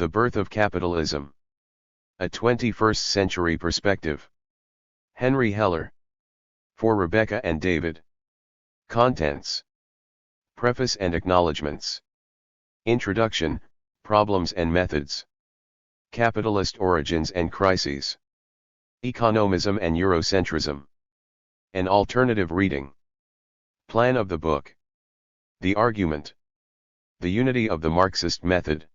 The Birth of Capitalism. A 21st Century Perspective. Henry Heller. For Rebecca and David. Contents. Preface and Acknowledgements. Introduction, Problems and Methods. Capitalist Origins and Crises. Economism and Eurocentrism. An alternative reading. Plan of the book. The argument. The unity of the Marxist method.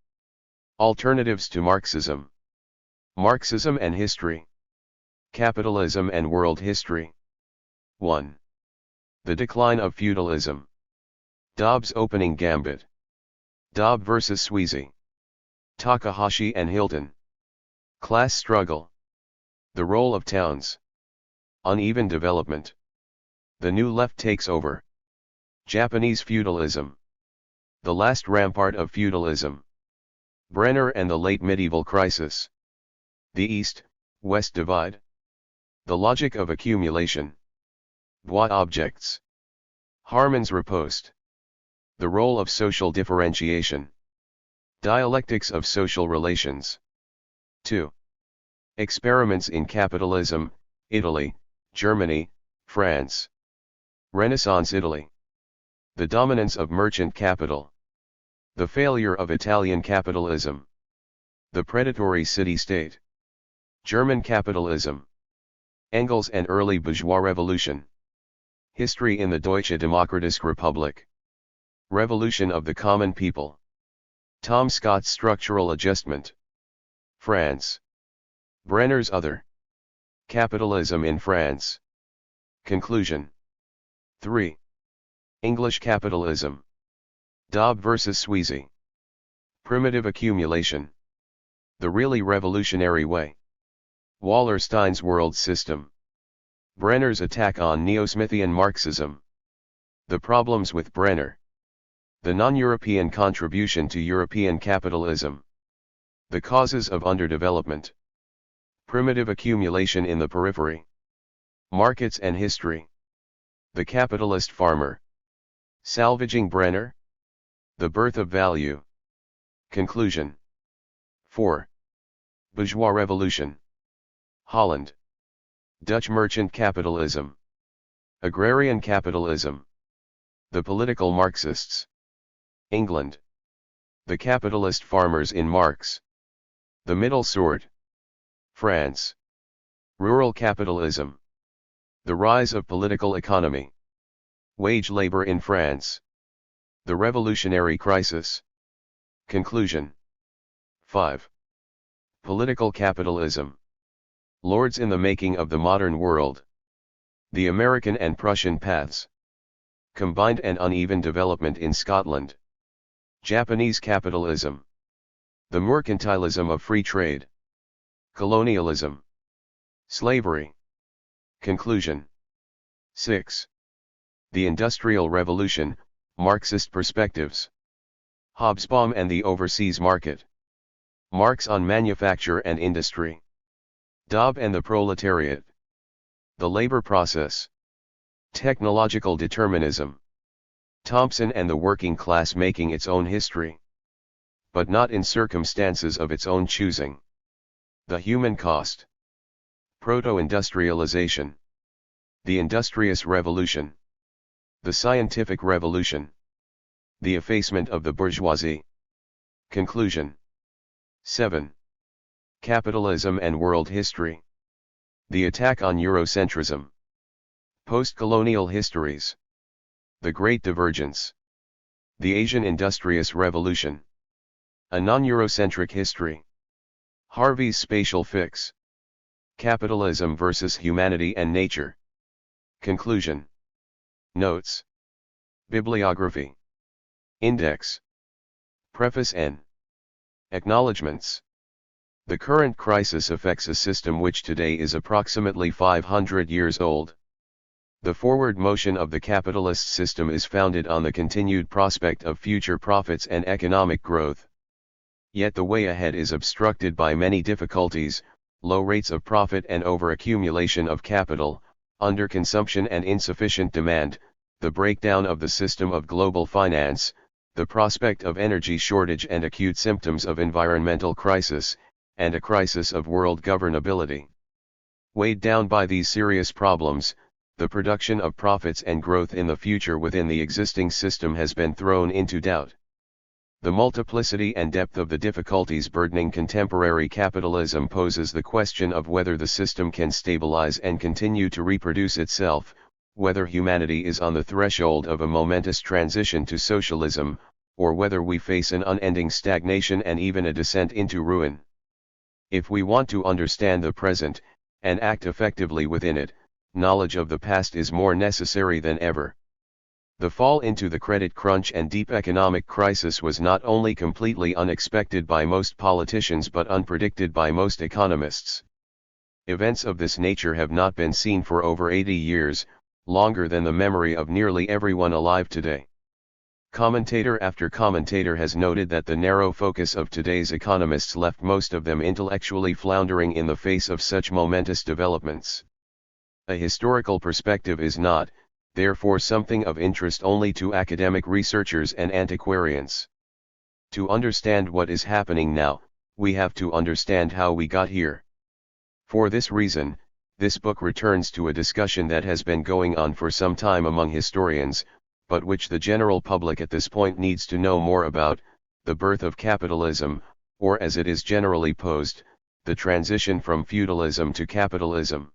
Alternatives to Marxism. Marxism and history. Capitalism and world history. 1. The decline of feudalism. Dobbs' opening gambit. Dobb vs. Sweezy. Takahashi and Hilton. Class struggle. The role of towns. Uneven development. The new left takes over. Japanese feudalism. The last rampart of feudalism. Brenner and the late medieval crisis. The East-West divide. The logic of accumulation. Bois objects. Harman's riposte. The role of social differentiation. Dialectics of social relations. 2. Experiments in capitalism, Italy, Germany, France. Renaissance Italy. The dominance of merchant capital. The failure of Italian capitalism. The predatory city-state. German capitalism. Engels and early bourgeois revolution. History in the Deutsche Demokratische Republik. Revolution of the common people. Tom Scott's structural adjustment. France. Brenner's other. Capitalism in France. Conclusion. 3. English capitalism. Dobb vs. Sweezy. Primitive accumulation. The really revolutionary way. Wallerstein's world system. Brenner's attack on neo-Smithian Marxism. The problems with Brenner. The non-European contribution to European capitalism. The causes of underdevelopment. Primitive accumulation in the periphery. Markets and history. The capitalist farmer. Salvaging Brenner. The birth of value. Conclusion. 4. Bourgeois revolution. Holland. Dutch merchant capitalism. Agrarian capitalism. The political Marxists. England. The capitalist farmers in Marx. The middle sort. France. Rural capitalism. The rise of political economy. Wage labor in France. The revolutionary crisis. Conclusion. 5. Political capitalism. Lords in the making of the modern world. The American and Prussian paths. Combined and uneven development in Scotland. Japanese capitalism. The mercantilism of free trade. Colonialism. Slavery. Conclusion. 6. The Industrial Revolution, Marxist perspectives. Hobsbawm and the overseas market. Marx on manufacture and industry. Dobb and the proletariat. The labor process. Technological determinism. Thompson and the working class making its own history. But not in circumstances of its own choosing. The human cost. Proto-industrialization. The Industrious Revolution. The Scientific Revolution. The effacement of the bourgeoisie. Conclusion. 7. Capitalism and world history. The attack on Eurocentrism. Post-colonial histories. The Great Divergence. The Asian Industrious Revolution. A non-Eurocentric history. Harvey's spatial fix. Capitalism versus humanity and nature. Conclusion. Notes. Bibliography. Index. Preface and Acknowledgements. The current crisis affects a system which today is approximately 500 years old. The forward motion of the capitalist system is founded on the continued prospect of future profits and economic growth. Yet the way ahead is obstructed by many difficulties: low rates of profit and overaccumulation of capital, underconsumption and insufficient demand, the breakdown of the system of global finance, the prospect of energy shortage and acute symptoms of environmental crisis, and a crisis of world governability. Weighed down by these serious problems, the production of profits and growth in the future within the existing system has been thrown into doubt. The multiplicity and depth of the difficulties burdening contemporary capitalism poses the question of whether the system can stabilize and continue to reproduce itself, whether humanity is on the threshold of a momentous transition to socialism, or whether we face an unending stagnation and even a descent into ruin. If we want to understand the present, and act effectively within it, knowledge of the past is more necessary than ever. The fall into the credit crunch and deep economic crisis was not only completely unexpected by most politicians but unpredicted by most economists. Events of this nature have not been seen for over 80 years, longer than the memory of nearly everyone alive today. Commentator after commentator has noted that the narrow focus of today's economists left most of them intellectually floundering in the face of such momentous developments. A historical perspective is not, therefore, something of interest only to academic researchers and antiquarians. To understand what is happening now, we have to understand how we got here. For this reason, this book returns to a discussion that has been going on for some time among historians, but which the general public at this point needs to know more about: the birth of capitalism, or as it is generally posed, the transition from feudalism to capitalism.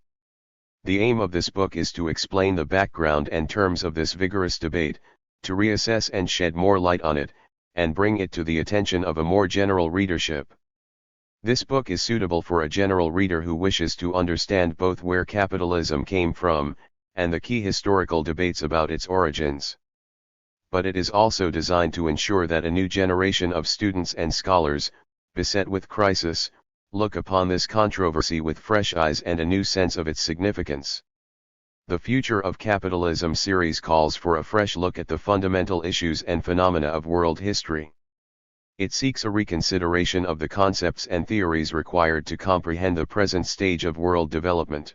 The aim of this book is to explain the background and terms of this vigorous debate, to reassess and shed more light on it, and bring it to the attention of a more general readership. This book is suitable for a general reader who wishes to understand both where capitalism came from, and the key historical debates about its origins. But it is also designed to ensure that a new generation of students and scholars, beset with crisis, look upon this controversy with fresh eyes and a new sense of its significance. The Future of Capitalism series calls for a fresh look at the fundamental issues and phenomena of world history. It seeks a reconsideration of the concepts and theories required to comprehend the present stage of world development.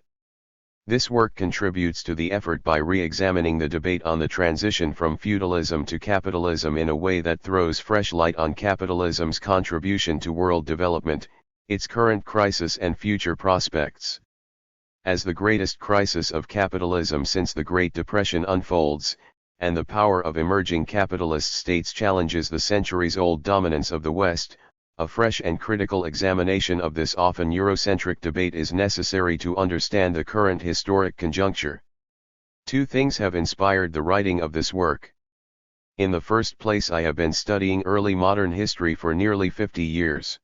This work contributes to the effort by re-examining the debate on the transition from feudalism to capitalism in a way that throws fresh light on capitalism's contribution to world development, its current crisis and future prospects. As the greatest crisis of capitalism since the Great Depression unfolds, and the power of emerging capitalist states challenges the centuries-old dominance of the West, a fresh and critical examination of this often Eurocentric debate is necessary to understand the current historic conjuncture. Two things have inspired the writing of this work. In the first place, I have been studying early modern history for nearly 50 years.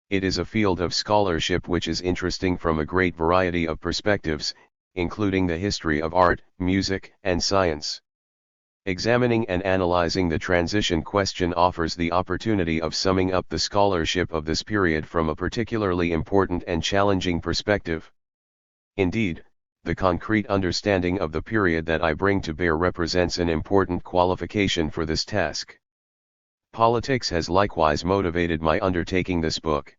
It is a field of scholarship which is interesting from a great variety of perspectives, including the history of art, music, and science. Examining and analyzing the transition question offers the opportunity of summing up the scholarship of this period from a particularly important and challenging perspective. Indeed, the concrete understanding of the period that I bring to bear represents an important qualification for this task. Politics has likewise motivated my undertaking this book.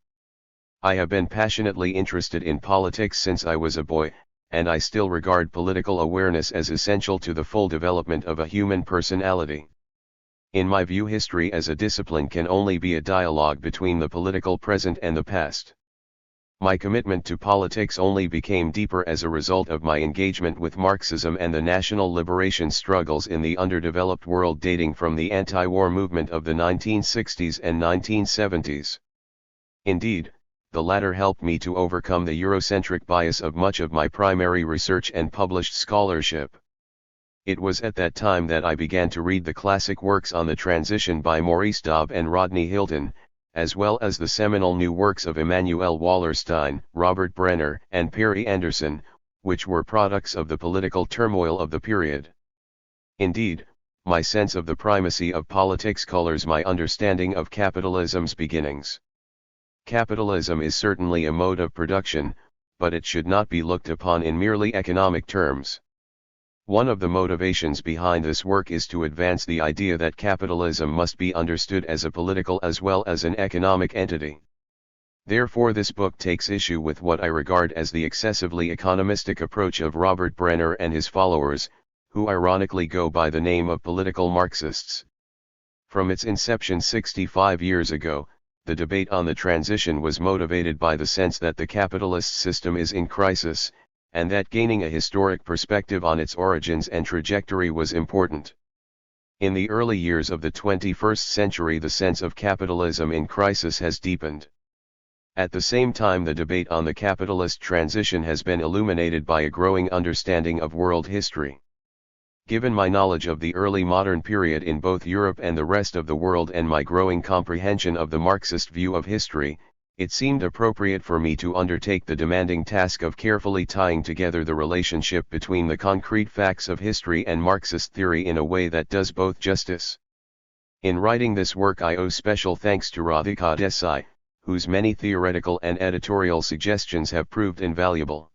I have been passionately interested in politics since I was a boy, and I still regard political awareness as essential to the full development of a human personality. In my view, history as a discipline can only be a dialogue between the political present and the past. My commitment to politics only became deeper as a result of my engagement with Marxism and the national liberation struggles in the underdeveloped world dating from the anti-war movement of the 1960s and 1970s. Indeed, the latter helped me to overcome the Eurocentric bias of much of my primary research and published scholarship. It was at that time that I began to read the classic works on the transition by Maurice Dobb and Rodney Hilton, as well as the seminal new works of Emanuel Wallerstein, Robert Brenner, and Perry Anderson, which were products of the political turmoil of the period. Indeed, my sense of the primacy of politics colors my understanding of capitalism's beginnings. Capitalism is certainly a mode of production, but it should not be looked upon in merely economic terms. One of the motivations behind this work is to advance the idea that capitalism must be understood as a political as well as an economic entity. Therefore, this book takes issue with what I regard as the excessively economistic approach of Robert Brenner and his followers, who ironically go by the name of political Marxists. From its inception 65 years ago, the debate on the transition was motivated by the sense that the capitalist system is in crisis, and that gaining a historic perspective on its origins and trajectory was important. In the early years of the 21st century, the sense of capitalism in crisis has deepened. At the same time, the debate on the capitalist transition has been illuminated by a growing understanding of world history. Given my knowledge of the early modern period in both Europe and the rest of the world and my growing comprehension of the Marxist view of history, it seemed appropriate for me to undertake the demanding task of carefully tying together the relationship between the concrete facts of history and Marxist theory in a way that does both justice. In writing this work, I owe special thanks to Radhika Desai, whose many theoretical and editorial suggestions have proved invaluable.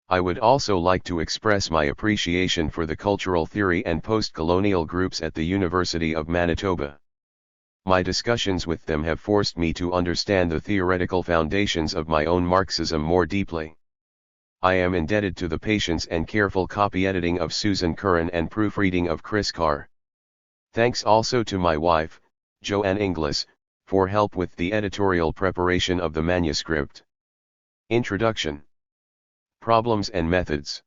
I would also like to express my appreciation for the cultural theory and post-colonial groups at the University of Manitoba. My discussions with them have forced me to understand the theoretical foundations of my own Marxism more deeply. I am indebted to the patience and careful copy editing of Susan Curran and proofreading of Chris Carr. Thanks also to my wife, Joanne Inglis, for help with the editorial preparation of the manuscript. Introduction. Problems and methods.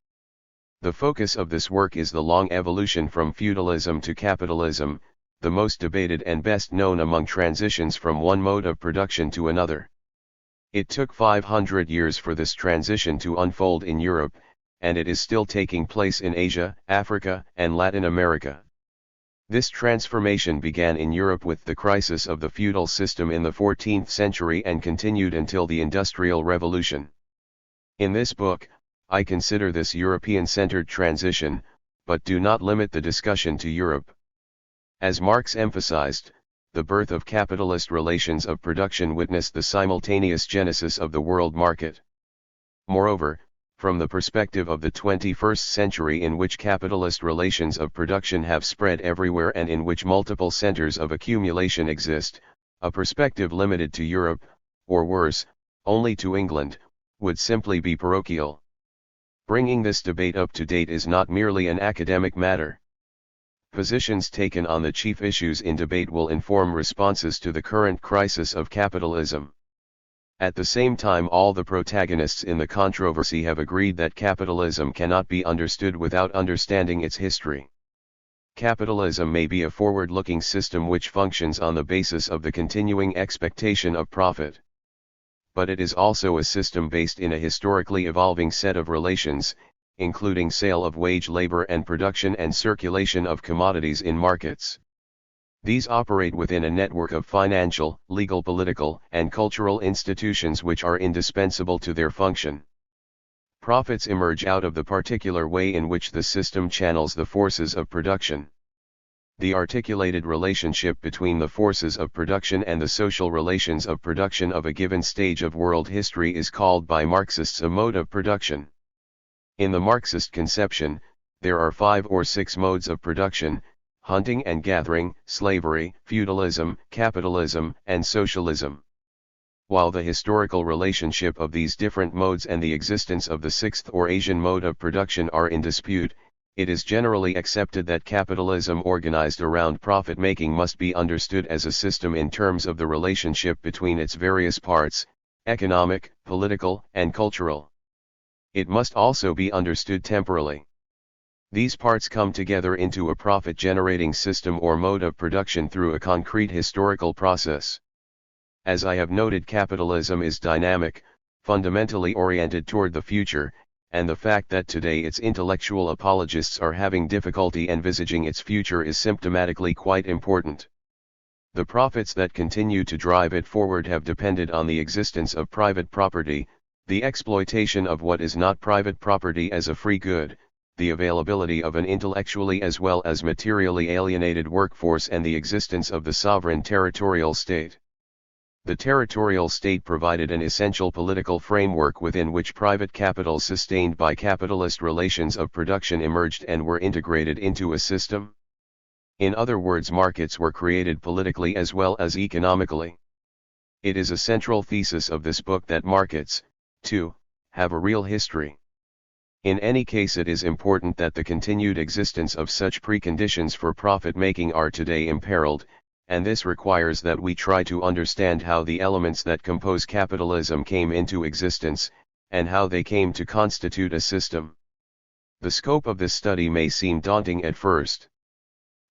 The focus of this work is the long evolution from feudalism to capitalism, the most debated and best known among transitions from one mode of production to another. It took 500 years for this transition to unfold in Europe, and it is still taking place in Asia, Africa, and Latin America. This transformation began in Europe with the crisis of the feudal system in the 14th century and continued until the Industrial Revolution. In this book, I consider this European-centered transition, but do not limit the discussion to Europe. As Marx emphasized, the birth of capitalist relations of production witnessed the simultaneous genesis of the world market. Moreover, from the perspective of the 21st century, in which capitalist relations of production have spread everywhere and in which multiple centers of accumulation exist, a perspective limited to Europe, or worse, only to England, would simply be parochial. Bringing this debate up to date is not merely an academic matter. Positions taken on the chief issues in debate will inform responses to the current crisis of capitalism. At the same time, all the protagonists in the controversy have agreed that capitalism cannot be understood without understanding its history. Capitalism may be a forward-looking system which functions on the basis of the continuing expectation of profit. But it is also a system based in a historically evolving set of relations, including sale of wage labor and production and circulation of commodities in markets. These operate within a network of financial, legal, political, and cultural institutions which are indispensable to their function. Profits emerge out of the particular way in which the system channels the forces of production. The articulated relationship between the forces of production and the social relations of production of a given stage of world history is called by Marxists a mode of production. In the Marxist conception, there are 5 or 6 modes of production: hunting and gathering, slavery, feudalism, capitalism, and socialism. While the historical relationship of these different modes and the existence of the 6th or Asian mode of production are in dispute, it is generally accepted that capitalism organized around profit-making must be understood as a system in terms of the relationship between its various parts, economic, political, and cultural. It must also be understood temporally. These parts come together into a profit-generating system or mode of production through a concrete historical process. As I have noted, capitalism is dynamic, fundamentally oriented toward the future, and the fact that today its intellectual apologists are having difficulty envisaging its future is symptomatically quite important. The profits that continue to drive it forward have depended on the existence of private property, the exploitation of what is not private property as a free good, the availability of an intellectually as well as materially alienated workforce, and the existence of the sovereign territorial state. The territorial state provided an essential political framework within which private capital sustained by capitalist relations of production emerged and were integrated into a system. In other words, markets were created politically as well as economically. It is a central thesis of this book that markets, too, have a real history. In any case, it is important that the continued existence of such preconditions for profit-making are today imperiled, and this requires that we try to understand how the elements that compose capitalism came into existence, and how they came to constitute a system. The scope of this study may seem daunting at first.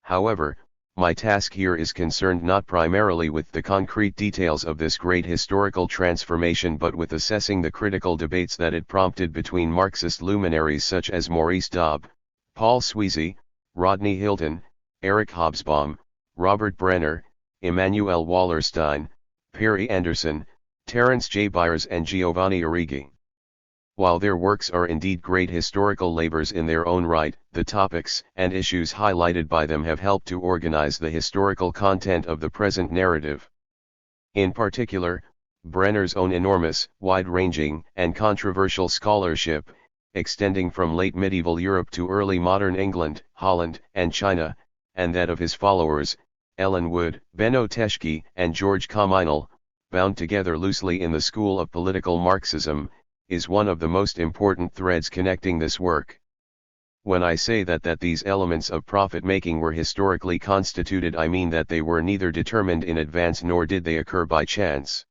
However, my task here is concerned not primarily with the concrete details of this great historical transformation but with assessing the critical debates that it prompted between Marxist luminaries such as Maurice Dobb, Paul Sweezy, Rodney Hilton, Eric Hobsbawm, Robert Brenner, Emanuel Wallerstein, Perry Anderson, Terence J. Byers and Giovanni Arrighi. While their works are indeed great historical labors in their own right, the topics and issues highlighted by them have helped to organize the historical content of the present narrative. In particular, Brenner's own enormous, wide-ranging, and controversial scholarship, extending from late medieval Europe to early modern England, Holland, and China, and that of his followers, Ellen Wood, Benno Teschke, and George Comynell, bound together loosely in the school of political Marxism, is one of the most important threads connecting this work. When I say that these elements of profit-making were historically constituted, I mean that they were neither determined in advance nor did they occur by chance.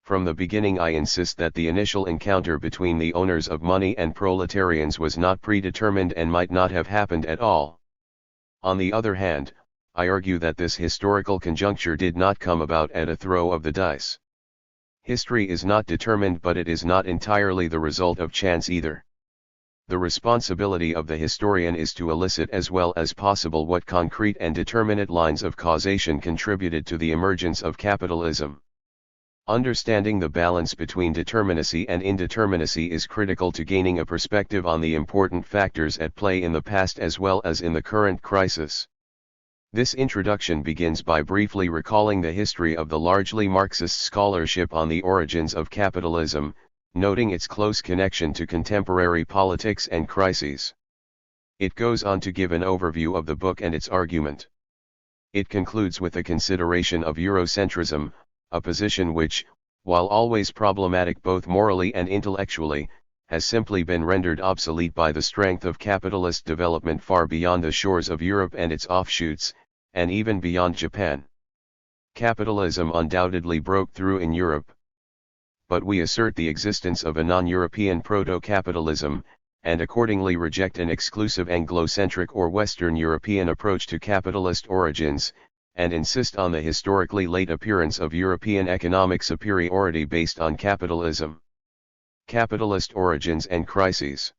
From the beginning I insist that the initial encounter between the owners of money and proletarians was not predetermined and might not have happened at all. On the other hand, I argue that this historical conjuncture did not come about at a throw of the dice. History is not determined, but it is not entirely the result of chance either. The responsibility of the historian is to elicit as well as possible what concrete and determinate lines of causation contributed to the emergence of capitalism. Understanding the balance between determinacy and indeterminacy is critical to gaining a perspective on the important factors at play in the past as well as in the current crisis. This introduction begins by briefly recalling the history of the largely Marxist scholarship on the origins of capitalism, noting its close connection to contemporary politics and crises. It goes on to give an overview of the book and its argument. It concludes with a consideration of Eurocentrism, a position which, while always problematic both morally and intellectually, has simply been rendered obsolete by the strength of capitalist development far beyond the shores of Europe and its offshoots, and even beyond Japan. Capitalism undoubtedly broke through in Europe. But we assert the existence of a non-European proto-capitalism, and accordingly reject an exclusive Anglo-centric or Western European approach to capitalist origins, and insist on the historically late appearance of European economic superiority based on capitalism. Capitalist origins and crises.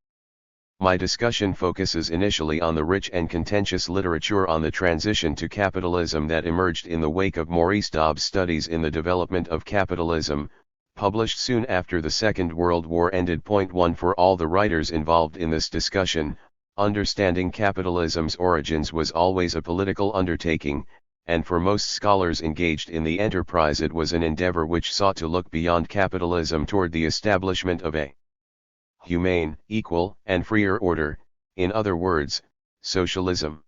My discussion focuses initially on the rich and contentious literature on the transition to capitalism that emerged in the wake of Maurice Dobb's studies in the development of capitalism, published soon after the Second World War ended. Point 1 for all the writers involved in this discussion, understanding capitalism's origins was always a political undertaking, and for most scholars engaged in the enterprise it was an endeavor which sought to look beyond capitalism toward the establishment of a humane, equal, and freer order, in other words, socialism.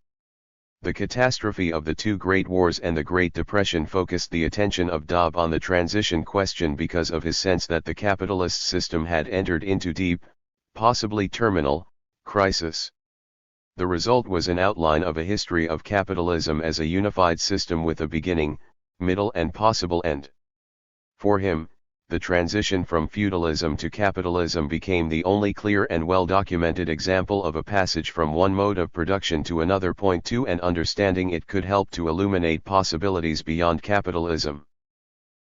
The catastrophe of the two great wars and the Great Depression focused the attention of Dobb on the transition question because of his sense that the capitalist system had entered into deep, possibly terminal, crisis. The result was an outline of a history of capitalism as a unified system with a beginning, middle and possible end. For him, the transition from feudalism to capitalism became the only clear and well-documented example of a passage from one mode of production to another. Point 2 and understanding it could help to illuminate possibilities beyond capitalism.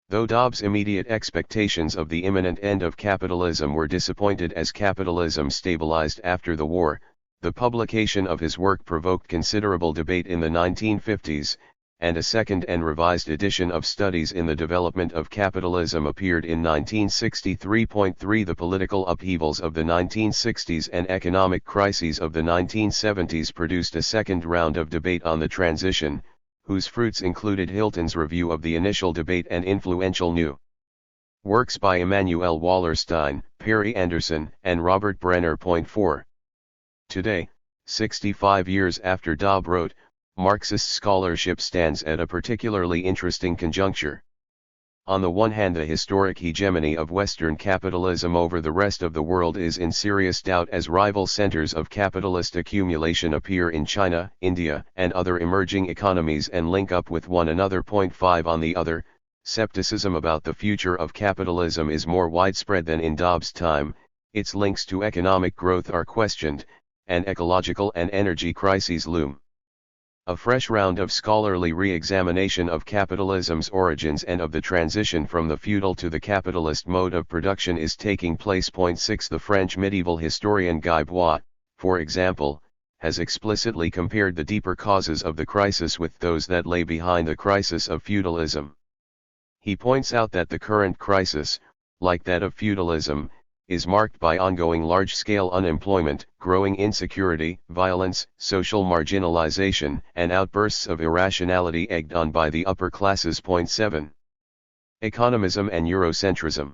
Though Dobb's immediate expectations of the imminent end of capitalism were disappointed as capitalism stabilized after the war, the publication of his work provoked considerable debate in the 1950s, and a second and revised edition of Studies in the Development of Capitalism appeared in 1963. Point 3 The political upheavals of the 1960s and economic crises of the 1970s produced a second round of debate on the transition, whose fruits included Hilton's review of the initial debate and influential new works by Emanuel Wallerstein, Perry Anderson, and Robert Brenner. Point 4 Today, 65 years after Dobb wrote, Marxist scholarship stands at a particularly interesting conjuncture. On the one hand, the historic hegemony of Western capitalism over the rest of the world is in serious doubt as rival centers of capitalist accumulation appear in China, India, and other emerging economies and link up with one another. 5 On the other, skepticism about the future of capitalism is more widespread than in Dobbs' time, its links to economic growth are questioned, and ecological and energy crises loom. A fresh round of scholarly re-examination of capitalism's origins and of the transition from the feudal to the capitalist mode of production is taking place. 6 The French medieval historian Guy Bois, for example, has explicitly compared the deeper causes of the crisis with those that lay behind the crisis of feudalism. He points out that the current crisis, like that of feudalism, is marked by ongoing large-scale unemployment, growing insecurity, violence, social marginalization, and outbursts of irrationality egged on by the upper classes. 7. Economism and Eurocentrism.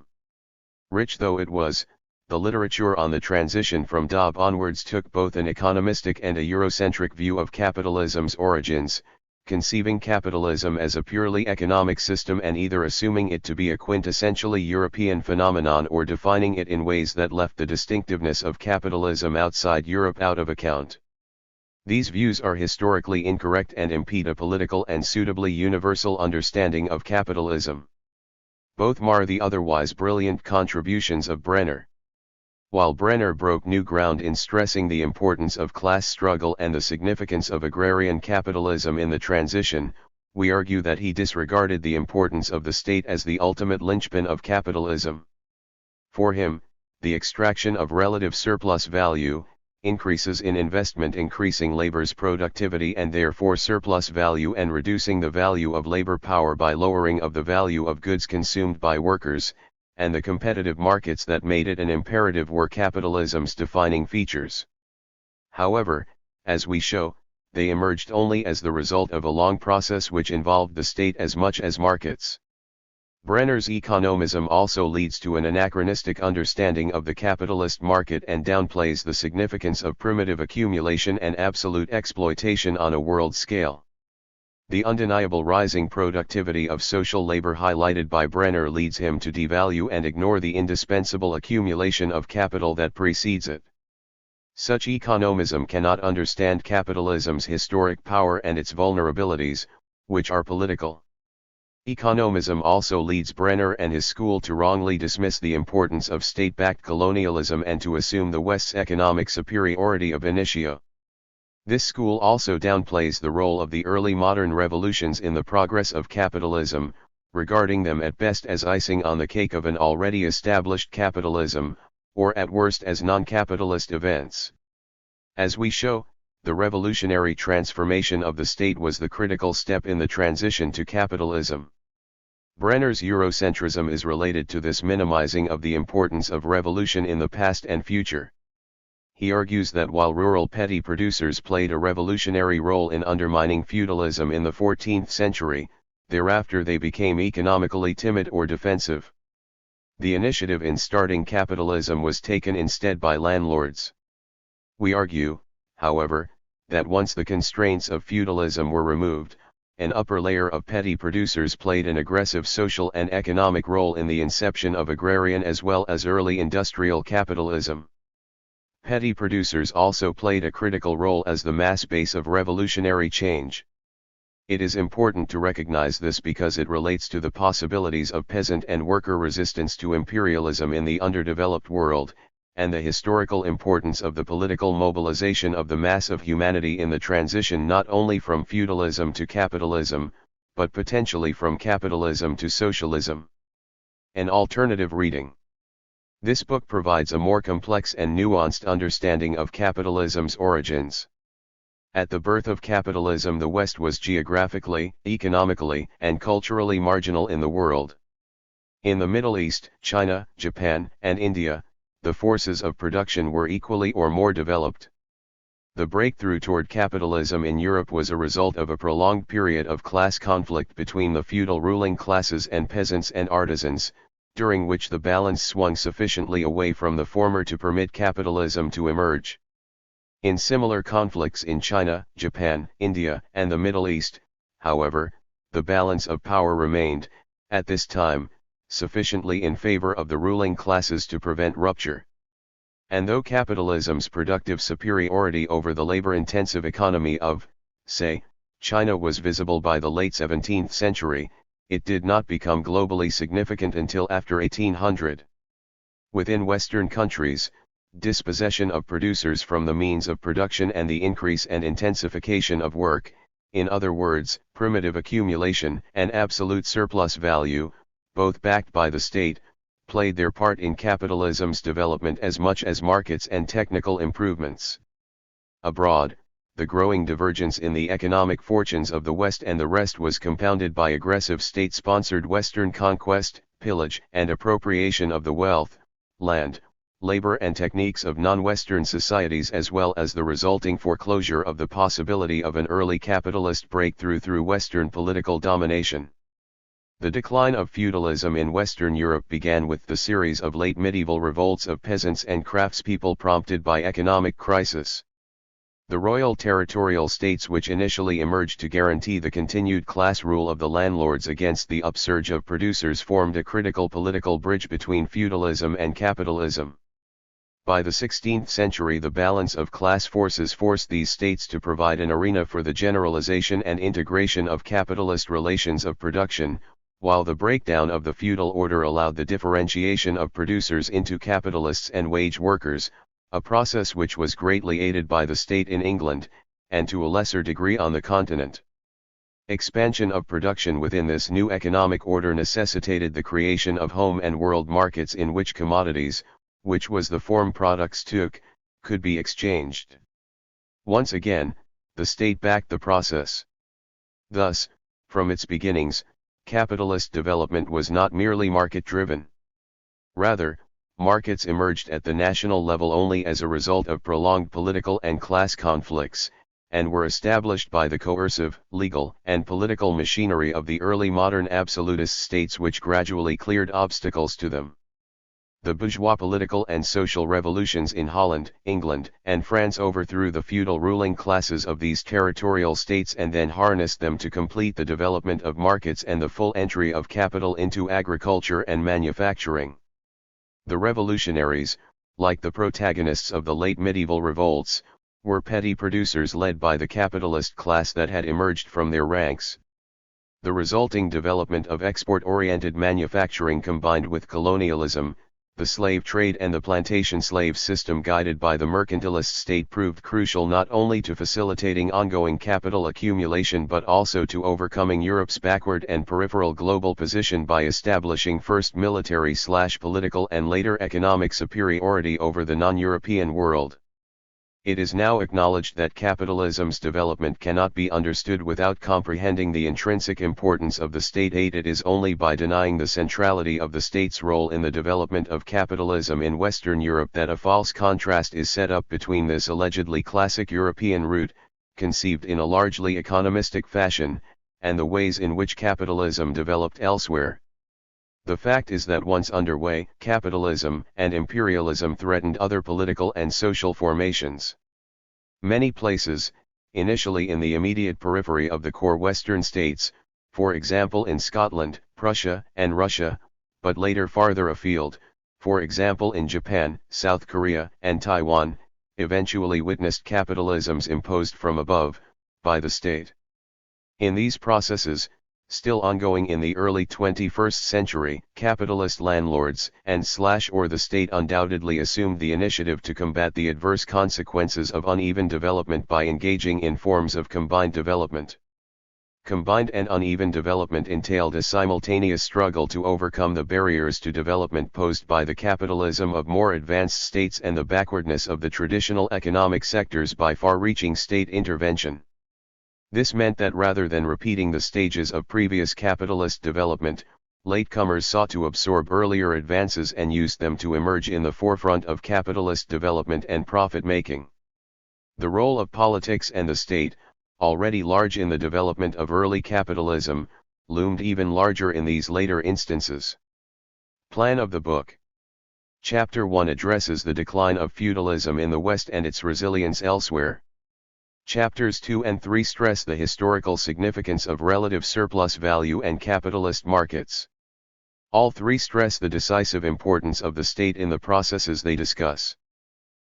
Rich though it was, the literature on the transition from Dobbs onwards took both an economistic and a Eurocentric view of capitalism's origins, conceiving capitalism as a purely economic system and either assuming it to be a quintessentially European phenomenon or defining it in ways that left the distinctiveness of capitalism outside Europe out of account. These views are historically incorrect and impede a political and suitably universal understanding of capitalism. Both mar the otherwise brilliant contributions of Brenner. While Brenner broke new ground in stressing the importance of class struggle and the significance of agrarian capitalism in the transition, we argue that he disregarded the importance of the state as the ultimate linchpin of capitalism. For him, the extraction of relative surplus value, increases in investment increasing labor's productivity and therefore surplus value and reducing the value of labor power by lowering of the value of goods consumed by workers, and the competitive markets that made it an imperative were capitalism's defining features. However, as we show, they emerged only as the result of a long process which involved the state as much as markets. Brenner's economism also leads to an anachronistic understanding of the capitalist market and downplays the significance of primitive accumulation and absolute exploitation on a world scale. The undeniable rising productivity of social labor highlighted by Brenner leads him to devalue and ignore the indispensable accumulation of capital that precedes it. Such economism cannot understand capitalism's historic power and its vulnerabilities, which are political. Economism also leads Brenner and his school to wrongly dismiss the importance of state-backed colonialism and to assume the West's economic superiority ab initio. This school also downplays the role of the early modern revolutions in the progress of capitalism, regarding them at best as icing on the cake of an already established capitalism, or at worst as non-capitalist events. As we show, the revolutionary transformation of the state was the critical step in the transition to capitalism. Brenner's Eurocentrism is related to this minimizing of the importance of revolution in the past and future. He argues that while rural petty producers played a revolutionary role in undermining feudalism in the 14th century, thereafter they became economically timid or defensive. The initiative in starting capitalism was taken instead by landlords. We argue, however, that once the constraints of feudalism were removed, an upper layer of petty producers played an aggressive social and economic role in the inception of agrarian as well as early industrial capitalism. Petty producers also played a critical role as the mass base of revolutionary change. It is important to recognize this because it relates to the possibilities of peasant and worker resistance to imperialism in the underdeveloped world, and the historical importance of the political mobilization of the mass of humanity in the transition not only from feudalism to capitalism, but potentially from capitalism to socialism. An alternative reading. This book provides a more complex and nuanced understanding of capitalism's origins. At the birth of capitalism, the West was geographically, economically, and culturally marginal in the world. In the Middle East, China, Japan, and India, the forces of production were equally or more developed. The breakthrough toward capitalism in Europe was a result of a prolonged period of class conflict between the feudal ruling classes and peasants and artisans, during which the balance swung sufficiently away from the former to permit capitalism to emerge. In similar conflicts in China, Japan, India, and the Middle East, however, the balance of power remained, at this time, sufficiently in favor of the ruling classes to prevent rupture. And though capitalism's productive superiority over the labor-intensive economy of, say, China was visible by the late 17th century, it did not become globally significant until after 1800. Within Western countries, dispossession of producers from the means of production and the increase and intensification of work, in other words, primitive accumulation and absolute surplus value, both backed by the state, played their part in capitalism's development as much as markets and technical improvements. Abroad, the growing divergence in the economic fortunes of the West and the rest was compounded by aggressive state-sponsored Western conquest, pillage and appropriation of the wealth, land, labor and techniques of non-Western societies, as well as the resulting foreclosure of the possibility of an early capitalist breakthrough through Western political domination. The decline of feudalism in Western Europe began with the series of late medieval revolts of peasants and craftspeople prompted by economic crisis. The royal territorial states, which initially emerged to guarantee the continued class rule of the landlords against the upsurge of producers, formed a critical political bridge between feudalism and capitalism. By the 16th century, the balance of class forces forced these states to provide an arena for the generalization and integration of capitalist relations of production, while the breakdown of the feudal order allowed the differentiation of producers into capitalists and wage workers, a process which was greatly aided by the state in England, and to a lesser degree on the continent. Expansion of production within this new economic order necessitated the creation of home and world markets in which commodities, which was the form products took, could be exchanged. Once again, the state backed the process. Thus, from its beginnings, capitalist development was not merely market-driven. Rather, markets emerged at the national level only as a result of prolonged political and class conflicts, and were established by the coercive, legal, and political machinery of the early modern absolutist states, which gradually cleared obstacles to them. The bourgeois political and social revolutions in Holland, England, and France overthrew the feudal ruling classes of these territorial states and then harnessed them to complete the development of markets and the full entry of capital into agriculture and manufacturing. The revolutionaries, like the protagonists of the late medieval revolts, were petty producers led by the capitalist class that had emerged from their ranks. The resulting development of export-oriented manufacturing combined with colonialism, the slave trade and the plantation slave system guided by the mercantilist state proved crucial not only to facilitating ongoing capital accumulation but also to overcoming Europe's backward and peripheral global position by establishing first military/political and later economic superiority over the non-European world. It is now acknowledged that capitalism's development cannot be understood without comprehending the intrinsic importance of the state aid. It is only by denying the centrality of the state's role in the development of capitalism in Western Europe that a false contrast is set up between this allegedly classic European route, conceived in a largely economistic fashion, and the ways in which capitalism developed elsewhere. The fact is that once underway, capitalism and imperialism threatened other political and social formations. Many places, initially in the immediate periphery of the core Western states, for example in Scotland, Prussia, and Russia, but later farther afield, for example in Japan, South Korea, and Taiwan, eventually witnessed capitalisms imposed from above, by the state. In these processes, still ongoing in the early 21st century, capitalist landlords and/or the state undoubtedly assumed the initiative to combat the adverse consequences of uneven development by engaging in forms of combined development. Combined and uneven development entailed a simultaneous struggle to overcome the barriers to development posed by the capitalism of more advanced states and the backwardness of the traditional economic sectors by far-reaching state intervention. This meant that rather than repeating the stages of previous capitalist development, latecomers sought to absorb earlier advances and use them to emerge in the forefront of capitalist development and profit-making. The role of politics and the state, already large in the development of early capitalism, loomed even larger in these later instances. Plan of the book. Chapter 1 addresses the decline of feudalism in the West and its resilience elsewhere. Chapters 2 and 3 stress the historical significance of relative surplus value and capitalist markets. All three stress the decisive importance of the state in the processes they discuss.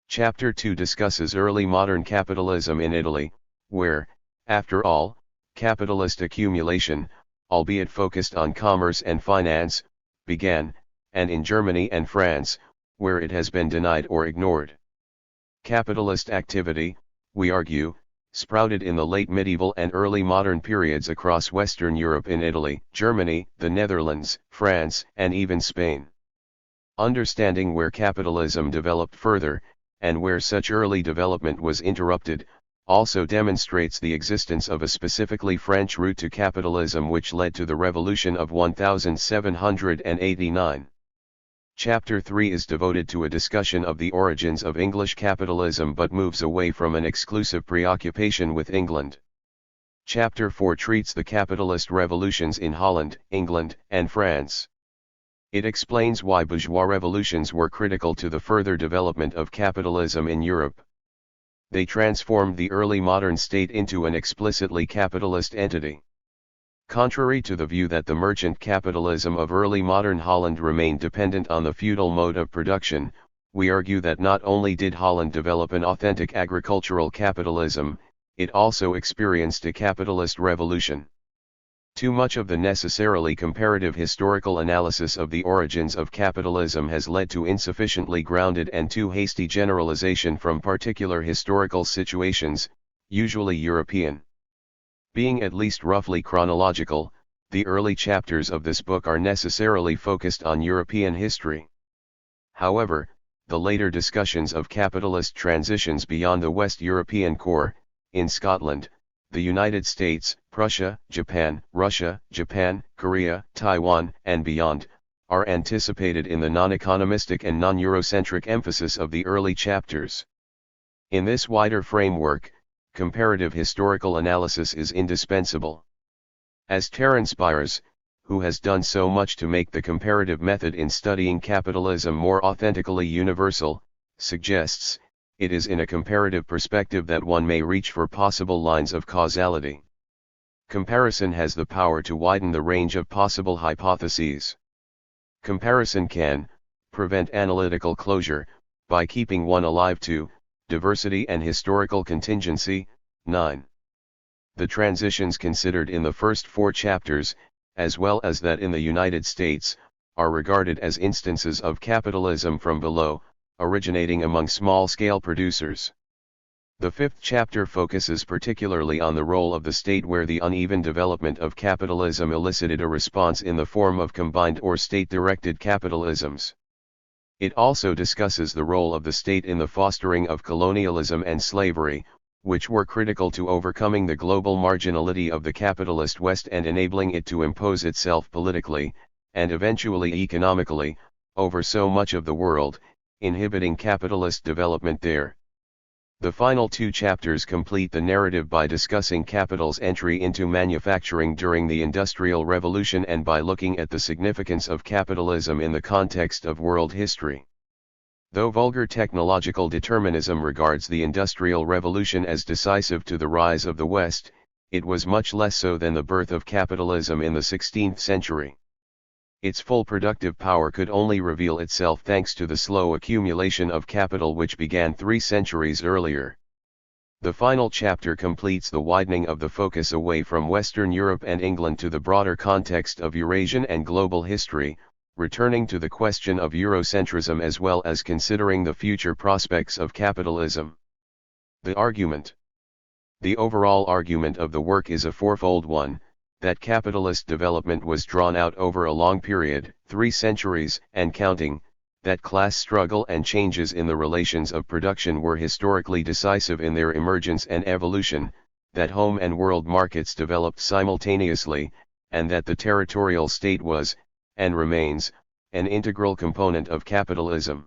Chapter 2 discusses early modern capitalism in Italy, where, after all, capitalist accumulation, albeit focused on commerce and finance, began, and in Germany and France, where it has been denied or ignored. Capitalist activity, we argue, sprouted in the late medieval and early modern periods across Western Europe in Italy, Germany, the Netherlands, France, and even Spain. Understanding where capitalism developed further, and where such early development was interrupted, also demonstrates the existence of a specifically French route to capitalism which led to the Revolution of 1789. Chapter 3 is devoted to a discussion of the origins of English capitalism but moves away from an exclusive preoccupation with England. Chapter 4 treats the capitalist revolutions in Holland, England, and France. It explains why bourgeois revolutions were critical to the further development of capitalism in Europe. They transformed the early modern state into an explicitly capitalist entity. Contrary to the view that the merchant capitalism of early modern Holland remained dependent on the feudal mode of production, we argue that not only did Holland develop an authentic agricultural capitalism, it also experienced a capitalist revolution. Too much of the necessarily comparative historical analysis of the origins of capitalism has led to insufficiently grounded and too hasty generalization from particular historical situations, usually European. Being at least roughly chronological, the early chapters of this book are necessarily focused on European history. However, the later discussions of capitalist transitions beyond the West European core, in Scotland, the United States, Prussia, Japan, Russia, Japan, Korea, Taiwan, and beyond, are anticipated in the non-economistic and non-Eurocentric emphasis of the early chapters. In this wider framework, comparative historical analysis is indispensable. As Terence Byers, who has done so much to make the comparative method in studying capitalism more authentically universal, suggests, it is in a comparative perspective that one may reach for possible lines of causality. Comparison has the power to widen the range of possible hypotheses. Comparison can prevent analytical closure, by keeping one alive to diversity and historical contingency. 9. The transitions considered in the first 4 chapters, as well as that in the United States, are regarded as instances of capitalism from below, originating among small-scale producers. The 5th chapter focuses particularly on the role of the state where the uneven development of capitalism elicited a response in the form of combined or state-directed capitalisms. It also discusses the role of the state in the fostering of colonialism and slavery, which were critical to overcoming the global marginality of the capitalist West and enabling it to impose itself politically, and eventually economically, over so much of the world, inhibiting capitalist development there. The final 2 chapters complete the narrative by discussing capital's entry into manufacturing during the Industrial Revolution and by looking at the significance of capitalism in the context of world history. Though vulgar technological determinism regards the Industrial Revolution as decisive to the rise of the West, it was much less so than the birth of capitalism in the 16th century. Its full productive power could only reveal itself thanks to the slow accumulation of capital which began 3 centuries earlier. The final chapter completes the widening of the focus away from Western Europe and England to the broader context of Eurasian and global history, returning to the question of Eurocentrism as well as considering the future prospects of capitalism. The argument. The overall argument of the work is a fourfold one, that capitalist development was drawn out over a long period, 3 centuries, and counting, that class struggle and changes in the relations of production were historically decisive in their emergence and evolution, that home and world markets developed simultaneously, and that the territorial state was, and remains, an integral component of capitalism.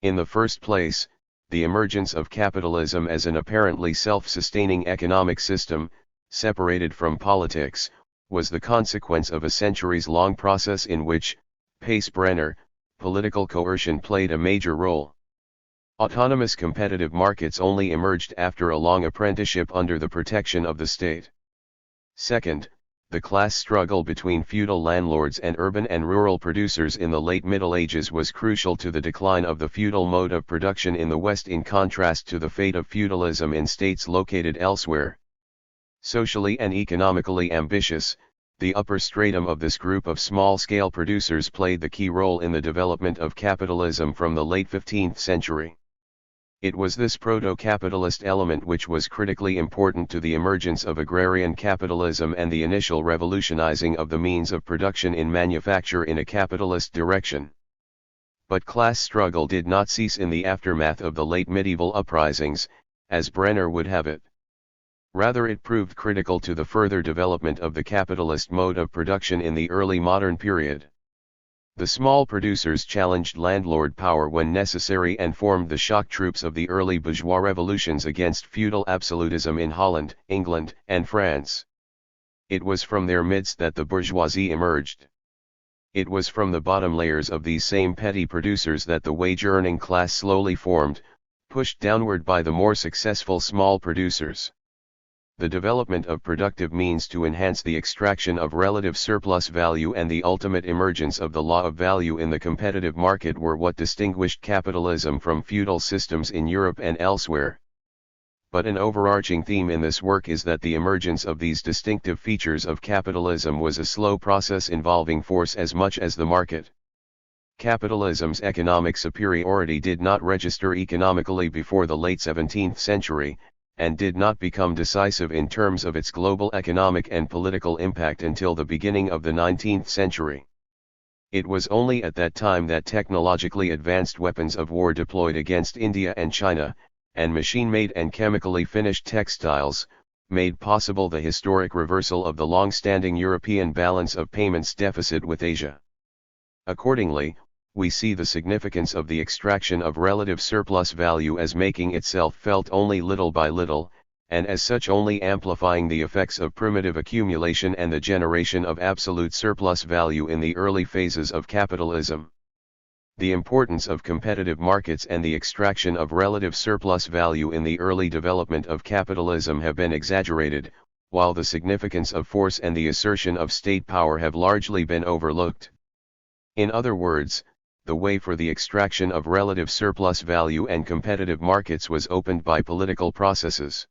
In the first place, the emergence of capitalism as an apparently self-sustaining economic system, separated from politics, was the consequence of a centuries-long process in which, Pace Brenner, political coercion played a major role. Autonomous competitive markets only emerged after a long apprenticeship under the protection of the state. Second, The class struggle between feudal landlords and urban and rural producers in the late Middle Ages was crucial to the decline of the feudal mode of production in the West, in contrast to the fate of feudalism in states located elsewhere. Socially and economically ambitious, the upper stratum of this group of small-scale producers played the key role in the development of capitalism from the late 15th century. It was this proto-capitalist element which was critically important to the emergence of agrarian capitalism and the initial revolutionizing of the means of production in manufacture in a capitalist direction. But class struggle did not cease in the aftermath of the late medieval uprisings, as Brenner would have it. Rather, it proved critical to the further development of the capitalist mode of production in the early modern period. The small producers challenged landlord power when necessary and formed the shock troops of the early bourgeois revolutions against feudal absolutism in Holland, England, and France. It was from their midst that the bourgeoisie emerged. It was from the bottom layers of these same petty producers that the wage-earning class slowly formed, pushed downward by the more successful small producers. The development of productive means to enhance the extraction of relative surplus value and the ultimate emergence of the law of value in the competitive market were what distinguished capitalism from feudal systems in Europe and elsewhere. But an overarching theme in this work is that the emergence of these distinctive features of capitalism was a slow process involving force as much as the market. Capitalism's economic superiority did not register economically before the late 17th century, and did not become decisive in terms of its global economic and political impact until the beginning of the 19th century. It was only at that time that technologically advanced weapons of war deployed against India and China, and machine-made and chemically finished textiles, made possible the historic reversal of the long-standing European balance of payments deficit with Asia. Accordingly, we see the significance of the extraction of relative surplus value as making itself felt only little by little, and as such only amplifying the effects of primitive accumulation and the generation of absolute surplus value in the early phases of capitalism. The importance of competitive markets and the extraction of relative surplus value in the early development of capitalism have been exaggerated, while the significance of force and the assertion of state power have largely been overlooked. In other words, the way for the extraction of relative surplus value and competitive markets was opened by political processes.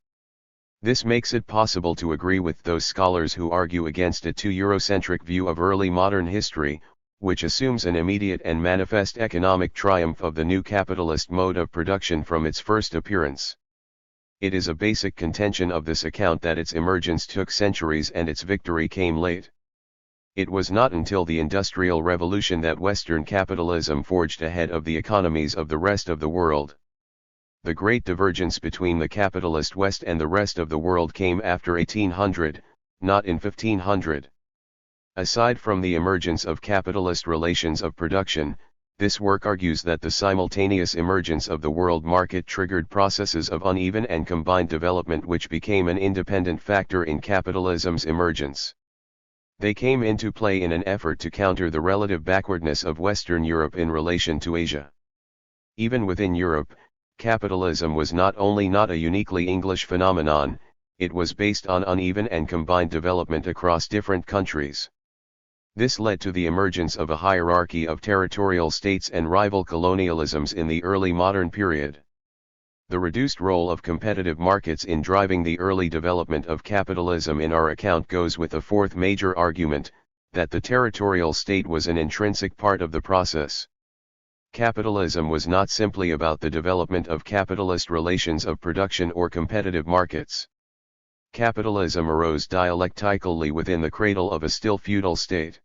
This makes it possible to agree with those scholars who argue against a too Eurocentric view of early modern history, which assumes an immediate and manifest economic triumph of the new capitalist mode of production from its first appearance. It is a basic contention of this account that its emergence took centuries and its victory came late. It was not until the Industrial Revolution that Western capitalism forged ahead of the economies of the rest of the world. The great divergence between the capitalist West and the rest of the world came after 1800, not in 1500. Aside from the emergence of capitalist relations of production, this work argues that the simultaneous emergence of the world market triggered processes of uneven and combined development which became an independent factor in capitalism's emergence. They came into play in an effort to counter the relative backwardness of Western Europe in relation to Asia. Even within Europe, capitalism was not only not a uniquely English phenomenon, it was based on uneven and combined development across different countries. This led to the emergence of a hierarchy of territorial states and rival colonialisms in the early modern period. The reduced role of competitive markets in driving the early development of capitalism in our account goes with a fourth major argument, that the territorial state was an intrinsic part of the process. Capitalism was not simply about the development of capitalist relations of production or competitive markets. Capitalism arose dialectically within the cradle of a still feudal state.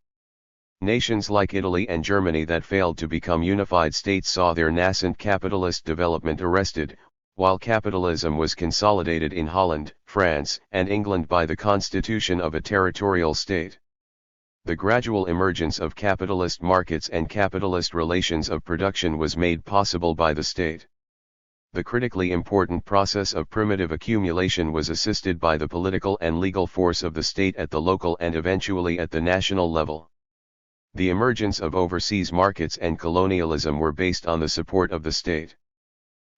Nations like Italy and Germany that failed to become unified states saw their nascent capitalist development arrested, while capitalism was consolidated in Holland, France, and England by the constitution of a territorial state. The gradual emergence of capitalist markets and capitalist relations of production was made possible by the state. The critically important process of primitive accumulation was assisted by the political and legal force of the state at the local and eventually at the national level. The emergence of overseas markets and colonialism were based on the support of the state.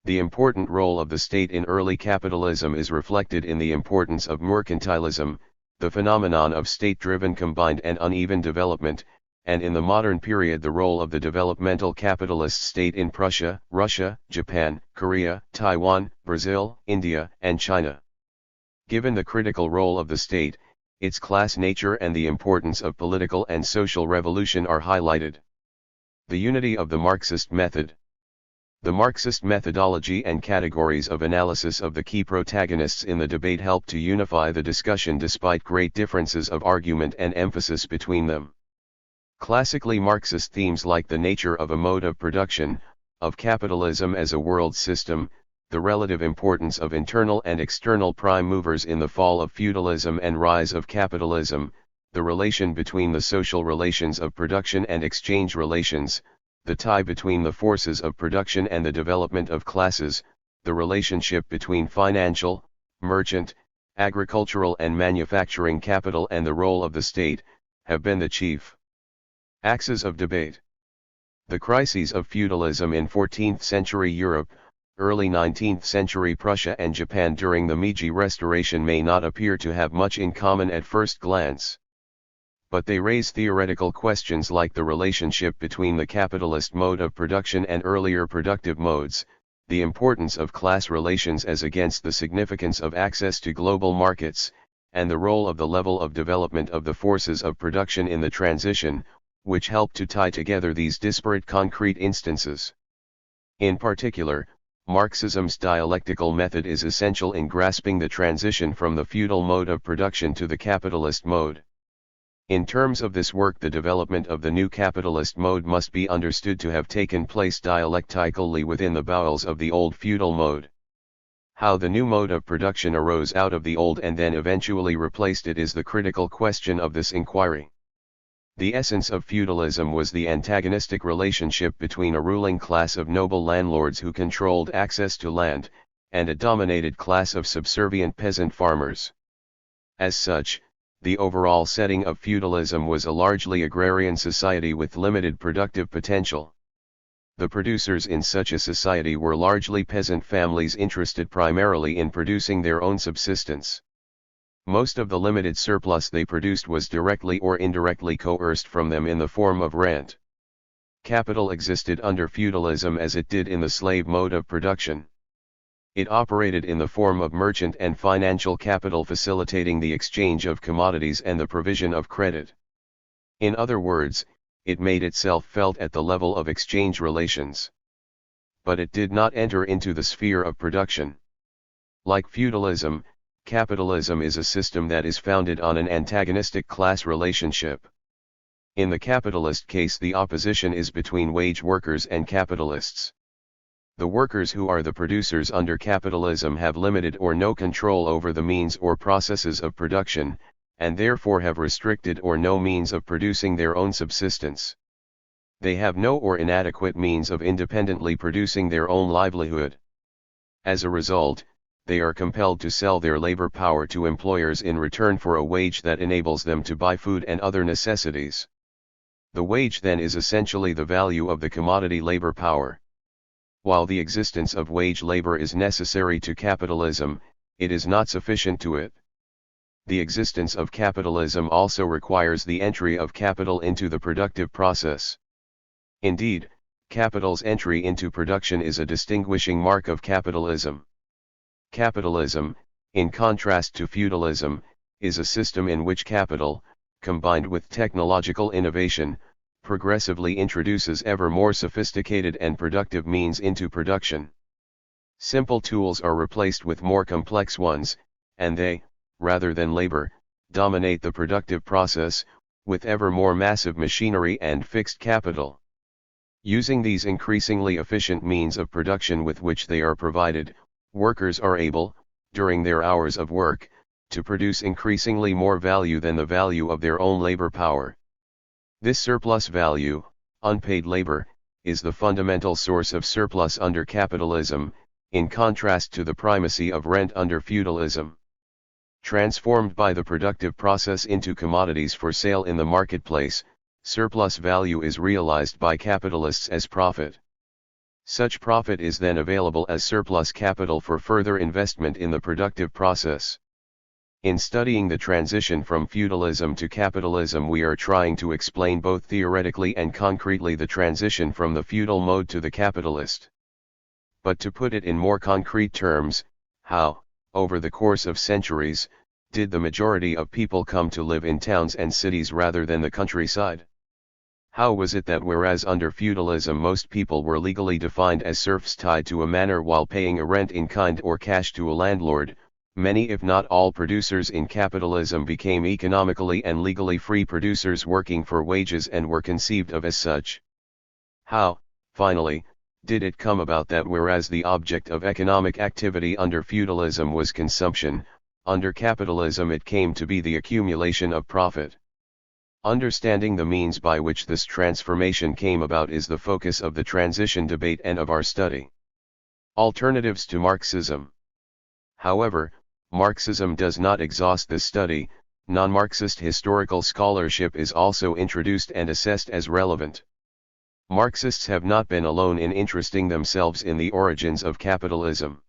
The important role of the state in early capitalism is reflected in the importance of mercantilism, the phenomenon of state-driven combined and uneven development, and in the modern period the role of the developmental capitalist state in Prussia, Russia, Japan, Korea, Taiwan, Brazil, India, and China. Given the critical role of the state, its class nature and the importance of political and social revolution are highlighted. The unity of the Marxist method. The Marxist methodology and categories of analysis of the key protagonists in the debate help to unify the discussion despite great differences of argument and emphasis between them. Classically Marxist themes like the nature of a mode of production, of capitalism as a world system, the relative importance of internal and external prime movers in the fall of feudalism and rise of capitalism, the relation between the social relations of production and exchange relations, the tie between the forces of production and the development of classes, the relationship between financial, merchant, agricultural and manufacturing capital and the role of the state, have been the chief axes of debate. The crises of feudalism in 14th century Europe, early 19th century Prussia and Japan during the Meiji Restoration may not appear to have much in common at first glance. But they raise theoretical questions like the relationship between the capitalist mode of production and earlier productive modes, the importance of class relations as against the significance of access to global markets, and the role of the level of development of the forces of production in the transition, which help to tie together these disparate concrete instances. In particular, Marxism's dialectical method is essential in grasping the transition from the feudal mode of production to the capitalist mode. In terms of this work, the development of the new capitalist mode must be understood to have taken place dialectically within the bowels of the old feudal mode. How the new mode of production arose out of the old and then eventually replaced it is the critical question of this inquiry. The essence of feudalism was the antagonistic relationship between a ruling class of noble landlords who controlled access to land, and a dominated class of subservient peasant farmers. As such, the overall setting of feudalism was a largely agrarian society with limited productive potential. The producers in such a society were largely peasant families interested primarily in producing their own subsistence. Most of the limited surplus they produced was directly or indirectly coerced from them in the form of rent. Capital existed under feudalism as it did in the slave mode of production. It operated in the form of merchant and financial capital facilitating the exchange of commodities and the provision of credit. In other words, it made itself felt at the level of exchange relations. But it did not enter into the sphere of production. Like feudalism, capitalism is a system that is founded on an antagonistic class relationship. In the capitalist case, the opposition is between wage workers and capitalists. The workers who are the producers under capitalism have limited or no control over the means or processes of production, and therefore have restricted or no means of producing their own subsistence. They have no or inadequate means of independently producing their own livelihood. As a result, they are compelled to sell their labor power to employers in return for a wage that enables them to buy food and other necessities. The wage then is essentially the value of the commodity labor power. While the existence of wage labor is necessary to capitalism, it is not sufficient to it. The existence of capitalism also requires the entry of capital into the productive process. Indeed, capital's entry into production is a distinguishing mark of capitalism. Capitalism, in contrast to feudalism, is a system in which capital, combined with technological innovation, progressively introduces ever more sophisticated and productive means into production. Simple tools are replaced with more complex ones, and they, rather than labor, dominate the productive process, with ever more massive machinery and fixed capital. Using these increasingly efficient means of production with which they are provided, workers are able, during their hours of work, to produce increasingly more value than the value of their own labor power. This surplus value, unpaid labor, is the fundamental source of surplus under capitalism, in contrast to the primacy of rent under feudalism. Transformed by the productive process into commodities for sale in the marketplace, surplus value is realized by capitalists as profit. Such profit is then available as surplus capital for further investment in the productive process. In studying the transition from feudalism to capitalism, we are trying to explain both theoretically and concretely the transition from the feudal mode to the capitalist. But to put it in more concrete terms, how, over the course of centuries, did the majority of people come to live in towns and cities rather than the countryside? How was it that whereas under feudalism most people were legally defined as serfs tied to a manor while paying a rent in kind or cash to a landlord, many if not all producers in capitalism became economically and legally free producers working for wages and were conceived of as such? How, finally, did it come about that whereas the object of economic activity under feudalism was consumption, under capitalism it came to be the accumulation of profit? Understanding the means by which this transformation came about is the focus of the transition debate and of our study. Alternatives to Marxism. However, Marxism does not exhaust this study. Non-Marxist historical scholarship is also introduced and assessed as relevant. Marxists have not been alone in interesting themselves in the origins of capitalism.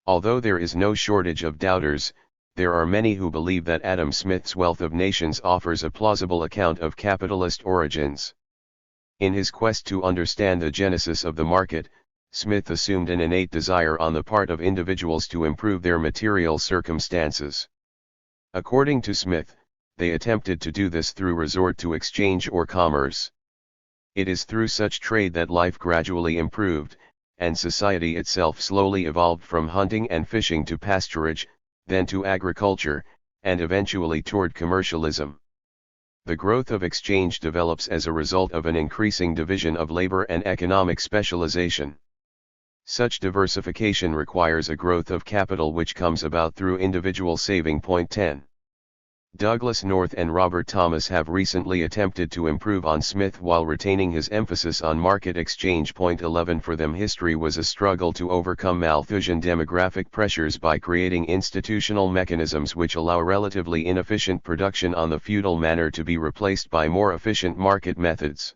Although there is no shortage of doubters, there are many who believe that Adam Smith's Wealth of Nations offers a plausible account of capitalist origins. In his quest to understand the genesis of the market, Smith assumed an innate desire on the part of individuals to improve their material circumstances. According to Smith, they attempted to do this through resort to exchange or commerce. It is through such trade that life gradually improved, and society itself slowly evolved from hunting and fishing to pasturage, then to agriculture, and eventually toward commercialism. The growth of exchange develops as a result of an increasing division of labor and economic specialization. Such diversification requires a growth of capital which comes about through individual saving. Point 10. Douglas North and Robert Thomas have recently attempted to improve on Smith while retaining his emphasis on market exchange. Point 11. For them, history was a struggle to overcome Malthusian demographic pressures by creating institutional mechanisms which allow relatively inefficient production on the feudal manor to be replaced by more efficient market methods.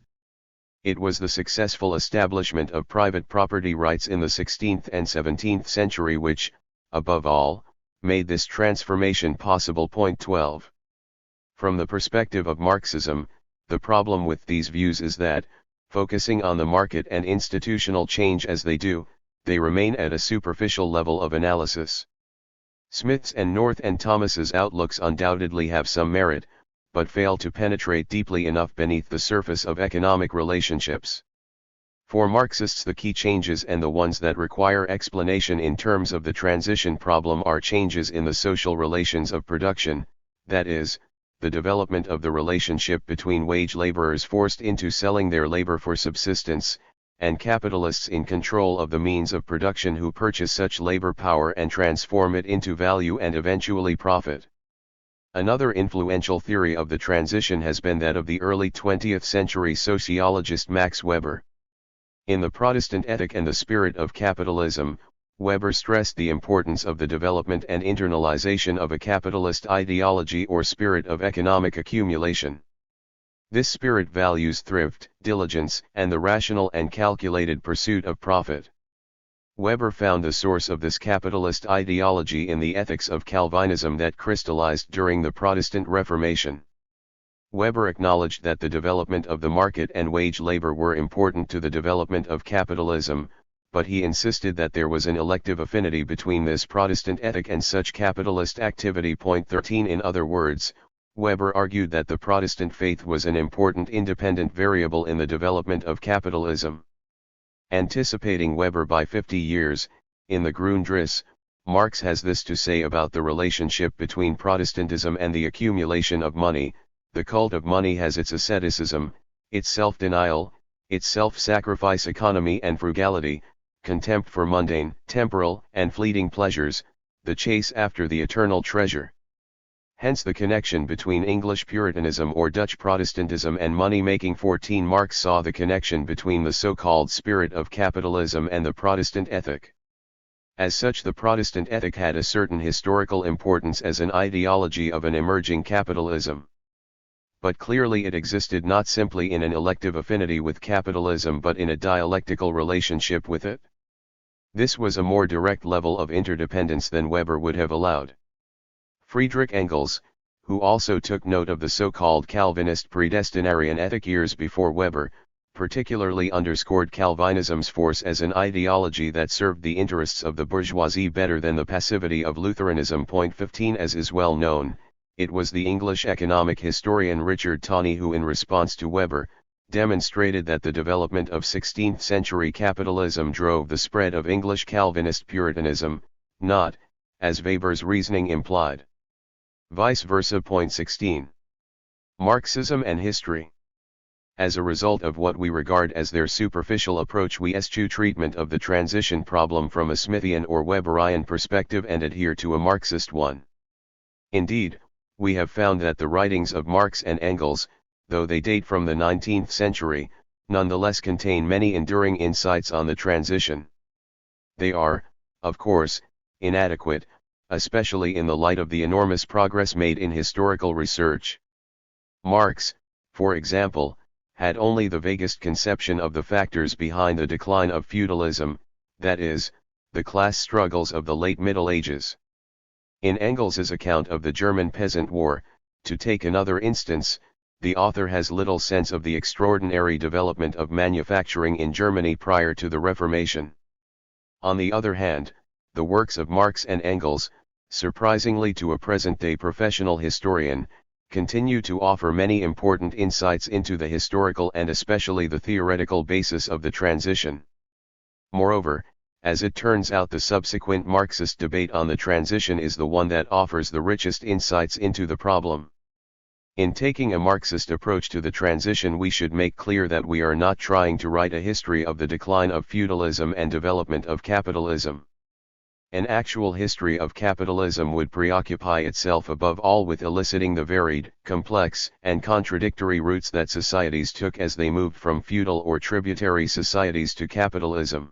It was the successful establishment of private property rights in the 16th and 17th century which, above all, made this transformation possible. Point 12. From the perspective of Marxism, the problem with these views is that, focusing on the market and institutional change as they do, they remain at a superficial level of analysis. Smith's and North and Thomas's outlooks undoubtedly have some merit, but fail to penetrate deeply enough beneath the surface of economic relationships. For Marxists, the key changes and the ones that require explanation in terms of the transition problem are changes in the social relations of production, that is, the development of the relationship between wage laborers forced into selling their labor for subsistence, and capitalists in control of the means of production who purchase such labor power and transform it into value and eventually profit. Another influential theory of the transition has been that of the early 20th century sociologist Max Weber. In The Protestant Ethic and the Spirit of Capitalism, Weber stressed the importance of the development and internalization of a capitalist ideology or spirit of economic accumulation. This spirit values thrift, diligence, and the rational and calculated pursuit of profit. Weber found the source of this capitalist ideology in the ethics of Calvinism that crystallized during the Protestant Reformation. Weber acknowledged that the development of the market and wage labor were important to the development of capitalism, but he insisted that there was an elective affinity between this Protestant ethic and such capitalist activity. Point 13. In other words, Weber argued that the Protestant faith was an important independent variable in the development of capitalism. Anticipating Weber by 50 years, in the Grundrisse, Marx has this to say about the relationship between Protestantism and the accumulation of money. The cult of money has its asceticism, its self-denial, its self-sacrifice, economy and frugality, contempt for mundane, temporal, and fleeting pleasures, the chase after the eternal treasure. Hence the connection between English Puritanism or Dutch Protestantism and money-making. 14. Marx saw the connection between the so-called spirit of capitalism and the Protestant ethic. As such, the Protestant ethic had a certain historical importance as an ideology of an emerging capitalism. But clearly it existed not simply in an elective affinity with capitalism but in a dialectical relationship with it. This was a more direct level of interdependence than Weber would have allowed. Friedrich Engels, who also took note of the so-called Calvinist predestinarian ethic years before Weber, particularly underscored Calvinism's force as an ideology that served the interests of the bourgeoisie better than the passivity of Lutheranism. 15 As is well known, it was the English economic historian Richard Tawney who, in response to Weber, demonstrated that the development of 16th-century capitalism drove the spread of English Calvinist Puritanism, not, as Weber's reasoning implied, vice versa. 16. Marxism and history. As a result of what we regard as their superficial approach, we eschew treatment of the transition problem from a Smithian or Weberian perspective and adhere to a Marxist one. Indeed, we have found that the writings of Marx and Engels, though they date from the 19th century, nonetheless contain many enduring insights on the transition. They are, of course, inadequate, especially in the light of the enormous progress made in historical research. Marx, for example, had only the vaguest conception of the factors behind the decline of feudalism, that is, the class struggles of the late Middle Ages. In Engels's account of the German Peasant War, to take another instance, the author has little sense of the extraordinary development of manufacturing in Germany prior to the Reformation. On the other hand, the works of Marx and Engels, surprisingly to a present-day professional historian, continue to offer many important insights into the historical and especially the theoretical basis of the transition. Moreover, as it turns out, the subsequent Marxist debate on the transition is the one that offers the richest insights into the problem. In taking a Marxist approach to the transition, we should make clear that we are not trying to write a history of the decline of feudalism and development of capitalism. An actual history of capitalism would preoccupy itself above all with eliciting the varied, complex, and contradictory routes that societies took as they moved from feudal or tributary societies to capitalism.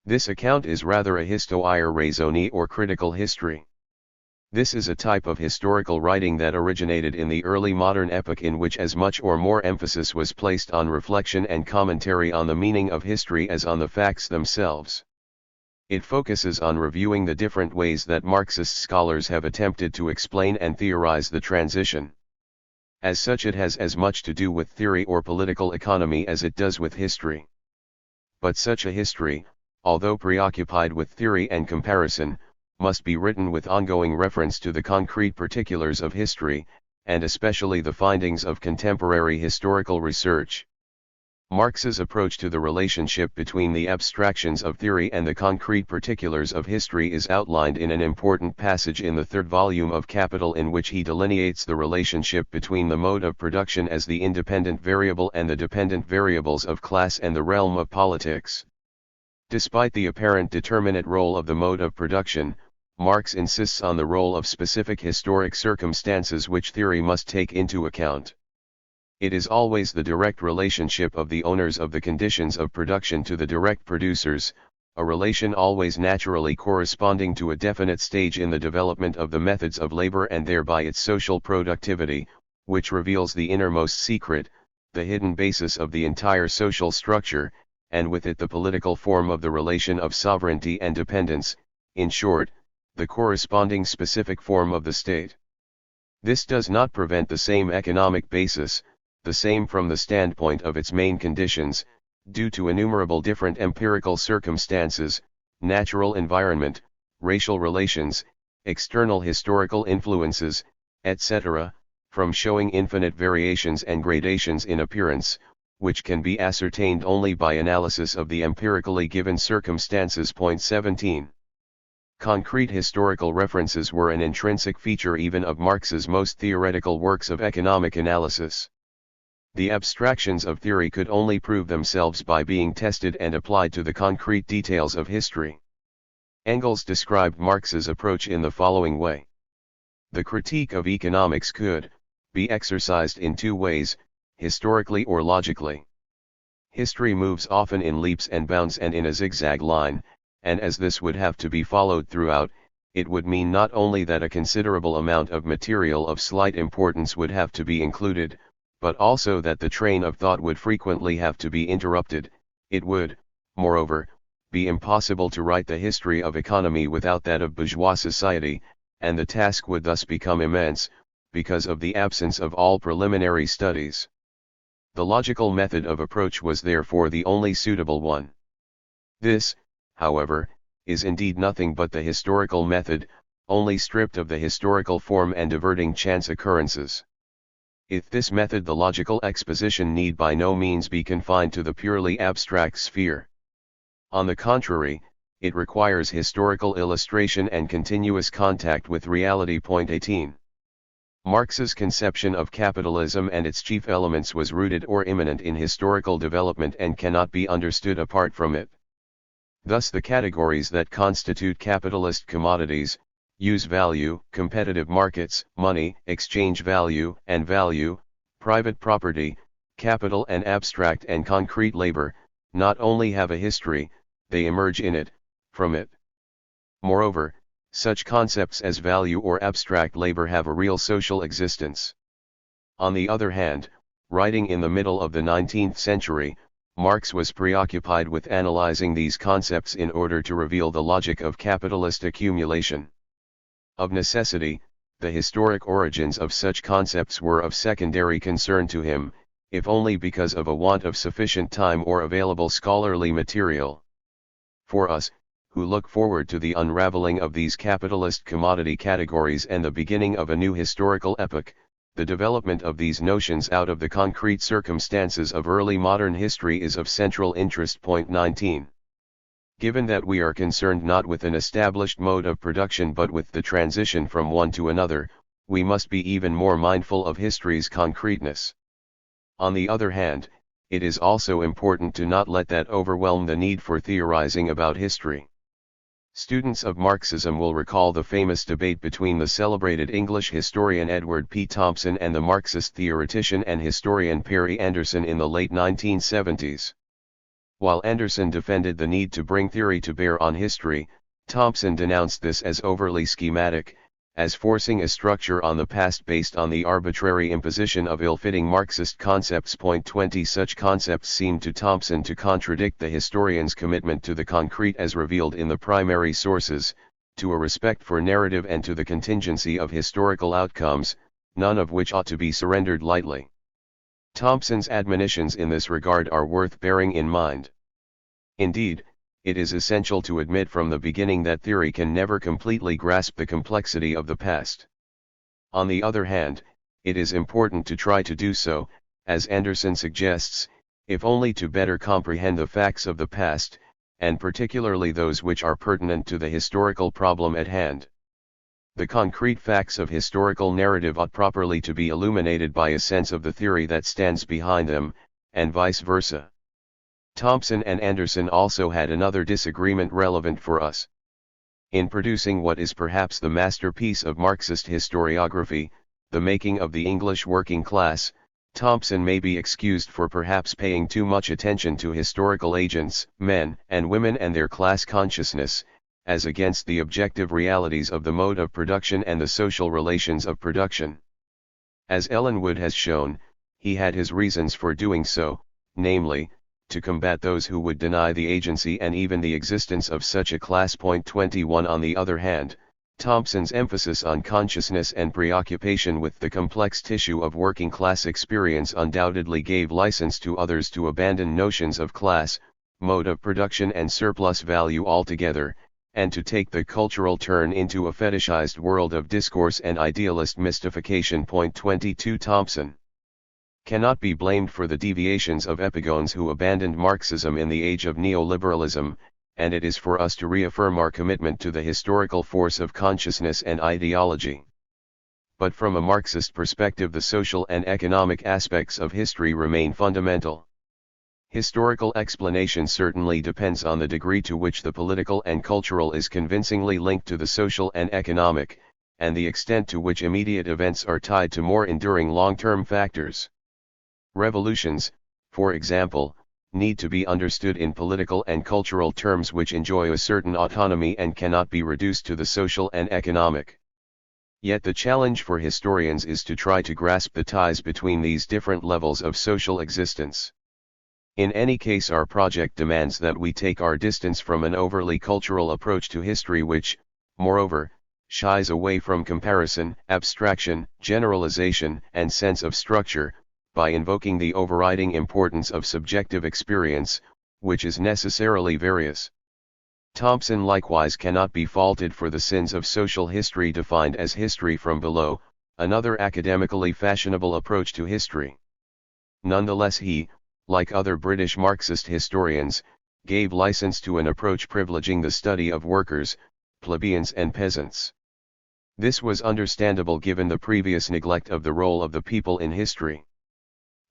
This account is rather a histoire raisonnée or critical history. This is a type of historical writing that originated in the early modern epoch, in which as much or more emphasis was placed on reflection and commentary on the meaning of history as on the facts themselves. It focuses on reviewing the different ways that Marxist scholars have attempted to explain and theorize the transition. As such, it has as much to do with theory or political economy as it does with history. But such a history, although preoccupied with theory and comparison, must be written with ongoing reference to the concrete particulars of history, and especially the findings of contemporary historical research. Marx's approach to the relationship between the abstractions of theory and the concrete particulars of history is outlined in an important passage in the third volume of Capital, in which he delineates the relationship between the mode of production as the independent variable and the dependent variables of class and the realm of politics. Despite the apparent determinate role of the mode of production, Marx insists on the role of specific historic circumstances which theory must take into account. It is always the direct relationship of the owners of the conditions of production to the direct producers, a relation always naturally corresponding to a definite stage in the development of the methods of labor and thereby its social productivity, which reveals the innermost secret, the hidden basis of the entire social structure, and with it the political form of the relation of sovereignty and dependence, in short, the corresponding specific form of the state. This does not prevent the same economic basis, the same from the standpoint of its main conditions, due to innumerable different empirical circumstances, natural environment, racial relations, external historical influences, etc., from showing infinite variations and gradations in appearance, which can be ascertained only by analysis of the empirically given circumstances. 17. Concrete historical references were an intrinsic feature even of Marx's most theoretical works of economic analysis. The abstractions of theory could only prove themselves by being tested and applied to the concrete details of history. Engels described Marx's approach in the following way. The critique of economics could be exercised in two ways, historically or logically. History moves often in leaps and bounds and in a zigzag line, and as this would have to be followed throughout, it would mean not only that a considerable amount of material of slight importance would have to be included, but also that the train of thought would frequently have to be interrupted. It would, moreover, be impossible to write the history of economy without that of bourgeois society, and the task would thus become immense, because of the absence of all preliminary studies. The logical method of approach was therefore the only suitable one. This, however, is indeed nothing but the historical method, only stripped of the historical form and diverting chance occurrences. If this method, the logical exposition need by no means be confined to the purely abstract sphere. On the contrary, it requires historical illustration and continuous contact with reality. 18. Marx's conception of capitalism and its chief elements was rooted or immanent in historical development and cannot be understood apart from it. Thus the categories that constitute capitalist commodities, use value, competitive markets, money, exchange value and value, private property, capital and abstract and concrete labor, not only have a history, they emerge in it, from it. Moreover, such concepts as value or abstract labor have a real social existence. On the other hand, writing in the middle of the 19th century, Marx was preoccupied with analyzing these concepts in order to reveal the logic of capitalist accumulation. Of necessity, the historic origins of such concepts were of secondary concern to him, if only because of a want of sufficient time or available scholarly material. For us, who look forward to the unraveling of these capitalist commodity categories and the beginning of a new historical epoch, the development of these notions out of the concrete circumstances of early modern history is of central interest. 19. Given that we are concerned not with an established mode of production but with the transition from one to another, we must be even more mindful of history's concreteness. On the other hand, it is also important to not let that overwhelm the need for theorizing about history. Students of Marxism will recall the famous debate between the celebrated English historian Edward P. Thompson and the Marxist theoretician and historian Perry Anderson in the late 1970s. While Anderson defended the need to bring theory to bear on history, Thompson denounced this as overly schematic, as forcing a structure on the past based on the arbitrary imposition of ill-fitting Marxist concepts. 20. Such concepts seemed to Thompson to contradict the historian's commitment to the concrete as revealed in the primary sources, to a respect for narrative and to the contingency of historical outcomes, none of which ought to be surrendered lightly. Thompson's admonitions in this regard are worth bearing in mind. Indeed, it is essential to admit from the beginning that theory can never completely grasp the complexity of the past. On the other hand, it is important to try to do so, as Anderson suggests, if only to better comprehend the facts of the past, and particularly those which are pertinent to the historical problem at hand. The concrete facts of historical narrative ought properly to be illuminated by a sense of the theory that stands behind them, and vice versa. Thompson and Anderson also had another disagreement relevant for us. In producing what is perhaps the masterpiece of Marxist historiography, The Making of the English Working Class, Thompson may be excused for perhaps paying too much attention to historical agents, men and women and their class consciousness, as against the objective realities of the mode of production and the social relations of production. As Ellen Wood has shown, he had his reasons for doing so, namely, to combat those who would deny the agency and even the existence of such a class. 21. On the other hand, Thompson's emphasis on consciousness and preoccupation with the complex tissue of working class experience undoubtedly gave license to others to abandon notions of class, mode of production and surplus value altogether, and to take the cultural turn into a fetishized world of discourse and idealist mystification. 22. Thompson cannot be blamed for the deviations of epigones who abandoned Marxism in the age of neoliberalism, and it is for us to reaffirm our commitment to the historical force of consciousness and ideology. But from a Marxist perspective, the social and economic aspects of history remain fundamental. Historical explanation certainly depends on the degree to which the political and cultural is convincingly linked to the social and economic, and the extent to which immediate events are tied to more enduring long-term factors. Revolutions, for example, need to be understood in political and cultural terms which enjoy a certain autonomy and cannot be reduced to the social and economic. Yet the challenge for historians is to try to grasp the ties between these different levels of social existence. In any case, our project demands that we take our distance from an overly cultural approach to history which, moreover, shies away from comparison, abstraction, generalization, and sense of structure, by invoking the overriding importance of subjective experience, which is necessarily various. Thompson likewise cannot be faulted for the sins of social history defined as history from below, another academically fashionable approach to history. Nonetheless he, like other British Marxist historians, gave license to an approach privileging the study of workers, plebeians and peasants. This was understandable given the previous neglect of the role of the people in history.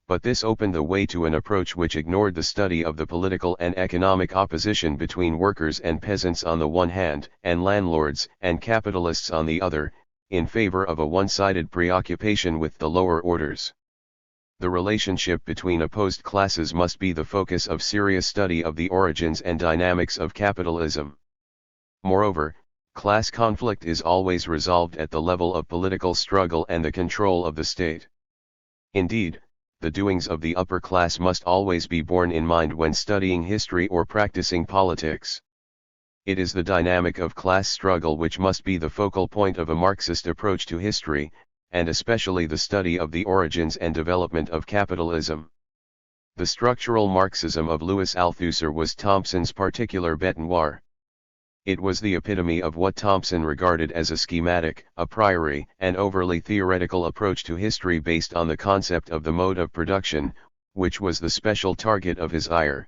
But this opened the way to an approach which ignored the study of the political and economic opposition between workers and peasants on the one hand, and landlords and capitalists on the other, in favor of a one-sided preoccupation with the lower orders. The relationship between opposed classes must be the focus of serious study of the origins and dynamics of capitalism. Moreover, class conflict is always resolved at the level of political struggle and the control of the state. Indeed, the doings of the upper class must always be borne in mind when studying history or practicing politics. It is the dynamic of class struggle which must be the focal point of a Marxist approach to history, and especially the study of the origins and development of capitalism. The structural Marxism of Louis Althusser was Thompson's particular bête noire. It was the epitome of what Thompson regarded as a schematic, a priori, and overly theoretical approach to history based on the concept of the mode of production, which was the special target of his ire.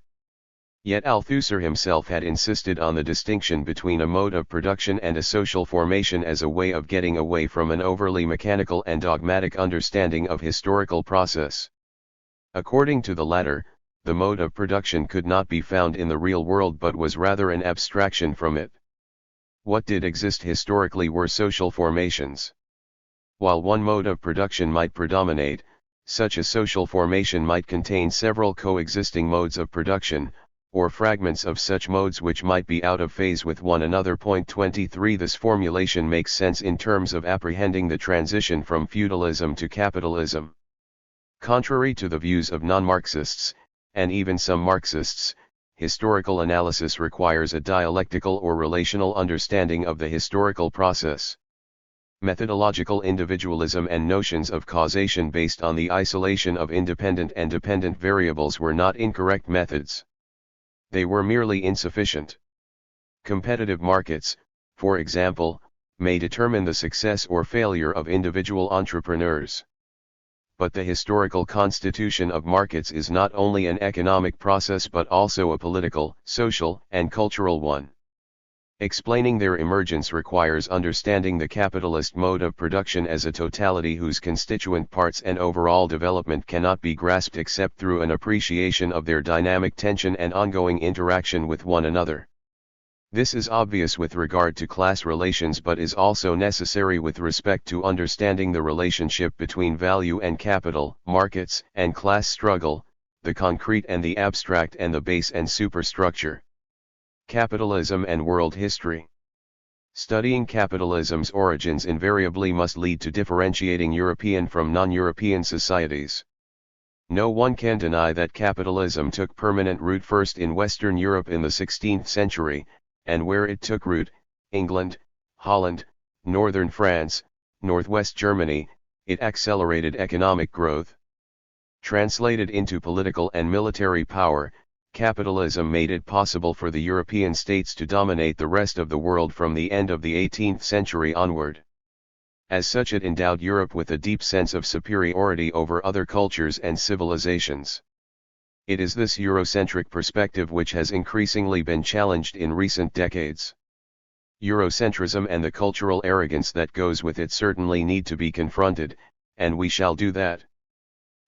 Yet Althusser himself had insisted on the distinction between a mode of production and a social formation as a way of getting away from an overly mechanical and dogmatic understanding of historical process. According to the latter, the mode of production could not be found in the real world but was rather an abstraction from it. What did exist historically were social formations. While one mode of production might predominate, such a social formation might contain several coexisting modes of production, or fragments of such modes which might be out of phase with one another. 23 This formulation makes sense in terms of apprehending the transition from feudalism to capitalism. Contrary to the views of non-Marxists, and even some Marxists, historical analysis requires a dialectical or relational understanding of the historical process. Methodological individualism and notions of causation based on the isolation of independent and dependent variables were not incorrect methods. They were merely insufficient. Competitive markets, for example, may determine the success or failure of individual entrepreneurs. But the historical constitution of markets is not only an economic process but also a political, social, and cultural one. Explaining their emergence requires understanding the capitalist mode of production as a totality whose constituent parts and overall development cannot be grasped except through an appreciation of their dynamic tension and ongoing interaction with one another. This is obvious with regard to class relations but is also necessary with respect to understanding the relationship between value and capital, markets and class struggle, the concrete and the abstract and the base and superstructure. Capitalism and world history. Studying capitalism's origins invariably must lead to differentiating European from non-European societies. No one can deny that capitalism took permanent root first in Western Europe in the 16th century, and where it took root, England, Holland, northern France, northwest Germany, it accelerated economic growth. Translated into political and military power, capitalism made it possible for the European states to dominate the rest of the world from the end of the 18th century onward. As such, it endowed Europe with a deep sense of superiority over other cultures and civilizations. It is this Eurocentric perspective which has increasingly been challenged in recent decades. Eurocentrism and the cultural arrogance that goes with it certainly need to be confronted, and we shall do that.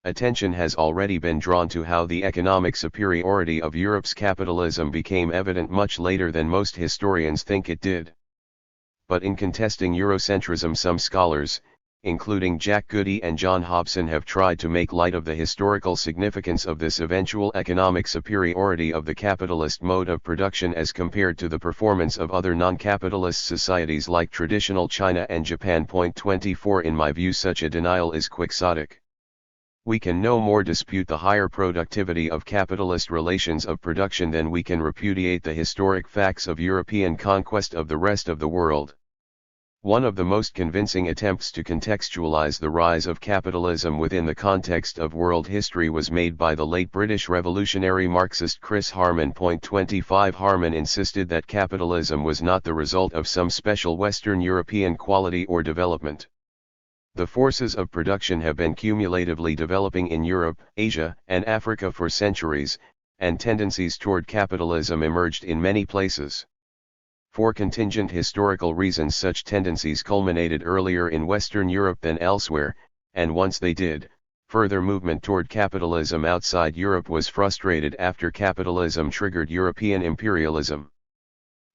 Attention has already been drawn to how the economic superiority of Europe's capitalism became evident much later than most historians think it did. But in contesting Eurocentrism, some scholars, including Jack Goody and John Hobson, have tried to make light of the historical significance of this eventual economic superiority of the capitalist mode of production as compared to the performance of other non-capitalist societies like traditional China and Japan. 24 In my view, such a denial is quixotic. We can no more dispute the higher productivity of capitalist relations of production than we can repudiate the historic facts of European conquest of the rest of the world. One of the most convincing attempts to contextualize the rise of capitalism within the context of world history was made by the late British revolutionary Marxist Chris Harman. 25 Harman insisted that capitalism was not the result of some special Western European quality or development. The forces of production have been cumulatively developing in Europe, Asia, and Africa for centuries, and tendencies toward capitalism emerged in many places. For contingent historical reasons, such tendencies culminated earlier in Western Europe than elsewhere, and once they did, further movement toward capitalism outside Europe was frustrated after capitalism triggered European imperialism.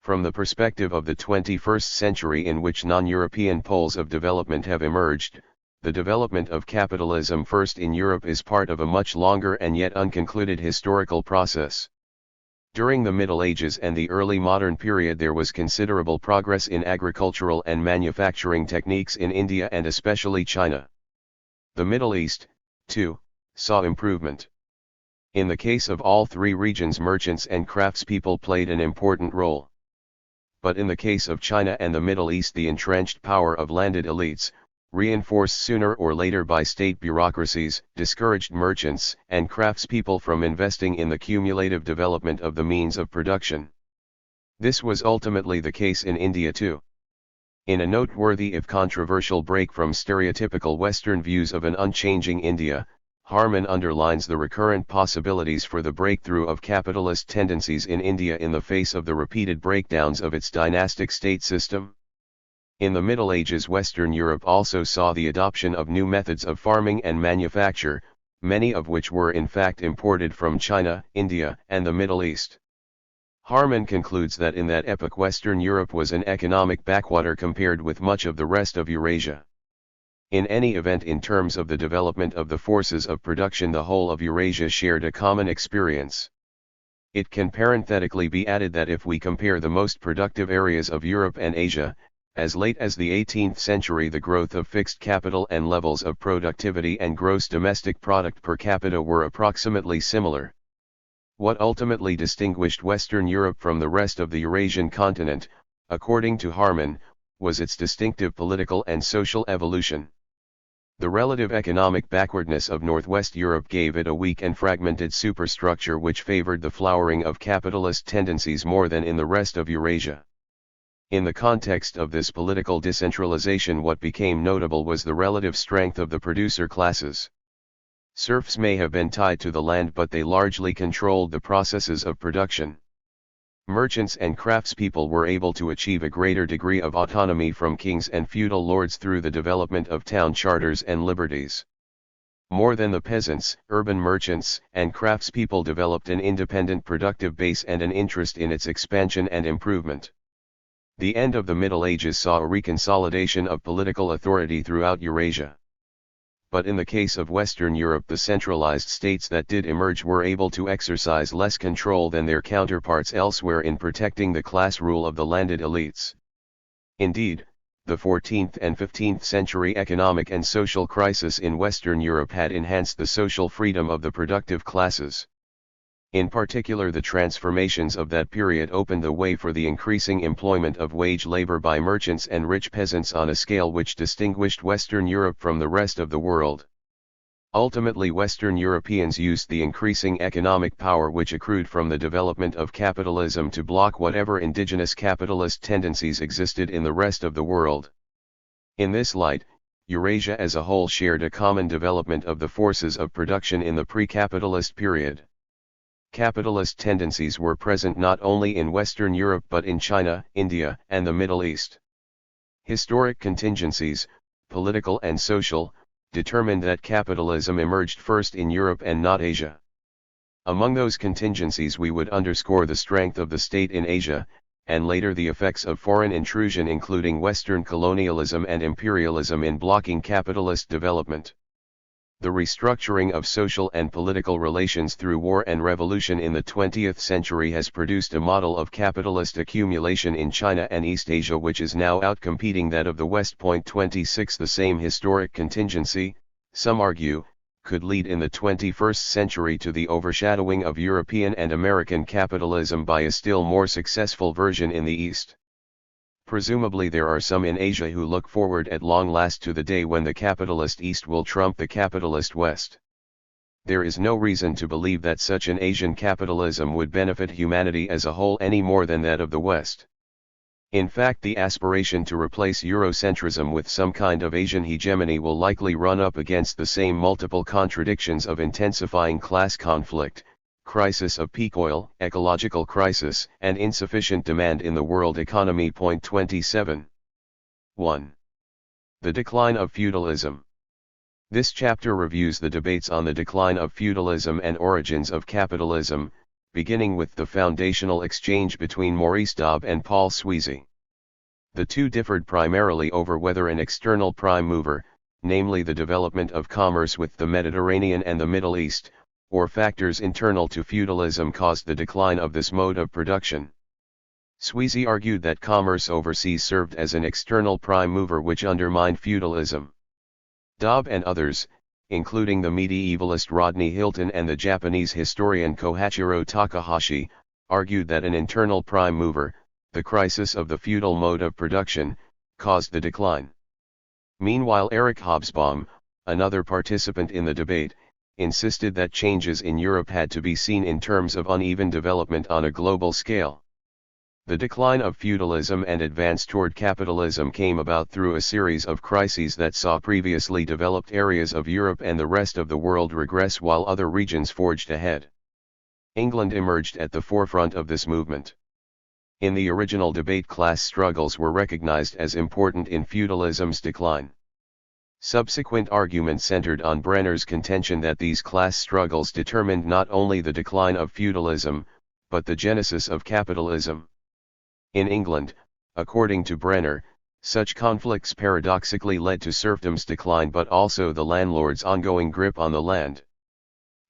From the perspective of the 21st century, in which non-European poles of development have emerged, the development of capitalism first in Europe is part of a much longer and yet unconcluded historical process. During the Middle Ages and the early modern period, there was considerable progress in agricultural and manufacturing techniques in India and especially China. The Middle East, too, saw improvement. In the case of all three regions, merchants and craftspeople played an important role. But in the case of China and the Middle East, the entrenched power of landed elites, reinforced sooner or later by state bureaucracies, discouraged merchants and craftspeople from investing in the cumulative development of the means of production. This was ultimately the case in India too. In a noteworthy if controversial break from stereotypical Western views of an unchanging India, Harman underlines the recurrent possibilities for the breakthrough of capitalist tendencies in India in the face of the repeated breakdowns of its dynastic state system. In the Middle Ages, Western Europe also saw the adoption of new methods of farming and manufacture, many of which were in fact imported from China, India, and the Middle East. Harman concludes that in that epoch Western Europe was an economic backwater compared with much of the rest of Eurasia. In any event, in terms of the development of the forces of production, the whole of Eurasia shared a common experience. It can parenthetically be added that if we compare the most productive areas of Europe and Asia, as late as the 18th century, the growth of fixed capital and levels of productivity and gross domestic product per capita were approximately similar. What ultimately distinguished Western Europe from the rest of the Eurasian continent, according to Harman, was its distinctive political and social evolution. The relative economic backwardness of Northwest Europe gave it a weak and fragmented superstructure which favored the flowering of capitalist tendencies more than in the rest of Eurasia. In the context of this political decentralization, what became notable was the relative strength of the producer classes. Serfs may have been tied to the land, but they largely controlled the processes of production. Merchants and craftspeople were able to achieve a greater degree of autonomy from kings and feudal lords through the development of town charters and liberties. More than the peasants, urban merchants and craftspeople developed an independent productive base and an interest in its expansion and improvement. The end of the Middle Ages saw a reconsolidation of political authority throughout Eurasia. But in the case of Western Europe, the centralized states that did emerge were able to exercise less control than their counterparts elsewhere in protecting the class rule of the landed elites. Indeed, the 14th and 15th century economic and social crisis in Western Europe had enhanced the social freedom of the productive classes. In particular, the transformations of that period opened the way for the increasing employment of wage labor by merchants and rich peasants on a scale which distinguished Western Europe from the rest of the world. Ultimately, Western Europeans used the increasing economic power which accrued from the development of capitalism to block whatever indigenous capitalist tendencies existed in the rest of the world. In this light, Eurasia as a whole shared a common development of the forces of production in the pre-capitalist period. Capitalist tendencies were present not only in Western Europe but in China, India, and the Middle East. Historic contingencies, political and social, determined that capitalism emerged first in Europe and not Asia. Among those contingencies we would underscore the strength of the state in Asia, and later the effects of foreign intrusion including Western colonialism and imperialism in blocking capitalist development. The restructuring of social and political relations through war and revolution in the 20th century has produced a model of capitalist accumulation in China and East Asia which is now outcompeting that of the West. 26 The same historic contingency, some argue, could lead in the 21st century to the overshadowing of European and American capitalism by a still more successful version in the East. Presumably there are some in Asia who look forward at long last to the day when the capitalist East will trump the capitalist West. There is no reason to believe that such an Asian capitalism would benefit humanity as a whole any more than that of the West. In fact, the aspiration to replace Eurocentrism with some kind of Asian hegemony will likely run up against the same multiple contradictions of intensifying class conflict, crisis of peak oil, ecological crisis, and insufficient demand in the world economy. 27. 1. The decline of feudalism. This chapter reviews the debates on the decline of feudalism and origins of capitalism, beginning with the foundational exchange between Maurice Dobb and Paul Sweezy. The two differed primarily over whether an external prime mover, namely the development of commerce with the Mediterranean and the Middle East, or factors internal to feudalism caused the decline of this mode of production. Sweezy argued that commerce overseas served as an external prime mover which undermined feudalism. Dobb and others, including the medievalist Rodney Hilton and the Japanese historian Kohachiro Takahashi, argued that an internal prime mover, the crisis of the feudal mode of production, caused the decline. Meanwhile, Eric Hobsbawm, another participant in the debate, insisted that changes in Europe had to be seen in terms of uneven development on a global scale. The decline of feudalism and advance toward capitalism came about through a series of crises that saw previously developed areas of Europe and the rest of the world regress while other regions forged ahead. England emerged at the forefront of this movement. In the original debate, class struggles were recognized as important in feudalism's decline. Subsequent argument centered on Brenner's contention that these class struggles determined not only the decline of feudalism, but the genesis of capitalism. In England, according to Brenner, such conflicts paradoxically led to serfdom's decline but also the landlord's ongoing grip on the land.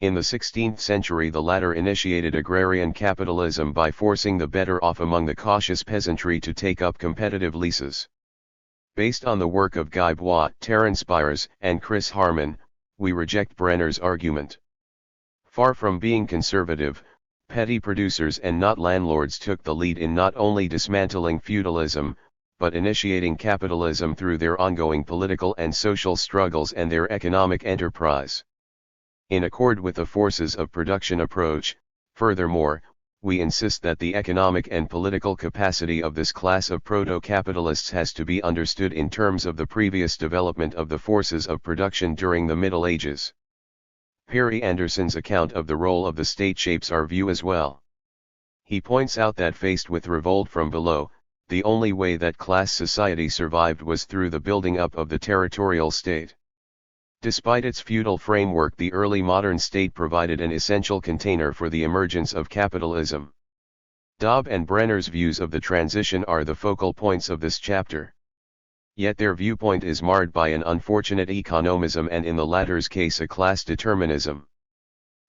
In the 16th century, the latter initiated agrarian capitalism by forcing the better off among the cautious peasantry to take up competitive leases. Based on the work of Guy Bois, Terence Byers, and Chris Harman, we reject Brenner's argument. Far from being conservative, petty producers and not landlords took the lead in not only dismantling feudalism, but initiating capitalism through their ongoing political and social struggles and their economic enterprise. In accord with the forces of production approach, furthermore, we insist that the economic and political capacity of this class of proto-capitalists has to be understood in terms of the previous development of the forces of production during the Middle Ages. Perry Anderson's account of the role of the state shapes our view as well. He points out that faced with revolt from below, the only way that class society survived was through the building up of the territorial state. Despite its feudal framework, the early modern state provided an essential container for the emergence of capitalism. Dobb and Brenner's views of the transition are the focal points of this chapter. Yet their viewpoint is marred by an unfortunate economism and in the latter's case a class determinism.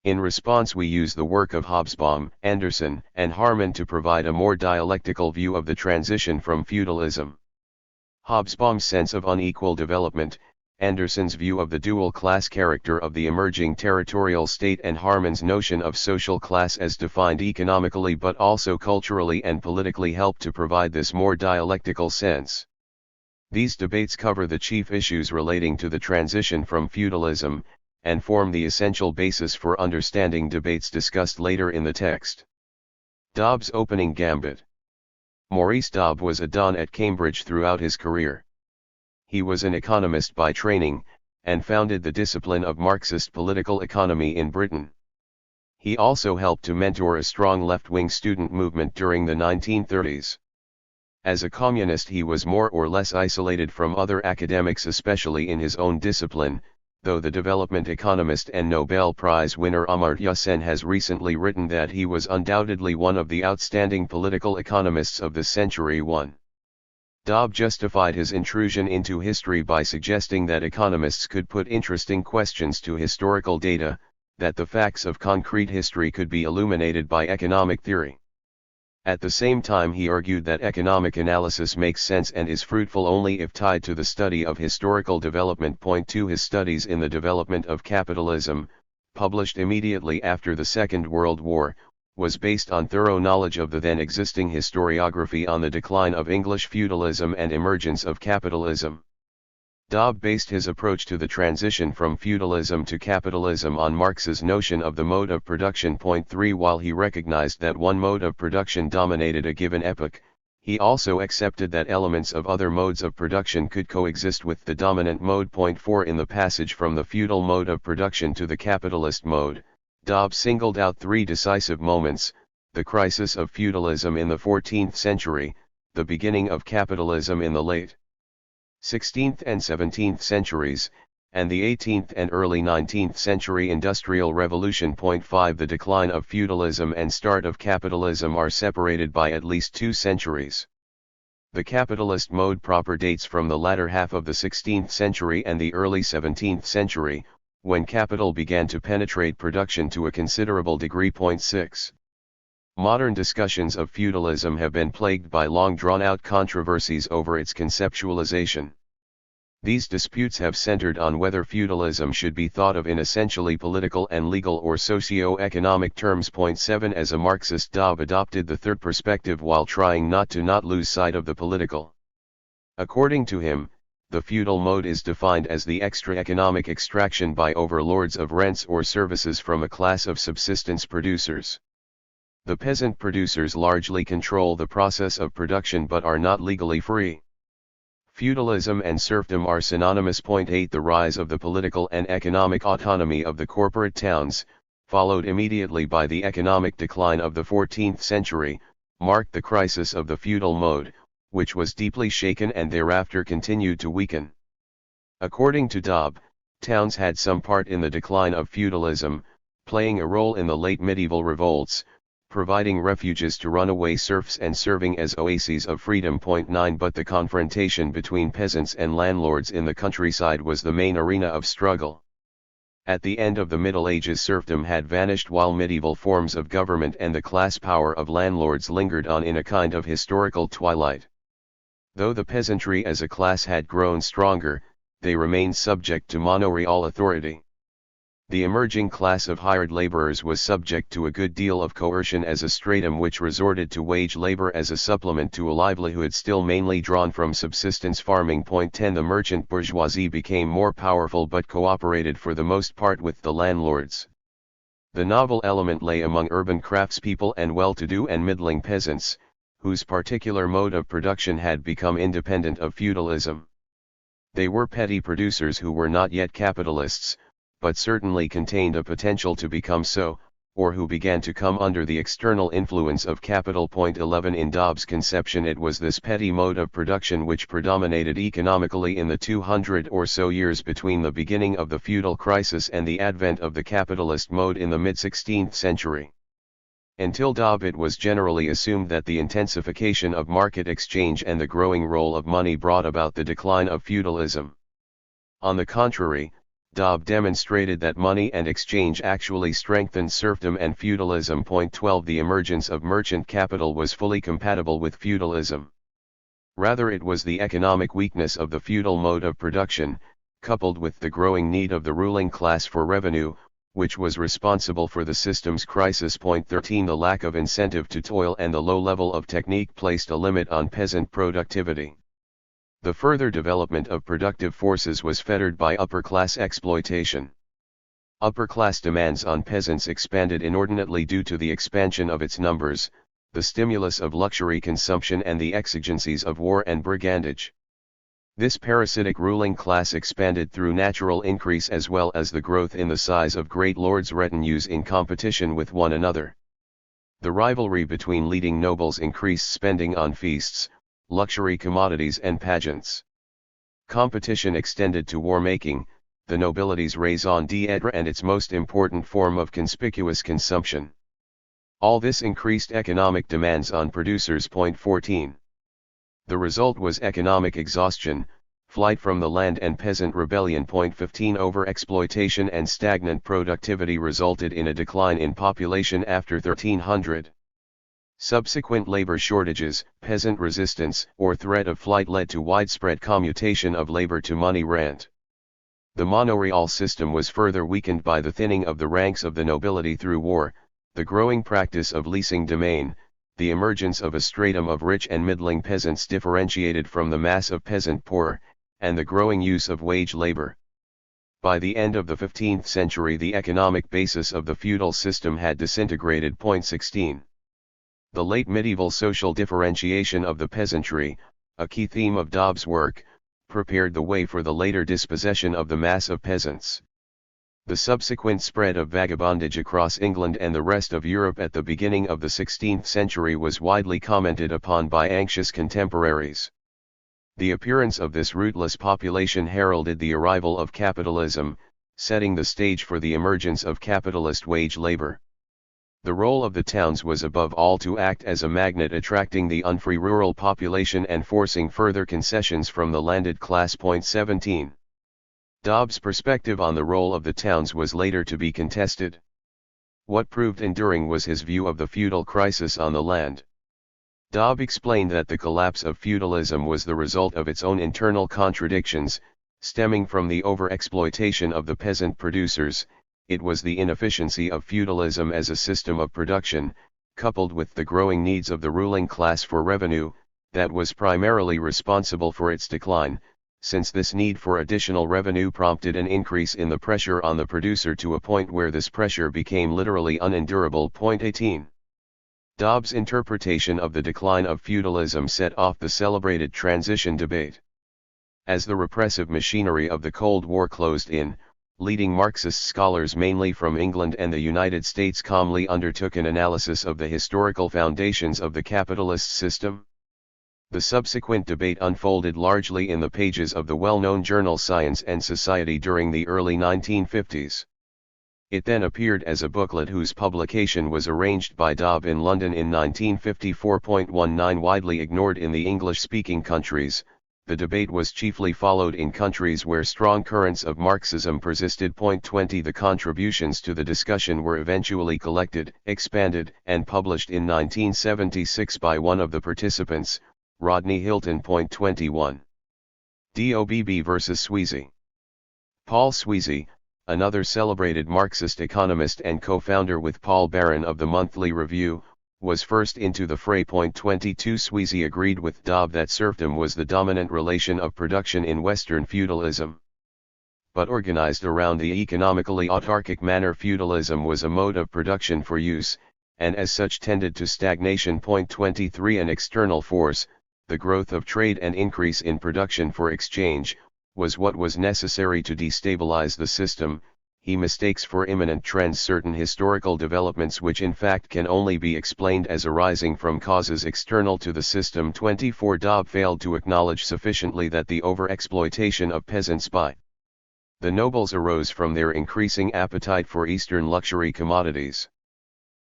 In response, we use the work of Hobsbawm, Anderson, and Harman to provide a more dialectical view of the transition from feudalism. Hobsbawm's sense of unequal development, Anderson's view of the dual-class character of the emerging territorial state, and Harman's notion of social class as defined economically but also culturally and politically help to provide this more dialectical sense. These debates cover the chief issues relating to the transition from feudalism, and form the essential basis for understanding debates discussed later in the text. Dobb's opening gambit. Maurice Dobb was a don at Cambridge throughout his career. He was an economist by training, and founded the discipline of Marxist political economy in Britain. He also helped to mentor a strong left-wing student movement during the 1930s. As a communist, he was more or less isolated from other academics, especially in his own discipline, though the development economist and Nobel Prize winner Amartya Sen has recently written that he was undoubtedly one of the outstanding political economists of the century. 1. Dobb justified his intrusion into history by suggesting that economists could put interesting questions to historical data, that the facts of concrete history could be illuminated by economic theory. At the same time, he argued that economic analysis makes sense and is fruitful only if tied to the study of historical development. 2. His studies in the development of capitalism, published immediately after the Second World War, was based on thorough knowledge of the then existing historiography on the decline of English feudalism and emergence of capitalism. Dobb based his approach to the transition from feudalism to capitalism on Marx's notion of the mode of production. 3 While he recognized that one mode of production dominated a given epoch, he also accepted that elements of other modes of production could coexist with the dominant mode. 4 In the passage from the feudal mode of production to the capitalist mode, Dobb singled out three decisive moments: the crisis of feudalism in the 14th century, the beginning of capitalism in the late 16th and 17th centuries, and the 18th and early 19th century Industrial Revolution. 5 The decline of feudalism and start of capitalism are separated by at least 2 centuries. The capitalist mode proper dates from the latter half of the 16th century and the early 17th century, when capital began to penetrate production to a considerable degree. 6 Modern discussions of feudalism have been plagued by long drawn-out controversies over its conceptualization. These disputes have centered on whether feudalism should be thought of in essentially political and legal or socio-economic terms. 7 As a Marxist, Dobb adopted the third perspective while trying not to lose sight of the political. According to him, the feudal mode is defined as the extra-economic extraction by overlords of rents or services from a class of subsistence producers. The peasant producers largely control the process of production but are not legally free. Feudalism and serfdom are synonymous. 8 The rise of the political and economic autonomy of the corporate towns, followed immediately by the economic decline of the 14th century, marked the crisis of the feudal mode, which was deeply shaken and thereafter continued to weaken. According to Dobb, towns had some part in the decline of feudalism, playing a role in the late medieval revolts, providing refuges to runaway serfs and serving as oases of freedom. 9 But the confrontation between peasants and landlords in the countryside was the main arena of struggle. At the end of the Middle Ages, serfdom had vanished while medieval forms of government and the class power of landlords lingered on in a kind of historical twilight. Though the peasantry as a class had grown stronger, they remained subject to manorial authority. The emerging class of hired laborers was subject to a good deal of coercion as a stratum which resorted to wage labor as a supplement to a livelihood still mainly drawn from subsistence farming. 10 The merchant bourgeoisie became more powerful but cooperated for the most part with the landlords. The novel element lay among urban craftspeople and well-to-do and middling peasants, whose particular mode of production had become independent of feudalism. They were petty producers who were not yet capitalists, but certainly contained a potential to become so, or who began to come under the external influence of capital. 11 In Dobb's conception, it was this petty mode of production which predominated economically in the 200 or so years between the beginning of the feudal crisis and the advent of the capitalist mode in the mid-16th century. Until Dobb, it was generally assumed that the intensification of market exchange and the growing role of money brought about the decline of feudalism. On the contrary, Dobb demonstrated that money and exchange actually strengthened serfdom and feudalism. 12 The emergence of merchant capital was fully compatible with feudalism. Rather, it was the economic weakness of the feudal mode of production, coupled with the growing need of the ruling class for revenue, which was responsible for the system's crisis. 13 The lack of incentive to toil and the low level of technique placed a limit on peasant productivity. The further development of productive forces was fettered by upper-class exploitation. Upper-class demands on peasants expanded inordinately due to the expansion of its numbers, the stimulus of luxury consumption and the exigencies of war and brigandage. This parasitic ruling class expanded through natural increase as well as the growth in the size of great lords' retinues in competition with one another. The rivalry between leading nobles increased spending on feasts, luxury commodities and pageants. Competition extended to war-making, the nobility's raison d'être and its most important form of conspicuous consumption. All this increased economic demands on producers. 14 The result was economic exhaustion, flight from the land and peasant rebellion. 15 Over-exploitation and stagnant productivity resulted in a decline in population after 1300. Subsequent labor shortages, peasant resistance, or threat of flight led to widespread commutation of labor to money rent. The manorial system was further weakened by the thinning of the ranks of the nobility through war, the growing practice of leasing domain, the emergence of a stratum of rich and middling peasants differentiated from the mass of peasant poor, and the growing use of wage labor. By the end of the 15th century the economic basis of the feudal system had disintegrated. 16. The late medieval social differentiation of the peasantry, a key theme of Dobbs' work, prepared the way for the later dispossession of the mass of peasants. The subsequent spread of vagabondage across England and the rest of Europe at the beginning of the 16th century was widely commented upon by anxious contemporaries. The appearance of this rootless population heralded the arrival of capitalism, setting the stage for the emergence of capitalist wage labor. The role of the towns was above all to act as a magnet attracting the unfree rural population and forcing further concessions from the landed class. 17. Dobbs' perspective on the role of the towns was later to be contested. What proved enduring was his view of the feudal crisis on the land. Dobbs explained that the collapse of feudalism was the result of its own internal contradictions, stemming from the overexploitation of the peasant producers. It was the inefficiency of feudalism as a system of production, coupled with the growing needs of the ruling class for revenue, that was primarily responsible for its decline, since this need for additional revenue prompted an increase in the pressure on the producer to a point where this pressure became literally unendurable. 18. Dobbs' interpretation of the decline of feudalism set off the celebrated transition debate. As the repressive machinery of the Cold War closed in, leading Marxist scholars mainly from England and the United States calmly undertook an analysis of the historical foundations of the capitalist system. The subsequent debate unfolded largely in the pages of the well-known journal Science and Society during the early 1950s. It then appeared as a booklet whose publication was arranged by Dobbs in London in 1954. Widely ignored in the English-speaking countries, the debate was chiefly followed in countries where strong currents of Marxism persisted. 20. The contributions to the discussion were eventually collected, expanded, and published in 1976 by one of the participants, Rodney Hilton. 21. Dobb versus Sweezy. Paul Sweezy, another celebrated Marxist economist and co-founder with Paul Barron of the Monthly Review, was first into the fray. 22. Sweezy agreed with Dobbs that serfdom was the dominant relation of production in Western feudalism. But organized around the economically autarkic manner, feudalism was a mode of production for use, and as such tended to stagnation. 23. An external force, the growth of trade and increase in production for exchange, was what was necessary to destabilize the system. He mistakes for imminent trends certain historical developments which in fact can only be explained as arising from causes external to the system. 24. Dobbs failed to acknowledge sufficiently that the overexploitation of peasants by the nobles arose from their increasing appetite for Eastern luxury commodities.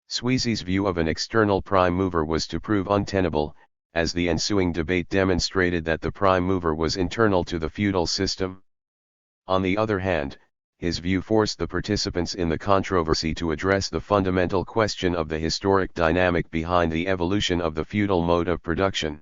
Sweezy's view of an external prime mover was to prove untenable, as the ensuing debate demonstrated that the prime mover was internal to the feudal system. On the other hand, his view forced the participants in the controversy to address the fundamental question of the historic dynamic behind the evolution of the feudal mode of production.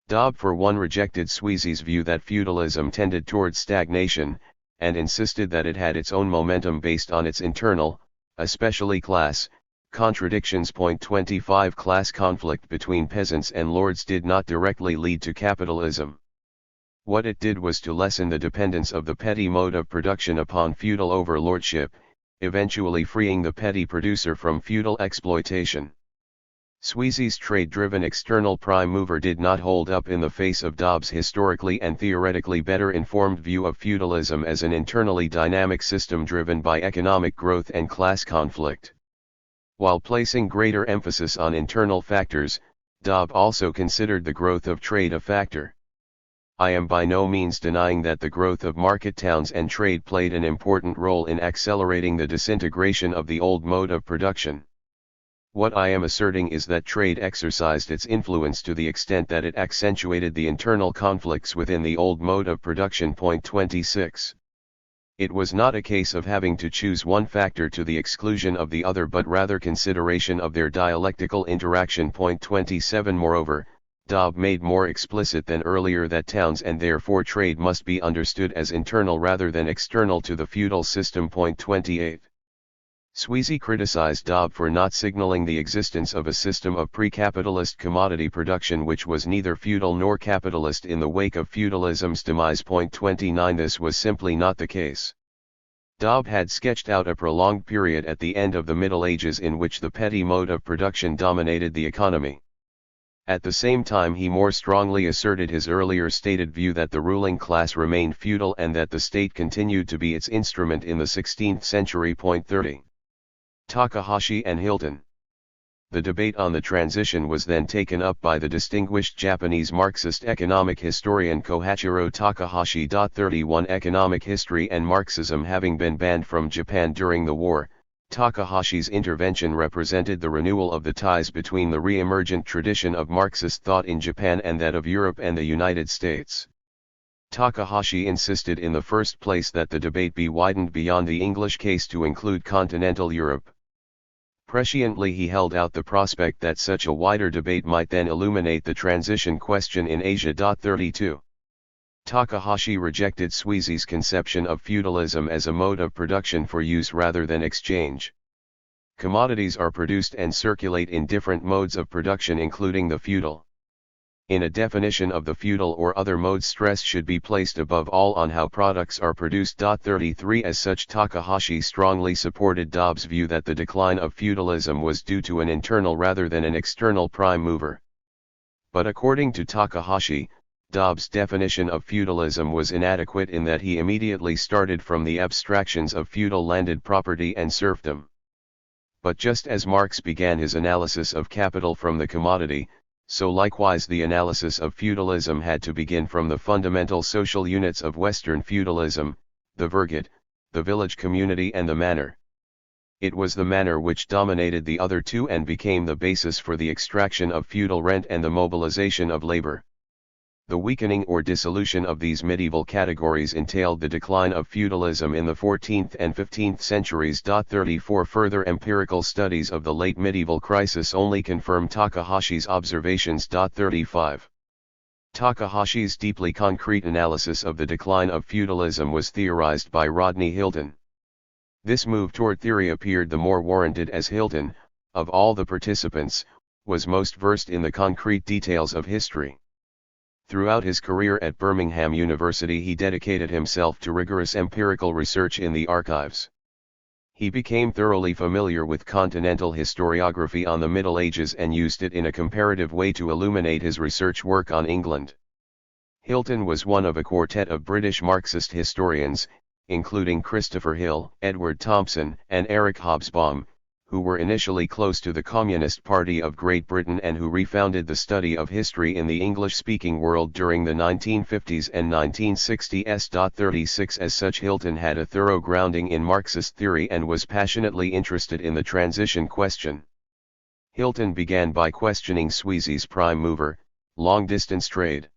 Dobbs for one rejected Sweezy's view that feudalism tended towards stagnation, and insisted that it had its own momentum based on its internal, especially class, contradictions. 25. Class conflict between peasants and lords did not directly lead to capitalism. What it did was to lessen the dependence of the petty mode of production upon feudal overlordship, eventually freeing the petty producer from feudal exploitation. Sweezy's trade-driven external prime mover did not hold up in the face of Dobbs' historically and theoretically better informed view of feudalism as an internally dynamic system driven by economic growth and class conflict. While placing greater emphasis on internal factors, Dobbs also considered the growth of trade a factor. I am by no means denying that the growth of market towns and trade played an important role in accelerating the disintegration of the old mode of production. What I am asserting is that trade exercised its influence to the extent that it accentuated the internal conflicts within the old mode of production. 26. It was not a case of having to choose one factor to the exclusion of the other, but rather consideration of their dialectical interaction. 27. Moreover, Dobbs made more explicit than earlier that towns and therefore trade must be understood as internal rather than external to the feudal system. 28. Sweezy criticized Dobb for not signaling the existence of a system of pre-capitalist commodity production which was neither feudal nor capitalist in the wake of feudalism's demise. 29 This was simply not the case. Dobb had sketched out a prolonged period at the end of the Middle Ages in which the petty mode of production dominated the economy. At the same time he more strongly asserted his earlier stated view that the ruling class remained feudal and that the state continued to be its instrument in the 16th century. 30. Takahashi and Hilton. The debate on the transition was then taken up by the distinguished Japanese Marxist economic historian Kohachiro Takahashi. 31 Economic history and Marxism having been banned from Japan during the war, Takahashi's intervention represented the renewal of the ties between the re-emergent tradition of Marxist thought in Japan and that of Europe and the United States. Takahashi insisted in the first place that the debate be widened beyond the English case to include continental Europe. Presciently he held out the prospect that such a wider debate might then illuminate the transition question in Asia. 32. Takahashi rejected Sweezy's conception of feudalism as a mode of production for use rather than exchange. Commodities are produced and circulate in different modes of production including the feudal. In a definition of the feudal or other modes, stress should be placed above all on how products are produced. 33 As such, Takahashi strongly supported Dobb's view that the decline of feudalism was due to an internal rather than an external prime mover. But according to Takahashi, Dobb's definition of feudalism was inadequate in that he immediately started from the abstractions of feudal landed property and serfdom. But just as Marx began his analysis of capital from the commodity, so likewise the analysis of feudalism had to begin from the fundamental social units of Western feudalism, the virgate, the village community and the manor. It was the manor which dominated the other two and became the basis for the extraction of feudal rent and the mobilization of labor. The weakening or dissolution of these medieval categories entailed the decline of feudalism in the 14th and 15th centuries. 34 Further empirical studies of the late medieval crisis only confirm Takahashi's observations. 35 Takahashi's deeply concrete analysis of the decline of feudalism was theorized by Rodney Hilton. This move toward theory appeared the more warranted as Hilton, of all the participants, was most versed in the concrete details of history. Throughout his career at Birmingham University he dedicated himself to rigorous empirical research in the archives. He became thoroughly familiar with continental historiography on the Middle Ages and used it in a comparative way to illuminate his research work on England. Hilton was one of a quartet of British Marxist historians, including Christopher Hill, Edward Thompson, and Eric Hobsbawm, who were initially close to the Communist Party of Great Britain and who refounded the study of history in the English-speaking world during the 1950s and 1960s. 36 As such, Hilton had a thorough grounding in Marxist theory and was passionately interested in the transition question. Hilton began by questioning Sweezy's prime mover, long-distance trade.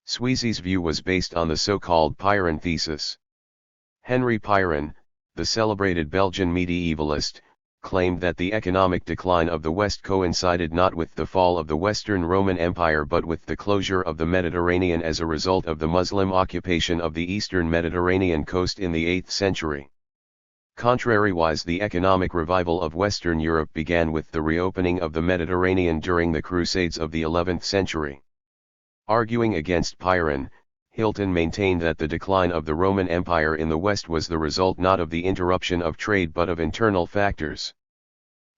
Sweezy's view was based on the so-called Peyron thesis. Henry Peyron, the celebrated Belgian medievalist, claimed that the economic decline of the West coincided not with the fall of the Western Roman Empire but with the closure of the Mediterranean as a result of the Muslim occupation of the eastern Mediterranean coast in the 8th century. Contrariwise, the economic revival of Western Europe began with the reopening of the Mediterranean during the Crusades of the 11th century. Arguing against Peyron, Hilton maintained that the decline of the Roman Empire in the West was the result not of the interruption of trade but of internal factors.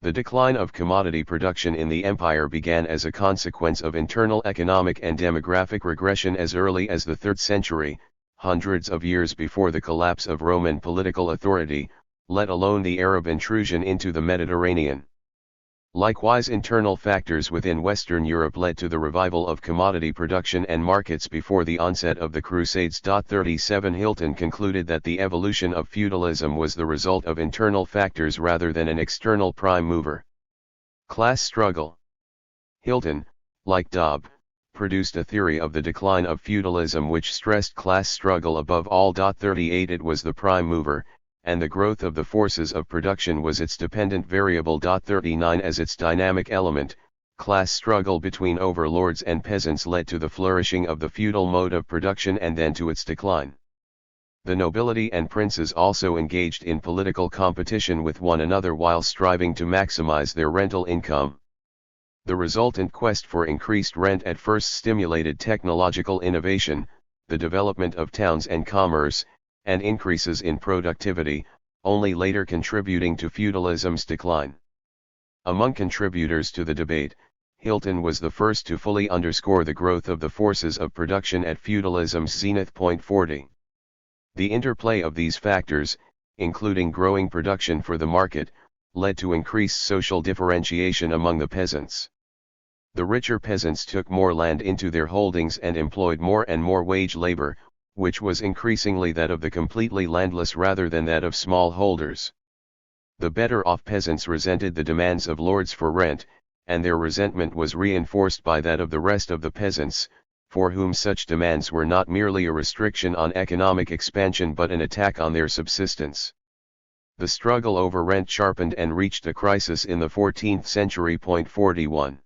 The decline of commodity production in the empire began as a consequence of internal economic and demographic regression as early as the 3rd century, hundreds of years before the collapse of Roman political authority, let alone the Arab intrusion into the Mediterranean. Likewise, internal factors within Western Europe led to the revival of commodity production and markets before the onset of the Crusades. 37 Hilton concluded that the evolution of feudalism was the result of internal factors rather than an external prime mover. Class struggle. Hilton, like Dobb, produced a theory of the decline of feudalism which stressed class struggle above all. 38 It was the prime mover, and the growth of the forces of production was its dependent variable. 39 As its dynamic element, class struggle between overlords and peasants led to the flourishing of the feudal mode of production and then to its decline. The nobility and princes also engaged in political competition with one another while striving to maximize their rental income. The resultant quest for increased rent at first stimulated technological innovation, the development of towns and commerce, and increases in productivity, only later contributing to feudalism's decline. Among contributors to the debate, Hilton was the first to fully underscore the growth of the forces of production at feudalism's zenith. 40. The interplay of these factors, including growing production for the market, led to increased social differentiation among the peasants. The richer peasants took more land into their holdings and employed more and more wage labor, which was increasingly that of the completely landless rather than that of small holders. The better-off peasants resented the demands of lords for rent, and their resentment was reinforced by that of the rest of the peasants, for whom such demands were not merely a restriction on economic expansion but an attack on their subsistence. The struggle over rent sharpened and reached a crisis in the 14th century. 41.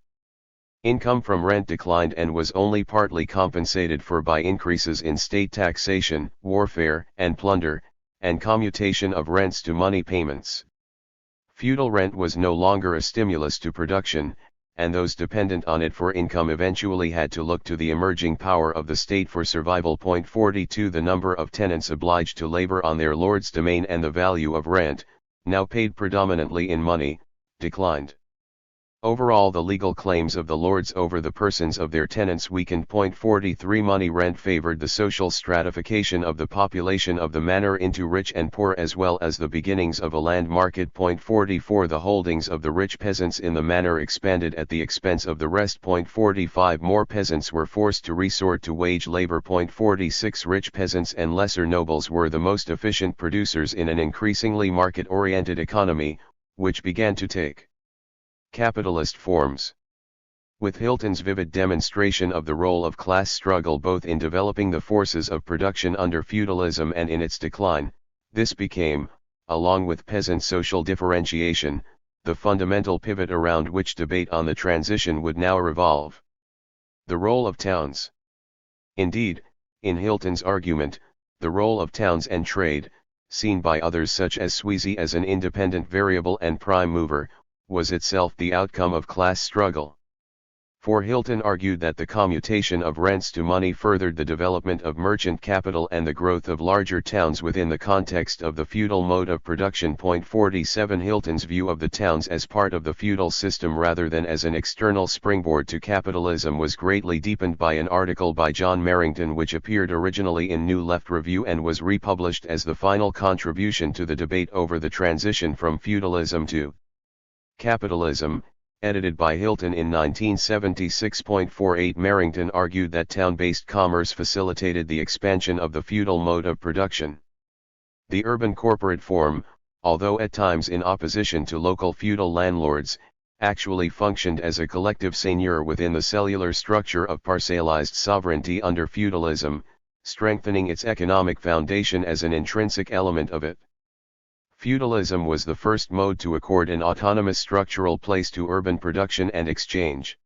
Income from rent declined and was only partly compensated for by increases in state taxation, warfare and plunder, and commutation of rents to money payments. Feudal rent was no longer a stimulus to production, and those dependent on it for income eventually had to look to the emerging power of the state for survival. 42 The number of tenants obliged to labor on their lord's domain and the value of rent, now paid predominantly in money, declined. Overall, the legal claims of the lords over the persons of their tenants weakened. 43 Money rent favored the social stratification of the population of the manor into rich and poor as well as the beginnings of a land market. 44 The holdings of the rich peasants in the manor expanded at the expense of the rest. 45 More peasants were forced to resort to wage labor. 46 Rich peasants and lesser nobles were the most efficient producers in an increasingly market-oriented economy, which began to take capitalist forms. With Hilton's vivid demonstration of the role of class struggle both in developing the forces of production under feudalism and in its decline, this became, along with peasant social differentiation, the fundamental pivot around which debate on the transition would now revolve. The role of towns. Indeed, in Hilton's argument, the role of towns and trade, seen by others such as Sweezy as an independent variable and prime mover, was itself the outcome of class struggle. For Hilton argued that the commutation of rents to money furthered the development of merchant capital and the growth of larger towns within the context of the feudal mode of production. 47 Hilton's view of the towns as part of the feudal system rather than as an external springboard to capitalism was greatly deepened by an article by John Merrington which appeared originally in New Left Review and was republished as the final contribution to the debate over the transition from feudalism to Capitalism, edited by Hilton in 1976. 48 Merrington argued that town-based commerce facilitated the expansion of the feudal mode of production. The urban corporate form, although at times in opposition to local feudal landlords, actually functioned as a collective seigneur within the cellular structure of parcellized sovereignty under feudalism, strengthening its economic foundation as an intrinsic element of it. Feudalism was the first mode to accord an autonomous structural place to urban production and exchange.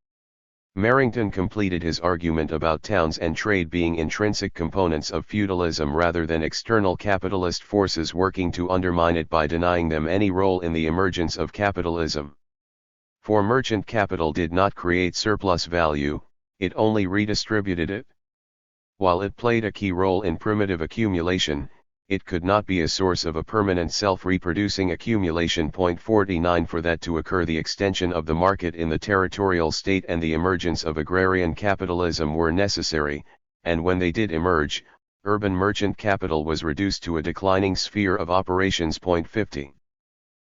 Merrington completed his argument about towns and trade being intrinsic components of feudalism rather than external capitalist forces working to undermine it by denying them any role in the emergence of capitalism. For merchant capital did not create surplus value, it only redistributed it. While it played a key role in primitive accumulation, it could not be a source of a permanent self-reproducing accumulation. 49 For that to occur, the extension of the market in the territorial state and the emergence of agrarian capitalism were necessary, and when they did emerge, urban merchant capital was reduced to a declining sphere of operations. 50.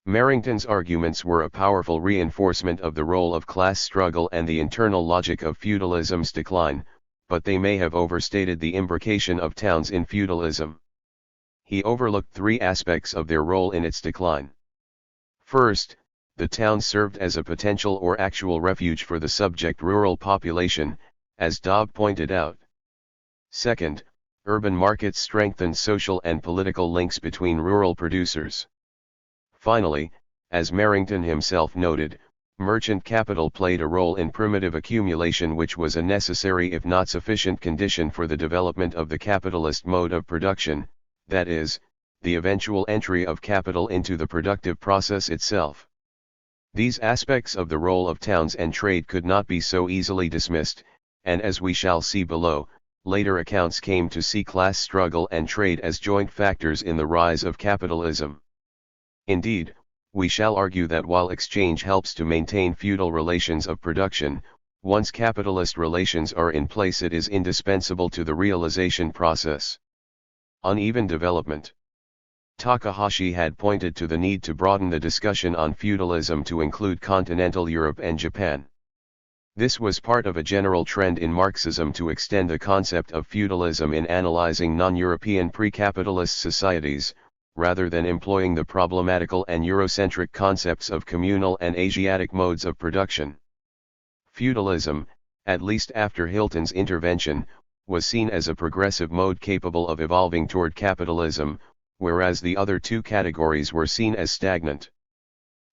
Merrington's arguments were a powerful reinforcement of the role of class struggle and the internal logic of feudalism's decline, but they may have overstated the imbrication of towns in feudalism. He overlooked three aspects of their role in its decline. First, the towns served as a potential or actual refuge for the subject rural population, as Dobb pointed out. Second, urban markets strengthened social and political links between rural producers. Finally, as Merrington himself noted, merchant capital played a role in primitive accumulation, which was a necessary if not sufficient condition for the development of the capitalist mode of production. that is, the eventual entry of capital into the productive process itself. These aspects of the role of towns and trade could not be so easily dismissed, and as we shall see below, later accounts came to see class struggle and trade as joint factors in the rise of capitalism. Indeed, we shall argue that while exchange helps to maintain feudal relations of production, once capitalist relations are in place, it is indispensable to the realization process. Uneven development. Takahashi had pointed to the need to broaden the discussion on feudalism to include continental Europe and Japan. This was part of a general trend in Marxism to extend the concept of feudalism in analyzing non-European pre-capitalist societies, rather than employing the problematical and Eurocentric concepts of communal and Asiatic modes of production. Feudalism, at least after Hilton's intervention, was seen as a progressive mode capable of evolving toward capitalism, whereas the other two categories were seen as stagnant.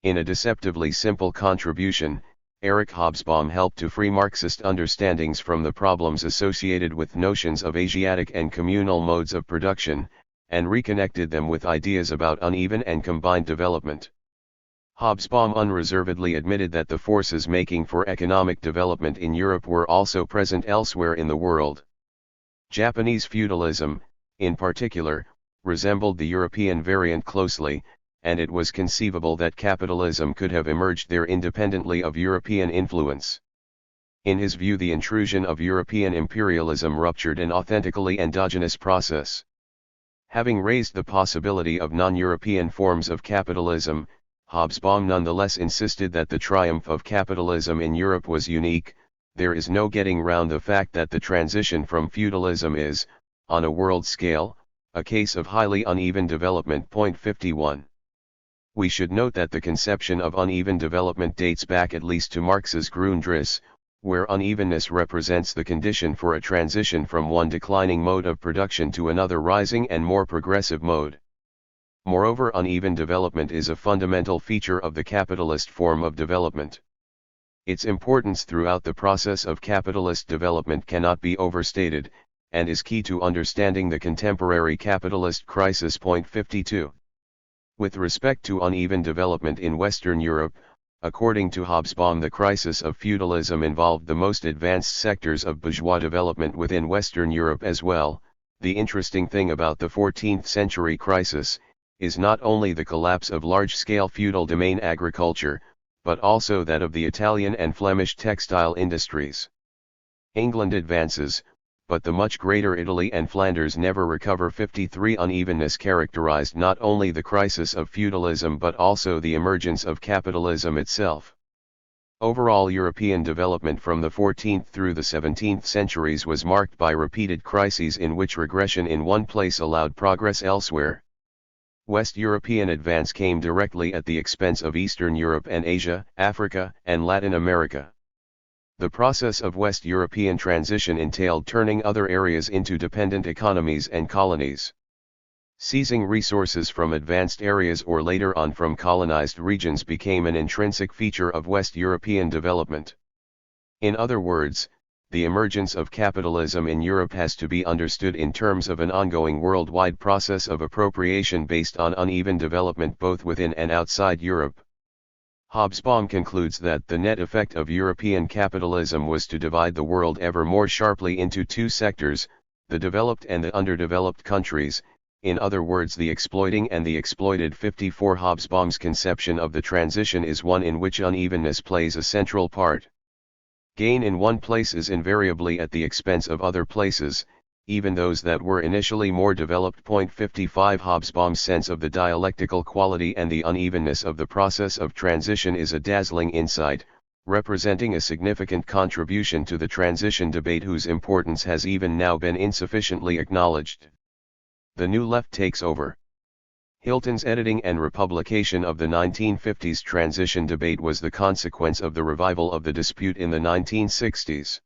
In a deceptively simple contribution, Eric Hobsbawm helped to free Marxist understandings from the problems associated with notions of Asiatic and communal modes of production, and reconnected them with ideas about uneven and combined development. Hobsbawm unreservedly admitted that the forces making for economic development in Europe were also present elsewhere in the world. Japanese feudalism, in particular, resembled the European variant closely, and it was conceivable that capitalism could have emerged there independently of European influence. In his view, the intrusion of European imperialism ruptured an authentically endogenous process. Having raised the possibility of non-European forms of capitalism, Hobsbawm nonetheless insisted that the triumph of capitalism in Europe was unique. There is no getting round the fact that the transition from feudalism is, on a world scale, a case of highly uneven development. 51. We should note that the conception of uneven development dates back at least to Marx's Grundriss, where unevenness represents the condition for a transition from one declining mode of production to another rising and more progressive mode. Moreover, uneven development is a fundamental feature of the capitalist form of development. Its importance throughout the process of capitalist development cannot be overstated, and is key to understanding the contemporary capitalist crisis. 52. With respect to uneven development in Western Europe, according to Hobsbawm, the crisis of feudalism involved the most advanced sectors of bourgeois development within Western Europe as well. The interesting thing about the 14th century crisis is not only the collapse of large-scale feudal domain agriculture, but also that of the Italian and Flemish textile industries. England advances, but the much greater Italy and Flanders never recover. 53. Unevenness characterized not only the crisis of feudalism but also the emergence of capitalism itself. Overall European development from the 14th through the 17th centuries was marked by repeated crises in which regression in one place allowed progress elsewhere. West European advance came directly at the expense of Eastern Europe and Asia, Africa, and Latin America. The process of West European transition entailed turning other areas into dependent economies and colonies. Seizing resources from advanced areas or later on from colonized regions became an intrinsic feature of West European development. In other words, the emergence of capitalism in Europe has to be understood in terms of an ongoing worldwide process of appropriation based on uneven development both within and outside Europe. Hobsbawm concludes that the net effect of European capitalism was to divide the world ever more sharply into two sectors, the developed and the underdeveloped countries, in other words the exploiting and the exploited. 54. Hobsbawm's conception of the transition is one in which unevenness plays a central part. Gain in one place is invariably at the expense of other places, even those that were initially more developed. 55. Hobsbawm's sense of the dialectical quality and the unevenness of the process of transition is a dazzling insight, representing a significant contribution to the transition debate whose importance has even now been insufficiently acknowledged. The New Left takes over. Hilton's editing and republication of the 1950s transition debate was the consequence of the revival of the dispute in the 1960s.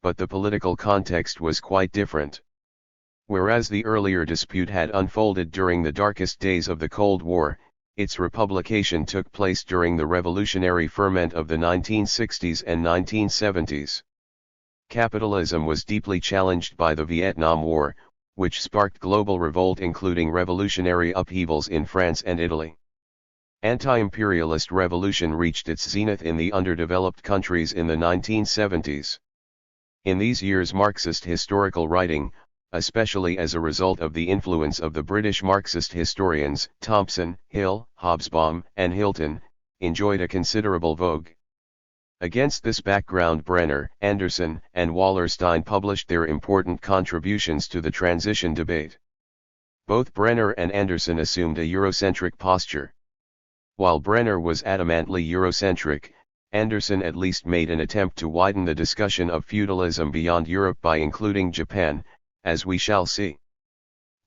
But the political context was quite different. Whereas the earlier dispute had unfolded during the darkest days of the Cold War, its republication took place during the revolutionary ferment of the 1960s and 1970s. Capitalism was deeply challenged by the Vietnam War, which sparked global revolt including revolutionary upheavals in France and Italy. Anti-imperialist revolution reached its zenith in the underdeveloped countries in the 1970s. In these years Marxist historical writing, especially as a result of the influence of the British Marxist historians Thompson, Hill, Hobsbawm, and Hilton, enjoyed a considerable vogue. Against this background Brenner, Anderson, and Wallerstein published their important contributions to the transition debate. Both Brenner and Anderson assumed a Eurocentric posture. While Brenner was adamantly Eurocentric, Anderson at least made an attempt to widen the discussion of feudalism beyond Europe by including Japan, as we shall see.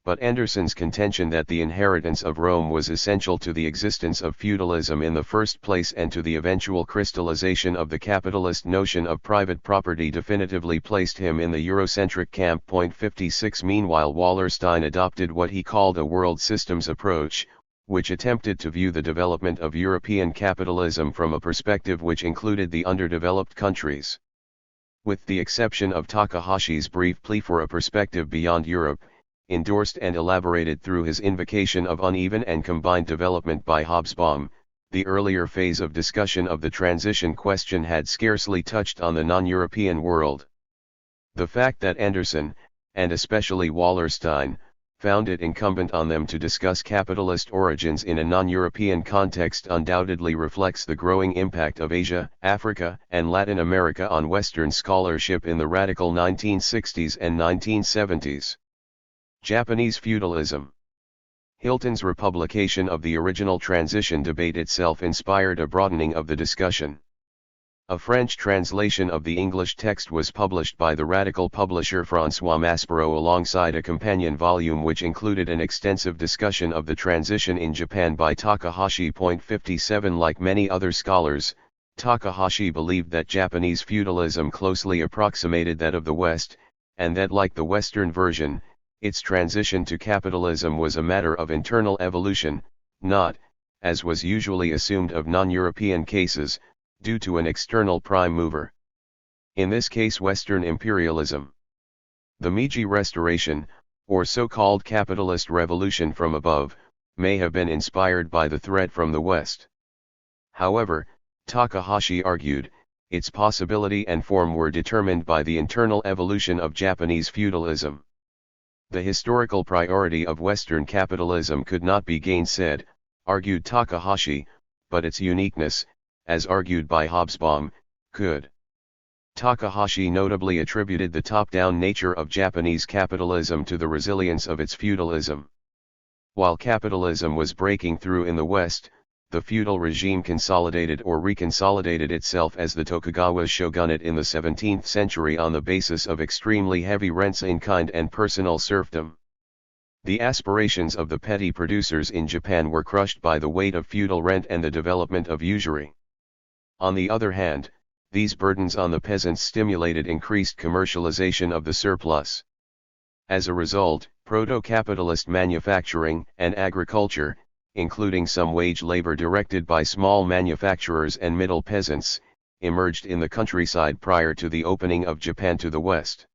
But Anderson's contention that the inheritance of Rome was essential to the existence of feudalism in the first place and to the eventual crystallization of the capitalist notion of private property definitively placed him in the Eurocentric camp. 56 Meanwhile Wallerstein adopted what he called a world systems approach, which attempted to view the development of European capitalism from a perspective which included the underdeveloped countries. With the exception of Takahashi's brief plea for a perspective beyond Europe, endorsed and elaborated through his invocation of uneven and combined development by Hobsbawm, the earlier phase of discussion of the transition question had scarcely touched on the non-European world. The fact that Anderson, and especially Wallerstein, found it incumbent on them to discuss capitalist origins in a non-European context undoubtedly reflects the growing impact of Asia, Africa, and Latin America on Western scholarship in the radical 1960s and 1970s. Japanese feudalism. Hilton's republication of the original transition debate itself inspired a broadening of the discussion. A French translation of the English text was published by the radical publisher François Maspero alongside a companion volume which included an extensive discussion of the transition in Japan by Takahashi. 57 Like many other scholars, Takahashi believed that Japanese feudalism closely approximated that of the West, and that like the Western version, its transition to capitalism was a matter of internal evolution, not, as was usually assumed of non-European cases, due to an external prime mover. In this case Western imperialism. The Meiji Restoration, or so-called capitalist revolution from above, may have been inspired by the threat from the West. However, Takahashi argued, its possibility and form were determined by the internal evolution of Japanese feudalism. The historical priority of Western capitalism could not be gainsaid, argued Takahashi, but its uniqueness, as argued by Hobsbawm, could. Takahashi notably attributed the top-down nature of Japanese capitalism to the resilience of its feudalism. While capitalism was breaking through in the West, the feudal regime consolidated or reconsolidated itself as the Tokugawa shogunate in the 17th century on the basis of extremely heavy rents in kind and personal serfdom. The aspirations of the petty producers in Japan were crushed by the weight of feudal rent and the development of usury. On the other hand, these burdens on the peasants stimulated increased commercialization of the surplus. As a result, proto-capitalist manufacturing and agriculture, including some wage labor directed by small manufacturers and middle peasants, emerged in the countryside prior to the opening of Japan to the West.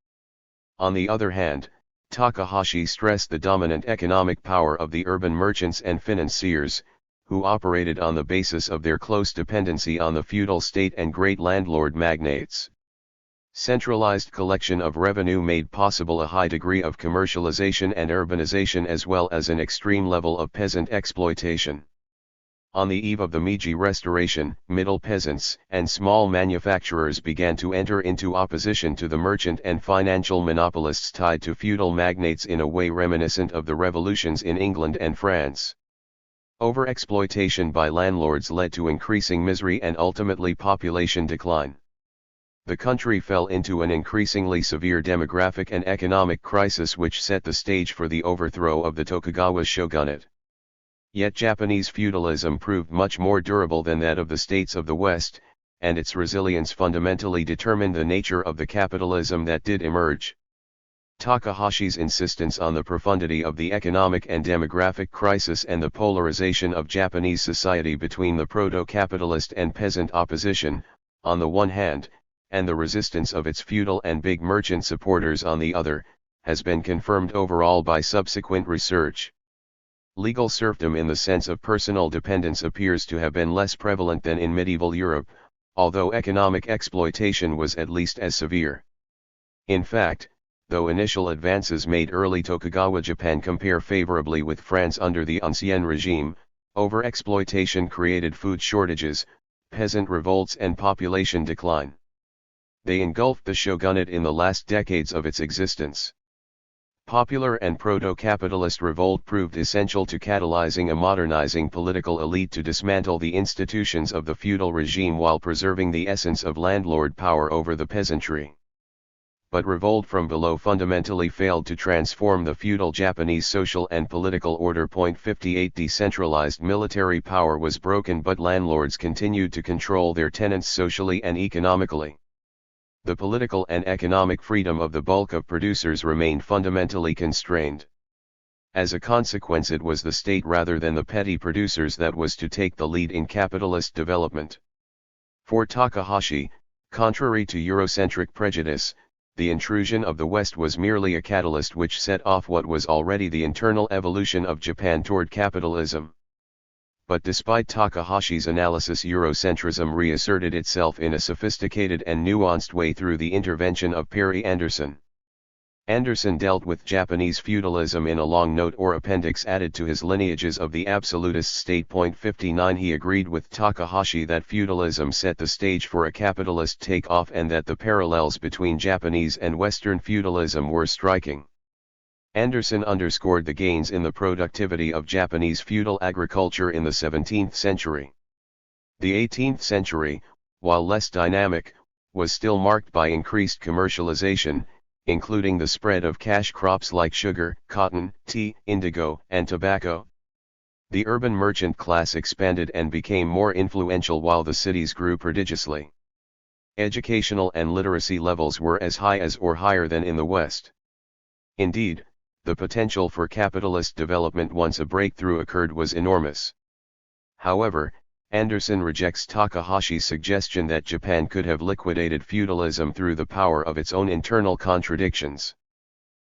On the other hand, Takahashi stressed the dominant economic power of the urban merchants and financiers, who operated on the basis of their close dependency on the feudal state and great landlord magnates. Centralized collection of revenue made possible a high degree of commercialization and urbanization as well as an extreme level of peasant exploitation. On the eve of the Meiji Restoration, middle peasants and small manufacturers began to enter into opposition to the merchant and financial monopolists tied to feudal magnates in a way reminiscent of the revolutions in England and France. Overexploitation by landlords led to increasing misery and ultimately population decline. The country fell into an increasingly severe demographic and economic crisis which set the stage for the overthrow of the Tokugawa shogunate. Yet Japanese feudalism proved much more durable than that of the states of the West, and its resilience fundamentally determined the nature of the capitalism that did emerge. Takahashi's insistence on the profundity of the economic and demographic crisis and the polarization of Japanese society between the proto-capitalist and peasant opposition, on the one hand, and the resistance of its feudal and big merchant supporters on the other, has been confirmed overall by subsequent research. Legal serfdom in the sense of personal dependence appears to have been less prevalent than in medieval Europe, although economic exploitation was at least as severe. In fact, though initial advances made early Tokugawa Japan compare favorably with France under the Ancien regime, overexploitation created food shortages, peasant revolts and population decline. They engulfed the shogunate in the last decades of its existence. Popular and proto-capitalist revolt proved essential to catalyzing a modernizing political elite to dismantle the institutions of the feudal regime while preserving the essence of landlord power over the peasantry. But revolt from below fundamentally failed to transform the feudal Japanese social and political order. 58 Decentralized military power was broken, but landlords continued to control their tenants socially and economically. The political and economic freedom of the bulk of producers remained fundamentally constrained. As a consequence, it was the state rather than the petty producers that was to take the lead in capitalist development. For Takahashi, contrary to Eurocentric prejudice, the intrusion of the West was merely a catalyst which set off what was already the internal evolution of Japan toward capitalism. But despite Takahashi's analysis, Eurocentrism reasserted itself in a sophisticated and nuanced way through the intervention of Perry Anderson. Anderson dealt with Japanese feudalism in a long note or appendix added to his Lineages of the Absolutist State. 59 He agreed with Takahashi that feudalism set the stage for a capitalist takeoff and that the parallels between Japanese and Western feudalism were striking. Anderson underscored the gains in the productivity of Japanese feudal agriculture in the 17th century. The 18th century, while less dynamic, was still marked by increased commercialization, including the spread of cash crops like sugar, cotton, tea, indigo, and tobacco. The urban merchant class expanded and became more influential while the cities grew prodigiously. Educational and literacy levels were as high as or higher than in the West. Indeed, the potential for capitalist development once a breakthrough occurred was enormous. However, Anderson rejects Takahashi's suggestion that Japan could have liquidated feudalism through the power of its own internal contradictions.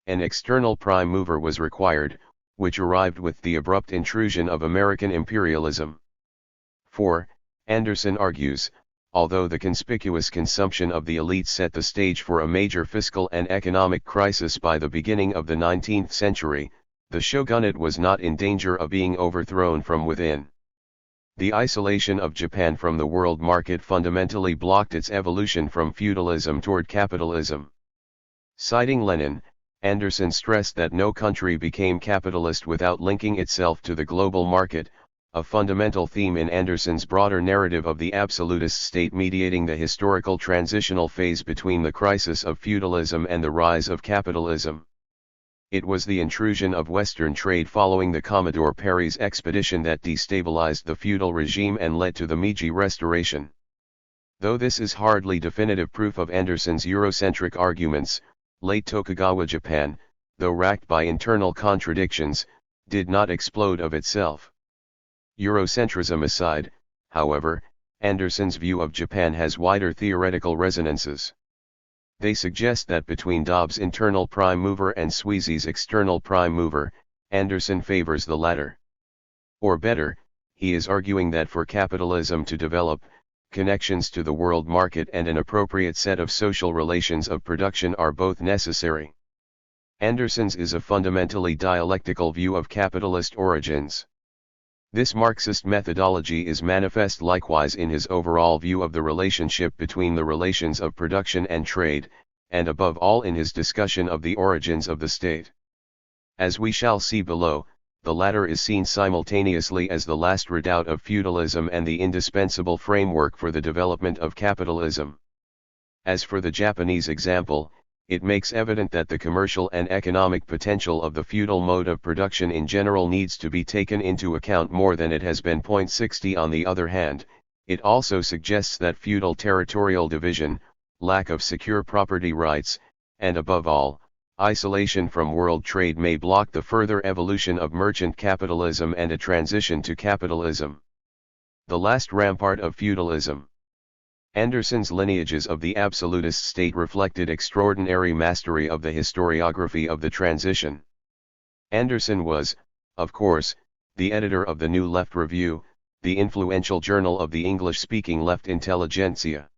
An external prime mover was required, which arrived with the abrupt intrusion of American imperialism. For, Anderson argues, although the conspicuous consumption of the elite set the stage for a major fiscal and economic crisis by the beginning of the 19th century, the shogunate was not in danger of being overthrown from within. The isolation of Japan from the world market fundamentally blocked its evolution from feudalism toward capitalism. Citing Lenin, Anderson stressed that no country became capitalist without linking itself to the global market, a fundamental theme in Anderson's broader narrative of the absolutist state mediating the historical transitional phase between the crisis of feudalism and the rise of capitalism. It was the intrusion of Western trade following the Commodore Perry's expedition that destabilized the feudal regime and led to the Meiji Restoration. Though this is hardly definitive proof of Anderson's Eurocentric arguments, late Tokugawa Japan, though racked by internal contradictions, did not explode of itself. Eurocentrism aside, however, Anderson's view of Japan has wider theoretical resonances. They suggest that between Dobbs' internal prime mover and Sweezy's external prime mover, Anderson favors the latter. Or better, he is arguing that for capitalism to develop, connections to the world market and an appropriate set of social relations of production are both necessary. Anderson's is a fundamentally dialectical view of capitalist origins. This Marxist methodology is manifest likewise in his overall view of the relationship between the relations of production and trade, and above all in his discussion of the origins of the state. As we shall see below, the latter is seen simultaneously as the last redoubt of feudalism and the indispensable framework for the development of capitalism. As for the Japanese example, it makes evident that the commercial and economic potential of the feudal mode of production in general needs to be taken into account more than it has been. 60 On the other hand, it also suggests that feudal territorial division, lack of secure property rights, and above all, isolation from world trade may block the further evolution of merchant capitalism and a transition to capitalism. The last rampart of feudalism. Anderson's lineages of the absolutist state reflected extraordinary mastery of the historiography of the transition. Anderson was, of course, the editor of the New Left Review, the influential journal of the English-speaking left intelligentsia.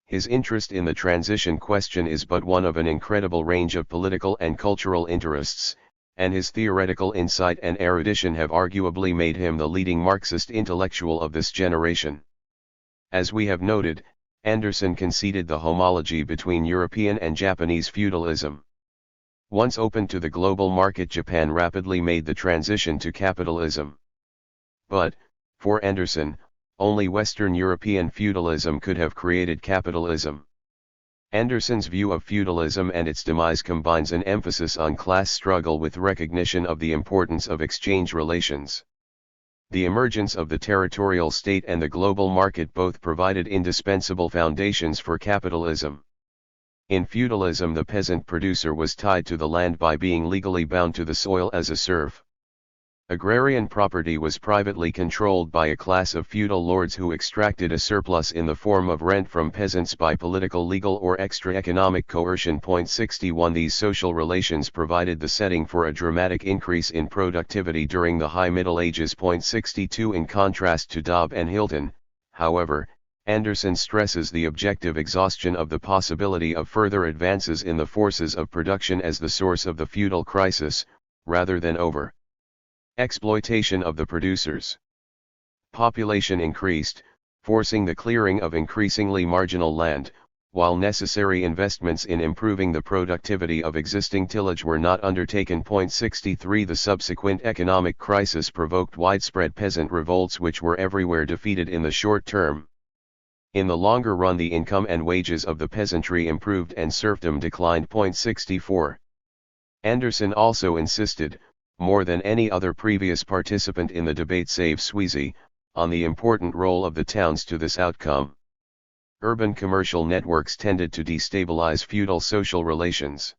His interest in the transition question is but one of an incredible range of political and cultural interests, and his theoretical insight and erudition have arguably made him the leading Marxist intellectual of this generation. As we have noted, Anderson conceded the homology between European and Japanese feudalism. Once open to the global market, Japan rapidly made the transition to capitalism. But, for Anderson, only Western European feudalism could have created capitalism. Anderson's view of feudalism and its demise combines an emphasis on class struggle with recognition of the importance of exchange relations. The emergence of the territorial state and the global market both provided indispensable foundations for capitalism. In feudalism, the peasant producer was tied to the land by being legally bound to the soil as a serf. Agrarian property was privately controlled by a class of feudal lords who extracted a surplus in the form of rent from peasants by political, legal, or extra-economic coercion. 61 These social relations provided the setting for a dramatic increase in productivity during the High Middle Ages. 62 In contrast to Dobb and Hilton, however, Anderson stresses the objective exhaustion of the possibility of further advances in the forces of production as the source of the feudal crisis, rather than over exploitation of the producers. Population increased, forcing the clearing of increasingly marginal land, while necessary investments in improving the productivity of existing tillage were not undertaken. 63 The subsequent economic crisis provoked widespread peasant revolts which were everywhere defeated in the short term. In the longer run, the income and wages of the peasantry improved and serfdom declined. 64 Anderson also insisted, more than any other previous participant in the debate save Sweezy, on the important role of the towns to this outcome. Urban commercial networks tended to destabilize feudal social relations.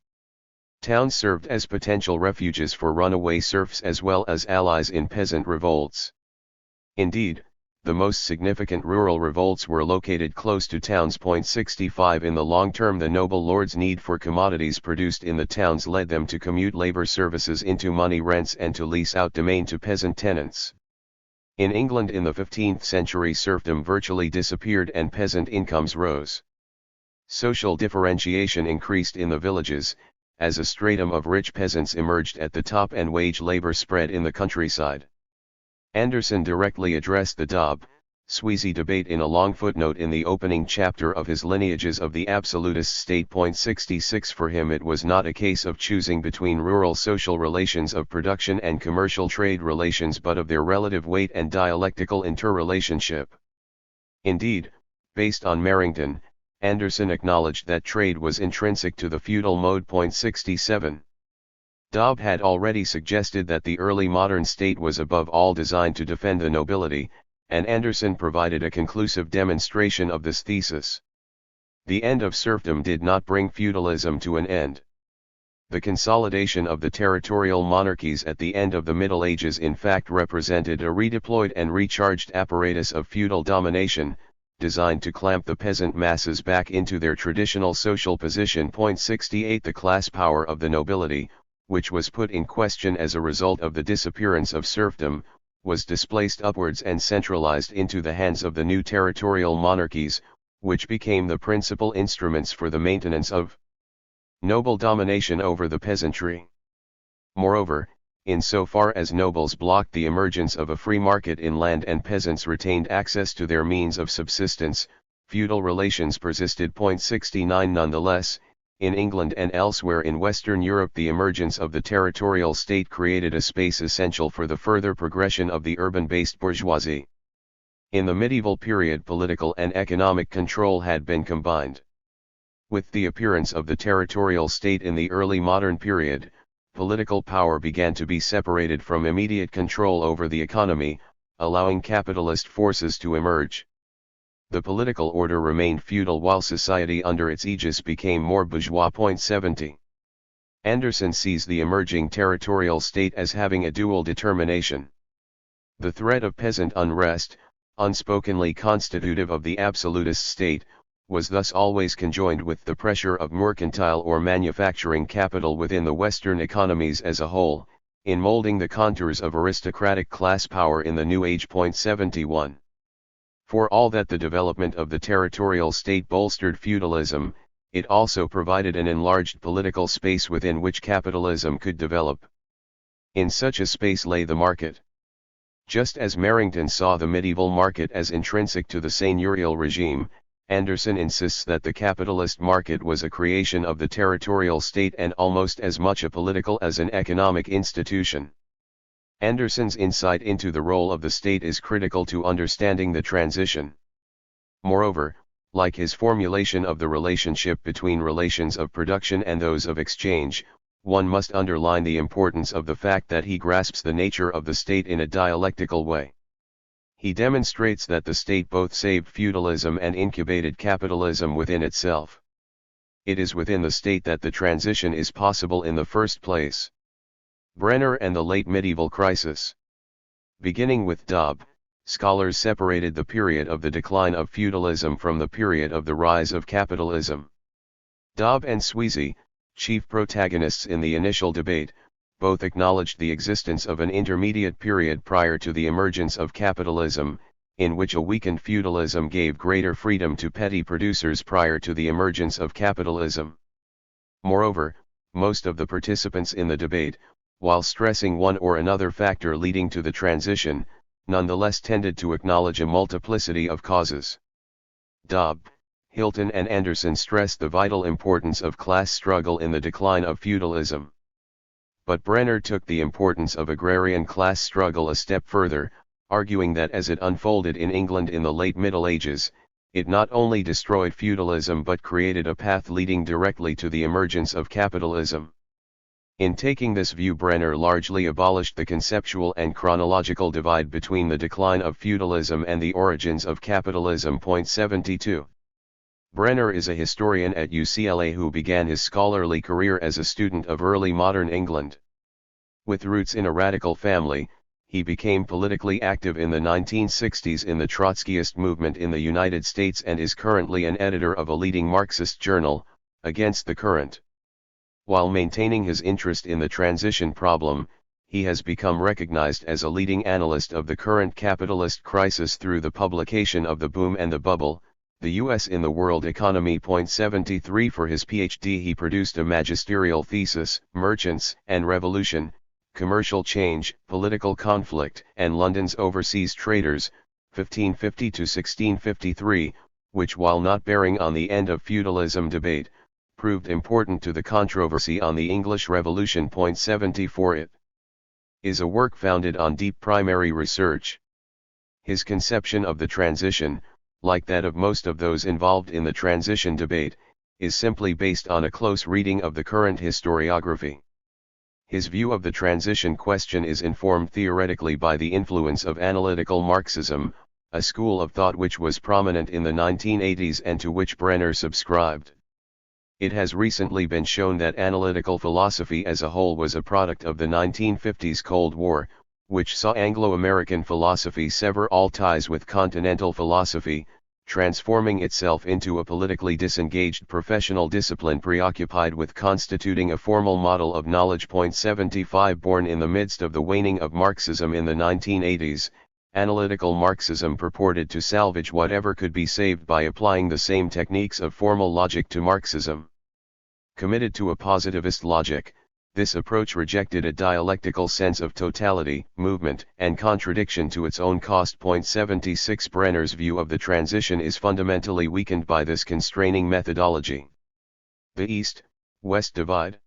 Towns served as potential refuges for runaway serfs as well as allies in peasant revolts. Indeed, the most significant rural revolts were located close to towns. 65 In the long term, the noble lords' need for commodities produced in the towns led them to commute labor services into money rents and to lease out domain to peasant tenants. In England in the 15th century, serfdom virtually disappeared and peasant incomes rose. Social differentiation increased in the villages, as a stratum of rich peasants emerged at the top and wage labor spread in the countryside. Anderson directly addressed the Dobb-Sweezy debate in a long footnote in the opening chapter of his Lineages of the Absolutist State. 66 For him, it was not a case of choosing between rural social relations of production and commercial trade relations, but of their relative weight and dialectical interrelationship. Indeed, based on Merrington, Anderson acknowledged that trade was intrinsic to the feudal mode. 67 Dobb had already suggested that the early modern state was above all designed to defend the nobility, and Anderson provided a conclusive demonstration of this thesis. The end of serfdom did not bring feudalism to an end. The consolidation of the territorial monarchies at the end of the Middle Ages in fact represented a redeployed and recharged apparatus of feudal domination, designed to clamp the peasant masses back into their traditional social position. 68 The class power of the nobility, which was put in question as a result of the disappearance of serfdom, was displaced upwards and centralized into the hands of the new territorial monarchies, which became the principal instruments for the maintenance of noble domination over the peasantry. Moreover, insofar as nobles blocked the emergence of a free market in land and peasants retained access to their means of subsistence, feudal relations persisted. 69 Nonetheless, in England and elsewhere in Western Europe, the emergence of the territorial state created a space essential for the further progression of the urban-based bourgeoisie. In the medieval period, political and economic control had been combined. With the appearance of the territorial state in the early modern period, political power began to be separated from immediate control over the economy, allowing capitalist forces to emerge. The political order remained feudal while society under its aegis became more bourgeois. 70 Anderson sees the emerging territorial state as having a dual determination. The threat of peasant unrest, unspokenly constitutive of the absolutist state, was thus always conjoined with the pressure of mercantile or manufacturing capital within the Western economies as a whole, in molding the contours of aristocratic class power in the New Age. 71. For all that the development of the territorial state bolstered feudalism, it also provided an enlarged political space within which capitalism could develop. In such a space lay the market. Just as Merrington saw the medieval market as intrinsic to the seigneurial regime, Anderson insists that the capitalist market was a creation of the territorial state and almost as much a political as an economic institution. Anderson's insight into the role of the state is critical to understanding the transition. Moreover, like his formulation of the relationship between relations of production and those of exchange, one must underline the importance of the fact that he grasps the nature of the state in a dialectical way. He demonstrates that the state both saved feudalism and incubated capitalism within itself. It is within the state that the transition is possible in the first place. Brenner and the late medieval crisis. Beginning with Dobb, scholars separated the period of the decline of feudalism from the period of the rise of capitalism. Dobb and Sweezy, chief protagonists in the initial debate, both acknowledged the existence of an intermediate period prior to the emergence of capitalism, in which a weakened feudalism gave greater freedom to petty producers prior to the emergence of capitalism. Moreover, most of the participants in the debate, while stressing one or another factor leading to the transition, nonetheless tended to acknowledge a multiplicity of causes. Dobb, Hilton and Anderson stressed the vital importance of class struggle in the decline of feudalism. But Brenner took the importance of agrarian class struggle a step further, arguing that as it unfolded in England in the late Middle Ages, it not only destroyed feudalism but created a path leading directly to the emergence of capitalism. In taking this view, Brenner largely abolished the conceptual and chronological divide between the decline of feudalism and the origins of capitalism. 72. Brenner is a historian at UCLA who began his scholarly career as a student of early modern England. With roots in a radical family, he became politically active in the 1960s in the Trotskyist movement in the United States and is currently an editor of a leading Marxist journal, Against the Current. While maintaining his interest in the transition problem, he has become recognized as a leading analyst of the current capitalist crisis through the publication of The Boom and the Bubble, the U.S. in the World Economy. 73. For his PhD he produced a magisterial thesis, Merchants and Revolution, Commercial Change, Political Conflict, and London's Overseas Traders, 1550 to 1653, which while not bearing on the end of feudalism debate, proved important to the controversy on the English Revolution. 74. It is a work founded on deep primary research. His conception of the transition, like that of most of those involved in the transition debate, is simply based on a close reading of the current historiography. His view of the transition question is informed theoretically by the influence of analytical Marxism, a school of thought which was prominent in the 1980s and to which Brenner subscribed. It has recently been shown that analytical philosophy as a whole was a product of the 1950s Cold War, which saw Anglo-American philosophy sever all ties with continental philosophy, transforming itself into a politically disengaged professional discipline preoccupied with constituting a formal model of knowledge. 75. Born in the midst of the waning of Marxism in the 1980s, analytical Marxism purported to salvage whatever could be saved by applying the same techniques of formal logic to Marxism. Committed to a positivist logic, this approach rejected a dialectical sense of totality, movement, and contradiction to its own cost. 76. Brenner's view of the transition is fundamentally weakened by this constraining methodology. The East-West divide.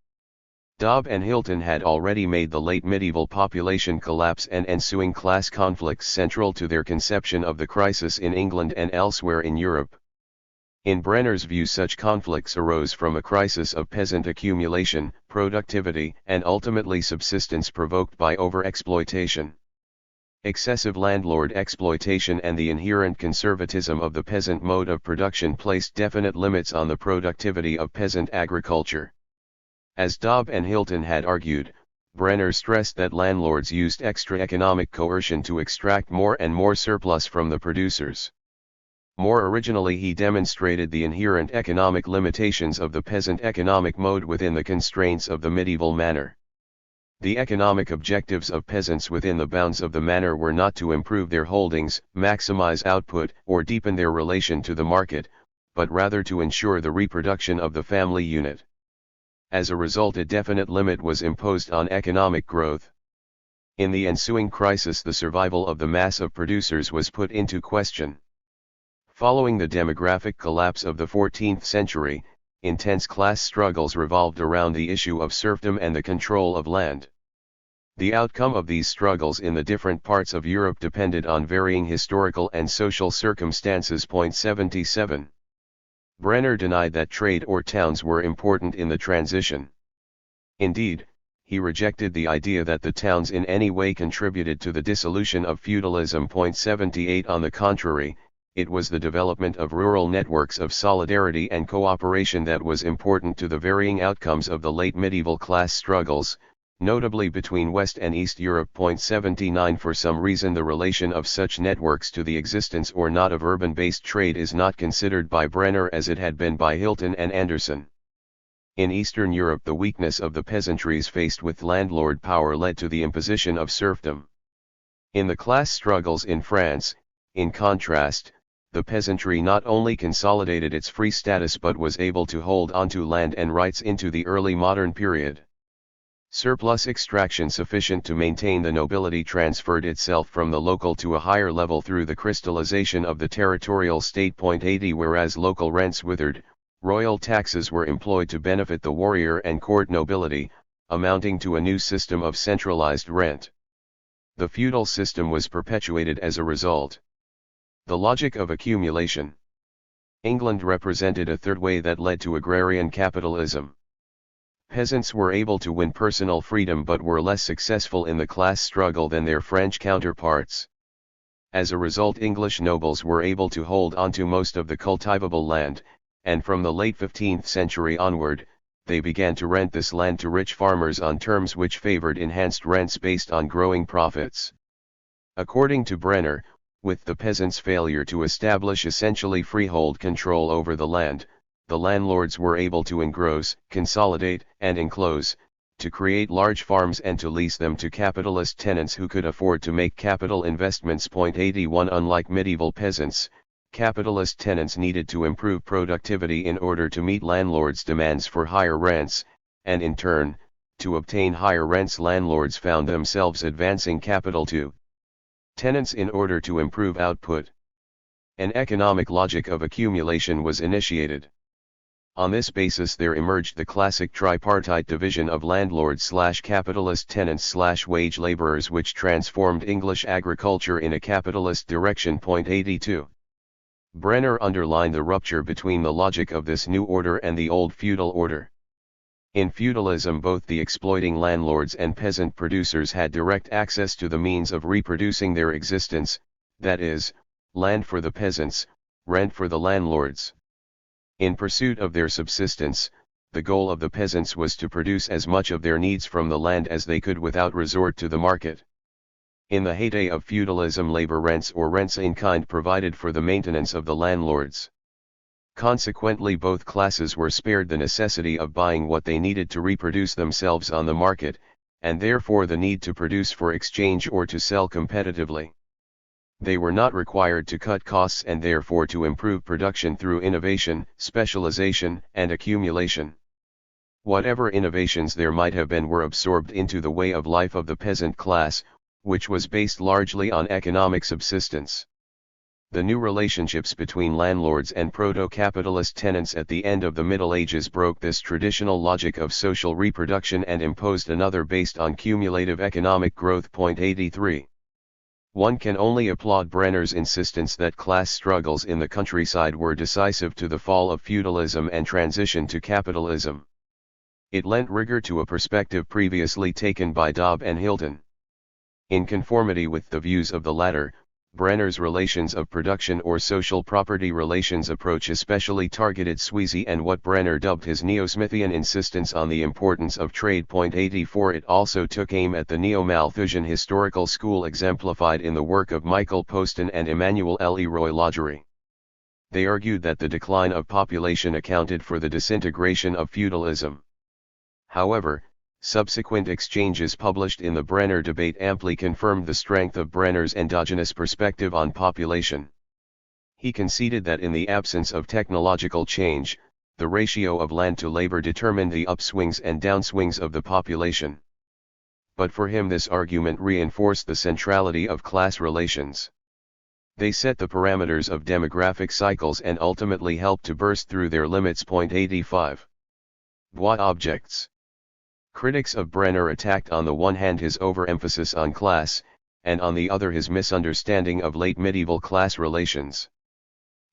Dobb and Hilton had already made the late medieval population collapse and ensuing class conflicts central to their conception of the crisis in England and elsewhere in Europe. In Brenner's view, such conflicts arose from a crisis of peasant accumulation, productivity, and ultimately subsistence provoked by overexploitation. Excessive landlord exploitation and the inherent conservatism of the peasant mode of production placed definite limits on the productivity of peasant agriculture. As Dobb and Hilton had argued, Brenner stressed that landlords used extra economic coercion to extract more and more surplus from the producers. More originally, he demonstrated the inherent economic limitations of the peasant economic mode within the constraints of the medieval manor. The economic objectives of peasants within the bounds of the manor were not to improve their holdings, maximize output, or deepen their relation to the market, but rather to ensure the reproduction of the family unit. As a result, a definite limit was imposed on economic growth. In the ensuing crisis, the survival of the mass of producers was put into question. Following the demographic collapse of the 14th century, intense class struggles revolved around the issue of serfdom and the control of land. The outcome of these struggles in the different parts of Europe depended on varying historical and social circumstances. 77. Brenner denied that trade or towns were important in the transition. Indeed, he rejected the idea that the towns in any way contributed to the dissolution of feudalism. 78. On the contrary, it was the development of rural networks of solidarity and cooperation that was important to the varying outcomes of the late medieval class struggles, notably between West and East Europe. 79. For some reason, the relation of such networks to the existence or not of urban-based trade is not considered by Brenner as it had been by Hilton and Anderson. In Eastern Europe, the weakness of the peasantries faced with landlord power led to the imposition of serfdom. In the class struggles in France, in contrast, the peasantry not only consolidated its free status but was able to hold onto land and rights into the early modern period. Surplus extraction sufficient to maintain the nobility transferred itself from the local to a higher level through the crystallization of the territorial state. 80. Whereas local rents withered, royal taxes were employed to benefit the warrior and court nobility, amounting to a new system of centralized rent. The feudal system was perpetuated as a result. The logic of accumulation. England represented a third way that led to agrarian capitalism. Peasants were able to win personal freedom but were less successful in the class struggle than their French counterparts. As a result, English nobles were able to hold onto most of the cultivable land, and from the late 15th century onward, they began to rent this land to rich farmers on terms which favored enhanced rents based on growing profits. According to Brenner, with the peasants' failure to establish essentially freehold control over the land, the landlords were able to engross, consolidate, and enclose, to create large farms and to lease them to capitalist tenants who could afford to make capital investments. 81. Unlike medieval peasants, capitalist tenants needed to improve productivity in order to meet landlords' demands for higher rents, and in turn, to obtain higher rents, landlords found themselves advancing capital to tenants in order to improve output. An economic logic of accumulation was initiated. On this basis there emerged the classic tripartite division of landlords/capitalist tenants/wage laborers, which transformed English agriculture in a capitalist direction. 82. Brenner underlined the rupture between the logic of this new order and the old feudal order. In feudalism, both the exploiting landlords and peasant producers had direct access to the means of reproducing their existence, that is, land for the peasants, rent for the landlords. In pursuit of their subsistence, the goal of the peasants was to produce as much of their needs from the land as they could without resort to the market. In the heyday of feudalism, labor rents or rents in kind provided for the maintenance of the landlords. Consequently, both classes were spared the necessity of buying what they needed to reproduce themselves on the market, and therefore the need to produce for exchange or to sell competitively. They were not required to cut costs and therefore to improve production through innovation, specialization, and accumulation. Whatever innovations there might have been were absorbed into the way of life of the peasant class, which was based largely on economic subsistence. The new relationships between landlords and proto-capitalist tenants at the end of the Middle Ages broke this traditional logic of social reproduction and imposed another based on cumulative economic growth. 83. One can only applaud Brenner's insistence that class struggles in the countryside were decisive to the fall of feudalism and transition to capitalism. It lent rigor to a perspective previously taken by Dobb and Hilton. In conformity with the views of the latter, Brenner's relations of production or social property relations approach especially targeted Sweezy and what Brenner dubbed his neo-Smithian insistence on the importance of trade. 84 It also took aim at the neo-Malthusian historical school exemplified in the work of Michael Poston and Emmanuel Leroy Lagery. They argued that the decline of population accounted for the disintegration of feudalism. However, subsequent exchanges published in the Brenner debate amply confirmed the strength of Brenner's endogenous perspective on population. He conceded that in the absence of technological change, the ratio of land to labor determined the upswings and downswings of the population. But for him this argument reinforced the centrality of class relations. They set the parameters of demographic cycles and ultimately helped to burst through their limits. 85. Bois objects. Critics of Brenner attacked on the one hand his overemphasis on class, and on the other his misunderstanding of late medieval class relations.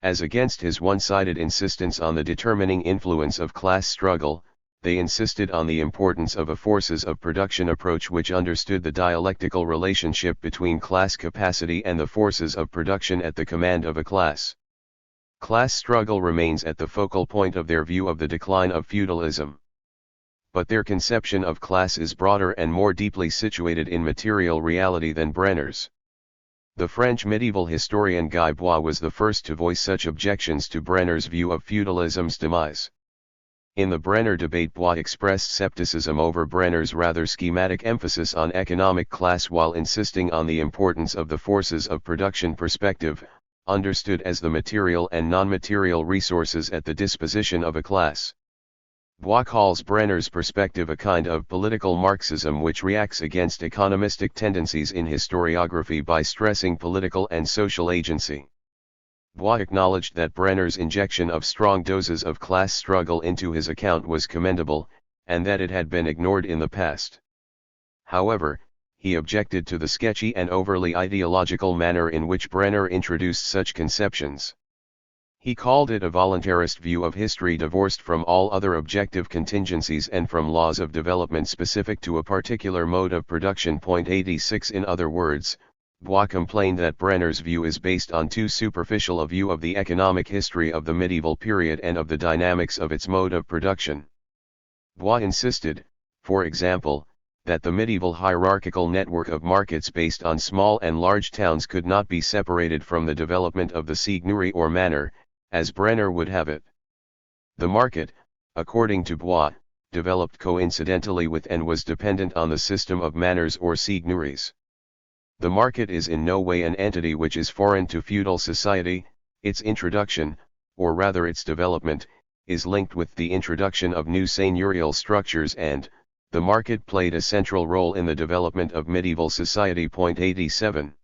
As against his one-sided insistence on the determining influence of class struggle, they insisted on the importance of a forces of production approach which understood the dialectical relationship between class capacity and the forces of production at the command of a class. Class struggle remains at the focal point of their view of the decline of feudalism. But their conception of class is broader and more deeply situated in material reality than Brenner's. The French medieval historian Guy Bois was the first to voice such objections to Brenner's view of feudalism's demise. In the Brenner debate, Bois expressed skepticism over Brenner's rather schematic emphasis on economic class while insisting on the importance of the forces of production perspective, understood as the material and non-material resources at the disposition of a class. Bois calls Brenner's perspective a kind of political Marxism which reacts against economistic tendencies in historiography by stressing political and social agency. Bois acknowledged that Brenner's injection of strong doses of class struggle into his account was commendable, and that it had been ignored in the past. However, he objected to the sketchy and overly ideological manner in which Brenner introduced such conceptions. He called it a voluntarist view of history divorced from all other objective contingencies and from laws of development specific to a particular mode of production. 86 In other words, Bois complained that Brenner's view is based on too superficial a view of the economic history of the medieval period and of the dynamics of its mode of production. Bois insisted, for example, that the medieval hierarchical network of markets based on small and large towns could not be separated from the development of the seigneury or manor, as Brenner would have it. The market, according to Bois, developed coincidentally with and was dependent on the system of manors or seigneuries. The market is in no way an entity which is foreign to feudal society. Its introduction, or rather its development, is linked with the introduction of new seigneurial structures and, the market played a central role in the development of medieval society. 87.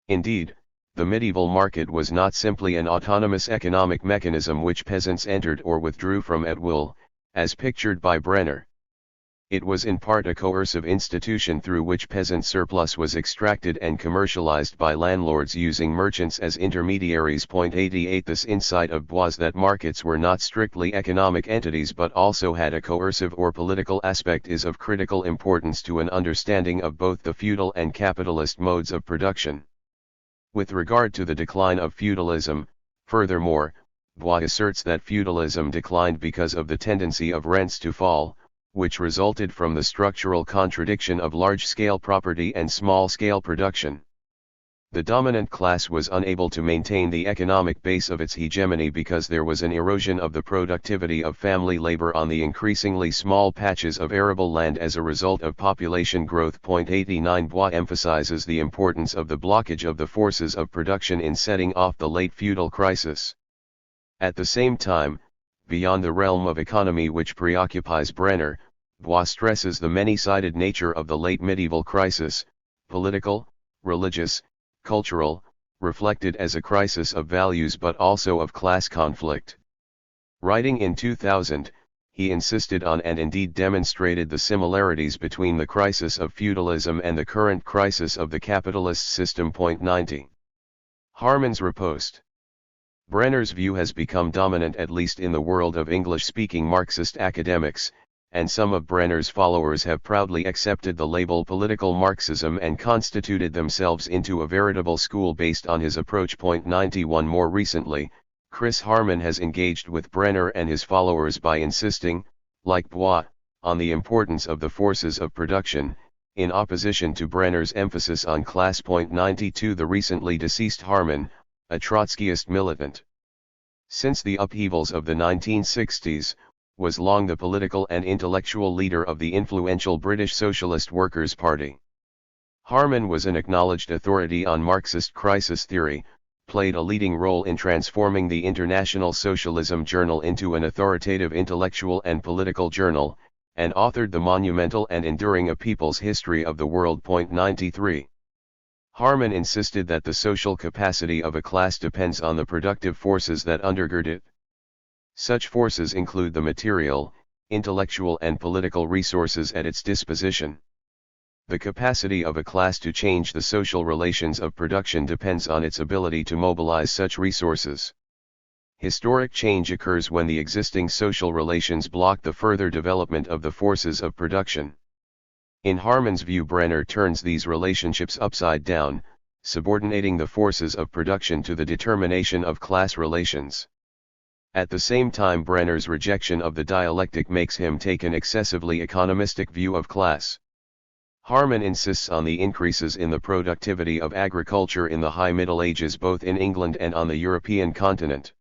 Indeed, the medieval market was not simply an autonomous economic mechanism which peasants entered or withdrew from at will, as pictured by Brenner. It was in part a coercive institution through which peasant surplus was extracted and commercialized by landlords using merchants as intermediaries. 88 This insight of Bois that markets were not strictly economic entities but also had a coercive or political aspect is of critical importance to an understanding of both the feudal and capitalist modes of production. With regard to the decline of feudalism, furthermore, Bois asserts that feudalism declined because of the tendency of rents to fall, which resulted from the structural contradiction of large-scale property and small-scale production. The dominant class was unable to maintain the economic base of its hegemony because there was an erosion of the productivity of family labor on the increasingly small patches of arable land as a result of population growth. 89 Bois emphasizes the importance of the blockage of the forces of production in setting off the late feudal crisis. At the same time, beyond the realm of economy which preoccupies Brenner, Bois stresses the many-sided nature of the late medieval crisis, political, religious, cultural, reflected as a crisis of values but also of class conflict. Writing in 2000, he insisted on and indeed demonstrated the similarities between the crisis of feudalism and the current crisis of the capitalist system. 90. Harman's riposte. Brenner's view has become dominant at least in the world of English-speaking Marxist academics, and some of Brenner's followers have proudly accepted the label political Marxism and constituted themselves into a veritable school based on his approach. 91 More recently, Chris Harman has engaged with Brenner and his followers by insisting, like Bois, on the importance of the forces of production, in opposition to Brenner's emphasis on class. 92 The recently deceased Harman, a Trotskyist militant, since the upheavals of the 1960s, was long the political and intellectual leader of the influential British Socialist Workers' Party. Harman was an acknowledged authority on Marxist crisis theory, played a leading role in transforming the International Socialism Journal into an authoritative intellectual and political journal, and authored the monumental and enduring A People's History of the World. 93. Harman insisted that the social capacity of a class depends on the productive forces that undergird it. Such forces include the material, intellectual and political resources at its disposition. The capacity of a class to change the social relations of production depends on its ability to mobilize such resources. Historic change occurs when the existing social relations block the further development of the forces of production. In Harman's view, Brenner turns these relationships upside down, subordinating the forces of production to the determination of class relations. At the same time, Brenner's rejection of the dialectic makes him take an excessively economistic view of class. Harman insists on the increases in the productivity of agriculture in the High Middle Ages both in England and on the European continent.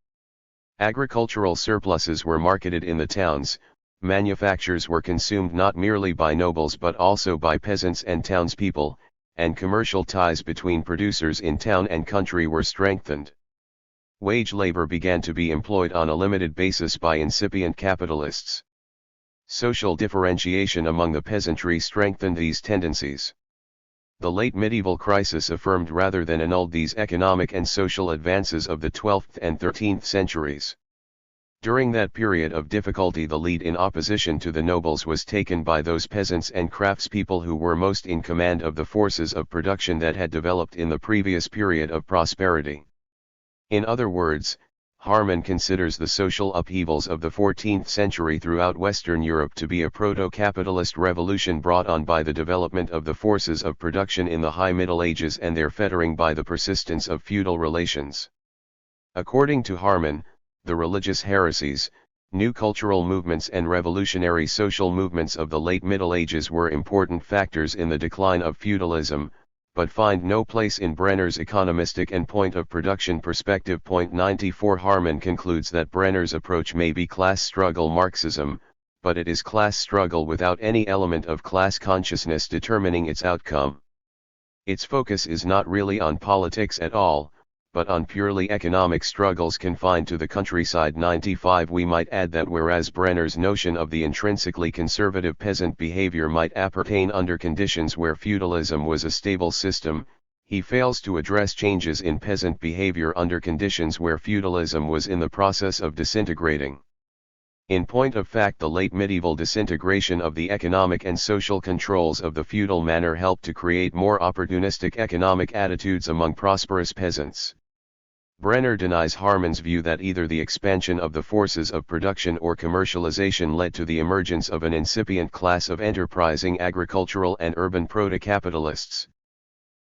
Agricultural surpluses were marketed in the towns, manufactures were consumed not merely by nobles but also by peasants and townspeople, and commercial ties between producers in town and country were strengthened. Wage labor began to be employed on a limited basis by incipient capitalists. Social differentiation among the peasantry strengthened these tendencies. The late medieval crisis affirmed rather than annulled these economic and social advances of the 12th and 13th centuries. During that period of difficulty, the lead in opposition to the nobles was taken by those peasants and craftspeople who were most in command of the forces of production that had developed in the previous period of prosperity. In other words, Harman considers the social upheavals of the 14th century throughout Western Europe to be a proto-capitalist revolution brought on by the development of the forces of production in the High Middle Ages and their fettering by the persistence of feudal relations. According to Harman, the religious heresies, new cultural movements and revolutionary social movements of the late Middle Ages were important factors in the decline of feudalism, but find no place in Brenner's economistic and point of production perspective. 94 Harman concludes that Brenner's approach may be class struggle Marxism, but it is class struggle without any element of class consciousness determining its outcome. Its focus is not really on politics at all, but on purely economic struggles confined to the countryside. 95 We might add that whereas Brenner's notion of the intrinsically conservative peasant behavior might appertain under conditions where feudalism was a stable system, he fails to address changes in peasant behavior under conditions where feudalism was in the process of disintegrating. In point of fact, the late medieval disintegration of the economic and social controls of the feudal manor helped to create more opportunistic economic attitudes among prosperous peasants. Brenner denies Harman's view that either the expansion of the forces of production or commercialization led to the emergence of an incipient class of enterprising agricultural and urban proto-capitalists.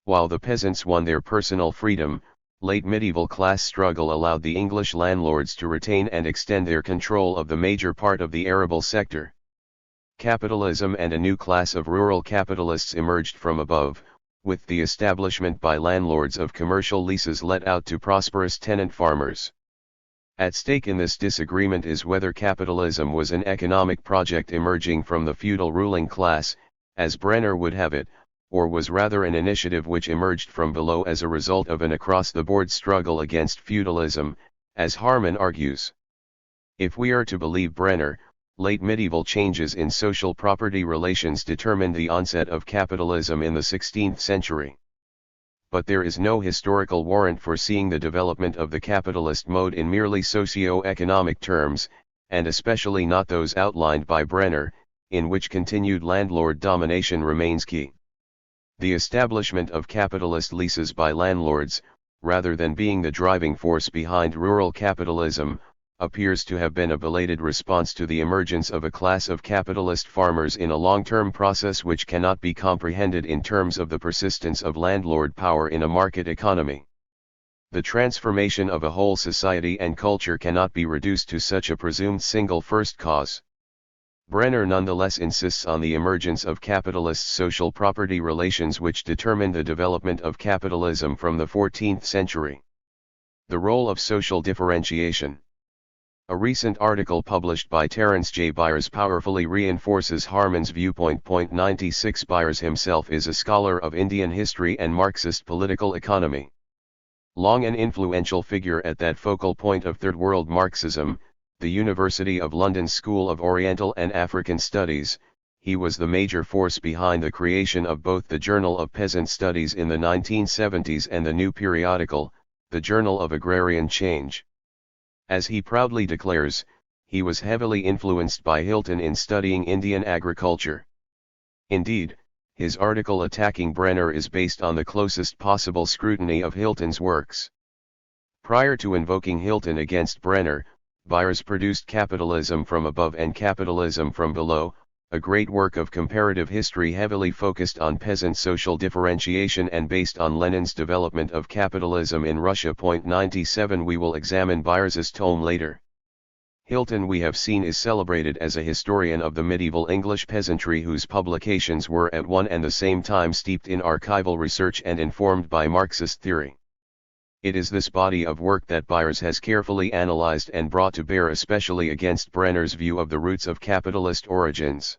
While the peasants won their personal freedom, late medieval class struggle allowed the English landlords to retain and extend their control of the major part of the arable sector. Capitalism and a new class of rural capitalists emerged from above, with the establishment by landlords of commercial leases let out to prosperous tenant farmers. At stake in this disagreement is whether capitalism was an economic project emerging from the feudal ruling class, as Brenner would have it, or was rather an initiative which emerged from below as a result of an across-the-board struggle against feudalism, as Harman argues. If we are to believe Brenner, late medieval changes in social property relations determined the onset of capitalism in the 16th century. But there is no historical warrant for seeing the development of the capitalist mode in merely socio-economic terms, and especially not those outlined by Brenner, in which continued landlord domination remains key. The establishment of capitalist leases by landlords, rather than being the driving force behind rural capitalism, appears to have been a belated response to the emergence of a class of capitalist farmers in a long-term process which cannot be comprehended in terms of the persistence of landlord power in a market economy. The transformation of a whole society and culture cannot be reduced to such a presumed single first cause. Brenner nonetheless insists on the emergence of capitalist social property relations which determine the development of capitalism from the 14th century. The role of social differentiation. A recent article published by Terence J. Byers powerfully reinforces Harman's viewpoint. 96 Byers himself is a scholar of Indian history and Marxist political economy. Long an influential figure at that focal point of Third World Marxism, the University of London School of Oriental and African Studies, he was the major force behind the creation of both the Journal of Peasant Studies in the 1970s and the new periodical, the Journal of Agrarian Change. As he proudly declares, he was heavily influenced by Hilton in studying Indian agriculture. Indeed, his article attacking Brenner is based on the closest possible scrutiny of Hilton's works. Prior to invoking Hilton against Brenner, Byers produced Capitalism from Above and Capitalism from Below, a great work of comparative history heavily focused on peasant social differentiation and based on Lenin's development of capitalism in Russia. 97 We will examine Byers's tome later. Hilton, we have seen, is celebrated as a historian of the medieval English peasantry whose publications were at one and the same time steeped in archival research and informed by Marxist theory. It is this body of work that Byers has carefully analyzed and brought to bear especially against Brenner's view of the roots of capitalist origins.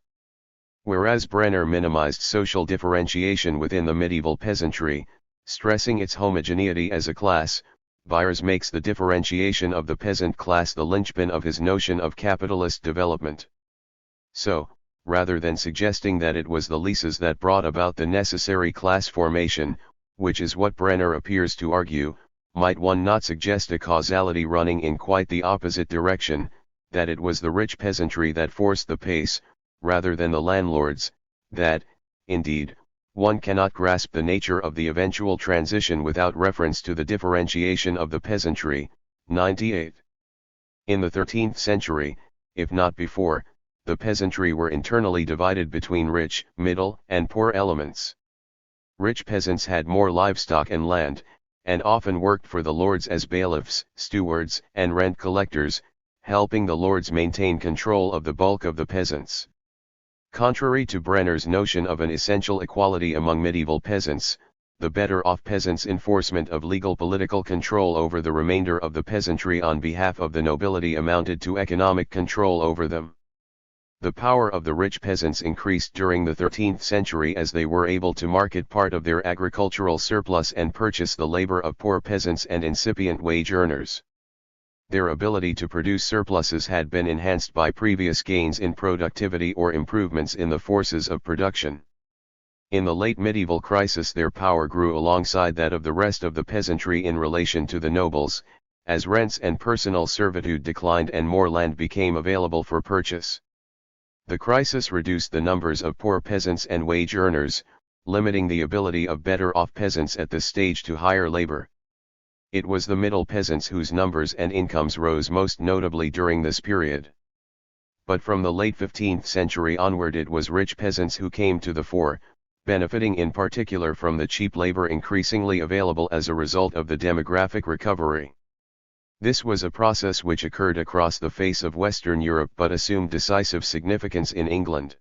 Whereas Brenner minimized social differentiation within the medieval peasantry, stressing its homogeneity as a class, Byers makes the differentiation of the peasant class the linchpin of his notion of capitalist development. So, rather than suggesting that it was the leases that brought about the necessary class formation, which is what Brenner appears to argue, might one not suggest a causality running in quite the opposite direction, that it was the rich peasantry that forced the pace, rather than the landlords, that, indeed, one cannot grasp the nature of the eventual transition without reference to the differentiation of the peasantry. 98. In the 13th century, if not before, the peasantry were internally divided between rich, middle, and poor elements. Rich peasants had more livestock and land, and often worked for the lords as bailiffs, stewards, and rent collectors, helping the lords maintain control of the bulk of the peasants. Contrary to Brenner's notion of an essential equality among medieval peasants, the better-off peasants' enforcement of legal political control over the remainder of the peasantry on behalf of the nobility amounted to economic control over them. The power of the rich peasants increased during the 13th century as they were able to market part of their agricultural surplus and purchase the labor of poor peasants and incipient wage earners. Their ability to produce surpluses had been enhanced by previous gains in productivity or improvements in the forces of production. In the late medieval crisis, their power grew alongside that of the rest of the peasantry in relation to the nobles, as rents and personal servitude declined and more land became available for purchase. The crisis reduced the numbers of poor peasants and wage earners, limiting the ability of better-off peasants at this stage to hire labor. It was the middle peasants whose numbers and incomes rose most notably during this period. But from the late 15th century onward it was rich peasants who came to the fore, benefiting in particular from the cheap labor increasingly available as a result of the demographic recovery. This was a process which occurred across the face of Western Europe but assumed decisive significance in England.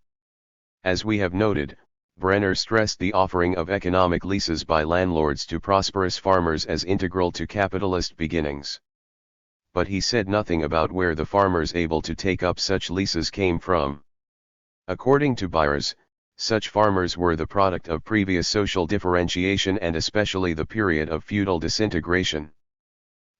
As we have noted, Brenner stressed the offering of economic leases by landlords to prosperous farmers as integral to capitalist beginnings. But he said nothing about where the farmers able to take up such leases came from. According to Byers, such farmers were the product of previous social differentiation and especially the period of feudal disintegration.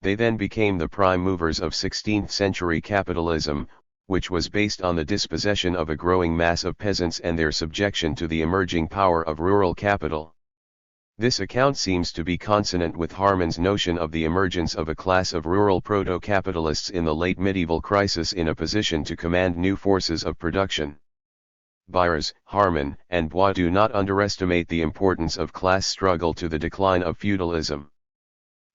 They then became the prime movers of 16th-century capitalism, which was based on the dispossession of a growing mass of peasants and their subjection to the emerging power of rural capital. This account seems to be consonant with Harman's notion of the emergence of a class of rural proto-capitalists in the late medieval crisis in a position to command new forces of production. Byers, Harman, and Bois do not underestimate the importance of class struggle to the decline of feudalism.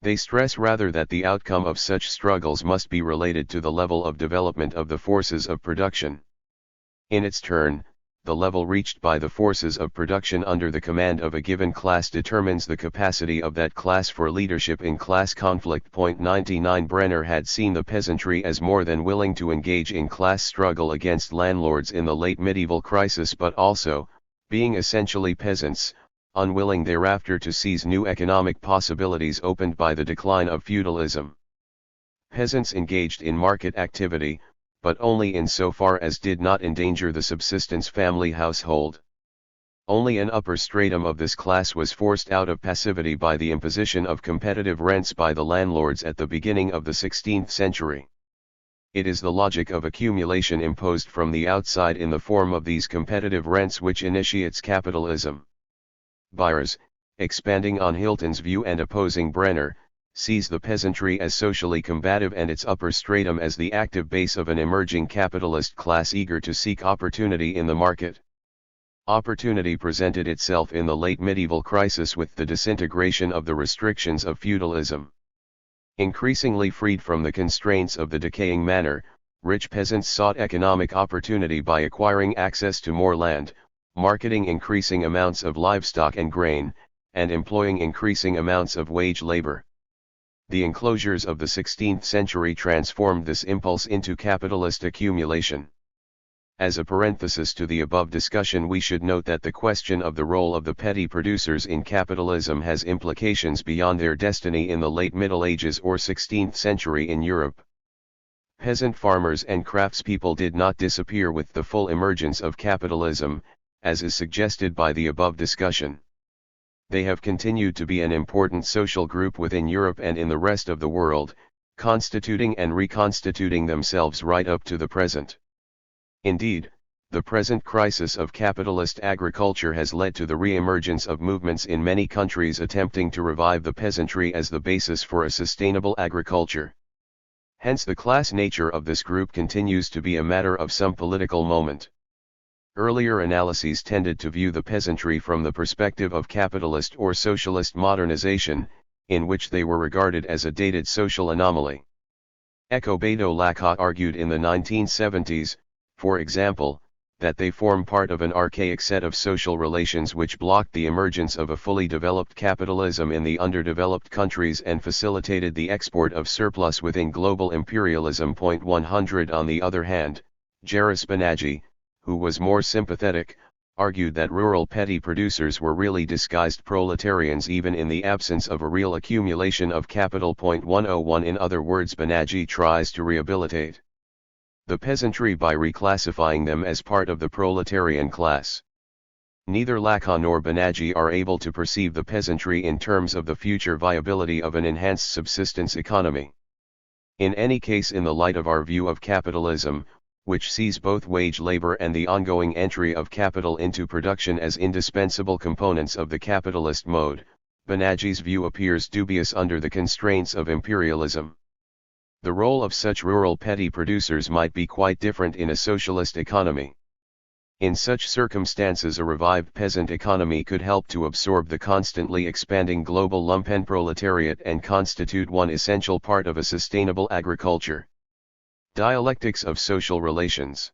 They stress rather that the outcome of such struggles must be related to the level of development of the forces of production. In its turn, the level reached by the forces of production under the command of a given class determines the capacity of that class for leadership in class conflict. 99 Brenner had seen the peasantry as more than willing to engage in class struggle against landlords in the late medieval crisis, but also, being essentially peasants, unwilling thereafter to seize new economic possibilities opened by the decline of feudalism. Peasants engaged in market activity, but only insofar as did not endanger the subsistence family household. Only an upper stratum of this class was forced out of passivity by the imposition of competitive rents by the landlords at the beginning of the 16th century. It is the logic of accumulation imposed from the outside in the form of these competitive rents which initiates capitalism. Byers, expanding on Hilton's view and opposing Brenner, sees the peasantry as socially combative and its upper stratum as the active base of an emerging capitalist class eager to seek opportunity in the market. Opportunity presented itself in the late medieval crisis with the disintegration of the restrictions of feudalism. Increasingly freed from the constraints of the decaying manor, rich peasants sought economic opportunity by acquiring access to more land, marketing increasing amounts of livestock and grain, and employing increasing amounts of wage labor. The enclosures of the 16th century transformed this impulse into capitalist accumulation. As a parenthesis to the above discussion, we should note that the question of the role of the petty producers in capitalism has implications beyond their destiny in the late Middle Ages or 16th century in Europe. Peasant farmers and craftspeople did not disappear with the full emergence of capitalism, as is suggested by the above discussion. They have continued to be an important social group within Europe and in the rest of the world, constituting and reconstituting themselves right up to the present. Indeed, the present crisis of capitalist agriculture has led to the re-emergence of movements in many countries attempting to revive the peasantry as the basis for a sustainable agriculture. Hence the class nature of this group continues to be a matter of some political moment. Earlier analyses tended to view the peasantry from the perspective of capitalist or socialist modernization, in which they were regarded as a dated social anomaly. Ecobedo Lacotte argued in the 1970s, for example, that they form part of an archaic set of social relations which blocked the emergence of a fully developed capitalism in the underdeveloped countries and facilitated the export of surplus within global imperialism. 100 On the other hand, Jaris Banaji, who was more sympathetic, argued that rural petty producers were really disguised proletarians even in the absence of a real accumulation of capital. 101 In other words, Banaji tries to rehabilitate the peasantry by reclassifying them as part of the proletarian class. Neither Lacan nor Banaji are able to perceive the peasantry in terms of the future viability of an enhanced subsistence economy. In any case, in the light of our view of capitalism, which sees both wage labor and the ongoing entry of capital into production as indispensable components of the capitalist mode, Banaji's view appears dubious under the constraints of imperialism. The role of such rural petty producers might be quite different in a socialist economy. In such circumstances, a revived peasant economy could help to absorb the constantly expanding global lumpenproletariat and constitute one essential part of a sustainable agriculture. Dialectics of social relations.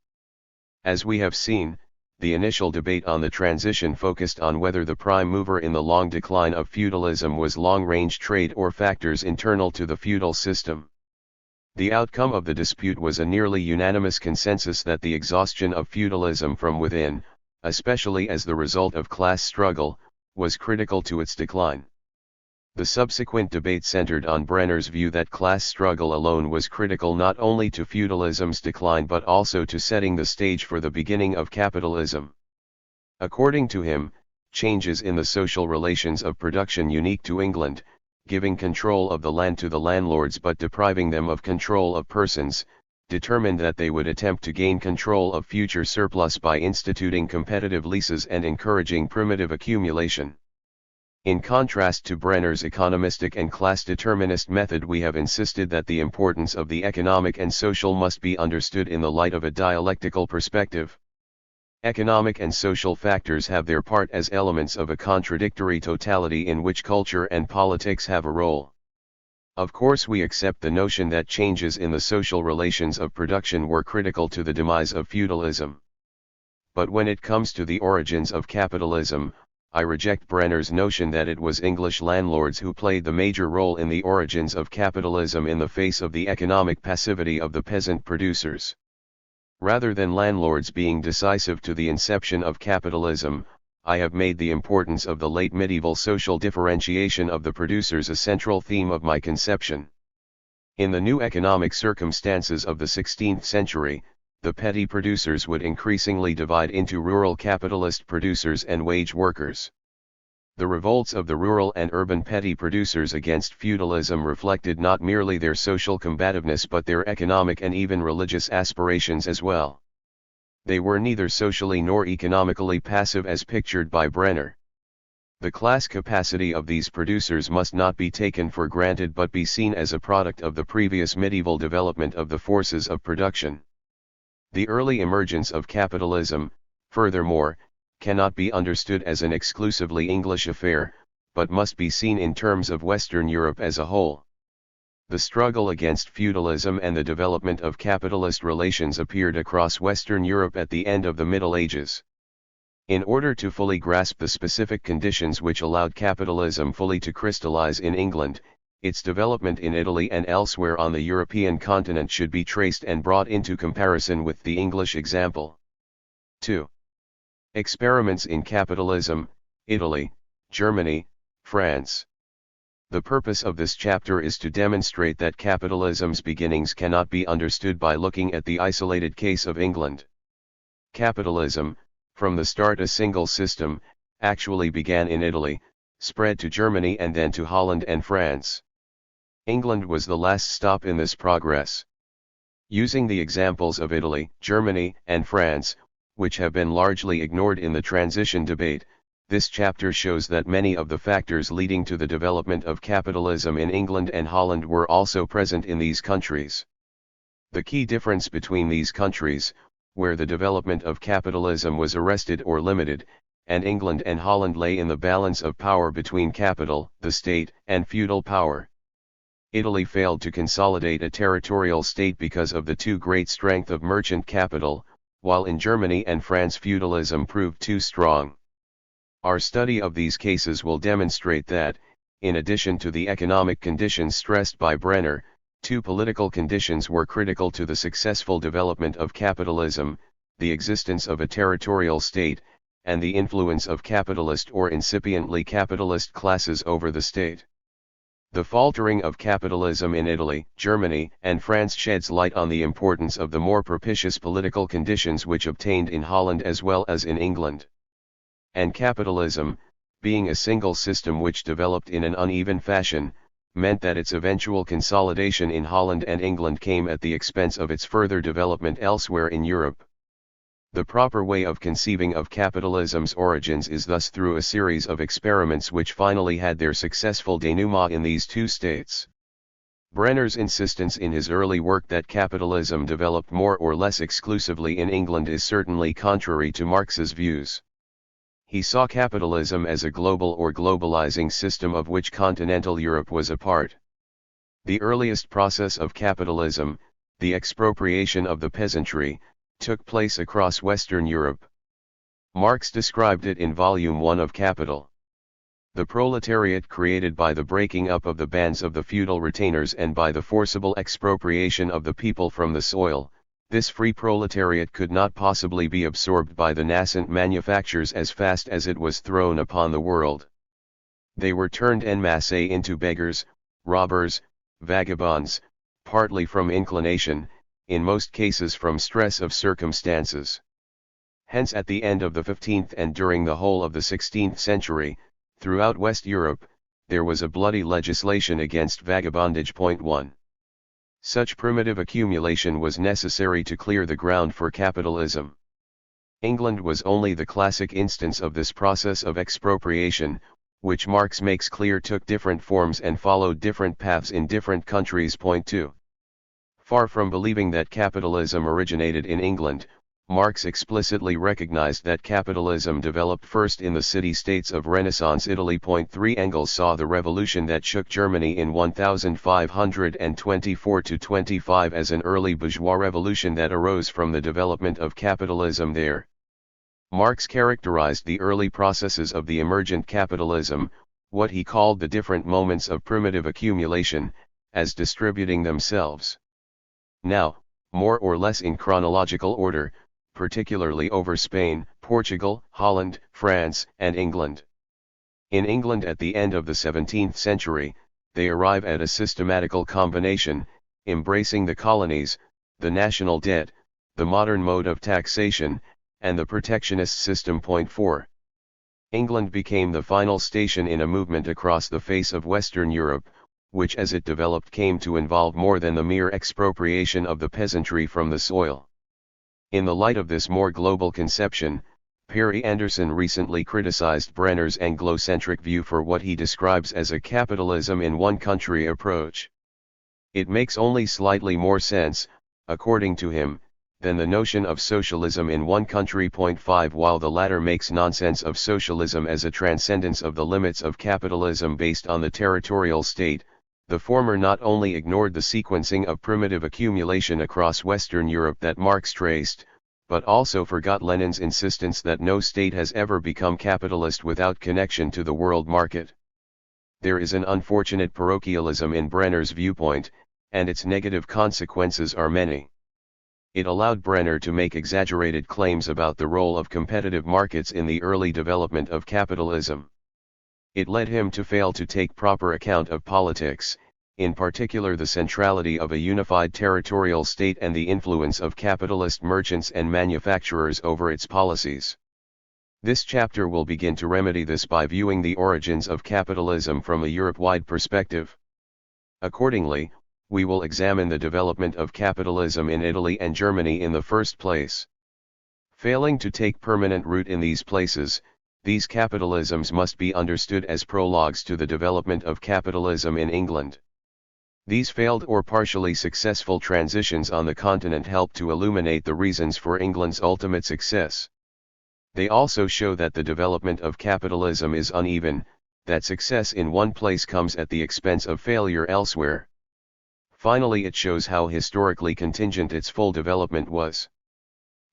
As we have seen, the initial debate on the transition focused on whether the prime mover in the long decline of feudalism was long-range trade or factors internal to the feudal system. The outcome of the dispute was a nearly unanimous consensus that the exhaustion of feudalism from within, especially as the result of class struggle, was critical to its decline. The subsequent debate centered on Brenner's view that class struggle alone was critical not only to feudalism's decline but also to setting the stage for the beginning of capitalism. According to him, changes in the social relations of production unique to England, giving control of the land to the landlords but depriving them of control of persons, determined that they would attempt to gain control of future surplus by instituting competitive leases and encouraging primitive accumulation. In contrast to Brenner's economistic and class-determinist method, we have insisted that the importance of the economic and social must be understood in the light of a dialectical perspective. Economic and social factors have their part as elements of a contradictory totality in which culture and politics have a role. Of course we accept the notion that changes in the social relations of production were critical to the demise of feudalism. But when it comes to the origins of capitalism, I reject Brenner's notion that it was English landlords who played the major role in the origins of capitalism in the face of the economic passivity of the peasant producers. Rather than landlords being decisive to the inception of capitalism, I have made the importance of the late medieval social differentiation of the producers a central theme of my conception. In the new economic circumstances of the 16th century, the petty producers would increasingly divide into rural capitalist producers and wage workers. The revolts of the rural and urban petty producers against feudalism reflected not merely their social combativeness but their economic and even religious aspirations as well. They were neither socially nor economically passive as pictured by Brenner. The class capacity of these producers must not be taken for granted but be seen as a product of the previous medieval development of the forces of production. The early emergence of capitalism, furthermore, cannot be understood as an exclusively English affair, but must be seen in terms of Western Europe as a whole. The struggle against feudalism and the development of capitalist relations appeared across Western Europe at the end of the Middle Ages. In order to fully grasp the specific conditions which allowed capitalism fully to crystallize in England, its development in Italy and elsewhere on the European continent should be traced and brought into comparison with the English example. 2. Experiments in capitalism, Italy, Germany, France. The purpose of this chapter is to demonstrate that capitalism's beginnings cannot be understood by looking at the isolated case of England. Capitalism, from the start a single system, actually began in Italy, spread to Germany and then to Holland and France. England was the last stop in this progress. Using the examples of Italy, Germany, and France, which have been largely ignored in the transition debate, this chapter shows that many of the factors leading to the development of capitalism in England and Holland were also present in these countries. The key difference between these countries, where the development of capitalism was arrested or limited, and England and Holland lay in the balance of power between capital, the state, and feudal power. Italy failed to consolidate a territorial state because of the too great strength of merchant capital, while in Germany and France feudalism proved too strong. Our study of these cases will demonstrate that, in addition to the economic conditions stressed by Brenner, two political conditions were critical to the successful development of capitalism: the existence of a territorial state, and the influence of capitalist or incipiently capitalist classes over the state. The faltering of capitalism in Italy, Germany, and France sheds light on the importance of the more propitious political conditions which obtained in Holland as well as in England. And capitalism, being a single system which developed in an uneven fashion, meant that its eventual consolidation in Holland and England came at the expense of its further development elsewhere in Europe. The proper way of conceiving of capitalism's origins is thus through a series of experiments which finally had their successful denouement in these two states. Brenner's insistence in his early work that capitalism developed more or less exclusively in England is certainly contrary to Marx's views. He saw capitalism as a global or globalizing system of which continental Europe was a part. The earliest process of capitalism, the expropriation of the peasantry, took place across Western Europe. Marx described it in Volume 1 of Capital. The proletariat created by the breaking up of the bands of the feudal retainers and by the forcible expropriation of the people from the soil, this free proletariat could not possibly be absorbed by the nascent manufactures as fast as it was thrown upon the world. They were turned en masse into beggars, robbers, vagabonds, partly from inclination, in most cases from stress of circumstances. Hence at the end of the 15th and during the whole of the 16th century, throughout West Europe, there was a bloody legislation against vagabondage. 1. Such primitive accumulation was necessary to clear the ground for capitalism. England was only the classic instance of this process of expropriation, which Marx makes clear took different forms and followed different paths in different countries. 2. Far from believing that capitalism originated in England, Marx explicitly recognized that capitalism developed first in the city-states of Renaissance Italy. 3 Engels saw the revolution that shook Germany in 1524–25 as an early bourgeois revolution that arose from the development of capitalism there. Marx characterized the early processes of the emergent capitalism, what he called the different moments of primitive accumulation, as distributing themselves. Now, more or less in chronological order, particularly over Spain, Portugal, Holland, France, and England. In England at the end of the 17th century, they arrive at a systematical combination, embracing the colonies, the national debt, the modern mode of taxation, and the protectionist system. 4. England became the final station in a movement across the face of Western Europe, which as it developed came to involve more than the mere expropriation of the peasantry from the soil. In the light of this more global conception, Perry Anderson recently criticized Brenner's Anglo-centric view for what he describes as a capitalism in one country approach. It makes only slightly more sense, according to him, than the notion of socialism in one country. 5 While the latter makes nonsense of socialism as a transcendence of the limits of capitalism based on the territorial state, the former not only ignored the sequencing of primitive accumulation across Western Europe that Marx traced, but also forgot Lenin's insistence that no state has ever become capitalist without connection to the world market. There is an unfortunate parochialism in Brenner's viewpoint, and its negative consequences are many. It allowed Brenner to make exaggerated claims about the role of competitive markets in the early development of capitalism. It led him to fail to take proper account of politics, in particular the centrality of a unified territorial state and the influence of capitalist merchants and manufacturers over its policies. This chapter will begin to remedy this by viewing the origins of capitalism from a Europe-wide perspective. Accordingly, we will examine the development of capitalism in Italy and Germany in the first place. Failing to take permanent root in these places, these capitalisms must be understood as prologues to the development of capitalism in England. These failed or partially successful transitions on the continent help to illuminate the reasons for England's ultimate success. They also show that the development of capitalism is uneven, that success in one place comes at the expense of failure elsewhere. Finally, it shows how historically contingent its full development was.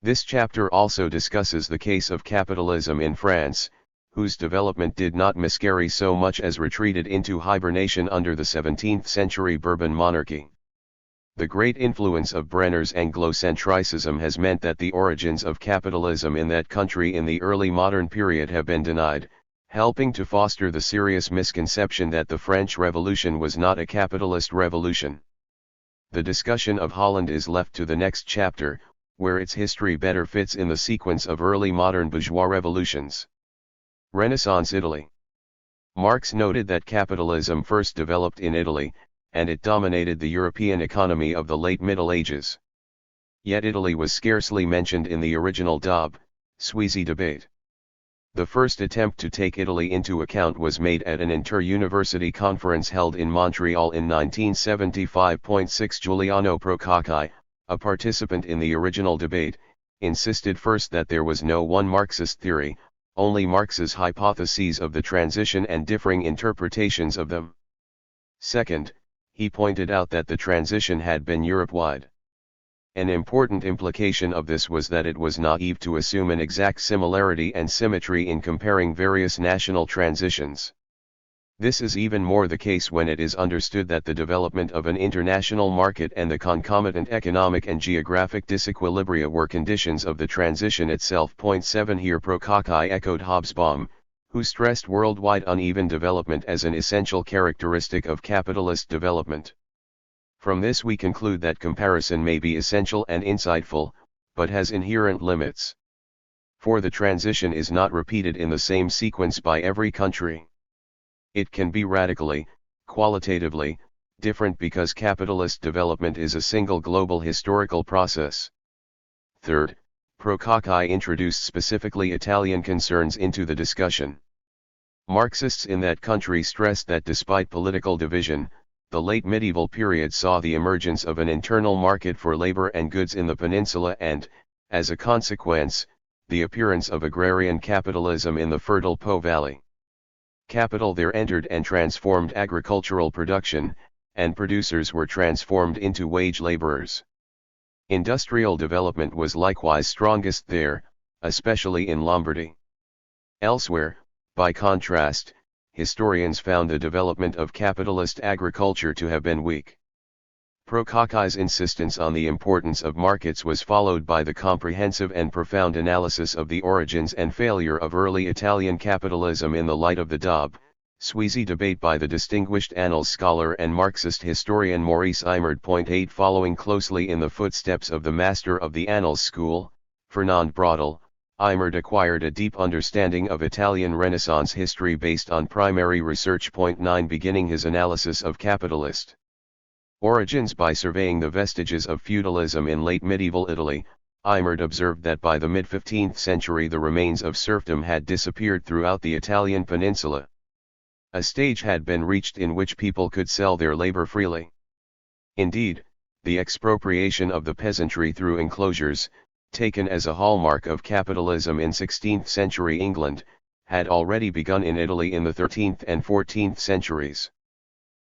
This chapter also discusses the case of capitalism in France, whose development did not miscarry so much as retreated into hibernation under the 17th century Bourbon monarchy. The great influence of Brenner's Anglo-centricism has meant that the origins of capitalism in that country in the early modern period have been denied, helping to foster the serious misconception that the French Revolution was not a capitalist revolution. The discussion of Holland is left to the next chapter, where its history better fits in the sequence of early modern bourgeois revolutions. Renaissance Italy. Marx noted that capitalism first developed in Italy, and it dominated the European economy of the late Middle Ages. Yet Italy was scarcely mentioned in the original Dobb-Sweezy debate. The first attempt to take Italy into account was made at an inter-university conference held in Montreal in 1975. 6 Giuliano Procacci, a participant in the original debate, insisted first that there was no one Marxist theory, only Marx's hypotheses of the transition and differing interpretations of them. Second, he pointed out that the transition had been Europe-wide. An important implication of this was that it was naive to assume an exact similarity and symmetry in comparing various national transitions. This is even more the case when it is understood that the development of an international market and the concomitant economic and geographic disequilibria were conditions of the transition itself. 7 Here Procacci echoed Hobsbawm, who stressed worldwide uneven development as an essential characteristic of capitalist development. From this we conclude that comparison may be essential and insightful, but has inherent limits. For the transition is not repeated in the same sequence by every country. It can be radically, qualitatively, different because capitalist development is a single global historical process. Third, Procacci introduced specifically Italian concerns into the discussion. Marxists in that country stressed that despite political division, the late medieval period saw the emergence of an internal market for labor and goods in the peninsula and, As a consequence, the appearance of agrarian capitalism in the fertile Po Valley. Capital there entered and transformed agricultural production, and producers were transformed into wage laborers. Industrial development was likewise strongest there, especially in Lombardy. Elsewhere, by contrast, historians found the development of capitalist agriculture to have been weak. Procaccai's insistence on the importance of markets was followed by the comprehensive and profound analysis of the origins and failure of early Italian capitalism in the light of the Dobb-Sweezy debate by the distinguished annals scholar and Marxist historian Maurice Imard. 8 Following closely in the footsteps of the master of the annals school, Fernand Braudel, Imard acquired a deep understanding of Italian Renaissance history based on primary research. 9 Beginning his analysis of capitalist origins by surveying the vestiges of feudalism in late medieval Italy, Imard observed that by the mid-15th century the remains of serfdom had disappeared throughout the Italian peninsula. A stage had been reached in which people could sell their labor freely. Indeed, the expropriation of the peasantry through enclosures, taken as a hallmark of capitalism in 16th century England, had already begun in Italy in the 13th and 14th centuries.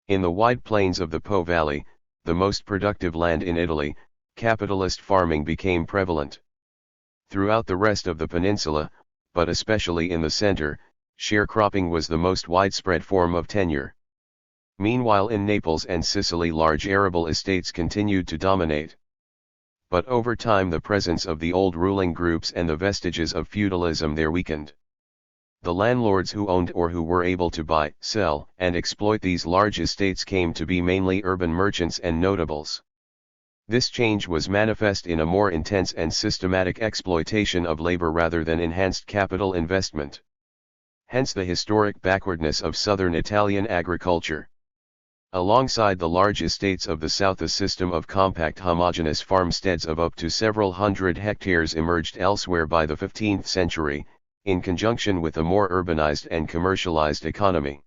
In the wide plains of the Po Valley, the most productive land in Italy, capitalist farming became prevalent. Throughout the rest of the peninsula, but especially in the center, sharecropping was the most widespread form of tenure. Meanwhile in Naples and Sicily large arable estates continued to dominate. But over time the presence of the old ruling groups and the vestiges of feudalism there weakened. The landlords who owned or who were able to buy, sell, and exploit these large estates came to be mainly urban merchants and notables. This change was manifest in a more intense and systematic exploitation of labor rather than enhanced capital investment. Hence the historic backwardness of southern Italian agriculture. Alongside the large estates of the south, a system of compact homogeneous farmsteads of up to several hundred hectares emerged elsewhere by the 15th century, in conjunction with a more urbanized and commercialized economy.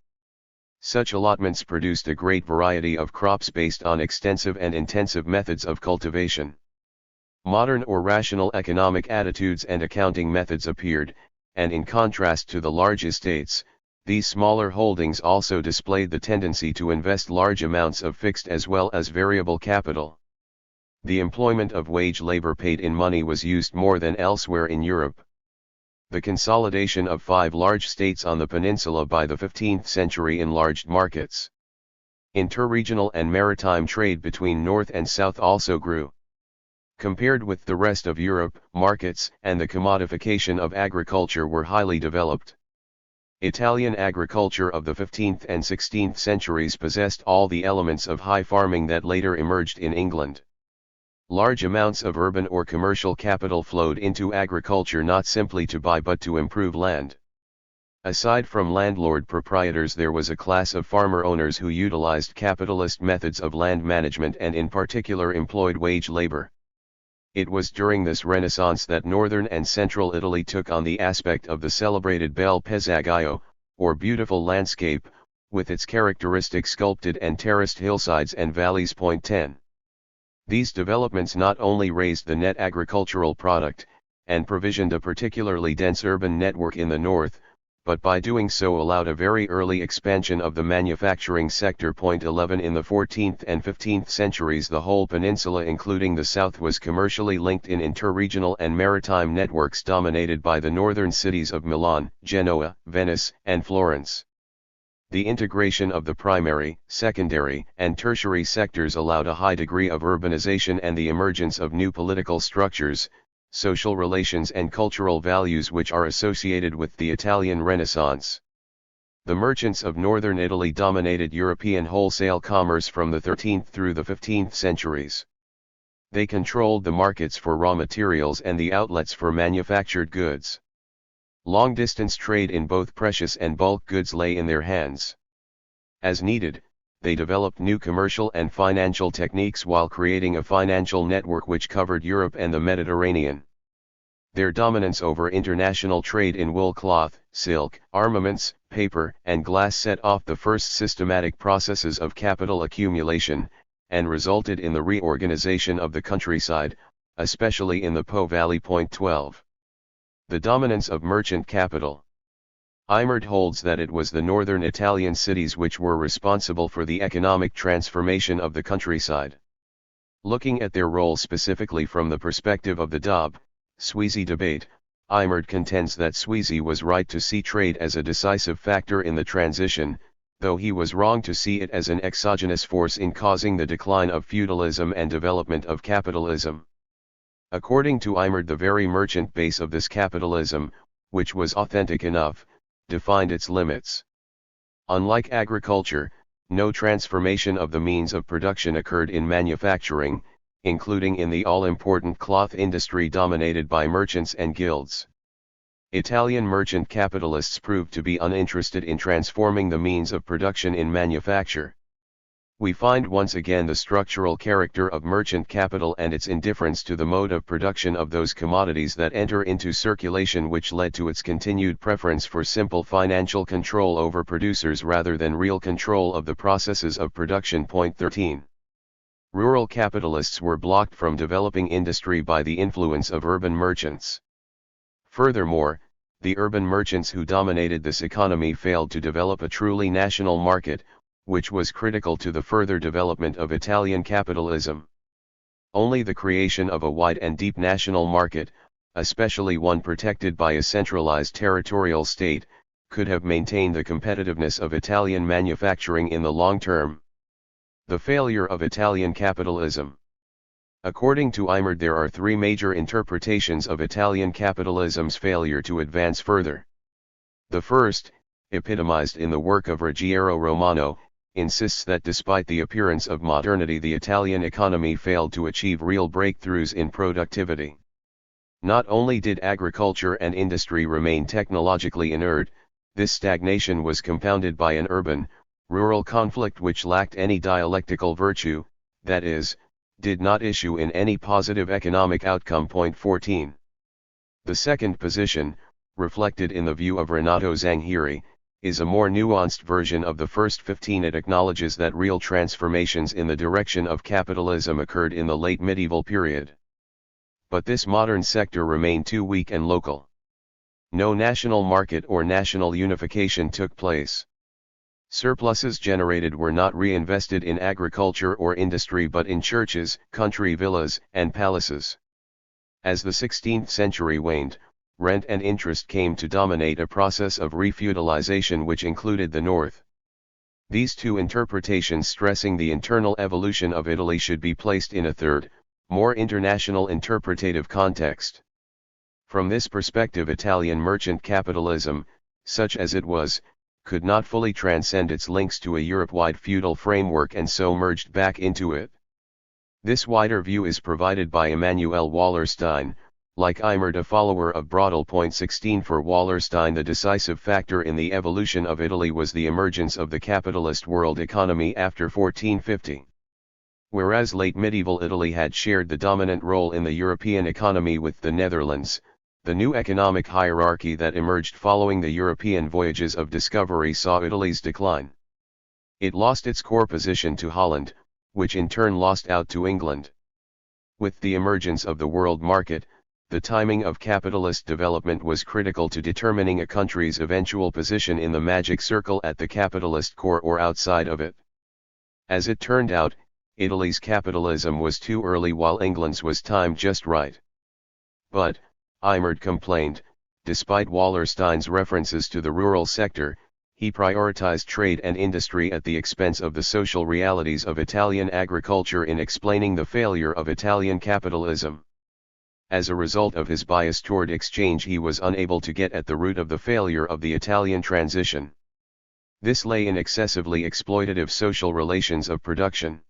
Such allotments produced a great variety of crops based on extensive and intensive methods of cultivation. Modern or rational economic attitudes and accounting methods appeared, and in contrast to the large estates, these smaller holdings also displayed the tendency to invest large amounts of fixed as well as variable capital. The employment of wage labor paid in money was used more than elsewhere in Europe. The consolidation of 5 large states on the peninsula by the 15th century enlarged markets. Interregional and maritime trade between North and South also grew. Compared with the rest of Europe, markets and the commodification of agriculture were highly developed. Italian agriculture of the 15th and 16th centuries possessed all the elements of high farming that later emerged in England. Large amounts of urban or commercial capital flowed into agriculture not simply to buy but to improve land. Aside from landlord proprietors, there was a class of farmer owners who utilized capitalist methods of land management and in particular employed wage labor. It was during this Renaissance that northern and central Italy took on the aspect of the celebrated bel paesaggio, or beautiful landscape, with its characteristic sculpted and terraced hillsides and valleys. 10. These developments not only raised the net agricultural product, and provisioned a particularly dense urban network in the north, but by doing so allowed a very early expansion of the manufacturing sector. 11 In the 14th and 15th centuries the whole peninsula including the south was commercially linked in interregional and maritime networks dominated by the northern cities of Milan, Genoa, Venice, and Florence. The integration of the primary, secondary, and tertiary sectors allowed a high degree of urbanization and the emergence of new political structures, social relations and cultural values which are associated with the Italian Renaissance. The merchants of northern Italy dominated European wholesale commerce from the 13th through the 15th centuries. They controlled the markets for raw materials and the outlets for manufactured goods. Long-distance trade in both precious and bulk goods lay in their hands. As needed, they developed new commercial and financial techniques while creating a financial network which covered Europe and the Mediterranean. Their dominance over international trade in wool cloth, silk, armaments, paper, and glass set off the first systematic processes of capital accumulation, and resulted in the reorganization of the countryside, especially in the Po Valley. Point 12. The dominance of merchant capital. Eimert holds that it was the northern Italian cities which were responsible for the economic transformation of the countryside. Looking at their role specifically from the perspective of the Dobb-Sweezy debate, Eimert contends that Sweezy was right to see trade as a decisive factor in the transition, though he was wrong to see it as an exogenous force in causing the decline of feudalism and development of capitalism. According to Eimert, the very merchant base of this capitalism, which was authentic enough, defined its limits. Unlike agriculture, no transformation of the means of production occurred in manufacturing, including in the all-important cloth industry dominated by merchants and guilds. Italian merchant capitalists proved to be uninterested in transforming the means of production in manufacture. We find once again the structural character of merchant capital and its indifference to the mode of production of those commodities that enter into circulation, which led to its continued preference for simple financial control over producers rather than real control of the processes of production. Point 13. Rural capitalists were blocked from developing industry by the influence of urban merchants. Furthermore, the urban merchants who dominated this economy failed to develop a truly national market, which was critical to the further development of Italian capitalism. Only the creation of a wide and deep national market, especially one protected by a centralized territorial state, could have maintained the competitiveness of Italian manufacturing in the long term. The failure of Italian capitalism. According to Eimert, there are three major interpretations of Italian capitalism's failure to advance further. The first, epitomized in the work of Ruggiero Romano, insists that despite the appearance of modernity, the Italian economy failed to achieve real breakthroughs in productivity. Not only did agriculture and industry remain technologically inert, this stagnation was compounded by an urban-rural conflict which lacked any dialectical virtue, that is, did not issue in any positive economic outcome. Point 14. The second position, reflected in the view of Renato Zangheri, is a more nuanced version of the first 15. It acknowledges that real transformations in the direction of capitalism occurred in the late medieval period. But this modern sector remained too weak and local. No national market or national unification took place. Surpluses generated were not reinvested in agriculture or industry but in churches, country villas, and palaces. As the 16th century waned, rent and interest came to dominate a process of refeudalization which included the North. These two interpretations stressing the internal evolution of Italy should be placed in a third, more international interpretative context. From this perspective, Italian merchant capitalism, such as it was, could not fully transcend its links to a Europe-wide feudal framework and so merged back into it. This wider view is provided by Emanuel Wallerstein, like Eimert a follower of Braudel. Point 16. For Wallerstein, the decisive factor in the evolution of Italy was the emergence of the capitalist world economy after 1450. Whereas late medieval Italy had shared the dominant role in the European economy with the Netherlands, the new economic hierarchy that emerged following the European voyages of discovery saw Italy's decline. It lost its core position to Holland, which in turn lost out to England. With the emergence of the world market, the timing of capitalist development was critical to determining a country's eventual position in the magic circle at the capitalist core or outside of it. As it turned out, Italy's capitalism was too early while England's was timed just right. But, Eimert complained, despite Wallerstein's references to the rural sector, he prioritized trade and industry at the expense of the social realities of Italian agriculture in explaining the failure of Italian capitalism. As a result of his bias toward exchange, he was unable to get at the root of the failure of the Italian transition. This lay in excessively exploitative social relations of production.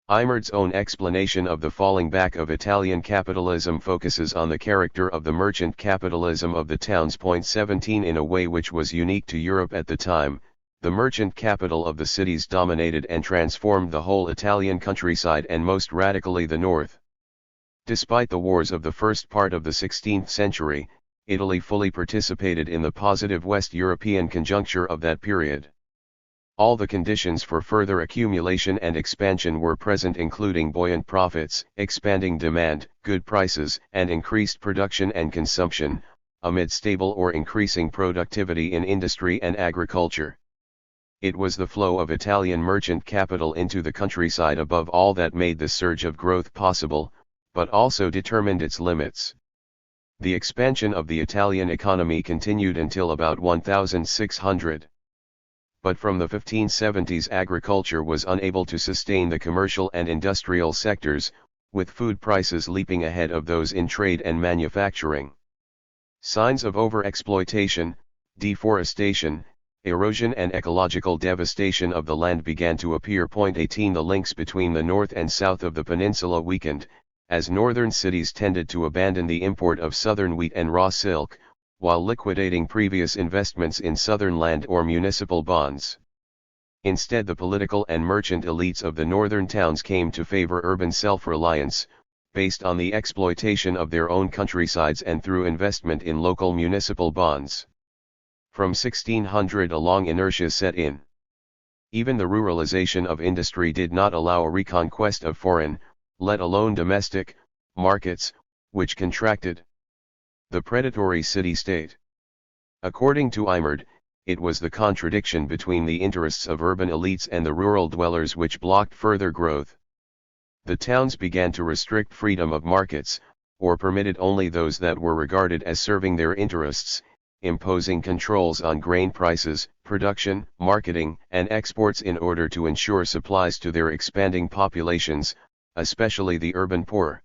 Eimert's own explanation of the falling back of Italian capitalism focuses on the character of the merchant capitalism of the towns. Point 17. In a way which was unique to Europe at the time, the merchant capital of the cities dominated and transformed the whole Italian countryside and most radically the north. Despite the wars of the first part of the 16th century, Italy fully participated in the positive West European conjuncture of that period. All the conditions for further accumulation and expansion were present, including buoyant profits, expanding demand, good prices, and increased production and consumption, amid stable or increasing productivity in industry and agriculture. It was the flow of Italian merchant capital into the countryside above all that made the surge of growth possible, but also determined its limits. The expansion of the Italian economy continued until about 1600. But from the 1570s agriculture was unable to sustain the commercial and industrial sectors, with food prices leaping ahead of those in trade and manufacturing. Signs of overexploitation, deforestation, erosion and ecological devastation of the land began to appear. 18 The links between the north and south of the peninsula weakened, as northern cities tended to abandon the import of southern wheat and raw silk, while liquidating previous investments in southern land or municipal bonds. Instead, the political and merchant elites of the northern towns came to favor urban self-reliance, based on the exploitation of their own countrysides and through investment in local municipal bonds. From 1600 a long inertia set in. Even the ruralization of industry did not allow a reconquest of foreign, let alone domestic, markets, which contracted the predatory city-state. According to Eimerd, it was the contradiction between the interests of urban elites and the rural dwellers which blocked further growth. The towns began to restrict freedom of markets, or permitted only those that were regarded as serving their interests, imposing controls on grain prices, production, marketing, and exports in order to ensure supplies to their expanding populations, especially the urban poor.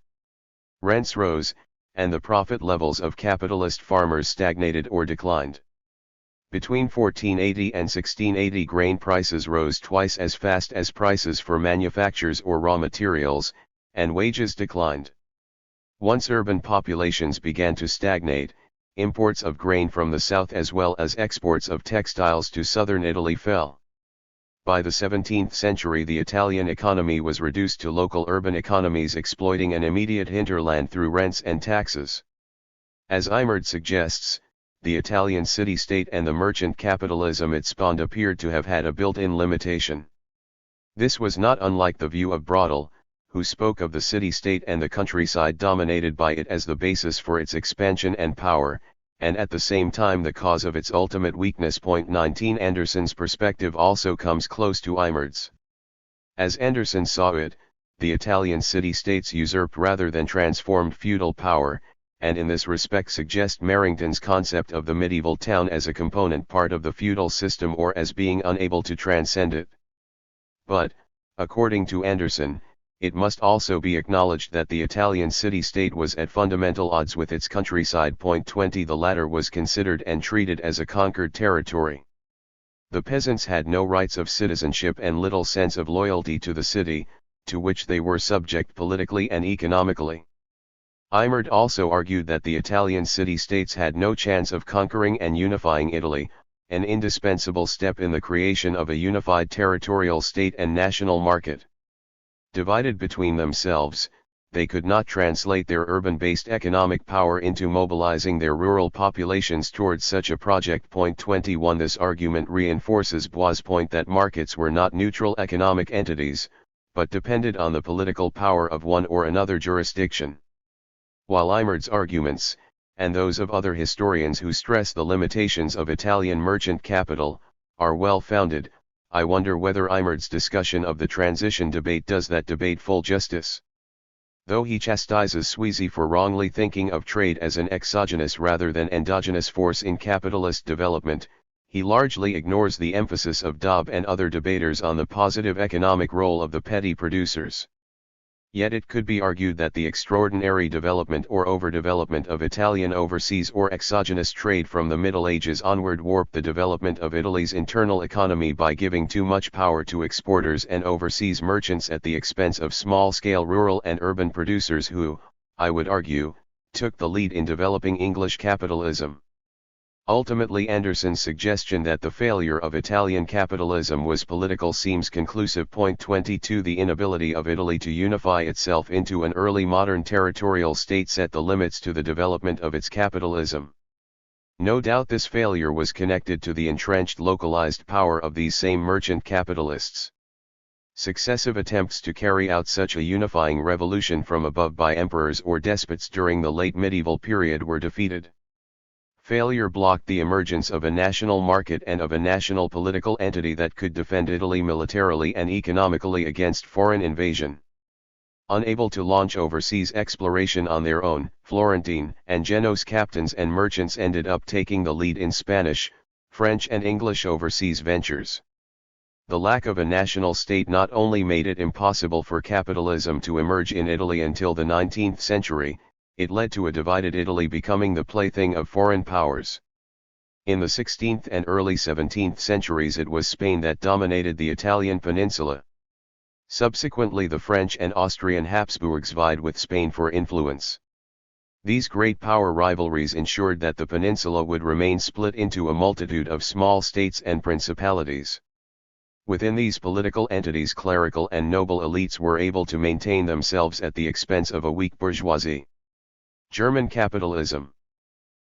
Rents rose, and the profit levels of capitalist farmers stagnated or declined. Between 1480 and 1680 grain prices rose twice as fast as prices for manufactures or raw materials, and wages declined. Once urban populations began to stagnate, imports of grain from the south as well as exports of textiles to southern Italy fell. By the 17th century the Italian economy was reduced to local urban economies exploiting an immediate hinterland through rents and taxes. As Eimerd suggests, the Italian city-state and the merchant capitalism it spawned appeared to have had a built-in limitation. This was not unlike the view of Braudel, who spoke of the city-state and the countryside dominated by it as the basis for its expansion and power, and at the same time the cause of its ultimate weakness. 19 Anderson's perspective also comes close to Eimerd's. As Anderson saw it, the Italian city-states usurped rather than transformed feudal power, and in this respect suggest Merrington's concept of the medieval town as a component part of the feudal system or as being unable to transcend it. But, according to Anderson, it must also be acknowledged that the Italian city-state was at fundamental odds with its countryside. 20 The latter was considered and treated as a conquered territory. The peasants had no rights of citizenship and little sense of loyalty to the city, to which they were subject politically and economically. Eimerd also argued that the Italian city-states had no chance of conquering and unifying Italy, an indispensable step in the creation of a unified territorial state and national market. Divided between themselves, they could not translate their urban-based economic power into mobilizing their rural populations towards such a project. 21 This argument reinforces Bois' point that markets were not neutral economic entities, but depended on the political power of one or another jurisdiction. While Eimerd's arguments, and those of other historians who stress the limitations of Italian merchant capital, are well founded, I wonder whether Eimerd's discussion of the transition debate does that debate full justice. Though he chastises Sweezy for wrongly thinking of trade as an exogenous rather than endogenous force in capitalist development, he largely ignores the emphasis of Dobb and other debaters on the positive economic role of the petty producers. Yet it could be argued that the extraordinary development or overdevelopment of Italian overseas or exogenous trade from the Middle Ages onward warped the development of Italy's internal economy by giving too much power to exporters and overseas merchants at the expense of small-scale rural and urban producers who, I would argue, took the lead in developing English capitalism. Ultimately, Anderson's suggestion that the failure of Italian capitalism was political seems conclusive. 22 The inability of Italy to unify itself into an early modern territorial state set the limits to the development of its capitalism. No doubt this failure was connected to the entrenched localized power of these same merchant capitalists. Successive attempts to carry out such a unifying revolution from above by emperors or despots during the late medieval period were defeated. Failure blocked the emergence of a national market and of a national political entity that could defend Italy militarily and economically against foreign invasion. Unable to launch overseas exploration on their own, Florentine and Genoese captains and merchants ended up taking the lead in Spanish, French and English overseas ventures. The lack of a national state not only made it impossible for capitalism to emerge in Italy until the 19th century, it led to a divided Italy becoming the plaything of foreign powers. In the 16th and early 17th centuries it was Spain that dominated the Italian peninsula. Subsequently the French and Austrian Habsburgs vied with Spain for influence. These great power rivalries ensured that the peninsula would remain split into a multitude of small states and principalities. Within these political entities clerical and noble elites were able to maintain themselves at the expense of a weak bourgeoisie. German capitalism.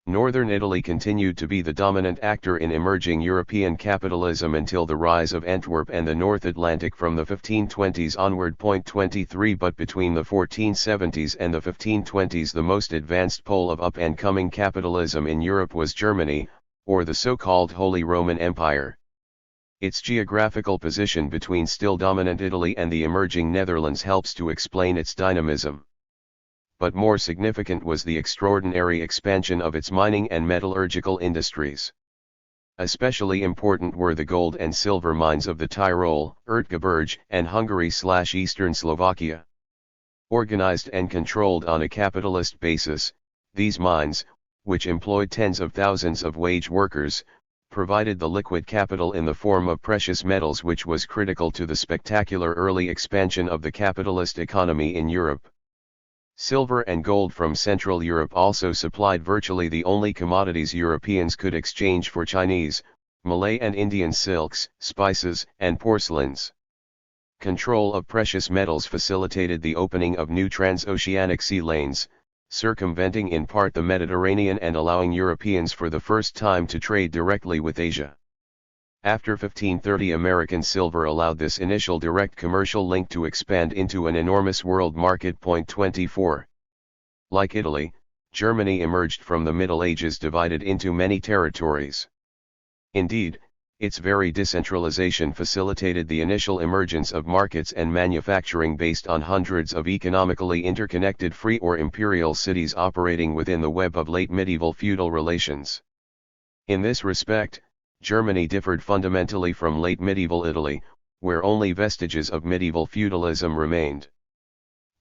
Northern Italy continued to be the dominant actor in emerging European capitalism until the rise of Antwerp and the North Atlantic from the 1520s onward. 23 But between the 1470s and the 1520s the most advanced pole of up-and-coming capitalism in Europe was Germany, or the so-called Holy Roman Empire. Its geographical position between still dominant Italy and the emerging Netherlands helps to explain its dynamism. But more significant was the extraordinary expansion of its mining and metallurgical industries. Especially important were the gold and silver mines of the Tyrol, Erzgebirge, and Hungary/Eastern Slovakia. Organized and controlled on a capitalist basis, these mines, which employed tens of thousands of wage workers, provided the liquid capital in the form of precious metals which was critical to the spectacular early expansion of the capitalist economy in Europe. Silver and gold from Central Europe also supplied virtually the only commodities Europeans could exchange for Chinese, Malay and Indian silks, spices, and porcelains. Control of precious metals facilitated the opening of new transoceanic sea lanes, circumventing in part the Mediterranean and allowing Europeans for the first time to trade directly with Asia. After 1530 American silver allowed this initial direct commercial link to expand into an enormous world market. 24. Like Italy, Germany emerged from the Middle Ages divided into many territories. Indeed, its very decentralization facilitated the initial emergence of markets and manufacturing based on hundreds of economically interconnected free or imperial cities operating within the web of late medieval feudal relations. In this respect, Germany differed fundamentally from late medieval Italy, where only vestiges of medieval feudalism remained.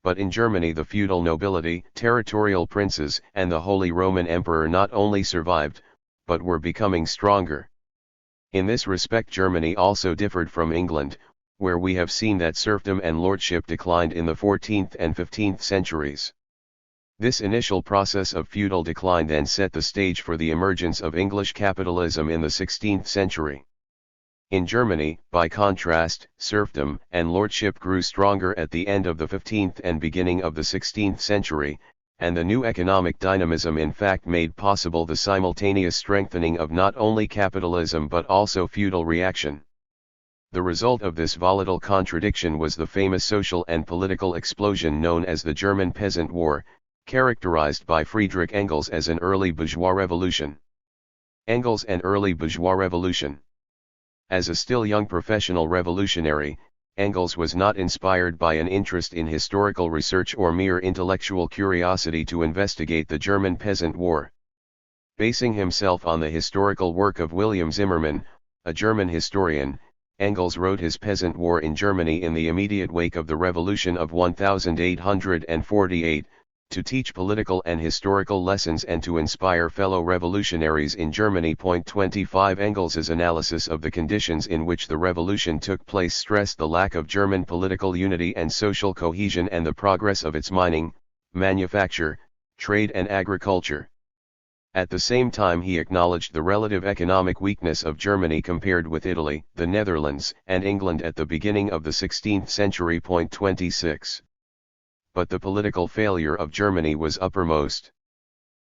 But in Germany the feudal nobility, territorial princes, and the Holy Roman Emperor not only survived, but were becoming stronger. In this respect Germany also differed from England, where we have seen that serfdom and lordship declined in the 14th and 15th centuries. This initial process of feudal decline then set the stage for the emergence of English capitalism in the 16th century. In Germany, by contrast, serfdom and lordship grew stronger at the end of the 15th and beginning of the 16th century, and the new economic dynamism in fact made possible the simultaneous strengthening of not only capitalism but also feudal reaction. The result of this volatile contradiction was the famous social and political explosion known as the German Peasant War, characterized by Friedrich Engels as an early bourgeois revolution. Engels and early bourgeois revolution. As a still young professional revolutionary, Engels was not inspired by an interest in historical research or mere intellectual curiosity to investigate the German Peasant War. Basing himself on the historical work of William Zimmermann, a German historian, Engels wrote his Peasant War in Germany in the immediate wake of the Revolution of 1848, to teach political and historical lessons and to inspire fellow revolutionaries in Germany. 25 Engels's analysis of the conditions in which the revolution took place stressed the lack of German political unity and social cohesion and the progress of its mining, manufacture, trade and agriculture. At the same time he acknowledged the relative economic weakness of Germany compared with Italy, the Netherlands, and England at the beginning of the 16th century. 26. But the political failure of Germany was uppermost.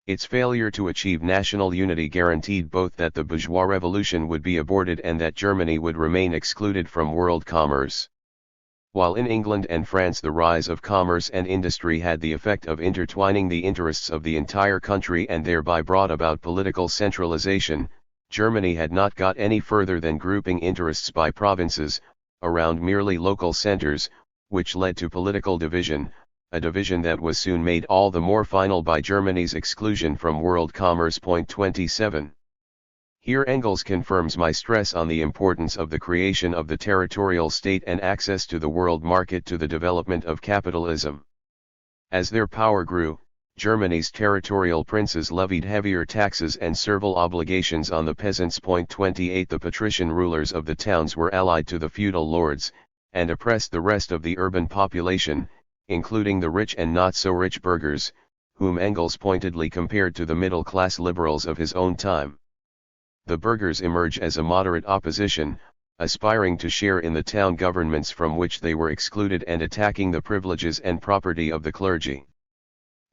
Its failure to achieve national unity guaranteed both that the bourgeois revolution would be aborted and that Germany would remain excluded from world commerce. While in England and France the rise of commerce and industry had the effect of intertwining the interests of the entire country and thereby brought about political centralization, Germany had not got any further than grouping interests by provinces, around merely local centers, which led to political division, a division that was soon made all the more final by Germany's exclusion from world commerce. 27. Here Engels confirms my stress on the importance of the creation of the territorial state and access to the world market to the development of capitalism. As their power grew, Germany's territorial princes levied heavier taxes and servile obligations on the peasants. 28. The patrician rulers of the towns were allied to the feudal lords, and oppressed the rest of the urban population, including the rich and not-so-rich burghers, whom Engels pointedly compared to the middle-class liberals of his own time. The burghers emerge as a moderate opposition, aspiring to share in the town governments from which they were excluded and attacking the privileges and property of the clergy.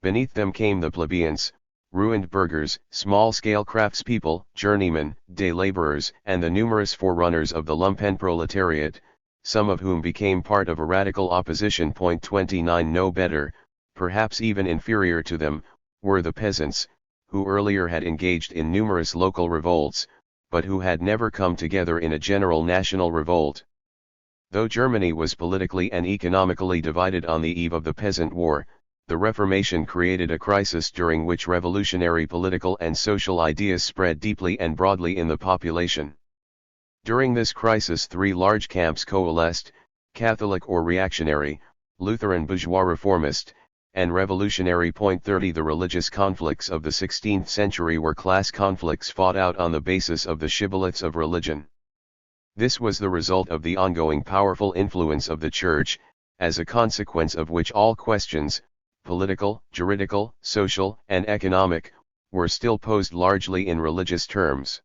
Beneath them came the plebeians, ruined burghers, small-scale craftspeople, journeymen, day laborers, and the numerous forerunners of the lumpenproletariat, some of whom became part of a radical opposition. 29. No better, perhaps even inferior to them, were the peasants, who earlier had engaged in numerous local revolts, but who had never come together in a general national revolt. Though Germany was politically and economically divided on the eve of the Peasant War, the Reformation created a crisis during which revolutionary political and social ideas spread deeply and broadly in the population. During this crisis three large camps coalesced: Catholic or reactionary, Lutheran bourgeois reformist, and revolutionary. 30. The religious conflicts of the 16th century were class conflicts fought out on the basis of the shibboleths of religion. This was the result of the ongoing powerful influence of the Church, as a consequence of which all questions, political, juridical, social, and economic, were still posed largely in religious terms.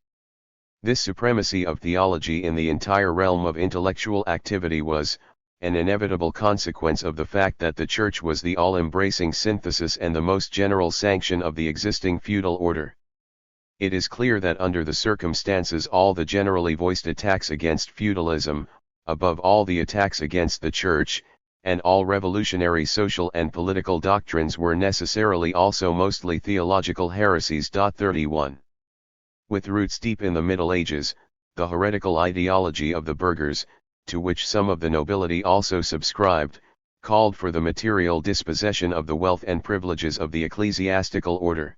This supremacy of theology in the entire realm of intellectual activity was an inevitable consequence of the fact that the Church was the all-embracing synthesis and the most general sanction of the existing feudal order. It is clear that under the circumstances all the generally voiced attacks against feudalism, above all the attacks against the Church, and all revolutionary social and political doctrines were necessarily also mostly theological heresies. 31. With roots deep in the Middle Ages, the heretical ideology of the burghers, to which some of the nobility also subscribed, called for the material dispossession of the wealth and privileges of the ecclesiastical order.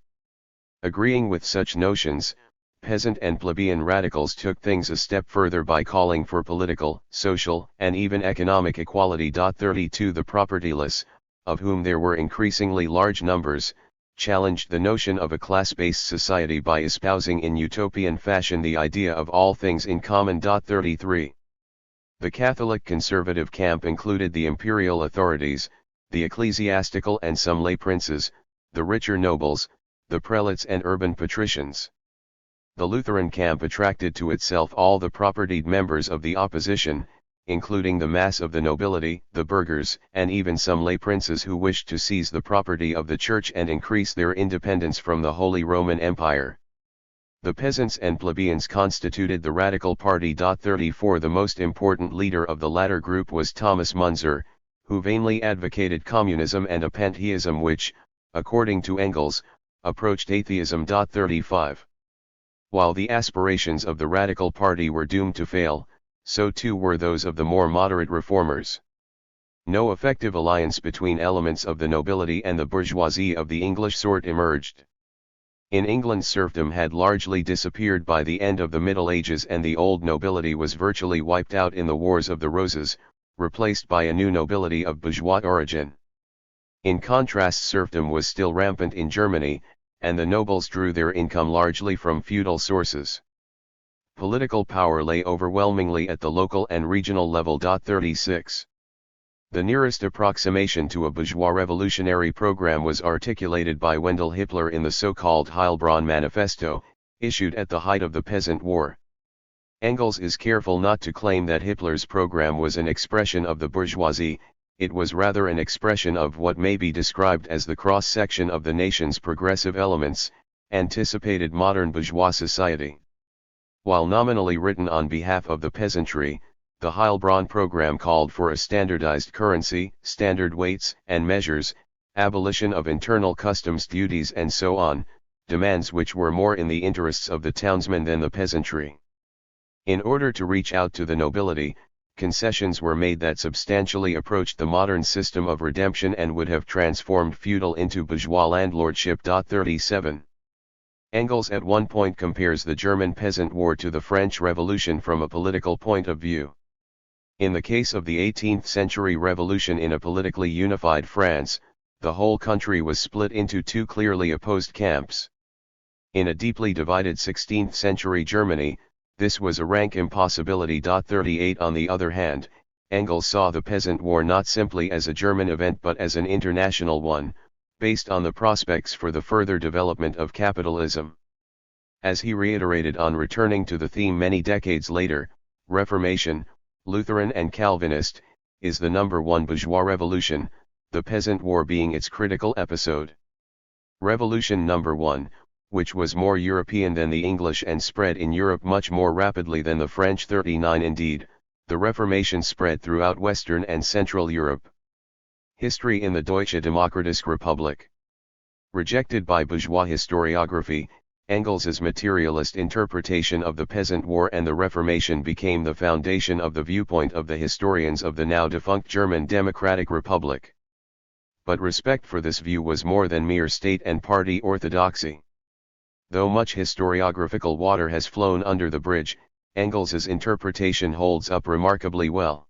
Agreeing with such notions, peasant and plebeian radicals took things a step further by calling for political, social, and even economic equality. 32. The propertyless, of whom there were increasingly large numbers, challenged the notion of a class-based society by espousing in utopian fashion the idea of all things in common. 33. The Catholic conservative camp included the imperial authorities, the ecclesiastical and some lay princes, the richer nobles, the prelates and urban patricians. The Lutheran camp attracted to itself all the propertied members of the opposition, including the mass of the nobility, the burghers, and even some lay princes who wished to seize the property of the Church and increase their independence from the Holy Roman Empire. The peasants and plebeians constituted the radical party. 34. The most important leader of the latter group was Thomas Munzer, who vainly advocated communism and a pantheism which, according to Engels, approached atheism. 35. While the aspirations of the radical party were doomed to fail, so too were those of the more moderate reformers. No effective alliance between elements of the nobility and the bourgeoisie of the English sort emerged. In England serfdom had largely disappeared by the end of the Middle Ages and the old nobility was virtually wiped out in the Wars of the Roses, replaced by a new nobility of bourgeois origin. In contrast, serfdom was still rampant in Germany, and the nobles drew their income largely from feudal sources. Political power lay overwhelmingly at the local and regional level. 36. The nearest approximation to a bourgeois revolutionary program was articulated by Wendell Hitler in the so-called Heilbronn Manifesto, issued at the height of the Peasant War. Engels is careful not to claim that Hitler's program was an expression of the bourgeoisie, it was rather an expression of what may be described as the cross-section of the nation's progressive elements, anticipated modern bourgeois society. While nominally written on behalf of the peasantry, the Heilbronn program called for a standardized currency, standard weights and measures, abolition of internal customs duties and so on, demands which were more in the interests of the townsmen than the peasantry. In order to reach out to the nobility, concessions were made that substantially approached the modern system of redemption and would have transformed feudal into bourgeois landlordship. 37. Engels at one point compares the German Peasant War to the French Revolution from a political point of view. In the case of the 18th century revolution in a politically unified France, the whole country was split into two clearly opposed camps. In a deeply divided 16th century Germany, this was a rank impossibility. 38. On the other hand, Engels saw the Peasant War not simply as a German event but as an international one, based on the prospects for the further development of capitalism. As he reiterated on returning to the theme many decades later, Reformation, Lutheran and Calvinist, is the number one bourgeois revolution, the Peasant War being its critical episode. Revolution number 1, which was more European than the English and spread in Europe much more rapidly than the French. 39. Indeed, the Reformation spread throughout Western and Central Europe. History in the Deutsche Demokratische Republik. Rejected by bourgeois historiography, Engels's materialist interpretation of the Peasant War and the Reformation became the foundation of the viewpoint of the historians of the now defunct German Democratic Republic. But respect for this view was more than mere state and party orthodoxy. Though much historiographical water has flown under the bridge, Engels's interpretation holds up remarkably well.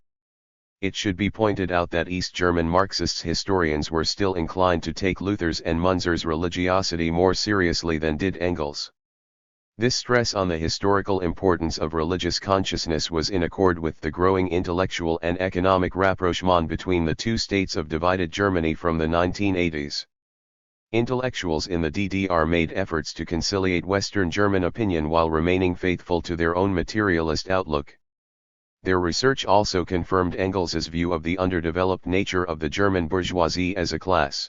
It should be pointed out that East German Marxist historians were still inclined to take Luther's and Munzer's religiosity more seriously than did Engels. This stress on the historical importance of religious consciousness was in accord with the growing intellectual and economic rapprochement between the two states of divided Germany from the 1980s. Intellectuals in the DDR made efforts to conciliate Western German opinion while remaining faithful to their own materialist outlook. Their research also confirmed Engels's view of the underdeveloped nature of the German bourgeoisie as a class.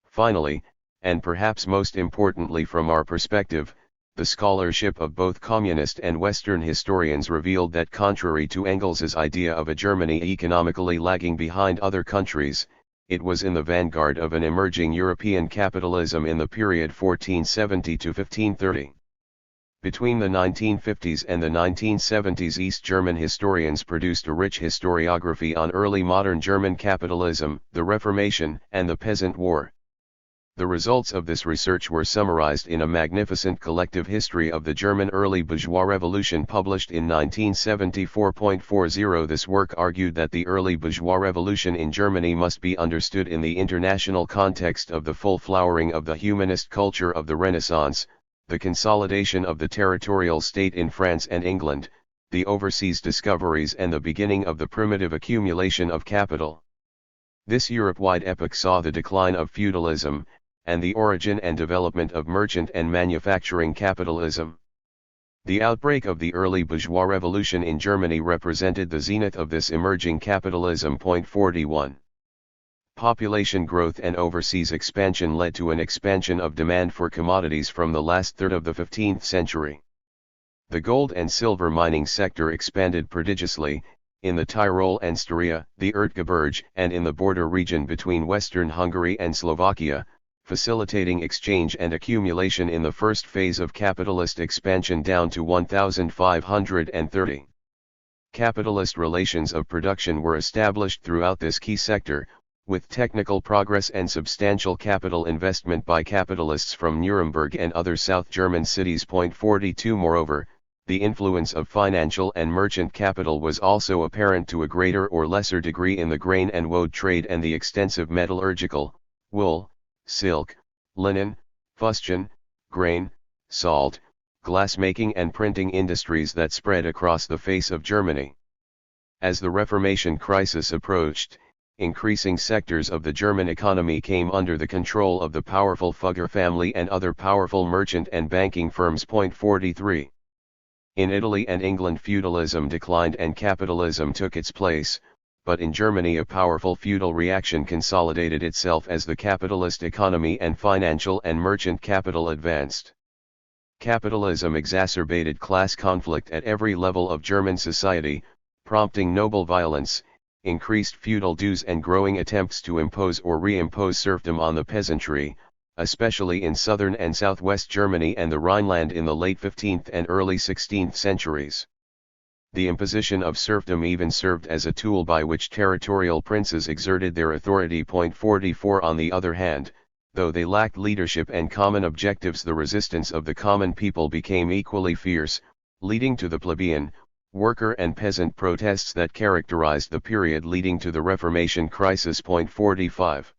Finally, and perhaps most importantly from our perspective, the scholarship of both communist and Western historians revealed that contrary to Engels's idea of a Germany economically lagging behind other countries, it was in the vanguard of an emerging European capitalism in the period 1470 to 1530. Between the 1950s and the 1970s, East German historians produced a rich historiography on early modern German capitalism, the Reformation, and the Peasant War. The results of this research were summarized in a magnificent collective history of the German early bourgeois revolution published in 1974.40. This work argued that the early bourgeois revolution in Germany must be understood in the international context of the full flowering of the humanist culture of the Renaissance, the consolidation of the territorial state in France and England, the overseas discoveries and the beginning of the primitive accumulation of capital. This Europe-wide epoch saw the decline of feudalism, and the origin and development of merchant and manufacturing capitalism. The outbreak of the early bourgeois revolution in Germany represented the zenith of this emerging capitalism. 41. Population growth and overseas expansion led to an expansion of demand for commodities from the last third of the 15th century. The gold and silver mining sector expanded prodigiously, in the Tyrol and Styria, the Erzgebirge, and in the border region between Western Hungary and Slovakia, facilitating exchange and accumulation in the first phase of capitalist expansion down to 1530. Capitalist relations of production were established throughout this key sector, with technical progress and substantial capital investment by capitalists from Nuremberg and other South German cities. 42. Moreover, the influence of financial and merchant capital was also apparent to a greater or lesser degree in the grain and woad trade and the extensive metallurgical, wool, silk, linen, fustian, grain, salt, glassmaking and printing industries that spread across the face of Germany. As the Reformation crisis approached, increasing sectors of the German economy came under the control of the powerful Fugger family and other powerful merchant and banking firms. 43. In Italy and England feudalism declined and capitalism took its place, but in Germany a powerful feudal reaction consolidated itself as the capitalist economy and financial and merchant capital advanced. Capitalism exacerbated class conflict at every level of German society, prompting noble violence, increased feudal dues and growing attempts to impose or reimpose serfdom on the peasantry, especially in southern and southwest Germany and the Rhineland in the late 15th and early 16th centuries. The imposition of serfdom even served as a tool by which territorial princes exerted their authority. 44 On the other hand, though they lacked leadership and common objectives, the resistance of the common people became equally fierce, leading to the plebeian, worker and peasant protests that characterized the period leading to the Reformation crisis. 45.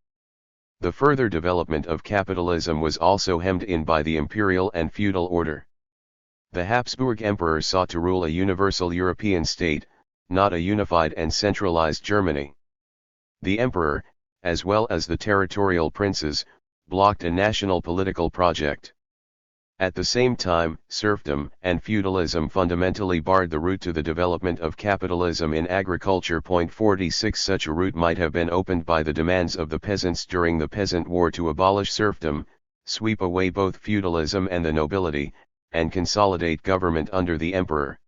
The further development of capitalism was also hemmed in by the imperial and feudal order. The Habsburg Emperor sought to rule a universal European state, not a unified and centralized Germany. The emperor, as well as the territorial princes, blocked a national political project. At the same time, serfdom and feudalism fundamentally barred the route to the development of capitalism in agriculture. 46 Such a route might have been opened by the demands of the peasants during the Peasant War to abolish serfdom, sweep away both feudalism and the nobility, and consolidate government under the emperor.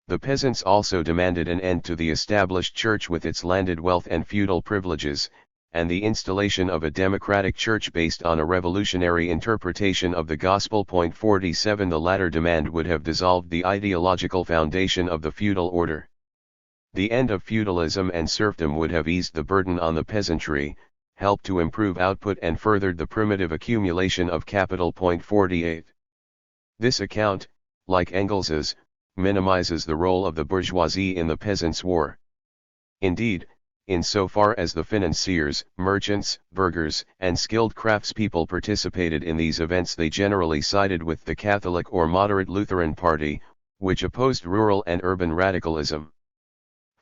The peasants also demanded an end to the established church with its landed wealth and feudal privileges, and the installation of a democratic church based on a revolutionary interpretation of the gospel. 47 The latter demand would have dissolved the ideological foundation of the feudal order. The end of feudalism and serfdom would have eased the burden on the peasantry, helped to improve output and furthered the primitive accumulation of capital. 48. This account, like Engels's, minimizes the role of the bourgeoisie in the peasants' war. Indeed, insofar as the financiers, merchants, burghers, and skilled craftspeople participated in these events, they generally sided with the Catholic or moderate Lutheran party, which opposed rural and urban radicalism.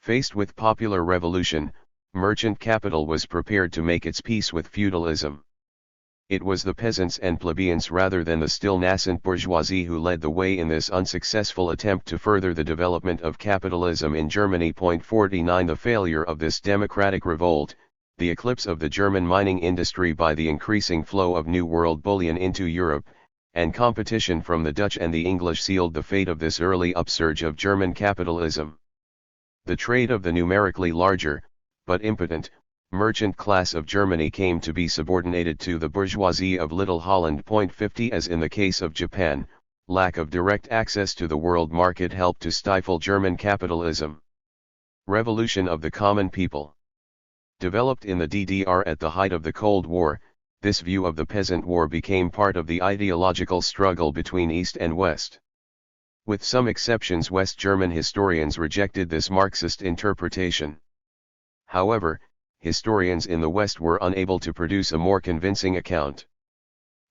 Faced with popular revolution, merchant capital was prepared to make its peace with feudalism. It was the peasants and plebeians rather than the still nascent bourgeoisie who led the way in this unsuccessful attempt to further the development of capitalism in Germany. 49 The failure of this democratic revolt, the eclipse of the German mining industry by the increasing flow of New World bullion into Europe, and competition from the Dutch and the English sealed the fate of this early upsurge of German capitalism. The trade of the numerically larger, but impotent, merchant class of Germany came to be subordinated to the bourgeoisie of Little Holland. 50 As in the case of Japan, lack of direct access to the world market helped to stifle German capitalism. Revolution of the common people. Developed in the DDR at the height of the Cold War, this view of the peasant war became part of the ideological struggle between East and West. With some exceptions, West German historians rejected this Marxist interpretation. However, historians in the West were unable to produce a more convincing account.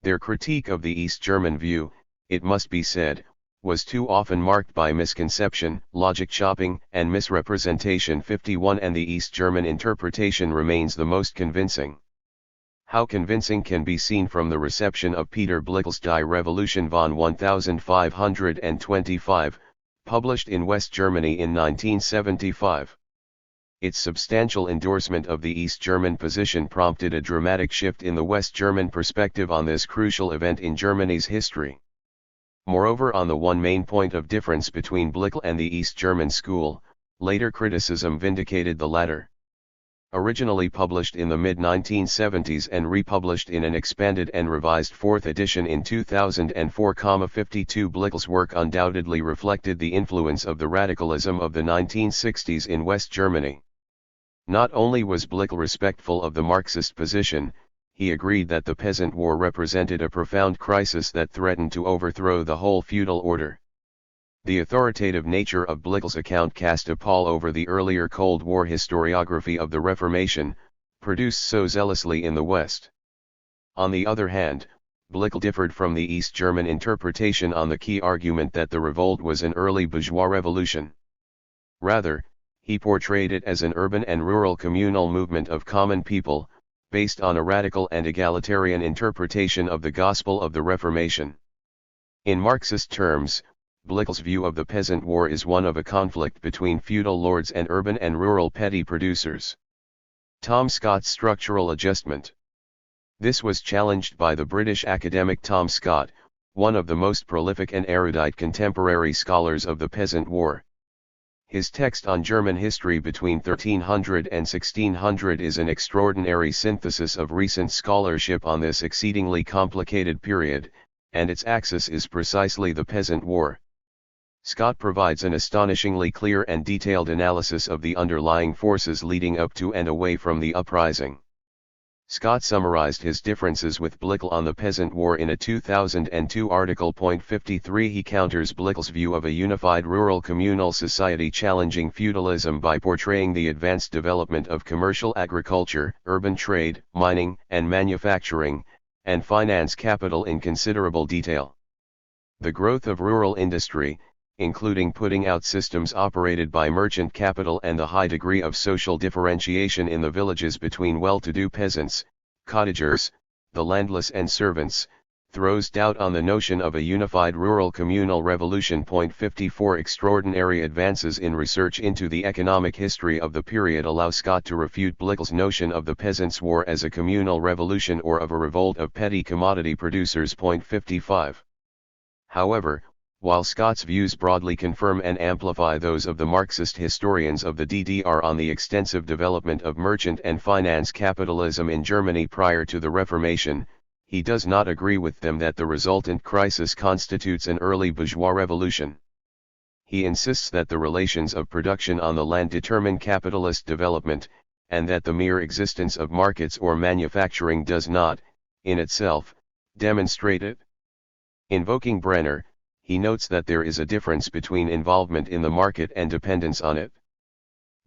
Their critique of the East German view, it must be said, was too often marked by misconception, logic chopping, and misrepresentation. 51 And the East German interpretation remains the most convincing. How convincing can be seen from the reception of Peter Blickel's Die Revolution von 1525, published in West Germany in 1975. Its substantial endorsement of the East German position prompted a dramatic shift in the West German perspective on this crucial event in Germany's history. Moreover, on the one main point of difference between Blickel and the East German school, later criticism vindicated the latter. Originally published in the mid-1970s and republished in an expanded and revised fourth edition in 2004, 52, Blickel's work undoubtedly reflected the influence of the radicalism of the 1960s in West Germany. Not only was Blickel respectful of the Marxist position, he agreed that the peasant war represented a profound crisis that threatened to overthrow the whole feudal order. The authoritative nature of Blickel's account cast a pall over the earlier Cold War historiography of the Reformation, produced so zealously in the West. On the other hand, Blickel differed from the East German interpretation on the key argument that the revolt was an early bourgeois revolution. Rather, he portrayed it as an urban and rural communal movement of common people, based on a radical and egalitarian interpretation of the gospel of the Reformation. In Marxist terms, Blickel's view of the peasant war is one of a conflict between feudal lords and urban and rural petty producers. Tom Scott's structural adjustment. This was challenged by the British academic Tom Scott, one of the most prolific and erudite contemporary scholars of the peasant war. His text on German history between 1300 and 1600 is an extraordinary synthesis of recent scholarship on this exceedingly complicated period, and its axis is precisely the peasant war. Scott provides an astonishingly clear and detailed analysis of the underlying forces leading up to and away from the uprising. Scott summarized his differences with Blickel on the peasant war in a 2002 article. 53 He counters Blickel's view of a unified rural communal society challenging feudalism by portraying the advanced development of commercial agriculture, urban trade, mining and manufacturing, and finance capital in considerable detail. The growth of rural industry, including putting out systems operated by merchant capital and the high degree of social differentiation in the villages between well-to-do peasants, cottagers, the landless and servants, throws doubt on the notion of a unified rural communal revolution. 54 Extraordinary advances in research into the economic history of the period allow Scott to refute Blickel's notion of the Peasants' War as a communal revolution or of a revolt of petty commodity producers. 55 However, while Scott's views broadly confirm and amplify those of the Marxist historians of the DDR on the extensive development of merchant and finance capitalism in Germany prior to the Reformation, he does not agree with them that the resultant crisis constitutes an early bourgeois revolution. He insists that the relations of production on the land determine capitalist development, and that the mere existence of markets or manufacturing does not, in itself, demonstrate it. Invoking Brenner, he notes that there is a difference between involvement in the market and dependence on it.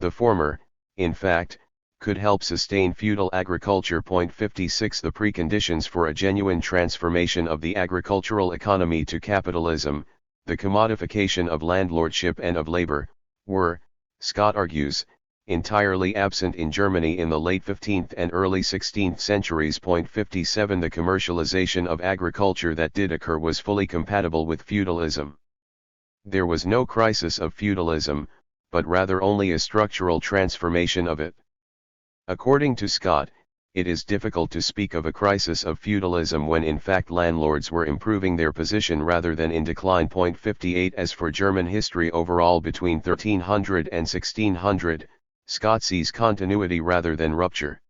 The former, in fact, could help sustain feudal agriculture. 56 The preconditions for a genuine transformation of the agricultural economy to capitalism, the commodification of landlordship and of labor, were, Scott argues, entirely absent in Germany in the late 15th and early 16th centuries. 57 The commercialization of agriculture that did occur was fully compatible with feudalism. There was no crisis of feudalism, but rather only a structural transformation of it. According to Scott, it is difficult to speak of a crisis of feudalism when in fact landlords were improving their position rather than in decline. 58 As for German history overall between 1300 and 1600, Scott sees continuity rather than rupture.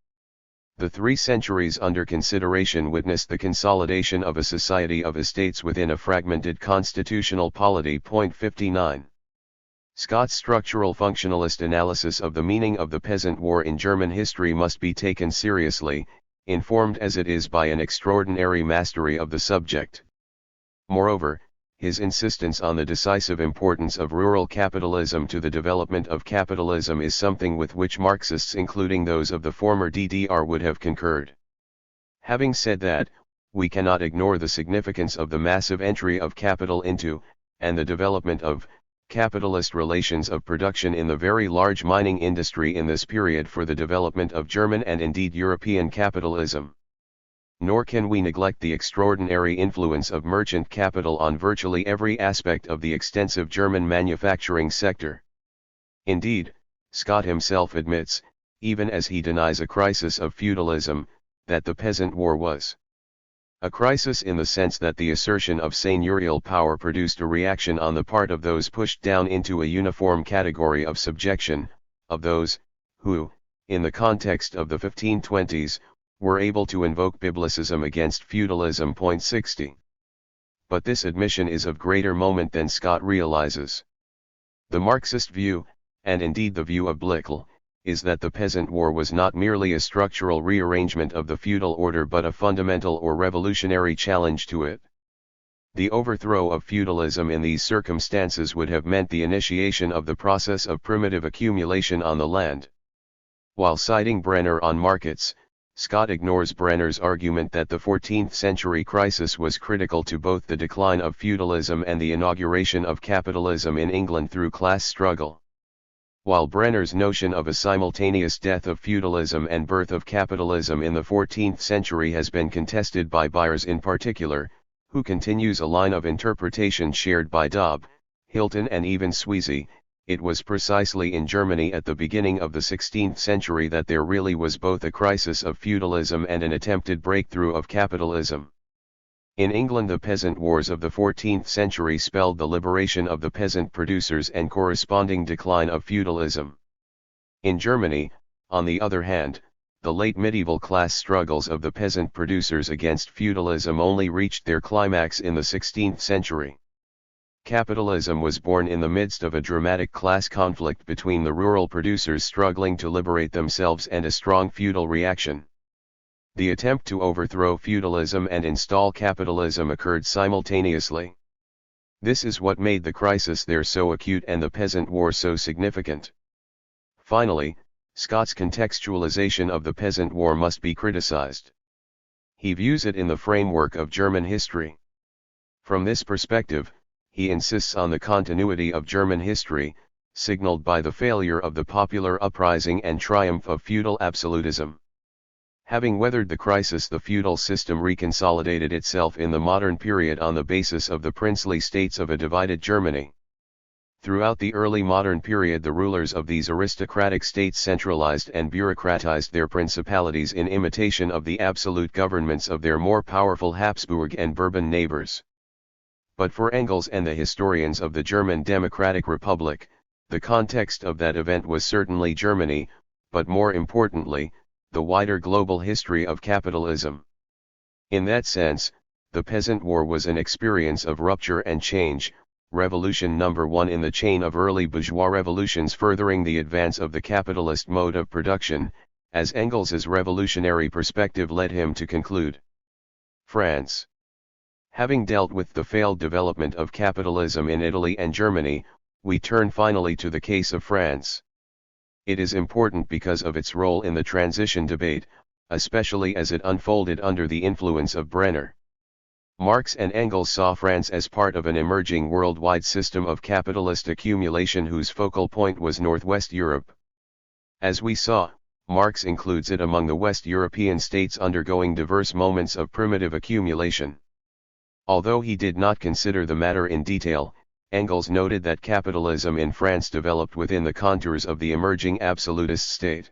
The 3 centuries under consideration witnessed the consolidation of a society of estates within a fragmented constitutional polity. 59 Scott's structural functionalist analysis of the meaning of the peasant war in German history must be taken seriously, informed as it is by an extraordinary mastery of the subject. Moreover, his insistence on the decisive importance of rural capitalism to the development of capitalism is something with which Marxists including those of the former DDR would have concurred. Having said that, we cannot ignore the significance of the massive entry of capital into, and the development of, capitalist relations of production in the very large mining industry in this period for the development of German and indeed European capitalism. Nor can we neglect the extraordinary influence of merchant capital on virtually every aspect of the extensive German manufacturing sector. Indeed, Scott himself admits, even as he denies a crisis of feudalism, that the peasant war was a crisis in the sense that the assertion of seigneurial power produced a reaction on the part of those pushed down into a uniform category of subjection, of those, who, in the context of the 1520s, were able to invoke biblicism against feudalism. 60 But this admission is of greater moment than Scott realizes. The Marxist view, and indeed the view of Blickel, is that the peasant war was not merely a structural rearrangement of the feudal order but a fundamental or revolutionary challenge to it. The overthrow of feudalism in these circumstances would have meant the initiation of the process of primitive accumulation on the land. While citing Brenner on markets, Scott ignores Brenner's argument that the 14th century crisis was critical to both the decline of feudalism and the inauguration of capitalism in England through class struggle. While Brenner's notion of a simultaneous death of feudalism and birth of capitalism in the 14th century has been contested by Byers in particular, who continues a line of interpretation shared by Dobb, Hilton and even Sweezy, it was precisely in Germany at the beginning of the 16th century that there really was both a crisis of feudalism and an attempted breakthrough of capitalism. In England, the peasant wars of the 14th century spelled the liberation of the peasant producers and corresponding decline of feudalism. In Germany, on the other hand, the late medieval class struggles of the peasant producers against feudalism only reached their climax in the 16th century. Capitalism was born in the midst of a dramatic class conflict between the rural producers struggling to liberate themselves and a strong feudal reaction. The attempt to overthrow feudalism and install capitalism occurred simultaneously. This is what made the crisis there so acute and the peasant war so significant. Finally, Scott's contextualization of the peasant war must be criticized. He views it in the framework of German history. From this perspective, he insists on the continuity of German history, signaled by the failure of the popular uprising and triumph of feudal absolutism. Having weathered the crisis, the feudal system reconsolidated itself in the modern period on the basis of the princely states of a divided Germany. Throughout the early modern period, the rulers of these aristocratic states centralized and bureaucratized their principalities in imitation of the absolute governments of their more powerful Habsburg and Bourbon neighbors. But for Engels and the historians of the German Democratic Republic, the context of that event was certainly Germany, but more importantly, the wider global history of capitalism. In that sense, the Peasant War was an experience of rupture and change, revolution number one in the chain of early bourgeois revolutions furthering the advance of the capitalist mode of production, as Engels's revolutionary perspective led him to conclude. France. Having dealt with the failed development of capitalism in Italy and Germany, we turn finally to the case of France. It is important because of its role in the transition debate, especially as it unfolded under the influence of Brenner. Marx and Engels saw France as part of an emerging worldwide system of capitalist accumulation whose focal point was Northwest Europe. As we saw, Marx includes it among the West European states undergoing diverse moments of primitive accumulation. Although he did not consider the matter in detail, Engels noted that capitalism in France developed within the contours of the emerging absolutist state.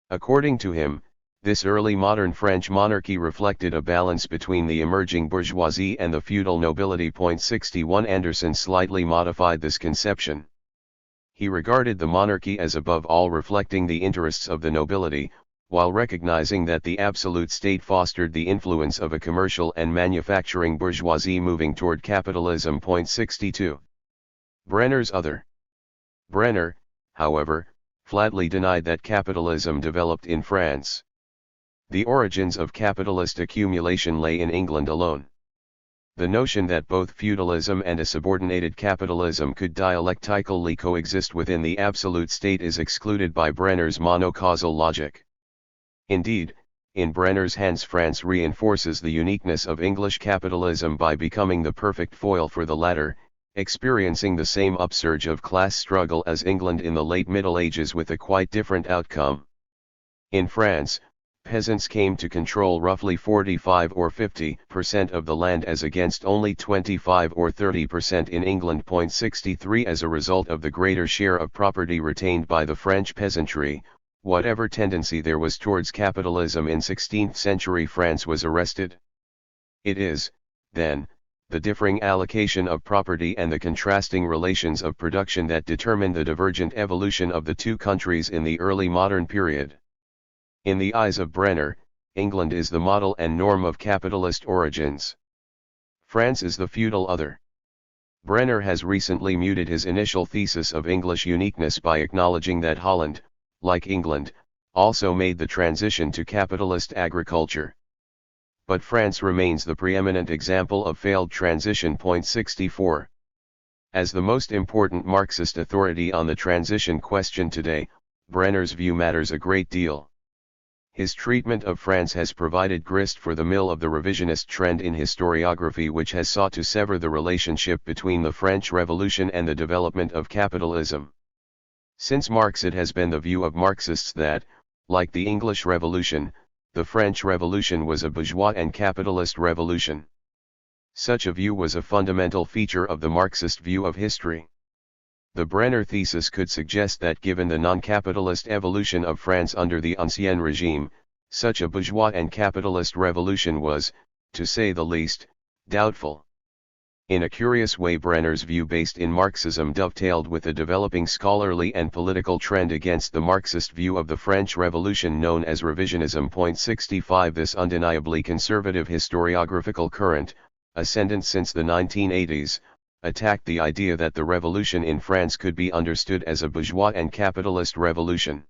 According to him, this early modern French monarchy reflected a balance between the emerging bourgeoisie and the feudal nobility. 61 Anderson slightly modified this conception. He regarded the monarchy as above all reflecting the interests of the nobility, while recognizing that the absolute state fostered the influence of a commercial and manufacturing bourgeoisie moving toward capitalism. 62. Brenner's other. Brenner, however, flatly denied that capitalism developed in France. The origins of capitalist accumulation lay in England alone. The notion that both feudalism and a subordinated capitalism could dialectically coexist within the absolute state is excluded by Brenner's monocausal logic. Indeed, in Brenner's hands, France reinforces the uniqueness of English capitalism by becoming the perfect foil for the latter, experiencing the same upsurge of class struggle as England in the late Middle Ages with a quite different outcome. In France, peasants came to control roughly 45 or 50% of the land as against only 25 or 30% in England. 63 As a result of the greater share of property retained by the French peasantry, whatever tendency there was towards capitalism in 16th century France was arrested. It is, then, the differing allocation of property and the contrasting relations of production that determine the divergent evolution of the two countries in the early modern period. In the eyes of Brenner, England is the model and norm of capitalist origins. France is the feudal other. Brenner has recently muted his initial thesis of English uniqueness by acknowledging that Holland, like England, also made the transition to capitalist agriculture. But France remains the preeminent example of failed transition. 64. As the most important Marxist authority on the transition question today, Brenner's view matters a great deal. His treatment of France has provided grist for the mill of the revisionist trend in historiography, which has sought to sever the relationship between the French Revolution and the development of capitalism. Since Marx, it has been the view of Marxists that, like the English Revolution, the French Revolution was a bourgeois and capitalist revolution. Such a view was a fundamental feature of the Marxist view of history. The Brenner thesis could suggest that given the non-capitalist evolution of France under the Ancien regime, such a bourgeois and capitalist revolution was, to say the least, doubtful. In a curious way, Brenner's view based in Marxism dovetailed with a developing scholarly and political trend against the Marxist view of the French Revolution known as revisionism. 65 This undeniably conservative historiographical current, ascendant since the 1980s, attacked the idea that the revolution in France could be understood as a bourgeois and capitalist revolution.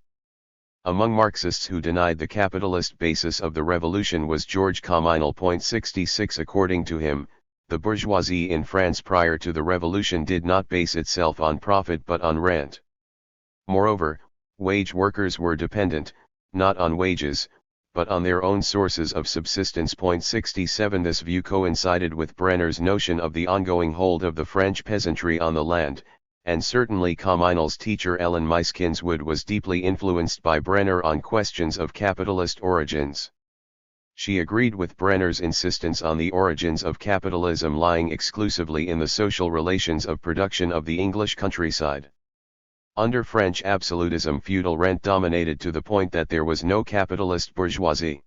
Among Marxists who denied the capitalist basis of the revolution was Georges Comminal. 66 According to him, the bourgeoisie in France prior to the revolution did not base itself on profit but on rent. Moreover, wage workers were dependent, not on wages, but on their own sources of subsistence. 67 This view coincided with Brenner's notion of the ongoing hold of the French peasantry on the land, and certainly Comminal's teacher Ellen Meiskinswood was deeply influenced by Brenner on questions of capitalist origins. She agreed with Brenner's insistence on the origins of capitalism lying exclusively in the social relations of production of the English countryside. Under French absolutism, feudal rent dominated to the point that there was no capitalist bourgeoisie.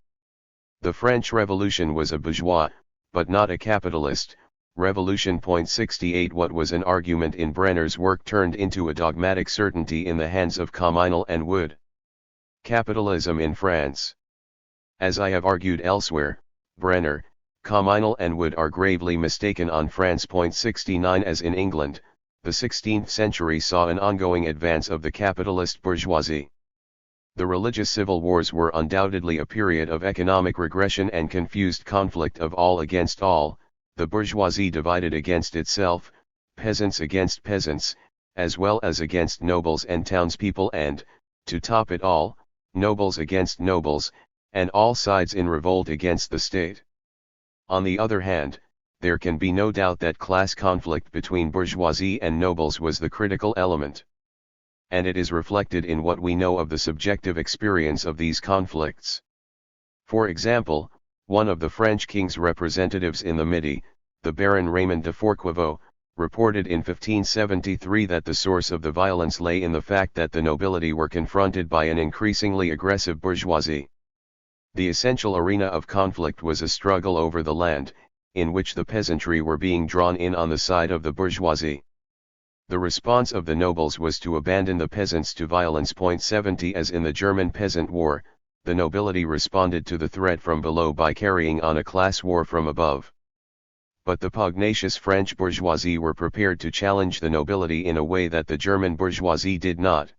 The French Revolution was a bourgeois, but not a capitalist, revolution. 68 What was an argument in Brenner's work turned into a dogmatic certainty in the hands of Comminal and Wood. Capitalism in France. As I have argued elsewhere, Brenner, Comminal and Wood are gravely mistaken on France. 69 As in England, the 16th century saw an ongoing advance of the capitalist bourgeoisie. The religious civil wars were undoubtedly a period of economic regression and confused conflict of all against all, the bourgeoisie divided against itself, peasants against peasants, as well as against nobles and townspeople and, to top it all, nobles against nobles, and all sides in revolt against the state. On the other hand, there can be no doubt that class conflict between bourgeoisie and nobles was the critical element. And it is reflected in what we know of the subjective experience of these conflicts. For example, one of the French king's representatives in the Midi, the Baron Raymond de Fourquevaux, reported in 1573 that the source of the violence lay in the fact that the nobility were confronted by an increasingly aggressive bourgeoisie. The essential arena of conflict was a struggle over the land, in which the peasantry were being drawn in on the side of the bourgeoisie. The response of the nobles was to abandon the peasants to violence. 70 As in the German Peasant War, the nobility responded to the threat from below by carrying on a class war from above. But the pugnacious French bourgeoisie were prepared to challenge the nobility in a way that the German bourgeoisie did not.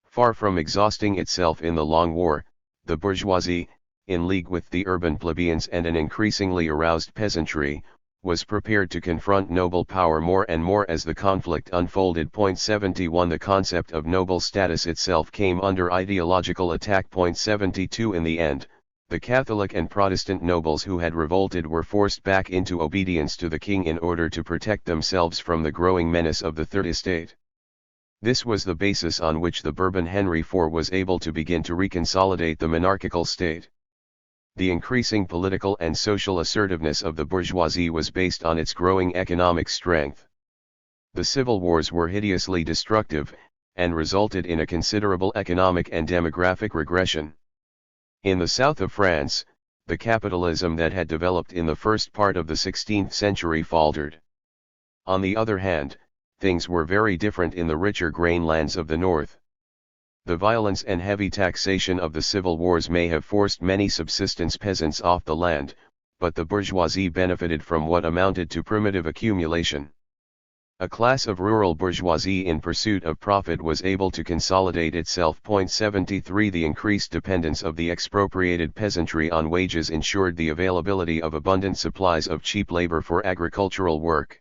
Far from exhausting itself in the long war, the bourgeoisie, in league with the urban plebeians and an increasingly aroused peasantry, was prepared to confront noble power more and more as the conflict unfolded. 71 The concept of noble status itself came under ideological attack. 72 In the end, the Catholic and Protestant nobles who had revolted were forced back into obedience to the king in order to protect themselves from the growing menace of the Third Estate. This was the basis on which the Bourbon Henry IV was able to begin to reconsolidate the monarchical state. The increasing political and social assertiveness of the bourgeoisie was based on its growing economic strength. The civil wars were hideously destructive, and resulted in a considerable economic and demographic regression. In the south of France, the capitalism that had developed in the first part of the 16th century faltered. On the other hand, things were very different in the richer grain lands of the north. The violence and heavy taxation of the civil wars may have forced many subsistence peasants off the land, but the bourgeoisie benefited from what amounted to primitive accumulation. A class of rural bourgeoisie in pursuit of profit was able to consolidate itself. 73 The increased dependence of the expropriated peasantry on wages ensured the availability of abundant supplies of cheap labor for agricultural work.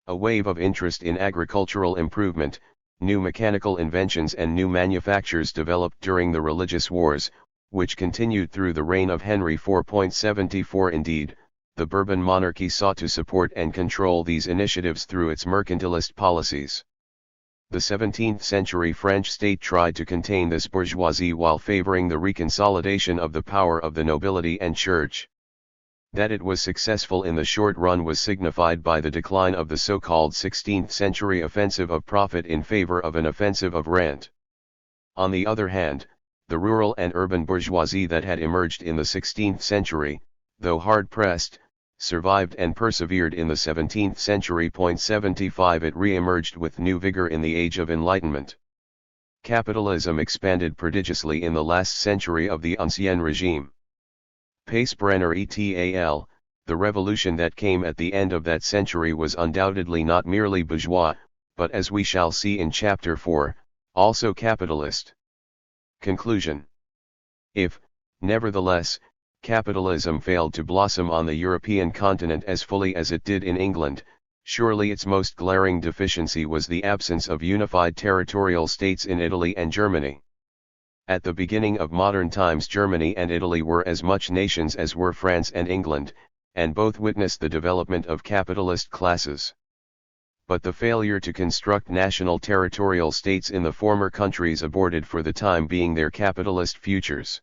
A wave of interest in agricultural improvement, new mechanical inventions and new manufactures developed during the religious wars, which continued through the reign of Henry IV. 74 Indeed, the Bourbon monarchy sought to support and control these initiatives through its mercantilist policies. The 17th century French state tried to contain this bourgeoisie while favoring the reconsolidation of the power of the nobility and church. That it was successful in the short run was signified by the decline of the so-called 16th century offensive of profit in favor of an offensive of rent. On the other hand, the rural and urban bourgeoisie that had emerged in the 16th century, though hard-pressed, survived and persevered in the 17th century. 75 It re-emerged with new vigor in the Age of Enlightenment. Capitalism expanded prodigiously in the last century of the Ancien Regime. Pace Brenner et al., the revolution that came at the end of that century was undoubtedly not merely bourgeois, but as we shall see in Chapter 4, also capitalist. Conclusion. If, nevertheless, capitalism failed to blossom on the European continent as fully as it did in England, surely its most glaring deficiency was the absence of unified territorial states in Italy and Germany. At the beginning of modern times, Germany and Italy were as much nations as were France and England, and both witnessed the development of capitalist classes. But the failure to construct national territorial states in the former countries aborted for the time being their capitalist futures.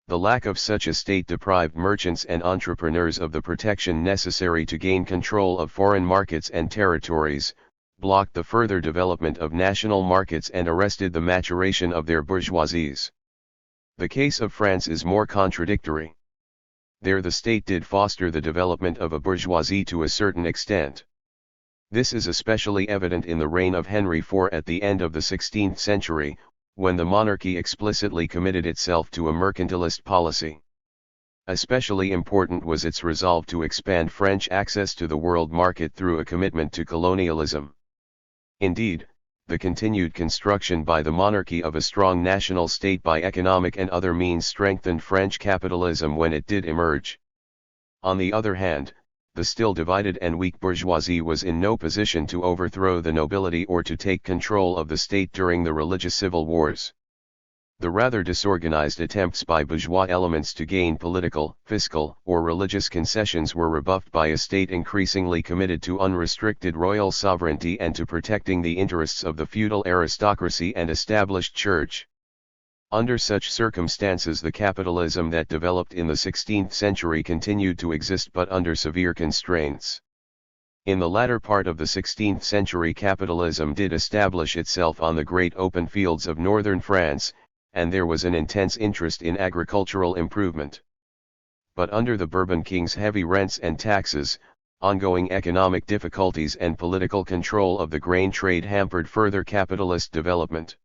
The lack of such a state deprived merchants and entrepreneurs of the protection necessary to gain control of foreign markets and territories, blocked the further development of national markets and arrested the maturation of their bourgeoisies. The case of France is more contradictory. There the state did foster the development of a bourgeoisie to a certain extent. This is especially evident in the reign of Henry IV at the end of the 16th century, when the monarchy explicitly committed itself to a mercantilist policy. Especially important was its resolve to expand French access to the world market through a commitment to colonialism. Indeed, the continued construction by the monarchy of a strong national state by economic and other means strengthened French capitalism when it did emerge. On the other hand, the still divided and weak bourgeoisie was in no position to overthrow the nobility or to take control of the state during the religious civil wars. The rather disorganized attempts by bourgeois elements to gain political, fiscal, or religious concessions were rebuffed by a state increasingly committed to unrestricted royal sovereignty and to protecting the interests of the feudal aristocracy and established church. Under such circumstances, the capitalism that developed in the 16th century continued to exist but under severe constraints. In the latter part of the 16th century, capitalism did establish itself on the great open fields of northern France, and there was an intense interest in agricultural improvement. But under the Bourbon king's heavy rents and taxes, ongoing economic difficulties and political control of the grain trade hampered further capitalist development.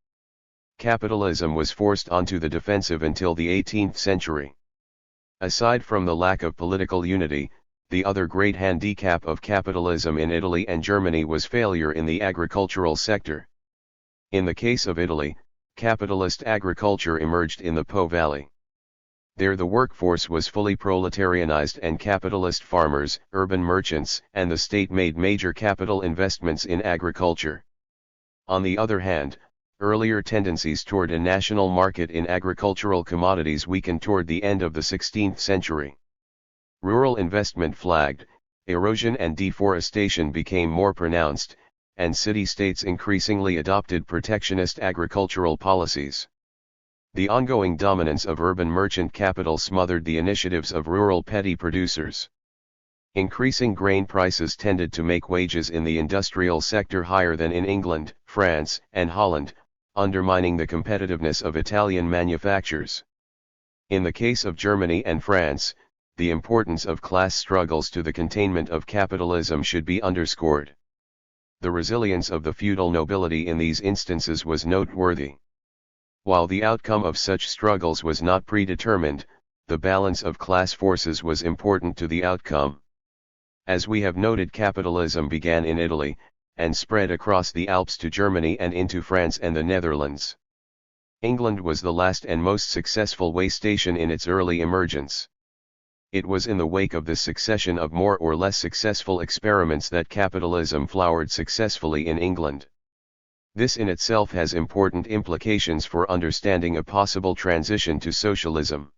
Capitalism was forced onto the defensive until the 18th century. Aside from the lack of political unity, the other great handicap of capitalism in Italy and Germany was failure in the agricultural sector. In the case of Italy, capitalist agriculture emerged in the Po Valley. There the workforce was fully proletarianized and capitalist farmers, urban merchants, and the state made major capital investments in agriculture. On the other hand, earlier tendencies toward a national market in agricultural commodities weakened toward the end of the 16th century. Rural investment flagged, erosion and deforestation became more pronounced, and city-states increasingly adopted protectionist agricultural policies. The ongoing dominance of urban merchant capital smothered the initiatives of rural petty producers. Increasing grain prices tended to make wages in the industrial sector higher than in England, France, and Holland, undermining the competitiveness of Italian manufactures. In the case of Germany and France, the importance of class struggles to the containment of capitalism should be underscored. The resilience of the feudal nobility in these instances was noteworthy. While the outcome of such struggles was not predetermined, the balance of class forces was important to the outcome. As we have noted, capitalism began in Italy, and spread across the Alps to Germany and into France and the Netherlands. England was the last and most successful way station in its early emergence. It was in the wake of this succession of more or less successful experiments that capitalism flowered successfully in England. This in itself has important implications for understanding a possible transition to socialism.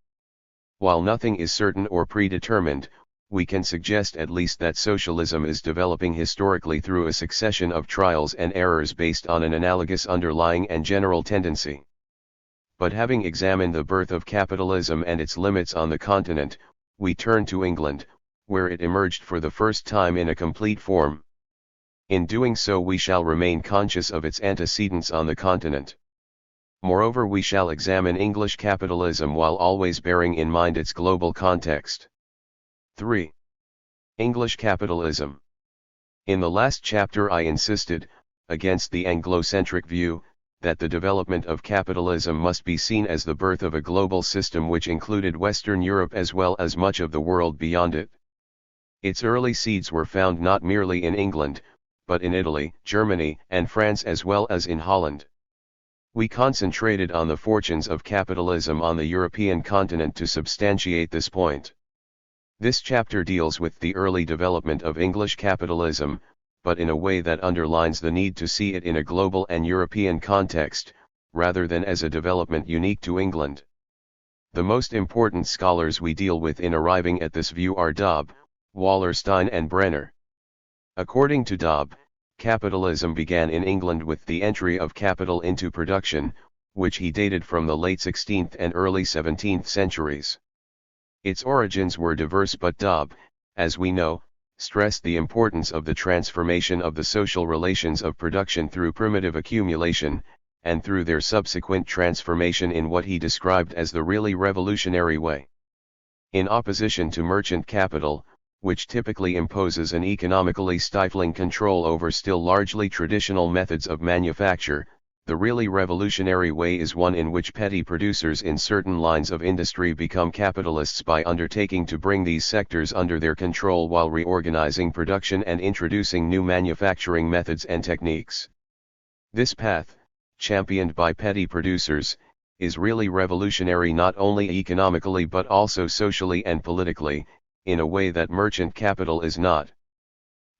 While nothing is certain or predetermined, we can suggest at least that socialism is developing historically through a succession of trials and errors based on an analogous underlying and general tendency. But having examined the birth of capitalism and its limits on the continent, we turn to England, where it emerged for the first time in a complete form. In doing so we shall remain conscious of its antecedents on the continent. Moreover, we shall examine English capitalism while always bearing in mind its global context. 3. English capitalism. In the last chapter I insisted, against the Anglo-centric view, that the development of capitalism must be seen as the birth of a global system which included Western Europe as well as much of the world beyond it. Its early seeds were found not merely in England, but in Italy, Germany, and France as well as in Holland. We concentrated on the fortunes of capitalism on the European continent to substantiate this point. This chapter deals with the early development of English capitalism, but in a way that underlines the need to see it in a global and European context, rather than as a development unique to England. The most important scholars we deal with in arriving at this view are Dobb, Wallerstein and Brenner. According to Dobb, capitalism began in England with the entry of capital into production, which he dated from the late 16th and early 17th centuries. Its origins were diverse, but Dobb, as we know, stressed the importance of the transformation of the social relations of production through primitive accumulation, and through their subsequent transformation in what he described as the really revolutionary way. In opposition to merchant capital, which typically imposes an economically stifling control over still largely traditional methods of manufacture, the really revolutionary way is one in which petty producers in certain lines of industry become capitalists by undertaking to bring these sectors under their control while reorganizing production and introducing new manufacturing methods and techniques. This path, championed by petty producers, is really revolutionary not only economically but also socially and politically, in a way that merchant capital is not.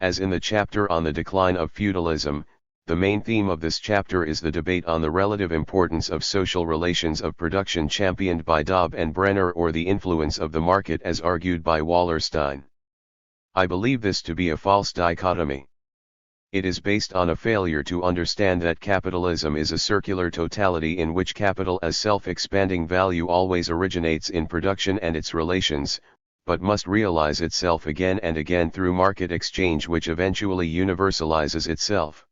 As in the chapter on the decline of feudalism, the main theme of this chapter is the debate on the relative importance of social relations of production championed by Dobb and Brenner, or the influence of the market as argued by Wallerstein. I believe this to be a false dichotomy. It is based on a failure to understand that capitalism is a circular totality in which capital as self-expanding value always originates in production and its relations, but must realize itself again and again through market exchange, which eventually universalizes itself.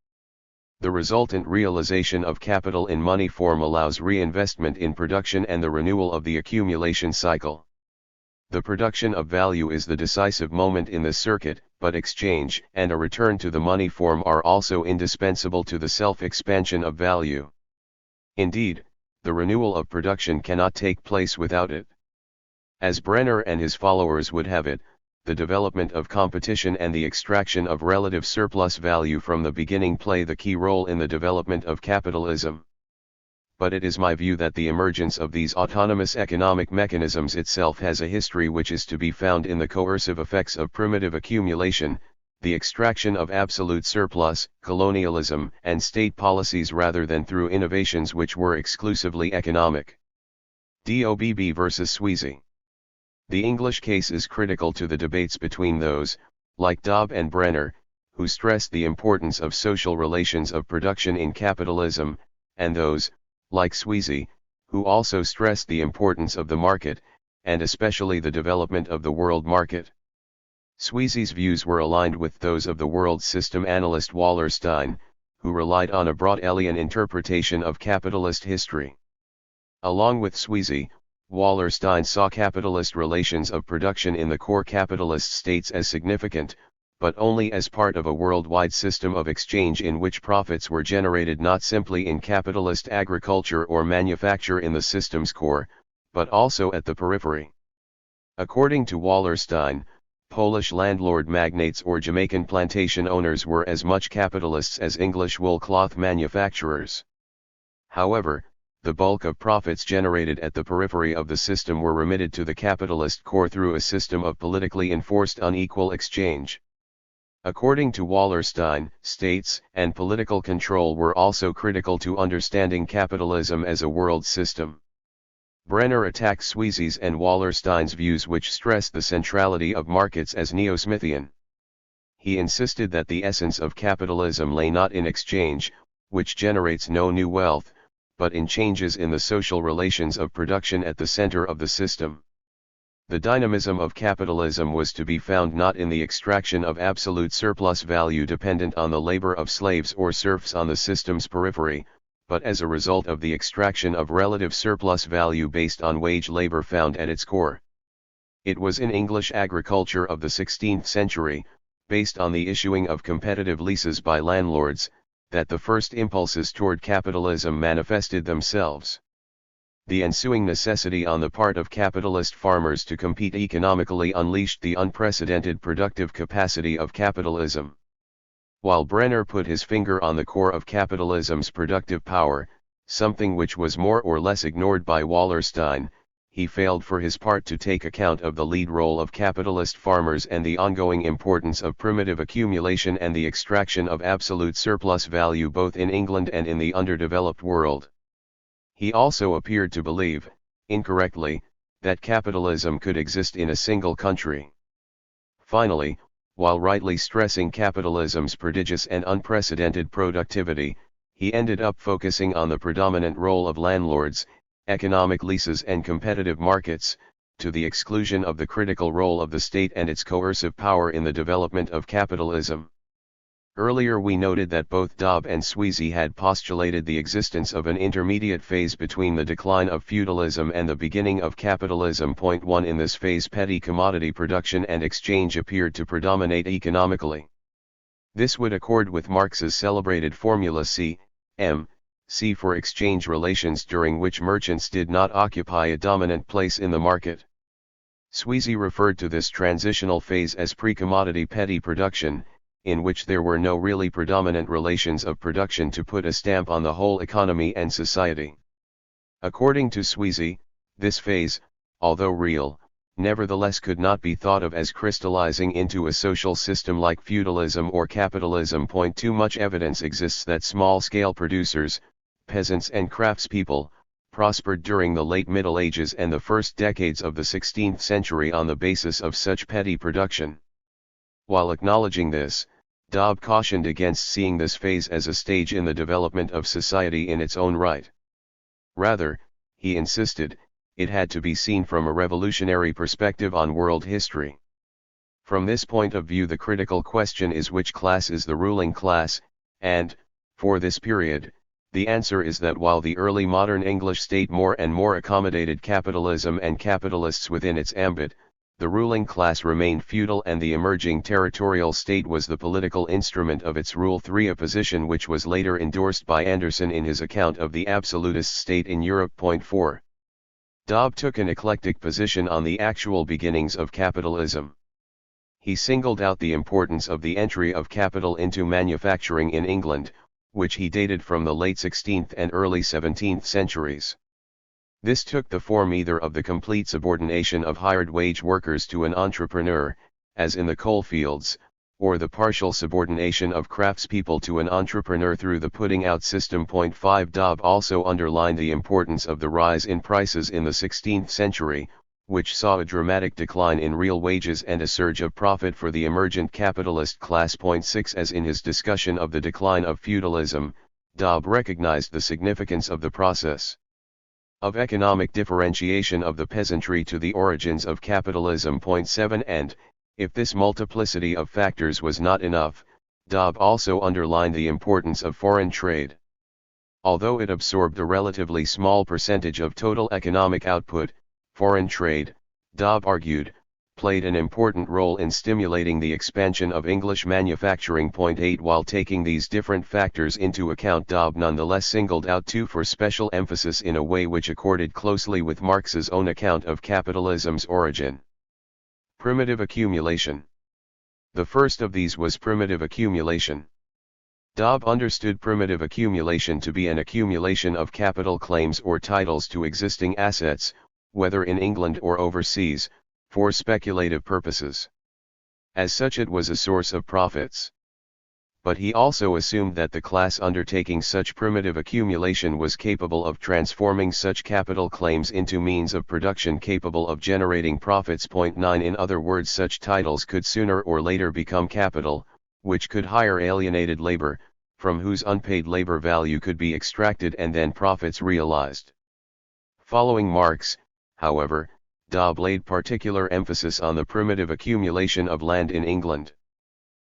The resultant realization of capital in money form allows reinvestment in production and the renewal of the accumulation cycle. The production of value is the decisive moment in this circuit, but exchange and a return to the money form are also indispensable to the self-expansion of value. Indeed, the renewal of production cannot take place without it. As Brenner and his followers would have it, the development of competition and the extraction of relative surplus value from the beginning play the key role in the development of capitalism. But it is my view that the emergence of these autonomous economic mechanisms itself has a history which is to be found in the coercive effects of primitive accumulation, the extraction of absolute surplus, colonialism, and state policies, rather than through innovations which were exclusively economic. Dobb versus Sweezy. The English case is critical to the debates between those, like Dobb and Brenner, who stress the importance of social relations of production in capitalism, and those, like Sweezy, who also stress the importance of the market, and especially the development of the world market. Sweezy's views were aligned with those of the world system analyst Wallerstein, who relied on a Broadelian interpretation of capitalist history. Along with Sweezy, Wallerstein saw capitalist relations of production in the core capitalist states as significant, but only as part of a worldwide system of exchange in which profits were generated not simply in capitalist agriculture or manufacture in the system's core, but also at the periphery. According to Wallerstein, Polish landlord magnates or Jamaican plantation owners were as much capitalists as English wool cloth manufacturers. However, the bulk of profits generated at the periphery of the system were remitted to the capitalist core through a system of politically enforced unequal exchange. According to Wallerstein, states and political control were also critical to understanding capitalism as a world system. Brenner attacks Sweezy's and Wallerstein's views, which stress the centrality of markets as neo-Smithian. He insisted that the essence of capitalism lay not in exchange, which generates no new wealth, but in changes in the social relations of production at the center of the system. The dynamism of capitalism was to be found not in the extraction of absolute surplus value dependent on the labor of slaves or serfs on the system's periphery, but as a result of the extraction of relative surplus value based on wage labor found at its core. It was in English agriculture of the 16th century, based on the issuing of competitive leases by landlords, that the first impulses toward capitalism manifested themselves. The ensuing necessity on the part of capitalist farmers to compete economically unleashed the unprecedented productive capacity of capitalism. While Brenner put his finger on the core of capitalism's productive power, something which was more or less ignored by Wallerstein, he failed for his part to take account of the lead role of capitalist farmers and the ongoing importance of primitive accumulation and the extraction of absolute surplus value both in England and in the underdeveloped world. He also appeared to believe, incorrectly, that capitalism could exist in a single country. Finally, while rightly stressing capitalism's prodigious and unprecedented productivity, he ended up focusing on the predominant role of landlords, economic leases and competitive markets, to the exclusion of the critical role of the state and its coercive power in the development of capitalism. Earlier we noted that both Dobb and Sweezy had postulated the existence of an intermediate phase between the decline of feudalism and the beginning of capitalism. Point 1. In this phase petty commodity production and exchange appeared to predominate economically. This would accord with Marx's celebrated formula C for exchange relations, during which merchants did not occupy a dominant place in the market. Sweezy referred to this transitional phase as pre-commodity petty production, in which there were no really predominant relations of production to put a stamp on the whole economy and society. According to Sweezy, this phase, although real, nevertheless could not be thought of as crystallizing into a social system like feudalism or capitalism. Point 2. Much evidence exists that small-scale producers, peasants and craftspeople, prospered during the late Middle Ages and the first decades of the 16th century on the basis of such petty production. While acknowledging this, Dobb cautioned against seeing this phase as a stage in the development of society in its own right. Rather, he insisted, it had to be seen from a revolutionary perspective on world history. From this point of view, the critical question is which class is the ruling class, and, for this period, the answer is that while the early modern English state more and more accommodated capitalism and capitalists within its ambit, the ruling class remained feudal and the emerging territorial state was the political instrument of its rule. 3. A position which was later endorsed by Anderson in his account of the absolutist state in Europe. Point 4. Dobb took an eclectic position on the actual beginnings of capitalism. He singled out the importance of the entry of capital into manufacturing in England, which he dated from the late 16th and early 17th centuries. This took the form either of the complete subordination of hired wage workers to an entrepreneur, as in the coalfields, or the partial subordination of craftspeople to an entrepreneur through the putting out system. Point 5. Dobb also underlined the importance of the rise in prices in the 16th century, which saw a dramatic decline in real wages and a surge of profit for the emergent capitalist class. Point 6. As in his discussion of the decline of feudalism, Dobb recognized the significance of the process of economic differentiation of the peasantry to the origins of capitalism. Point 7. And, if this multiplicity of factors was not enough, Dobb also underlined the importance of foreign trade. Although it absorbed a relatively small percentage of total economic output, foreign trade, Dobb argued, played an important role in stimulating the expansion of English manufacturing. Point 8. While taking these different factors into account, Dobb nonetheless singled out two for special emphasis in a way which accorded closely with Marx's own account of capitalism's origin. Primitive accumulation. The first of these was primitive accumulation. Dobb understood primitive accumulation to be an accumulation of capital claims or titles to existing assets, whether in England or overseas, for speculative purposes. As such, it was a source of profits. But he also assumed that the class undertaking such primitive accumulation was capable of transforming such capital claims into means of production capable of generating profits. Point 9. In other words, such titles could sooner or later become capital, which could hire alienated labor, from whose unpaid labor value could be extracted and then profits realized. Following Marx, however, Dobb laid particular emphasis on the primitive accumulation of land in England.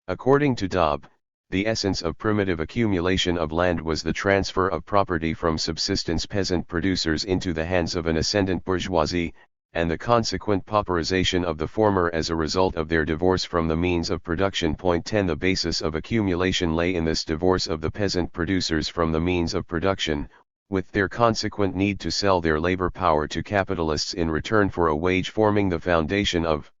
According to Dobb, the essence of primitive accumulation of land was the transfer of property from subsistence peasant producers into the hands of an ascendant bourgeoisie, and the consequent pauperization of the former as a result of their divorce from the means of production. 10 The basis of accumulation lay in this divorce of the peasant producers from the means of production, with their consequent need to sell their labor power to capitalists in return for a wage, forming the foundation of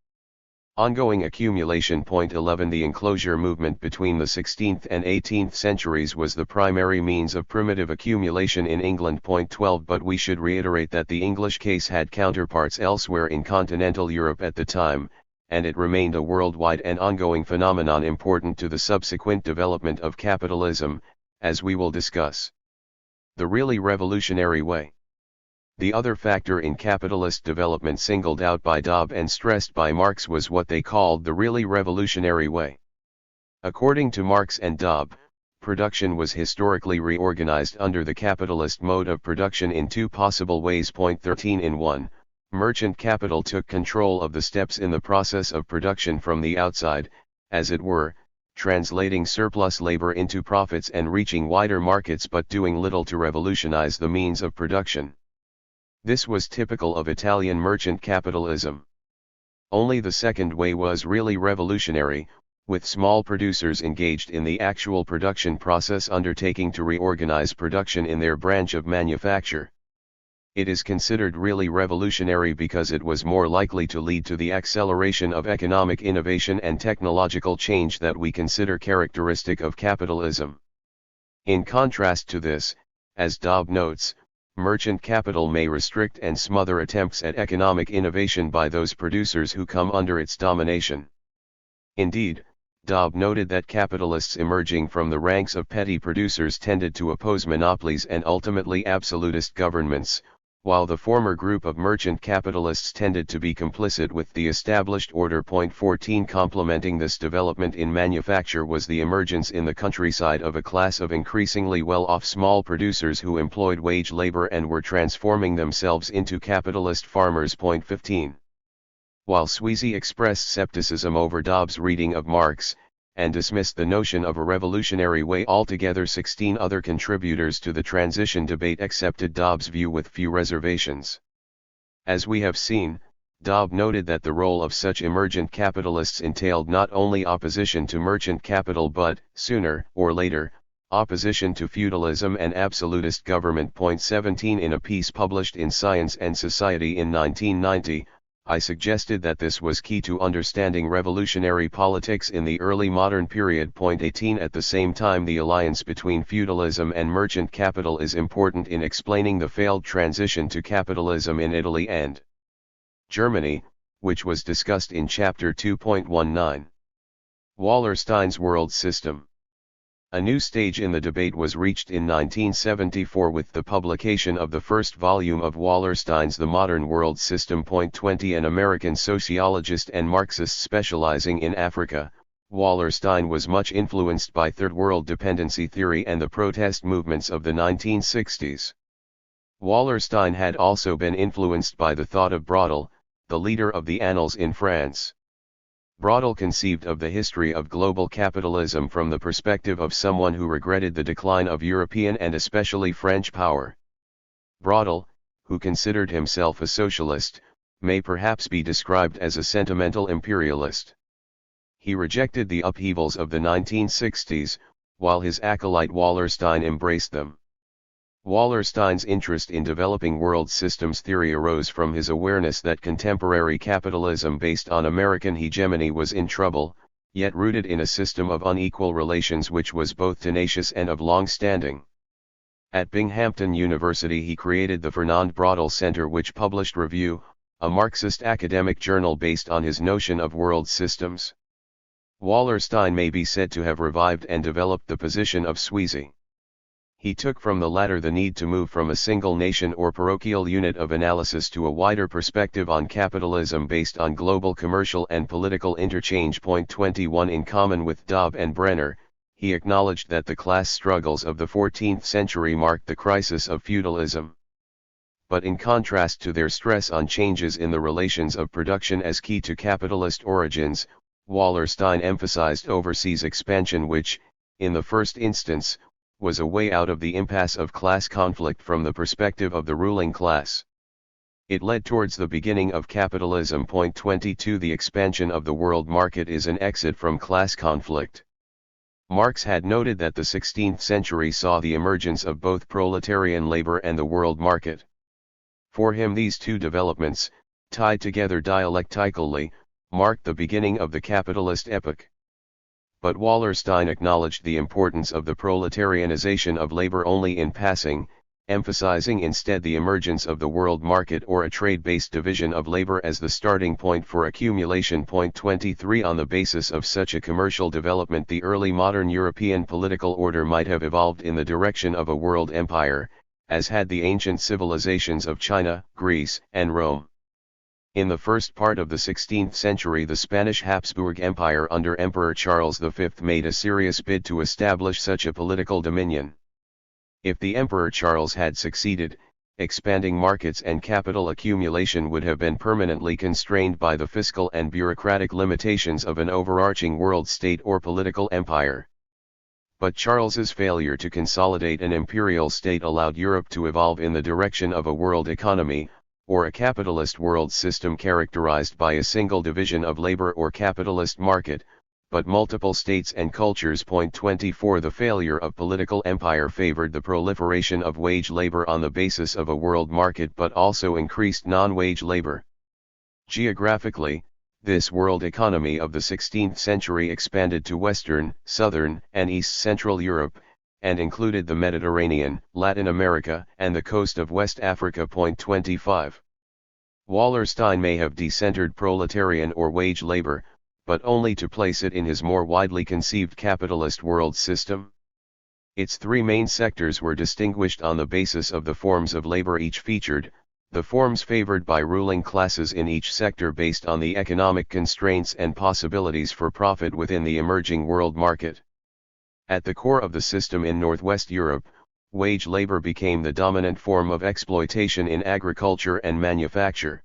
ongoing accumulation. 11 The enclosure movement between the 16th and 18th centuries was the primary means of primitive accumulation in England. 12 But we should reiterate that the English case had counterparts elsewhere in continental Europe at the time, and it remained a worldwide and ongoing phenomenon important to the subsequent development of capitalism, as we will discuss. The really revolutionary way. The other factor in capitalist development singled out by Dobb and stressed by Marx was what they called the really revolutionary way. According to Marx and Dobb, production was historically reorganized under the capitalist mode of production in two possible ways. 13 In 1, merchant capital took control of the steps in the process of production from the outside, as it were, translating surplus labor into profits and reaching wider markets but doing little to revolutionize the means of production. This was typical of Italian merchant capitalism. Only the second way was really revolutionary, with small producers engaged in the actual production process undertaking to reorganize production in their branch of manufacture. It is considered really revolutionary because it was more likely to lead to the acceleration of economic innovation and technological change that we consider characteristic of capitalism. In contrast to this, as Dobb notes, merchant capital may restrict and smother attempts at economic innovation by those producers who come under its domination. Indeed, Dobb noted that capitalists emerging from the ranks of petty producers tended to oppose monopolies and ultimately absolutist governments, while the former group of merchant capitalists tended to be complicit with the established order. 14 Complementing this development in manufacture was the emergence in the countryside of a class of increasingly well-off small producers who employed wage labor and were transforming themselves into capitalist farmers. 15 While Sweezy expressed skepticism over Dobb's reading of Marx, and dismissed the notion of a revolutionary way altogether, 16 other contributors to the transition debate accepted Dobb's view with few reservations. As we have seen, Dobb noted that the role of such emergent capitalists entailed not only opposition to merchant capital but, sooner or later, opposition to feudalism and absolutist government. 17 In a piece published in Science and Society in 1990, I suggested that this was key to understanding revolutionary politics in the early modern period. 18 At the same time, the alliance between feudalism and merchant capital is important in explaining the failed transition to capitalism in Italy and Germany, which was discussed in Chapter 2.19. Wallerstein's World System. A new stage in the debate was reached in 1974 with the publication of the first volume of Wallerstein's The Modern World System. 20 An American sociologist and Marxist specializing in Africa, Wallerstein was much influenced by Third World dependency theory and the protest movements of the 1960s. Wallerstein had also been influenced by the thought of Braudel, the leader of the Annals in France. Braudel conceived of the history of global capitalism from the perspective of someone who regretted the decline of European and especially French power. Braudel, who considered himself a socialist, may perhaps be described as a sentimental imperialist. He rejected the upheavals of the 1960s, while his acolyte Wallerstein embraced them. Wallerstein's interest in developing world systems theory arose from his awareness that contemporary capitalism based on American hegemony was in trouble, yet rooted in a system of unequal relations which was both tenacious and of long standing. At Binghamton University he created the Fernand Braudel Center, which published Review, a Marxist academic journal based on his notion of world systems. Wallerstein may be said to have revived and developed the position of Sweezy. He took from the latter the need to move from a single nation or parochial unit of analysis to a wider perspective on capitalism based on global commercial and political interchange. 21 In common with Dobb and Brenner, he acknowledged that the class struggles of the 14th century marked the crisis of feudalism. but in contrast to their stress on changes in the relations of production as key to capitalist origins, Wallerstein emphasized overseas expansion which, in the first instance, was a way out of the impasse of class conflict from the perspective of the ruling class. It led towards the beginning of capitalism. 22 The expansion of the world market is an exit from class conflict. Marx had noted that the 16th century saw the emergence of both proletarian labor and the world market. For him these two developments, tied together dialectically, marked the beginning of the capitalist epoch. But Wallerstein acknowledged the importance of the proletarianization of labor only in passing, emphasizing instead the emergence of the world market or a trade-based division of labor as the starting point for accumulation. 23 On the basis of such a commercial development the early modern European political order might have evolved in the direction of a world empire, as had the ancient civilizations of China, Greece, and Rome. In the first part of the 16th century the Spanish Habsburg Empire under Emperor Charles V made a serious bid to establish such a political dominion. If the Emperor Charles had succeeded, expanding markets and capital accumulation would have been permanently constrained by the fiscal and bureaucratic limitations of an overarching world state or political empire. But Charles's failure to consolidate an imperial state allowed Europe to evolve in the direction of a world economy, or a capitalist world system characterized by a single division of labor or capitalist market, but multiple states and cultures. 24 The failure of political empire favored the proliferation of wage labor on the basis of a world market but also increased non-wage labor. Geographically, this world economy of the 16th century expanded to Western, Southern, and East Central Europe, and included the Mediterranean, Latin America, and the coast of West Africa. 25 Wallerstein may have decentered proletarian or wage labor, but only to place it in his more widely conceived capitalist world system. Its three main sectors were distinguished on the basis of the forms of labor each featured, the forms favored by ruling classes in each sector based on the economic constraints and possibilities for profit within the emerging world market. At the core of the system in Northwest Europe, wage labor became the dominant form of exploitation in agriculture and manufacture.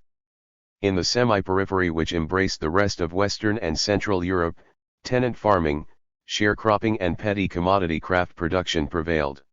In the semi-periphery which embraced the rest of Western and Central Europe, tenant farming, sharecropping and petty commodity craft production prevailed.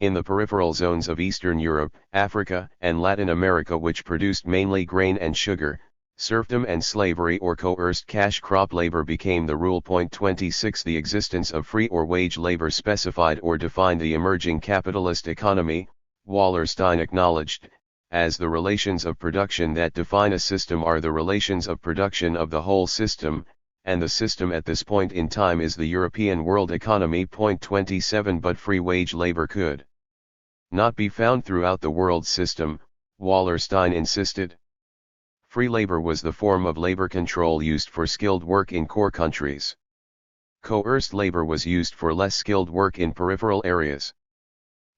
In the peripheral zones of Eastern Europe, Africa, and Latin America which produced mainly grain and sugar, serfdom and slavery or coerced cash crop labor became the rule. 26 The existence of free or wage labor specified or defined the emerging capitalist economy, Wallerstein acknowledged, as the relations of production that define a system are the relations of production of the whole system, and the system at this point in time is the European world economy. 27 But free wage labor could not be found throughout the world system, Wallerstein insisted. Free labor was the form of labor control used for skilled work in core countries. Coerced labor was used for less skilled work in peripheral areas.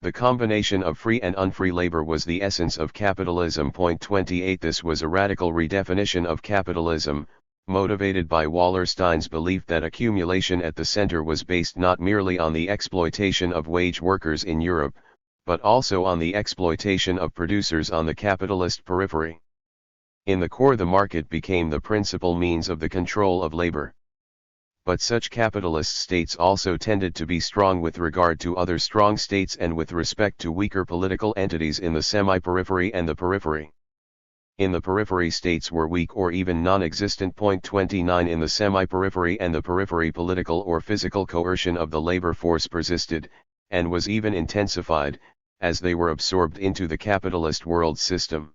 The combination of free and unfree labor was the essence of capitalism. 28 This was a radical redefinition of capitalism, motivated by Wallerstein's belief that accumulation at the center was based not merely on the exploitation of wage workers in Europe, but also on the exploitation of producers on the capitalist periphery. In the core the market became the principal means of the control of labor. But such capitalist states also tended to be strong with regard to other strong states and with respect to weaker political entities in the semi-periphery and the periphery. In the periphery states were weak or even non-existent. 29 In the semi-periphery and the periphery political or physical coercion of the labor force persisted, and was even intensified, as they were absorbed into the capitalist world system.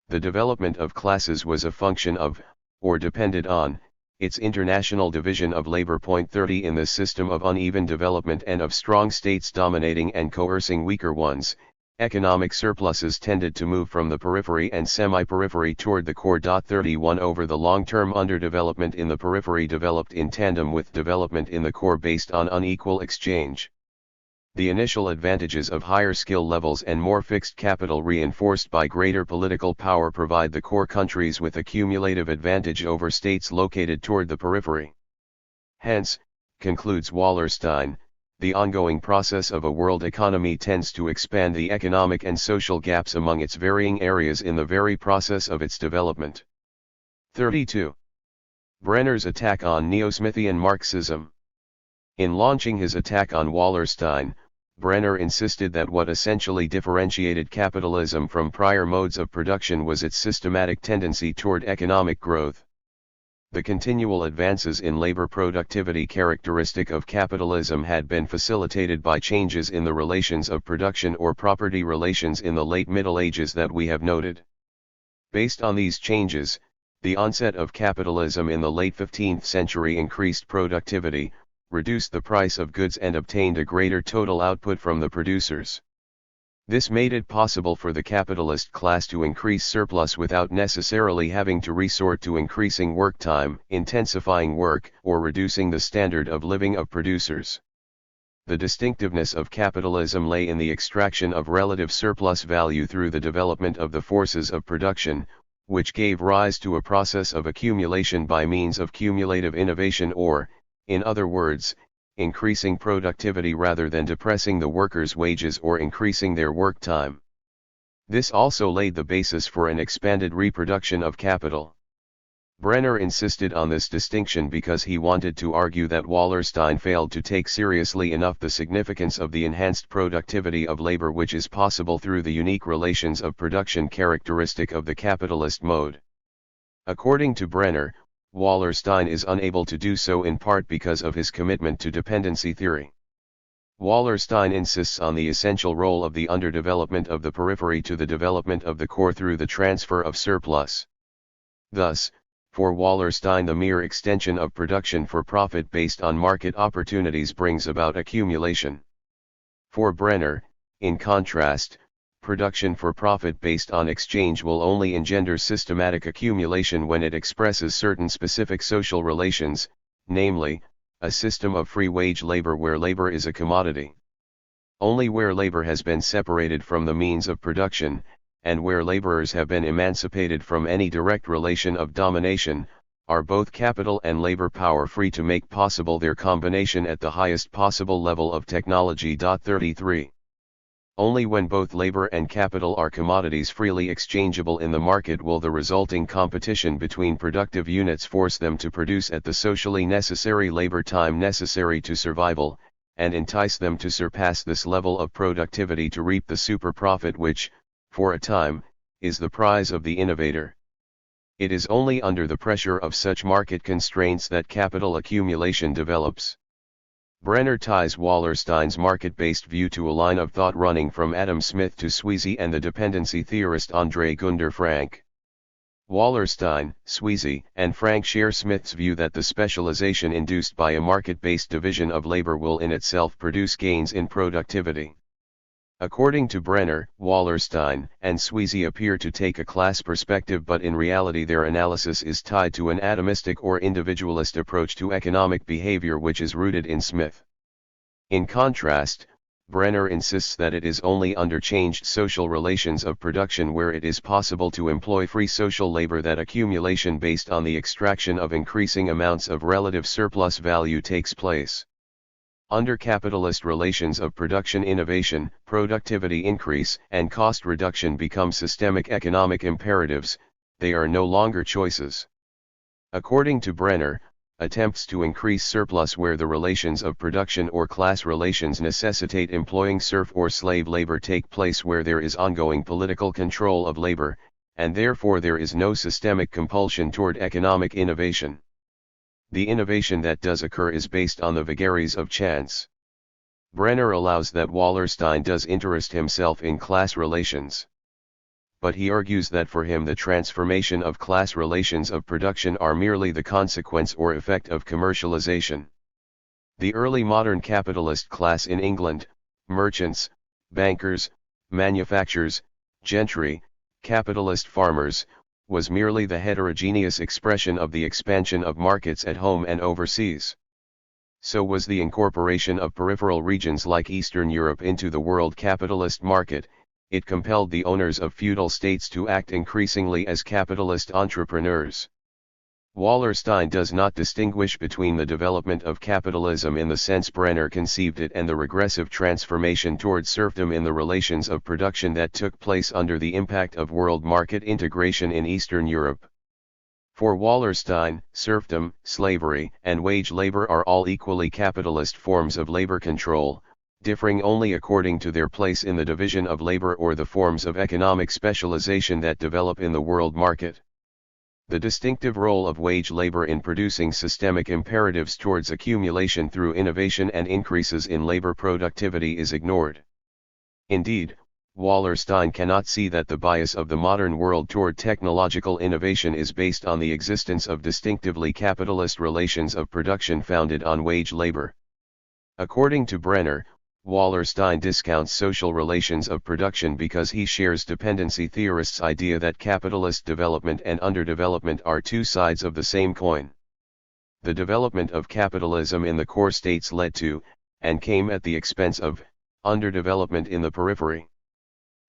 The development of classes was a function of, or depended on, its international division of labor. 30 In this system of uneven development and of strong states dominating and coercing weaker ones, economic surpluses tended to move from the periphery and semi-periphery toward the core. 31 Over the long-term underdevelopment in the periphery developed in tandem with development in the core based on unequal exchange. The initial advantages of higher skill levels and more fixed capital reinforced by greater political power provide the core countries with a cumulative advantage over states located toward the periphery. Hence, concludes Wallerstein, the ongoing process of a world economy tends to expand the economic and social gaps among its varying areas in the very process of its development. 32. Brenner's attack on Neo-Smithian Marxism. In launching his attack on Wallerstein, Brenner insisted that what essentially differentiated capitalism from prior modes of production was its systematic tendency toward economic growth. The continual advances in labor productivity characteristic of capitalism had been facilitated by changes in the relations of production or property relations in the late Middle Ages that we have noted. Based on these changes, the onset of capitalism in the late 15th century increased productivity, reduced the price of goods and obtained a greater total output from the producers. This made it possible for the capitalist class to increase surplus without necessarily having to resort to increasing work time, intensifying work, or reducing the standard of living of producers. The distinctiveness of capitalism lay in the extraction of relative surplus value through the development of the forces of production, which gave rise to a process of accumulation by means of cumulative innovation or, in other words, increasing productivity rather than depressing the workers' wages or increasing their work time. This also laid the basis for an expanded reproduction of capital. Brenner insisted on this distinction because he wanted to argue that Wallerstein failed to take seriously enough the significance of the enhanced productivity of labor which is possible through the unique relations of production characteristic of the capitalist mode. According to Brenner, Wallerstein is unable to do so in part because of his commitment to dependency theory. Wallerstein insists on the essential role of the underdevelopment of the periphery to the development of the core through the transfer of surplus. Thus, for Wallerstein the mere extension of production for profit based on market opportunities brings about accumulation. For Brenner, in contrast, production for profit based on exchange will only engender systematic accumulation when it expresses certain specific social relations, namely, a system of free wage labor where labor is a commodity. Only where labor has been separated from the means of production, and where laborers have been emancipated from any direct relation of domination, are both capital and labor power free to make possible their combination at the highest possible level of technology. 33. Only when both labor and capital are commodities freely exchangeable in the market will the resulting competition between productive units force them to produce at the socially necessary labor time necessary to survival, and entice them to surpass this level of productivity to reap the super profit which, for a time, is the prize of the innovator. It is only under the pressure of such market constraints that capital accumulation develops. Brenner ties Wallerstein's market-based view to a line of thought running from Adam Smith to Sweezy and the dependency theorist André Gunder Frank. Wallerstein, Sweezy, and Frank share Smith's view that the specialization induced by a market-based division of labor will in itself produce gains in productivity. According to Brenner, Wallerstein and Sweezy appear to take a class perspective, but in reality their analysis is tied to an atomistic or individualist approach to economic behavior which is rooted in Smith. In contrast, Brenner insists that it is only under changed social relations of production where it is possible to employ free social labor that accumulation based on the extraction of increasing amounts of relative surplus value takes place. Under capitalist relations of production, innovation, productivity increase, and cost reduction become systemic economic imperatives, they are no longer choices. According to Brenner, attempts to increase surplus where the relations of production or class relations necessitate employing serf or slave labor take place where there is ongoing political control of labor, and therefore there is no systemic compulsion toward economic innovation. The innovation that does occur is based on the vagaries of chance. Brenner allows that Wallerstein does interest himself in class relations. But he argues that for him the transformation of class relations of production are merely the consequence or effect of commercialization. The early modern capitalist class in England, merchants, bankers, manufacturers, gentry, capitalist farmers, was merely the heterogeneous expression of the expansion of markets at home and overseas. So was the incorporation of peripheral regions like Eastern Europe into the world capitalist market. It compelled the owners of feudal states to act increasingly as capitalist entrepreneurs. Wallerstein does not distinguish between the development of capitalism in the sense Brenner conceived it and the regressive transformation towards serfdom in the relations of production that took place under the impact of world market integration in Eastern Europe. For Wallerstein, serfdom, slavery, and wage labor are all equally capitalist forms of labor control, differing only according to their place in the division of labor or the forms of economic specialization that develop in the world market. The distinctive role of wage labor in producing systemic imperatives towards accumulation through innovation and increases in labor productivity is ignored. Indeed, Wallerstein cannot see that the bias of the modern world toward technological innovation is based on the existence of distinctively capitalist relations of production founded on wage labor. According to Brenner, Wallerstein discounts social relations of production because he shares dependency theorists' idea that capitalist development and underdevelopment are two sides of the same coin. The development of capitalism in the core states led to, and came at the expense of, underdevelopment in the periphery.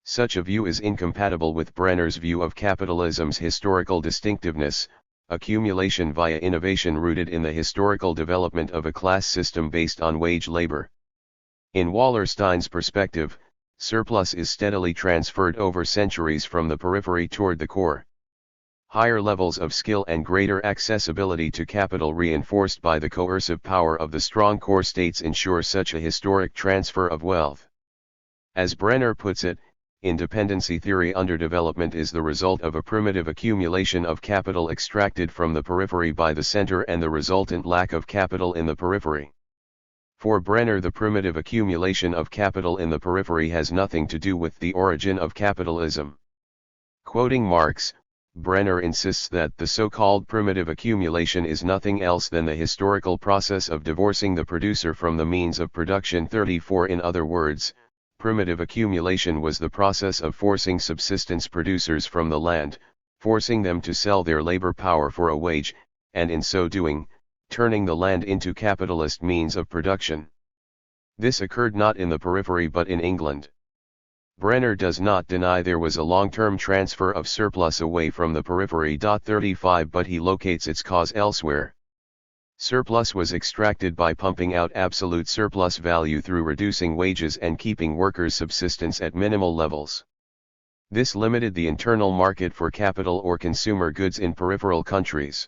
Such a view is incompatible with Brenner's view of capitalism's historical distinctiveness, accumulation via innovation rooted in the historical development of a class system based on wage labor. In Wallerstein's perspective, surplus is steadily transferred over centuries from the periphery toward the core. Higher levels of skill and greater accessibility to capital reinforced by the coercive power of the strong core states ensure such a historic transfer of wealth. As Brenner puts it, in dependency theory, underdevelopment is the result of a primitive accumulation of capital extracted from the periphery by the center and the resultant lack of capital in the periphery. For Brenner, the primitive accumulation of capital in the periphery has nothing to do with the origin of capitalism. Quoting Marx, Brenner insists that the so-called primitive accumulation is nothing else than the historical process of divorcing the producer from the means of production. 34 In other words, primitive accumulation was the process of forcing subsistence producers from the land, forcing them to sell their labor power for a wage, and in so doing, turning the land into capitalist means of production. This occurred not in the periphery but in England. Brenner does not deny there was a long-term transfer of surplus away from the periphery. 35 But he locates its cause elsewhere. Surplus was extracted by pumping out absolute surplus value through reducing wages and keeping workers' subsistence at minimal levels. This limited the internal market for capital or consumer goods in peripheral countries.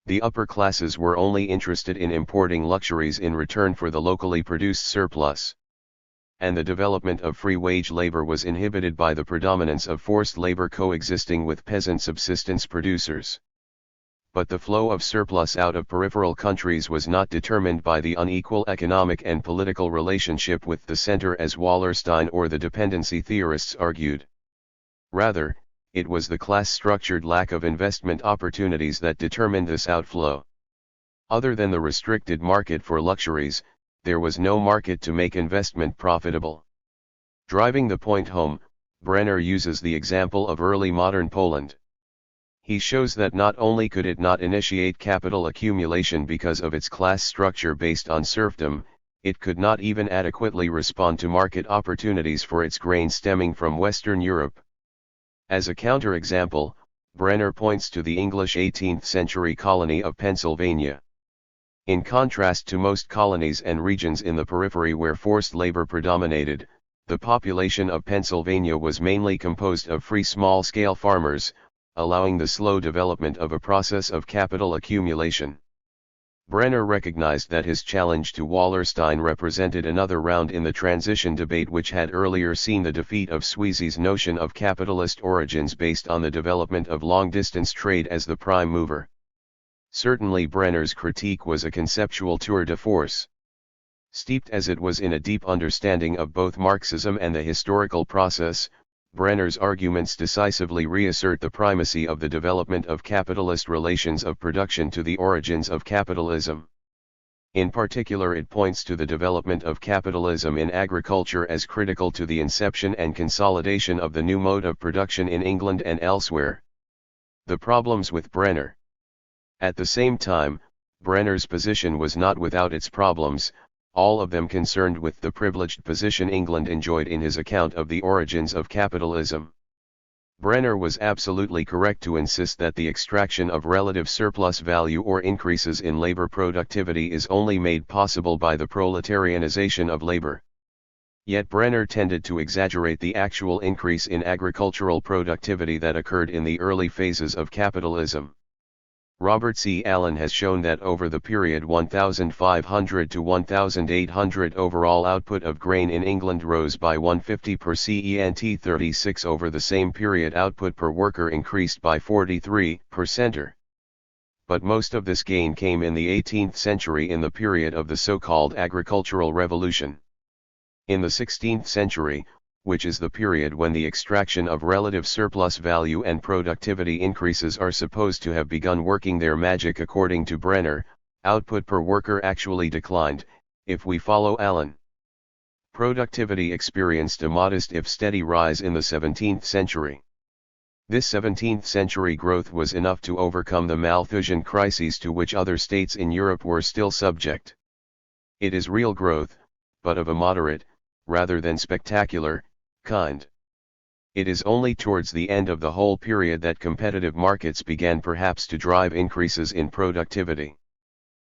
The upper classes were only interested in importing luxuries in return for the locally produced surplus. And the development of free wage labor was inhibited by the predominance of forced labor coexisting with peasant subsistence producers. But the flow of surplus out of peripheral countries was not determined by the unequal economic and political relationship with the center as Wallerstein or the dependency theorists argued. Rather, it was the class-structured lack of investment opportunities that determined this outflow. Other than the restricted market for luxuries, there was no market to make investment profitable. Driving the point home, Brenner uses the example of early modern Poland. He shows that not only could it not initiate capital accumulation because of its class structure based on serfdom, it could not even adequately respond to market opportunities for its grain stemming from Western Europe. As a counterexample, Brenner points to the English 18th-century colony of Pennsylvania. In contrast to most colonies and regions in the periphery where forced labor predominated, the population of Pennsylvania was mainly composed of free small-scale farmers, allowing the slow development of a process of capital accumulation. Brenner recognized that his challenge to Wallerstein represented another round in the transition debate which had earlier seen the defeat of Sweezy's notion of capitalist origins based on the development of long-distance trade as the prime mover. Certainly Brenner's critique was a conceptual tour de force. Steeped as it was in a deep understanding of both Marxism and the historical process, Brenner's arguments decisively reassert the primacy of the development of capitalist relations of production to the origins of capitalism. In particular, it points to the development of capitalism in agriculture as critical to the inception and consolidation of the new mode of production in England and elsewhere. The problems with Brenner. At the same time, Brenner's position was not without its problems, all of them concerned with the privileged position England enjoyed in his account of the origins of capitalism. Brenner was absolutely correct to insist that the extraction of relative surplus value or increases in labor productivity is only made possible by the proletarianization of labor. Yet Brenner tended to exaggerate the actual increase in agricultural productivity that occurred in the early phases of capitalism. Robert C. Allen has shown that over the period 1500 to 1800 overall output of grain in England rose by 150 per cent 36 over the same period output per worker increased by 43 per cent. But most of this gain came in the 18th century in the period of the so-called agricultural revolution. In the 16th century, which is the period when the extraction of relative surplus value and productivity increases are supposed to have begun working their magic according to Brenner, output per worker actually declined, if we follow Allen. Productivity experienced a modest if steady rise in the 17th century. This 17th century growth was enough to overcome the Malthusian crises to which other states in Europe were still subject. It is real growth, but of a moderate, rather than spectacular, kind. It is only towards the end of the whole period that competitive markets began perhaps to drive increases in productivity.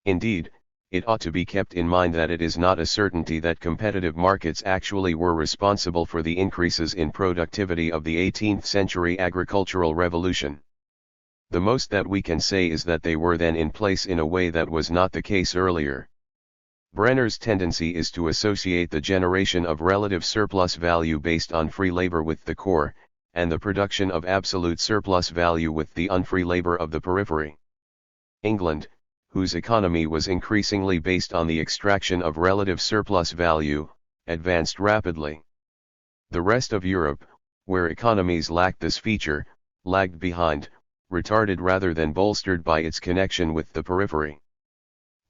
Indeed, it ought to be kept in mind that it is not a certainty that competitive markets actually were responsible for the increases in productivity of the 18th century agricultural revolution. The most that we can say is that they were then in place in a way that was not the case earlier. Brenner's tendency is to associate the generation of relative surplus value based on free labor with the core, and the production of absolute surplus value with the unfree labor of the periphery. England, whose economy was increasingly based on the extraction of relative surplus value, advanced rapidly. The rest of Europe, where economies lacked this feature, lagged behind, retarded rather than bolstered by its connection with the periphery.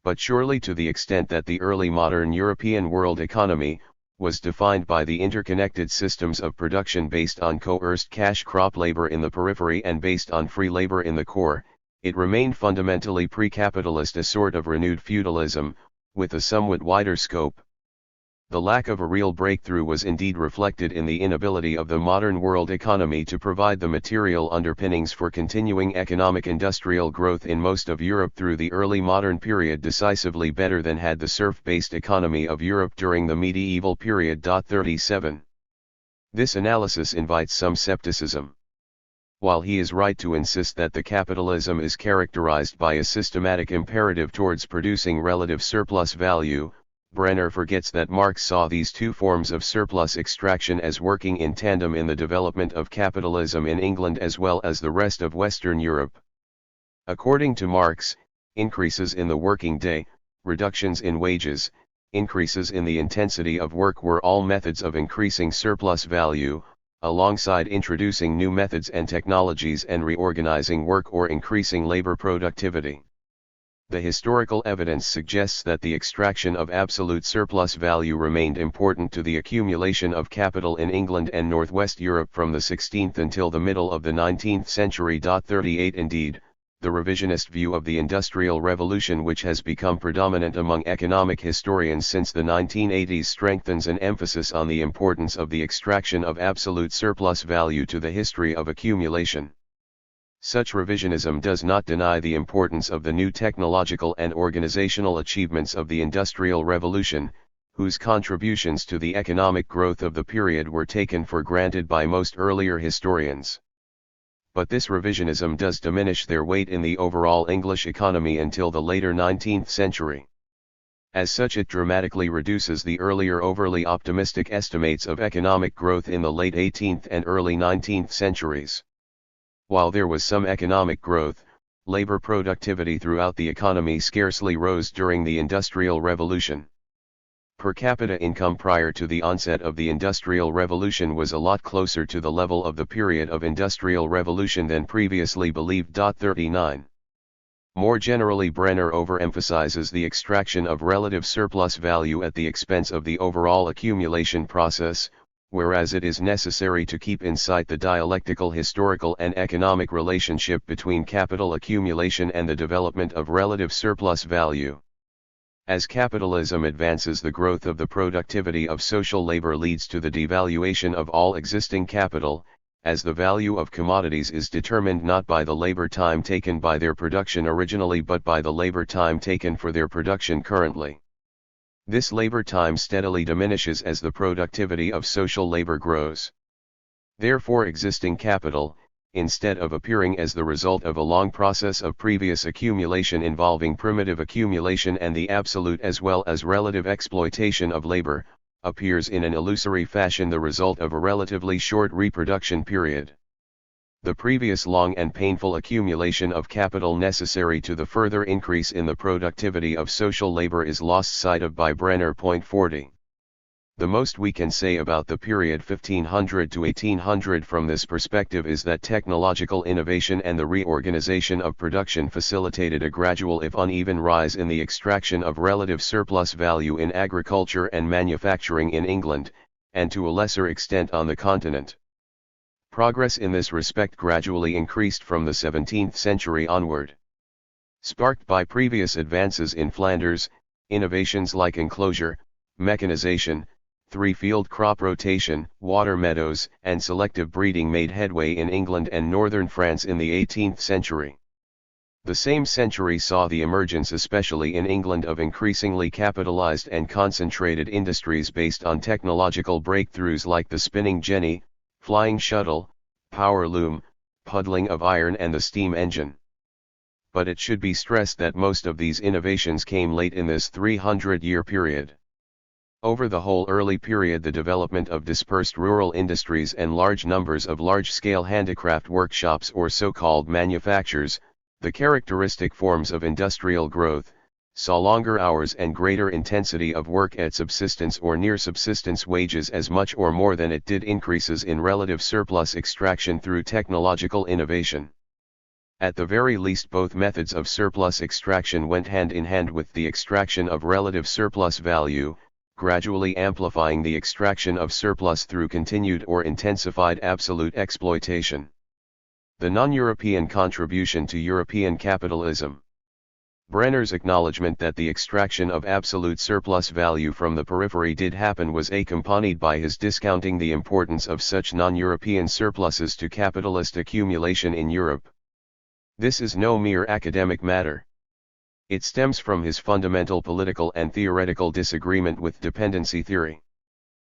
But surely to the extent that the early modern European world economy was defined by the interconnected systems of production based on coerced cash crop labor in the periphery and based on free labor in the core, it remained fundamentally pre-capitalist, a sort of renewed feudalism, with a somewhat wider scope. The lack of a real breakthrough was indeed reflected in the inability of the modern world economy to provide the material underpinnings for continuing economic industrial growth in most of Europe through the early modern period decisively better than had the serf-based economy of Europe during the medieval period. 37. This analysis invites some skepticism. While he is right to insist that the capitalism is characterized by a systematic imperative towards producing relative surplus value, Brenner forgets that Marx saw these two forms of surplus extraction as working in tandem in the development of capitalism in England as well as the rest of Western Europe. According to Marx, increases in the working day, reductions in wages, increases in the intensity of work were all methods of increasing surplus value, alongside introducing new methods and technologies and reorganizing work or increasing labor productivity. The historical evidence suggests that the extraction of absolute surplus value remained important to the accumulation of capital in England and Northwest Europe from the 16th until the middle of the 19th century. 38 Indeed, the revisionist view of the Industrial Revolution, which has become predominant among economic historians since the 1980s, strengthens an emphasis on the importance of the extraction of absolute surplus value to the history of accumulation. Such revisionism does not deny the importance of the new technological and organizational achievements of the Industrial Revolution, whose contributions to the economic growth of the period were taken for granted by most earlier historians. But this revisionism does diminish their weight in the overall English economy until the later 19th century. As such, it dramatically reduces the earlier overly optimistic estimates of economic growth in the late 18th and early 19th centuries. While there was some economic growth, labor productivity throughout the economy scarcely rose during the Industrial Revolution. Per capita income prior to the onset of the Industrial Revolution was a lot closer to the level of the period of Industrial Revolution than previously believed. 39. More generally, Brenner overemphasizes the extraction of relative surplus value at the expense of the overall accumulation process, whereas it is necessary to keep in sight the dialectical historical and economic relationship between capital accumulation and the development of relative surplus value. As capitalism advances, the growth of the productivity of social labor leads to the devaluation of all existing capital, as the value of commodities is determined not by the labor time taken by their production originally but by the labor time taken for their production currently. This labor time steadily diminishes as the productivity of social labor grows. Therefore, existing capital, instead of appearing as the result of a long process of previous accumulation involving primitive accumulation and the absolute as well as relative exploitation of labor, appears in an illusory fashion the result of a relatively short reproduction period. The previous long and painful accumulation of capital necessary to the further increase in the productivity of social labor is lost sight of by Brenner. 40. The most we can say about the period 1500 to 1800 from this perspective is that technological innovation and the reorganization of production facilitated a gradual if uneven rise in the extraction of relative surplus value in agriculture and manufacturing in England, and to a lesser extent on the continent. Progress in this respect gradually increased from the 17th century onward. Sparked by previous advances in Flanders, innovations like enclosure, mechanization, three-field crop rotation, water meadows, and selective breeding made headway in England and northern France in the 18th century. The same century saw the emergence especially in England of increasingly capitalized and concentrated industries based on technological breakthroughs like the spinning jenny, flying shuttle, power loom, puddling of iron and the steam engine. But it should be stressed that most of these innovations came late in this 300-year period. Over the whole early period, the development of dispersed rural industries and large numbers of large-scale handicraft workshops or so-called manufactures, the characteristic forms of industrial growth, saw longer hours and greater intensity of work at subsistence or near subsistence wages as much or more than it did increases in relative surplus extraction through technological innovation. At the very least, both methods of surplus extraction went hand in hand with the extraction of relative surplus value, gradually amplifying the extraction of surplus through continued or intensified absolute exploitation. The non-European contribution to European capitalism. Brenner's acknowledgement that the extraction of absolute surplus value from the periphery did happen was accompanied by his discounting the importance of such non-European surpluses to capitalist accumulation in Europe. This is no mere academic matter. It stems from his fundamental political and theoretical disagreement with dependency theory.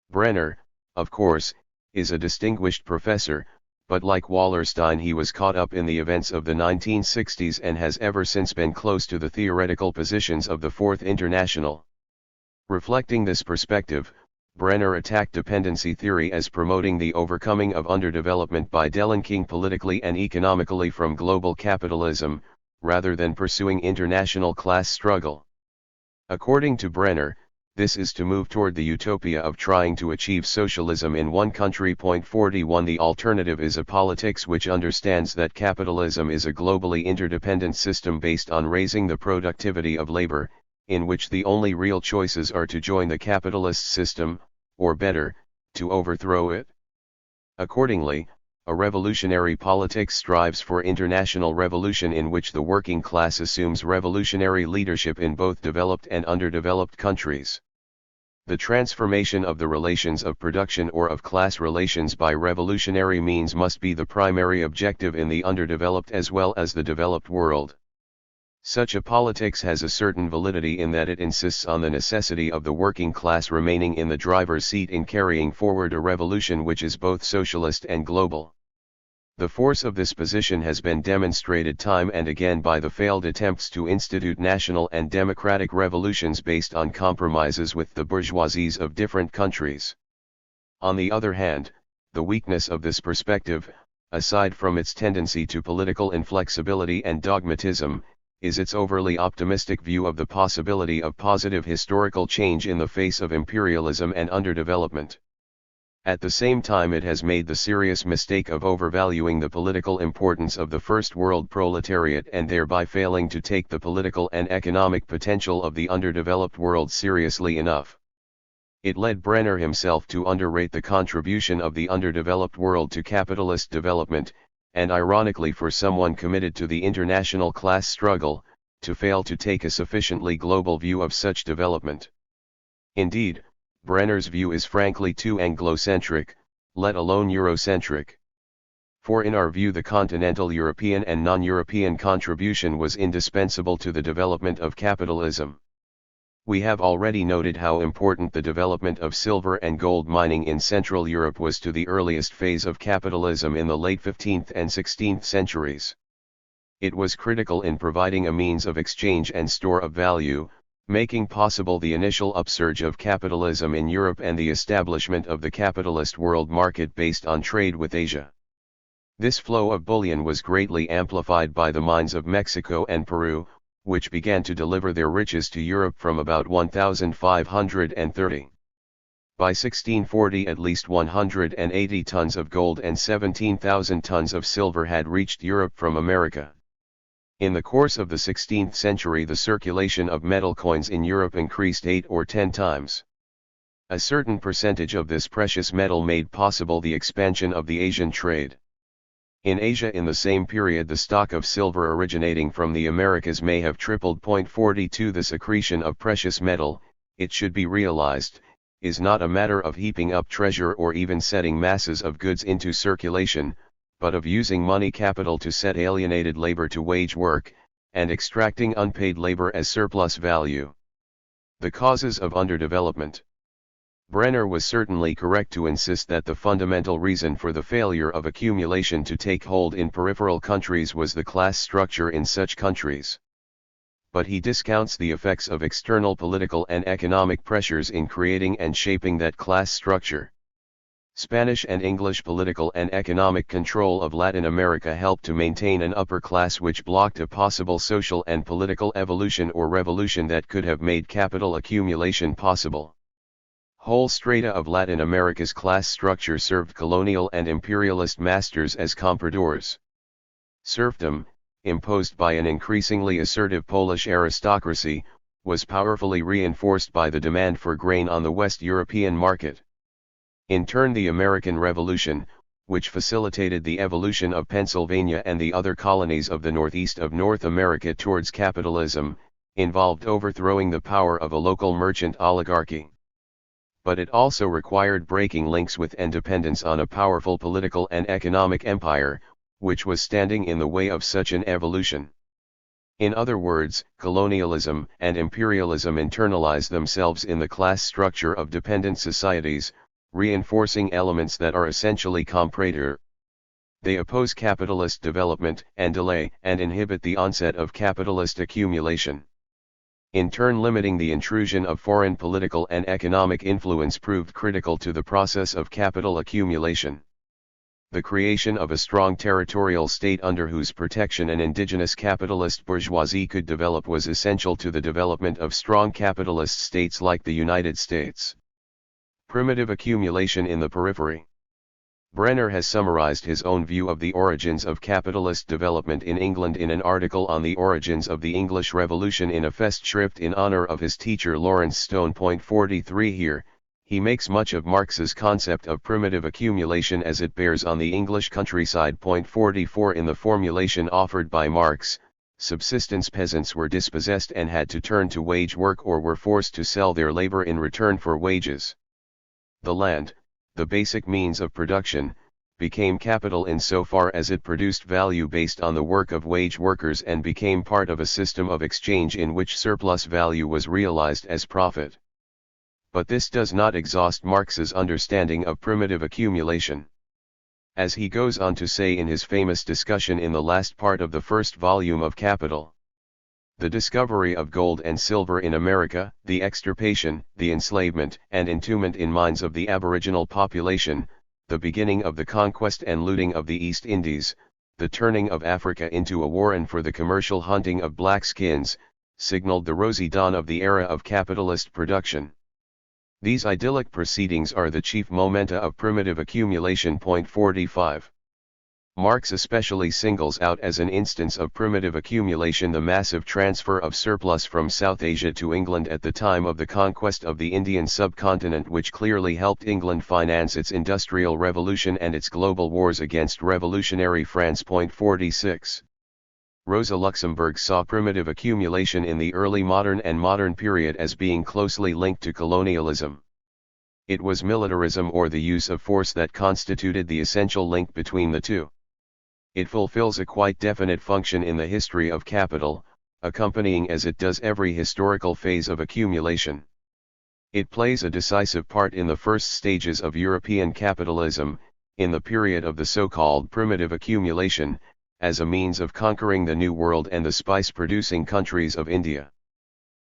Brenner, of course, is a distinguished professor, but like Wallerstein he was caught up in the events of the 1960s and has ever since been close to the theoretical positions of the Fourth International. Reflecting this perspective, Brenner attacked dependency theory as promoting the overcoming of underdevelopment by delinking politically and economically from global capitalism, rather than pursuing international class struggle. According to Brenner, this is to move toward the utopia of trying to achieve socialism in one country. 41 The alternative is a politics which understands that capitalism is a globally interdependent system based on raising the productivity of labor, in which the only real choices are to join the capitalist system, or better, to overthrow it. Accordingly, a revolutionary politics strives for international revolution in which the working class assumes revolutionary leadership in both developed and underdeveloped countries. The transformation of the relations of production or of class relations by revolutionary means must be the primary objective in the underdeveloped as well as the developed world. Such a politics has a certain validity in that it insists on the necessity of the working class remaining in the driver's seat in carrying forward a revolution which is both socialist and global. The force of this position has been demonstrated time and again by the failed attempts to institute national and democratic revolutions based on compromises with the bourgeoisies of different countries. On the other hand, the weakness of this perspective, aside from its tendency to political inflexibility and dogmatism, is its overly optimistic view of the possibility of positive historical change in the face of imperialism and underdevelopment. At the same time, it has made the serious mistake of overvaluing the political importance of the First World proletariat and thereby failing to take the political and economic potential of the underdeveloped world seriously enough. It led Brenner himself to underrate the contribution of the underdeveloped world to capitalist development, and ironically for someone committed to the international class struggle, to fail to take a sufficiently global view of such development. Indeed, Brenner's view is frankly too Anglo-centric, let alone Eurocentric. for in our view the continental European and non-European contribution was indispensable to the development of capitalism. We have already noted how important the development of silver and gold mining in Central Europe was to the earliest phase of capitalism in the late 15th and 16th centuries. It was critical in providing a means of exchange and store of value, making possible the initial upsurge of capitalism in Europe and the establishment of the capitalist world market based on trade with Asia. This flow of bullion was greatly amplified by the mines of Mexico and Peru, which began to deliver their riches to Europe from about 1530. By 1640 at least 180 tons of gold and 17,000 tons of silver had reached Europe from America. In the course of the 16th century the circulation of metal coins in Europe increased 8 or 10 times. A certain percentage of this precious metal made possible the expansion of the Asian trade. In Asia in the same period the stock of silver originating from the Americas may have tripled. 42 The secretion of precious metal, it should be realized, is not a matter of heaping up treasure or even setting masses of goods into circulation, but of using money capital to set alienated labor to wage work, and extracting unpaid labor as surplus value. The causes of underdevelopment. Brenner was certainly correct to insist that the fundamental reason for the failure of accumulation to take hold in peripheral countries was the class structure in such countries. But he discounts the effects of external political and economic pressures in creating and shaping that class structure. Spanish and English political and economic control of Latin America helped to maintain an upper class which blocked a possible social and political evolution or revolution that could have made capital accumulation possible. Whole strata of Latin America's class structure served colonial and imperialist masters as compradors. Serfdom, imposed by an increasingly assertive Polish aristocracy, was powerfully reinforced by the demand for grain on the West European market. In turn the American Revolution, which facilitated the evolution of Pennsylvania and the other colonies of the northeast of North America towards capitalism, involved overthrowing the power of a local merchant oligarchy. But it also required breaking links with and dependence on a powerful political and economic empire, which was standing in the way of such an evolution. In other words, colonialism and imperialism internalize themselves in the class structure of dependent societies, reinforcing elements that are essentially comprador. They oppose capitalist development and delay and inhibit the onset of capitalist accumulation. In turn, limiting the intrusion of foreign political and economic influence proved critical to the process of capital accumulation. The creation of a strong territorial state under whose protection an indigenous capitalist bourgeoisie could develop was essential to the development of strong capitalist states like the United States. Primitive accumulation in the periphery. Brenner has summarized his own view of the origins of capitalist development in England in an article on the origins of the English Revolution in a Festschrift in honor of his teacher Lawrence Stone. 43 Here, he makes much of Marx's concept of primitive accumulation as it bears on the English countryside. 44 In the formulation offered by Marx, subsistence peasants were dispossessed and had to turn to wage work or were forced to sell their labor in return for wages. The land, the basic means of production, became capital insofar as it produced value based on the work of wage workers and became part of a system of exchange in which surplus value was realized as profit. But this does not exhaust Marx's understanding of primitive accumulation. As he goes on to say in his famous discussion in the last part of the first volume of Capital, the discovery of gold and silver in America, the extirpation, the enslavement and entombment in mines of the aboriginal population, the beginning of the conquest and looting of the East Indies, the turning of Africa into a warren for the commercial hunting of black skins, signaled the rosy dawn of the era of capitalist production. These idyllic proceedings are the chief momenta of primitive accumulation. 45. Marx especially singles out as an instance of primitive accumulation the massive transfer of surplus from South Asia to England at the time of the conquest of the Indian subcontinent, which clearly helped England finance its industrial revolution and its global wars against revolutionary France. 46. Rosa Luxemburg saw primitive accumulation in the early modern and modern period as being closely linked to colonialism. It was militarism or the use of force that constituted the essential link between the two. It fulfills a quite definite function in the history of capital, accompanying as it does every historical phase of accumulation. It plays a decisive part in the first stages of European capitalism, in the period of the so-called primitive accumulation, as a means of conquering the New World and the spice-producing countries of India.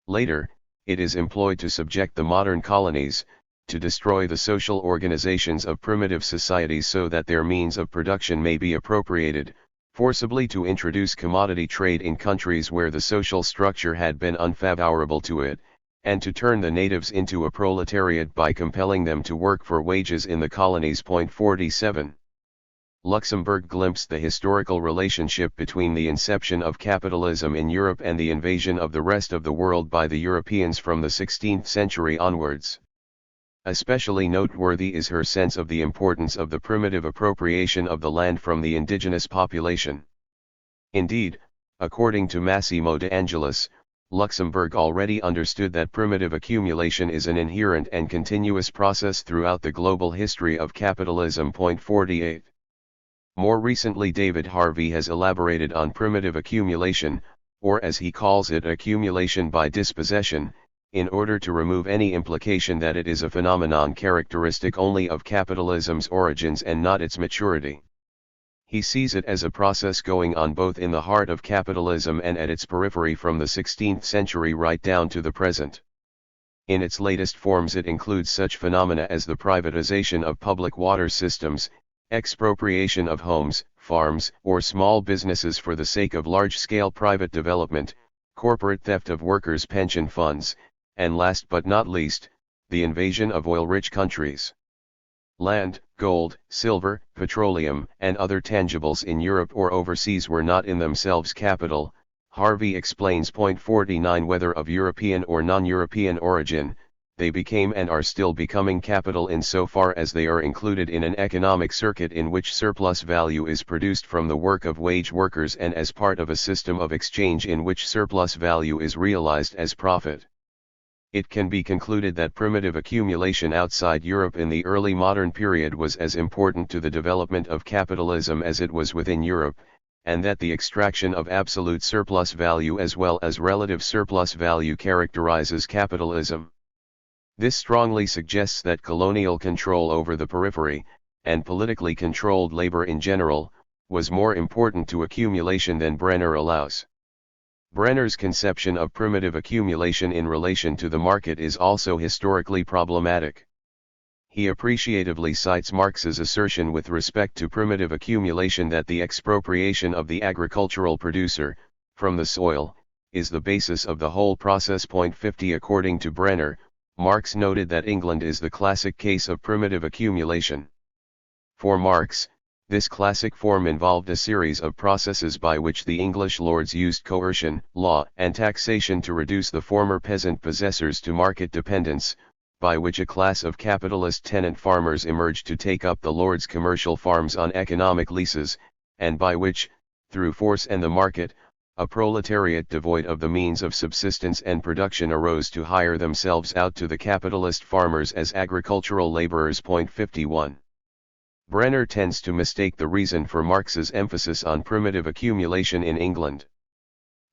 Later, it is employed to subject the modern colonies, to destroy the social organizations of primitive societies so that their means of production may be appropriated, forcibly to introduce commodity trade in countries where the social structure had been unfavorable to it, and to turn the natives into a proletariat by compelling them to work for wages in the colonies. 47. Luxemburg glimpsed the historical relationship between the inception of capitalism in Europe and the invasion of the rest of the world by the Europeans from the 16th century onwards. Especially noteworthy is her sense of the importance of the primitive appropriation of the land from the indigenous population. Indeed, according to Massimo de Angelis, Luxemburg already understood that primitive accumulation is an inherent and continuous process throughout the global history of capitalism. 48. More recently, David Harvey has elaborated on primitive accumulation, or as he calls it, accumulation by dispossession, in order to remove any implication that it is a phenomenon characteristic only of capitalism's origins and not its maturity. He sees it as a process going on both in the heart of capitalism and at its periphery from the 16th century right down to the present. In its latest forms it includes such phenomena as the privatization of public water systems, expropriation of homes, farms, or small businesses for the sake of large-scale private development, corporate theft of workers' pension funds, and last but not least, the invasion of oil-rich countries. Land, gold, silver, petroleum, and other tangibles in Europe or overseas were not in themselves capital. Harvey explains. 49. Whether of European or non-European origin, they became and are still becoming capital insofar as they are included in an economic circuit in which surplus value is produced from the work of wage workers and as part of a system of exchange in which surplus value is realized as profit. It can be concluded that primitive accumulation outside Europe in the early modern period was as important to the development of capitalism as it was within Europe, and that the extraction of absolute surplus value as well as relative surplus value characterizes capitalism. This strongly suggests that colonial control over the periphery, and politically controlled labor in general, was more important to accumulation than Brenner allows. Brenner's conception of primitive accumulation in relation to the market is also historically problematic. He appreciatively cites Marx's assertion with respect to primitive accumulation that the expropriation of the agricultural producer, from the soil, is the basis of the whole process. 50. According to Brenner, Marx noted that England is the classic case of primitive accumulation. For Marx, this classic form involved a series of processes by which the English lords used coercion, law, and taxation to reduce the former peasant possessors to market dependence, by which a class of capitalist tenant farmers emerged to take up the lords' commercial farms on economic leases, and by which, through force and the market, a proletariat devoid of the means of subsistence and production arose to hire themselves out to the capitalist farmers as agricultural laborers. 51. Brenner tends to mistake the reason for Marx's emphasis on primitive accumulation in England.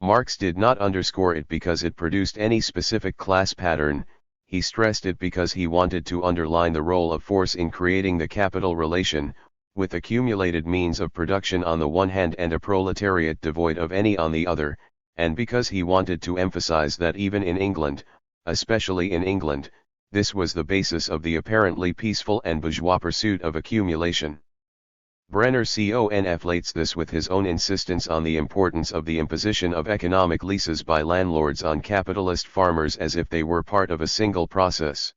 Marx did not underscore it because it produced any specific class pattern, he stressed it because he wanted to underline the role of force in creating the capital relation, with accumulated means of production on the one hand and a proletariat devoid of any on the other, and because he wanted to emphasize that even in England, especially in England, this was the basis of the apparently peaceful and bourgeois pursuit of accumulation. Brenner conflates this with his own insistence on the importance of the imposition of economic leases by landlords on capitalist farmers as if they were part of a single process.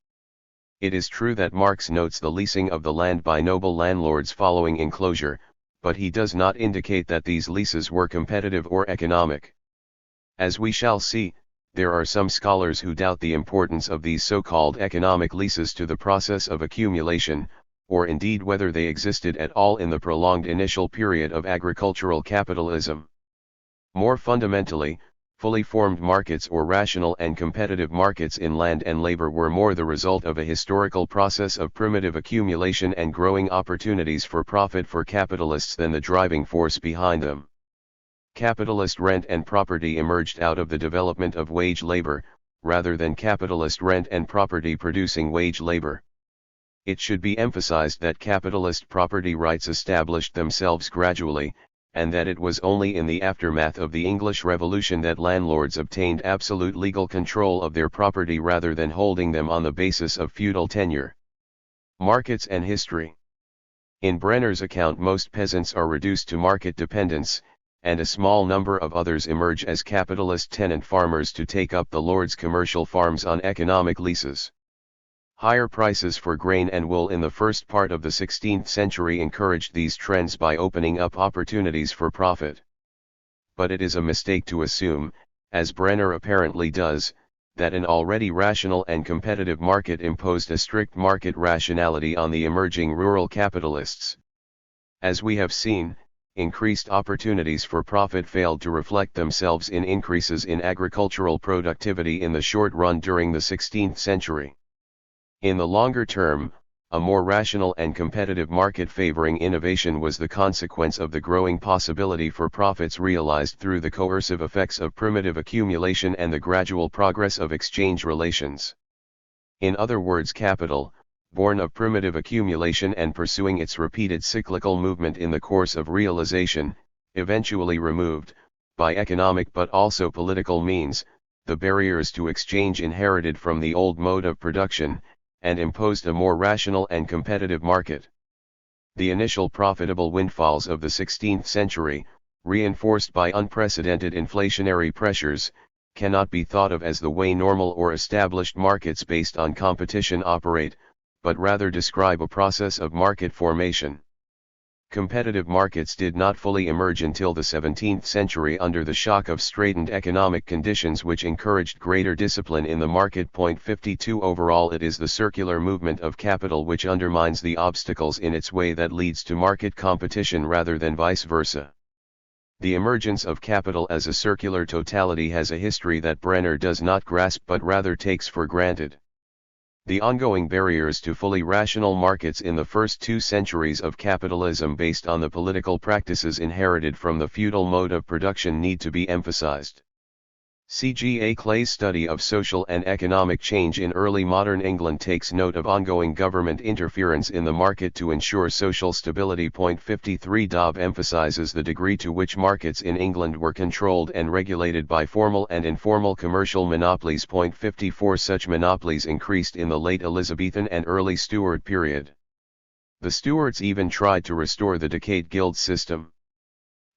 It is true that Marx notes the leasing of the land by noble landlords following enclosure, but he does not indicate that these leases were competitive or economic. As we shall see, there are some scholars who doubt the importance of these so-called economic leases to the process of accumulation, or indeed whether they existed at all in the prolonged initial period of agricultural capitalism. More fundamentally, Fully formed markets or rational and competitive markets in land and labor were more the result of a historical process of primitive accumulation and growing opportunities for profit for capitalists than the driving force behind them. Capitalist rent and property emerged out of the development of wage labor, rather than capitalist rent and property producing wage labor. It should be emphasized that capitalist property rights established themselves gradually, and that it was only in the aftermath of the English Revolution that landlords obtained absolute legal control of their property rather than holding them on the basis of feudal tenure. Markets and history. In Brenner's account, most peasants are reduced to market dependence, and a small number of others emerge as capitalist tenant farmers to take up the lord's commercial farms on economic leases. Higher prices for grain and wool in the first part of the 16th century encouraged these trends by opening up opportunities for profit. But it is a mistake to assume, as Brenner apparently does, that an already rational and competitive market imposed a strict market rationality on the emerging rural capitalists. As we have seen, increased opportunities for profit failed to reflect themselves in increases in agricultural productivity in the short run during the 16th century. In the longer term, a more rational and competitive market favoring innovation was the consequence of the growing possibility for profits realized through the coercive effects of primitive accumulation and the gradual progress of exchange relations. In other words, capital, born of primitive accumulation and pursuing its repeated cyclical movement in the course of realization, eventually removed, by economic but also political means, the barriers to exchange inherited from the old mode of production, and imposed a more rational and competitive market. The initial profitable windfalls of the 16th century, reinforced by unprecedented inflationary pressures, cannot be thought of as the way normal or established markets based on competition operate, but rather describe a process of market formation. Competitive markets did not fully emerge until the 17th century under the shock of straitened economic conditions which encouraged greater discipline in the market. 52 Overall, it is the circular movement of capital which undermines the obstacles in its way that leads to market competition rather than vice versa. The emergence of capital as a circular totality has a history that Brenner does not grasp but rather takes for granted. The ongoing barriers to fully rational markets in the first 2 centuries of capitalism based on the political practices inherited from the feudal mode of production need to be emphasized. C.G.A. Clay's study of social and economic change in early modern England takes note of ongoing government interference in the market to ensure social stability. 53 Dobb emphasizes the degree to which markets in England were controlled and regulated by formal and informal commercial monopolies. 54 Such monopolies increased in the late Elizabethan and early Stuart period. The Stuarts even tried to restore the decayed guild system.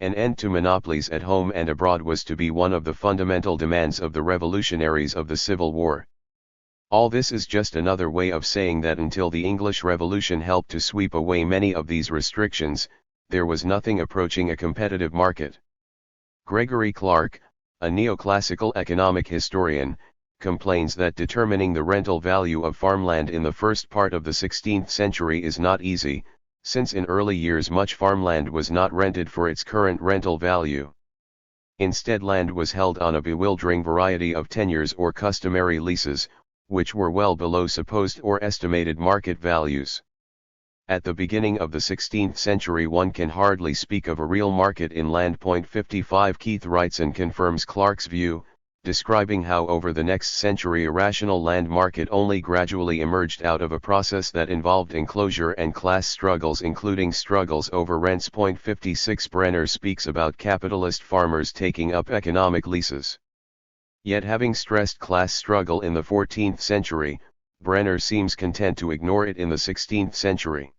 An end to monopolies at home and abroad was to be one of the fundamental demands of the revolutionaries of the Civil War. All this is just another way of saying that until the English Revolution helped to sweep away many of these restrictions, there was nothing approaching a competitive market. Gregory Clark, a neoclassical economic historian, complains that determining the rental value of farmland in the first part of the 16th century is not easy, since in early years much farmland was not rented for its current rental value. Instead, land was held on a bewildering variety of tenures or customary leases, which were well below supposed or estimated market values. At the beginning of the 16th century one can hardly speak of a real market in land. 55 Keith writes and confirms Clark's view, describing how over the next century a rational land market only gradually emerged out of a process that involved enclosure and class struggles including struggles over rents. 56 Brenner speaks about capitalist farmers taking up economic leases. Yet having stressed class struggle in the 14th century, Brenner seems content to ignore it in the 16th century.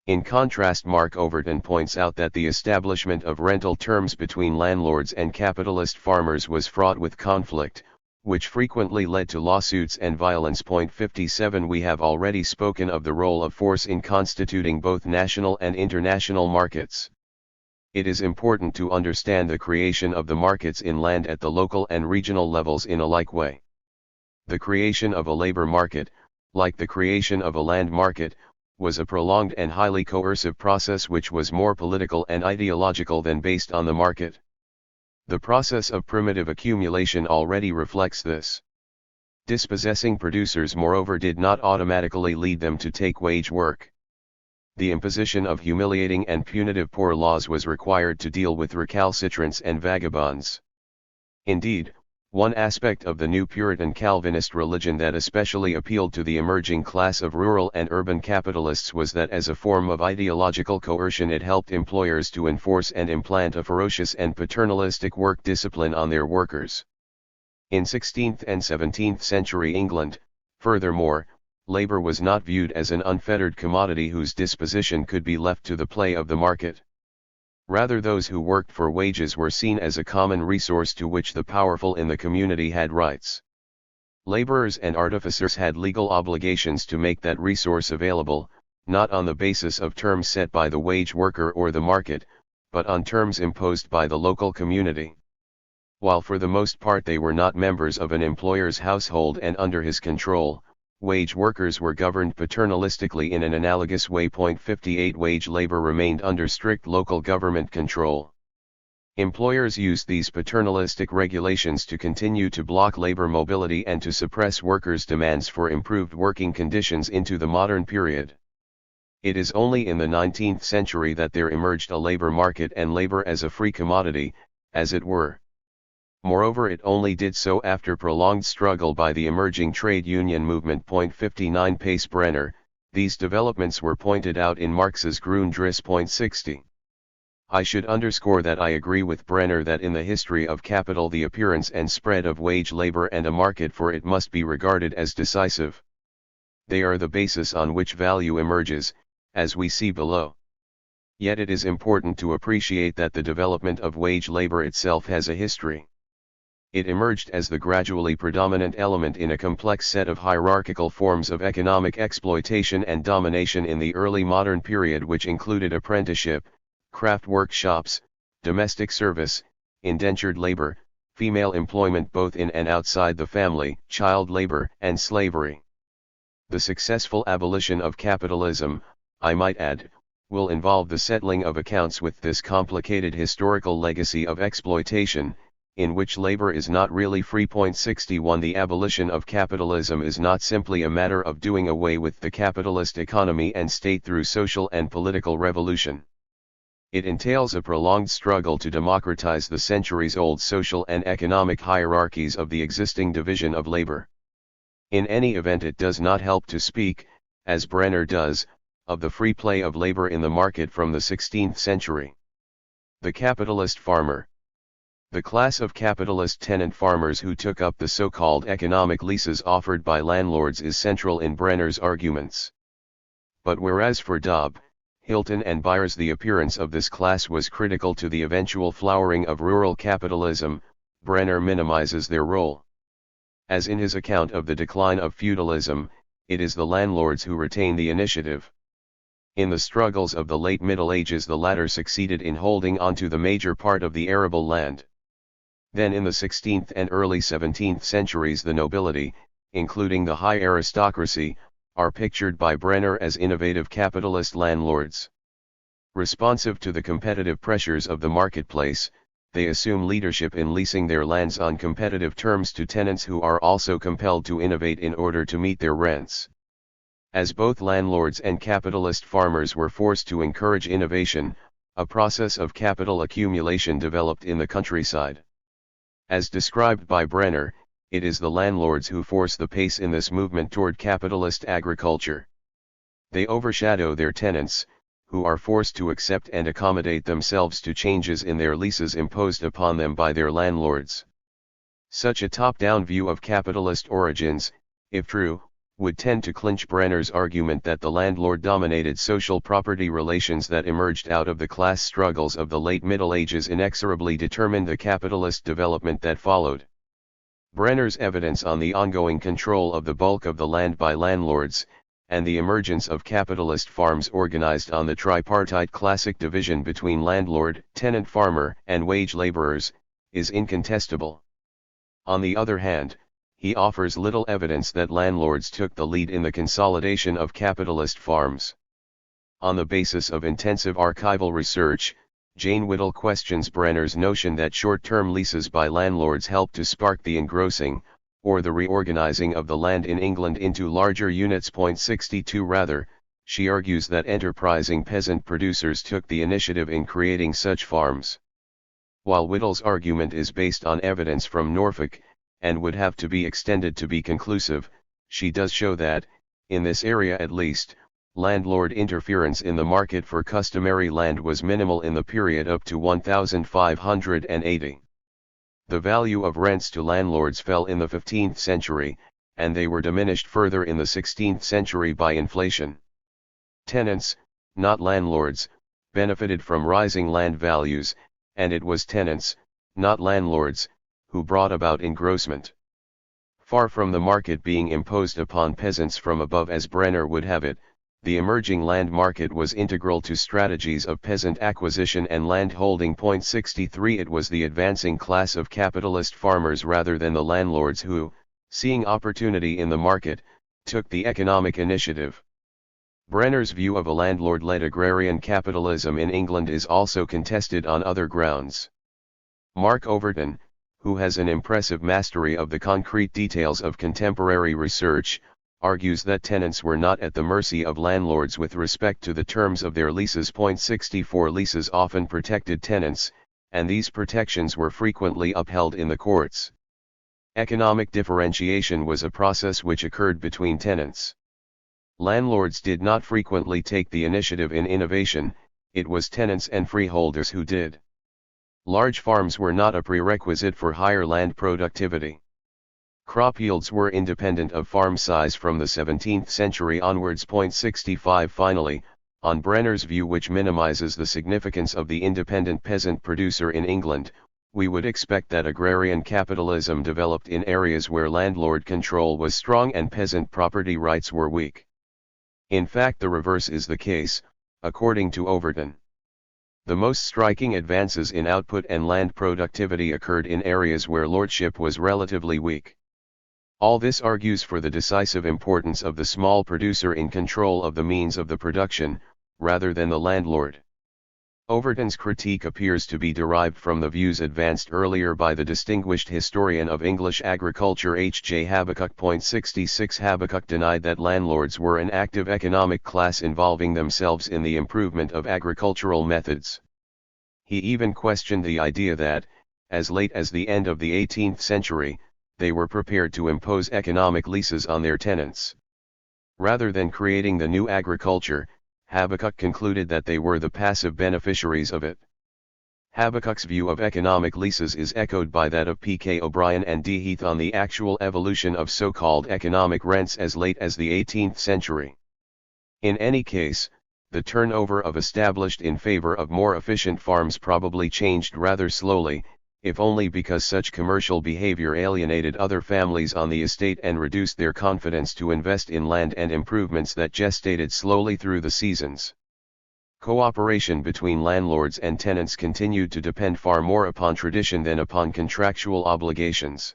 In contrast, Mark Overton points out that the establishment of rental terms between landlords and capitalist farmers was fraught with conflict, which frequently led to lawsuits and violence. 57 We have already spoken of the role of force in constituting both national and international markets. It is important to understand the creation of the markets in land at the local and regional levels in a like way. The creation of a labor market, like the creation of a land market, was a prolonged and highly coercive process which was more political and ideological than based on the market. The process of primitive accumulation already reflects this. Dispossessing producers moreover did not automatically lead them to take wage work. The imposition of humiliating and punitive poor laws was required to deal with recalcitrants and vagabonds. Indeed, one aspect of the new Puritan Calvinist religion that especially appealed to the emerging class of rural and urban capitalists was that as a form of ideological coercion it helped employers to enforce and implant a ferocious and paternalistic work discipline on their workers. In 16th and 17th century England, furthermore, labor was not viewed as an unfettered commodity whose disposition could be left to the play of the market. Rather, those who worked for wages were seen as a common resource to which the powerful in the community had rights. Laborers and artificers had legal obligations to make that resource available, not on the basis of terms set by the wage worker or the market, but on terms imposed by the local community. While for the most part they were not members of an employer's household and under his control, wage workers were governed paternalistically in an analogous way. 58 Wage labor remained under strict local government control. Employers used these paternalistic regulations to continue to block labor mobility and to suppress workers' demands for improved working conditions into the modern period. It is only in the 19th century that there emerged a labor market and labor as a free commodity, as it were. Moreover, it only did so after prolonged struggle by the emerging trade union movement. 59 Pace Brenner, these developments were pointed out in Marx's Grundriss. 60. I should underscore that I agree with Brenner that in the history of capital the appearance and spread of wage labor and a market for it must be regarded as decisive. They are the basis on which value emerges, as we see below. Yet it is important to appreciate that the development of wage labor itself has a history. It emerged as the gradually predominant element in a complex set of hierarchical forms of economic exploitation and domination in the early modern period, which included apprenticeship, craft workshops, domestic service, indentured labor, female employment both in and outside the family, child labor, and slavery. The successful abolition of capitalism, I might add, will involve the settling of accounts with this complicated historical legacy of exploitation, in which labor is not really free. 61 The abolition of capitalism is not simply a matter of doing away with the capitalist economy and state through social and political revolution. It entails a prolonged struggle to democratize the centuries-old social and economic hierarchies of the existing division of labor. In any event, it does not help to speak, as Brenner does, of the free play of labor in the market from the 16th century. The capitalist farmer. The class of capitalist tenant farmers who took up the so-called economic leases offered by landlords is central in Brenner's arguments. But whereas for Dobb, Hilton and Byers the appearance of this class was critical to the eventual flowering of rural capitalism, Brenner minimizes their role. As in his account of the decline of feudalism, it is the landlords who retain the initiative. In the struggles of the late Middle Ages the latter succeeded in holding onto the major part of the arable land. Then in the 16th and early 17th centuries the nobility, including the high aristocracy, are pictured by Brenner as innovative capitalist landlords. Responsive to the competitive pressures of the marketplace, they assume leadership in leasing their lands on competitive terms to tenants who are also compelled to innovate in order to meet their rents. As both landlords and capitalist farmers were forced to encourage innovation, a process of capital accumulation developed in the countryside. As described by Brenner, it is the landlords who force the pace in this movement toward capitalist agriculture. They overshadow their tenants, who are forced to accept and accommodate themselves to changes in their leases imposed upon them by their landlords. Such a top-down view of capitalist origins, if true, would tend to clinch Brenner's argument that the landlord-dominated social property relations that emerged out of the class struggles of the late Middle Ages inexorably determined the capitalist development that followed. Brenner's evidence on the ongoing control of the bulk of the land by landlords, and the emergence of capitalist farms organized on the tripartite classic division between landlord, tenant farmer, and wage laborers, is incontestable. On the other hand, he offers little evidence that landlords took the lead in the consolidation of capitalist farms. On the basis of intensive archival research, Jane Whittle questions Brenner's notion that short-term leases by landlords help to spark the engrossing, or the reorganizing of the land in England into larger units. 62 Rather, she argues that enterprising peasant producers took the initiative in creating such farms. While Whittle's argument is based on evidence from Norfolk, and would have to be extended to be conclusive, she does show that, in this area at least, landlord interference in the market for customary land was minimal in the period up to 1580. The value of rents to landlords fell in the 15th century, and they were diminished further in the 16th century by inflation. Tenants, not landlords, benefited from rising land values, and it was tenants, not landlords, who brought about engrossment. Far from the market being imposed upon peasants from above as Brenner would have it, the emerging land market was integral to strategies of peasant acquisition and land holding. 63 It was the advancing class of capitalist farmers rather than the landlords who, seeing opportunity in the market, took the economic initiative. Brenner's view of a landlord-led agrarian capitalism in England is also contested on other grounds. Mark Overton, who has an impressive mastery of the concrete details of contemporary research, argues that tenants were not at the mercy of landlords with respect to the terms of their leases. 64 Leases often protected tenants, and these protections were frequently upheld in the courts. Economic differentiation was a process which occurred between tenants. Landlords did not frequently take the initiative in innovation, it was tenants and freeholders who did. Large farms were not a prerequisite for higher land productivity. Crop yields were independent of farm size from the 17th century onwards. 65 Finally, on Brenner's view, which minimizes the significance of the independent peasant producer in England, we would expect that agrarian capitalism developed in areas where landlord control was strong and peasant property rights were weak. In fact, the reverse is the case, according to Overton. The most striking advances in output and land productivity occurred in areas where lordship was relatively weak. All this argues for the decisive importance of the small producer in control of the means of the production, rather than the landlord. Overton's critique appears to be derived from the views advanced earlier by the distinguished historian of English agriculture H. J. Habakkuk. 66 Habakkuk denied that landlords were an active economic class involving themselves in the improvement of agricultural methods. He even questioned the idea that, as late as the end of the 18th century, they were prepared to impose economic leases on their tenants. Rather than creating the new agriculture, Habakkuk concluded that they were the passive beneficiaries of it. Habakkuk's view of economic leases is echoed by that of P. K. O'Brien and D. Heath on the actual evolution of so-called economic rents as late as the 18th century. In any case, the turnover of established in favor of more efficient farms probably changed rather slowly, if only because such commercial behavior alienated other families on the estate and reduced their confidence to invest in land and improvements that gestated slowly through the seasons. Cooperation between landlords and tenants continued to depend far more upon tradition than upon contractual obligations.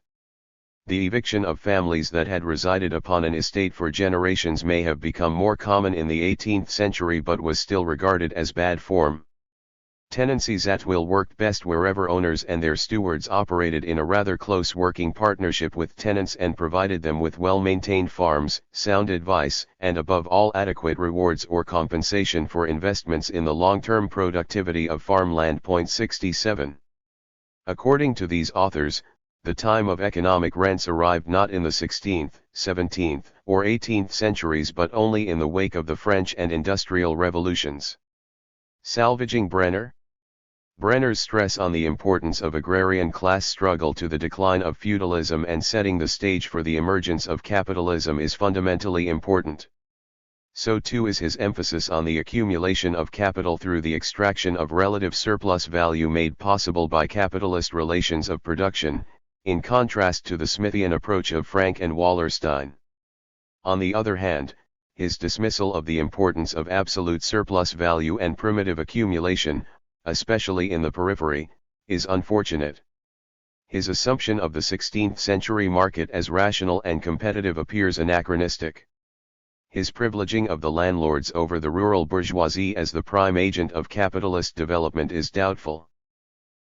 The eviction of families that had resided upon an estate for generations may have become more common in the 18th century but was still regarded as bad form. Tenancies at will worked best wherever owners and their stewards operated in a rather close working partnership with tenants and provided them with well-maintained farms, sound advice, and above all adequate rewards or compensation for investments in the long-term productivity of farmland. 67. According to these authors, the time of economic rents arrived not in the 16th, 17th, or 18th centuries but only in the wake of the French and industrial revolutions. Salvaging Brenner? Brenner's stress on the importance of agrarian class struggle to the decline of feudalism and setting the stage for the emergence of capitalism is fundamentally important. So too is his emphasis on the accumulation of capital through the extraction of relative surplus value made possible by capitalist relations of production, in contrast to the Smithian approach of Frank and Wallerstein. On the other hand, his dismissal of the importance of absolute surplus value and primitive accumulation, especially in the periphery, is unfortunate. His assumption of the 16th century market as rational and competitive appears anachronistic. his privileging of the landlords over the rural bourgeoisie as the prime agent of capitalist development is doubtful.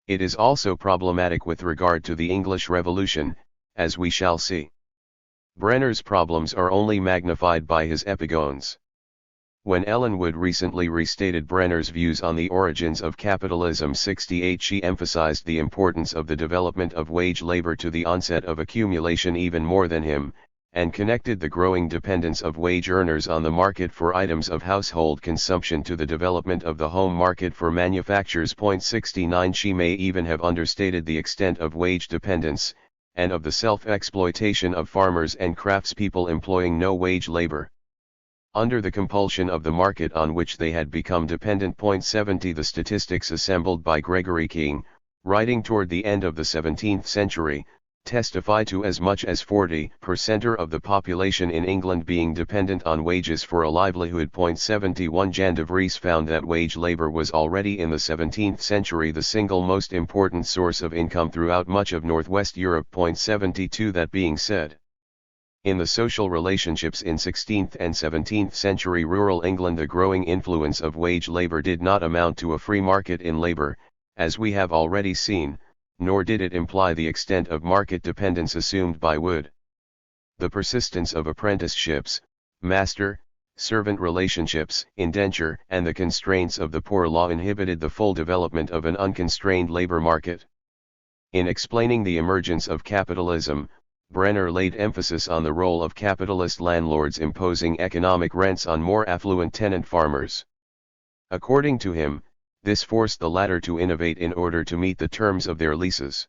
It is also problematic with regard to the English Revolution, as we shall see. Brenner's problems are only magnified by his epigones. When Ellen Wood recently restated Brenner's views on the origins of capitalism 68, she emphasized the importance of the development of wage labor to the onset of accumulation even more than him, and connected the growing dependence of wage earners on the market for items of household consumption to the development of the home market for manufactures. 69 She may even have understated the extent of wage dependence, and of the self-exploitation of farmers and craftspeople employing no wage labor under the compulsion of the market on which they had become dependent. 70 The statistics assembled by Gregory King, writing toward the end of the 17th century, testify to as much as 40% of the population in England being dependent on wages for a livelihood. 71 Jan de Vries found that wage labor was already in the 17th century the single most important source of income throughout much of Northwest Europe. 72 That being said, in the social relationships in 16th and 17th century rural England the growing influence of wage labor did not amount to a free market in labor, as we have already seen, nor did it imply the extent of market dependence assumed by Wood. The persistence of apprenticeships, master-servant relationships, indenture, and the constraints of the poor law inhibited the full development of an unconstrained labor market. In explaining the emergence of capitalism, Brenner laid emphasis on the role of capitalist landlords imposing economic rents on more affluent tenant farmers. According to him, this forced the latter to innovate in order to meet the terms of their leases.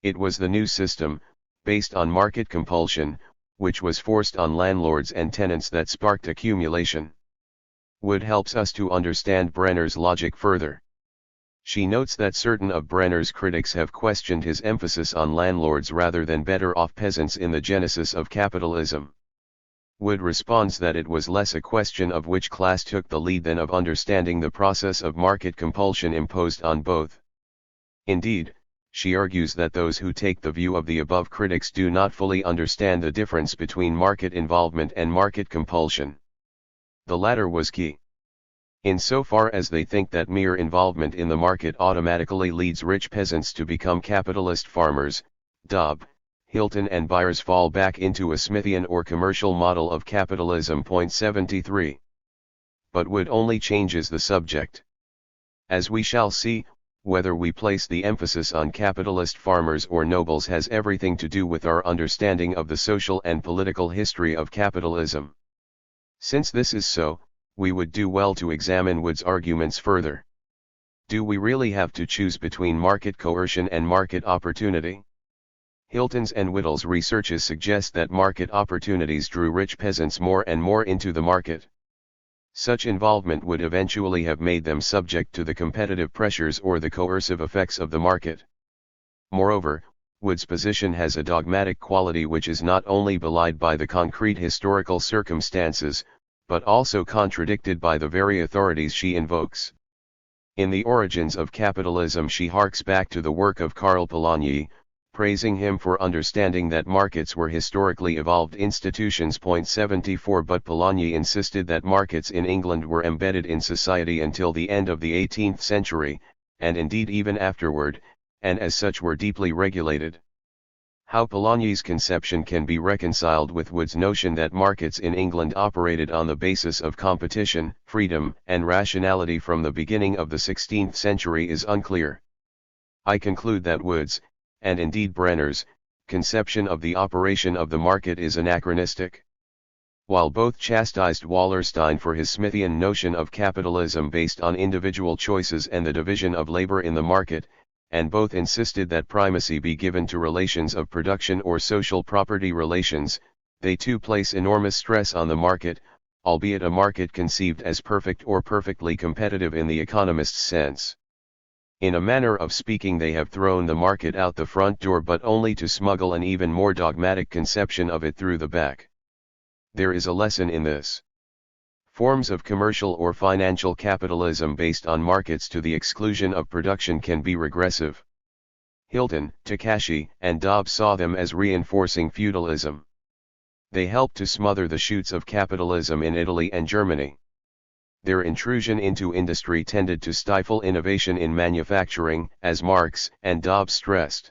It was the new system, based on market compulsion, which was forced on landlords and tenants that sparked accumulation. Wood helps us to understand Brenner's logic further. She notes that certain of Brenner's critics have questioned his emphasis on landlords rather than better-off peasants in the genesis of capitalism. Wood responds that it was less a question of which class took the lead than of understanding the process of market compulsion imposed on both. Indeed, she argues that those who take the view of the above critics do not fully understand the difference between market involvement and market compulsion. The latter was key. Insofar as they think that mere involvement in the market automatically leads rich peasants to become capitalist farmers, Dobb, Hilton and Byers fall back into a Smithian or commercial model of capitalism. 73. But Wood only changes the subject. As we shall see, whether we place the emphasis on capitalist farmers or nobles has everything to do with our understanding of the social and political history of capitalism. Since this is so, we would do well to examine Wood's arguments further. Do we really have to choose between market coercion and market opportunity? Hilton's and Whittle's researches suggest that market opportunities drew rich peasants more and more into the market. Such involvement would eventually have made them subject to the competitive pressures or the coercive effects of the market. Moreover, Wood's position has a dogmatic quality which is not only belied by the concrete historical circumstances, but also contradicted by the very authorities she invokes. In The Origins of Capitalism she harks back to the work of Karl Polanyi, praising him for understanding that markets were historically evolved institutions. 74 But Polanyi insisted that markets in England were embedded in society until the end of the 18th century, and indeed even afterward, and as such were deeply regulated. How Polanyi's conception can be reconciled with Wood's notion that markets in England operated on the basis of competition, freedom, and rationality from the beginning of the 16th century is unclear. I conclude that Wood's, and indeed Brenner's, conception of the operation of the market is anachronistic. While both chastised Wallerstein for his Smithian notion of capitalism based on individual choices and the division of labor in the market, and both insisted that primacy be given to relations of production or social property relations, they too place enormous stress on the market, albeit a market conceived as perfect or perfectly competitive in the economist's sense. In a manner of speaking they have thrown the market out the front door but only to smuggle an even more dogmatic conception of it through the back. There is a lesson in this. Forms of commercial or financial capitalism based on markets to the exclusion of production can be regressive. Hilton, Takashi, and Dobbs saw them as reinforcing feudalism. They helped to smother the shoots of capitalism in Italy and Germany. Their intrusion into industry tended to stifle innovation in manufacturing, as Marx and Dobbs stressed.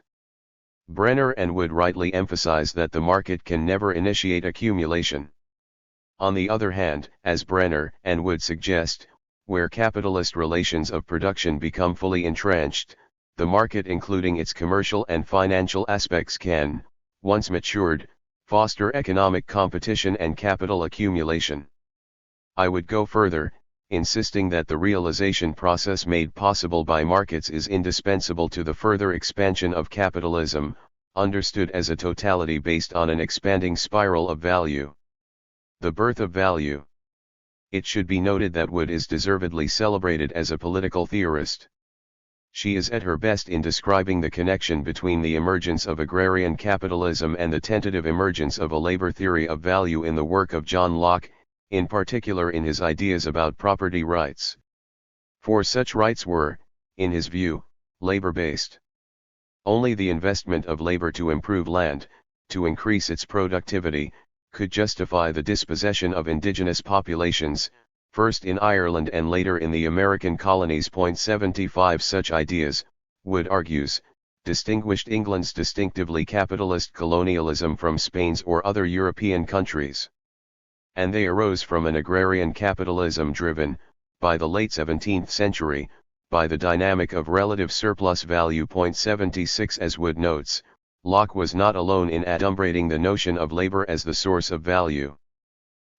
Brenner and Wood rightly emphasize that the market can never initiate accumulation. On the other hand, as Brenner and Wood suggest, where capitalist relations of production become fully entrenched, the market including its commercial and financial aspects can, once matured, foster economic competition and capital accumulation. I would go further, insisting that the realization process made possible by markets is indispensable to the further expansion of capitalism, understood as a totality based on an expanding spiral of value. The birth of value. It should be noted that Wood is deservedly celebrated as a political theorist. She is at her best in describing the connection between the emergence of agrarian capitalism and the tentative emergence of a labor theory of value in the work of John Locke, in particular in his ideas about property rights. For such rights were, in his view, labor-based. Only the investment of labor to improve land, to increase its productivity, could justify the dispossession of indigenous populations, first in Ireland and later in the American colonies. 75 Such ideas, Wood argues, distinguished England's distinctively capitalist colonialism from Spain's or other European countries. And they arose from an agrarian capitalism driven, by the late 17th century, by the dynamic of relative surplus value. 76 As Wood notes, Locke was not alone in adumbrating the notion of labor as the source of value.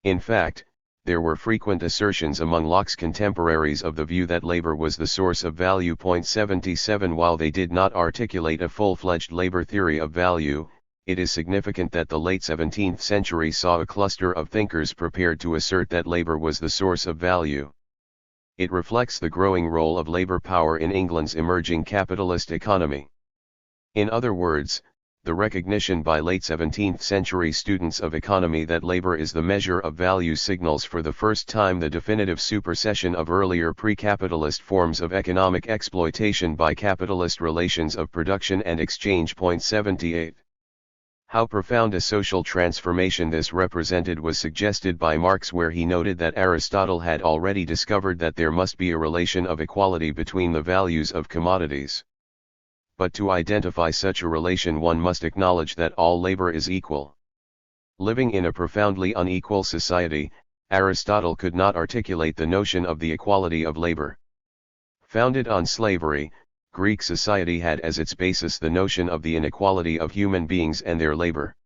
In fact, there were frequent assertions among Locke's contemporaries of the view that labor was the source of value. 77 While they did not articulate a full-fledged labor theory of value, it is significant that the late 17th century saw a cluster of thinkers prepared to assert that labor was the source of value. It reflects the growing role of labor power in England's emerging capitalist economy. In other words, the recognition by late 17th century students of economy that labor is the measure of value signals for the first time the definitive supersession of earlier pre-capitalist forms of economic exploitation by capitalist relations of production and exchange. 78 How profound a social transformation this represented was suggested by Marx, where he noted that Aristotle had already discovered that there must be a relation of equality between the values of commodities. But to identify such a relation one must acknowledge that all labor is equal. Living in a profoundly unequal society, Aristotle could not articulate the notion of the equality of labor. Founded on slavery, Greek society had as its basis the notion of the inequality of human beings and their labor.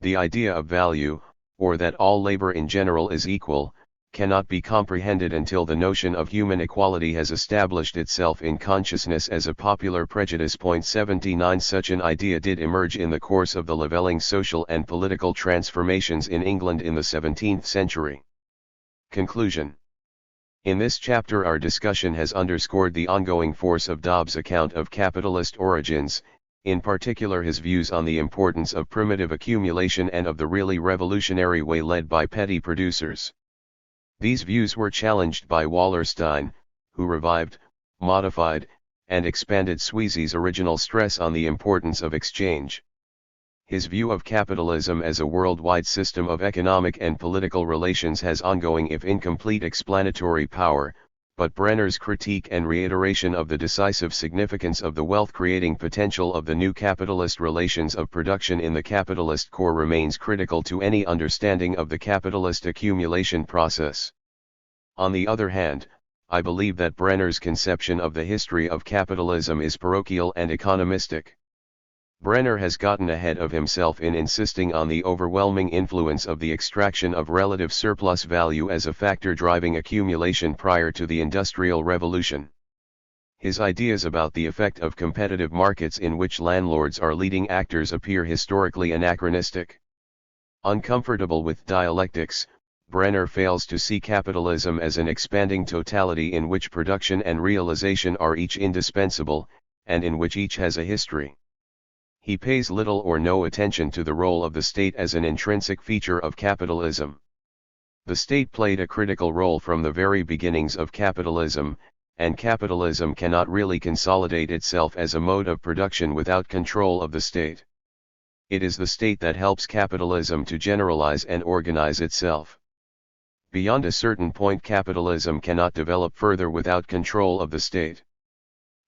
The idea of value, or that all labor in general is equal, cannot be comprehended until the notion of human equality has established itself in consciousness as a popular prejudice. 79 Such an idea did emerge in the course of the levelling social and political transformations in England in the 17th century. Conclusion. In this chapter our discussion has underscored the ongoing force of Dobbs' account of capitalist origins, in particular his views on the importance of primitive accumulation and of the really revolutionary way led by petty producers. These views were challenged by Wallerstein, who revived, modified, and expanded Sweezy's original stress on the importance of exchange. His view of capitalism as a worldwide system of economic and political relations has ongoing if incomplete explanatory power, but Brenner's critique and reiteration of the decisive significance of the wealth-creating potential of the new capitalist relations of production in the capitalist core remains critical to any understanding of the capitalist accumulation process. On the other hand, I believe that Brenner's conception of the history of capitalism is parochial and economistic. Brenner has gotten ahead of himself in insisting on the overwhelming influence of the extraction of relative surplus value as a factor driving accumulation prior to the Industrial Revolution. His ideas about the effect of competitive markets in which landlords are leading actors appear historically anachronistic. Uncomfortable with dialectics, Brenner fails to see capitalism as an expanding totality in which production and realization are each indispensable, and in which each has a history. He pays little or no attention to the role of the state as an intrinsic feature of capitalism. The state played a critical role from the very beginnings of capitalism, and capitalism cannot really consolidate itself as a mode of production without control of the state. It is the state that helps capitalism to generalize and organize itself. Beyond a certain point, capitalism cannot develop further without control of the state.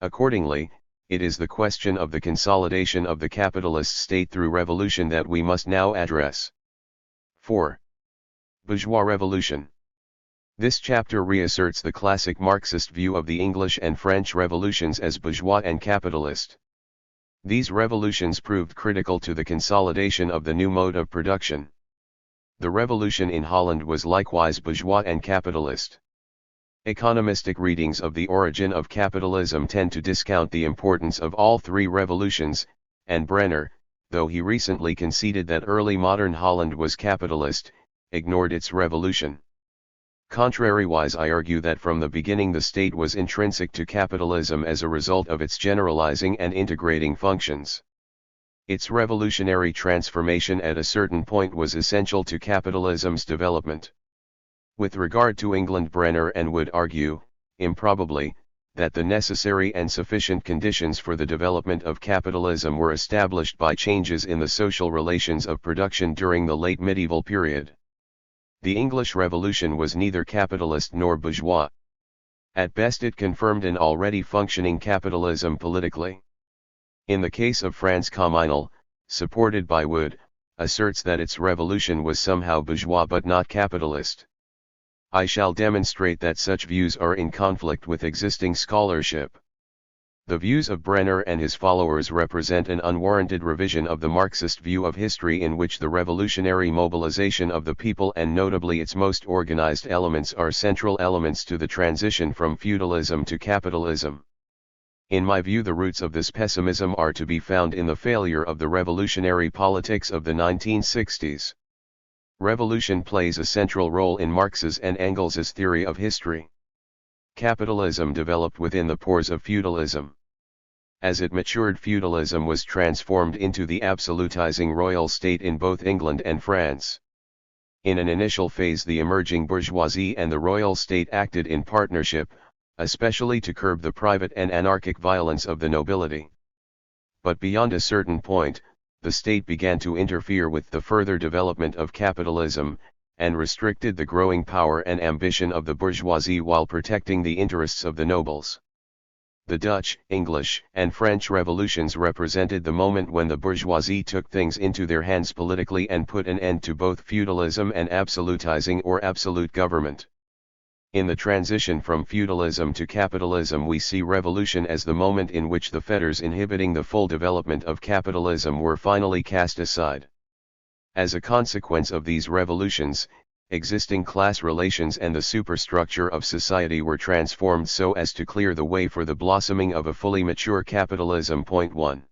Accordingly, it is the question of the consolidation of the capitalist state through revolution that we must now address. 4. Bourgeois revolution. This chapter reasserts the classic Marxist view of the English and French revolutions as bourgeois and capitalist. These revolutions proved critical to the consolidation of the new mode of production. The revolution in Holland was likewise bourgeois and capitalist. Economistic readings of the origin of capitalism tend to discount the importance of all three revolutions, and Brenner, though he recently conceded that early modern Holland was capitalist, ignored its revolution. Contrariwise, I argue that from the beginning the state was intrinsic to capitalism as a result of its generalizing and integrating functions. Its revolutionary transformation at a certain point was essential to capitalism's development. With regard to England, Brenner and would argue, improbably, that the necessary and sufficient conditions for the development of capitalism were established by changes in the social relations of production during the late medieval period. The English Revolution was neither capitalist nor bourgeois. At best it confirmed an already functioning capitalism politically. In the case of France, Communal, supported by Wood, asserts that its revolution was somehow bourgeois but not capitalist. I shall demonstrate that such views are in conflict with existing scholarship. The views of Brenner and his followers represent an unwarranted revision of the Marxist view of history, in which the revolutionary mobilization of the people and notably its most organized elements are central elements to the transition from feudalism to capitalism. In my view, the roots of this pessimism are to be found in the failure of the revolutionary politics of the 1960s. Revolution plays a central role in Marx's and Engels's theory of history. Capitalism developed within the pores of feudalism. As it matured, feudalism was transformed into the absolutizing royal state in both England and France. In an initial phase, the emerging bourgeoisie and the royal state acted in partnership, especially to curb the private and anarchic violence of the nobility. But beyond a certain point, the state began to interfere with the further development of capitalism, and restricted the growing power and ambition of the bourgeoisie while protecting the interests of the nobles. The Dutch, English, and French revolutions represented the moment when the bourgeoisie took things into their hands politically and put an end to both feudalism and absolutizing or absolute government. In the transition from feudalism to capitalism, we see revolution as the moment in which the fetters inhibiting the full development of capitalism were finally cast aside. As a consequence of these revolutions, existing class relations and the superstructure of society were transformed so as to clear the way for the blossoming of a fully mature capitalism. 1.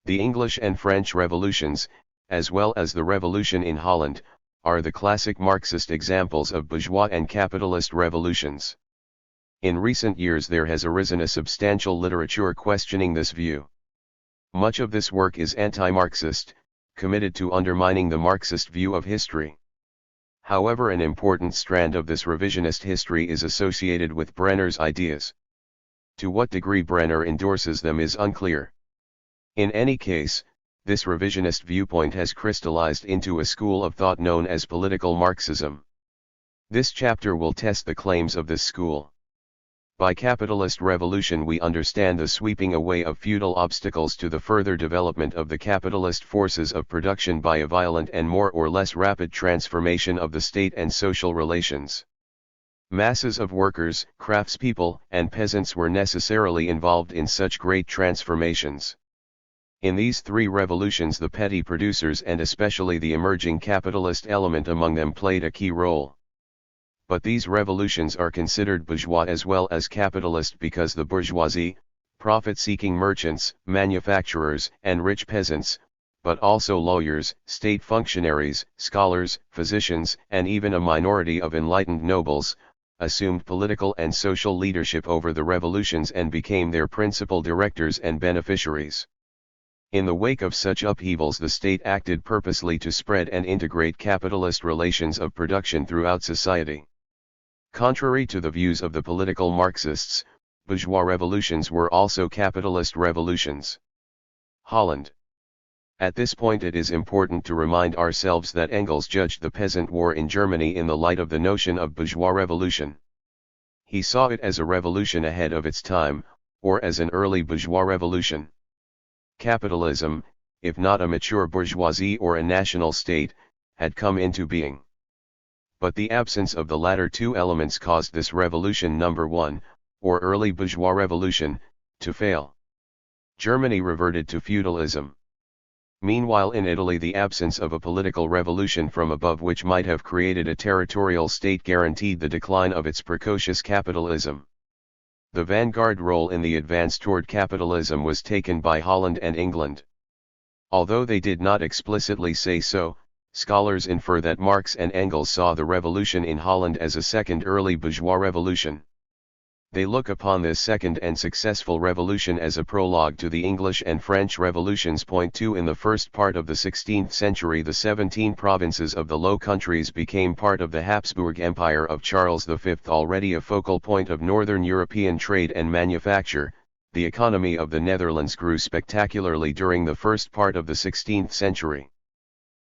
The English and French revolutions, as well as the revolution in Holland, are the classic Marxist examples of bourgeois and capitalist revolutions. In recent years there has arisen a substantial literature questioning this view. Much of this work is anti-Marxist, committed to undermining the Marxist view of history. However, an important strand of this revisionist history is associated with Brenner's ideas. To what degree Brenner endorses them is unclear. In any case, this revisionist viewpoint has crystallized into a school of thought known as political Marxism. This chapter will test the claims of this school. By capitalist revolution we understand the sweeping away of feudal obstacles to the further development of the capitalist forces of production by a violent and more or less rapid transformation of the state and social relations. Masses of workers, craftspeople, and peasants were necessarily involved in such great transformations. In these three revolutions the petty producers and especially the emerging capitalist element among them played a key role. But these revolutions are considered bourgeois as well as capitalist because the bourgeoisie, profit-seeking merchants, manufacturers, and rich peasants, but also lawyers, state functionaries, scholars, physicians, and even a minority of enlightened nobles, assumed political and social leadership over the revolutions and became their principal directors and beneficiaries. In the wake of such upheavals the state acted purposely to spread and integrate capitalist relations of production throughout society. Contrary to the views of the political Marxists, bourgeois revolutions were also capitalist revolutions. Holland. At this point it is important to remind ourselves that Engels judged the Peasant War in Germany in the light of the notion of bourgeois revolution. He saw it as a revolution ahead of its time, or as an early bourgeois revolution. Capitalism, if not a mature bourgeoisie or a national state, had come into being. But the absence of the latter two elements caused this revolution number one, or early bourgeois revolution, to fail. Germany reverted to feudalism. Meanwhile in Italy the absence of a political revolution from above which might have created a territorial state guaranteed the decline of its precocious capitalism. The vanguard role in the advance toward capitalism was taken by Holland and England. Although they did not explicitly say so, scholars infer that Marx and Engels saw the revolution in Holland as a second early bourgeois revolution. They look upon this second and successful revolution as a prologue to the English and French revolutions. Point 2 In the first part of the 16th century the 17 provinces of the Low Countries became part of the Habsburg Empire of Charles V. Already a focal point of northern European trade and manufacture, the economy of the Netherlands grew spectacularly during the first part of the 16th century.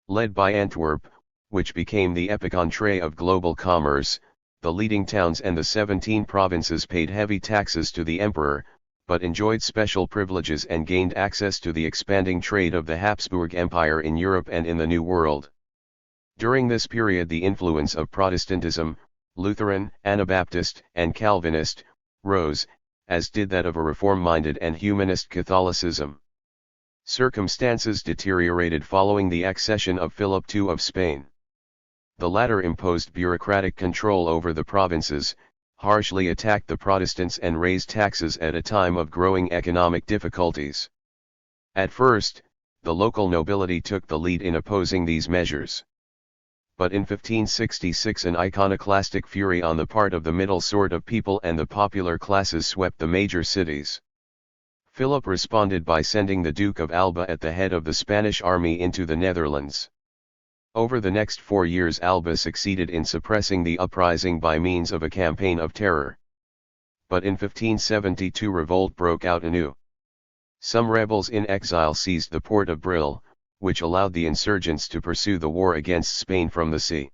Led by Antwerp, which became the epicentre of global commerce, the leading towns and the 17 provinces paid heavy taxes to the emperor, but enjoyed special privileges and gained access to the expanding trade of the Habsburg Empire in Europe and in the New World. During this period the influence of Protestantism, Lutheran, Anabaptist, and Calvinist, rose, as did that of a reform-minded and humanist Catholicism. Circumstances deteriorated following the accession of Philip II of Spain. The latter imposed bureaucratic control over the provinces, harshly attacked the Protestants and raised taxes at a time of growing economic difficulties. At first, the local nobility took the lead in opposing these measures. But in 1566 an iconoclastic fury on the part of the middle sort of people and the popular classes swept the major cities. Philip responded by sending the Duke of Alba at the head of the Spanish army into the Netherlands. Over the next 4 years Alba succeeded in suppressing the uprising by means of a campaign of terror. But in 1572 revolt broke out anew. Some rebels in exile seized the port of Brill, which allowed the insurgents to pursue the war against Spain from the sea.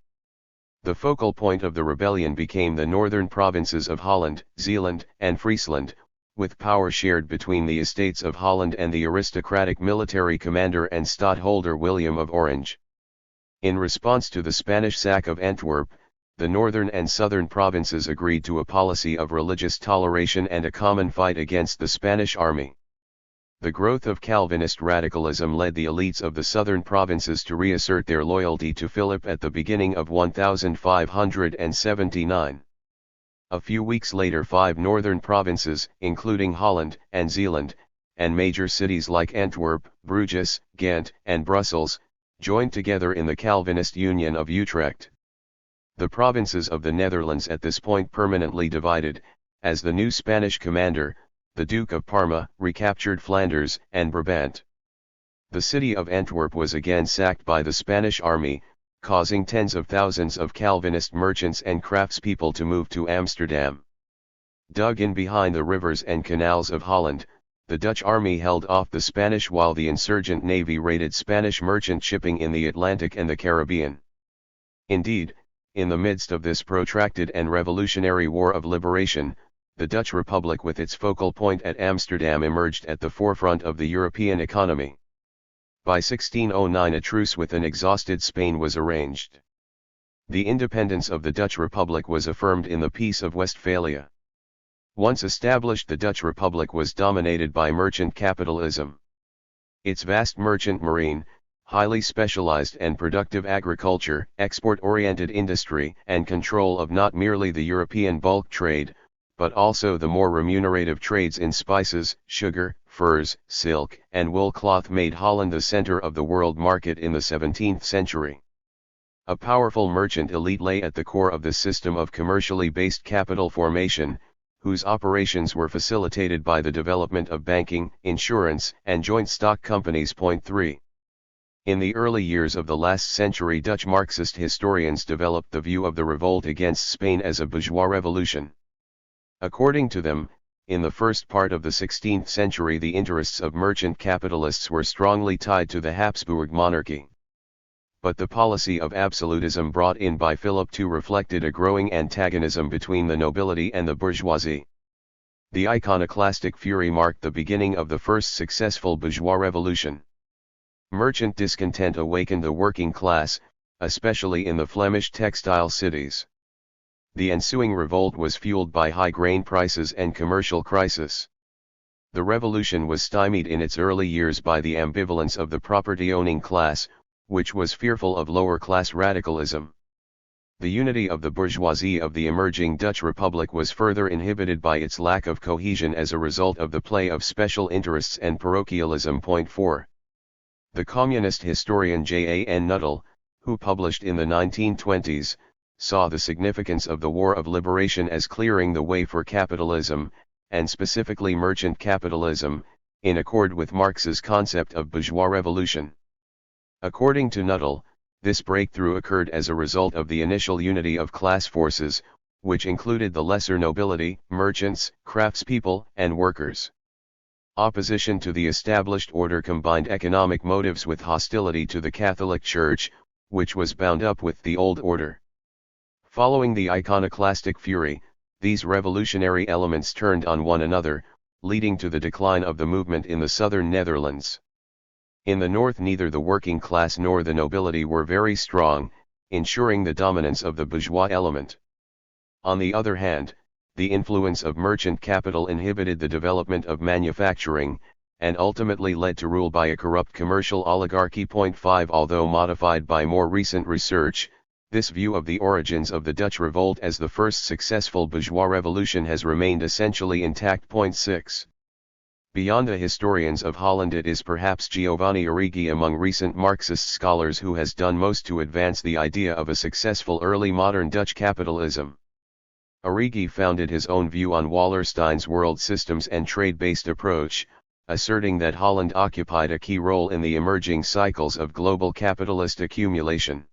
The focal point of the rebellion became the northern provinces of Holland, Zeeland, and Friesland, with power shared between the Estates of Holland and the aristocratic military commander and stadtholder William of Orange. In response to the Spanish sack of Antwerp, the northern and southern provinces agreed to a policy of religious toleration and a common fight against the Spanish army. The growth of Calvinist radicalism led the elites of the southern provinces to reassert their loyalty to Philip at the beginning of 1579. A few weeks later 5 northern provinces, including Holland and Zeeland, and major cities like Antwerp, Bruges, Ghent, and Brussels, joined together in the Calvinist Union of Utrecht. The provinces of the Netherlands at this point permanently divided, as the new Spanish commander, the Duke of Parma, recaptured Flanders and Brabant. The city of Antwerp was again sacked by the Spanish army, causing tens of thousands of Calvinist merchants and craftspeople to move to Amsterdam. Dug in behind the rivers and canals of Holland, the Dutch army held off the Spanish while the insurgent navy raided Spanish merchant shipping in the Atlantic and the Caribbean. Indeed, in the midst of this protracted and revolutionary war of liberation, the Dutch Republic with its focal point at Amsterdam emerged at the forefront of the European economy. By 1609 a truce with an exhausted Spain was arranged. The independence of the Dutch Republic was affirmed in the Peace of Westphalia. Once established, the Dutch Republic was dominated by merchant capitalism. Its vast merchant marine, highly specialized and productive agriculture, export-oriented industry, and control of not merely the European bulk trade, but also the more remunerative trades in spices, sugar, furs, silk, and wool cloth made Holland the center of the world market in the 17th century. A powerful merchant elite lay at the core of this system of commercially based capital formation, whose operations were facilitated by the development of banking, insurance, and joint stock companies. Point 3. In the early years of the last century, Dutch Marxist historians developed the view of the revolt against Spain as a bourgeois revolution. According to them, In the first part of the 16th century, the interests of merchant capitalists were strongly tied to the Habsburg monarchy. But the policy of absolutism brought in by Philip II reflected a growing antagonism between the nobility and the bourgeoisie. The iconoclastic fury marked the beginning of the first successful bourgeois revolution. Merchant discontent awakened the working class, especially in the Flemish textile cities. The ensuing revolt was fueled by high grain prices and commercial crisis. The revolution was stymied in its early years by the ambivalence of the property-owning class, which was fearful of lower-class radicalism. The unity of the bourgeoisie of the emerging Dutch Republic was further inhibited by its lack of cohesion as a result of the play of special interests and parochialism. 4. The communist historian Jan Nuttall, who published in the 1920s, saw the significance of the War of Liberation as clearing the way for capitalism, and specifically merchant capitalism, in accord with Marx's concept of bourgeois revolution. According to Nuttall, this breakthrough occurred as a result of the initial unity of class forces, which included the lesser nobility, merchants, craftspeople, and workers. Opposition to the established order combined economic motives with hostility to the Catholic Church, which was bound up with the old order. Following the iconoclastic fury, these revolutionary elements turned on one another, leading to the decline of the movement in the southern Netherlands. In the north, neither the working class nor the nobility were very strong, ensuring the dominance of the bourgeois element. On the other hand, the influence of merchant capital inhibited the development of manufacturing, and ultimately led to rule by a corrupt commercial oligarchy. 5 Although modified by more recent research, this view of the origins of the Dutch Revolt as the first successful bourgeois revolution has remained essentially intact. 6. Beyond the historians of Holland, it is perhaps Giovanni Arrighi among recent Marxist scholars who has done most to advance the idea of a successful early modern Dutch capitalism. Arrighi founded his own view on Wallerstein's world systems and trade-based approach, asserting that Holland occupied a key role in the emerging cycles of global capitalist accumulation.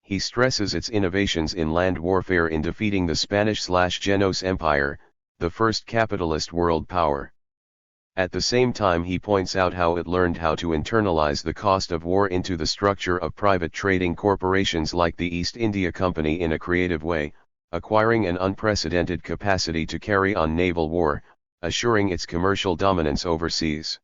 He stresses its innovations in land warfare in defeating the Spanish/Genoese Empire, the first capitalist world power. At the same time, he points out how it learned how to internalize the cost of war into the structure of private trading corporations like the East India Company in a creative way, acquiring an unprecedented capacity to carry on naval war, assuring its commercial dominance overseas.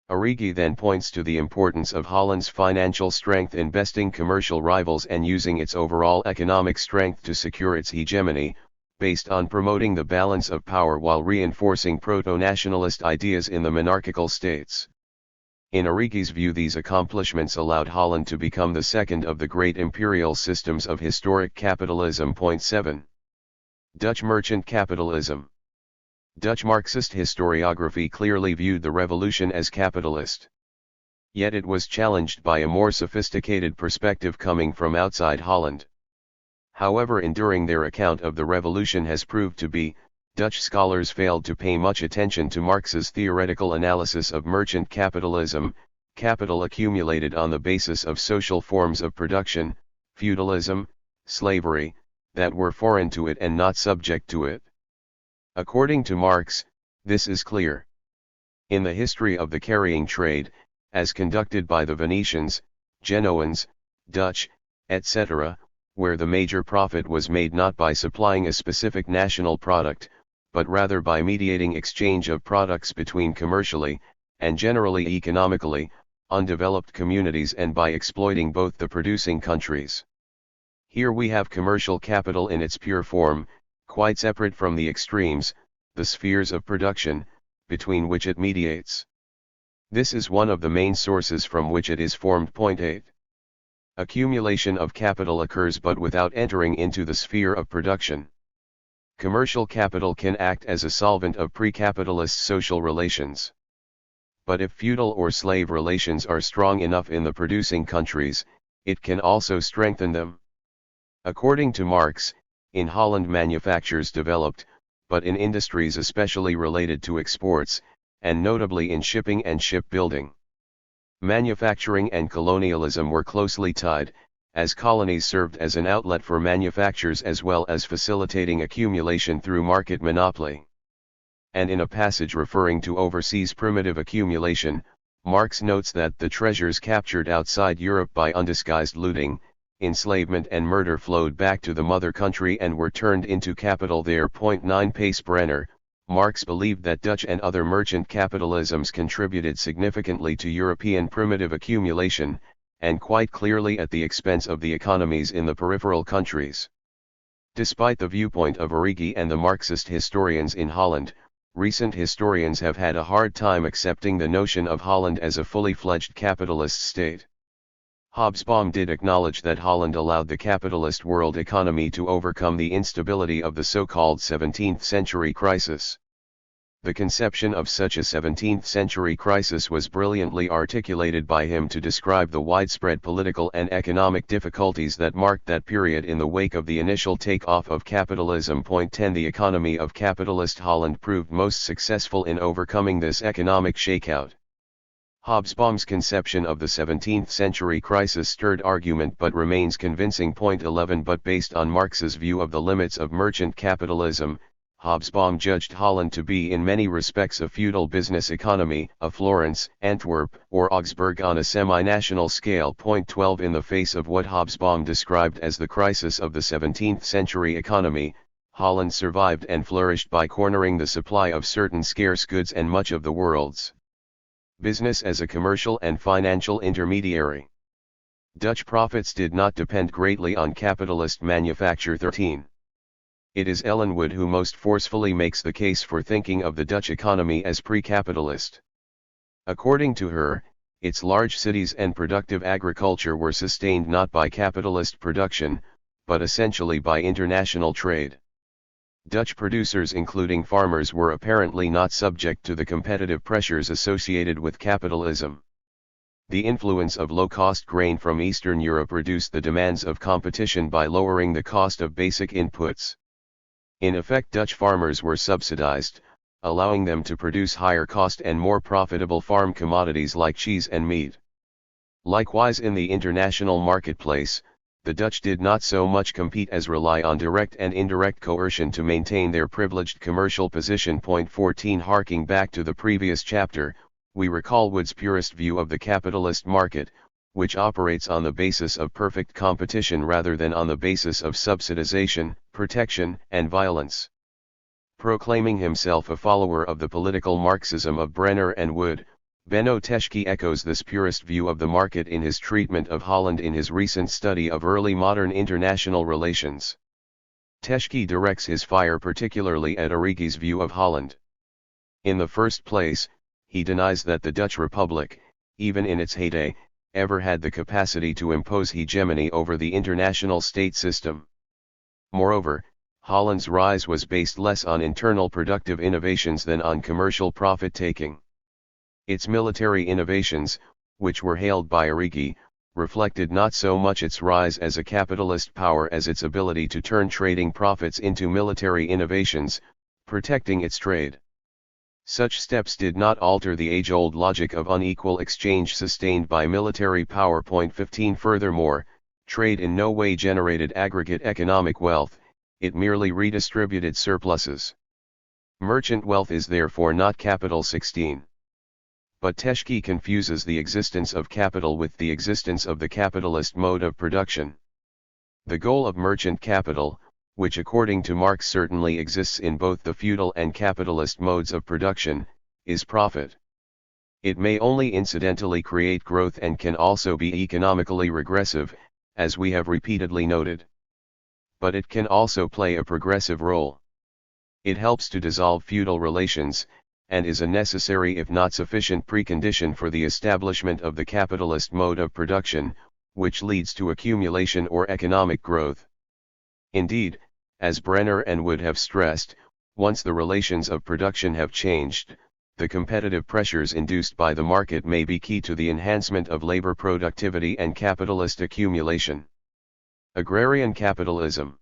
Arrighi then points to the importance of Holland's financial strength in besting commercial rivals and using its overall economic strength to secure its hegemony, based on promoting the balance of power while reinforcing proto-nationalist ideas in the monarchical states. In Arrighi's view, these accomplishments allowed Holland to become the second of the great imperial systems of historic capitalism. 7. Dutch merchant capitalism. Dutch Marxist historiography clearly viewed the revolution as capitalist. Yet it was challenged by a more sophisticated perspective coming from outside Holland. However enduring their account of the revolution has proved to be, Dutch scholars failed to pay much attention to Marx's theoretical analysis of merchant capitalism, capital accumulated on the basis of social forms of production, feudalism, slavery, that were foreign to it and not subject to it. According to Marx, this is clear. In the history of the carrying trade, as conducted by the Venetians, Genoans, Dutch, etc., where the major profit was made not by supplying a specific national product, but rather by mediating exchange of products between commercially, and generally economically, undeveloped communities and by exploiting both the producing countries. Here we have commercial capital in its pure form, quite separate from the extremes, the spheres of production, between which it mediates. This is one of the main sources from which it is formed. 8. Accumulation of capital occurs but without entering into the sphere of production. Commercial capital can act as a solvent of pre-capitalist social relations. But if feudal or slave relations are strong enough in the producing countries, it can also strengthen them. According to Marx, in Holland manufactures developed, but in industries especially related to exports, and notably in shipping and shipbuilding. Manufacturing and colonialism were closely tied, as colonies served as an outlet for manufactures as well as facilitating accumulation through market monopoly. And in a passage referring to overseas primitive accumulation, Marx notes that the treasures captured outside Europe by undisguised looting, enslavement and murder flowed back to the mother country and were turned into capital there. 9 Pace Brenner, Marx believed that Dutch and other merchant capitalisms contributed significantly to European primitive accumulation, and quite clearly at the expense of the economies in the peripheral countries. Despite the viewpoint of Arrighi and the Marxist historians in Holland, recent historians have had a hard time accepting the notion of Holland as a fully fledged capitalist state. Hobsbawm did acknowledge that Holland allowed the capitalist world economy to overcome the instability of the so-called 17th century crisis. The conception of such a 17th century crisis was brilliantly articulated by him to describe the widespread political and economic difficulties that marked that period in the wake of the initial take-off of capitalism. 10 The economy of capitalist Holland proved most successful in overcoming this economic shakeout. Hobsbawm's conception of the 17th century crisis stirred argument but remains convincing. 11 But based on Marx's view of the limits of merchant capitalism, Hobsbawm judged Holland to be in many respects a feudal business economy, a Florence, Antwerp, or Augsburg on a semi-national scale. 12 In the face of what Hobsbawm described as the crisis of the 17th century economy, Holland survived and flourished by cornering the supply of certain scarce goods and much of the world's business as a commercial and financial intermediary. Dutch profits did not depend greatly on capitalist manufacture. 13. It is Ellen Wood who most forcefully makes the case for thinking of the Dutch economy as pre-capitalist. According to her, its large cities and productive agriculture were sustained not by capitalist production, but essentially by international trade. Dutch producers including farmers were apparently not subject to the competitive pressures associated with capitalism. The influence of low-cost grain from Eastern Europe reduced the demands of competition by lowering the cost of basic inputs. In effect, Dutch farmers were subsidized, allowing them to produce higher cost and more profitable farm commodities like cheese and meat. Likewise, in the international marketplace, the Dutch did not so much compete as rely on direct and indirect coercion to maintain their privileged commercial position. 14 Harking back to the previous chapter, we recall Wood's purist view of the capitalist market, which operates on the basis of perfect competition rather than on the basis of subsidization, protection, and violence. Proclaiming himself a follower of the political Marxism of Brenner and Wood, Benno Teschke echoes this purist view of the market in his treatment of Holland in his recent study of early modern international relations. Teschke directs his fire particularly at Arrighi's view of Holland. In the first place, he denies that the Dutch Republic, even in its heyday, ever had the capacity to impose hegemony over the international state system. Moreover, Holland's rise was based less on internal productive innovations than on commercial profit-taking. Its military innovations, which were hailed by Arrighi, reflected not so much its rise as a capitalist power as its ability to turn trading profits into military innovations, protecting its trade. Such steps did not alter the age-old logic of unequal exchange sustained by military power. 15 Furthermore, trade in no way generated aggregate economic wealth, it merely redistributed surpluses. Merchant wealth is therefore not capital. 16. But Teschke confuses the existence of capital with the existence of the capitalist mode of production. The goal of merchant capital, which according to Marx certainly exists in both the feudal and capitalist modes of production, is profit. It may only incidentally create growth and can also be economically regressive, as we have repeatedly noted. But it can also play a progressive role. It helps to dissolve feudal relations, and is a necessary if not sufficient precondition for the establishment of the capitalist mode of production, which leads to accumulation or economic growth. Indeed, as Brenner and Wood have stressed, once the relations of production have changed, the competitive pressures induced by the market may be key to the enhancement of labor productivity and capitalist accumulation. Agrarian capitalism.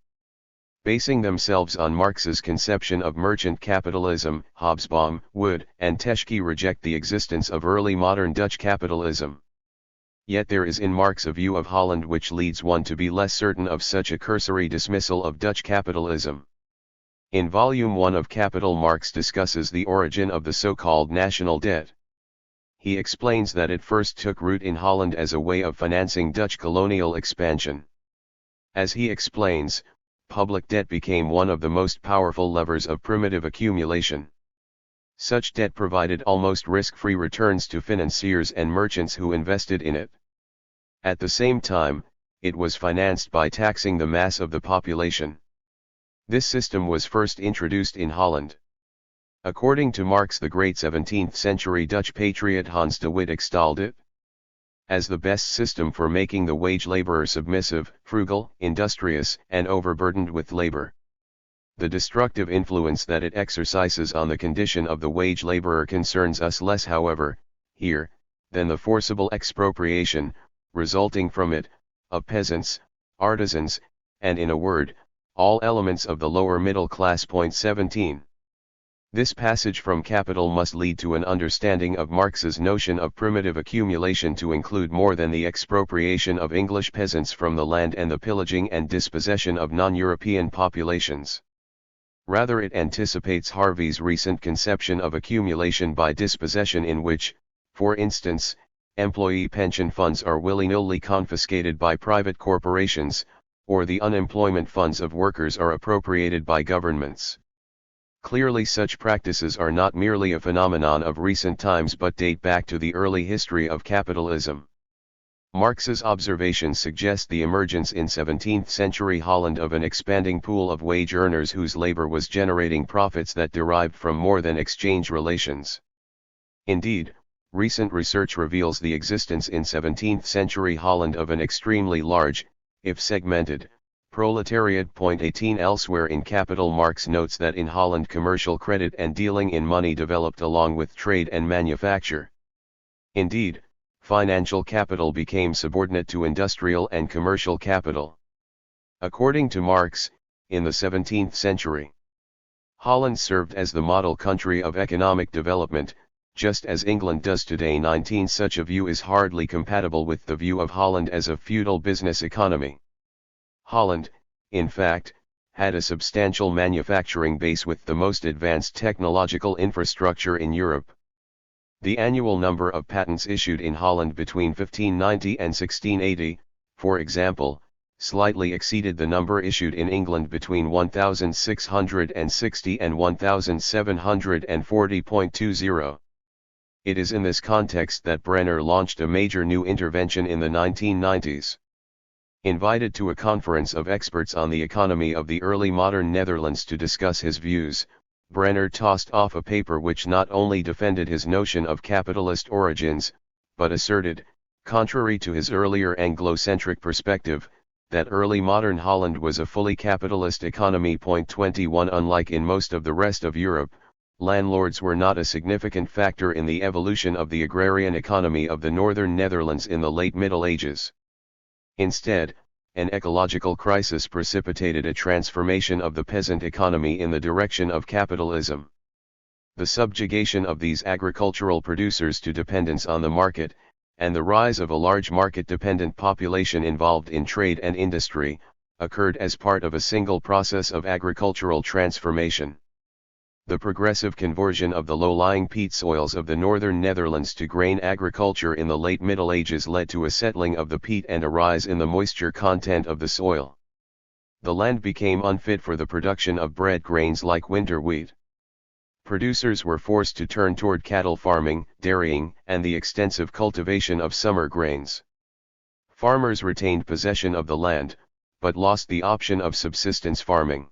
Basing themselves on Marx's conception of merchant capitalism, Hobsbawm, Wood, and Teschke reject the existence of early modern Dutch capitalism. Yet there is in Marx a view of Holland which leads one to be less certain of such a cursory dismissal of Dutch capitalism. In Volume 1 of Capital, Marx discusses the origin of the so-called national debt. He explains that it first took root in Holland as a way of financing Dutch colonial expansion. As he explains, public debt became one of the most powerful levers of primitive accumulation. Such debt provided almost risk-free returns to financiers and merchants who invested in it. At the same time, it was financed by taxing the mass of the population. This system was first introduced in Holland. According to Marx, the great 17th-century Dutch patriot Hans de Witt extolled it as the best system for making the wage laborer submissive, frugal, industrious, and overburdened with labor. The destructive influence that it exercises on the condition of the wage laborer concerns us less, however, here, than the forcible expropriation, resulting from it, of peasants, artisans, and in a word, all elements of the lower middle class. 17. This passage from Capital must lead to an understanding of Marx's notion of primitive accumulation to include more than the expropriation of English peasants from the land and the pillaging and dispossession of non-European populations. Rather, it anticipates Harvey's recent conception of accumulation by dispossession, in which, for instance, employee pension funds are willy-nilly confiscated by private corporations, or the unemployment funds of workers are appropriated by governments. Clearly, such practices are not merely a phenomenon of recent times but date back to the early history of capitalism. Marx's observations suggest the emergence in 17th-century Holland of an expanding pool of wage earners whose labor was generating profits that derived from more than exchange relations. Indeed, recent research reveals the existence in 17th-century Holland of an extremely large, if segmented, proletariat. 18 Elsewhere in Capital, Marx notes that in Holland commercial credit and dealing in money developed along with trade and manufacture. Indeed, financial capital became subordinate to industrial and commercial capital. According to Marx, in the 17th century, Holland served as the model country of economic development, just as England does today. 19 Such a view is hardly compatible with the view of Holland as a feudal business economy. Holland, in fact, had a substantial manufacturing base with the most advanced technological infrastructure in Europe. The annual number of patents issued in Holland between 1590 and 1680, for example, slightly exceeded the number issued in England between 1660 and 1740.20. It is in this context that Brenner launched a major new intervention in the 1990s. Invited to a conference of experts on the economy of the early modern Netherlands to discuss his views, Brenner tossed off a paper which not only defended his notion of capitalist origins, but asserted, contrary to his earlier Anglo-centric perspective, that early modern Holland was a fully capitalist economy. 21 Unlike in most of the rest of Europe, landlords were not a significant factor in the evolution of the agrarian economy of the northern Netherlands in the late Middle Ages. Instead, an ecological crisis precipitated a transformation of the peasant economy in the direction of capitalism. The subjugation of these agricultural producers to dependence on the market, and the rise of a large market-dependent population involved in trade and industry, occurred as part of a single process of agricultural transformation. The progressive conversion of the low-lying peat soils of the northern Netherlands to grain agriculture in the late Middle Ages led to a settling of the peat and a rise in the moisture content of the soil. The land became unfit for the production of bread grains like winter wheat. Producers were forced to turn toward cattle farming, dairying, and the extensive cultivation of summer grains. Farmers retained possession of the land, but lost the option of subsistence farming.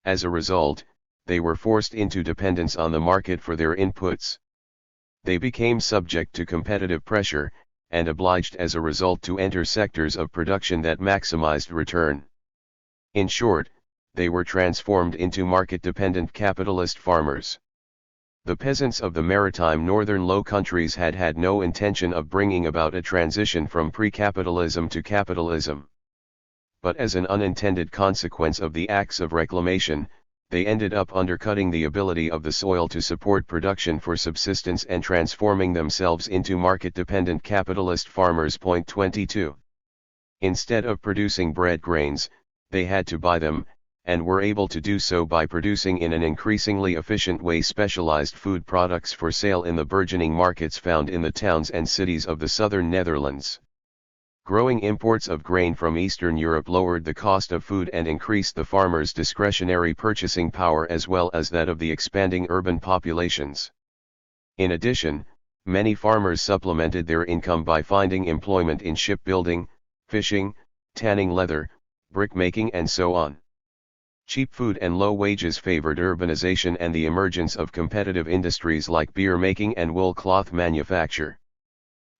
As a result, they were forced into dependence on the market for their inputs. They became subject to competitive pressure, and obliged as a result to enter sectors of production that maximized return. In short, they were transformed into market-dependent capitalist farmers. The peasants of the maritime northern Low Countries had had no intention of bringing about a transition from pre-capitalism to capitalism. But as an unintended consequence of the acts of reclamation, they ended up undercutting the ability of the soil to support production for subsistence and transforming themselves into market-dependent capitalist farmers. 22. Instead of producing bread grains, they had to buy them, and were able to do so by producing in an increasingly efficient way specialized food products for sale in the burgeoning markets found in the towns and cities of the southern Netherlands. Growing imports of grain from Eastern Europe lowered the cost of food and increased the farmers' discretionary purchasing power as well as that of the expanding urban populations. In addition, many farmers supplemented their income by finding employment in shipbuilding, fishing, tanning leather, brickmaking and so on. Cheap food and low wages favored urbanization and the emergence of competitive industries like beer making and wool cloth manufacture.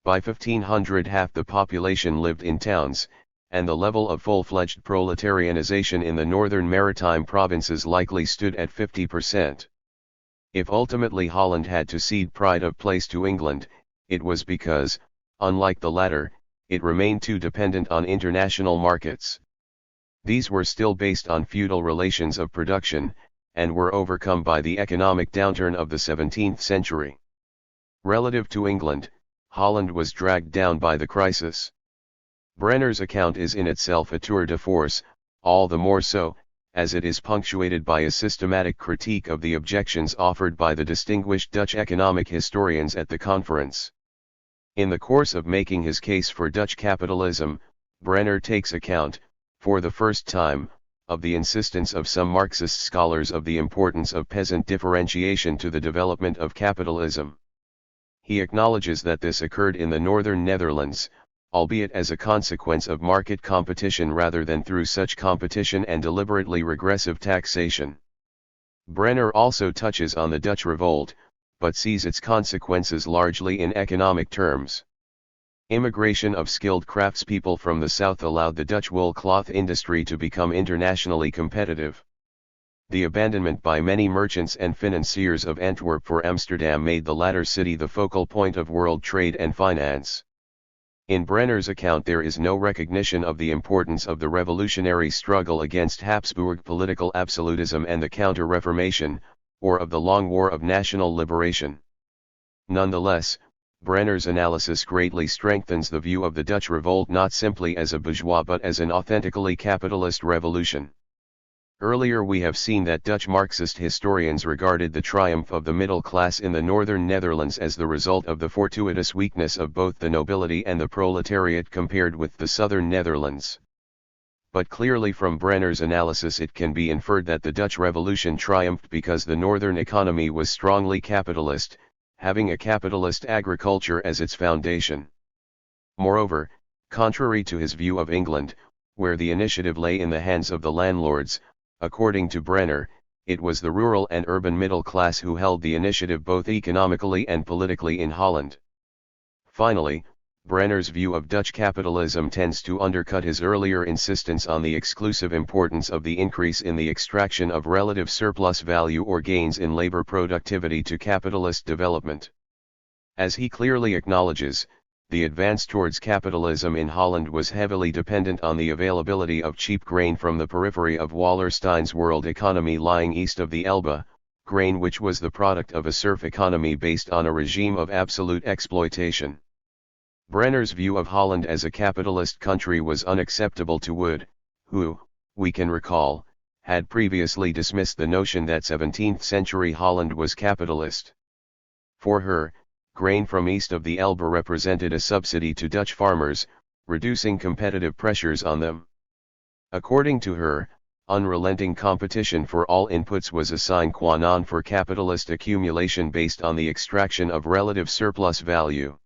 By 1500 half the population lived in towns, and the level of full-fledged proletarianization in the northern maritime provinces likely stood at 50%. If ultimately Holland had to cede pride of place to England, it was because, unlike the latter, it remained too dependent on international markets. These were still based on feudal relations of production, and were overcome by the economic downturn of the 17th century. Relative to England, Holland was dragged down by the crisis. Brenner's account is in itself a tour de force, all the more so, as it is punctuated by a systematic critique of the objections offered by the distinguished Dutch economic historians at the conference. In the course of making his case for Dutch capitalism, Brenner takes account, for the first time, of the insistence of some Marxist scholars of the importance of peasant differentiation to the development of capitalism. He acknowledges that this occurred in the northern Netherlands, albeit as a consequence of market competition rather than through such competition and deliberately regressive taxation. Brenner also touches on the Dutch revolt, but sees its consequences largely in economic terms. Immigration of skilled craftspeople from the south allowed the Dutch wool cloth industry to become internationally competitive. The abandonment by many merchants and financiers of Antwerp for Amsterdam made the latter city the focal point of world trade and finance. In Brenner's account there is no recognition of the importance of the revolutionary struggle against Habsburg political absolutism and the Counter-Reformation, or of the long war of national liberation. Nonetheless, Brenner's analysis greatly strengthens the view of the Dutch revolt not simply as a bourgeois but as an authentically capitalist revolution. Earlier we have seen that Dutch Marxist historians regarded the triumph of the middle class in the northern Netherlands as the result of the fortuitous weakness of both the nobility and the proletariat compared with the southern Netherlands. But clearly from Brenner's analysis it can be inferred that the Dutch Revolution triumphed because the northern economy was strongly capitalist, having a capitalist agriculture as its foundation. Moreover, contrary to his view of England, where the initiative lay in the hands of the landlords, according to Brenner, it was the rural and urban middle class who held the initiative both economically and politically in Holland. Finally, Brenner's view of Dutch capitalism tends to undercut his earlier insistence on the exclusive importance of the increase in the extraction of relative surplus value or gains in labor productivity to capitalist development. As he clearly acknowledges, the advance towards capitalism in Holland was heavily dependent on the availability of cheap grain from the periphery of Wallerstein's world economy lying east of the Elbe, grain which was the product of a serf economy based on a regime of absolute exploitation. Brenner's view of Holland as a capitalist country was unacceptable to Wood, who, we can recall, had previously dismissed the notion that 17th-century Holland was capitalist. For her, grain from east of the Elbe represented a subsidy to Dutch farmers, reducing competitive pressures on them. According to her, unrelenting competition for all inputs was a sine qua non for capitalist accumulation based on the extraction of relative surplus value.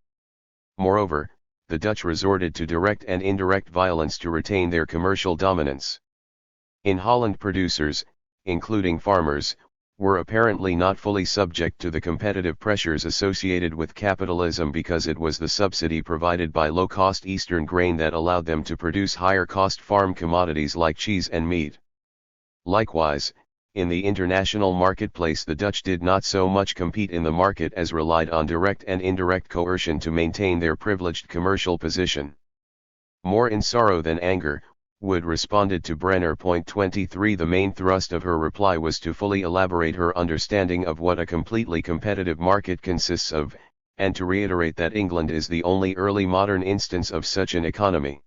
Moreover, the Dutch resorted to direct and indirect violence to retain their commercial dominance. In Holland producers, including farmers, were apparently not fully subject to the competitive pressures associated with capitalism because it was the subsidy provided by low-cost Eastern grain that allowed them to produce higher-cost farm commodities like cheese and meat. Likewise, in the international marketplace the Dutch did not so much compete in the market as relied on direct and indirect coercion to maintain their privileged commercial position. More in sorrow than anger, Wood responded to Brenner. 23. The main thrust of her reply was to fully elaborate her understanding of what a completely competitive market consists of, and to reiterate that England is the only early modern instance of such an economy.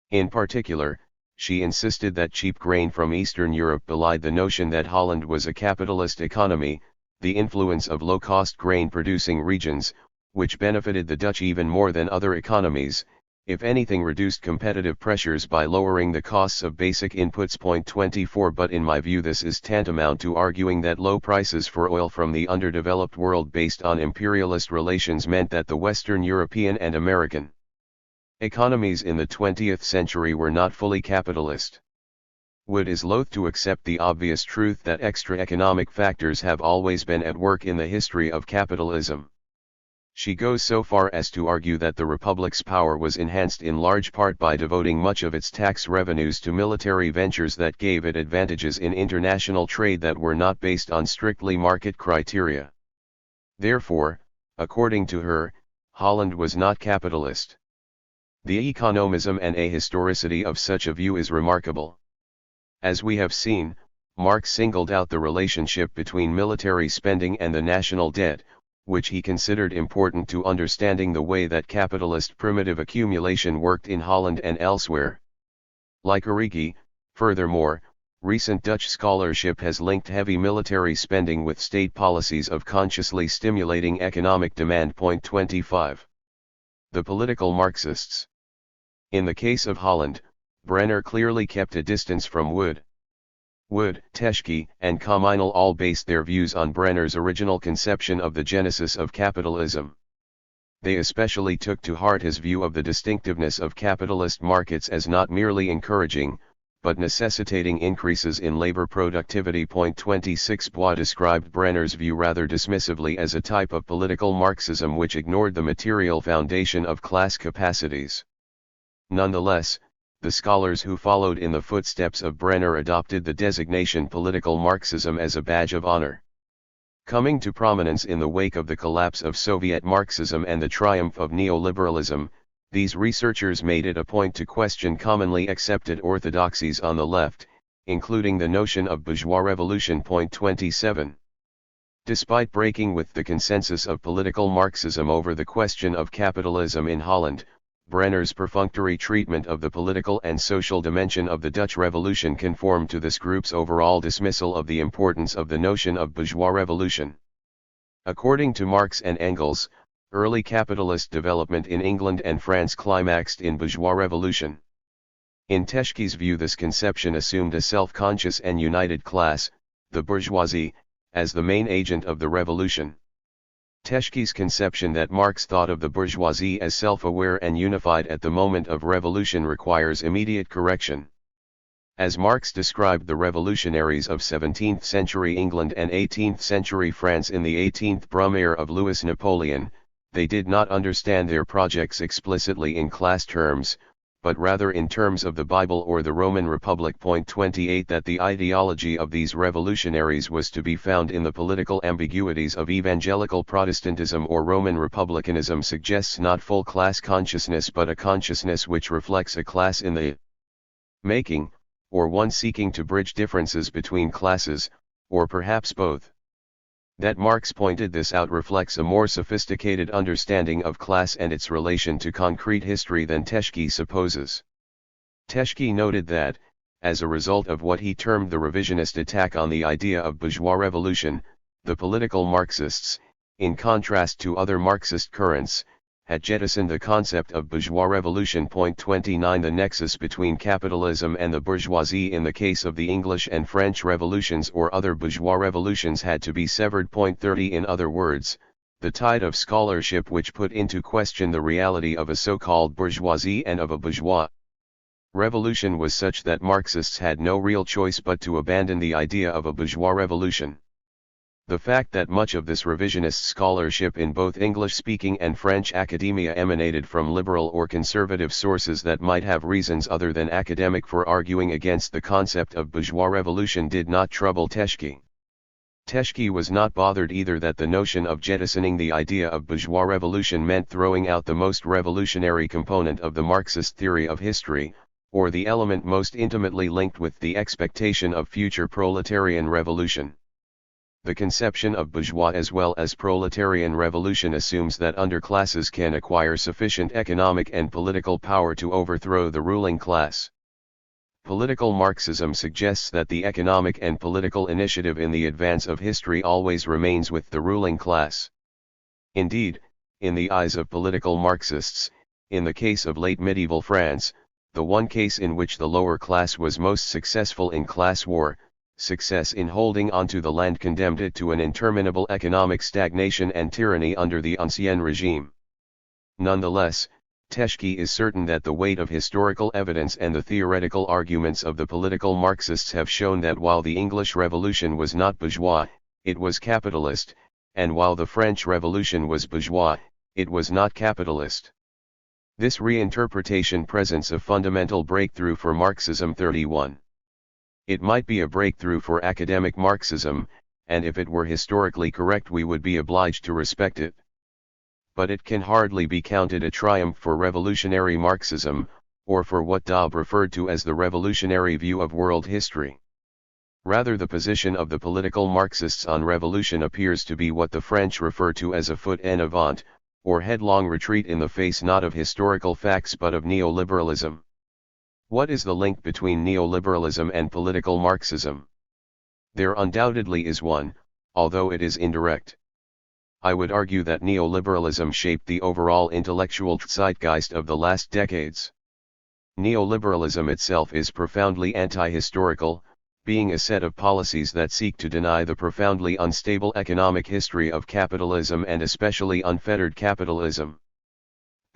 In particular, she insisted that cheap grain from Eastern Europe belied the notion that Holland was a capitalist economy. The influence of low-cost grain-producing regions, which benefited the Dutch even more than other economies, if anything reduced competitive pressures by lowering the costs of basic inputs. 24 But in my view this is tantamount to arguing that low prices for oil from the underdeveloped world based on imperialist relations meant that the Western European and American economies in the 20th century were not fully capitalist. Wood is loath to accept the obvious truth that extra economic factors have always been at work in the history of capitalism. She goes so far as to argue that the Republic's power was enhanced in large part by devoting much of its tax revenues to military ventures that gave it advantages in international trade that were not based on strictly market criteria. Therefore, according to her, Holland was not capitalist. The economism and ahistoricity of such a view is remarkable. As we have seen, Marx singled out the relationship between military spending and the national debt, which he considered important to understanding the way that capitalist primitive accumulation worked in Holland and elsewhere. Like Origi, furthermore, recent Dutch scholarship has linked heavy military spending with state policies of consciously stimulating economic demand. 25. The political Marxists. In the case of Holland, Brenner clearly kept a distance from Wood. Wood, Teschke, and Kameinel all based their views on Brenner's original conception of the genesis of capitalism. They especially took to heart his view of the distinctiveness of capitalist markets as not merely encouraging, but necessitating increases in labor productivity. 26 Bois described Brenner's view rather dismissively as a type of political Marxism which ignored the material foundation of class capacities. Nonetheless, the scholars who followed in the footsteps of Brenner adopted the designation political Marxism as a badge of honor. Coming to prominence in the wake of the collapse of Soviet Marxism and the triumph of neoliberalism, these researchers made it a point to question commonly accepted orthodoxies on the left, including the notion of bourgeois revolution. 27. Despite breaking with the consensus of political Marxism over the question of capitalism in Holland, Brenner's perfunctory treatment of the political and social dimension of the Dutch Revolution conformed to this group's overall dismissal of the importance of the notion of bourgeois revolution. According to Marx and Engels, early capitalist development in England and France climaxed in bourgeois revolution. In Teschke's view, this conception assumed a self-conscious and united class, the bourgeoisie, as the main agent of the revolution. Teschke's conception that Marx thought of the bourgeoisie as self-aware and unified at the moment of revolution requires immediate correction. As Marx described the revolutionaries of 17th century England and 18th century France in the 18th Brumaire of Louis Napoleon, they did not understand their projects explicitly in class terms, but rather in terms of the Bible or the Roman Republic. 28 That the ideology of these revolutionaries was to be found in the political ambiguities of evangelical Protestantism or Roman Republicanism suggests not full class consciousness but a consciousness which reflects a class in the making, or one seeking to bridge differences between classes, or perhaps both. That Marx pointed this out reflects a more sophisticated understanding of class and its relation to concrete history than Teschke supposes. Teschke noted that, as a result of what he termed the revisionist attack on the idea of bourgeois revolution, the political Marxists, in contrast to other Marxist currents, had jettisoned the concept of bourgeois revolution. 29 The nexus between capitalism and the bourgeoisie in the case of the English and French revolutions or other bourgeois revolutions had to be severed. 30 In other words, the tide of scholarship which put into question the reality of a so-called bourgeoisie and of a bourgeois revolution was such that Marxists had no real choice but to abandon the idea of a bourgeois revolution. The fact that much of this revisionist scholarship in both English-speaking and French academia emanated from liberal or conservative sources that might have reasons other than academic for arguing against the concept of bourgeois revolution did not trouble Teschke. Teschke was not bothered either that the notion of jettisoning the idea of bourgeois revolution meant throwing out the most revolutionary component of the Marxist theory of history, or the element most intimately linked with the expectation of future proletarian revolution. The conception of bourgeois as well as proletarian revolution assumes that underclasses can acquire sufficient economic and political power to overthrow the ruling class. Political Marxism suggests that the economic and political initiative in the advance of history always remains with the ruling class. Indeed, in the eyes of political Marxists, in the case of late medieval France, the one case in which the lower class was most successful in class war, success in holding onto the land condemned it to an interminable economic stagnation and tyranny under the Ancien regime. Nonetheless, Teschke is certain that the weight of historical evidence and the theoretical arguments of the political Marxists have shown that while the English Revolution was not bourgeois, it was capitalist, and while the French Revolution was bourgeois, it was not capitalist. This reinterpretation presents a fundamental breakthrough for Marxism. 31. It might be a breakthrough for academic Marxism, and if it were historically correct we would be obliged to respect it. But it can hardly be counted a triumph for revolutionary Marxism, or for what Daub referred to as the revolutionary view of world history. Rather, the position of the political Marxists on revolution appears to be what the French refer to as a foot en avant, or headlong retreat in the face not of historical facts but of neoliberalism. What is the link between neoliberalism and political Marxism? There undoubtedly is one, although it is indirect. I would argue that neoliberalism shaped the overall intellectual zeitgeist of the last decades. Neoliberalism itself is profoundly anti-historical, being a set of policies that seek to deny the profoundly unstable economic history of capitalism and especially unfettered capitalism.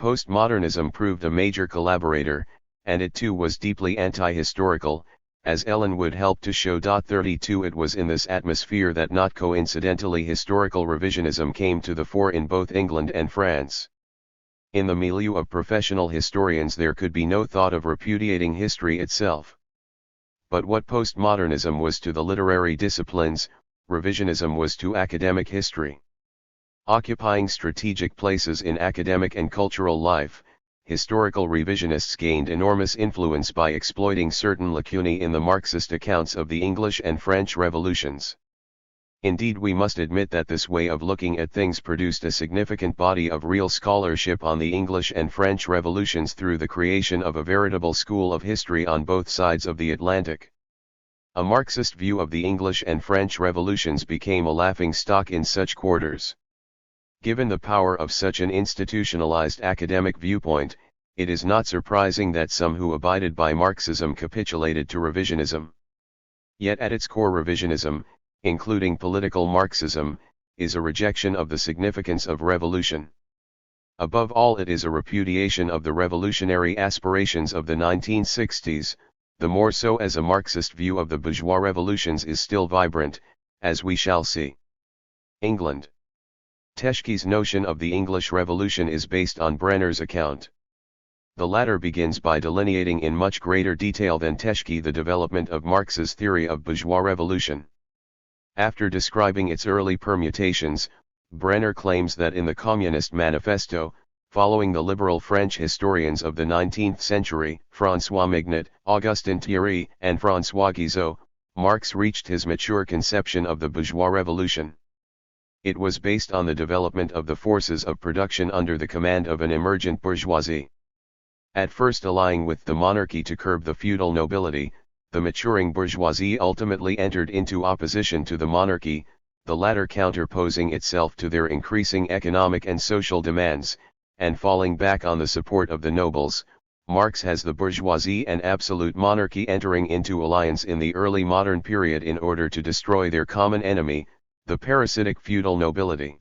Postmodernism proved a major collaborator, and it too was deeply anti-historical, as Ellen would help to show. 32 It was in this atmosphere that not coincidentally historical revisionism came to the fore in both England and France. In the milieu of professional historians there could be no thought of repudiating history itself. But what postmodernism was to the literary disciplines, revisionism was to academic history. Occupying strategic places in academic and cultural life, historical revisionists gained enormous influence by exploiting certain lacunae in the Marxist accounts of the English and French revolutions. Indeed, we must admit that this way of looking at things produced a significant body of real scholarship on the English and French revolutions through the creation of a veritable school of history on both sides of the Atlantic. A Marxist view of the English and French revolutions became a laughingstock in such quarters. Given the power of such an institutionalized academic viewpoint, it is not surprising that some who abided by Marxism capitulated to revisionism. Yet at its core revisionism, including political Marxism, is a rejection of the significance of revolution. Above all, it is a repudiation of the revolutionary aspirations of the 1960s, the more so as a Marxist view of the bourgeois revolutions is still vibrant, as we shall see. England. Teschke's notion of the English Revolution is based on Brenner's account. The latter begins by delineating in much greater detail than Teschke the development of Marx's theory of bourgeois revolution. After describing its early permutations, Brenner claims that in the Communist Manifesto, following the liberal French historians of the 19th century, François Mignot, Augustin Thierry, and François Guizot, Marx reached his mature conception of the bourgeois revolution. It was based on the development of the forces of production under the command of an emergent bourgeoisie. At first allying with the monarchy to curb the feudal nobility, the maturing bourgeoisie ultimately entered into opposition to the monarchy, the latter counterposing itself to their increasing economic and social demands, and falling back on the support of the nobles. Marx has the bourgeoisie and absolute monarchy entering into alliance in the early modern period in order to destroy their common enemy, the parasitic feudal nobility.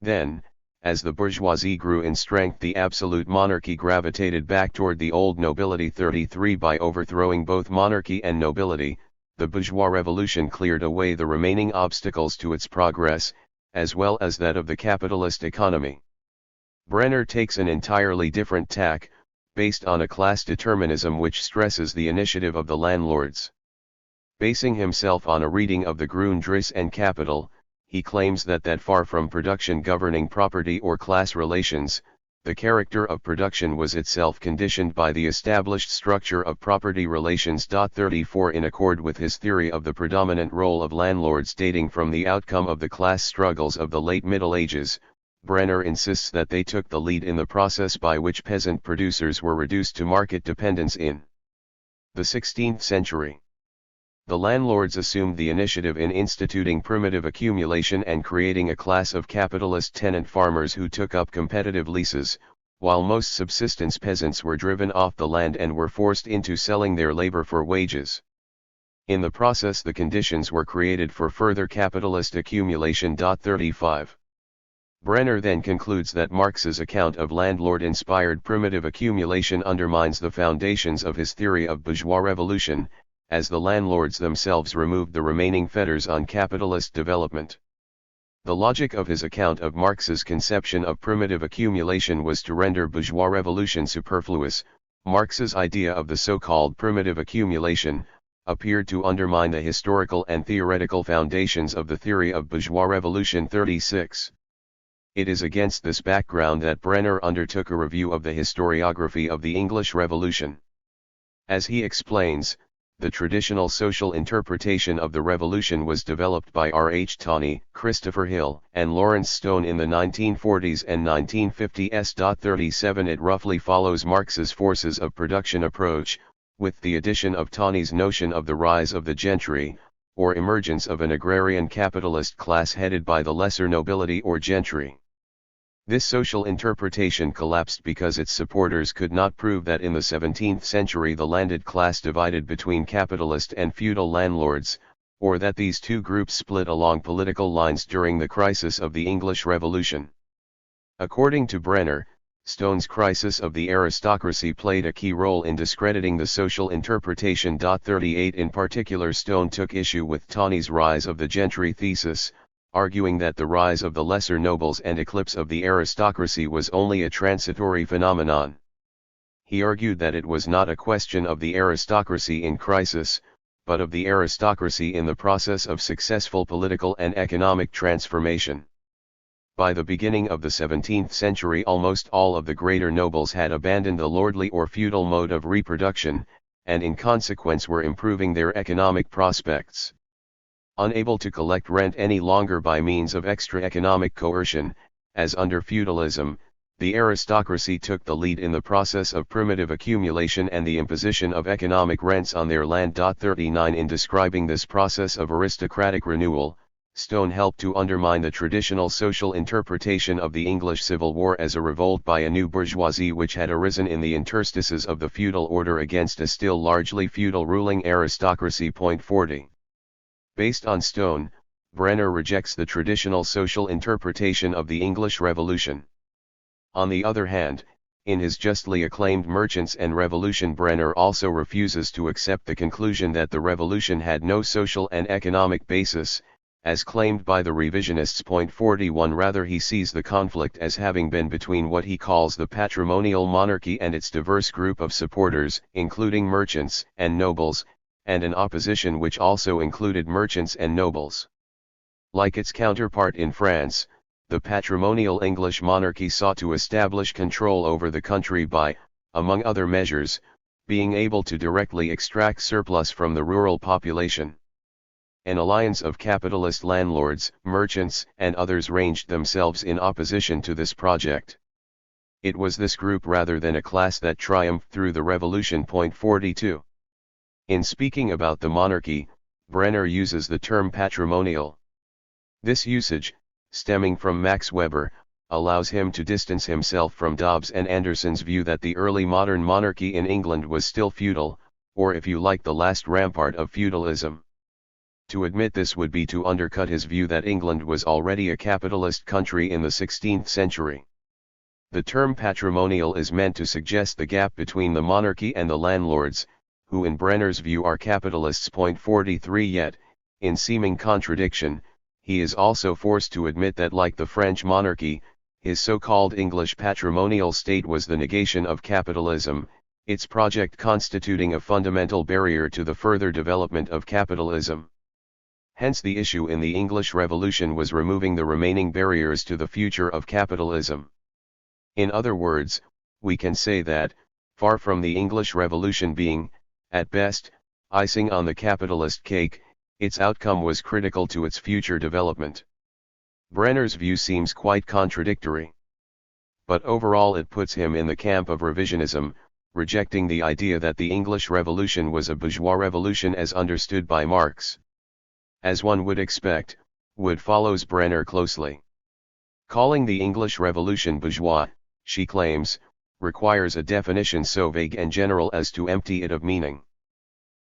Then, as the bourgeoisie grew in strength, the absolute monarchy gravitated back toward the old nobility. 33 By overthrowing both monarchy and nobility, the bourgeois revolution cleared away the remaining obstacles to its progress, as well as that of the capitalist economy. Brenner takes an entirely different tack, based on a class determinism which stresses the initiative of the landlords. Basing himself on a reading of the Grundrisse and Capital, he claims that far from production governing property or class relations, the character of production was itself conditioned by the established structure of property relations. 34 In accord with his theory of the predominant role of landlords dating from the outcome of the class struggles of the late Middle Ages, Brenner insists that they took the lead in the process by which peasant producers were reduced to market dependence in The 16th century. The landlords assumed the initiative in instituting primitive accumulation and creating a class of capitalist tenant farmers who took up competitive leases, while most subsistence peasants were driven off the land and were forced into selling their labor for wages. In the process, the conditions were created for further capitalist accumulation. 35. Brenner then concludes that Marx's account of landlord-inspired primitive accumulation undermines the foundations of his theory of bourgeois revolution, as the landlords themselves removed the remaining fetters on capitalist development. The logic of his account of Marx's conception of primitive accumulation was to render bourgeois revolution superfluous. Marx's idea of the so-called primitive accumulation appeared to undermine the historical and theoretical foundations of the theory of bourgeois revolution. 36. It is against this background that Brenner undertook a review of the historiography of the English Revolution. As he explains, the traditional social interpretation of the revolution was developed by R. H. Tawney, Christopher Hill, and Lawrence Stone in the 1940s and 1950s. 37. It roughly follows Marx's forces of production approach, with the addition of Tawney's notion of the rise of the gentry, or emergence of an agrarian capitalist class headed by the lesser nobility or gentry. This social interpretation collapsed because its supporters could not prove that in the 17th century the landed class divided between capitalist and feudal landlords, or that these two groups split along political lines during the crisis of the English Revolution. According to Brenner, Stone's crisis of the aristocracy played a key role in discrediting the social interpretation. 38. In particular, Stone took issue with Tawney's rise of the gentry thesis, arguing that the rise of the lesser nobles and eclipse of the aristocracy was only a transitory phenomenon. He argued that it was not a question of the aristocracy in crisis, but of the aristocracy in the process of successful political and economic transformation. By the beginning of the 17th century, almost all of the greater nobles had abandoned the lordly or feudal mode of reproduction, and in consequence were improving their economic prospects. Unable to collect rent any longer by means of extra economic coercion, as under feudalism, the aristocracy took the lead in the process of primitive accumulation and the imposition of economic rents on their land. 39. In describing this process of aristocratic renewal, Stone helped to undermine the traditional social interpretation of the English Civil War as a revolt by a new bourgeoisie which had arisen in the interstices of the feudal order against a still largely feudal ruling aristocracy. 40. Based on Stone, Brenner rejects the traditional social interpretation of the English Revolution. On the other hand, in his justly acclaimed Merchants and Revolution, Brenner also refuses to accept the conclusion that the revolution had no social and economic basis, as claimed by the revisionists. 41. Rather, he sees the conflict as having been between what he calls the patrimonial monarchy and its diverse group of supporters, including merchants and nobles, and an opposition which also included merchants and nobles. Like its counterpart in France, the patrimonial English monarchy sought to establish control over the country by, among other measures, being able to directly extract surplus from the rural population. An alliance of capitalist landlords, merchants, and others ranged themselves in opposition to this project. It was this group rather than a class that triumphed through the revolution. 42. In speaking about the monarchy, Brenner uses the term patrimonial. This usage, stemming from Max Weber, allows him to distance himself from Dobbs and Anderson's view that the early modern monarchy in England was still feudal, or if you like, the last rampart of feudalism. To admit this would be to undercut his view that England was already a capitalist country in the 16th century. The term patrimonial is meant to suggest the gap between the monarchy and the landlords, who in Brenner's view are capitalists. 43. Yet, in seeming contradiction, he is also forced to admit that, like the French monarchy, his so-called English patrimonial state was the negation of capitalism, its project constituting a fundamental barrier to the further development of capitalism. Hence the issue in the English Revolution was removing the remaining barriers to the future of capitalism. In other words, we can say that, far from the English Revolution being, at best, icing on the capitalist cake, its outcome was critical to its future development. Brenner's view seems quite contradictory. But overall it puts him in the camp of revisionism, rejecting the idea that the English Revolution was a bourgeois revolution as understood by Marx. As one would expect, Wood follows Brenner closely. Calling the English Revolution bourgeois, she claims, requires a definition so vague and general as to empty it of meaning.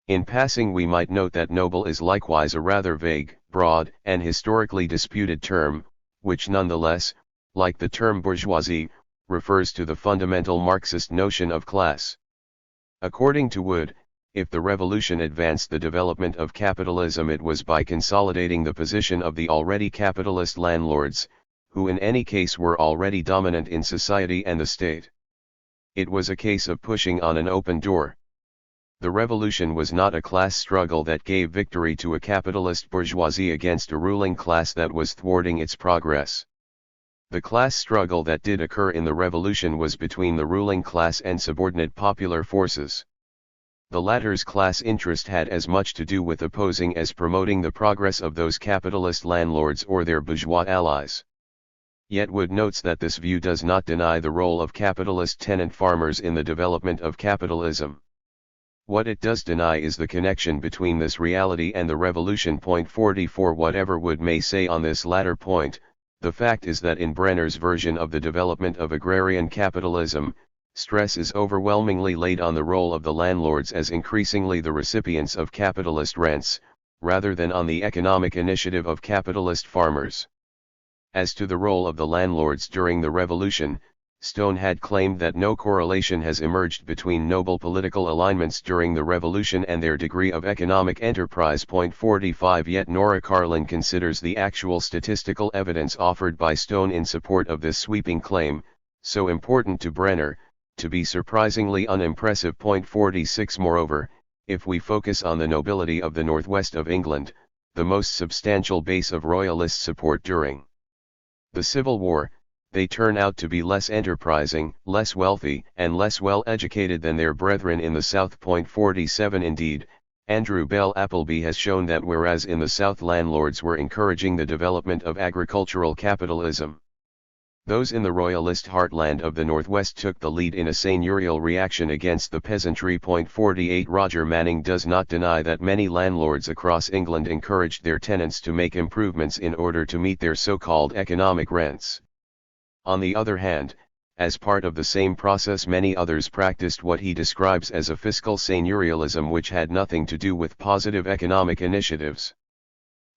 In passing, we might note that noble is likewise a rather vague, broad, and historically disputed term, which nonetheless, like the term bourgeoisie, refers to the fundamental Marxist notion of class. According to Wood, if the revolution advanced the development of capitalism, it was by consolidating the position of the already capitalist landlords, who in any case were already dominant in society and the state. It was a case of pushing on an open door. The revolution was not a class struggle that gave victory to a capitalist bourgeoisie against a ruling class that was thwarting its progress. The class struggle that did occur in the revolution was between the ruling class and subordinate popular forces. The latter's class interest had as much to do with opposing as promoting the progress of those capitalist landlords or their bourgeois allies. Yet Wood notes that this view does not deny the role of capitalist tenant farmers in the development of capitalism. What it does deny is the connection between this reality and the revolution. 44 Whatever Wood may say on this latter point, the fact is that in Brenner's version of the development of agrarian capitalism, stress is overwhelmingly laid on the role of the landlords as increasingly the recipients of capitalist rents, rather than on the economic initiative of capitalist farmers. As to the role of the landlords during the revolution, Stone had claimed that no correlation has emerged between noble political alignments during the revolution and their degree of economic enterprise. 45 Yet Nora Carlin considers the actual statistical evidence offered by Stone in support of this sweeping claim, so important to Brenner, to be surprisingly unimpressive. 46 Moreover, if we focus on the nobility of the northwest of England, the most substantial base of royalist support during the Civil War, they turn out to be less enterprising, less wealthy, and less well educated than their brethren in the South. 47 Indeed, Andrew Bell Appleby has shown that whereas in the South landlords were encouraging the development of agricultural capitalism, those in the royalist heartland of the Northwest took the lead in a seigneurial reaction against the peasantry. 48 Roger Manning does not deny that many landlords across England encouraged their tenants to make improvements in order to meet their so-called economic rents. On the other hand, as part of the same process, many others practiced what he describes as a fiscal seigneurialism which had nothing to do with positive economic initiatives.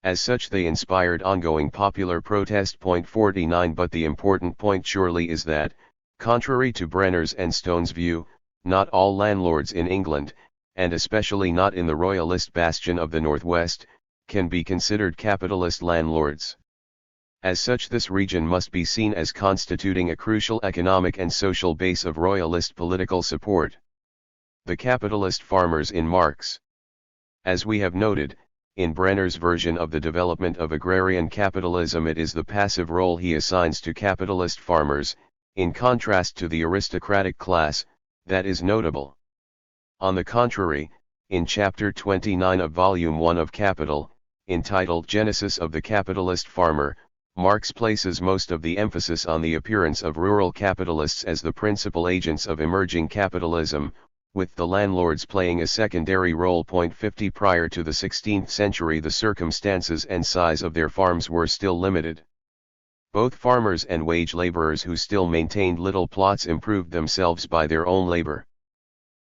As such, they inspired ongoing popular protest. 49 But the important point surely is that, contrary to Brenner's and Stone's view, not all landlords in England, and especially not in the royalist bastion of the Northwest, can be considered capitalist landlords. As such, this region must be seen as constituting a crucial economic and social base of royalist political support. The capitalist farmers in Marx. As we have noted, in Brenner's version of the development of agrarian capitalism, it is the passive role he assigns to capitalist farmers, in contrast to the aristocratic class, that is notable. On the contrary, in Chapter 29 of Volume 1 of Capital, entitled Genesis of the Capitalist Farmer, Marx places most of the emphasis on the appearance of rural capitalists as the principal agents of emerging capitalism, with the landlords playing a secondary role. 50 Prior to the 16th century, the circumstances and size of their farms were still limited. Both farmers and wage laborers who still maintained little plots improved themselves by their own labor.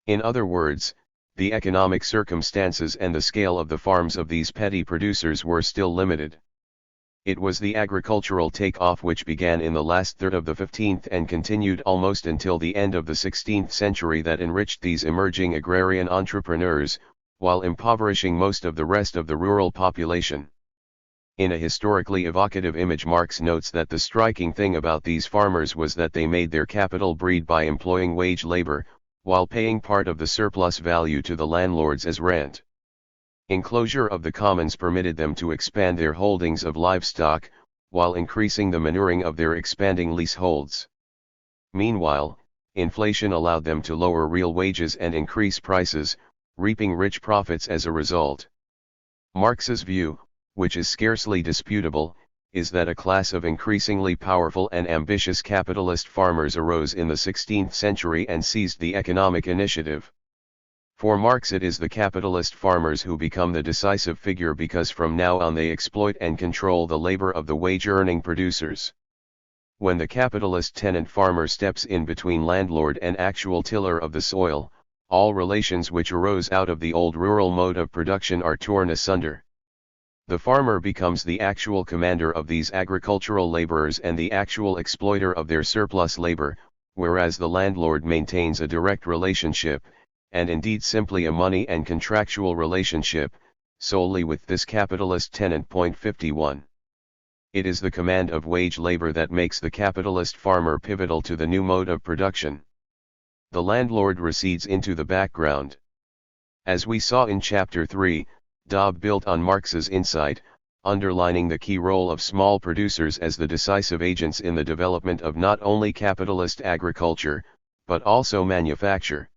In other words, the economic circumstances and the scale of the farms of these petty producers were still limited. It was the agricultural take-off which began in the last third of the 15th and continued almost until the end of the 16th century that enriched these emerging agrarian entrepreneurs, while impoverishing most of the rest of the rural population. In a historically evocative image, Marx notes that the striking thing about these farmers was that they made their capital breed by employing wage labor, while paying part of the surplus value to the landlords as rent. Enclosure of the commons permitted them to expand their holdings of livestock, while increasing the manuring of their expanding leaseholds. Meanwhile, inflation allowed them to lower real wages and increase prices, reaping rich profits as a result. Marx's view, which is scarcely disputable, is that a class of increasingly powerful and ambitious capitalist farmers arose in the 16th century and seized the economic initiative. For Marx, it is the capitalist farmers who become the decisive figure because from now on they exploit and control the labor of the wage-earning producers. When the capitalist tenant farmer steps in between landlord and actual tiller of the soil, all relations which arose out of the old rural mode of production are torn asunder. The farmer becomes the actual commander of these agricultural laborers and the actual exploiter of their surplus labor, whereas the landlord maintains a direct relationship, and indeed simply a money and contractual relationship, solely with this capitalist tenant. 51. It is the command of wage labor that makes the capitalist farmer pivotal to the new mode of production. The landlord recedes into the background. As we saw in Chapter 3, Dobb built on Marx's insight, underlining the key role of small producers as the decisive agents in the development of not only capitalist agriculture, but also manufacture.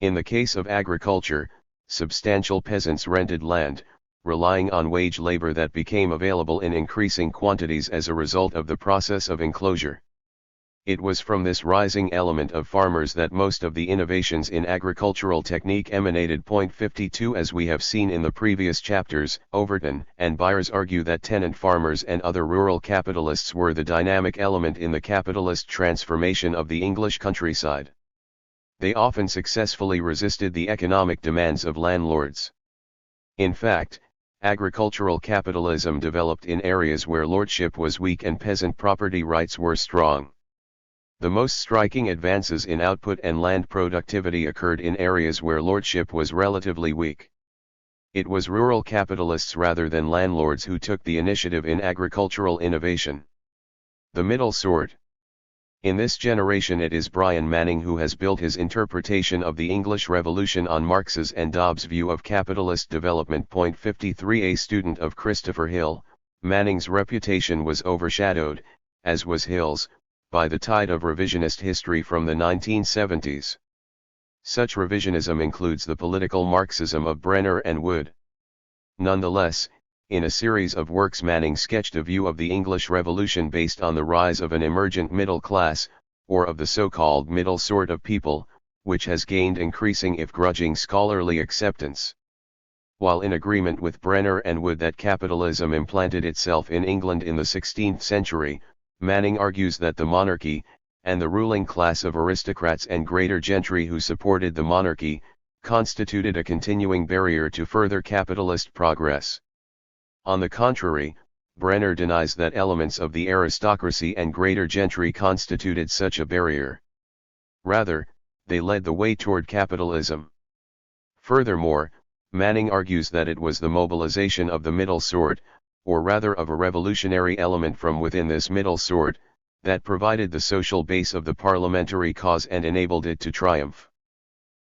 In the case of agriculture, substantial peasants rented land, relying on wage labor that became available in increasing quantities as a result of the process of enclosure. It was from this rising element of farmers that most of the innovations in agricultural technique emanated. 52. As we have seen in the previous chapters, Overton and Byers argue that tenant farmers and other rural capitalists were the dynamic element in the capitalist transformation of the English countryside. They often successfully resisted the economic demands of landlords. In fact, agricultural capitalism developed in areas where lordship was weak and peasant property rights were strong. The most striking advances in output and land productivity occurred in areas where lordship was relatively weak. It was rural capitalists rather than landlords who took the initiative in agricultural innovation. The middle sort. In this generation it is Brian Manning who has built his interpretation of the English Revolution on Marx's and Dobbs' view of capitalist development. 53. A student of Christopher Hill, Manning's reputation was overshadowed, as was Hill's, by the tide of revisionist history from the 1970s. Such revisionism includes the political Marxism of Brenner and Wood. Nonetheless, in a series of works Manning sketched a view of the English Revolution based on the rise of an emergent middle class, or of the so-called middle sort of people, which has gained increasing if grudging scholarly acceptance. While in agreement with Brenner and Wood that capitalism implanted itself in England in the 16th century, Manning argues that the monarchy, and the ruling class of aristocrats and greater gentry who supported the monarchy, constituted a continuing barrier to further capitalist progress. On the contrary, Brenner denies that elements of the aristocracy and greater gentry constituted such a barrier. Rather, they led the way toward capitalism. Furthermore, Manning argues that it was the mobilization of the middle sort, or rather of a revolutionary element from within this middle sort, that provided the social base of the parliamentary cause and enabled it to triumph.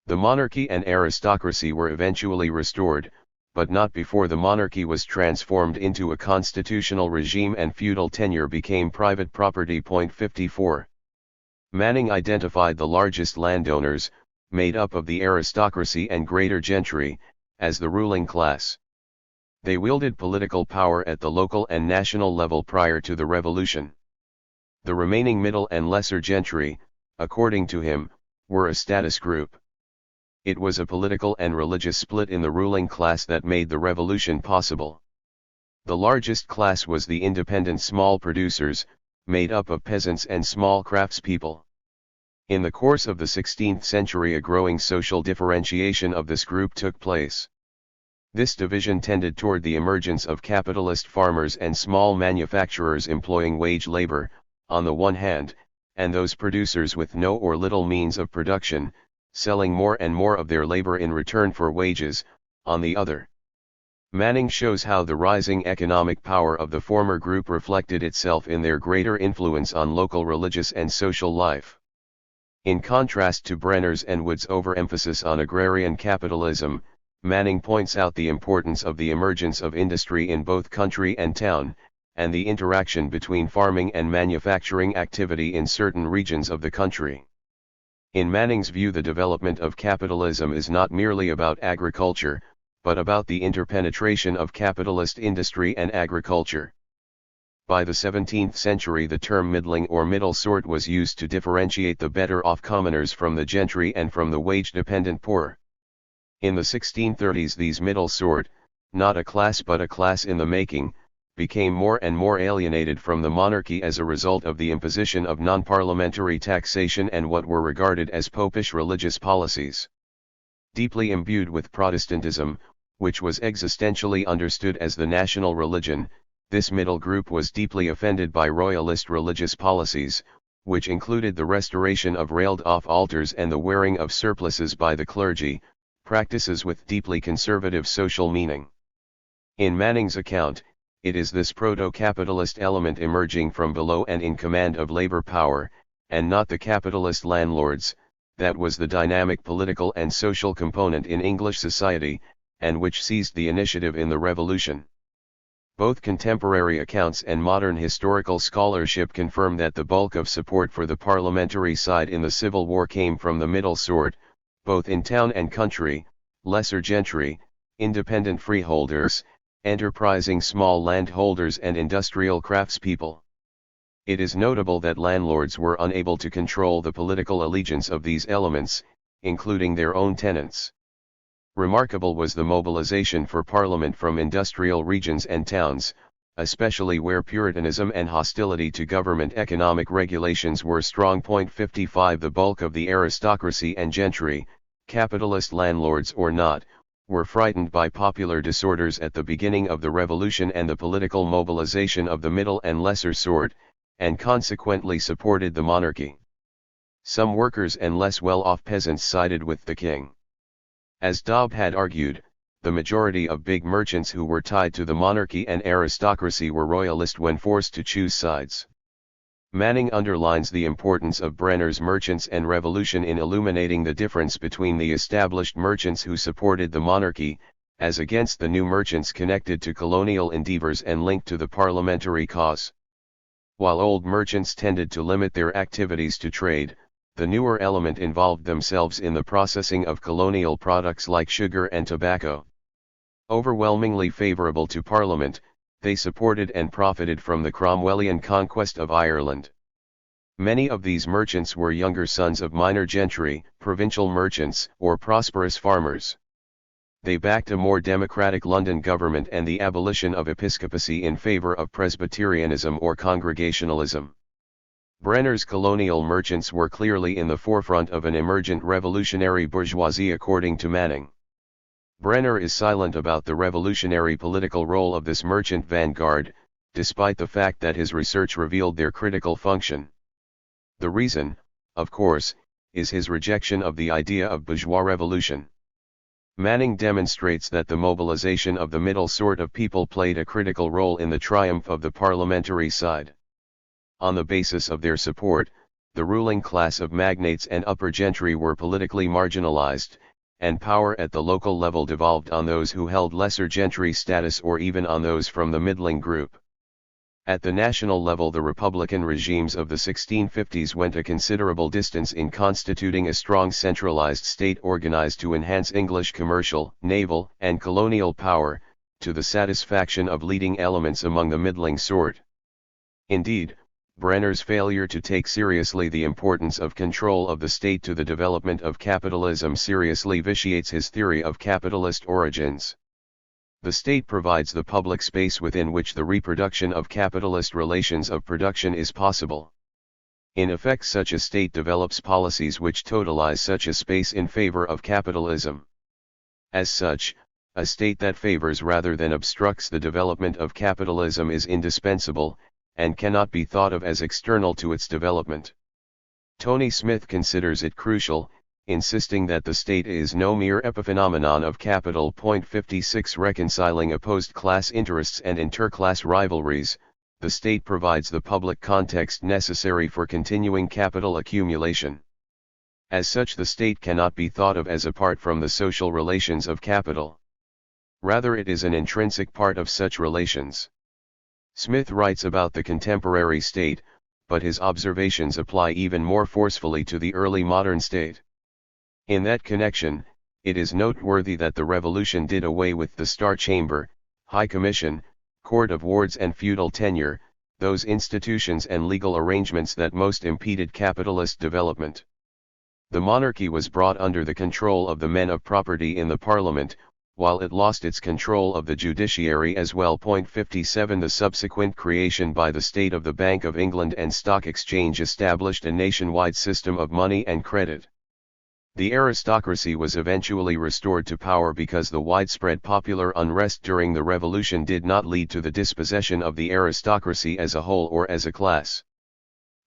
The monarchy and aristocracy were eventually restored, but not before the monarchy was transformed into a constitutional regime and feudal tenure became private property. 54. Manning identified the largest landowners, made up of the aristocracy and greater gentry, as the ruling class. They wielded political power at the local and national level prior to the revolution. The remaining middle and lesser gentry, according to him, were a status group. It was a political and religious split in the ruling class that made the revolution possible. The largest class was the independent small producers, made up of peasants and small craftspeople. In the course of the 16th century a growing social differentiation of this group took place. This division tended toward the emergence of capitalist farmers and small manufacturers employing wage labor, on the one hand, and those producers with no or little means of production, selling more and more of their labor in return for wages, on the other. Manning shows how the rising economic power of the former group reflected itself in their greater influence on local religious and social life. In contrast to Brenner's and Wood's overemphasis on agrarian capitalism, Manning points out the importance of the emergence of industry in both country and town, and the interaction between farming and manufacturing activity in certain regions of the country. In Manning's view, the development of capitalism is not merely about agriculture, but about the interpenetration of capitalist industry and agriculture. By the 17th century the term middling or middle sort was used to differentiate the better-off commoners from the gentry and from the wage-dependent poor. In the 1630s these middle sort, not a class but a class in the making, became more and more alienated from the monarchy as a result of the imposition of non-parliamentary taxation and what were regarded as popish religious policies. Deeply imbued with Protestantism, which was existentially understood as the national religion, this middle group was deeply offended by royalist religious policies, which included the restoration of railed-off altars and the wearing of surplices by the clergy, practices with deeply conservative social meaning. In Manning's account, it is this proto-capitalist element emerging from below and in command of labor power, and not the capitalist landlords, that was the dynamic political and social component in English society, and which seized the initiative in the Revolution. Both contemporary accounts and modern historical scholarship confirm that the bulk of support for the parliamentary side in the Civil War came from the middle sort, both in town and country, lesser gentry, independent freeholders, enterprising small landholders and industrial craftspeople. It is notable that landlords were unable to control the political allegiance of these elements, including their own tenants. Remarkable was the mobilization for Parliament from industrial regions and towns, especially where Puritanism and hostility to government economic regulations were strong. 55 The bulk of the aristocracy and gentry, capitalist landlords or not, were frightened by popular disorders at the beginning of the Revolution and the political mobilization of the middle and lesser sort, and consequently supported the monarchy. Some workers and less well-off peasants sided with the king. As Dobb had argued, the majority of big merchants who were tied to the monarchy and aristocracy were royalist when forced to choose sides. Manning underlines the importance of Brenner's Merchants and Revolution in illuminating the difference between the established merchants who supported the monarchy, as against the new merchants connected to colonial endeavors and linked to the parliamentary cause. While old merchants tended to limit their activities to trade, the newer element involved themselves in the processing of colonial products like sugar and tobacco. Overwhelmingly favourable to Parliament, they supported and profited from the Cromwellian conquest of Ireland. Many of these merchants were younger sons of minor gentry, provincial merchants, or prosperous farmers. They backed a more democratic London government and the abolition of episcopacy in favour of Presbyterianism or Congregationalism. Brenner's colonial merchants were clearly in the forefront of an emergent revolutionary bourgeoisie according to Manning. Brenner is silent about the revolutionary political role of this merchant vanguard, despite the fact that his research revealed their critical function. The reason, of course, is his rejection of the idea of bourgeois revolution. Manning demonstrates that the mobilization of the middle sort of people played a critical role in the triumph of the parliamentary side. On the basis of their support, the ruling class of magnates and upper gentry were politically marginalized, and power at the local level devolved on those who held lesser gentry status or even on those from the middling group. At the national level the Republican regimes of the 1650s went a considerable distance in constituting a strong centralized state organized to enhance English commercial, naval, and colonial power, to the satisfaction of leading elements among the middling sort. Indeed, Brenner's failure to take seriously the importance of control of the state to the development of capitalism seriously vitiates his theory of capitalist origins. The state provides the public space within which the reproduction of capitalist relations of production is possible. In effect, such a state develops policies which totalize such a space in favor of capitalism. As such, a state that favors rather than obstructs the development of capitalism is indispensable, and cannot be thought of as external to its development. Tony Smith considers it crucial, insisting that the state is no mere epiphenomenon of capital. 56 Reconciling opposed class interests and interclass rivalries, the state provides the public context necessary for continuing capital accumulation. As such, the state cannot be thought of as apart from the social relations of capital. Rather, it is an intrinsic part of such relations. Smith writes about the contemporary state, but his observations apply even more forcefully to the early modern state. In that connection, it is noteworthy that the Revolution did away with the Star Chamber, High Commission, Court of Wards and feudal tenure, those institutions and legal arrangements that most impeded capitalist development. The monarchy was brought under the control of the men of property in the parliament, while it lost its control of the judiciary as well. 57 The subsequent creation by the state of the Bank of England and Stock Exchange established a nationwide system of money and credit. The aristocracy was eventually restored to power because the widespread popular unrest during the revolution did not lead to the dispossession of the aristocracy as a whole or as a class.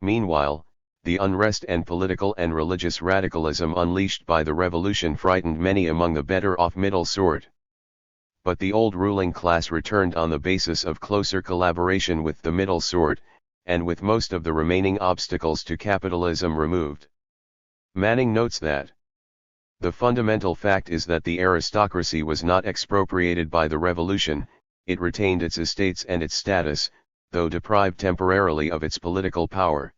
Meanwhile, the unrest and political and religious radicalism unleashed by the revolution frightened many among the better-off middle sort. But the old ruling class returned on the basis of closer collaboration with the middle sort, and with most of the remaining obstacles to capitalism removed. Manning notes that the fundamental fact is that the aristocracy was not expropriated by the revolution, it retained its estates and its status, though deprived temporarily of its political power.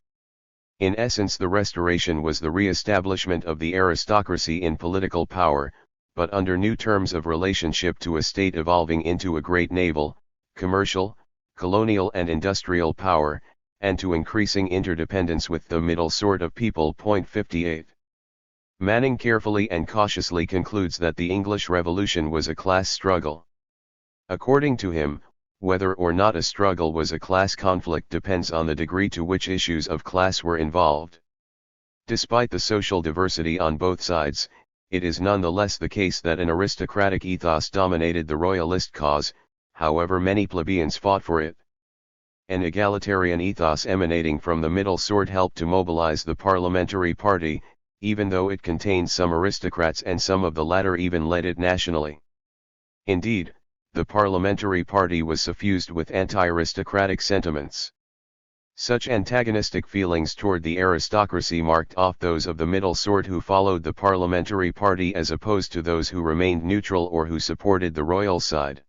In essence, the restoration was the re-establishment of the aristocracy in political power, but under new terms of relationship to a state evolving into a great naval, commercial, colonial and industrial power, and to increasing interdependence with the middle sort of people. 58. Manning carefully and cautiously concludes that the English Revolution was a class struggle. According to him, whether or not a struggle was a class conflict depends on the degree to which issues of class were involved. Despite the social diversity on both sides, it is nonetheless the case that an aristocratic ethos dominated the royalist cause, however many plebeians fought for it. An egalitarian ethos emanating from the middle sort helped to mobilize the parliamentary party, even though it contained some aristocrats and some of the latter even led it nationally. Indeed, the parliamentary party was suffused with anti-aristocratic sentiments. Such antagonistic feelings toward the aristocracy marked off those of the middle sort who followed the parliamentary party as opposed to those who remained neutral or who supported the royal side.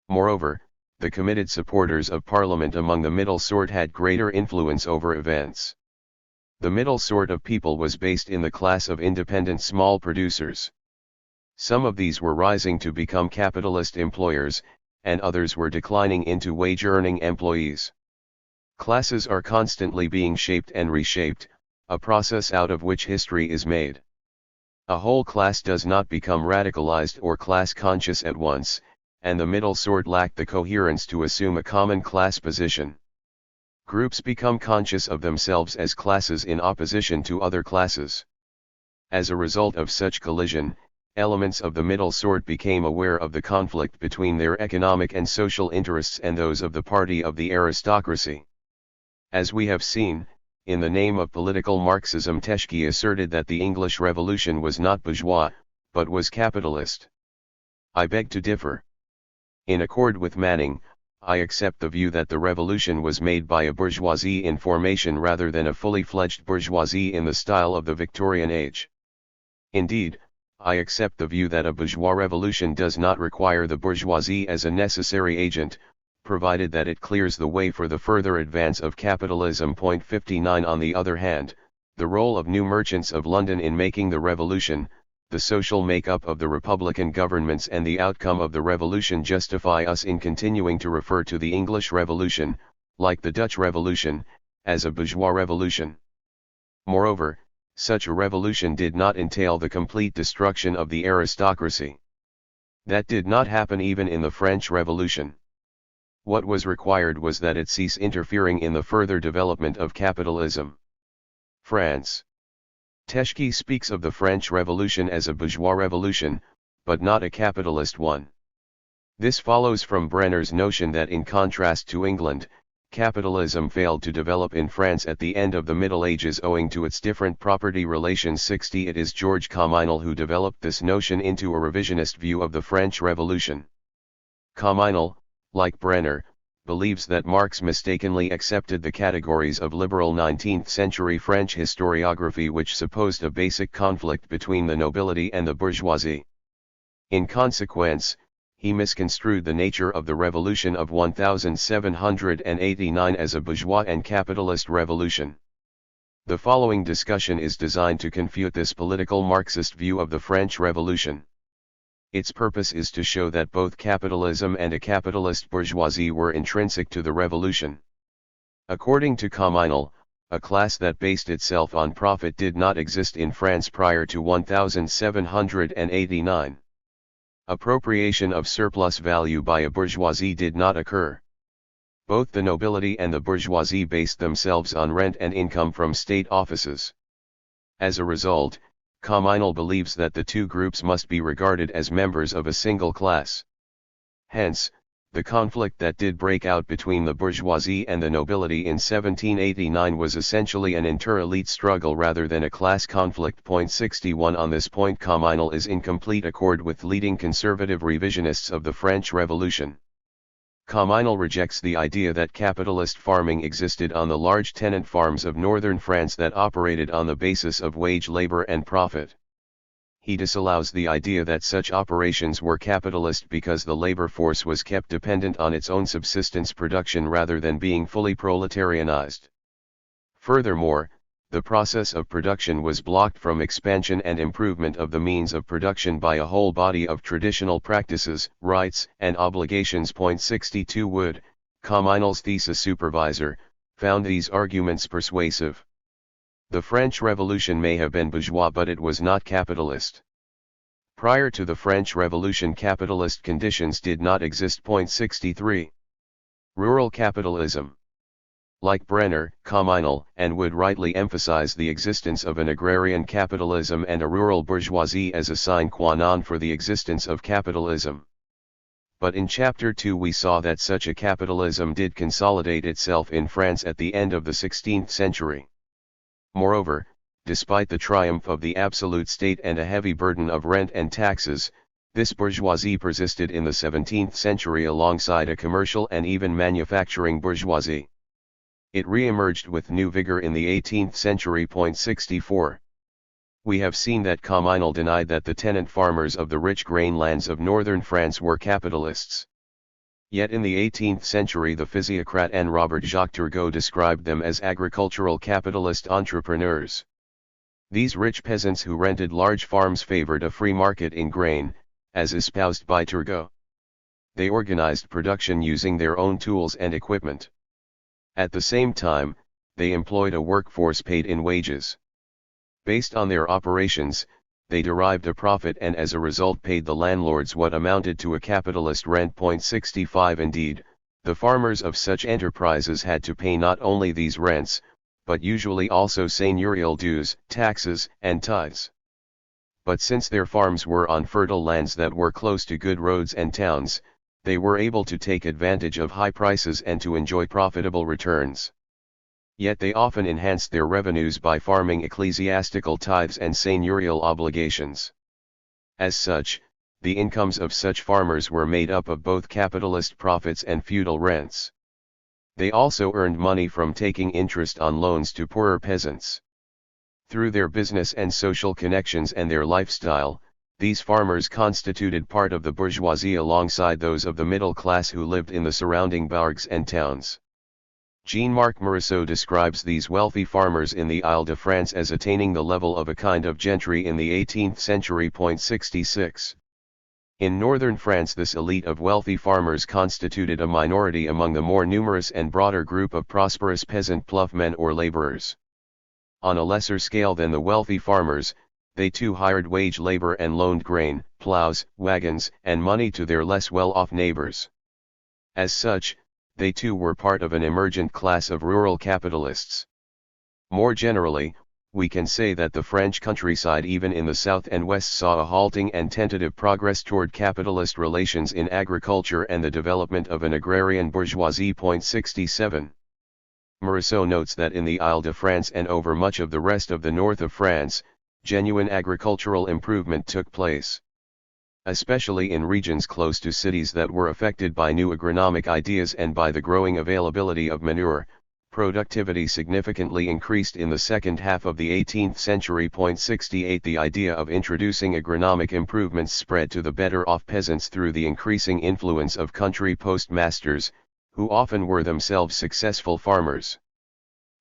Moreover, the committed supporters of Parliament among the middle sort had greater influence over events. The middle sort of people was based in the class of independent small producers. Some of these were rising to become capitalist employers, and others were declining into wage-earning employees. Classes are constantly being shaped and reshaped, a process out of which history is made. A whole class does not become radicalized or class-conscious at once, and the middle sort lacked the coherence to assume a common class position. Groups become conscious of themselves as classes in opposition to other classes. As a result of such collision, elements of the middle sort became aware of the conflict between their economic and social interests and those of the party of the aristocracy. As we have seen, in the name of political Marxism, Teschke asserted that the English Revolution was not bourgeois, but was capitalist. I beg to differ. In accord with Manning, I accept the view that the revolution was made by a bourgeoisie in formation rather than a fully fledged bourgeoisie in the style of the Victorian age. Indeed, I accept the view that a bourgeois revolution does not require the bourgeoisie as a necessary agent, provided that it clears the way for the further advance of capitalism. 59 On the other hand, the role of new merchants of London in making the revolution, the social make-up of the republican governments and the outcome of the revolution justify us in continuing to refer to the English Revolution, like the Dutch Revolution, as a bourgeois revolution. Moreover, such a revolution did not entail the complete destruction of the aristocracy. That did not happen even in the French Revolution. What was required was that it cease interfering in the further development of capitalism. France. Teschke speaks of the French Revolution as a bourgeois revolution, but not a capitalist one. This follows from Brenner's notion that in contrast to England, capitalism failed to develop in France at the end of the Middle Ages owing to its different property relations. 60 It is George Carminal who developed this notion into a revisionist view of the French Revolution. Carminal, like Brenner, believes that Marx mistakenly accepted the categories of liberal 19th-century French historiography which supposed a basic conflict between the nobility and the bourgeoisie. In consequence, he misconstrued the nature of the Revolution of 1789 as a bourgeois and capitalist revolution. The following discussion is designed to confute this political Marxist view of the French Revolution. Its purpose is to show that both capitalism and a capitalist bourgeoisie were intrinsic to the revolution. According to Communal, a class that based itself on profit did not exist in France prior to 1789. Appropriation of surplus value by a bourgeoisie did not occur. Both the nobility and the bourgeoisie based themselves on rent and income from state offices. As a result, Communal believes that the two groups must be regarded as members of a single class. Hence, the conflict that did break out between the bourgeoisie and the nobility in 1789 was essentially an inter-elite struggle rather than a class conflict. 61 On this point, Communal is in complete accord with leading conservative revisionists of the French Revolution. Communal rejects the idea that capitalist farming existed on the large tenant farms of northern France that operated on the basis of wage labor and profit. He disallows the idea that such operations were capitalist because the labor force was kept dependent on its own subsistence production rather than being fully proletarianized. Furthermore, the process of production was blocked from expansion and improvement of the means of production by a whole body of traditional practices, rights, and obligations. 62 Wood, Communal's thesis supervisor, found these arguments persuasive. The French Revolution may have been bourgeois, but it was not capitalist. Prior to the French Revolution, capitalist conditions did not exist. 63. Rural capitalism. Like Brenner, Communal, and Wood rightly emphasize the existence of an agrarian capitalism and a rural bourgeoisie as a sine qua non for the existence of capitalism. But in Chapter 2 we saw that such a capitalism did consolidate itself in France at the end of the 16th century. Moreover, despite the triumph of the absolute state and a heavy burden of rent and taxes, this bourgeoisie persisted in the 17th century alongside a commercial and even manufacturing bourgeoisie. It re-emerged with new vigor in the 18th century. 64. We have seen that Communal denied that the tenant farmers of the rich grain lands of northern France were capitalists. Yet in the 18th century the physiocrat and Robert Jacques Turgot described them as agricultural capitalist entrepreneurs. These rich peasants who rented large farms favored a free market in grain, as espoused by Turgot. They organized production using their own tools and equipment. At the same time, they employed a workforce paid in wages. Based on their operations, they derived a profit and as a result paid the landlords what amounted to a capitalist rent. 65 Indeed, the farmers of such enterprises had to pay not only these rents, but usually also seigneurial dues, taxes, and tithes. But since their farms were on fertile lands that were close to good roads and towns, they were able to take advantage of high prices and to enjoy profitable returns. Yet they often enhanced their revenues by farming ecclesiastical tithes and seigneurial obligations. As such, the incomes of such farmers were made up of both capitalist profits and feudal rents. They also earned money from taking interest on loans to poorer peasants. Through their business and social connections and their lifestyle, these farmers constituted part of the bourgeoisie alongside those of the middle class who lived in the surrounding bourgs and towns. Jean-Marc Morisot describes these wealthy farmers in the Ile-de-France as attaining the level of a kind of gentry in the 18th century. 66. In northern France this elite of wealthy farmers constituted a minority among the more numerous and broader group of prosperous peasant ploughmen or laborers. On a lesser scale than the wealthy farmers, they too hired wage labor and loaned grain, ploughs, wagons, and money to their less well-off neighbors. As such, they too were part of an emergent class of rural capitalists. More generally, we can say that the French countryside even in the south and west saw a halting and tentative progress toward capitalist relations in agriculture and the development of an agrarian bourgeoisie. 67. Morisot notes that in the Ile-de-France and over much of the rest of the north of France, genuine agricultural improvement took place. Especially in regions close to cities that were affected by new agronomic ideas and by the growing availability of manure, productivity significantly increased in the second half of the 18th century. 68 The idea of introducing agronomic improvements spread to the better-off peasants through the increasing influence of country postmasters, who often were themselves successful farmers.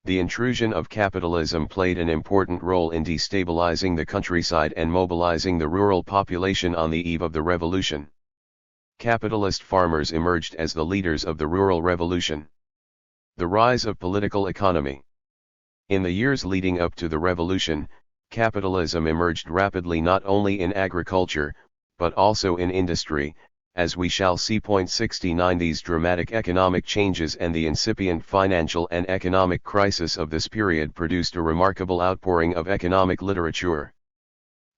The intrusion of capitalism played an important role in destabilizing the countryside and mobilizing the rural population on the eve of the revolution. Capitalist farmers emerged as the leaders of the rural revolution. The rise of political economy. In the years leading up to the revolution, capitalism emerged rapidly not only in agriculture, but also in industry, as we shall see. 69 These dramatic economic changes and the incipient financial and economic crisis of this period produced a remarkable outpouring of economic literature.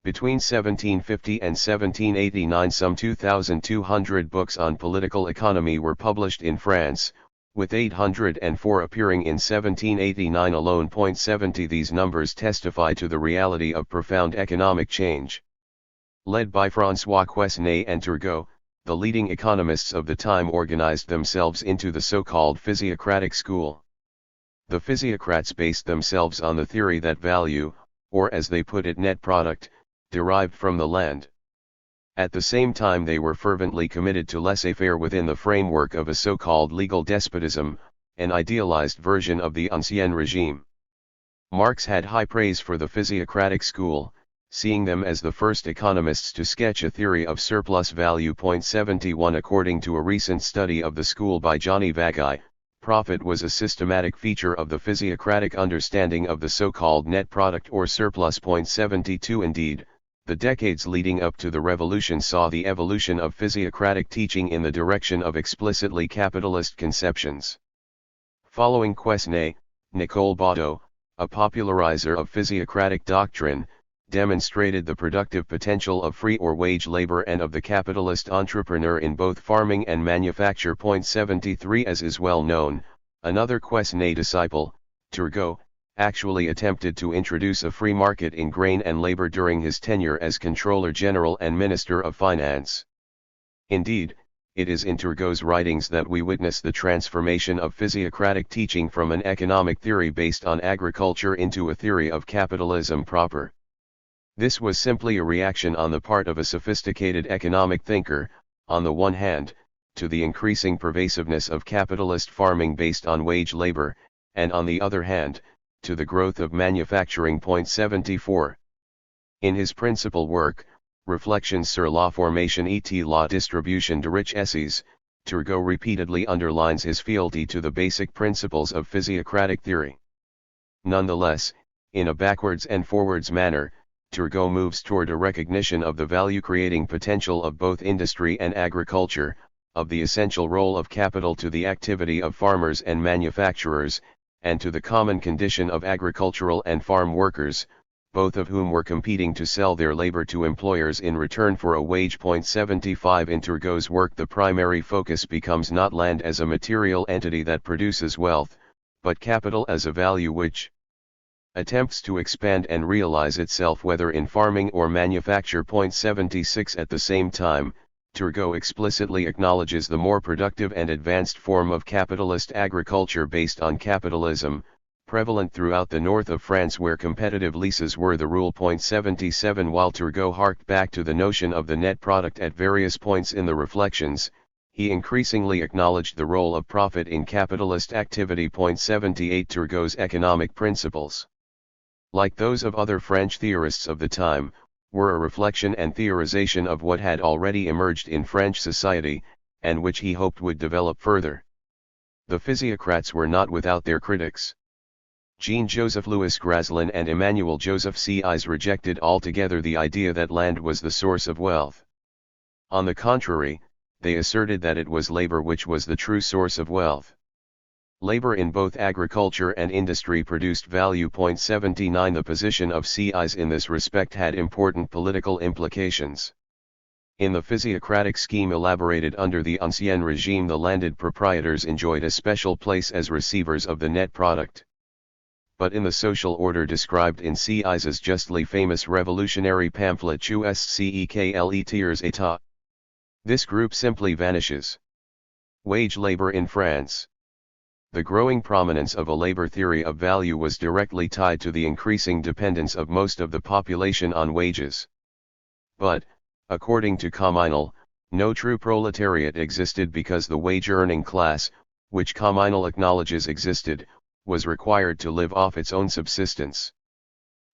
Between 1750 and 1789 some 2,200 books on political economy were published in France, with 804 appearing in 1789 alone. 70 These numbers testify to the reality of profound economic change. Led by François Quesnay and Turgot, the leading economists of the time organized themselves into the so-called physiocratic school. The physiocrats based themselves on the theory that value, or as they put it net product, derived from the land. At the same time they were fervently committed to laissez-faire within the framework of a so-called legal despotism, an idealized version of the Ancien Regime. Marx had high praise for the physiocratic school, seeing them as the first economists to sketch a theory of surplus value. 71 According to a recent study of the school by Johnny Vaggai, profit was a systematic feature of the physiocratic understanding of the so-called net product or surplus. 72 Indeed, the decades leading up to the revolution saw the evolution of physiocratic teaching in the direction of explicitly capitalist conceptions. Following Quesnay, Nicole Baudot, a popularizer of physiocratic doctrine, demonstrated the productive potential of free or wage labor and of the capitalist entrepreneur in both farming and manufacture. 73 As is well known, another Quesnay disciple, Turgot, actually attempted to introduce a free market in grain and labor during his tenure as Controller General and Minister of Finance. Indeed, it is in Turgot's writings that we witness the transformation of physiocratic teaching from an economic theory based on agriculture into a theory of capitalism proper. This was simply a reaction on the part of a sophisticated economic thinker, on the one hand, to the increasing pervasiveness of capitalist farming based on wage labor, and on the other hand, to the growth of manufacturing. 74. In his principal work, Reflections sur la formation et la distribution de richesses, Turgot repeatedly underlines his fealty to the basic principles of physiocratic theory. Nonetheless, in a backwards and forwards manner, Turgot moves toward a recognition of the value-creating potential of both industry and agriculture, of the essential role of capital to the activity of farmers and manufacturers, and to the common condition of agricultural and farm workers, both of whom were competing to sell their labor to employers in return for a wage. 75 In Turgot's work the primary focus becomes not land as a material entity that produces wealth, but capital as a value which attempts to expand and realize itself whether in farming or manufacture. 76 At the same time, Turgot explicitly acknowledges the more productive and advanced form of capitalist agriculture based on capitalism, prevalent throughout the north of France where competitive leases were the rule. 77 While Turgot harked back to the notion of the net product at various points in the Reflections, he increasingly acknowledged the role of profit in capitalist activity. 78 Turgot's economic principles, like those of other French theorists of the time, were a reflection and theorization of what had already emerged in French society, and which he hoped would develop further. The physiocrats were not without their critics. Jean-Joseph Louis Graslin and Emmanuel Joseph Sieyès rejected altogether the idea that land was the source of wealth. On the contrary, they asserted that it was labor which was the true source of wealth. Labor in both agriculture and industry produced value. 79 The position of Sieyès in this respect had important political implications. In the physiocratic scheme elaborated under the Ancien Regime, the landed proprietors enjoyed a special place as receivers of the net product. But in the social order described in Sieyès' justly famous revolutionary pamphlet USCEKLE Tiers État, this group simply vanishes. Wage labor in France. The growing prominence of a labor theory of value was directly tied to the increasing dependence of most of the population on wages. But, according to Communal, no true proletariat existed because the wage-earning class, which Communal acknowledges existed, was required to live off its own subsistence.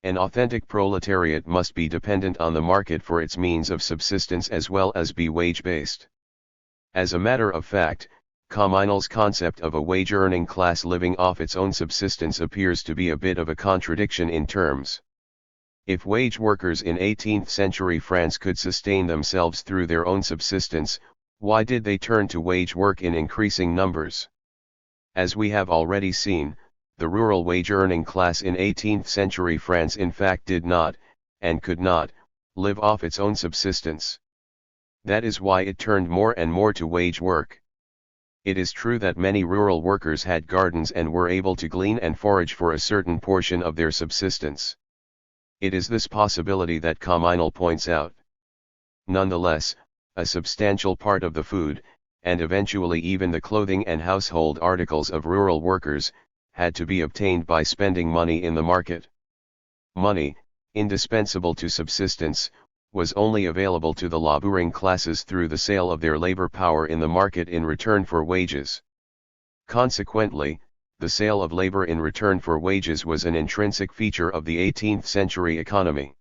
An authentic proletariat must be dependent on the market for its means of subsistence as well as be wage-based. As a matter of fact, Communal's concept of a wage-earning class living off its own subsistence appears to be a bit of a contradiction in terms. If wage workers in 18th century France could sustain themselves through their own subsistence, why did they turn to wage work in increasing numbers? As we have already seen, the rural wage-earning class in 18th century France in fact did not, and could not, live off its own subsistence. That is why it turned more and more to wage work. It is true that many rural workers had gardens and were able to glean and forage for a certain portion of their subsistence. It is this possibility that Communal points out. Nonetheless, a substantial part of the food, and eventually even the clothing and household articles of rural workers, had to be obtained by spending money in the market. Money, indispensable to subsistence, was only available to the laboring classes through the sale of their labor power in the market in return for wages. Consequently, the sale of labor in return for wages was an intrinsic feature of the 18th century economy.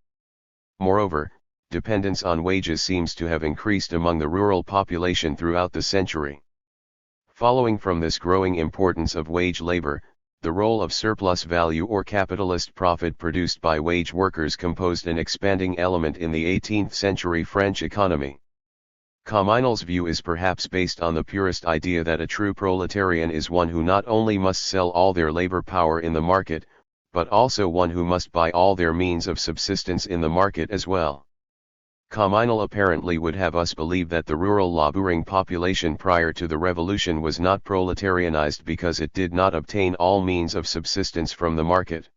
Moreover, dependence on wages seems to have increased among the rural population throughout the century. Following from this growing importance of wage labor, the role of surplus value or capitalist profit produced by wage workers composed an expanding element in the 18th century French economy. Communal's view is perhaps based on the purest idea that a true proletarian is one who not only must sell all their labor power in the market, but also one who must buy all their means of subsistence in the market as well. Communal apparently would have us believe that the rural laboring population prior to the revolution was not proletarianized because it did not obtain all means of subsistence from the market.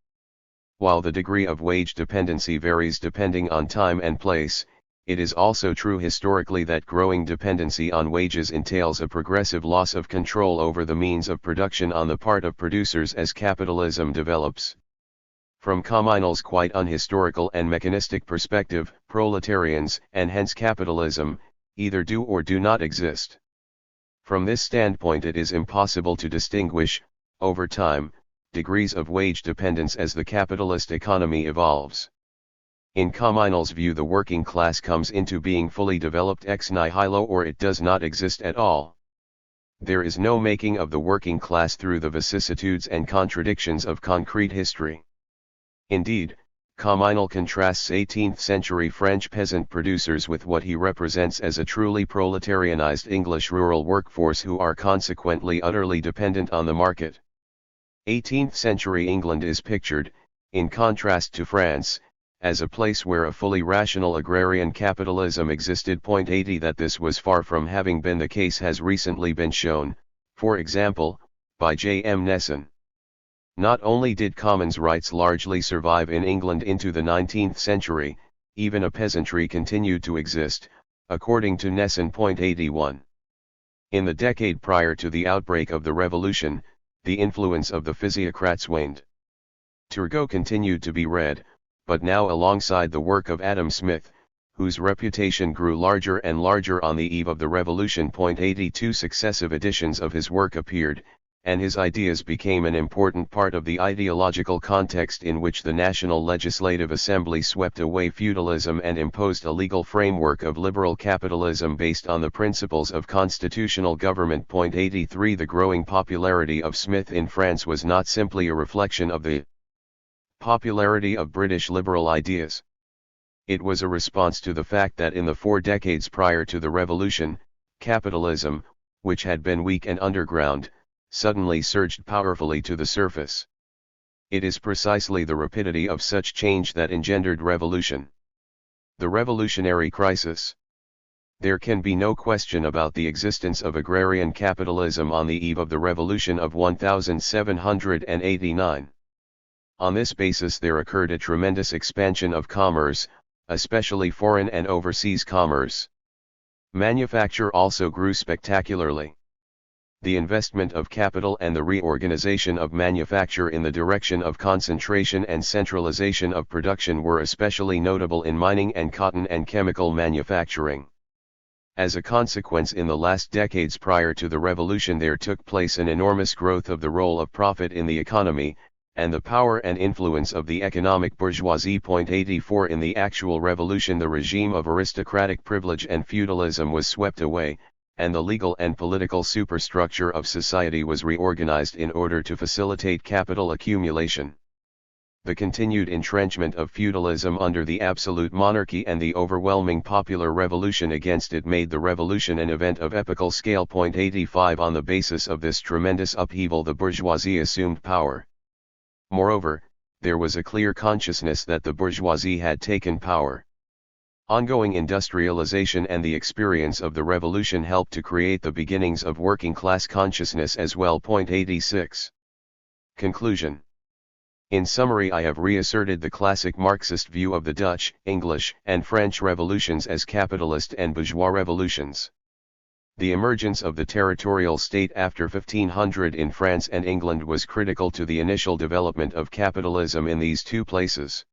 While the degree of wage dependency varies depending on time and place, it is also true historically that growing dependency on wages entails a progressive loss of control over the means of production on the part of producers as capitalism develops. From Communal's quite unhistorical and mechanistic perspective, proletarians, and hence capitalism, either do or do not exist. From this standpoint it is impossible to distinguish, over time, degrees of wage dependence as the capitalist economy evolves. In Communal's view, the working class comes into being fully developed ex nihilo, or it does not exist at all. There is no making of the working class through the vicissitudes and contradictions of concrete history. Indeed, Communal contrasts 18th century French peasant producers with what he represents as a truly proletarianized English rural workforce who are consequently utterly dependent on the market. 18th century England is pictured, in contrast to France, as a place where a fully rational agrarian capitalism existed. 80 That this was far from having been the case has recently been shown, for example, by J. M. Nesson. Not only did commons rights largely survive in England into the 19th century, even a peasantry continued to exist, according to Nesson. 81. In the decade prior to the outbreak of the revolution, the influence of the physiocrats waned. Turgot continued to be read, but now alongside the work of Adam Smith, whose reputation grew larger and larger on the eve of the revolution. 82 Successive editions of his work appeared, and his ideas became an important part of the ideological context in which the National Legislative Assembly swept away feudalism and imposed a legal framework of liberal capitalism based on the principles of constitutional government. 83 The growing popularity of Smith in France was not simply a reflection of the popularity of British liberal ideas. It was a response to the fact that in the 4 decades prior to the revolution, capitalism, which had been weak and underground, suddenly surged powerfully to the surface. It is precisely the rapidity of such change that engendered revolution. The revolutionary crisis. There can be no question about the existence of agrarian capitalism on the eve of the revolution of 1789. On this basis there occurred a tremendous expansion of commerce, especially foreign and overseas commerce. Manufacture also grew spectacularly. The investment of capital and the reorganization of manufacture in the direction of concentration and centralization of production were especially notable in mining and cotton and chemical manufacturing. As a consequence, in the last decades prior to the revolution there took place an enormous growth of the role of profit in the economy, and the power and influence of the economic bourgeoisie. 84 In the actual revolution the regime of aristocratic privilege and feudalism was swept away, and the legal and political superstructure of society was reorganized in order to facilitate capital accumulation. The continued entrenchment of feudalism under the absolute monarchy and the overwhelming popular revolution against it made the revolution an event of epochal scale. 85 On the basis of this tremendous upheaval, the bourgeoisie assumed power. Moreover, there was a clear consciousness that the bourgeoisie had taken power. Ongoing industrialization and the experience of the revolution helped to create the beginnings of working-class consciousness as well. 86. Conclusion. In summary, I have reasserted the classic Marxist view of the Dutch, English, and French revolutions as capitalist and bourgeois revolutions. The emergence of the territorial state after 1500 in France and England was critical to the initial development of capitalism in these two places.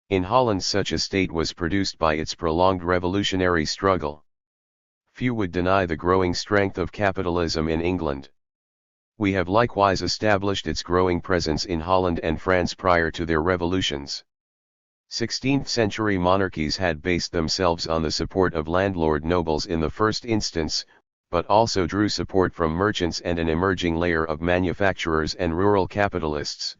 In Holland, such a state was produced by its prolonged revolutionary struggle. Few would deny the growing strength of capitalism in England. We have likewise established its growing presence in Holland and France prior to their revolutions. 16th-century monarchies had based themselves on the support of landlord nobles in the first instance, but also drew support from merchants and an emerging layer of manufacturers and rural capitalists.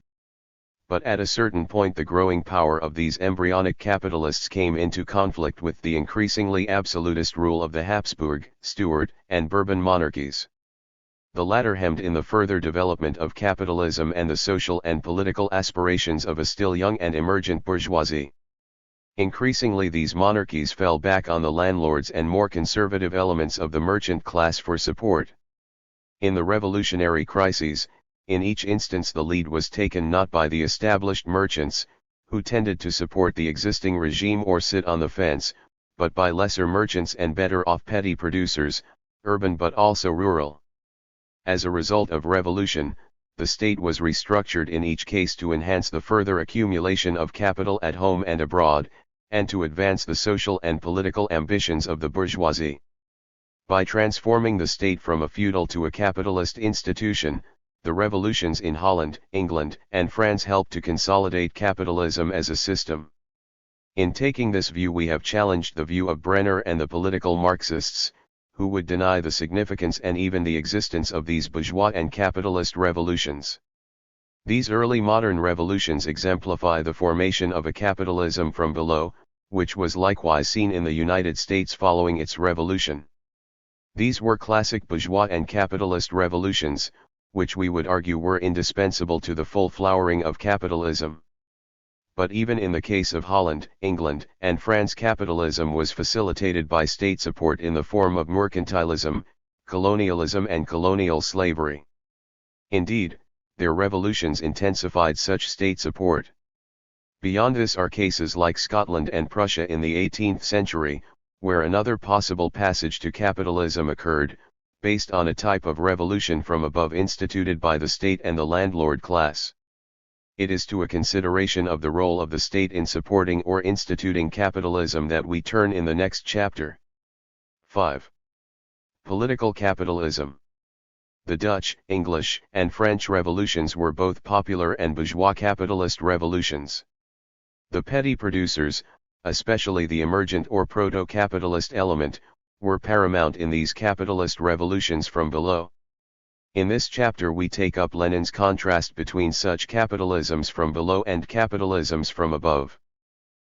But at a certain point the growing power of these embryonic capitalists came into conflict with the increasingly absolutist rule of the Habsburg, Stuart, and Bourbon monarchies. The latter hemmed in the further development of capitalism and the social and political aspirations of a still young and emergent bourgeoisie. Increasingly these monarchies fell back on the landlords and more conservative elements of the merchant class for support. In the revolutionary crises, in each instance the lead was taken not by the established merchants, who tended to support the existing regime or sit on the fence, but by lesser merchants and better-off petty producers, urban but also rural. As a result of revolution, the state was restructured in each case to enhance the further accumulation of capital at home and abroad, and to advance the social and political ambitions of the bourgeoisie. By transforming the state from a feudal to a capitalist institution, the revolutions in Holland, England, and France helped to consolidate capitalism as a system. In taking this view, we have challenged the view of Brenner and the political Marxists, who would deny the significance and even the existence of these bourgeois and capitalist revolutions. These early modern revolutions exemplify the formation of a capitalism from below, which was likewise seen in the United States following its revolution. These were classic bourgeois and capitalist revolutions, which we would argue were indispensable to the full flowering of capitalism. But even in the case of Holland, England, and France, capitalism was facilitated by state support in the form of mercantilism, colonialism and colonial slavery. Indeed, their revolutions intensified such state support. Beyond this are cases like Scotland and Prussia in the 18th century, where another possible passage to capitalism occurred, based on a type of revolution from above instituted by the state and the landlord class. It is to a consideration of the role of the state in supporting or instituting capitalism that we turn in the next chapter. 5. Political capitalism. The Dutch, English, and French revolutions were both popular and bourgeois capitalist revolutions. The petty producers, especially the emergent or proto-capitalist element, were paramount in these capitalist revolutions from below. In this chapter we take up Lenin's contrast between such capitalisms from below and capitalisms from above.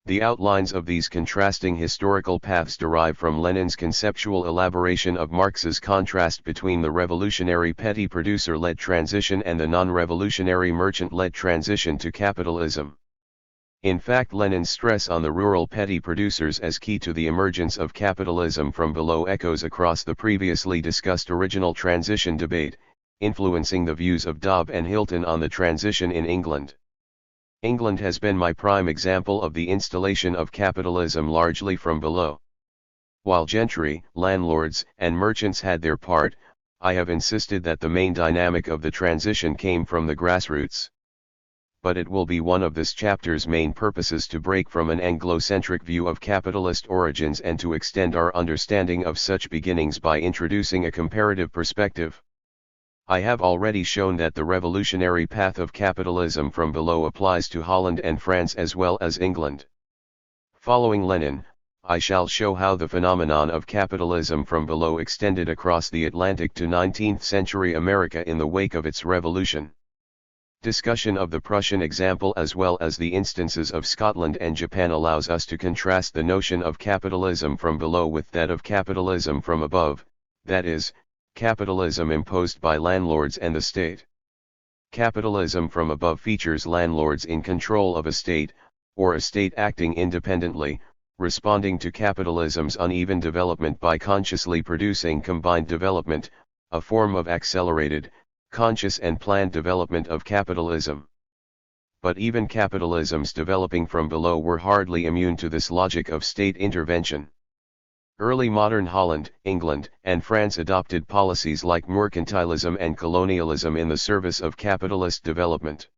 The outlines of these contrasting historical paths derive from Lenin's conceptual elaboration of Marx's contrast between the revolutionary petty producer-led transition and the non-revolutionary merchant-led transition to capitalism. In fact, Lenin's stress on the rural petty producers as key to the emergence of capitalism from below echoes across the previously discussed original transition debate, influencing the views of Dobb and Hilton on the transition in England. England has been my prime example of the installation of capitalism largely from below. While gentry, landlords, and merchants had their part, I have insisted that the main dynamic of the transition came from the grassroots. But it will be one of this chapter's main purposes to break from an Anglo-centric view of capitalist origins and to extend our understanding of such beginnings by introducing a comparative perspective. I have already shown that the revolutionary path of capitalism from below applies to Holland and France as well as England. Following Lenin, I shall show how the phenomenon of capitalism from below extended across the Atlantic to 19th century America in the wake of its revolution. Discussion of the Prussian example as well as the instances of Scotland and Japan allows us to contrast the notion of capitalism from below with that of capitalism from above, that is, capitalism imposed by landlords and the state. Capitalism from above features landlords in control of a state, or a state acting independently, responding to capitalism's uneven development by consciously producing combined development, a form of accelerated, conscious and planned development of capitalism. But even capitalisms developing from below were hardly immune to this logic of state intervention. Early modern Holland, England, and France adopted policies like mercantilism and colonialism in the service of capitalist development.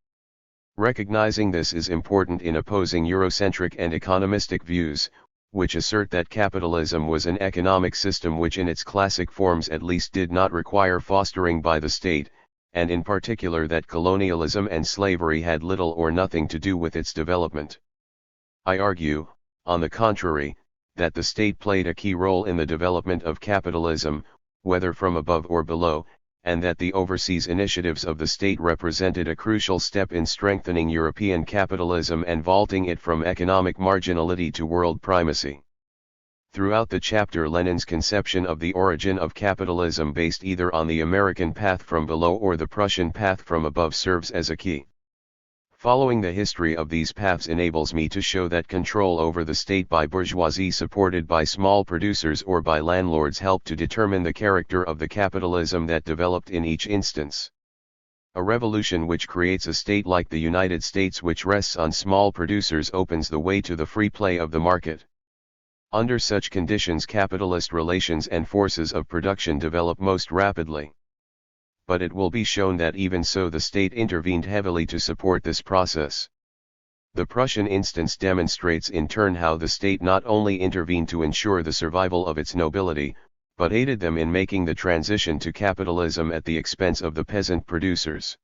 Recognizing this is important in opposing Eurocentric and economistic views, which assert that capitalism was an economic system which in its classic forms at least did not require fostering by the state, and in particular that colonialism and slavery had little or nothing to do with its development. I argue, on the contrary, that the state played a key role in the development of capitalism, whether from above or below, and that the overseas initiatives of the state represented a crucial step in strengthening European capitalism and vaulting it from economic marginality to world primacy. Throughout the chapter, Lenin's conception of the origin of capitalism based either on the American path from below or the Prussian path from above serves as a key. Following the history of these paths enables me to show that control over the state by bourgeoisie supported by small producers or by landlords helped to determine the character of the capitalism that developed in each instance. A revolution which creates a state like the United States which rests on small producers opens the way to the free play of the market. Under such conditions, capitalist relations and forces of production develop most rapidly. But it will be shown that even so the state intervened heavily to support this process. The Prussian instance demonstrates in turn how the state not only intervened to ensure the survival of its nobility, but aided them in making the transition to capitalism at the expense of the peasant producers.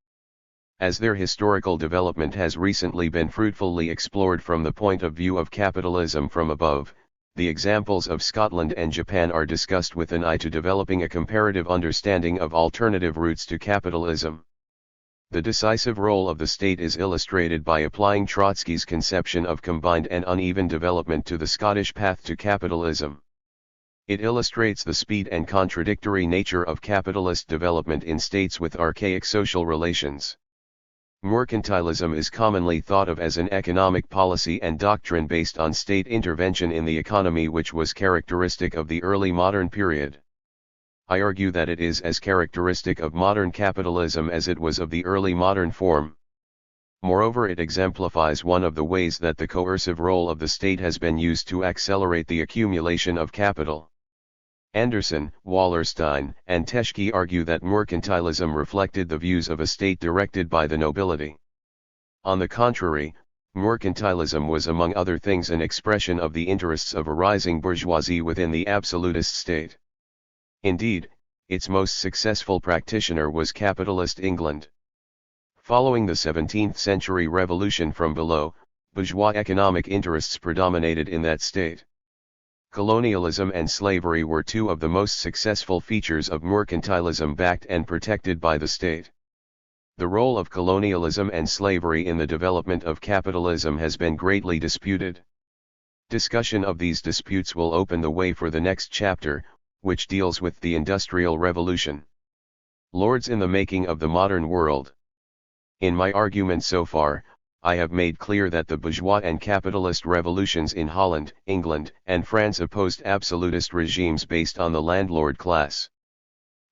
As their historical development has recently been fruitfully explored from the point of view of capitalism from above, the examples of Scotland and Japan are discussed with an eye to developing a comparative understanding of alternative routes to capitalism. The decisive role of the state is illustrated by applying Trotsky's conception of combined and uneven development to the Scottish path to capitalism. It illustrates the speed and contradictory nature of capitalist development in states with archaic social relations. Mercantilism is commonly thought of as an economic policy and doctrine based on state intervention in the economy which was characteristic of the early modern period. I argue that it is as characteristic of modern capitalism as it was of the early modern form. Moreover, it exemplifies one of the ways that the coercive role of the state has been used to accelerate the accumulation of capital. Anderson, Wallerstein, and Teschke argue that mercantilism reflected the views of a state directed by the nobility. On the contrary, mercantilism was among other things an expression of the interests of a rising bourgeoisie within the absolutist state. Indeed, its most successful practitioner was capitalist England. Following the 17th century revolution from below, bourgeois economic interests predominated in that state. Colonialism and slavery were two of the most successful features of mercantilism backed and protected by the state. The role of colonialism and slavery in the development of capitalism has been greatly disputed. Discussion of these disputes will open the way for the next chapter, which deals with the Industrial Revolution. Lords in the making of the modern world. In my argument so far, I have made clear that the bourgeois and capitalist revolutions in Holland, England, and France opposed absolutist regimes based on the landlord class.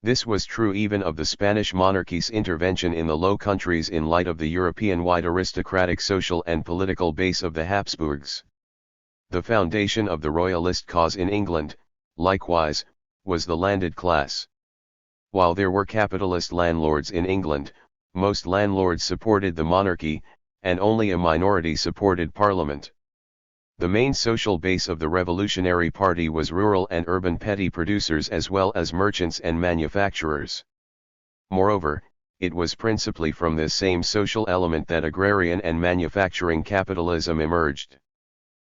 This was true even of the Spanish monarchy's intervention in the Low Countries in light of the European-wide aristocratic social and political base of the Habsburgs. The foundation of the royalist cause in England, likewise, was the landed class. While there were capitalist landlords in England, most landlords supported the monarchy, and only a minority supported Parliament. The main social base of the Revolutionary Party was rural and urban petty producers as well as merchants and manufacturers. Moreover, it was principally from this same social element that agrarian and manufacturing capitalism emerged.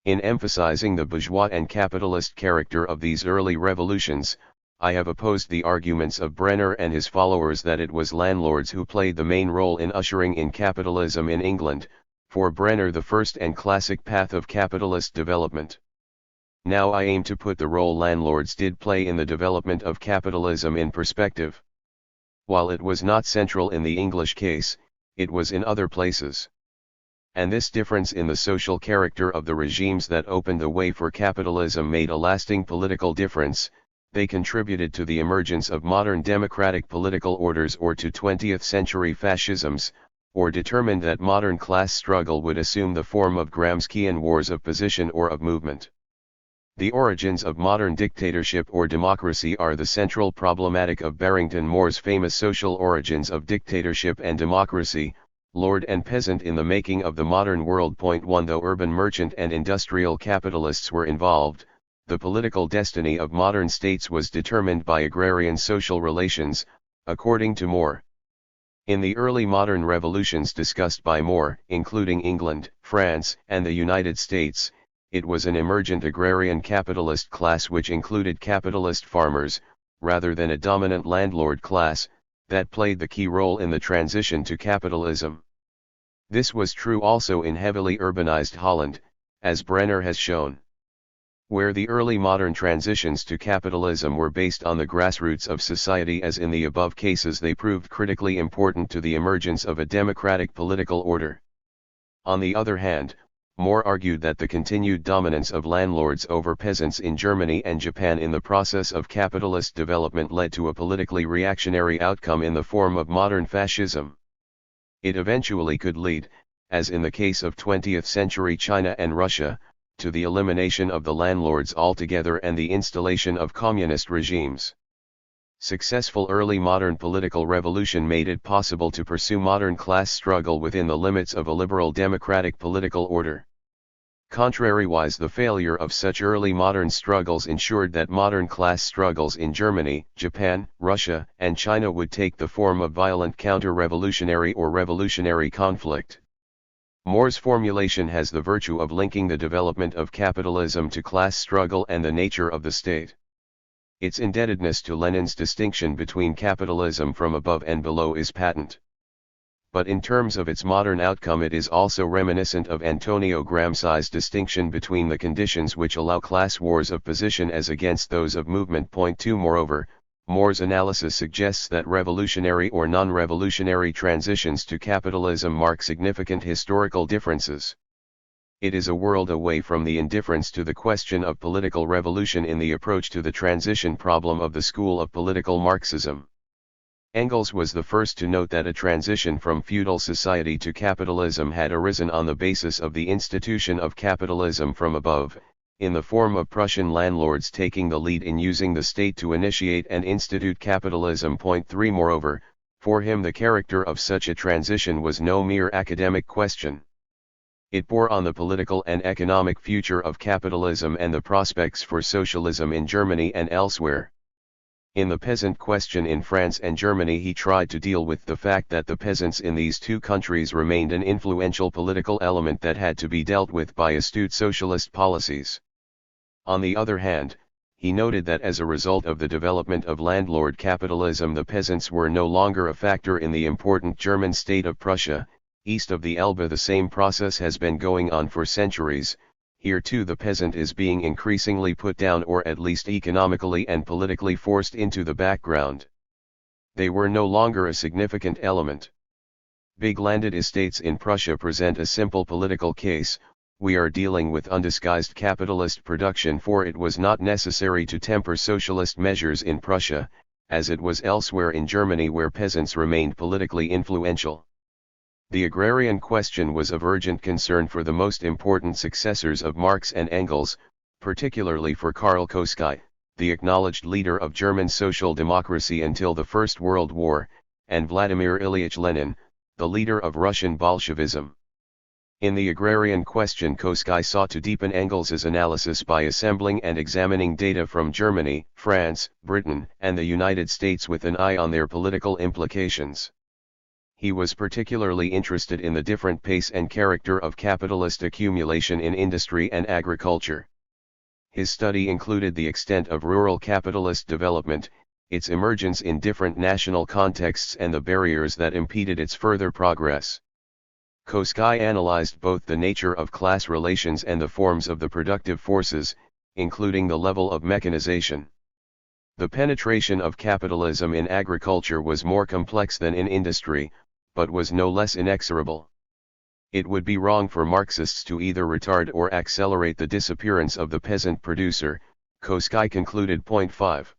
In emphasizing the bourgeois and capitalist character of these early revolutions, I have opposed the arguments of Brenner and his followers that it was landlords who played the main role in ushering in capitalism in England, for Brenner the first and classic path of capitalist development. Now I aim to put the role landlords did play in the development of capitalism in perspective. While it was not central in the English case, it was in other places. And this difference in the social character of the regimes that opened the way for capitalism made a lasting political difference. They contributed to the emergence of modern democratic political orders or to 20th century fascisms, or determined that modern class struggle would assume the form of Gramscian wars of position or of movement. The origins of modern dictatorship or democracy are the central problematic of Barrington Moore's famous Social Origins of Dictatorship and Democracy, Lord and Peasant in the Making of the Modern World. 1 Though urban merchant and industrial capitalists were involved, the political destiny of modern states was determined by agrarian social relations, according to Moore. In the early modern revolutions discussed by Moore, including England, France, and the United States, it was an emergent agrarian capitalist class which included capitalist farmers, rather than a dominant landlord class, that played the key role in the transition to capitalism. This was true also in heavily urbanized Holland, as Brenner has shown. Where the early modern transitions to capitalism were based on the grassroots of society, as in the above cases, they proved critically important to the emergence of a democratic political order. On the other hand, Moore argued that the continued dominance of landlords over peasants in Germany and Japan in the process of capitalist development led to a politically reactionary outcome in the form of modern fascism. It eventually could lead, as in the case of 20th century China and Russia, to the elimination of the landlords altogether and the installation of communist regimes. Successful early modern political revolution made it possible to pursue modern class struggle within the limits of a liberal democratic political order. Contrariwise, the failure of such early modern struggles ensured that modern class struggles in Germany, Japan, Russia, and China would take the form of violent counter-revolutionary or revolutionary conflict. Moore's formulation has the virtue of linking the development of capitalism to class struggle and the nature of the state. Its indebtedness to Lenin's distinction between capitalism from above and below is patent. But in terms of its modern outcome, it is also reminiscent of Antonio Gramsci's distinction between the conditions which allow class wars of position as against those of movement. 2 Moreover, Moore's analysis suggests that revolutionary or non-revolutionary transitions to capitalism mark significant historical differences. It is a world away from the indifference to the question of political revolution in the approach to the transition problem of the school of political Marxism. Engels was the first to note that a transition from feudal society to capitalism had arisen on the basis of the institution of capitalism from above, in the form of Prussian landlords taking the lead in using the state to initiate and institute capitalism. 3 Moreover, for him the character of such a transition was no mere academic question. It bore on the political and economic future of capitalism and the prospects for socialism in Germany and elsewhere. In the peasant question in France and Germany, he tried to deal with the fact that the peasants in these two countries remained an influential political element that had to be dealt with by astute socialist policies. On the other hand, he noted that as a result of the development of landlord capitalism, the peasants were no longer a factor in the important German state of Prussia. East of the Elbe the same process has been going on for centuries. Here too the peasant is being increasingly put down, or at least economically and politically forced into the background. They were no longer a significant element. Big landed estates in Prussia present a simple political case. We are dealing with undisguised capitalist production, for it was not necessary to temper socialist measures in Prussia, as it was elsewhere in Germany where peasants remained politically influential. The agrarian question was of urgent concern for the most important successors of Marx and Engels, particularly for Karl Kosky, the acknowledged leader of German social democracy until the First World War, and Vladimir Ilyich Lenin, the leader of Russian Bolshevism. In the agrarian question, Kosky sought to deepen Engels's analysis by assembling and examining data from Germany, France, Britain, and the United States with an eye on their political implications. he was particularly interested in the different pace and character of capitalist accumulation in industry and agriculture. His study included the extent of rural capitalist development, its emergence in different national contexts and the barriers that impeded its further progress. Koski analyzed both the nature of class relations and the forms of the productive forces, including the level of mechanization. The penetration of capitalism in agriculture was more complex than in industry, but was no less inexorable. It would be wrong for Marxists to either retard or accelerate the disappearance of the peasant producer, Koski concluded. 5.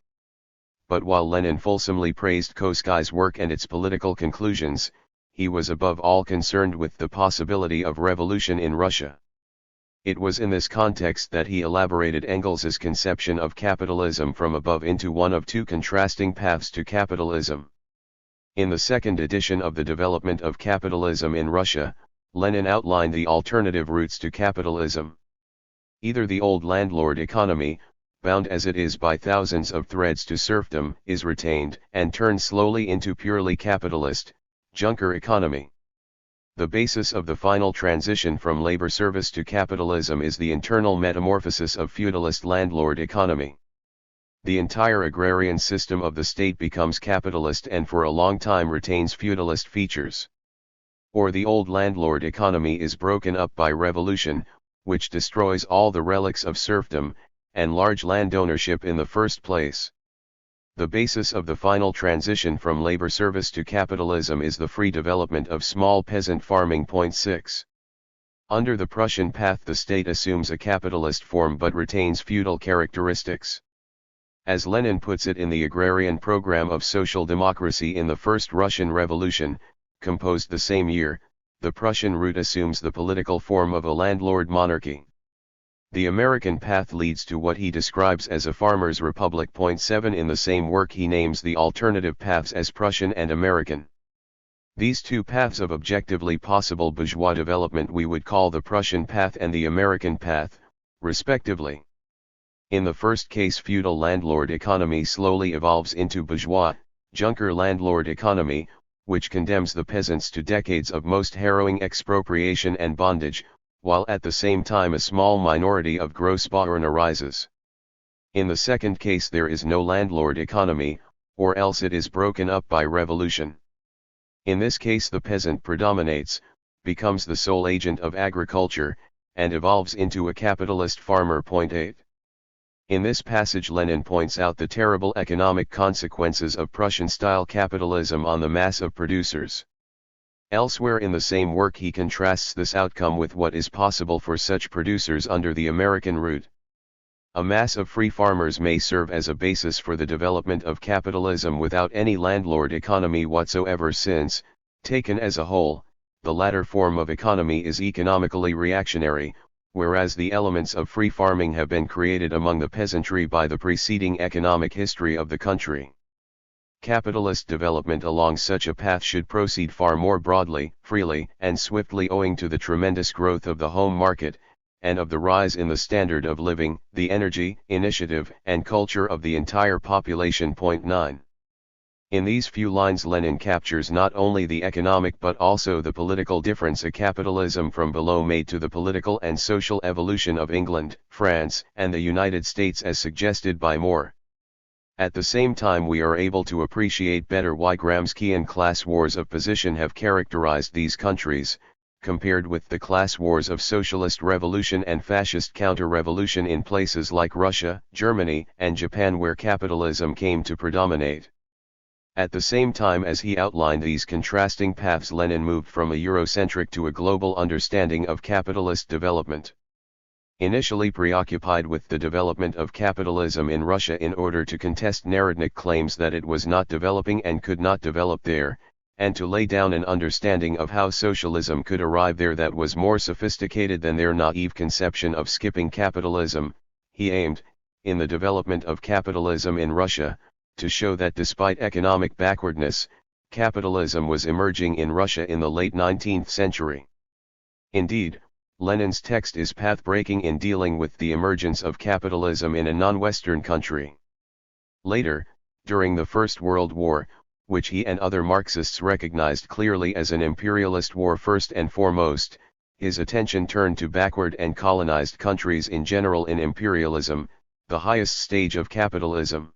But while Lenin fulsomely praised Koski's work and its political conclusions, he was above all concerned with the possibility of revolution in Russia. It was in this context that he elaborated Engels's conception of capitalism from above into one of two contrasting paths to capitalism. In the second edition of The Development of Capitalism in Russia, Lenin outlined the alternative routes to capitalism. Either the old landlord economy, bound as it is by thousands of threads to serfdom, is retained and turned slowly into purely capitalist, Junker economy. The basis of the final transition from labor service to capitalism is the internal metamorphosis of feudalist landlord economy. The entire agrarian system of the state becomes capitalist and for a long time retains feudalist features. Or the old landlord economy is broken up by revolution, which destroys all the relics of serfdom, and large land ownership in the first place. The basis of the final transition from labor service to capitalism is the free development of small peasant farming. 6. Under the Prussian path the state assumes a capitalist form but retains feudal characteristics. As Lenin puts it in the agrarian program of social democracy in the First Russian Revolution, composed the same year, the Prussian route assumes the political form of a landlord monarchy. The American path leads to what he describes as a farmer's republic. 7. In the same work he names the alternative paths as Prussian and American. These two paths of objectively possible bourgeois development we would call the Prussian path and the American path, respectively. In the first case feudal landlord economy slowly evolves into bourgeois, Junker landlord economy, which condemns the peasants to decades of most harrowing expropriation and bondage, while at the same time a small minority of Grossbauern arises. In the second case there is no landlord economy, or else it is broken up by revolution. In this case the peasant predominates, becomes the sole agent of agriculture, and evolves into a capitalist farmer. 8. In this passage Lenin points out the terrible economic consequences of Prussian-style capitalism on the mass of producers. Elsewhere in the same work he contrasts this outcome with what is possible for such producers under the American route. A mass of free farmers may serve as a basis for the development of capitalism without any landlord economy whatsoever since, taken as a whole, the latter form of economy is economically reactionary, whereas the elements of free farming have been created among the peasantry by the preceding economic history of the country. Capitalist development along such a path should proceed far more broadly, freely, and swiftly owing to the tremendous growth of the home market, and of the rise in the standard of living, the energy, initiative, and culture of the entire population. 9. In these few lines Lenin captures not only the economic but also the political difference a capitalism from below made to the political and social evolution of England, France, and the United States as suggested by Moore. At the same time we are able to appreciate better why Gramscian class wars of position have characterized these countries, compared with the class wars of socialist revolution and fascist counter-revolution in places like Russia, Germany, and Japan where capitalism came to predominate. At the same time as he outlined these contrasting paths Lenin moved from a Eurocentric to a global understanding of capitalist development. Initially preoccupied with the development of capitalism in Russia in order to contest Narodnik claims that it was not developing and could not develop there, and to lay down an understanding of how socialism could arrive there that was more sophisticated than their naive conception of skipping capitalism, he aimed, in the development of capitalism in Russia, to show that despite economic backwardness, capitalism was emerging in Russia in the late 19th century. Indeed, Lenin's text is path-breaking in dealing with the emergence of capitalism in a non-Western country. Later, during the First World War, which he and other Marxists recognized clearly as an imperialist war first and foremost, his attention turned to backward and colonized countries in general in imperialism, the highest stage of capitalism.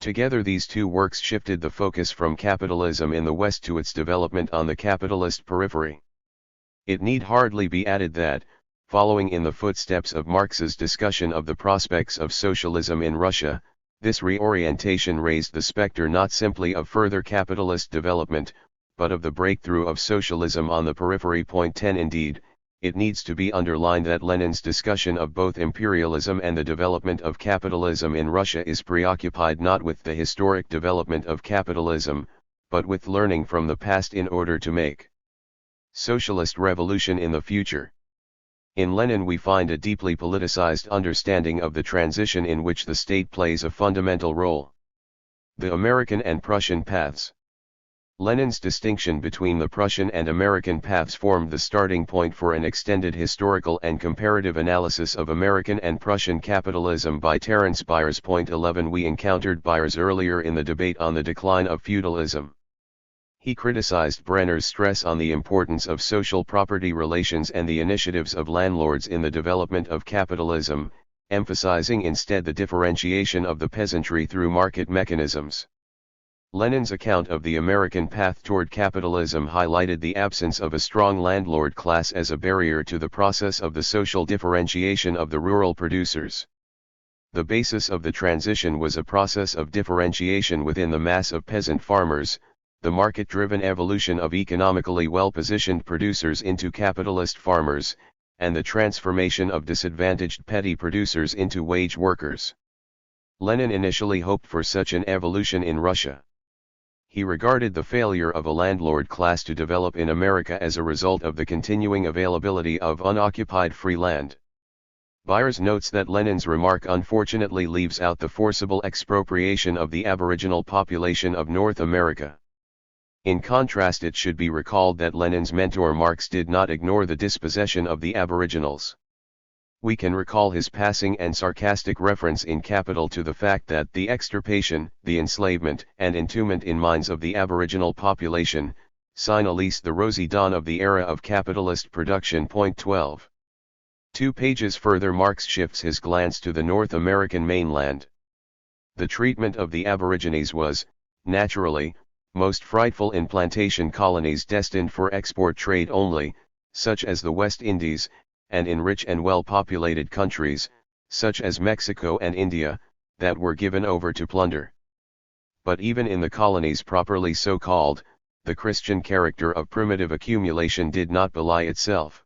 Together these two works shifted the focus from capitalism in the West to its development on the capitalist periphery. It need hardly be added that, following in the footsteps of Marx's discussion of the prospects of socialism in Russia, this reorientation raised the specter not simply of further capitalist development, but of the breakthrough of socialism on the periphery. Point 10. Indeed, it needs to be underlined that Lenin's discussion of both imperialism and the development of capitalism in Russia is preoccupied not with the historic development of capitalism, but with learning from the past in order to make socialist revolution in the future. In Lenin we find a deeply politicized understanding of the transition in which the state plays a fundamental role. The American and Prussian paths. Lenin's distinction between the Prussian and American paths formed the starting point for an extended historical and comparative analysis of American and Prussian capitalism by Terence Byers. Point 11. We encountered Byers earlier in the debate on the decline of feudalism. He criticized Brenner's stress on the importance of social property relations and the initiatives of landlords in the development of capitalism, emphasizing instead the differentiation of the peasantry through market mechanisms. Lenin's account of the American path toward capitalism highlighted the absence of a strong landlord class as a barrier to the process of the social differentiation of the rural producers. The basis of the transition was a process of differentiation within the mass of peasant farmers, the market-driven evolution of economically well-positioned producers into capitalist farmers, and the transformation of disadvantaged petty producers into wage workers. Lenin initially hoped for such an evolution in Russia. He regarded the failure of a landlord class to develop in America as a result of the continuing availability of unoccupied free land. Byers notes that Lenin's remark unfortunately leaves out the forcible expropriation of the aboriginal population of North America. In contrast, it should be recalled that Lenin's mentor Marx did not ignore the dispossession of the aboriginals. We can recall his passing and sarcastic reference in Capital to the fact that the extirpation, the enslavement and entombment in mines of the aboriginal population, sign at least the rosy dawn of the era of capitalist production. Point 12. 2 pages further Marx shifts his glance to the North American mainland. The treatment of the aborigines was, naturally, most frightful in plantation colonies destined for export trade only, such as the West Indies, and in rich and well-populated countries, such as Mexico and India, that were given over to plunder. But even in the colonies properly so called, the Christian character of primitive accumulation did not belie itself.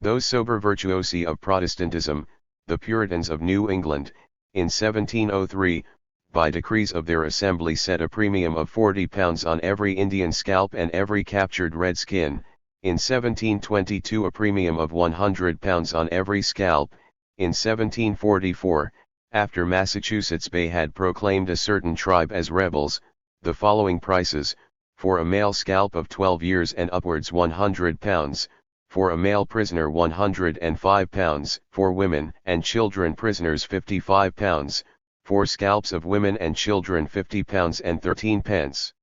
Those sober virtuosi of Protestantism, the Puritans of New England, in 1703, by decrees of their assembly set a premium of £40 on every Indian scalp and every captured redskin, in 1722 a premium of £100 on every scalp, in 1744, after Massachusetts Bay had proclaimed a certain tribe as rebels, the following prices: for a male scalp of 12 years and upwards £100, for a male prisoner £105, for women and children prisoners £55, for scalps of women and children £50 and 13 pence.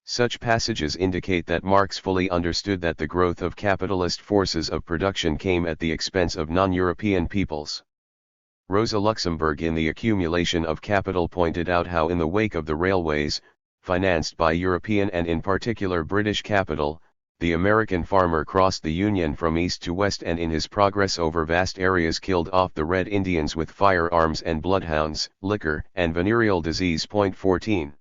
Such passages indicate that Marx fully understood that the growth of capitalist forces of production came at the expense of non-European peoples. Rosa Luxemburg in The Accumulation of Capital pointed out how in the wake of the railways, financed by European and in particular British capital, the American farmer crossed the Union from east to west and in his progress over vast areas killed off the Red Indians with firearms and bloodhounds, liquor and venereal disease. Point 14.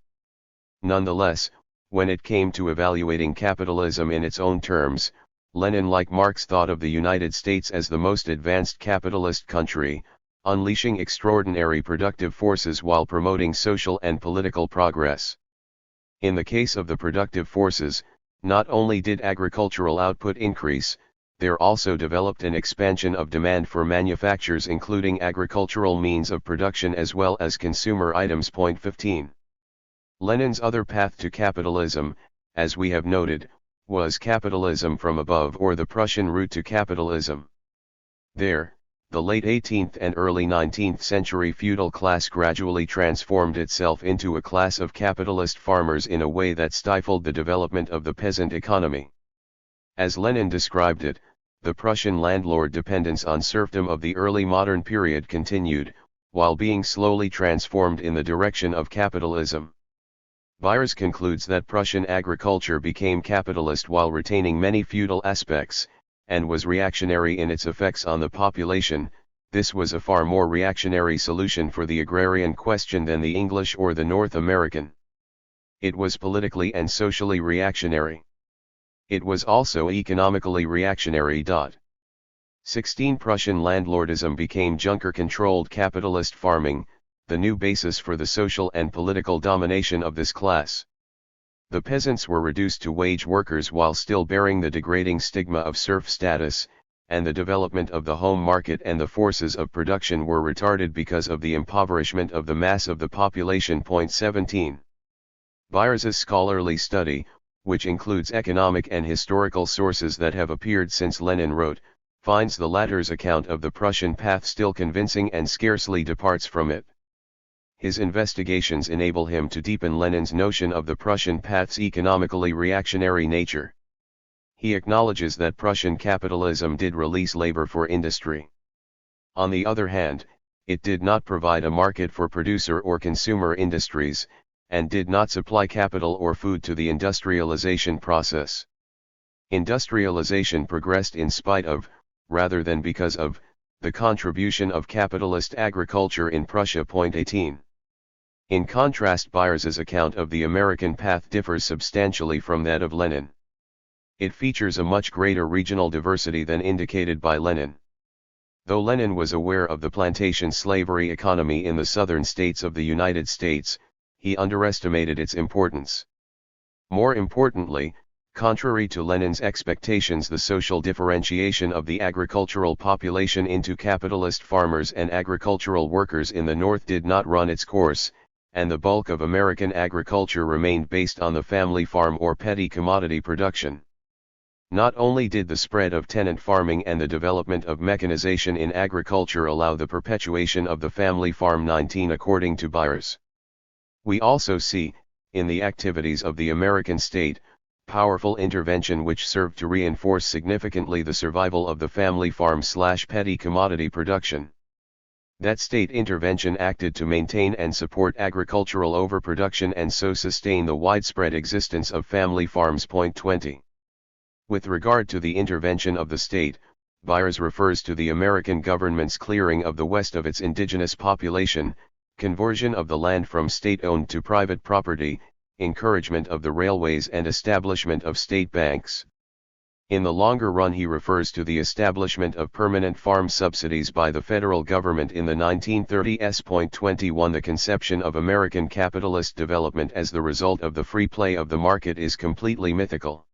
Nonetheless, when it came to evaluating capitalism in its own terms, Lenin, like Marx, thought of the United States as the most advanced capitalist country, unleashing extraordinary productive forces while promoting social and political progress. In the case of the productive forces, not only did agricultural output increase, there also developed an expansion of demand for manufactures including agricultural means of production as well as consumer items. Point 15. Lenin's other path to capitalism, as we have noted, was capitalism from above or the Prussian route to capitalism. There, the late 18th and early 19th century feudal class gradually transformed itself into a class of capitalist farmers in a way that stifled the development of the peasant economy. As Lenin described it, the Prussian landlord dependence on serfdom of the early modern period continued, while being slowly transformed in the direction of capitalism. Byers concludes that Prussian agriculture became capitalist while retaining many feudal aspects, and was reactionary in its effects on the population. This was a far more reactionary solution for the agrarian question than the English or the North American. It was politically and socially reactionary. It was also economically reactionary. 16 Prussian landlordism became Junker-controlled capitalist farming, the new basis for the social and political domination of this class. The peasants were reduced to wage workers while still bearing the degrading stigma of serf status, and the development of the home market and the forces of production were retarded because of the impoverishment of the mass of the population. 17. Byers's scholarly study, which includes economic and historical sources that have appeared since Lenin wrote, finds the latter's account of the Prussian path still convincing and scarcely departs from it. His investigations enable him to deepen Lenin's notion of the Prussian path's economically reactionary nature. He acknowledges that Prussian capitalism did release labor for industry. On the other hand, it did not provide a market for producer or consumer industries, and did not supply capital or food to the industrialization process. Industrialization progressed in spite of, rather than because of, the contribution of capitalist agriculture in Prussia. 18. In contrast, Byers's account of the American path differs substantially from that of Lenin. It features a much greater regional diversity than indicated by Lenin. Though Lenin was aware of the plantation slavery economy in the southern states of the United States, he underestimated its importance. More importantly, contrary to Lenin's expectations, the social differentiation of the agricultural population into capitalist farmers and agricultural workers in the North did not run its course, and the bulk of American agriculture remained based on the family farm or petty commodity production. Not only did the spread of tenant farming and the development of mechanization in agriculture allow the perpetuation of the family farm. 19 According to Byers, we also see, in the activities of the American state, powerful intervention which served to reinforce significantly the survival of the family farm/petty commodity production. That state intervention acted to maintain and support agricultural overproduction and so sustain the widespread existence of family farms. 20. With regard to the intervention of the state, Byers refers to the American government's clearing of the West of its indigenous population, conversion of the land from state-owned to private property, encouragement of the railways and establishment of state banks. In the longer run, he refers to the establishment of permanent farm subsidies by the federal government in the 1930s. 21 The conception of American capitalist development as the result of the free play of the market is completely mythical.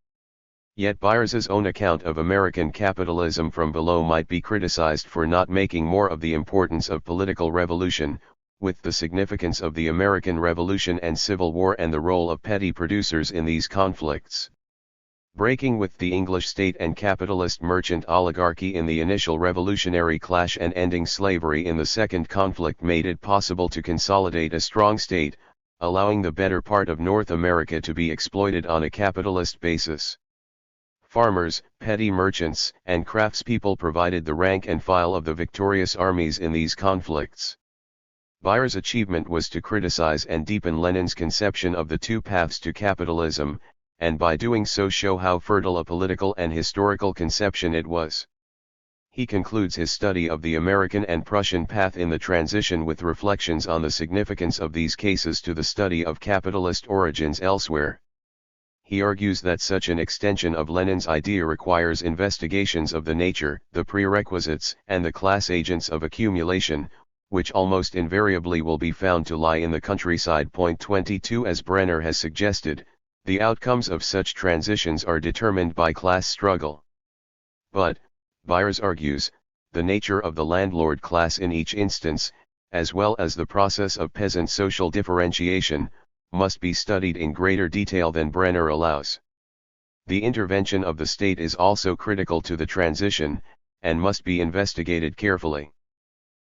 Yet Byers's own account of American capitalism from below might be criticized for not making more of the importance of political revolution, with the significance of the American Revolution and Civil War and the role of petty producers in these conflicts. Breaking with the English state and capitalist merchant oligarchy in the initial revolutionary clash and ending slavery in the second conflict made it possible to consolidate a strong state, allowing the better part of North America to be exploited on a capitalist basis. Farmers, petty merchants, and craftspeople provided the rank and file of the victorious armies in these conflicts. Byers' achievement was to criticize and deepen Lenin's conception of the two paths to capitalism, and by doing so show how fertile a political and historical conception it was. He concludes his study of the American and Prussian path in the transition with reflections on the significance of these cases to the study of capitalist origins elsewhere. He argues that such an extension of Lenin's idea requires investigations of the nature, the prerequisites, and the class agents of accumulation, which almost invariably will be found to lie in the countryside. 22 As Brenner has suggested, the outcomes of such transitions are determined by class struggle. But, Byers argues, the nature of the landlord class in each instance, as well as the process of peasant social differentiation, must be studied in greater detail than Brenner allows. The intervention of the state is also critical to the transition, and must be investigated carefully.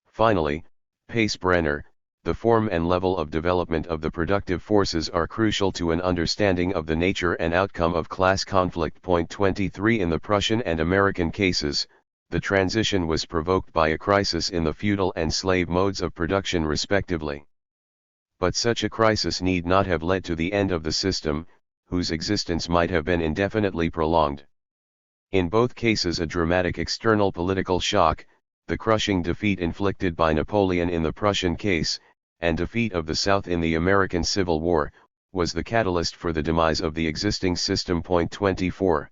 Finally, Pace-Brenner, the form and level of development of the productive forces are crucial to an understanding of the nature and outcome of class conflict. Point 23 In the Prussian and American cases, the transition was provoked by a crisis in the feudal and slave modes of production respectively. But such a crisis need not have led to the end of the system, whose existence might have been indefinitely prolonged. In both cases a dramatic external political shock, the crushing defeat inflicted by Napoleon in the Prussian case, and defeat of the South in the American Civil War, was the catalyst for the demise of the existing system. Point 24.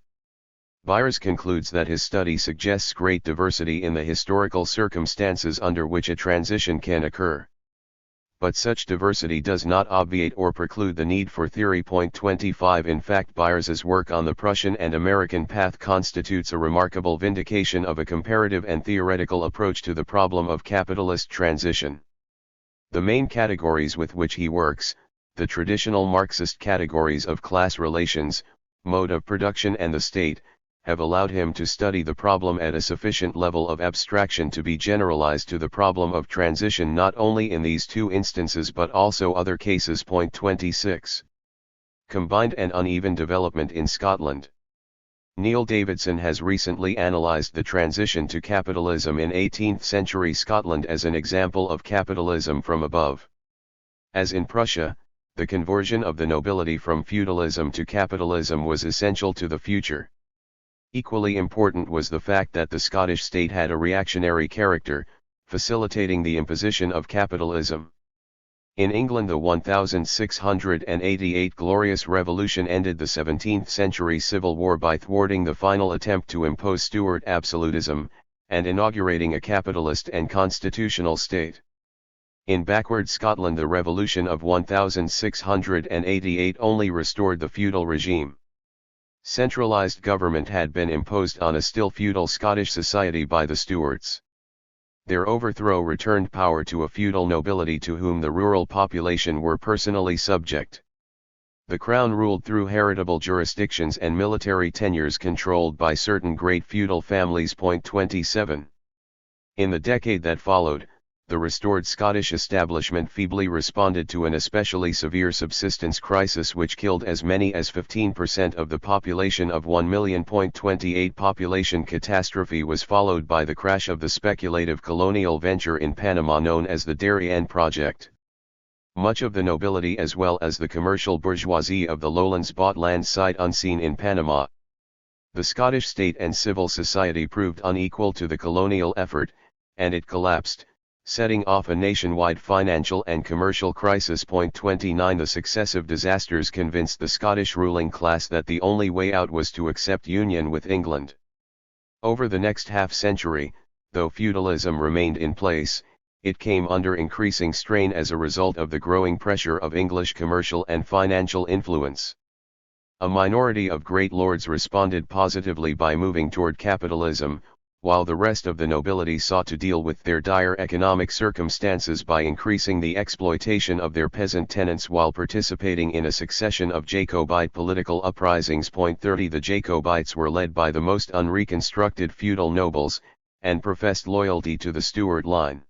Byers concludes that his study suggests great diversity in the historical circumstances under which a transition can occur. But such diversity does not obviate or preclude the need for theory. Point 25 In fact, Byers's work on the Prussian and American path constitutes a remarkable vindication of a comparative and theoretical approach to the problem of capitalist transition. The main categories with which he works, the traditional Marxist categories of class relations, mode of production and the state, have allowed him to study the problem at a sufficient level of abstraction to be generalized to the problem of transition not only in these two instances but also other cases. Point 26. Combined and uneven development in Scotland. Neil Davidson has recently analyzed the transition to capitalism in 18th century Scotland as an example of capitalism from above. As in Prussia, the conversion of the nobility from feudalism to capitalism was essential to the future. Equally important was the fact that the Scottish state had a reactionary character, facilitating the imposition of capitalism. In England, the 1688 Glorious Revolution ended the 17th century Civil War by thwarting the final attempt to impose Stuart absolutism, and inaugurating a capitalist and constitutional state. In backward Scotland, the Revolution of 1688 only restored the feudal regime. Centralised government had been imposed on a still feudal Scottish society by the Stuarts. Their overthrow returned power to a feudal nobility to whom the rural population were personally subject. The crown ruled through heritable jurisdictions and military tenures controlled by certain great feudal families. Point 27. In the decade that followed, the restored Scottish establishment feebly responded to an especially severe subsistence crisis which killed as many as 15% of the population of 1 million. 28 Population catastrophe was followed by the crash of the speculative colonial venture in Panama known as the Darien Project. Much of the nobility as well as the commercial bourgeoisie of the lowlands bought land sight unseen in Panama. The Scottish state and civil society proved unequal to the colonial effort, and it collapsed, setting off a nationwide financial and commercial crisis. Point 29 The successive disasters convinced the Scottish ruling class that the only way out was to accept union with England. Over the next half-century, though feudalism remained in place, it came under increasing strain as a result of the growing pressure of English commercial and financial influence. A minority of great lords responded positively by moving toward capitalism, while the rest of the nobility sought to deal with their dire economic circumstances by increasing the exploitation of their peasant tenants while participating in a succession of Jacobite political uprisings. Point 30 The Jacobites were led by the most unreconstructed feudal nobles, and professed loyalty to the Stuart line.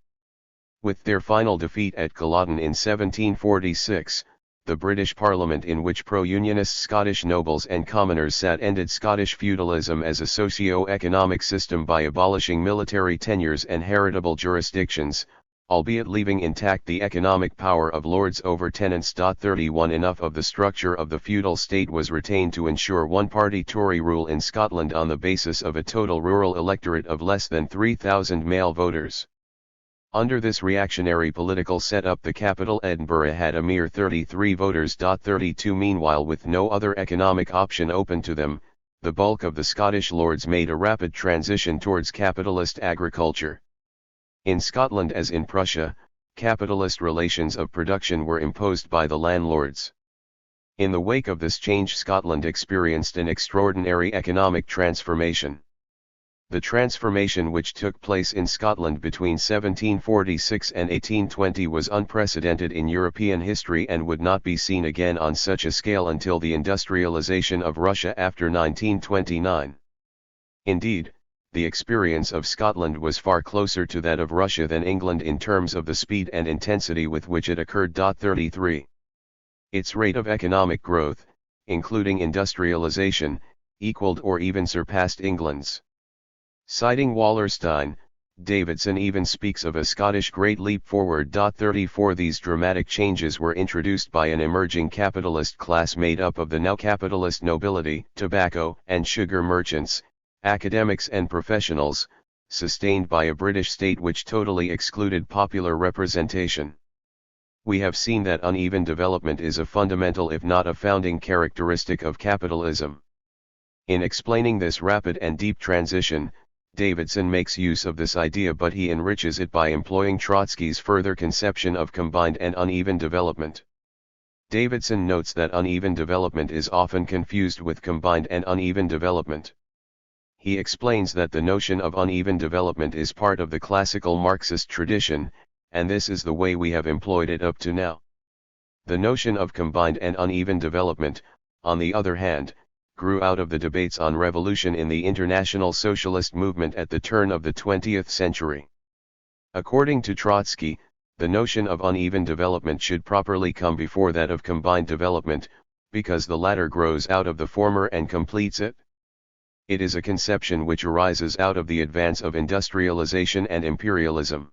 With their final defeat at Culloden in 1746, the British Parliament in which pro-unionist Scottish nobles and commoners sat ended Scottish feudalism as a socio-economic system by abolishing military tenures and heritable jurisdictions, albeit leaving intact the economic power of lords over tenants. 31 Enough of the structure of the feudal state was retained to ensure one-party Tory rule in Scotland on the basis of a total rural electorate of less than 3,000 male voters. Under this reactionary political setup, the capital Edinburgh had a mere 33 voters. 32 Meanwhile, with no other economic option open to them, the bulk of the Scottish lords made a rapid transition towards capitalist agriculture. In Scotland as in Prussia, capitalist relations of production were imposed by the landlords. In the wake of this change, Scotland experienced an extraordinary economic transformation. The transformation which took place in Scotland between 1746 and 1820 was unprecedented in European history and would not be seen again on such a scale until the industrialization of Russia after 1929. Indeed, the experience of Scotland was far closer to that of Russia than England in terms of the speed and intensity with which it occurred. 33. Its rate of economic growth, including industrialization, equaled or even surpassed England's. Citing Wallerstein, Davidson even speaks of a Scottish great leap forward. 34. These dramatic changes were introduced by an emerging capitalist class made up of the now capitalist nobility, tobacco and sugar merchants, academics and professionals, sustained by a British state which totally excluded popular representation. We have seen that uneven development is a fundamental if not a founding characteristic of capitalism. In explaining this rapid and deep transition, Davidson makes use of this idea, but he enriches it by employing Trotsky's further conception of combined and uneven development. Davidson notes that uneven development is often confused with combined and uneven development. He explains that the notion of uneven development is part of the classical Marxist tradition, and this is the way we have employed it up to now. The notion of combined and uneven development, on the other hand, grew out of the debates on revolution in the international socialist movement at the turn of the 20th century. According to Trotsky, the notion of uneven development should properly come before that of combined development, because the latter grows out of the former and completes it. It is a conception which arises out of the advance of industrialization and imperialism.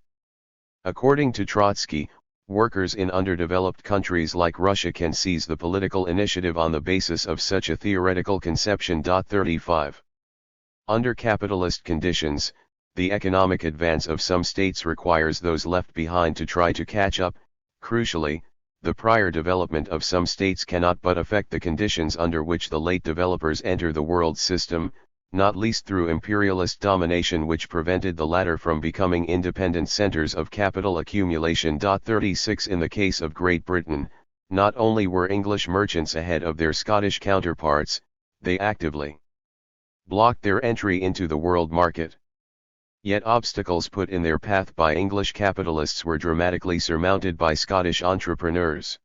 According to Trotsky, workers in underdeveloped countries like Russia can seize the political initiative on the basis of such a theoretical conception. 35. Under capitalist conditions, the economic advance of some states requires those left behind to try to catch up. Crucially, the prior development of some states cannot but affect the conditions under which the late developers enter the world system, not least through imperialist domination which prevented the latter from becoming independent centers of capital accumulation. 36. In the case of Great Britain, not only were English merchants ahead of their Scottish counterparts, they actively blocked their entry into the world market. Yet obstacles put in their path by English capitalists were dramatically surmounted by Scottish entrepreneurs.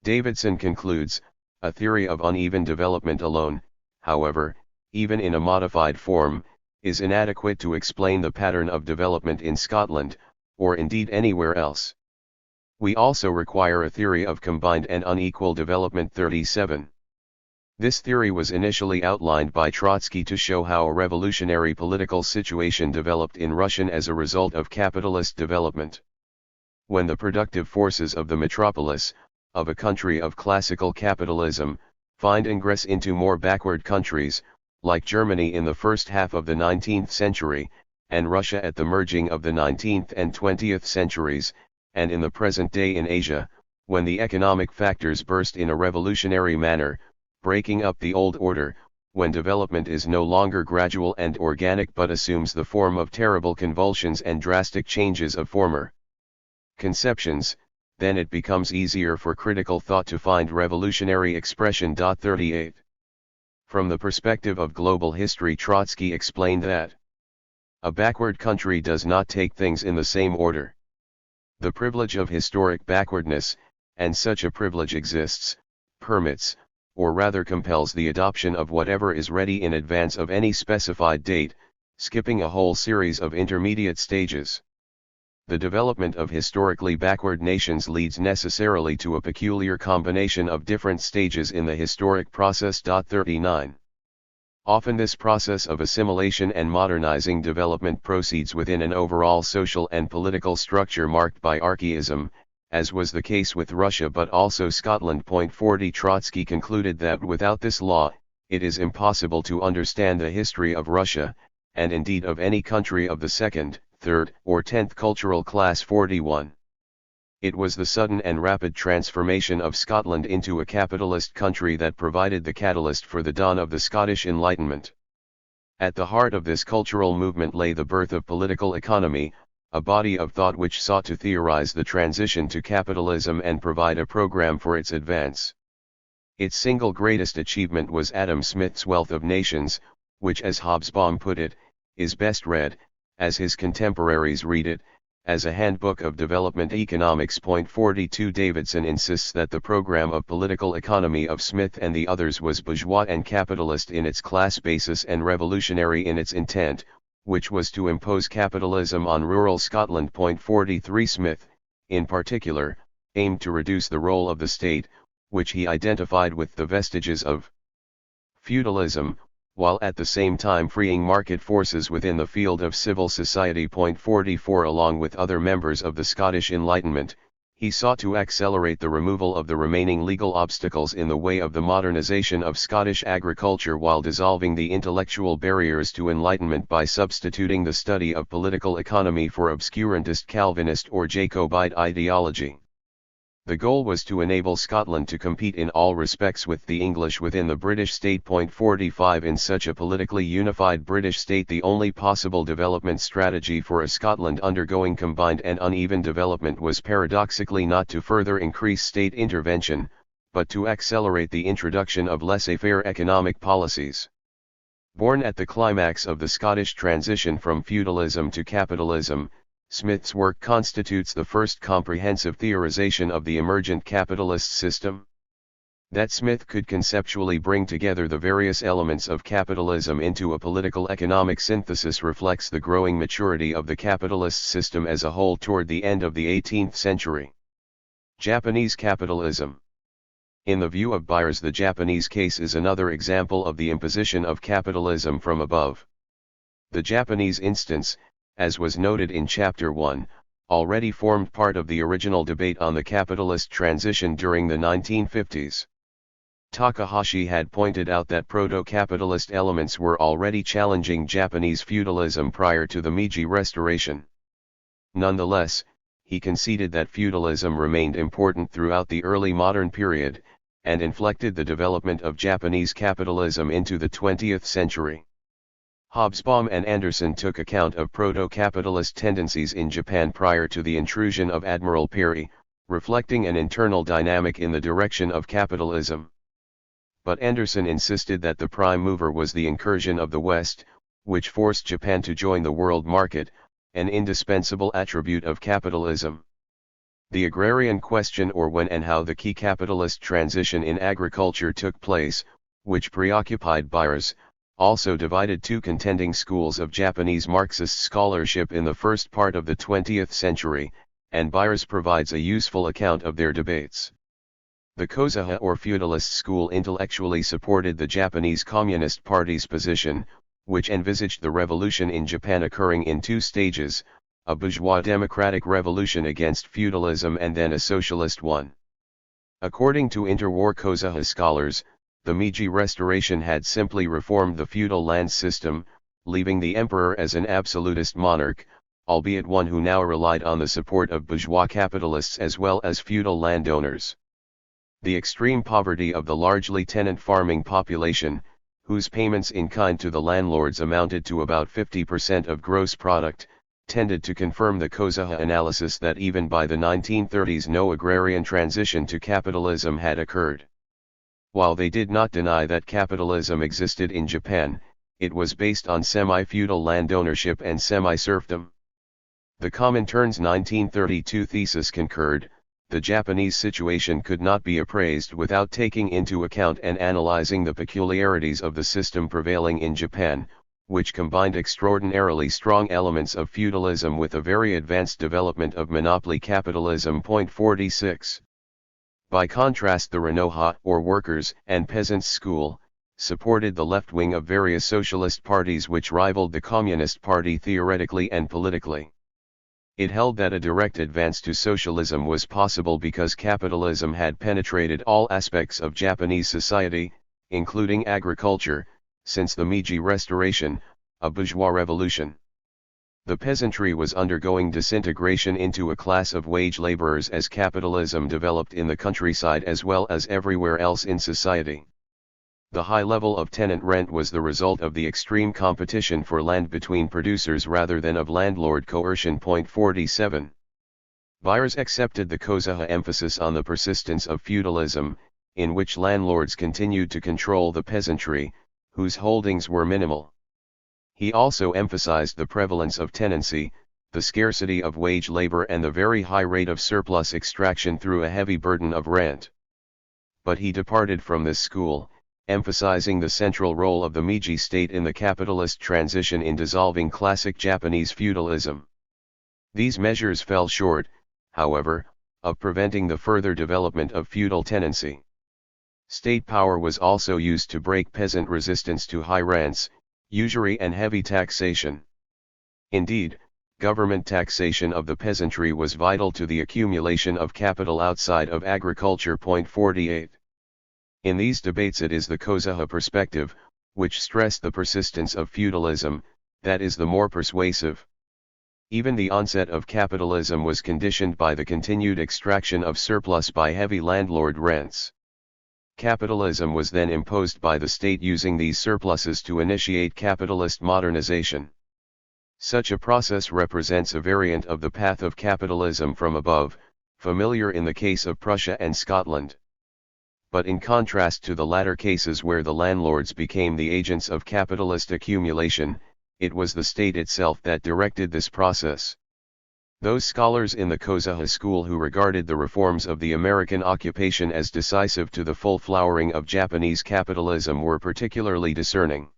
Davidson concludes, a theory of uneven development alone, however, even in a modified form, is inadequate to explain the pattern of development in Scotland, or indeed anywhere else. We also require a theory of combined and unequal development. 37. This theory was initially outlined by Trotsky to show how a revolutionary political situation developed in Russia as a result of capitalist development. When the productive forces of the metropolis, of a country of classical capitalism, find ingress into more backward countries, like Germany in the first half of the 19th century, and Russia at the merging of the 19th and 20th centuries, and in the present day in Asia, when the economic factors burst in a revolutionary manner, breaking up the old order, when development is no longer gradual and organic but assumes the form of terrible convulsions and drastic changes of former conceptions, then it becomes easier for critical thought to find revolutionary expression. 38. From the perspective of global history, Trotsky explained that a backward country does not take things in the same order. The privilege of historic backwardness, and such a privilege exists, permits, or rather compels the adoption of whatever is ready in advance of any specified date, skipping a whole series of intermediate stages. The development of historically backward nations leads necessarily to a peculiar combination of different stages in the historic process. 39. Often this process of assimilation and modernizing development proceeds within an overall social and political structure marked by archaism, as was the case with Russia but also Scotland. 40. Trotsky concluded that without this law, it is impossible to understand the history of Russia, and indeed of any country of the second, third, or 10th cultural class. 41. It was the sudden and rapid transformation of Scotland into a capitalist country that provided the catalyst for the dawn of the Scottish Enlightenment. At the heart of this cultural movement lay the birth of political economy, a body of thought which sought to theorize the transition to capitalism and provide a program for its advance. Its single greatest achievement was Adam Smith's Wealth of Nations, which, as Hobsbawm put it, is best read, as his contemporaries read it, as a handbook of development economics. 42. Davidson insists that the program of political economy of Smith and the others was bourgeois and capitalist in its class basis and revolutionary in its intent, which was to impose capitalism on rural Scotland. 43 Smith, in particular, aimed to reduce the role of the state, which he identified with the vestiges of feudalism, while at the same time freeing market forces within the field of civil society. 44 Along with other members of the Scottish Enlightenment, he sought to accelerate the removal of the remaining legal obstacles in the way of the modernization of Scottish agriculture while dissolving the intellectual barriers to enlightenment by substituting the study of political economy for obscurantist Calvinist or Jacobite ideology. The goal was to enable Scotland to compete in all respects with the English within the British state. 45 In such a politically unified British state, the only possible development strategy for a Scotland undergoing combined and uneven development was paradoxically not to further increase state intervention, but to accelerate the introduction of laissez-faire economic policies. Born at the climax of the Scottish transition from feudalism to capitalism, Smith's work constitutes the first comprehensive theorization of the emergent capitalist system. That Smith could conceptually bring together the various elements of capitalism into a political economic synthesis reflects the growing maturity of the capitalist system as a whole toward the end of the 18th century. Japanese capitalism. In the view of Byers, the Japanese case is another example of the imposition of capitalism from above. The Japanese instance, as was noted in Chapter 1, already formed part of the original debate on the capitalist transition during the 1950s. Takahashi had pointed out that proto-capitalist elements were already challenging Japanese feudalism prior to the Meiji Restoration. Nonetheless, he conceded that feudalism remained important throughout the early modern period, and inflected the development of Japanese capitalism into the 20th century. Hobsbawm and Anderson took account of proto-capitalist tendencies in Japan prior to the intrusion of Admiral Perry, reflecting an internal dynamic in the direction of capitalism. But Anderson insisted that the prime mover was the incursion of the West, which forced Japan to join the world market, an indispensable attribute of capitalism. The agrarian question, or when and how the key capitalist transition in agriculture took place, which preoccupied Byers, also divided two contending schools of Japanese Marxist scholarship in the first part of the 20th century, and Byers provides a useful account of their debates. The Kozuha or feudalist school intellectually supported the Japanese Communist Party's position, which envisaged the revolution in Japan occurring in two stages, a bourgeois democratic revolution against feudalism and then a socialist one. According to interwar Kozuha scholars, the Meiji Restoration had simply reformed the feudal land system, leaving the emperor as an absolutist monarch, albeit one who now relied on the support of bourgeois capitalists as well as feudal landowners. The extreme poverty of the largely tenant farming population, whose payments in kind to the landlords amounted to about 50% of gross product, tended to confirm the Kozuha analysis that even by the 1930s no agrarian transition to capitalism had occurred. While they did not deny that capitalism existed in Japan, it was based on semi-feudal land ownership and semi-serfdom. The Comintern's 1932 thesis concurred, the Japanese situation could not be appraised without taking into account and analyzing the peculiarities of the system prevailing in Japan, which combined extraordinarily strong elements of feudalism with a very advanced development of monopoly capitalism. 46. By contrast, the Renoha, or workers' and peasants' school, supported the left wing of various socialist parties which rivaled the Communist Party theoretically and politically. It held that a direct advance to socialism was possible because capitalism had penetrated all aspects of Japanese society, including agriculture, since the Meiji Restoration, a bourgeois revolution. The peasantry was undergoing disintegration into a class of wage laborers as capitalism developed in the countryside as well as everywhere else in society. The high level of tenant rent was the result of the extreme competition for land between producers rather than of landlord coercion. 47. Byers accepted the Kozuha emphasis on the persistence of feudalism, in which landlords continued to control the peasantry, whose holdings were minimal. He also emphasized the prevalence of tenancy, the scarcity of wage labor and the very high rate of surplus extraction through a heavy burden of rent. But he departed from this school, emphasizing the central role of the Meiji state in the capitalist transition in dissolving classic Japanese feudalism. These measures fell short, however, of preventing the further development of feudal tenancy. State power was also used to break peasant resistance to high rents, usury and heavy taxation. Indeed, government taxation of the peasantry was vital to the accumulation of capital outside of agriculture. 48. In these debates it is the Kozuha perspective, which stressed the persistence of feudalism, that is the more persuasive. Even the onset of capitalism was conditioned by the continued extraction of surplus by heavy landlord rents. Capitalism was then imposed by the state using these surpluses to initiate capitalist modernization. Such a process represents a variant of the path of capitalism from above, familiar in the case of Prussia and Scotland. But in contrast to the latter cases where the landlords became the agents of capitalist accumulation, it was the state itself that directed this process. Those scholars in the Kozuha school who regarded the reforms of the American occupation as decisive to the full flowering of Japanese capitalism were particularly discerning.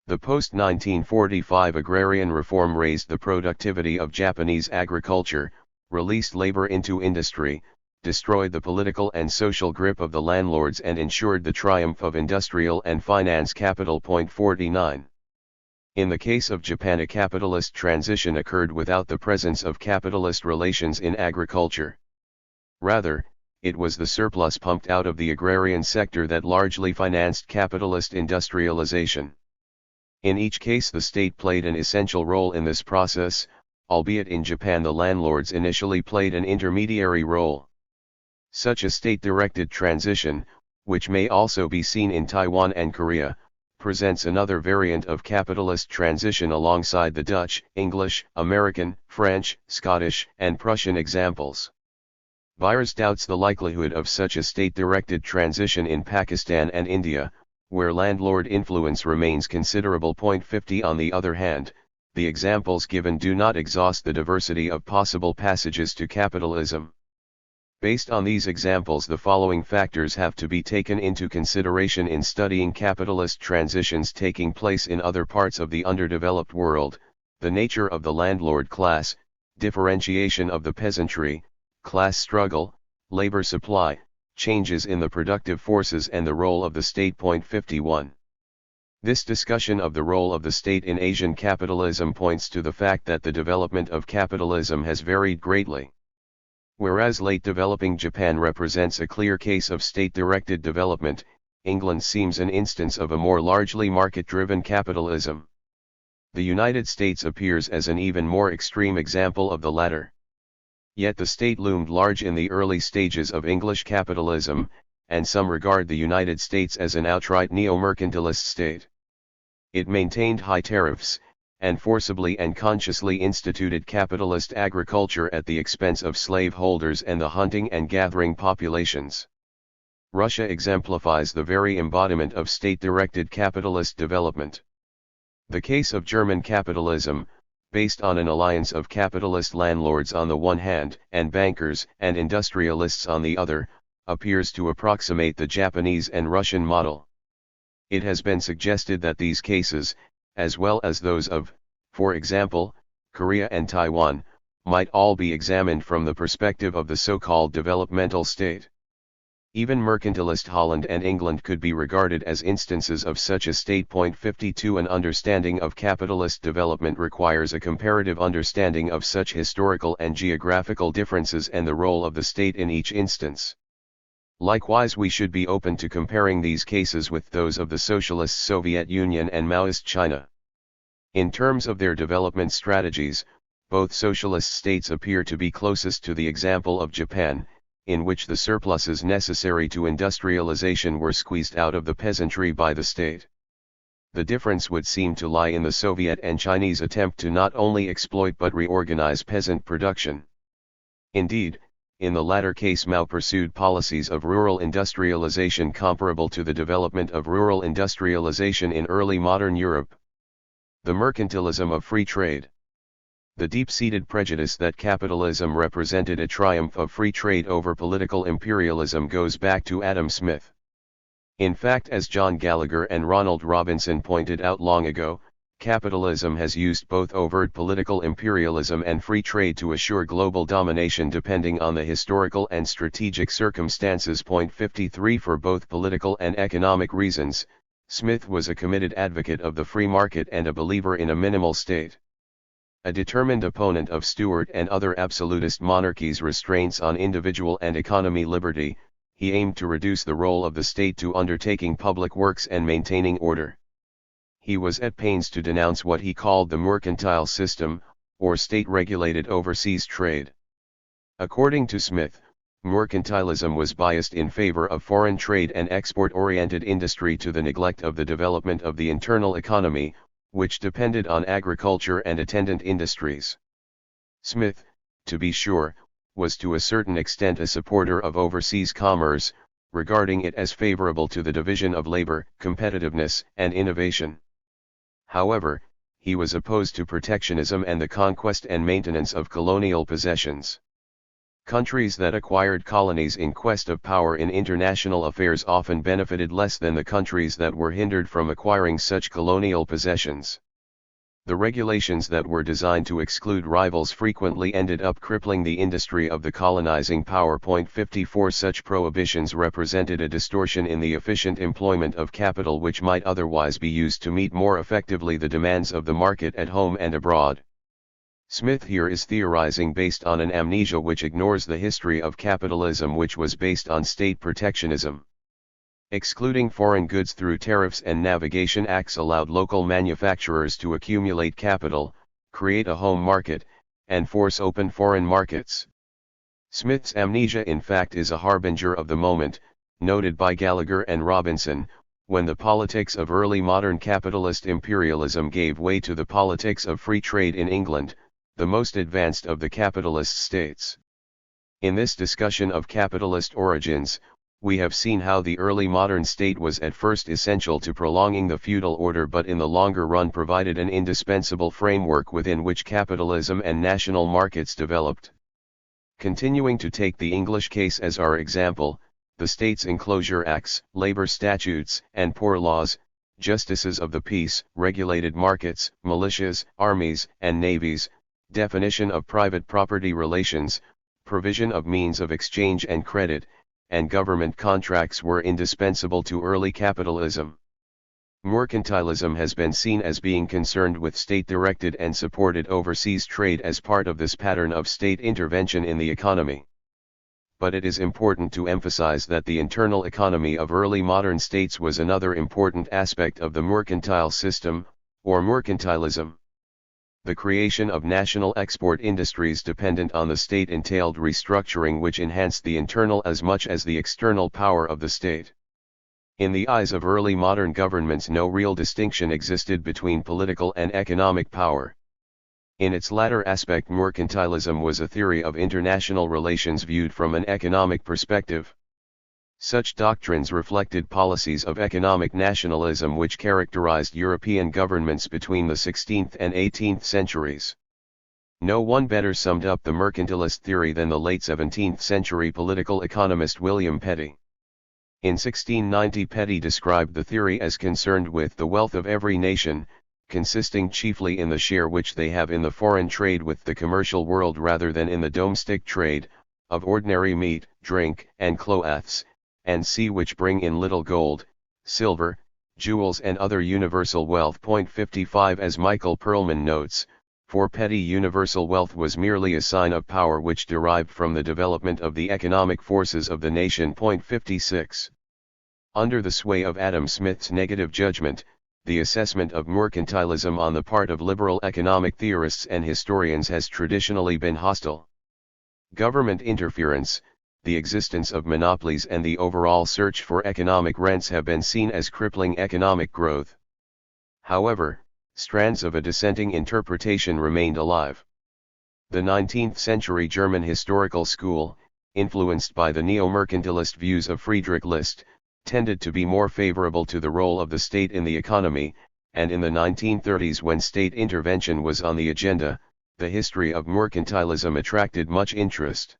The post-1945 agrarian reform raised the productivity of Japanese agriculture, released labor into industry, destroyed the political and social grip of the landlords and ensured the triumph of industrial and finance capital. 49. In the case of Japan, a capitalist transition occurred without the presence of capitalist relations in agriculture. Rather, it was the surplus pumped out of the agrarian sector that largely financed capitalist industrialization. In each case the state played an essential role in this process, albeit in Japan the landlords initially played an intermediary role. Such a state-directed transition, which may also be seen in Taiwan and Korea, presents another variant of capitalist transition alongside the Dutch, English, American, French, Scottish, and Prussian examples. Byers doubts the likelihood of such a state-directed transition in Pakistan and India, where landlord influence remains considerable. 50. On the other hand, the examples given do not exhaust the diversity of possible passages to capitalism. Based on these examples, the following factors have to be taken into consideration in studying capitalist transitions taking place in other parts of the underdeveloped world: the nature of the landlord class, differentiation of the peasantry, class struggle, labor supply, changes in the productive forces, and the role of the state. 51. This discussion of the role of the state in Asian capitalism points to the fact that the development of capitalism has varied greatly. Whereas late developing Japan represents a clear case of state-directed development, England seems an instance of a more largely market-driven capitalism. The United States appears as an even more extreme example of the latter. Yet the state loomed large in the early stages of English capitalism, and some regard the United States as an outright neo-mercantilist state. It maintained high tariffs, and forcibly and consciously instituted capitalist agriculture at the expense of slaveholders and the hunting and gathering populations. Russia exemplifies the very embodiment of state-directed capitalist development. The case of German capitalism, based on an alliance of capitalist landlords on the one hand and bankers and industrialists on the other, appears to approximate the Japanese and Russian model. It has been suggested that these cases, as well as those of, for example, Korea and Taiwan, might all be examined from the perspective of the so-called developmental state. Even mercantilist Holland and England could be regarded as instances of such a state. 52. An understanding of capitalist development requires a comparative understanding of such historical and geographical differences and the role of the state in each instance. Likewise, we should be open to comparing these cases with those of the Socialist Soviet Union and Maoist China. In terms of their development strategies, both socialist states appear to be closest to the example of Japan, in which the surpluses necessary to industrialization were squeezed out of the peasantry by the state. The difference would seem to lie in the Soviet and Chinese attempt to not only exploit but reorganize peasant production. Indeed, in the latter case Mao pursued policies of rural industrialization comparable to the development of rural industrialization in early modern Europe. The mercantilism of free trade. The deep-seated prejudice that capitalism represented a triumph of free trade over political imperialism goes back to Adam Smith. In fact, as John Gallagher and Ronald Robinson pointed out long ago, capitalism has used both overt political imperialism and free trade to assure global domination depending on the historical and strategic circumstances. Point 53. For both political and economic reasons, Smith was a committed advocate of the free market and a believer in a minimal state. A determined opponent of Stuart and other absolutist monarchies' restraints on individual and economy liberty, he aimed to reduce the role of the state to undertaking public works and maintaining order. He was at pains to denounce what he called the mercantile system, or state-regulated overseas trade. According to Smith, mercantilism was biased in favor of foreign trade and export-oriented industry to the neglect of the development of the internal economy, which depended on agriculture and attendant industries. Smith, to be sure, was to a certain extent a supporter of overseas commerce, regarding it as favorable to the division of labor, competitiveness, and innovation. However, he was opposed to protectionism and the conquest and maintenance of colonial possessions. Countries that acquired colonies in quest of power in international affairs often benefited less than the countries that were hindered from acquiring such colonial possessions. The regulations that were designed to exclude rivals frequently ended up crippling the industry of the colonizing power. Point 54. Such prohibitions represented a distortion in the efficient employment of capital which might otherwise be used to meet more effectively the demands of the market at home and abroad. Smith here is theorizing based on an amnesia which ignores the history of capitalism, which was based on state protectionism. Excluding foreign goods through tariffs and navigation acts allowed local manufacturers to accumulate capital, create a home market, and force open foreign markets. Smith's amnesia in fact is a harbinger of the moment, noted by Gallagher and Robinson, when the politics of early modern capitalist imperialism gave way to the politics of free trade in England, the most advanced of the capitalist states. In this discussion of capitalist origins, we have seen how the early modern state was at first essential to prolonging the feudal order, but in the longer run provided an indispensable framework within which capitalism and national markets developed. Continuing to take the English case as our example, the States Enclosure Acts, labor statutes and poor laws, justices of the peace, regulated markets, militias, armies and navies, definition of private property relations, provision of means of exchange and credit, and government contracts were indispensable to early capitalism. Mercantilism has been seen as being concerned with state-directed and supported overseas trade as part of this pattern of state intervention in the economy. But it is important to emphasize that the internal economy of early modern states was another important aspect of the mercantile system, or mercantilism. The creation of national export industries dependent on the state entailed restructuring which enhanced the internal as much as the external power of the state. In the eyes of early modern governments, no real distinction existed between political and economic power. In its latter aspect, mercantilism was a theory of international relations viewed from an economic perspective. Such doctrines reflected policies of economic nationalism which characterized European governments between the 16th and 18th centuries. No one better summed up the mercantilist theory than the late 17th century political economist William Petty. In 1690, Petty described the theory as concerned with the wealth of every nation, consisting chiefly in the share which they have in the foreign trade with the commercial world rather than in the domestic trade, of ordinary meat, drink, and clothes, and sea, which bring in little gold, silver, jewels and other universal wealth. 55 As Michael Perlman notes, for Petty, universal wealth was merely a sign of power which derived from the development of the economic forces of the nation. 56 Under the sway of Adam Smith's negative judgment, the assessment of mercantilism on the part of liberal economic theorists and historians has traditionally been hostile. Government interference, the existence of monopolies and the overall search for economic rents have been seen as crippling economic growth. However, strands of a dissenting interpretation remained alive. The 19th century German historical school, influenced by the neo-mercantilist views of Friedrich List, tended to be more favorable to the role of the state in the economy, and in the 1930s, when state intervention was on the agenda, the history of mercantilism attracted much interest.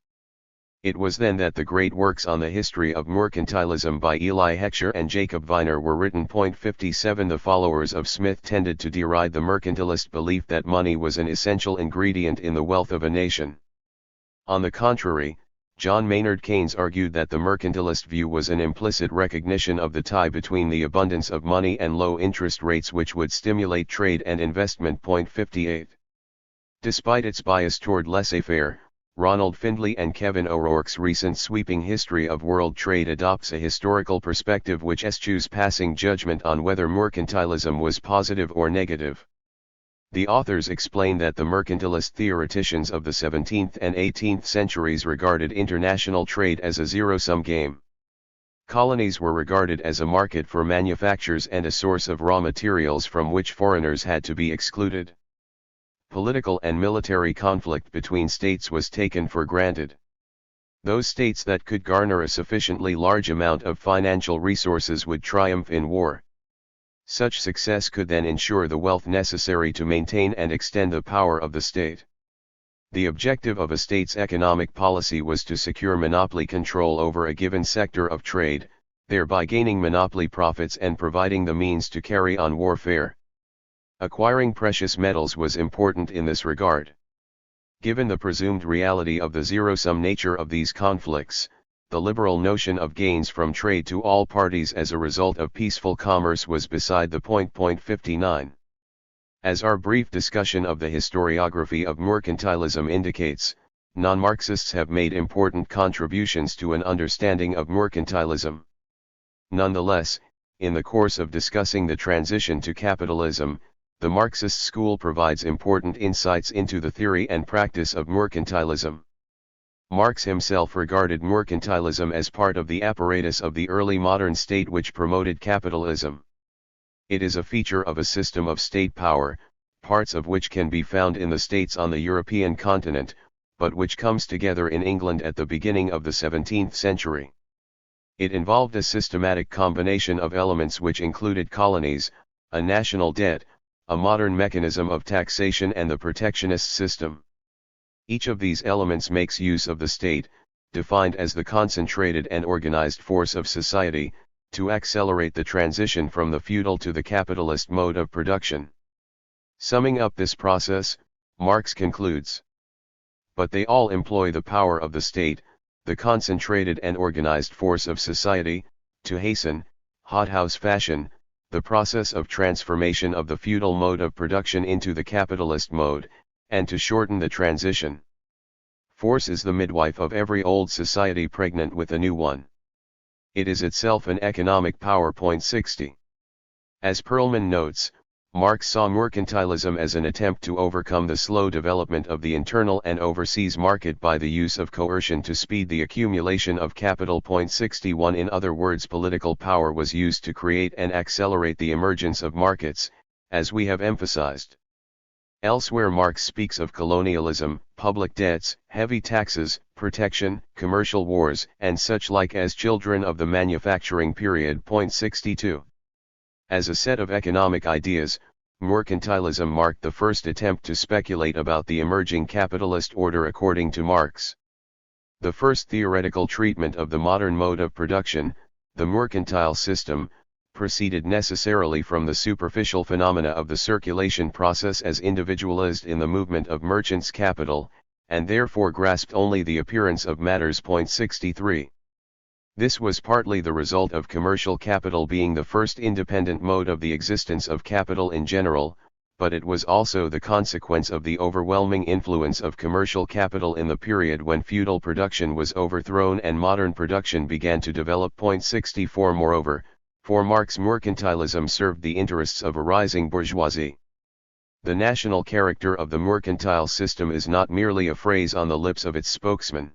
It was then that the great works on the history of mercantilism by Eli Heckscher and Jacob Viner were written. 57 The followers of Smith tended to deride the mercantilist belief that money was an essential ingredient in the wealth of a nation. On the contrary, John Maynard Keynes argued that the mercantilist view was an implicit recognition of the tie between the abundance of money and low interest rates which would stimulate trade and investment. 58. Despite its bias toward laissez-faire, Ronald Findley and Kevin O'Rourke's recent sweeping history of world trade adopts a historical perspective which eschews passing judgment on whether mercantilism was positive or negative. The authors explain that the mercantilist theoreticians of the 17th and 18th centuries regarded international trade as a zero-sum game. Colonies were regarded as a market for manufactures and a source of raw materials from which foreigners had to be excluded. Political and military conflict between states was taken for granted. Those states that could garner a sufficiently large amount of financial resources would triumph in war. Such success could then ensure the wealth necessary to maintain and extend the power of the state. The objective of a state's economic policy was to secure monopoly control over a given sector of trade, thereby gaining monopoly profits and providing the means to carry on warfare. Acquiring precious metals was important in this regard. Given the presumed reality of the zero-sum nature of these conflicts, the liberal notion of gains from trade to all parties as a result of peaceful commerce was beside the point. 59. As our brief discussion of the historiography of mercantilism indicates, non-Marxists have made important contributions to an understanding of mercantilism. Nonetheless, in the course of discussing the transition to capitalism, the Marxist school provides important insights into the theory and practice of mercantilism. Marx himself regarded mercantilism as part of the apparatus of the early modern state which promoted capitalism. It is a feature of a system of state power, parts of which can be found in the states on the European continent, but which comes together in England at the beginning of the 17th century. It involved a systematic combination of elements which included colonies, a national debt, a modern mechanism of taxation and the protectionist system. Each of these elements makes use of the state, defined as the concentrated and organized force of society, to accelerate the transition from the feudal to the capitalist mode of production. Summing up this process, Marx concludes, "But they all employ the power of the state, the concentrated and organized force of society, to hasten, hothouse fashion, the process of transformation of the feudal mode of production into the capitalist mode, and to shorten the transition. Force is the midwife of every old society pregnant with a new one. It is itself an economic power." 60. As Perlman notes, Marx saw mercantilism as an attempt to overcome the slow development of the internal and overseas market by the use of coercion to speed the accumulation of capital. 61 In other words, political power was used to create and accelerate the emergence of markets, as we have emphasized. Elsewhere Marx speaks of colonialism, public debts, heavy taxes, protection, commercial wars, and such like as children of the manufacturing period. 62. As a set of economic ideas, mercantilism marked the first attempt to speculate about the emerging capitalist order according to Marx. The first theoretical treatment of the modern mode of production, the mercantile system, proceeded necessarily from the superficial phenomena of the circulation process as individualized in the movement of merchants' capital, and therefore grasped only the appearance of matters. 63. This was partly the result of commercial capital being the first independent mode of the existence of capital in general, but it was also the consequence of the overwhelming influence of commercial capital in the period when feudal production was overthrown and modern production began to develop. 64 Moreover, for Marx, mercantilism served the interests of a rising bourgeoisie. The national character of the mercantile system is not merely a phrase on the lips of its spokesman.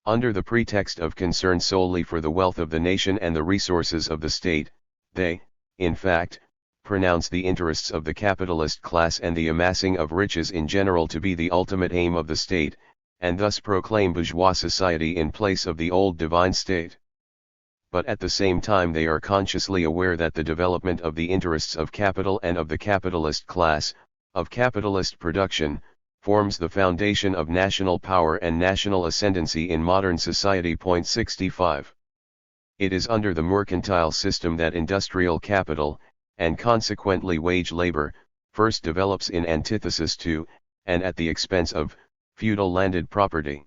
Under the pretext of concern solely for the wealth of the nation and the resources of the state, they, in fact, pronounce the interests of the capitalist class and the amassing of riches in general to be the ultimate aim of the state, and thus proclaim bourgeois society in place of the old divine state. But at the same time they are consciously aware that the development of the interests of capital and of the capitalist class, of capitalist production, forms the foundation of national power and national ascendancy in modern society. 65. It is under the mercantile system that industrial capital, and consequently wage labor, first develops in antithesis to, and at the expense of, feudal landed property.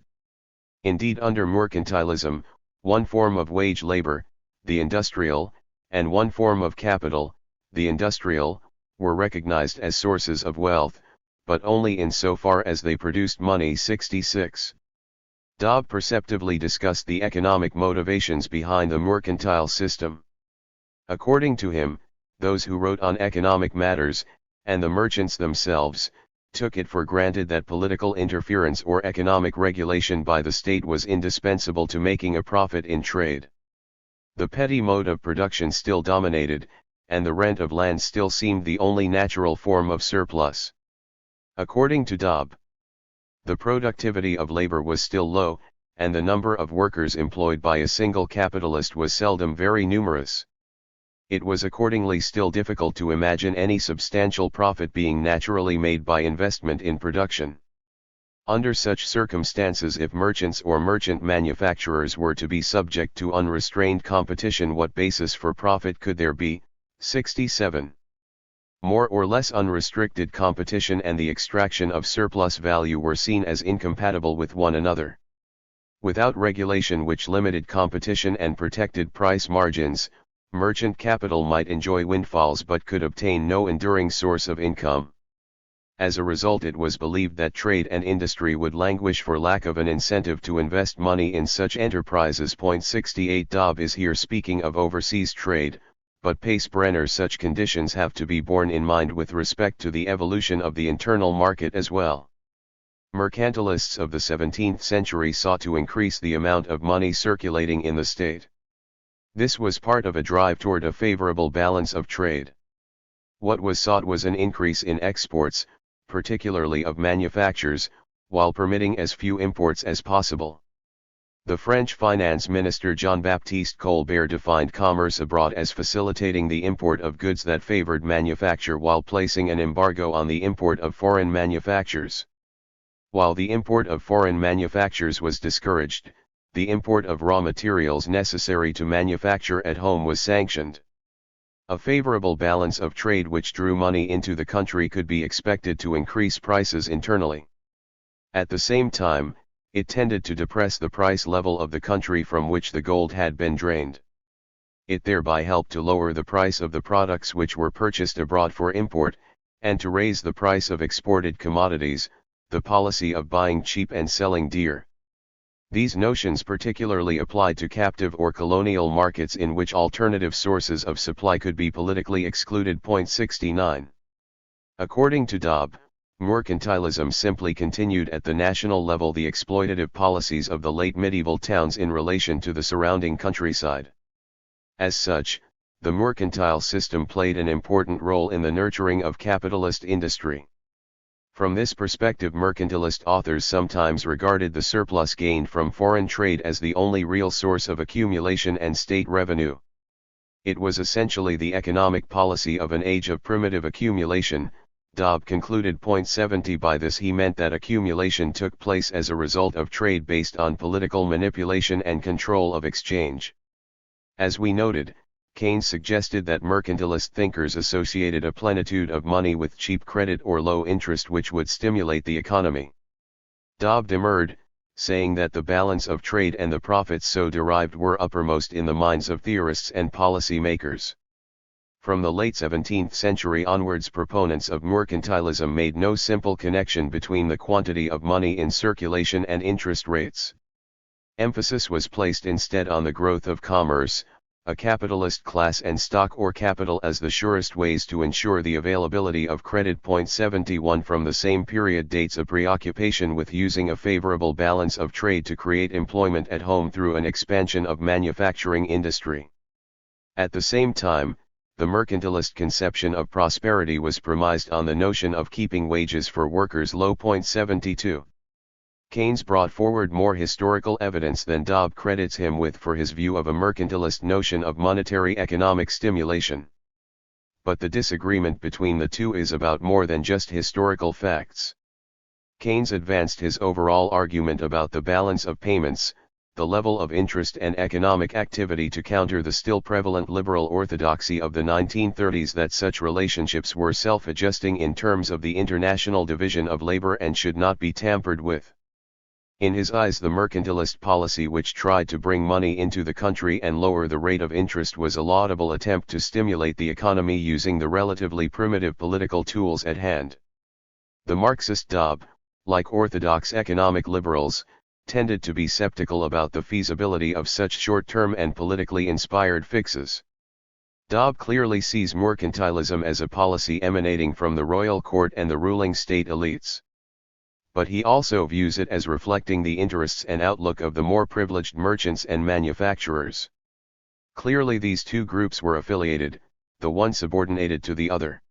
Indeed, under mercantilism, one form of wage labor, the industrial, and one form of capital, the industrial, were recognized as sources of wealth, but only in so far as they produced money. 66. Dobb perceptively discussed the economic motivations behind the mercantile system. According to him, those who wrote on economic matters, and the merchants themselves, took it for granted that political interference or economic regulation by the state was indispensable to making a profit in trade. The petty mode of production still dominated, and the rent of land still seemed the only natural form of surplus. According to Dobb, the productivity of labor was still low, and the number of workers employed by a single capitalist was seldom very numerous. It was accordingly still difficult to imagine any substantial profit being naturally made by investment in production. Under such circumstances, if merchants or merchant manufacturers were to be subject to unrestrained competition, what basis for profit could there be? 67. More or less unrestricted competition and the extraction of surplus value were seen as incompatible with one another. Without regulation which limited competition and protected price margins, merchant capital might enjoy windfalls but could obtain no enduring source of income. As a result, it was believed that trade and industry would languish for lack of an incentive to invest money in such enterprises. 68. Dobb is here speaking of overseas trade, but Pace-Brenner, such conditions have to be borne in mind with respect to the evolution of the internal market as well. Mercantilists of the 17th century sought to increase the amount of money circulating in the state. This was part of a drive toward a favorable balance of trade. What was sought was an increase in exports, particularly of manufactures, while permitting as few imports as possible. The French finance minister Jean-Baptiste Colbert defined commerce abroad as facilitating the import of goods that favored manufacture while placing an embargo on the import of foreign manufactures. While the import of foreign manufactures was discouraged, the import of raw materials necessary to manufacture at home was sanctioned. A favorable balance of trade which drew money into the country could be expected to increase prices internally. At the same time, it tended to depress the price level of the country from which the gold had been drained. It thereby helped to lower the price of the products which were purchased abroad for import, and to raise the price of exported commodities, the policy of buying cheap and selling dear. These notions particularly applied to captive or colonial markets in which alternative sources of supply could be politically excluded. 69. According to Dobb, mercantilism simply continued at the national level the exploitative policies of the late medieval towns in relation to the surrounding countryside. As such, the mercantile system played an important role in the nurturing of capitalist industry. From this perspective, mercantilist authors sometimes regarded the surplus gained from foreign trade as the only real source of accumulation and state revenue. It was essentially the economic policy of an age of primitive accumulation. Dobb concluded. 70. By this he meant that accumulation took place as a result of trade based on political manipulation and control of exchange. As we noted, Keynes suggested that mercantilist thinkers associated a plenitude of money with cheap credit or low interest which would stimulate the economy. Dobb demurred, saying that the balance of trade and the profits so derived were uppermost in the minds of theorists and policy makers. From the late 17th century onwards, proponents of mercantilism made no simple connection between the quantity of money in circulation and interest rates. Emphasis was placed instead on the growth of commerce, a capitalist class, and stock or capital as the surest ways to ensure the availability of credit. 71. From the same period dates a preoccupation with using a favorable balance of trade to create employment at home through an expansion of manufacturing industry. At the same time, the mercantilist conception of prosperity was premised on the notion of keeping wages for workers low. 72. Keynes brought forward more historical evidence than Dobb credits him with for his view of a mercantilist notion of monetary economic stimulation. But the disagreement between the two is about more than just historical facts. Keynes advanced his overall argument about the balance of payments, the level of interest and economic activity to counter the still prevalent liberal orthodoxy of the 1930s that such relationships were self-adjusting in terms of the international division of labor and should not be tampered with. In his eyes, the mercantilist policy which tried to bring money into the country and lower the rate of interest was a laudable attempt to stimulate the economy using the relatively primitive political tools at hand. The Marxist Dobb, like orthodox economic liberals, tended to be skeptical about the feasibility of such short-term and politically inspired fixes. Dobb clearly sees mercantilism as a policy emanating from the royal court and the ruling state elites. But he also views it as reflecting the interests and outlook of the more privileged merchants and manufacturers. Clearly these two groups were affiliated, the one subordinated to the other.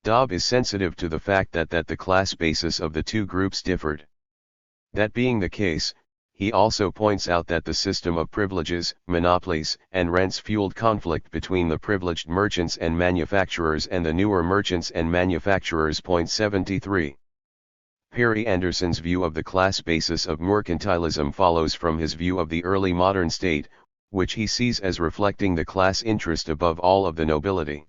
Dobb is sensitive to the fact that the class basis of the two groups differed. That being the case, he also points out that the system of privileges, monopolies, and rents fueled conflict between the privileged merchants and manufacturers and the newer merchants and manufacturers. 73. Perry Anderson's view of the class basis of mercantilism follows from his view of the early modern state, which he sees as reflecting the class interest above all of the nobility.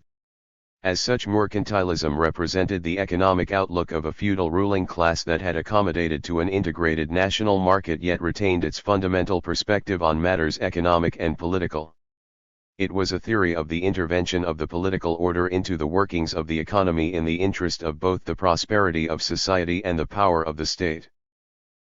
As such, mercantilism represented the economic outlook of a feudal ruling class that had accommodated to an integrated national market yet retained its fundamental perspective on matters economic and political. It was a theory of the intervention of the political order into the workings of the economy in the interest of both the prosperity of society and the power of the state.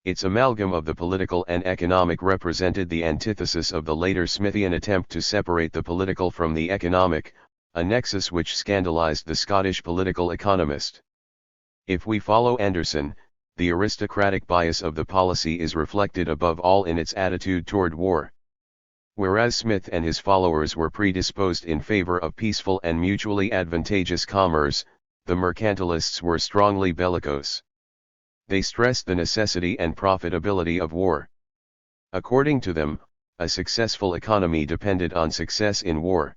Its amalgam of the political and economic represented the antithesis of the later Smithian attempt to separate the political from the economic, a nexus which scandalized the Scottish political economist. If we follow Anderson, the aristocratic bias of the policy is reflected above all in its attitude toward war. Whereas Smith and his followers were predisposed in favor of peaceful and mutually advantageous commerce, the mercantilists were strongly bellicose. They stressed the necessity and profitability of war. According to them, a successful economy depended on success in war.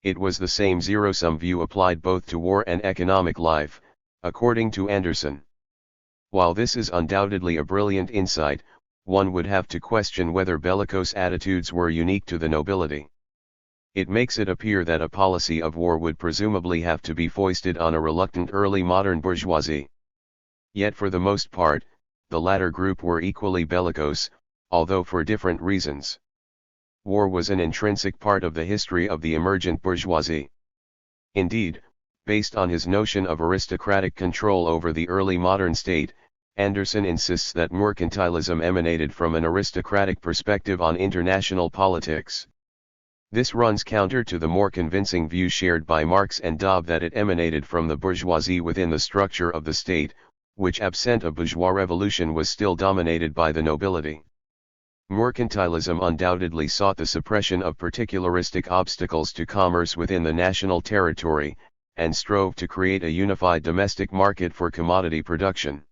It was the same zero-sum view applied both to war and economic life, according to Anderson. While this is undoubtedly a brilliant insight, one would have to question whether bellicose attitudes were unique to the nobility. It makes it appear that a policy of war would presumably have to be foisted on a reluctant early modern bourgeoisie. Yet for the most part, the latter group were equally bellicose, although for different reasons. War was an intrinsic part of the history of the emergent bourgeoisie. Indeed, based on his notion of aristocratic control over the early modern state, Anderson insists that mercantilism emanated from an aristocratic perspective on international politics. This runs counter to the more convincing view shared by Marx and Dobb that it emanated from the bourgeoisie within the structure of the state, which absent a bourgeois revolution was still dominated by the nobility. Mercantilism undoubtedly sought the suppression of particularistic obstacles to commerce within the national territory, and strove to create a unified domestic market for commodity production.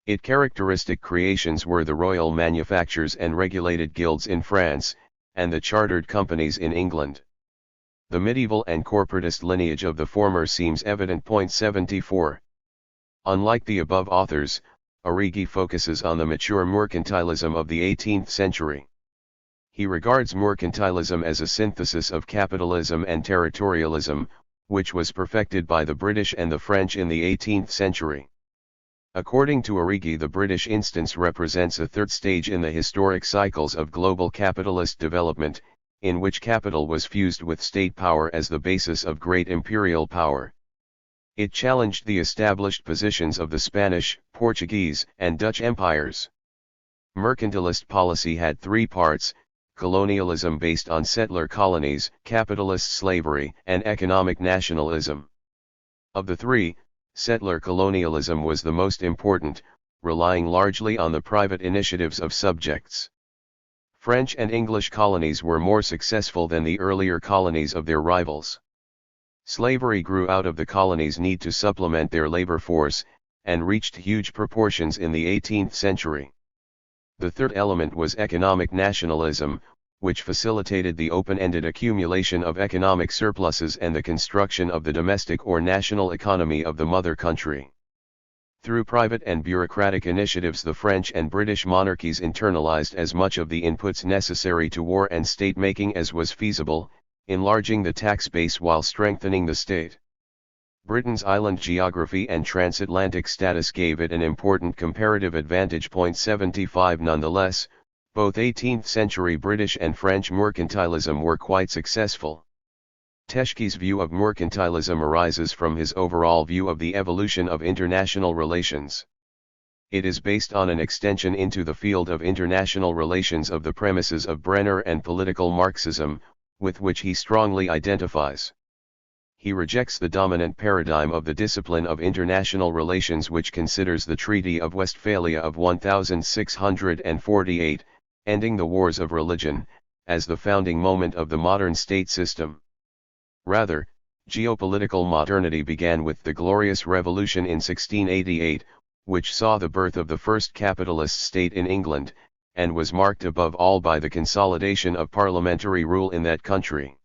Its characteristic creations were the royal manufactures and regulated guilds in France, and the chartered companies in England. The medieval and corporatist lineage of the former seems evident. 74. Unlike the above authors, Arrighi focuses on the mature mercantilism of the 18th century. He regards mercantilism as a synthesis of capitalism and territorialism, which was perfected by the British and the French in the 18th century. According to Arrighi, the British instance represents a third stage in the historic cycles of global capitalist development, in which capital was fused with state power as the basis of great imperial power. It challenged the established positions of the Spanish, Portuguese, and Dutch empires. Mercantilist policy had three parts: colonialism based on settler colonies, capitalist slavery, and economic nationalism. Of the three, settler colonialism was the most important, relying largely on the private initiatives of subjects. French and English colonies were more successful than the earlier colonies of their rivals. Slavery grew out of the colonies' need to supplement their labor force, and reached huge proportions in the 18th century. The third element was economic nationalism, which facilitated the open-ended accumulation of economic surpluses and the construction of the domestic or national economy of the mother country. Through private and bureaucratic initiatives, the French and British monarchies internalized as much of the inputs necessary to war and state-making as was feasible, enlarging the tax base while strengthening the state. Britain's island geography and transatlantic status gave it an important comparative advantage. 75 Nonetheless, both 18th-century British and French mercantilism were quite successful. Teschke's view of mercantilism arises from his overall view of the evolution of international relations. It is based on an extension into the field of international relations of the premises of Brenner and political Marxism, with which he strongly identifies. He rejects the dominant paradigm of the discipline of international relations, which considers the Treaty of Westphalia of 1648, ending the wars of religion, as the founding moment of the modern state system. Rather, geopolitical modernity began with the Glorious Revolution in 1688, which saw the birth of the first capitalist state in England, and was marked above all by the consolidation of parliamentary rule in that country.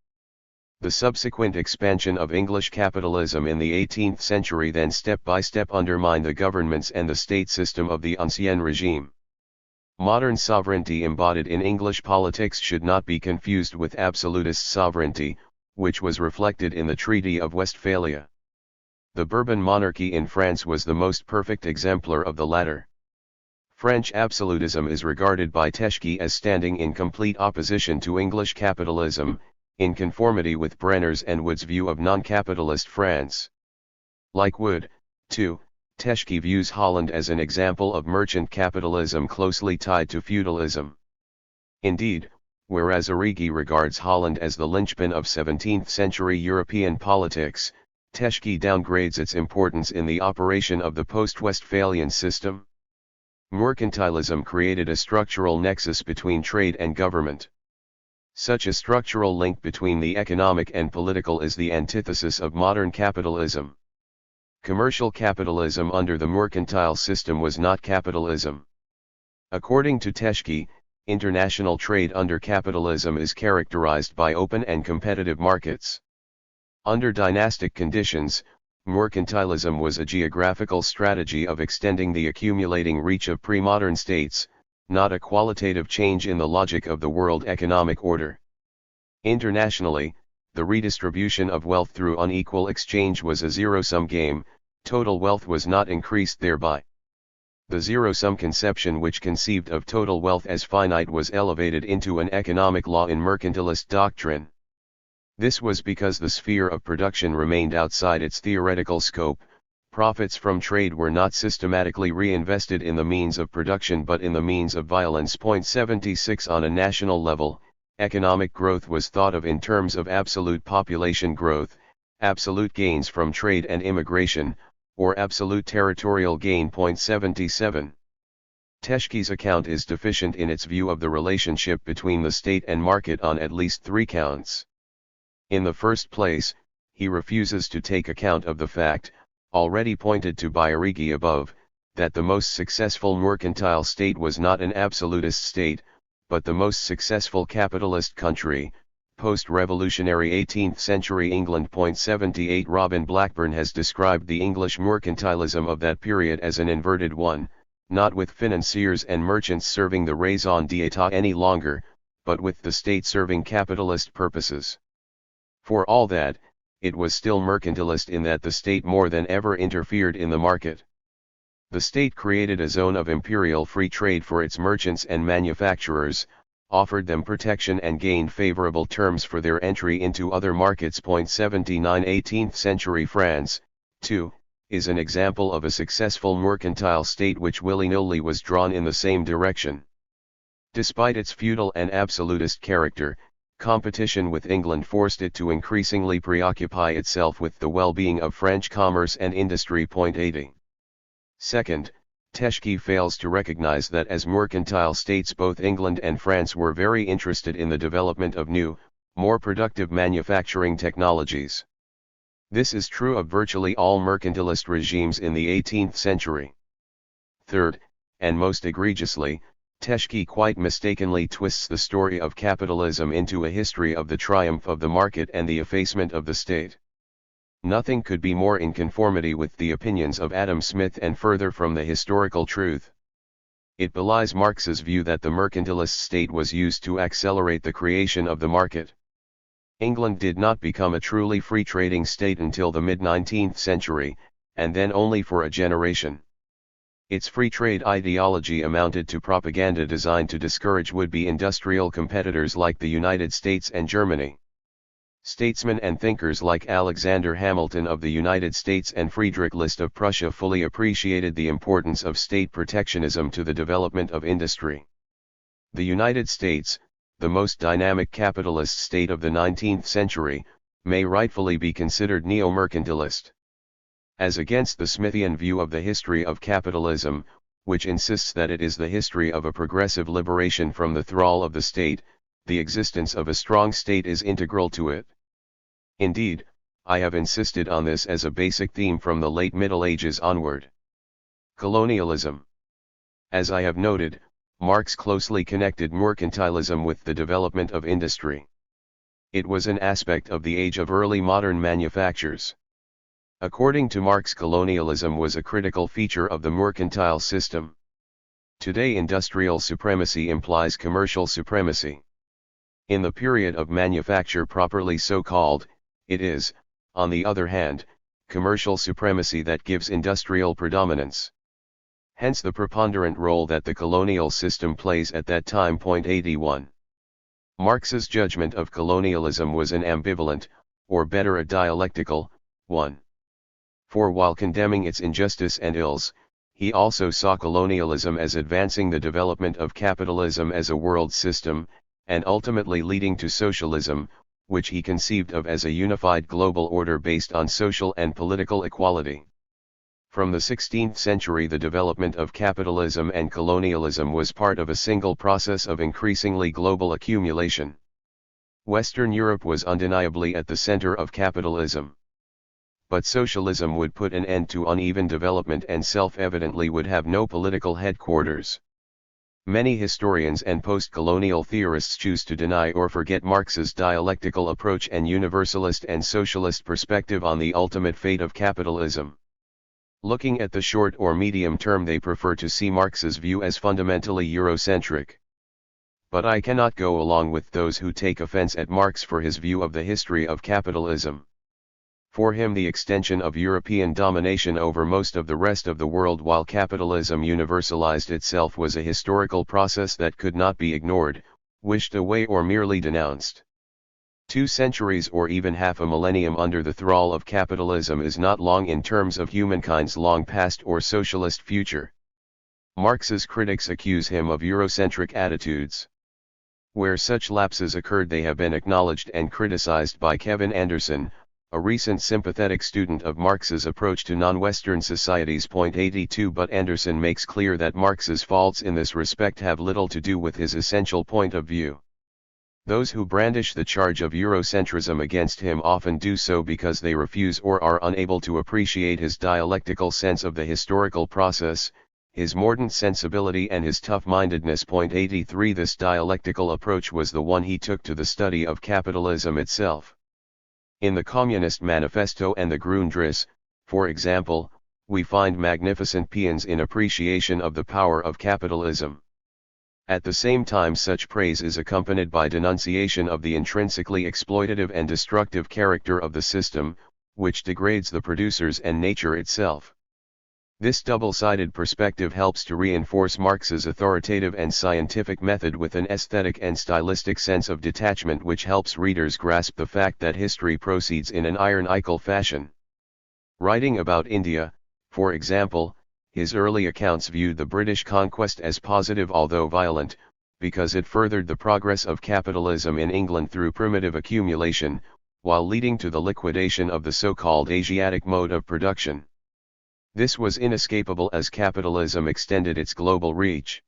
The subsequent expansion of English capitalism in the 18th century then step by step undermined the governments and the state system of the Ancien regime. Modern sovereignty embodied in English politics should not be confused with absolutist sovereignty, which was reflected in the Treaty of Westphalia. The Bourbon monarchy in France was the most perfect exemplar of the latter. French absolutism is regarded by Teschke as standing in complete opposition to English capitalism, in conformity with Brenner's and Wood's view of non-capitalist France. Like Wood, too, Teschke views Holland as an example of merchant capitalism closely tied to feudalism. Indeed, whereas Arrighi regards Holland as the linchpin of 17th-century European politics, Teschke downgrades its importance in the operation of the post-Westphalian system. Mercantilism created a structural nexus between trade and government. Such a structural link between the economic and political is the antithesis of modern capitalism. Commercial capitalism under the mercantile system was not capitalism. According to Teschke, international trade under capitalism is characterized by open and competitive markets. Under dynastic conditions, mercantilism was a geographical strategy of extending the accumulating reach of pre-modern states, not a qualitative change in the logic of the world economic order. Internationally, the redistribution of wealth through unequal exchange was a zero-sum game, total wealth was not increased thereby. The zero-sum conception, which conceived of total wealth as finite, was elevated into an economic law in mercantilist doctrine. This was because the sphere of production remained outside its theoretical scope. Profits from trade were not systematically reinvested in the means of production but in the means of violence. 76 On a national level, economic growth was thought of in terms of absolute population growth, absolute gains from trade and immigration, or absolute territorial gain. 77. Teschke's account is deficient in its view of the relationship between the state and market on at least 3 counts. In the first place, he refuses to take account of the fact, already pointed to by Arrighi above, that the most successful mercantile state was not an absolutist state, but the most successful capitalist country, post-revolutionary 18th century England. 78 Robin Blackburn has described the English mercantilism of that period as an inverted one, not with financiers and merchants serving the raison d'etat any longer, but with the state serving capitalist purposes. For all that, it was still mercantilist in that the state more than ever interfered in the market. The state created a zone of imperial free trade for its merchants and manufacturers, offered them protection and gained favorable terms for their entry into other markets. 79 18th century France, too, is an example of a successful mercantile state which willy-nilly was drawn in the same direction. Despite its feudal and absolutist character, competition with England forced it to increasingly preoccupy itself with the well-being of French commerce and industry. 80. Second, Teschke fails to recognize that as mercantile states both England and France were very interested in the development of new, more productive manufacturing technologies. This is true of virtually all mercantilist regimes in the 18th century. Third, and most egregiously, Teschke quite mistakenly twists the story of capitalism into a history of the triumph of the market and the effacement of the state. Nothing could be more in conformity with the opinions of Adam Smith and further from the historical truth. It belies Marx's view that the mercantilist state was used to accelerate the creation of the market. England did not become a truly free trading state until the mid-19th century, and then only for a generation. Its free trade ideology amounted to propaganda designed to discourage would-be industrial competitors like the United States and Germany. Statesmen and thinkers like Alexander Hamilton of the United States and Friedrich List of Prussia fully appreciated the importance of state protectionism to the development of industry. The United States, the most dynamic capitalist state of the 19th century, may rightfully be considered neo-mercantilist. As against the Smithian view of the history of capitalism, which insists that it is the history of a progressive liberation from the thrall of the state, the existence of a strong state is integral to it. Indeed, I have insisted on this as a basic theme from the late Middle Ages onward. Colonialism. As I have noted, Marx closely connected mercantilism with the development of industry. It was an aspect of the age of early modern manufactures. According to Marx, colonialism was a critical feature of the mercantile system. Today, industrial supremacy implies commercial supremacy. In the period of manufacture properly so called, it is, on the other hand, commercial supremacy that gives industrial predominance. Hence the preponderant role that the colonial system plays at that time. 81. Marx's judgment of colonialism was an ambivalent, or better a dialectical, one. For while condemning its injustice and ills, he also saw colonialism as advancing the development of capitalism as a world system, and ultimately leading to socialism, which he conceived of as a unified global order based on social and political equality. From the 16th century, the development of capitalism and colonialism was part of a single process of increasingly global accumulation. Western Europe was undeniably at the center of capitalism. But socialism would put an end to uneven development and self-evidently would have no political headquarters. Many historians and post-colonial theorists choose to deny or forget Marx's dialectical approach and universalist and socialist perspective on the ultimate fate of capitalism. Looking at the short or medium term, they prefer to see Marx's view as fundamentally Eurocentric. But I cannot go along with those who take offense at Marx for his view of the history of capitalism. For him, the extension of European domination over most of the rest of the world while capitalism universalized itself was a historical process that could not be ignored, wished away or merely denounced. 2 centuries or even half a millennium under the thrall of capitalism is not long in terms of humankind's long past or socialist future. Marx's critics accuse him of Eurocentric attitudes. Where such lapses occurred, they have been acknowledged and criticized by Kevin Anderson, a recent sympathetic student of Marx's approach to non-Western societies. 82 But Anderson makes clear that Marx's faults in this respect have little to do with his essential point of view. Those who brandish the charge of Eurocentrism against him often do so because they refuse or are unable to appreciate his dialectical sense of the historical process, his mordant sensibility and his tough-mindedness. 83 This dialectical approach was the one he took to the study of capitalism itself. In the Communist Manifesto and the Grundrisse, for example, we find magnificent paeans in appreciation of the power of capitalism. At the same time, such praise is accompanied by denunciation of the intrinsically exploitative and destructive character of the system, which degrades the producers and nature itself. This double-sided perspective helps to reinforce Marx's authoritative and scientific method with an aesthetic and stylistic sense of detachment which helps readers grasp the fact that history proceeds in an ironical fashion. Writing about India, for example, his early accounts viewed the British conquest as positive although violent, because it furthered the progress of capitalism in England through primitive accumulation, while leading to the liquidation of the so-called Asiatic mode of production. This was inescapable as capitalism extended its global reach.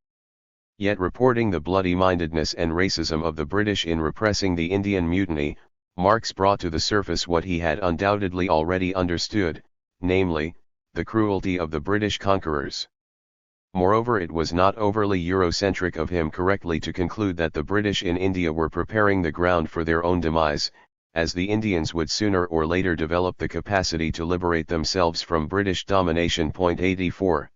Yet reporting the bloody-mindedness and racism of the British in repressing the Indian Mutiny, Marx brought to the surface what he had undoubtedly already understood, namely, the cruelty of the British conquerors. Moreover, it was not overly Eurocentric of him correctly to conclude that the British in India were preparing the ground for their own demise, as the Indians would sooner or later develop the capacity to liberate themselves from British domination. 84.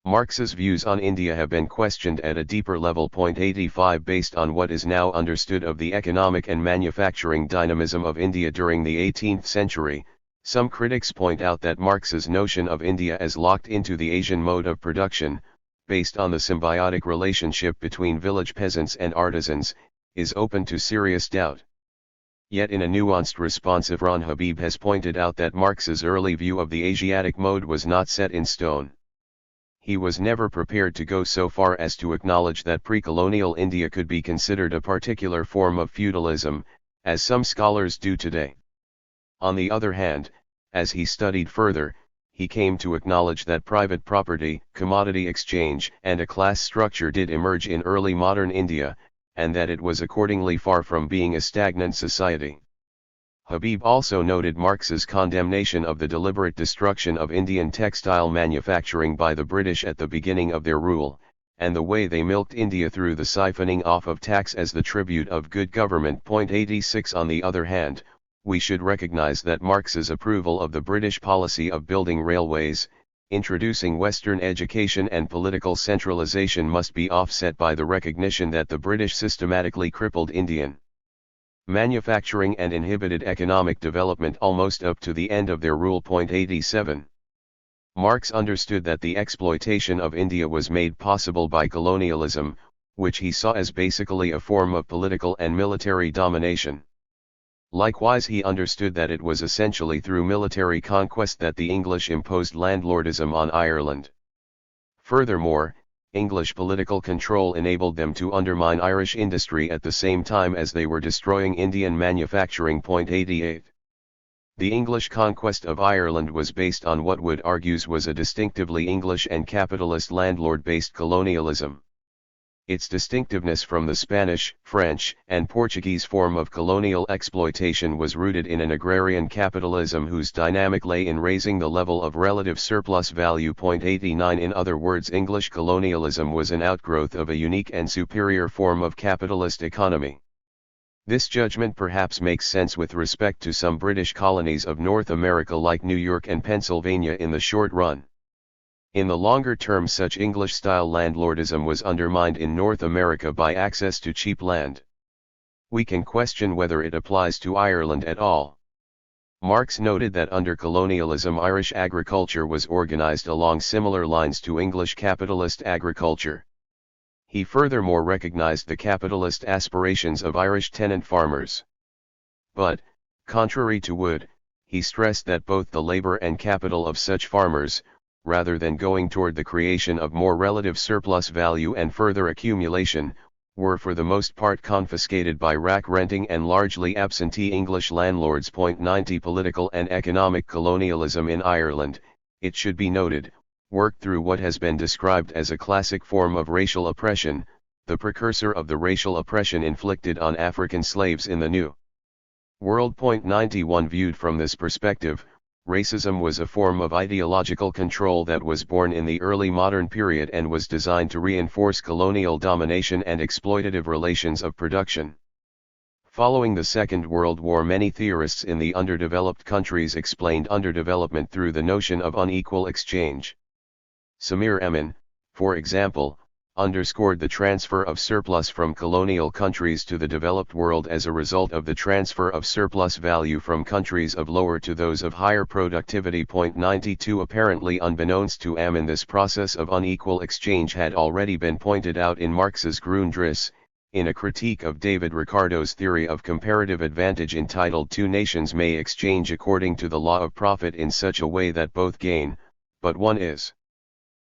Marx's views on India have been questioned at a deeper level. 85. Based on what is now understood of the economic and manufacturing dynamism of India during the 18th century, some critics point out that Marx's notion of India as locked into the Asian mode of production, based on the symbiotic relationship between village peasants and artisans, is open to serious doubt. Yet in a nuanced response, Ron Habib has pointed out that Marx's early view of the Asiatic mode was not set in stone. He was never prepared to go so far as to acknowledge that pre-colonial India could be considered a particular form of feudalism, as some scholars do today. On the other hand, as he studied further, he came to acknowledge that private property, commodity exchange, and a class structure did emerge in early modern India, and that it was accordingly far from being a stagnant society. Habib also noted Marx's condemnation of the deliberate destruction of Indian textile manufacturing by the British at the beginning of their rule, and the way they milked India through the siphoning off of tax as the tribute of good government. 86. On the other hand, we should recognize that Marx's approval of the British policy of building railways, introducing Western education and political centralization must be offset by the recognition that the British systematically crippled Indian manufacturing and inhibited economic development almost up to the end of their rule. 87. Marx understood that the exploitation of India was made possible by colonialism, which he saw as basically a form of political and military domination. Likewise, he understood that it was essentially through military conquest that the English imposed landlordism on Ireland. Furthermore, English political control enabled them to undermine Irish industry at the same time as they were destroying Indian manufacturing. 88. The English conquest of Ireland was based on what Wood argues was a distinctively English and capitalist landlord-based colonialism. Its distinctiveness from the Spanish, French, and Portuguese form of colonial exploitation was rooted in an agrarian capitalism whose dynamic lay in raising the level of relative surplus value. 89. In other words, English colonialism was an outgrowth of a unique and superior form of capitalist economy. This judgment perhaps makes sense with respect to some British colonies of North America like New York and Pennsylvania in the short run. In the longer term, such English-style landlordism was undermined in North America by access to cheap land. We can question whether it applies to Ireland at all. Marx noted that under colonialism Irish agriculture was organized along similar lines to English capitalist agriculture. He furthermore recognized the capitalist aspirations of Irish tenant farmers. But, contrary to Wood, he stressed that both the labor and capital of such farmers, rather than going toward the creation of more relative surplus value and further accumulation, were for the most part confiscated by rack renting and largely absentee English landlords. 90. Political and economic colonialism in Ireland, it should be noted, worked through what has been described as a classic form of racial oppression, the precursor of the racial oppression inflicted on African slaves in the New World. 91. Viewed from this perspective, racism was a form of ideological control that was born in the early modern period and was designed to reinforce colonial domination and exploitative relations of production. Following the Second World War, many theorists in the underdeveloped countries explained underdevelopment through the notion of unequal exchange. Samir Emin, for example, underscored the transfer of surplus from colonial countries to the developed world as a result of the transfer of surplus value from countries of lower to those of higher productivity. 92. Apparently unbeknownst to Amin, this process of unequal exchange had already been pointed out in Marx's Grundrisse, in a critique of David Ricardo's theory of comparative advantage entitled Two Nations May Exchange According to the Law of Profit in Such a Way That Both Gain, but One Is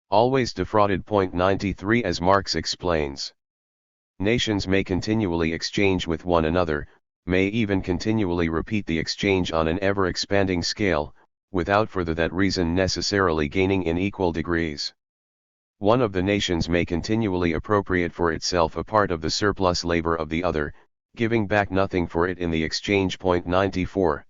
Always Defrauded. 93. As Marx explains, nations may continually exchange with one another, may even continually repeat the exchange on an ever-expanding scale, without for that reason necessarily gaining in equal degrees. One of the nations may continually appropriate for itself a part of the surplus labor of the other, giving back nothing for it in the exchange. 94.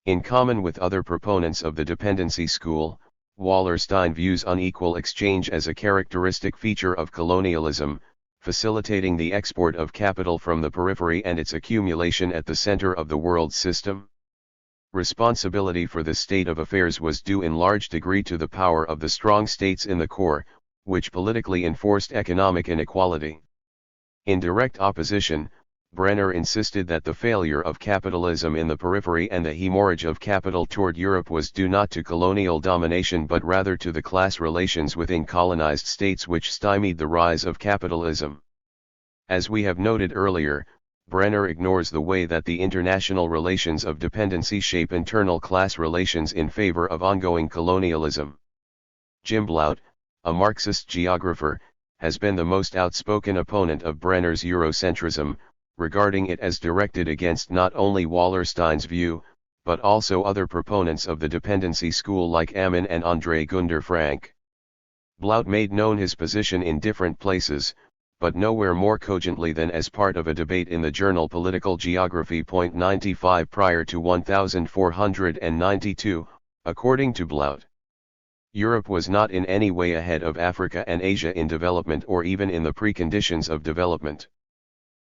In common with other proponents of the dependency school, Wallerstein views unequal exchange as a characteristic feature of colonialism, facilitating the export of capital from the periphery and its accumulation at the center of the world system. Responsibility for this state of affairs was due in large degree to the power of the strong states in the core, which politically enforced economic inequality. In direct opposition, Brenner insisted that the failure of capitalism in the periphery and the hemorrhage of capital toward Europe was due not to colonial domination but rather to the class relations within colonized states which stymied the rise of capitalism. As we have noted earlier, Brenner ignores the way that the international relations of dependency shape internal class relations in favor of ongoing colonialism. Jim Blount, a Marxist geographer, has been the most outspoken opponent of Brenner's Eurocentrism, regarding it as directed against not only Wallerstein's view, but also other proponents of the dependency school like Ammon and André Gunder Frank. Blount made known his position in different places, but nowhere more cogently than as part of a debate in the journal Political Geography. 95 Prior to 1492, according to Blount, Europe was not in any way ahead of Africa and Asia in development or even in the preconditions of development.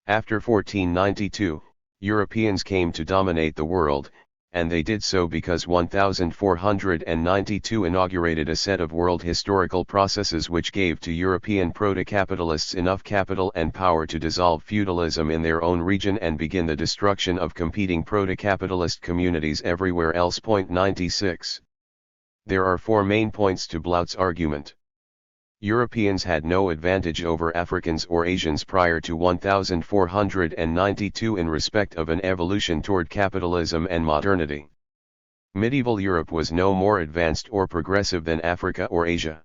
After 1492, Europeans came to dominate the world, and they did so because 1492 inaugurated a set of world historical processes which gave to European proto-capitalists enough capital and power to dissolve feudalism in their own region and begin the destruction of competing proto-capitalist communities everywhere else. 96. There are four main points to Blount's argument. Europeans had no advantage over Africans or Asians prior to 1492 in respect of an evolution toward capitalism and modernity. Medieval Europe was no more advanced or progressive than Africa or Asia.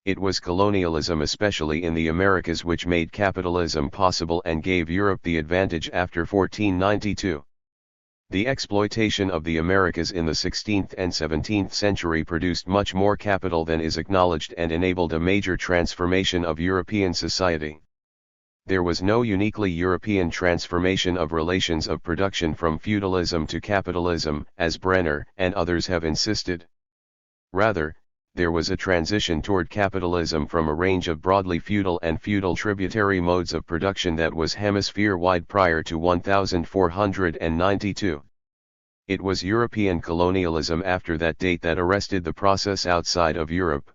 It was colonialism, especially in the Americas, which made capitalism possible and gave Europe the advantage after 1492. The exploitation of the Americas in the 16th and 17th century produced much more capital than is acknowledged and enabled a major transformation of European society. There was no uniquely European transformation of relations of production from feudalism to capitalism, as Brenner and others have insisted. Rather, there was a transition toward capitalism from a range of broadly feudal and feudal tributary modes of production that was hemisphere-wide prior to 1492. It was European colonialism after that date that arrested the process outside of Europe.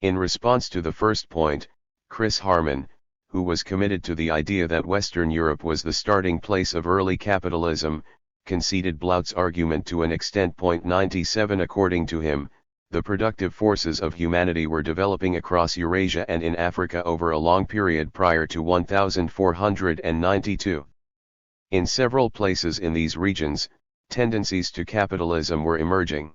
In response to the first point, Chris Harman, who was committed to the idea that Western Europe was the starting place of early capitalism, conceded Blount's argument to an extent. 97 According to him, the productive forces of humanity were developing across Eurasia and in Africa over a long period prior to 1492. In several places in these regions, tendencies to capitalism were emerging.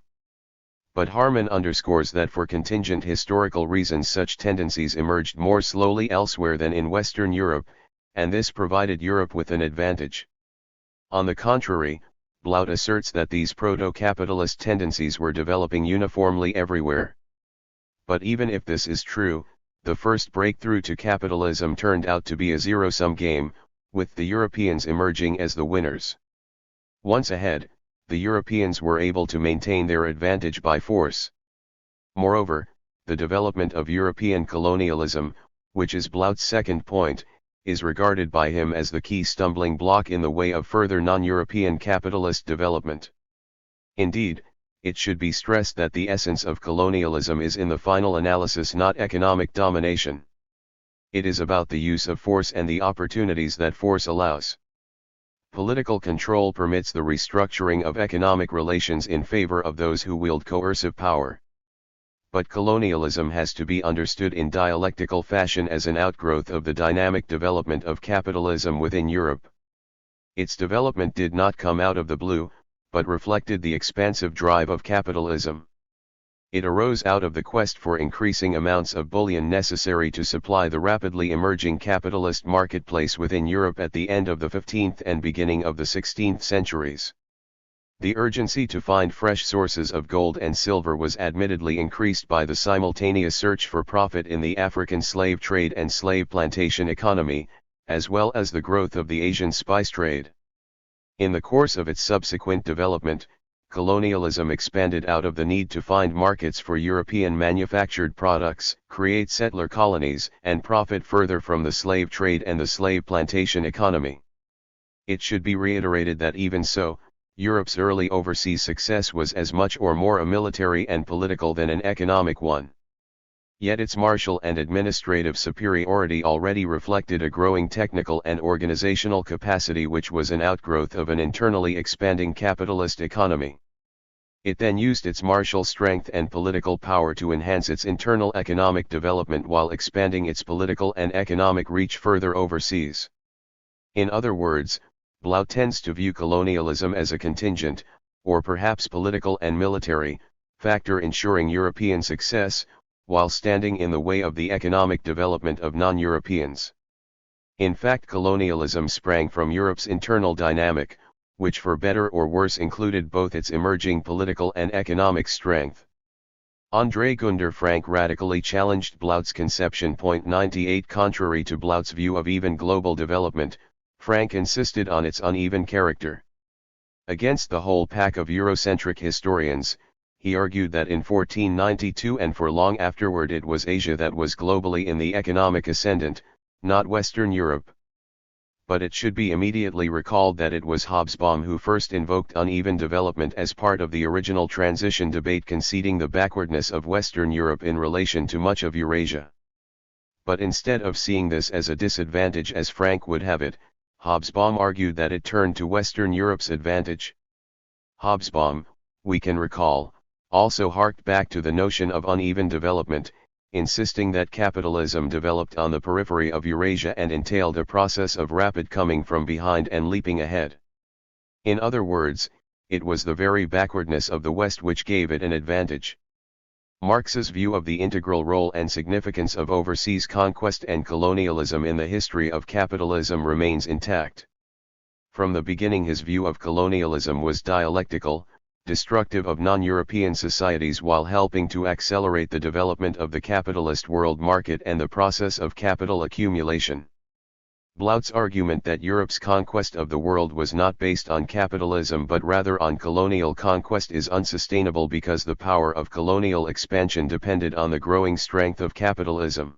But Harman underscores that for contingent historical reasons such tendencies emerged more slowly elsewhere than in Western Europe, and this provided Europe with an advantage. On the contrary, Blount asserts that these proto-capitalist tendencies were developing uniformly everywhere. But even if this is true, the first breakthrough to capitalism turned out to be a zero-sum game, with the Europeans emerging as the winners. Once ahead, the Europeans were able to maintain their advantage by force. Moreover, the development of European colonialism, which is Blount's second point, is regarded by him as the key stumbling block in the way of further non-European capitalist development. Indeed, it should be stressed that the essence of colonialism is in the final analysis not economic domination. It is about the use of force and the opportunities that force allows. Political control permits the restructuring of economic relations in favor of those who wield coercive power. But colonialism has to be understood in dialectical fashion as an outgrowth of the dynamic development of capitalism within Europe. Its development did not come out of the blue, but reflected the expansive drive of capitalism. It arose out of the quest for increasing amounts of bullion necessary to supply the rapidly emerging capitalist marketplace within Europe at the end of the 15th and beginning of the 16th centuries. The urgency to find fresh sources of gold and silver was admittedly increased by the simultaneous search for profit in the African slave trade and slave plantation economy, as well as the growth of the Asian spice trade. In the course of its subsequent development, colonialism expanded out of the need to find markets for European manufactured products, create settler colonies, and profit further from the slave trade and the slave plantation economy. It should be reiterated that even so, Europe's early overseas success was as much or more a military and political than an economic one. Yet its martial and administrative superiority already reflected a growing technical and organizational capacity which was an outgrowth of an internally expanding capitalist economy. It then used its martial strength and political power to enhance its internal economic development while expanding its political and economic reach further overseas. In other words, Blau tends to view colonialism as a contingent, or perhaps political and military, factor ensuring European success, while standing in the way of the economic development of non-Europeans. In fact, colonialism sprang from Europe's internal dynamic, which for better or worse included both its emerging political and economic strength. André Gunder Frank radically challenged Blaut's conception. 98 Contrary to Blaut's view of even global development, Frank insisted on its uneven character. Against the whole pack of Eurocentric historians, he argued that in 1492 and for long afterward it was Asia that was globally in the economic ascendant, not Western Europe. But it should be immediately recalled that it was Hobsbawm who first invoked uneven development as part of the original transition debate, conceding the backwardness of Western Europe in relation to much of Eurasia. But instead of seeing this as a disadvantage as Frank would have it, Hobsbawm argued that it turned to Western Europe's advantage. Hobsbawm, we can recall, also harked back to the notion of uneven development, insisting that capitalism developed on the periphery of Eurasia and entailed a process of rapid coming from behind and leaping ahead. In other words, it was the very backwardness of the West which gave it an advantage. Marx's view of the integral role and significance of overseas conquest and colonialism in the history of capitalism remains intact. From the beginning his view of colonialism was dialectical, destructive of non-European societies while helping to accelerate the development of the capitalist world market and the process of capital accumulation. Blaut's argument that Europe's conquest of the world was not based on capitalism but rather on colonial conquest is unsustainable because the power of colonial expansion depended on the growing strength of capitalism.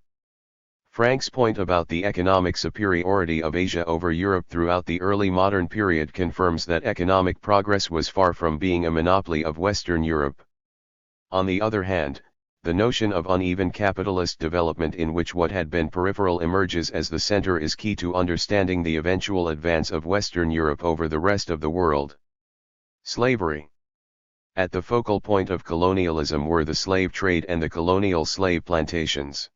Frank's point about the economic superiority of Asia over Europe throughout the early modern period confirms that economic progress was far from being a monopoly of Western Europe. On the other hand, the notion of uneven capitalist development in which what had been peripheral emerges as the center is key to understanding the eventual advance of Western Europe over the rest of the world. Slavery. At the focal point of colonialism were the slave trade and the colonial slave plantations.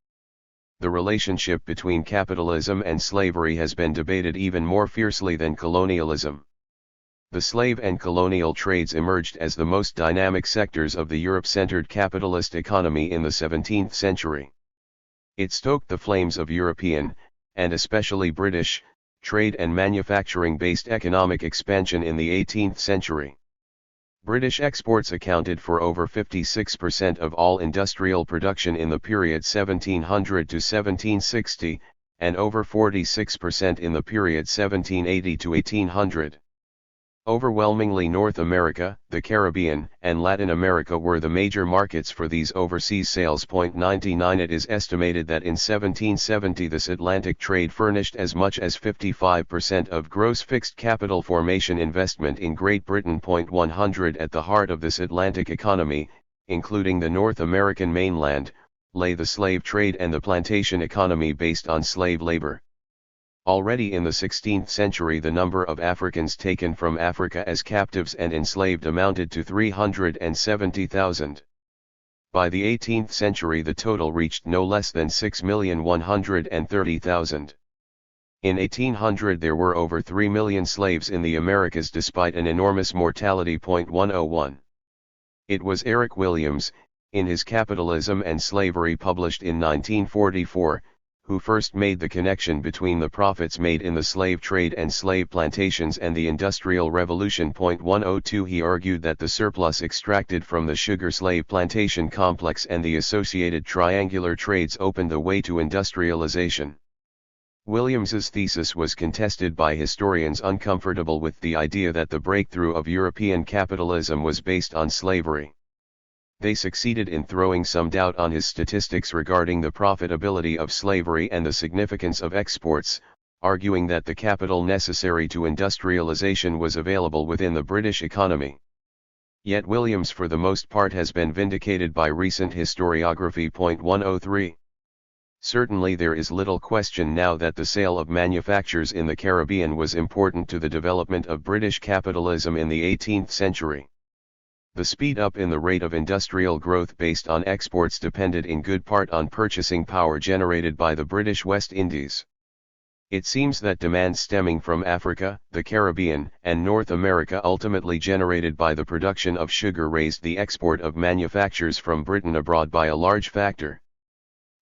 The relationship between capitalism and slavery has been debated even more fiercely than colonialism. The slave and colonial trades emerged as the most dynamic sectors of the Europe-centered capitalist economy in the 17th century. It stoked the flames of European, and especially British, trade and manufacturing-based economic expansion in the 18th century. British exports accounted for over 56% of all industrial production in the period 1700 to 1760, and over 46% in the period 1780 to 1800. Overwhelmingly North America, the Caribbean, and Latin America were the major markets for these overseas sales. 99 It is estimated that in 1770 this Atlantic trade furnished as much as 55% of gross fixed capital formation investment in Great Britain. 100 At the heart of this Atlantic economy, including the North American mainland, lay the slave trade and the plantation economy based on slave labor. Already in the 16th century the number of Africans taken from Africa as captives and enslaved amounted to 370,000. By the 18th century the total reached no less than 6,130,000. In 1800 there were over 3 million slaves in the Americas despite an enormous mortality. 101. It was Eric Williams, in his Capitalism and Slavery published in 1944, who first made the connection between the profits made in the slave trade and slave plantations and the Industrial Revolution. 102 He argued that the surplus extracted from the sugar slave plantation complex and the associated triangular trades opened the way to industrialization. Williams's thesis was contested by historians uncomfortable with the idea that the breakthrough of European capitalism was based on slavery. They succeeded in throwing some doubt on his statistics regarding the profitability of slavery and the significance of exports, arguing that the capital necessary to industrialization was available within the British economy. Yet Williams for the most part has been vindicated by recent historiography. 103. Certainly there is little question now that the sale of manufactures in the Caribbean was important to the development of British capitalism in the 18th century. The speed up in the rate of industrial growth based on exports depended in good part on purchasing power generated by the British West Indies. It seems that demand stemming from Africa, the Caribbean, and North America ultimately generated by the production of sugar raised the export of manufactures from Britain abroad by a large factor.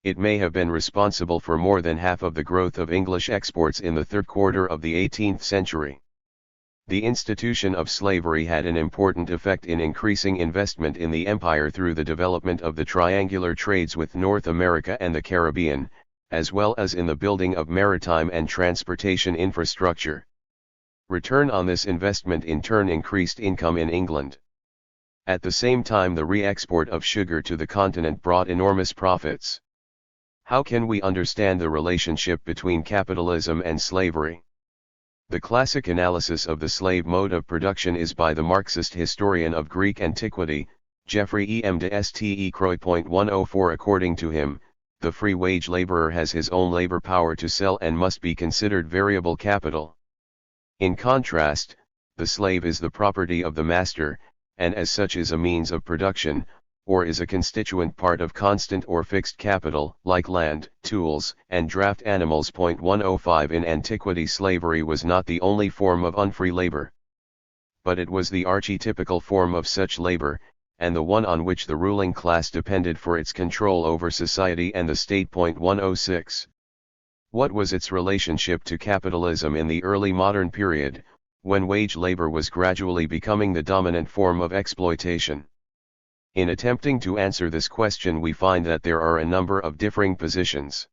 It may have been responsible for more than half of the growth of English exports in the third quarter of the 18th century. The institution of slavery had an important effect in increasing investment in the empire through the development of the triangular trades with North America and the Caribbean, as well as in the building of maritime and transportation infrastructure. Return on this investment in turn increased income in England. At the same time, the re-export of sugar to the continent brought enormous profits. How can we understand the relationship between capitalism and slavery? The classic analysis of the slave mode of production is by the Marxist historian of Greek antiquity, Geoffrey E. M. de Ste Croix. 104. According to him, the free wage laborer has his own labor power to sell and must be considered variable capital. In contrast, the slave is the property of the master, and as such is a means of production, or is a constituent part of constant or fixed capital, like land, tools, and draft animals. 105. In antiquity, slavery was not the only form of unfree labor. But it was the archetypical form of such labor, and the one on which the ruling class depended for its control over society and the state. 106. What was its relationship to capitalism in the early modern period, when wage labor was gradually becoming the dominant form of exploitation? In attempting to answer this question, we find that there are a number of differing positions.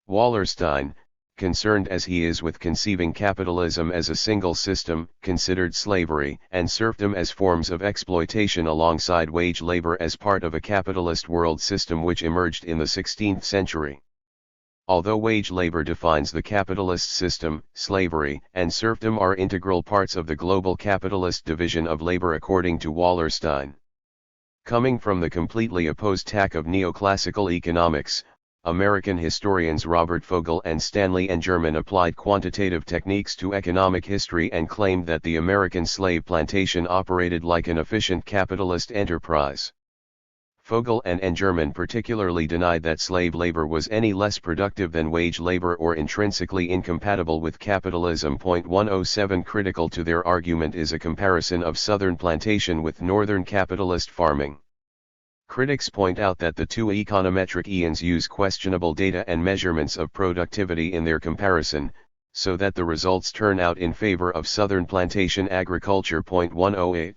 Wallerstein, concerned as he is with conceiving capitalism as a single system, considered slavery and serfdom as forms of exploitation alongside wage labor as part of a capitalist world system which emerged in the 16th century. Although wage labor defines the capitalist system, slavery and serfdom are integral parts of the global capitalist division of labor according to Wallerstein. Coming from the completely opposed tack of neoclassical economics, American historians Robert Fogel and Stanley N. German applied quantitative techniques to economic history and claimed that the American slave plantation operated like an efficient capitalist enterprise. Fogel and N. German particularly denied that slave labor was any less productive than wage labor or intrinsically incompatible with capitalism. 107. Critical to their argument is a comparison of Southern plantation with Northern capitalist farming. Critics point out that the two econometric eons use questionable data and measurements of productivity in their comparison, so that the results turn out in favor of Southern plantation agriculture. 108.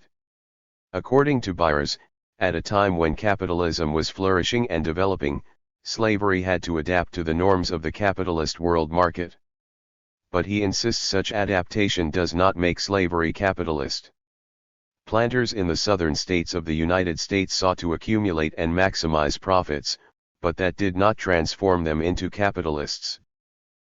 According to Byers, at a time when capitalism was flourishing and developing, slavery had to adapt to the norms of the capitalist world market. But he insists such adaptation does not make slavery capitalist. Planters in the southern states of the United States sought to accumulate and maximize profits, but that did not transform them into capitalists.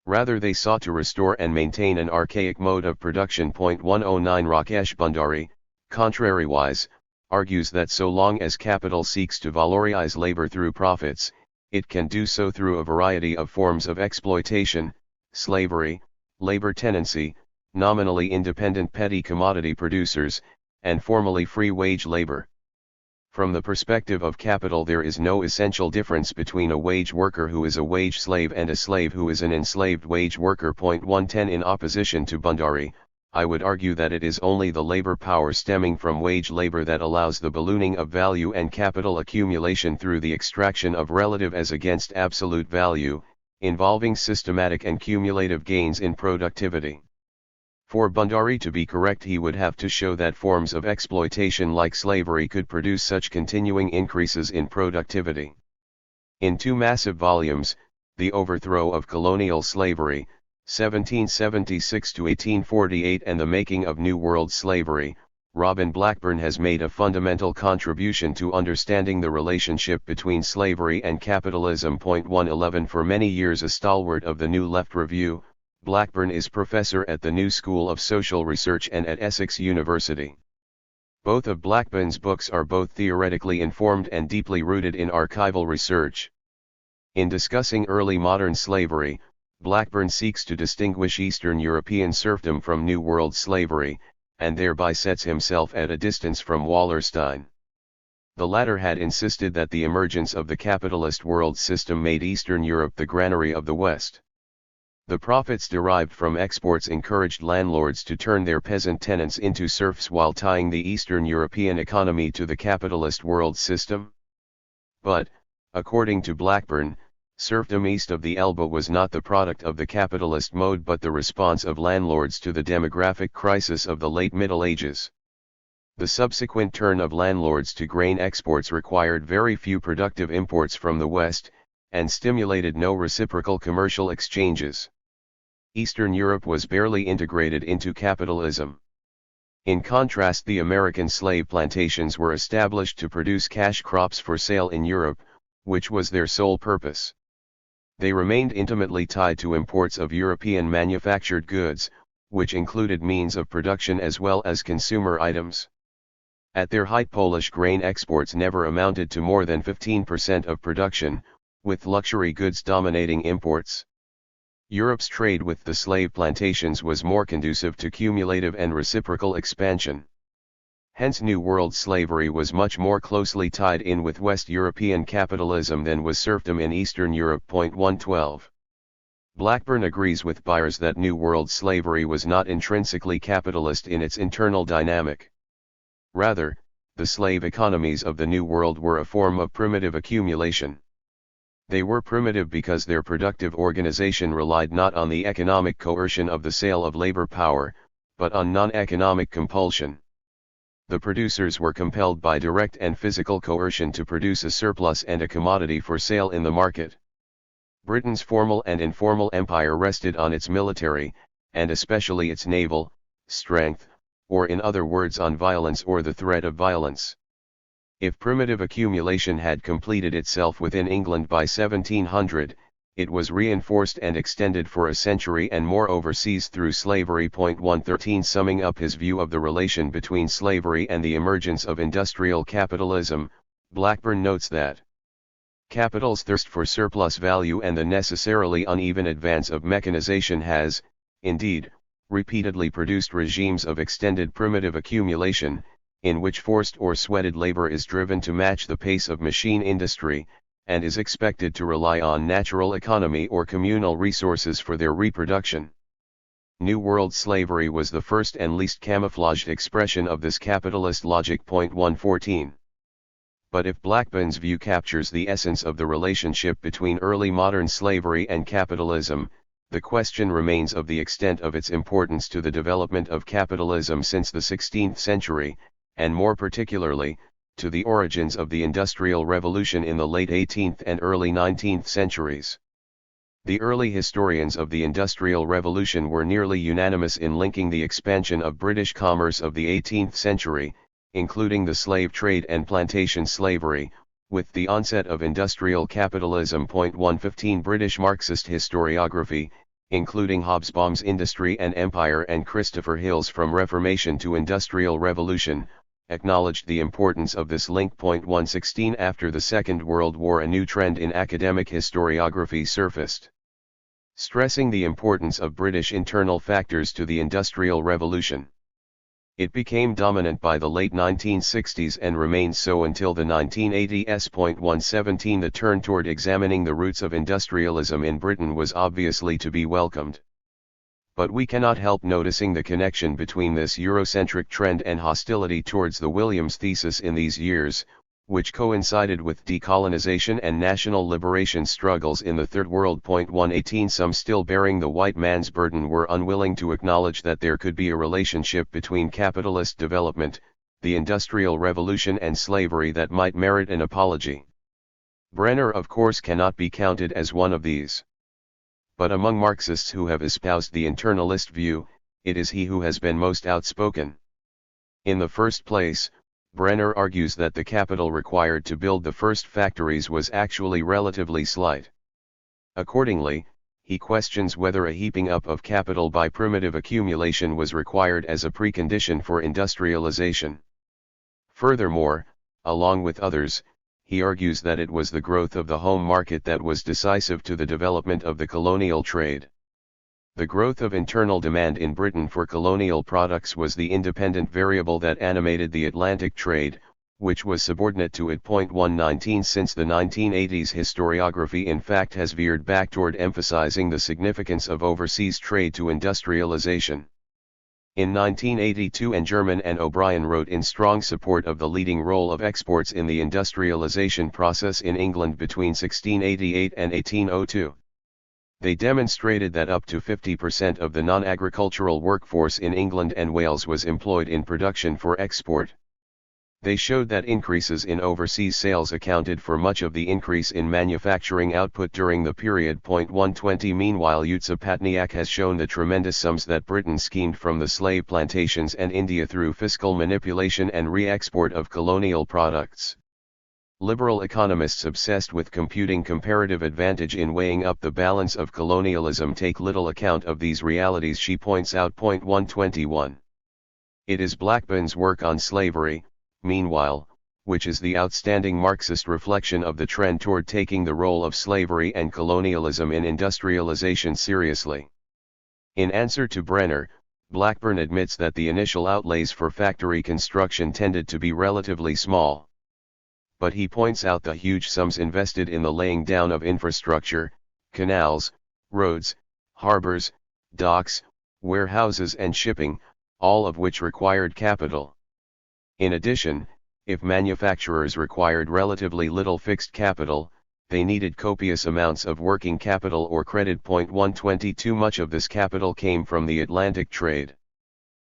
Rather, they sought to restore and maintain an archaic mode of production. 109. Rakesh Bhandari, contrariwise, argues that so long as capital seeks to valorize labor through profits, it can do so through a variety of forms of exploitation: slavery, labor tenancy, nominally independent petty commodity producers, and formally free wage labor. From the perspective of capital, there is no essential difference between a wage worker who is a wage slave and a slave who is an enslaved wage worker. 110. In opposition to Bhandari, I would argue that it is only the labor power stemming from wage labor that allows the ballooning of value and capital accumulation through the extraction of relative as against absolute value, involving systematic and cumulative gains in productivity. For Bhandari to be correct, he would have to show that forms of exploitation like slavery could produce such continuing increases in productivity. In two massive volumes, The Overthrow of Colonial Slavery, 1776 to 1848, and the Making of New World Slavery. Robin Blackburn has made a fundamental contribution to understanding the relationship between slavery and capitalism. 111 For many years a stalwart of the New Left Review, Blackburn is professor at the New School of Social Research and at Essex University. Both of Blackburn's books are both theoretically informed and deeply rooted in archival research. In discussing early modern slavery, Blackburn seeks to distinguish Eastern European serfdom from New World slavery, and thereby sets himself at a distance from Wallerstein. The latter had insisted that the emergence of the capitalist world system made Eastern Europe the granary of the West. The profits derived from exports encouraged landlords to turn their peasant tenants into serfs while tying the Eastern European economy to the capitalist world system. But, according to Blackburn, serfdom east of the Elbe was not the product of the capitalist mode but the response of landlords to the demographic crisis of the late Middle Ages. The subsequent turn of landlords to grain exports required very few productive imports from the West, and stimulated no reciprocal commercial exchanges. Eastern Europe was barely integrated into capitalism. In contrast, the American slave plantations were established to produce cash crops for sale in Europe, which was their sole purpose. They remained intimately tied to imports of European manufactured goods, which included means of production as well as consumer items. At their height, Polish grain exports never amounted to more than 15% of production, with luxury goods dominating imports. Europe's trade with the slave plantations was more conducive to cumulative and reciprocal expansion. Hence New World slavery was much more closely tied in with West European capitalism than was serfdom in Eastern Europe. 112. Blackburn agrees with Byers that New World slavery was not intrinsically capitalist in its internal dynamic. Rather, the slave economies of the New World were a form of primitive accumulation. They were primitive because their productive organization relied not on the economic coercion of the sale of labor power, but on non-economic compulsion. The producers were compelled by direct and physical coercion to produce a surplus and a commodity for sale in the market. Britain's formal and informal empire rested on its military, and especially its naval, strength, or in other words on violence or the threat of violence. If primitive accumulation had completed itself within England by 1700, it was reinforced and extended for a century and more overseas through slavery. 113 Summing up his view of the relation between slavery and the emergence of industrial capitalism, Blackburn notes that capital's thirst for surplus value and the necessarily uneven advance of mechanization has, indeed, repeatedly produced regimes of extended primitive accumulation, in which forced or sweated labor is driven to match the pace of machine industry, and is expected to rely on natural economy or communal resources for their reproduction. New World slavery was the first and least camouflaged expression of this capitalist logic. 114. But if Blackburn's view captures the essence of the relationship between early modern slavery and capitalism, the question remains of the extent of its importance to the development of capitalism since the 16th century, and more particularly, to the origins of the Industrial Revolution in the late 18th and early 19th centuries. The early historians of the Industrial Revolution were nearly unanimous in linking the expansion of British commerce of the 18th century, including the slave trade and plantation slavery, with the onset of industrial capitalism. 115 British Marxist historiography, including Hobsbawm's Industry and Empire and Christopher Hill's From Reformation to Industrial Revolution, acknowledged the importance of this link. 116 After the Second World War, a new trend in academic historiography surfaced, stressing the importance of British internal factors to the Industrial Revolution. It became dominant by the late 1960s and remained so until the 1980s. 117 The turn toward examining the roots of industrialism in Britain was obviously to be welcomed. But we cannot help noticing the connection between this Eurocentric trend and hostility towards the Williams thesis in these years, which coincided with decolonization and national liberation struggles in the Third World. 118 Some still bearing the white man's burden were unwilling to acknowledge that there could be a relationship between capitalist development, the Industrial Revolution and slavery that might merit an apology. Brenner of course cannot be counted as one of these. But among Marxists who have espoused the internalist view, it is he who has been most outspoken. In the first place, Brenner argues that the capital required to build the first factories was actually relatively slight. Accordingly, he questions whether a heaping up of capital by primitive accumulation was required as a precondition for industrialization. Furthermore, along with others, he argues that it was the growth of the home market that was decisive to the development of the colonial trade. The growth of internal demand in Britain for colonial products was the independent variable that animated the Atlantic trade, which was subordinate to it. 119 Since the 1980s, historiography in fact has veered back toward emphasizing the significance of overseas trade to industrialization. In 1982, German and O'Brien wrote in strong support of the leading role of exports in the industrialization process in England between 1688 and 1802. They demonstrated that up to 50% of the non-agricultural workforce in England and Wales was employed in production for export. They showed that increases in overseas sales accounted for much of the increase in manufacturing output during the period. 120 Meanwhile, Utsa Patniak has shown the tremendous sums that Britain schemed from the slave plantations and India through fiscal manipulation and re-export of colonial products. Liberal economists obsessed with computing comparative advantage in weighing up the balance of colonialism take little account of these realities, she points out. 121. It is Blackburn's work on slavery, meanwhile, which is the outstanding Marxist reflection of the trend toward taking the role of slavery and colonialism in industrialization seriously. In answer to Brenner, Blackburn admits that the initial outlays for factory construction tended to be relatively small. But he points out the huge sums invested in the laying down of infrastructure, canals, roads, harbors, docks, warehouses and shipping, all of which required capital. In addition, if manufacturers required relatively little fixed capital, they needed copious amounts of working capital or credit. 122 Much of this capital came from the Atlantic trade.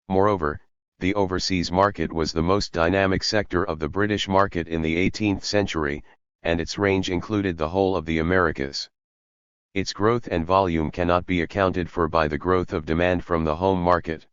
Moreover, the overseas market was the most dynamic sector of the British market in the 18th century, and its range included the whole of the Americas. Its growth and volume cannot be accounted for by the growth of demand from the home market.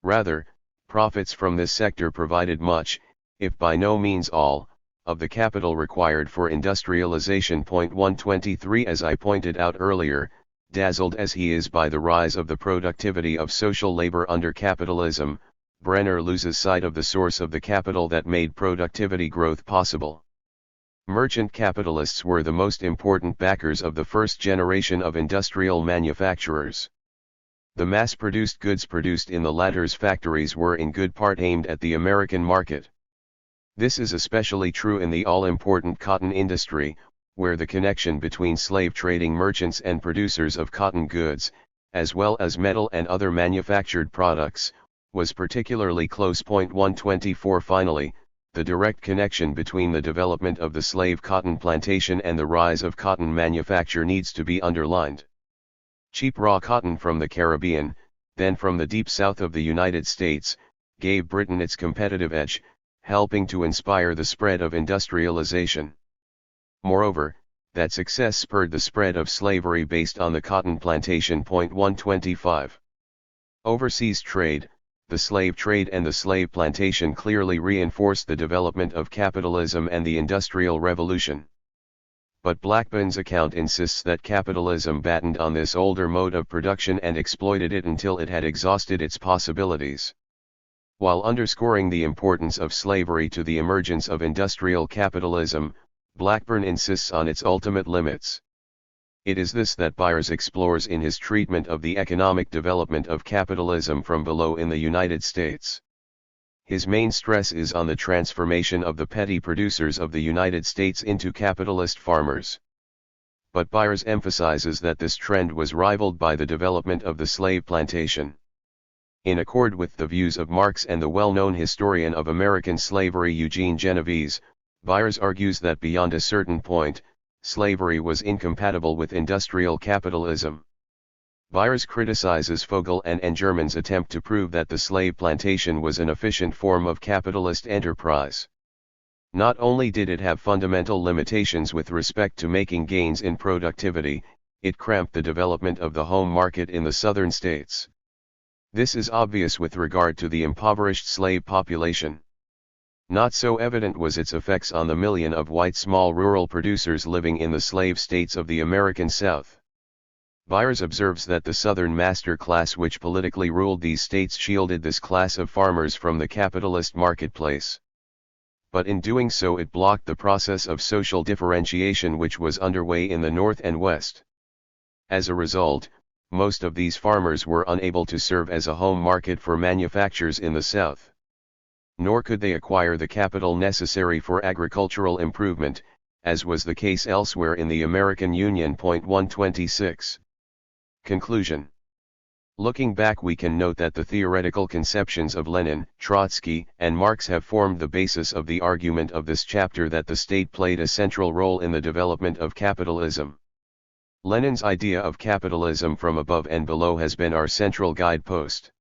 Rather, profits from this sector provided much, if by no means all, of the capital required for industrialization. 123 As I pointed out earlier, dazzled as he is by the rise of the productivity of social labor under capitalism, Brenner loses sight of the source of the capital that made productivity growth possible. Merchant capitalists were the most important backers of the first generation of industrial manufacturers. The mass-produced goods produced in the latter's factories were in good part aimed at the American market. This is especially true in the all-important cotton industry, where the connection between slave-trading merchants and producers of cotton goods, as well as metal and other manufactured products, was particularly close. 124 Finally, the direct connection between the development of the slave cotton plantation and the rise of cotton manufacture needs to be underlined. Cheap raw cotton from the Caribbean, then from the deep south of the United States, gave Britain its competitive edge, helping to inspire the spread of industrialization. Moreover, that success spurred the spread of slavery based on the cotton plantation. 125 Overseas trade, the slave trade and the slave plantation clearly reinforced the development of capitalism and the Industrial Revolution. But Blackburn's account insists that capitalism battened on this older mode of production and exploited it until it had exhausted its possibilities. While underscoring the importance of slavery to the emergence of industrial capitalism, Blackburn insists on its ultimate limits. It is this that Byers explores in his treatment of the economic development of capitalism from below in the United States. His main stress is on the transformation of the petty producers of the United States into capitalist farmers. But Byers emphasizes that this trend was rivaled by the development of the slave plantation. In accord with the views of Marx and the well-known historian of American slavery Eugene Genovese, Byers argues that beyond a certain point, slavery was incompatible with industrial capitalism. Byers criticizes Fogel and Engerman's attempt to prove that the slave plantation was an efficient form of capitalist enterprise. Not only did it have fundamental limitations with respect to making gains in productivity, it cramped the development of the home market in the southern states. This is obvious with regard to the impoverished slave population. Not so evident was its effects on the million of white small rural producers living in the slave states of the American South. Byers observes that the Southern master class which politically ruled these states shielded this class of farmers from the capitalist marketplace. But in doing so it blocked the process of social differentiation which was underway in the North and West. As a result, most of these farmers were unable to serve as a home market for manufactures in the South. Nor could they acquire the capital necessary for agricultural improvement, as was the case elsewhere in the American Union. 126. Conclusion. Looking back, we can note that the theoretical conceptions of Lenin, Trotsky, and Marx have formed the basis of the argument of this chapter that the state played a central role in the development of capitalism. Lenin's idea of capitalism from above and below has been our central guidepost.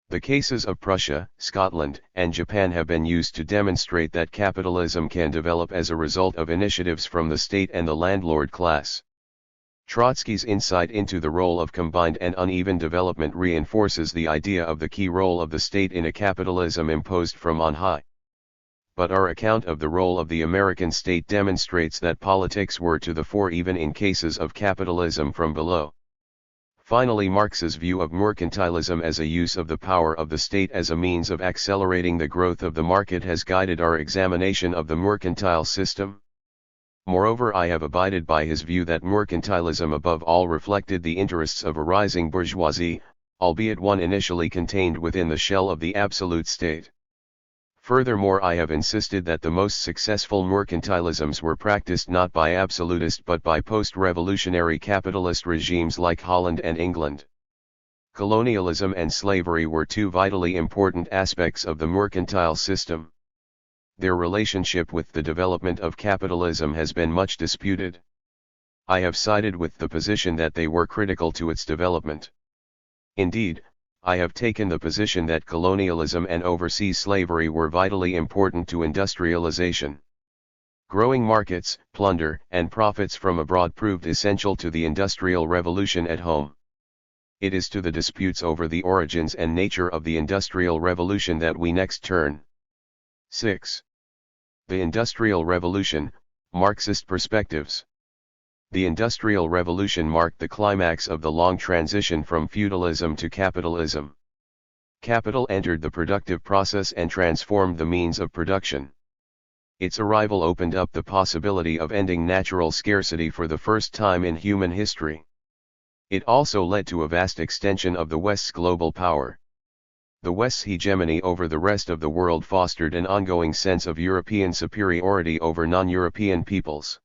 The cases of Prussia, Scotland, and Japan have been used to demonstrate that capitalism can develop as a result of initiatives from the state and the landlord class. Trotsky's insight into the role of combined and uneven development reinforces the idea of the key role of the state in a capitalism imposed from on high. But our account of the role of the American state demonstrates that politics were to the fore even in cases of capitalism from below. Finally, Marx's view of mercantilism as a use of the power of the state as a means of accelerating the growth of the market has guided our examination of the mercantile system. Moreover, I have abided by his view that mercantilism above all reflected the interests of a rising bourgeoisie, albeit one initially contained within the shell of the absolute state. Furthermore, I have insisted that the most successful mercantilisms were practiced not by absolutist but by post-revolutionary capitalist regimes like Holland and England. Colonialism and slavery were two vitally important aspects of the mercantile system. Their relationship with the development of capitalism has been much disputed. I have sided with the position that they were critical to its development. Indeed, I have taken the position that colonialism and overseas slavery were vitally important to industrialization. Growing markets, plunder, and profits from abroad proved essential to the Industrial Revolution at home. It is to the disputes over the origins and nature of the Industrial Revolution that we next turn. 6. The Industrial Revolution, Marxist Perspectives. The Industrial Revolution marked the climax of the long transition from feudalism to capitalism. Capital entered the productive process and transformed the means of production. Its arrival opened up the possibility of ending natural scarcity for the first time in human history. It also led to a vast extension of the West's global power. The West's hegemony over the rest of the world fostered an ongoing sense of European superiority over non-European peoples.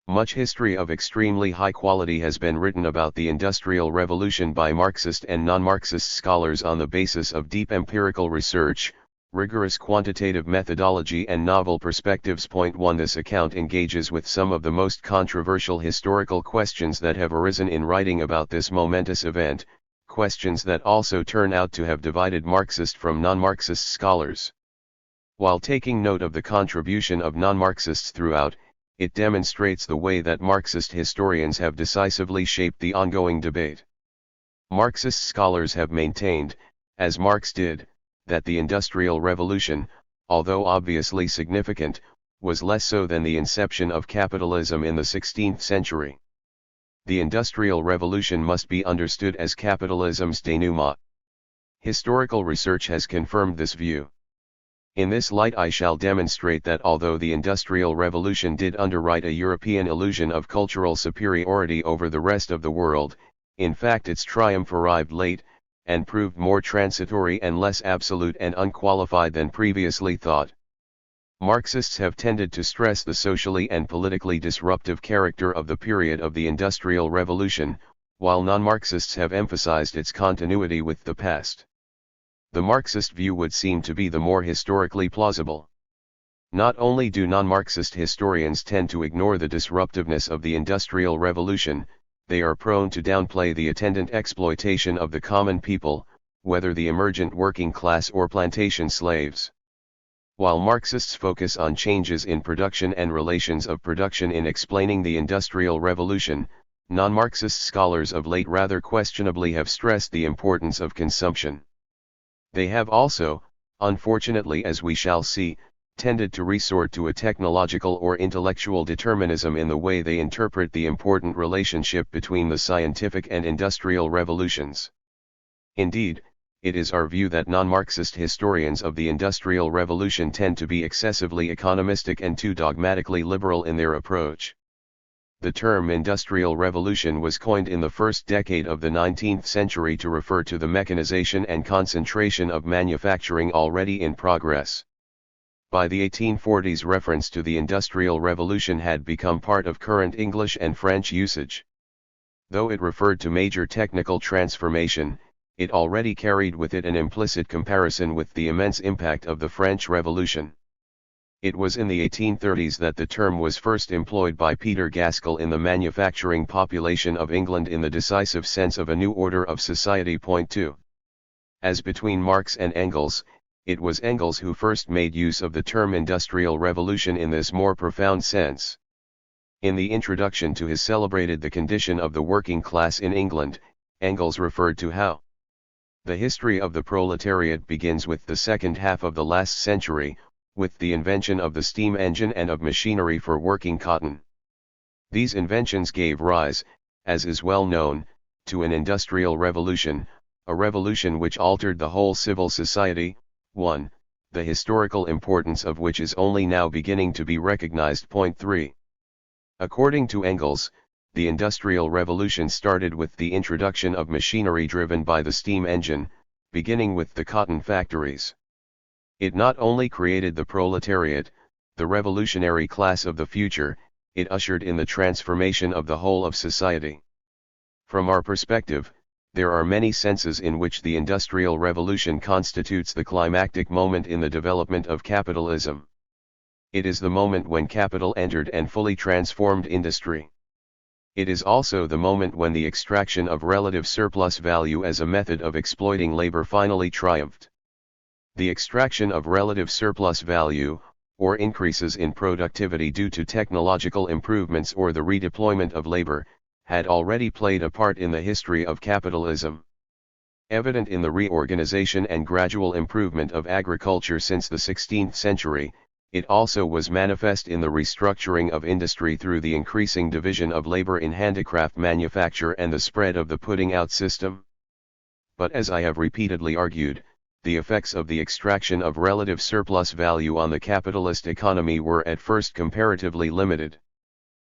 Much history of extremely high quality has been written about the Industrial Revolution by Marxist and non-Marxist scholars on the basis of deep empirical research, rigorous quantitative methodology and novel perspectives. 1. This account engages with some of the most controversial historical questions that have arisen in writing about this momentous event, questions that also turn out to have divided Marxist from non-Marxist scholars. While taking note of the contribution of non-Marxists throughout, it demonstrates the way that Marxist historians have decisively shaped the ongoing debate. Marxist scholars have maintained, as Marx did, that the Industrial Revolution, although obviously significant, was less so than the inception of capitalism in the 16th century. The Industrial Revolution must be understood as capitalism's denouement. Historical research has confirmed this view. In this light I shall demonstrate that although the Industrial Revolution did underwrite a European illusion of cultural superiority over the rest of the world, in fact its triumph arrived late, and proved more transitory and less absolute and unqualified than previously thought. Marxists have tended to stress the socially and politically disruptive character of the period of the Industrial Revolution, while non-Marxists have emphasized its continuity with the past. The Marxist view would seem to be the more historically plausible. Not only do non-Marxist historians tend to ignore the disruptiveness of the Industrial Revolution, they are prone to downplay the attendant exploitation of the common people, whether the emergent working class or plantation slaves. While Marxists focus on changes in production and relations of production in explaining the Industrial Revolution, non-Marxist scholars of late rather questionably have stressed the importance of consumption. They have also, unfortunately as we shall see, tended to resort to a technological or intellectual determinism in the way they interpret the important relationship between the scientific and industrial revolutions. Indeed, it is our view that non-Marxist historians of the Industrial Revolution tend to be excessively economistic and too dogmatically liberal in their approach. The term Industrial Revolution was coined in the first decade of the 19th century to refer to the mechanization and concentration of manufacturing already in progress. By the 1840s, reference to the Industrial Revolution had become part of current English and French usage. Though it referred to major technical transformation, it already carried with it an implicit comparison with the immense impact of the French Revolution. It was in the 1830s that the term was first employed by Peter Gaskell in the manufacturing population of England in the decisive sense of a new order of society. 2. As between Marx and Engels, it was Engels who first made use of the term Industrial Revolution in this more profound sense. In the introduction to his celebrated The Condition of the Working Class in England, Engels referred to how the history of the proletariat begins with the second half of the last century, with the invention of the steam engine and of machinery for working cotton. These inventions gave rise, as is well known, to an industrial revolution, a revolution which altered the whole civil society. 1. The historical importance of which is only now beginning to be recognized. 3. According to Engels, the Industrial Revolution started with the introduction of machinery driven by the steam engine, beginning with the cotton factories. It not only created the proletariat, the revolutionary class of the future, it ushered in the transformation of the whole of society. From our perspective, there are many senses in which the Industrial Revolution constitutes the climactic moment in the development of capitalism. It is the moment when capital entered and fully transformed industry. It is also the moment when the extraction of relative surplus value as a method of exploiting labor finally triumphed. The extraction of relative surplus value, or increases in productivity due to technological improvements or the redeployment of labor, had already played a part in the history of capitalism. Evident in the reorganization and gradual improvement of agriculture since the 16th century, it also was manifest in the restructuring of industry through the increasing division of labor in handicraft manufacture and the spread of the putting out system. But as I have repeatedly argued, the effects of the extraction of relative surplus value on the capitalist economy were at first comparatively limited.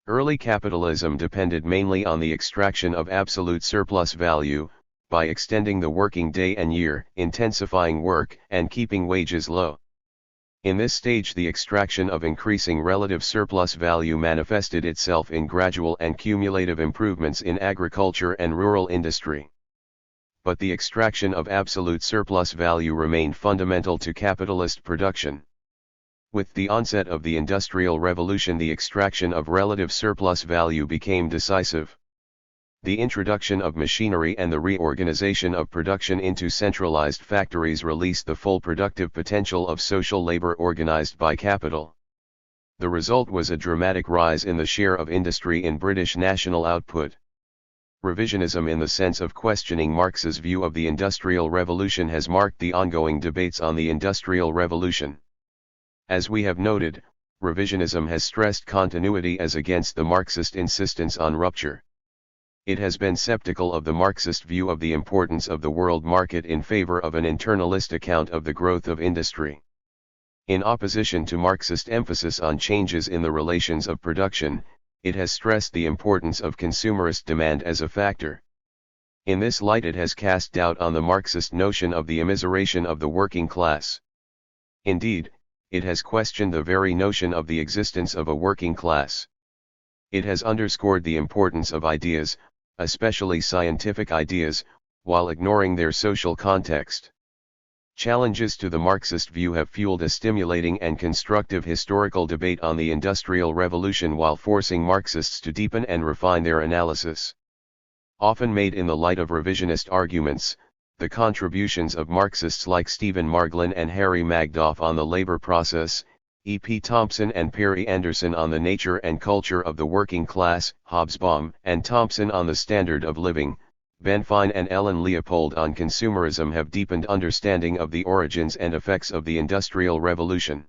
Early capitalism depended mainly on the extraction of absolute surplus value, by extending the working day and year, intensifying work, and keeping wages low. In this stage, the extraction of increasing relative surplus value manifested itself in gradual and cumulative improvements in agriculture and rural industry. But the extraction of absolute surplus value remained fundamental to capitalist production. With the onset of the Industrial Revolution, the extraction of relative surplus value became decisive. The introduction of machinery and the reorganization of production into centralized factories released the full productive potential of social labor organized by capital. The result was a dramatic rise in the share of industry in British national output. Revisionism in the sense of questioning Marx's view of the Industrial Revolution has marked the ongoing debates on the Industrial Revolution. As we have noted, revisionism has stressed continuity as against the Marxist insistence on rupture. It has been skeptical of the Marxist view of the importance of the world market in favor of an internalist account of the growth of industry. In opposition to Marxist emphasis on changes in the relations of production, it has stressed the importance of consumerist demand as a factor. In this light, it has cast doubt on the Marxist notion of the immiseration of the working class. Indeed, it has questioned the very notion of the existence of a working class. It has underscored the importance of ideas, especially scientific ideas, while ignoring their social context. Challenges to the Marxist view have fueled a stimulating and constructive historical debate on the Industrial Revolution while forcing Marxists to deepen and refine their analysis. Often made in the light of revisionist arguments, the contributions of Marxists like Stephen Margolin and Harry Magdoff on the labor process, E. P. Thompson and Perry Anderson on the nature and culture of the working class, Hobsbawm and Thompson on the standard of living, Ben Fine and Ellen Leopold on consumerism have deepened understanding of the origins and effects of the Industrial Revolution.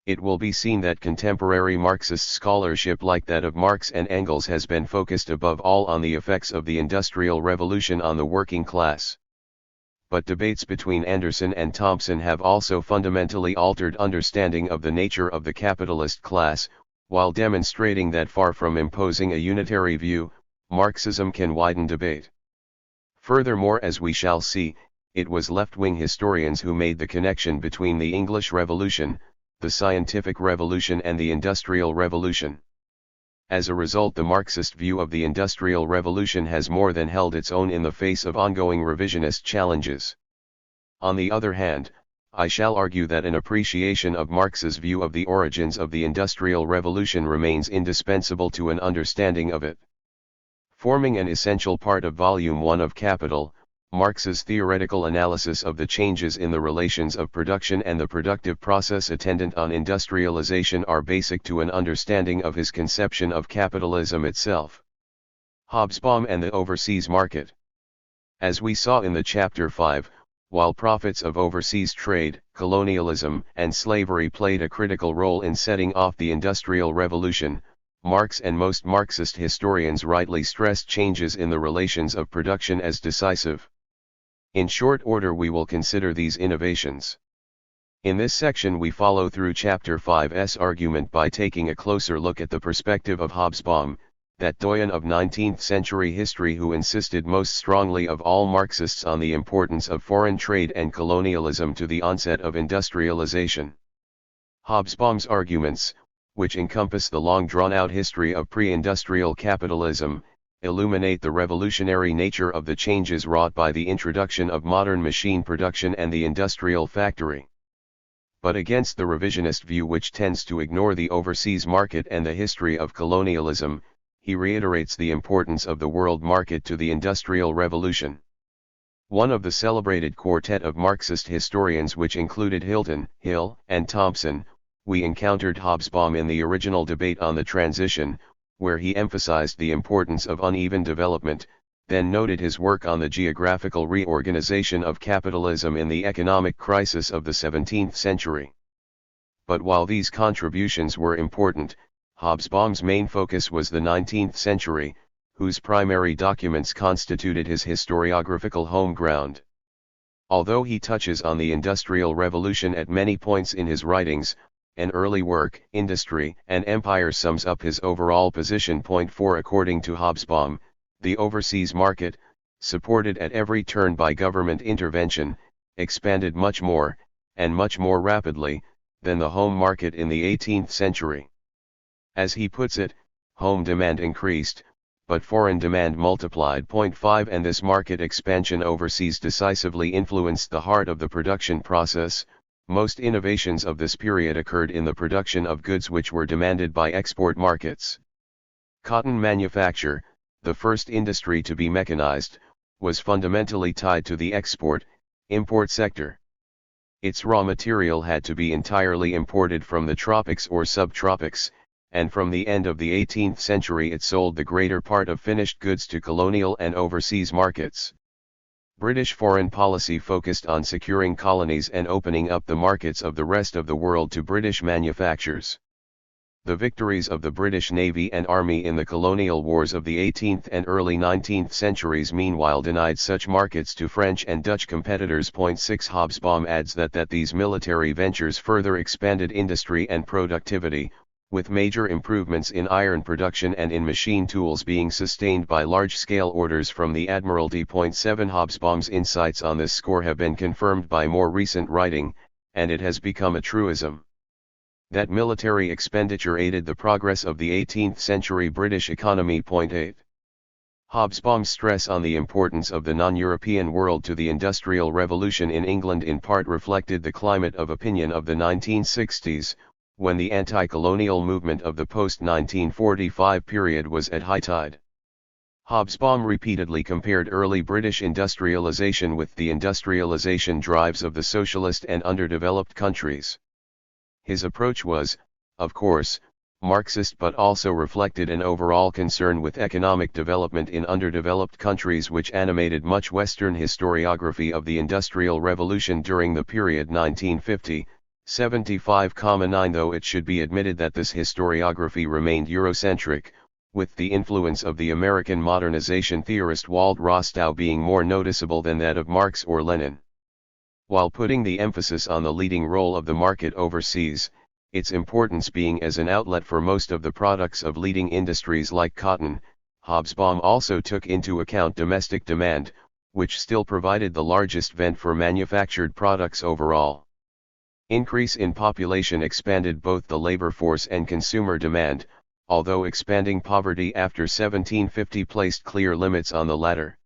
It will be seen that contemporary Marxist scholarship like that of Marx and Engels has been focused above all on the effects of the Industrial Revolution on the working class. But debates between Anderson and Thompson have also fundamentally altered understanding of the nature of the capitalist class, while demonstrating that far from imposing a unitary view, Marxism can widen debate. Furthermore, as we shall see, it was left-wing historians who made the connection between the English Revolution, the Scientific Revolution and the Industrial Revolution. As a result, the Marxist view of the Industrial Revolution has more than held its own in the face of ongoing revisionist challenges. On the other hand, I shall argue that an appreciation of Marx's view of the origins of the Industrial Revolution remains indispensable to an understanding of it. Forming an essential part of Volume 1 of Capital, Marx's theoretical analysis of the changes in the relations of production and the productive process attendant on industrialization are basic to an understanding of his conception of capitalism itself. Hobsbawm and the overseas market. As we saw in the Chapter 5, while profits of overseas trade, colonialism, and slavery played a critical role in setting off the Industrial Revolution, Marx and most Marxist historians rightly stressed changes in the relations of production as decisive. In short order we will consider these innovations. In this section we follow through Chapter 5's argument by taking a closer look at the perspective of Hobsbawm, that doyen of 19th century history who insisted most strongly of all Marxists on the importance of foreign trade and colonialism to the onset of industrialization. Hobsbawm's arguments, which encompass the long drawn-out history of pre-industrial capitalism, illuminate the revolutionary nature of the changes wrought by the introduction of modern machine production and the industrial factory. But against the revisionist view which tends to ignore the overseas market and the history of colonialism, he reiterates the importance of the world market to the Industrial Revolution. One of the celebrated quartet of Marxist historians which included Hilton, Hill, and Thompson, we encountered Hobsbawm in the original debate on the transition, where he emphasized the importance of uneven development, then noted his work on the geographical reorganization of capitalism in the economic crisis of the 17th century. But while these contributions were important, Hobsbawm's main focus was the 19th century, whose primary documents constituted his historiographical home ground. Although he touches on the Industrial Revolution at many points in his writings, an early work, Industry and Empire, sums up his overall position. Point 4. According to Hobsbawm, the overseas market, supported at every turn by government intervention, expanded much more, and much more rapidly, than the home market in the 18th century. As he puts it, home demand increased, but foreign demand multiplied. Point 5. And this market expansion overseas decisively influenced the heart of the production process. Most innovations of this period occurred in the production of goods which were demanded by export markets. Cotton manufacture, the first industry to be mechanized, was fundamentally tied to the import sector. Its raw material had to be entirely imported from the tropics or subtropics, and from the end of the 18th century it sold the greater part of finished goods to colonial and overseas markets. British foreign policy focused on securing colonies and opening up the markets of the rest of the world to British manufactures. The victories of the British Navy and Army in the colonial wars of the 18th and early 19th centuries meanwhile denied such markets to French and Dutch competitors. Point 6. Hobsbawm adds that these military ventures further expanded industry and productivity, with major improvements in iron production and in machine tools being sustained by large-scale orders from the Admiralty. Point 7. Hobsbawm's insights on this score have been confirmed by more recent writing, and it has become a truism that military expenditure aided the progress of the 18th century British economy. Point 8. Hobsbawm's stress on the importance of the non-European world to the Industrial Revolution in England in part reflected the climate of opinion of the 1960s, when the anti-colonial movement of the post-1945 period was at high tide. Hobsbawm repeatedly compared early British industrialization with the industrialization drives of the socialist and underdeveloped countries. His approach was, of course, Marxist, but also reflected an overall concern with economic development in underdeveloped countries, which animated much Western historiography of the Industrial Revolution during the period 1950-75-9, though it should be admitted that this historiography remained Eurocentric, with the influence of the American modernization theorist Wald Rostow being more noticeable than that of Marx or Lenin. While putting the emphasis on the leading role of the market overseas, its importance being as an outlet for most of the products of leading industries like cotton, Hobsbawm also took into account domestic demand, which still provided the largest vent for manufactured products overall. Increase in population expanded both the labor force and consumer demand, although expanding poverty after 1750 placed clear limits on the latter.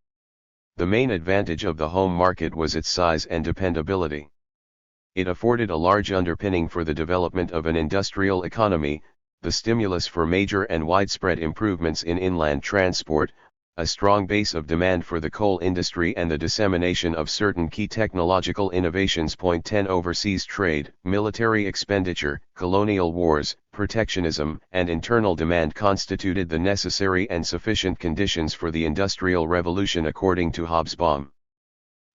The main advantage of the home market was its size and dependability. It afforded a large underpinning for the development of an industrial economy, the stimulus for major and widespread improvements in inland transport, a strong base of demand for the coal industry, and the dissemination of certain key technological innovations. Point 10 Overseas trade, military expenditure, colonial wars, protectionism, and internal demand constituted the necessary and sufficient conditions for the Industrial Revolution, according to Hobsbawm.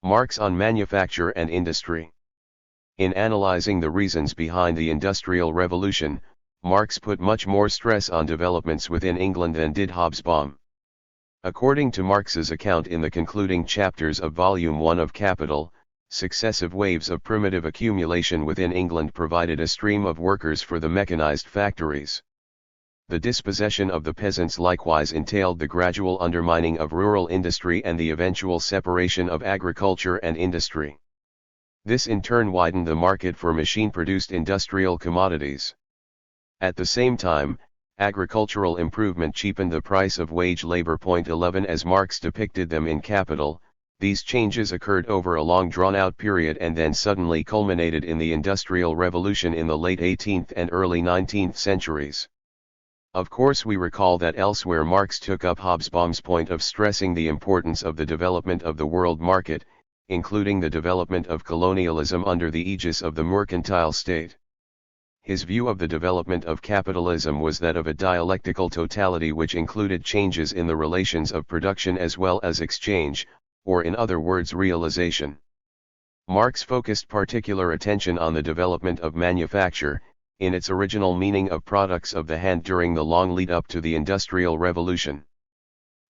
Marx on manufacture and industry. In analyzing the reasons behind the Industrial Revolution, Marx put much more stress on developments within England than did Hobsbawm. According to Marx's account in the concluding chapters of Volume 1 of Capital, successive waves of primitive accumulation within England provided a stream of workers for the mechanized factories. The dispossession of the peasants likewise entailed the gradual undermining of rural industry and the eventual separation of agriculture and industry. This in turn widened the market for machine-produced industrial commodities. At the same time, agricultural improvement cheapened the price of wage labor. Point 11 As Marx depicted them in Capital, these changes occurred over a long drawn-out period and then suddenly culminated in the Industrial Revolution in the late 18th and early 19th centuries. Of course, we recall that elsewhere Marx took up Hobsbawm's point of stressing the importance of the development of the world market, including the development of colonialism under the aegis of the mercantile state. His view of the development of capitalism was that of a dialectical totality which included changes in the relations of production as well as exchange, or in other words realization. Marx focused particular attention on the development of manufacture, in its original meaning of products of the hand, during the long lead up to the Industrial Revolution.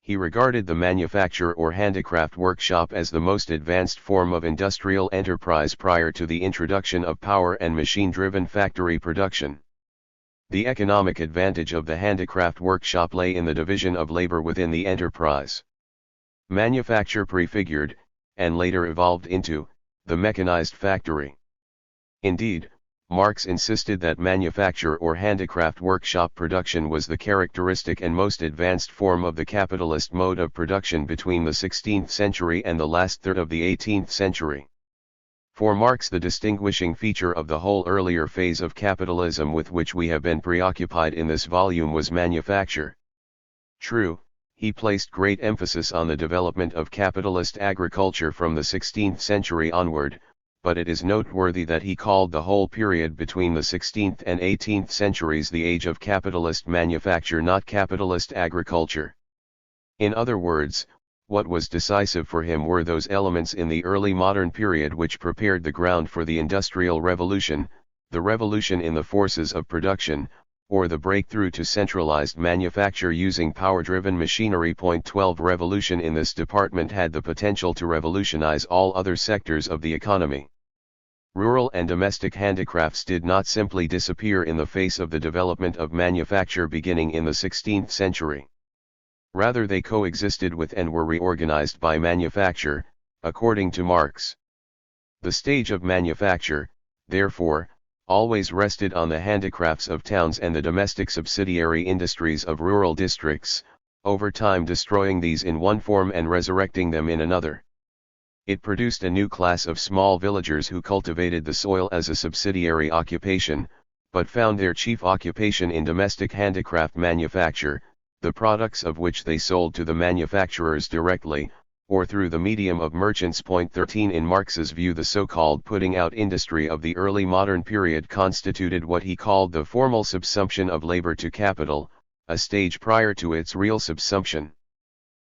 He regarded the manufacture or handicraft workshop as the most advanced form of industrial enterprise prior to the introduction of power and machine-driven factory production. The economic advantage of the handicraft workshop lay in the division of labor within the enterprise. Manufacture prefigured, and later evolved into, the mechanized factory. Indeed, Marx insisted that manufacture or handicraft workshop production was the characteristic and most advanced form of the capitalist mode of production between the 16th century and the last third of the 18th century. For Marx, the distinguishing feature of the whole earlier phase of capitalism with which we have been preoccupied in this volume was manufacture. True, he placed great emphasis on the development of capitalist agriculture from the 16th century onward, but it is noteworthy that he called the whole period between the 16th and 18th centuries the age of capitalist manufacture, not capitalist agriculture. In other words, what was decisive for him were those elements in the early modern period which prepared the ground for the Industrial Revolution, the revolution in the forces of production, or the breakthrough to centralized manufacture using power-driven machinery. Point 12 Revolution in this department had the potential to revolutionize all other sectors of the economy. Rural and domestic handicrafts did not simply disappear in the face of the development of manufacture beginning in the 16th century. Rather, they coexisted with and were reorganized by manufacture, according to Marx. The stage of manufacture, therefore, always rested on the handicrafts of towns and the domestic subsidiary industries of rural districts, over time destroying these in one form and resurrecting them in another. It produced a new class of small villagers who cultivated the soil as a subsidiary occupation, but found their chief occupation in domestic handicraft manufacture, the products of which they sold to the manufacturers directly, or through the medium of merchants. 13 In Marx's view, the so-called putting out industry of the early modern period constituted what he called the formal subsumption of labor to capital, a stage prior to its real subsumption.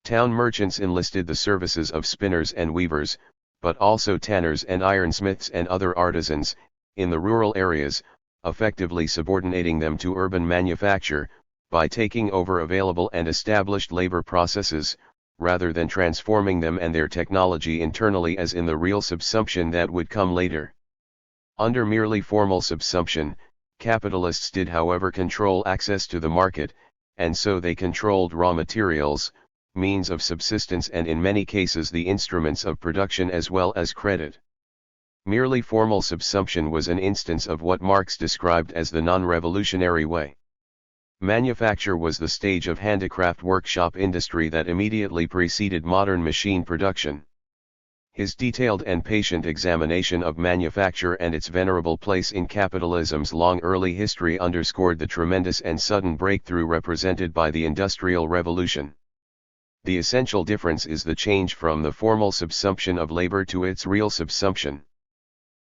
Town merchants enlisted the services of spinners and weavers, but also tanners and ironsmiths and other artisans, in the rural areas, effectively subordinating them to urban manufacture, by taking over available and established labor processes, rather than transforming them and their technology internally as in the real subsumption that would come later. Under merely formal subsumption, capitalists did however control access to the market, and so they controlled raw materials, means of subsistence, and in many cases the instruments of production as well as credit. Merely formal subsumption was an instance of what Marx described as the non-revolutionary way. Manufacture was the stage of handicraft workshop industry that immediately preceded modern machine production. His detailed and patient examination of manufacture and its venerable place in capitalism's long early history underscored the tremendous and sudden breakthrough represented by the Industrial Revolution. The essential difference is the change from the formal subsumption of labor to its real subsumption.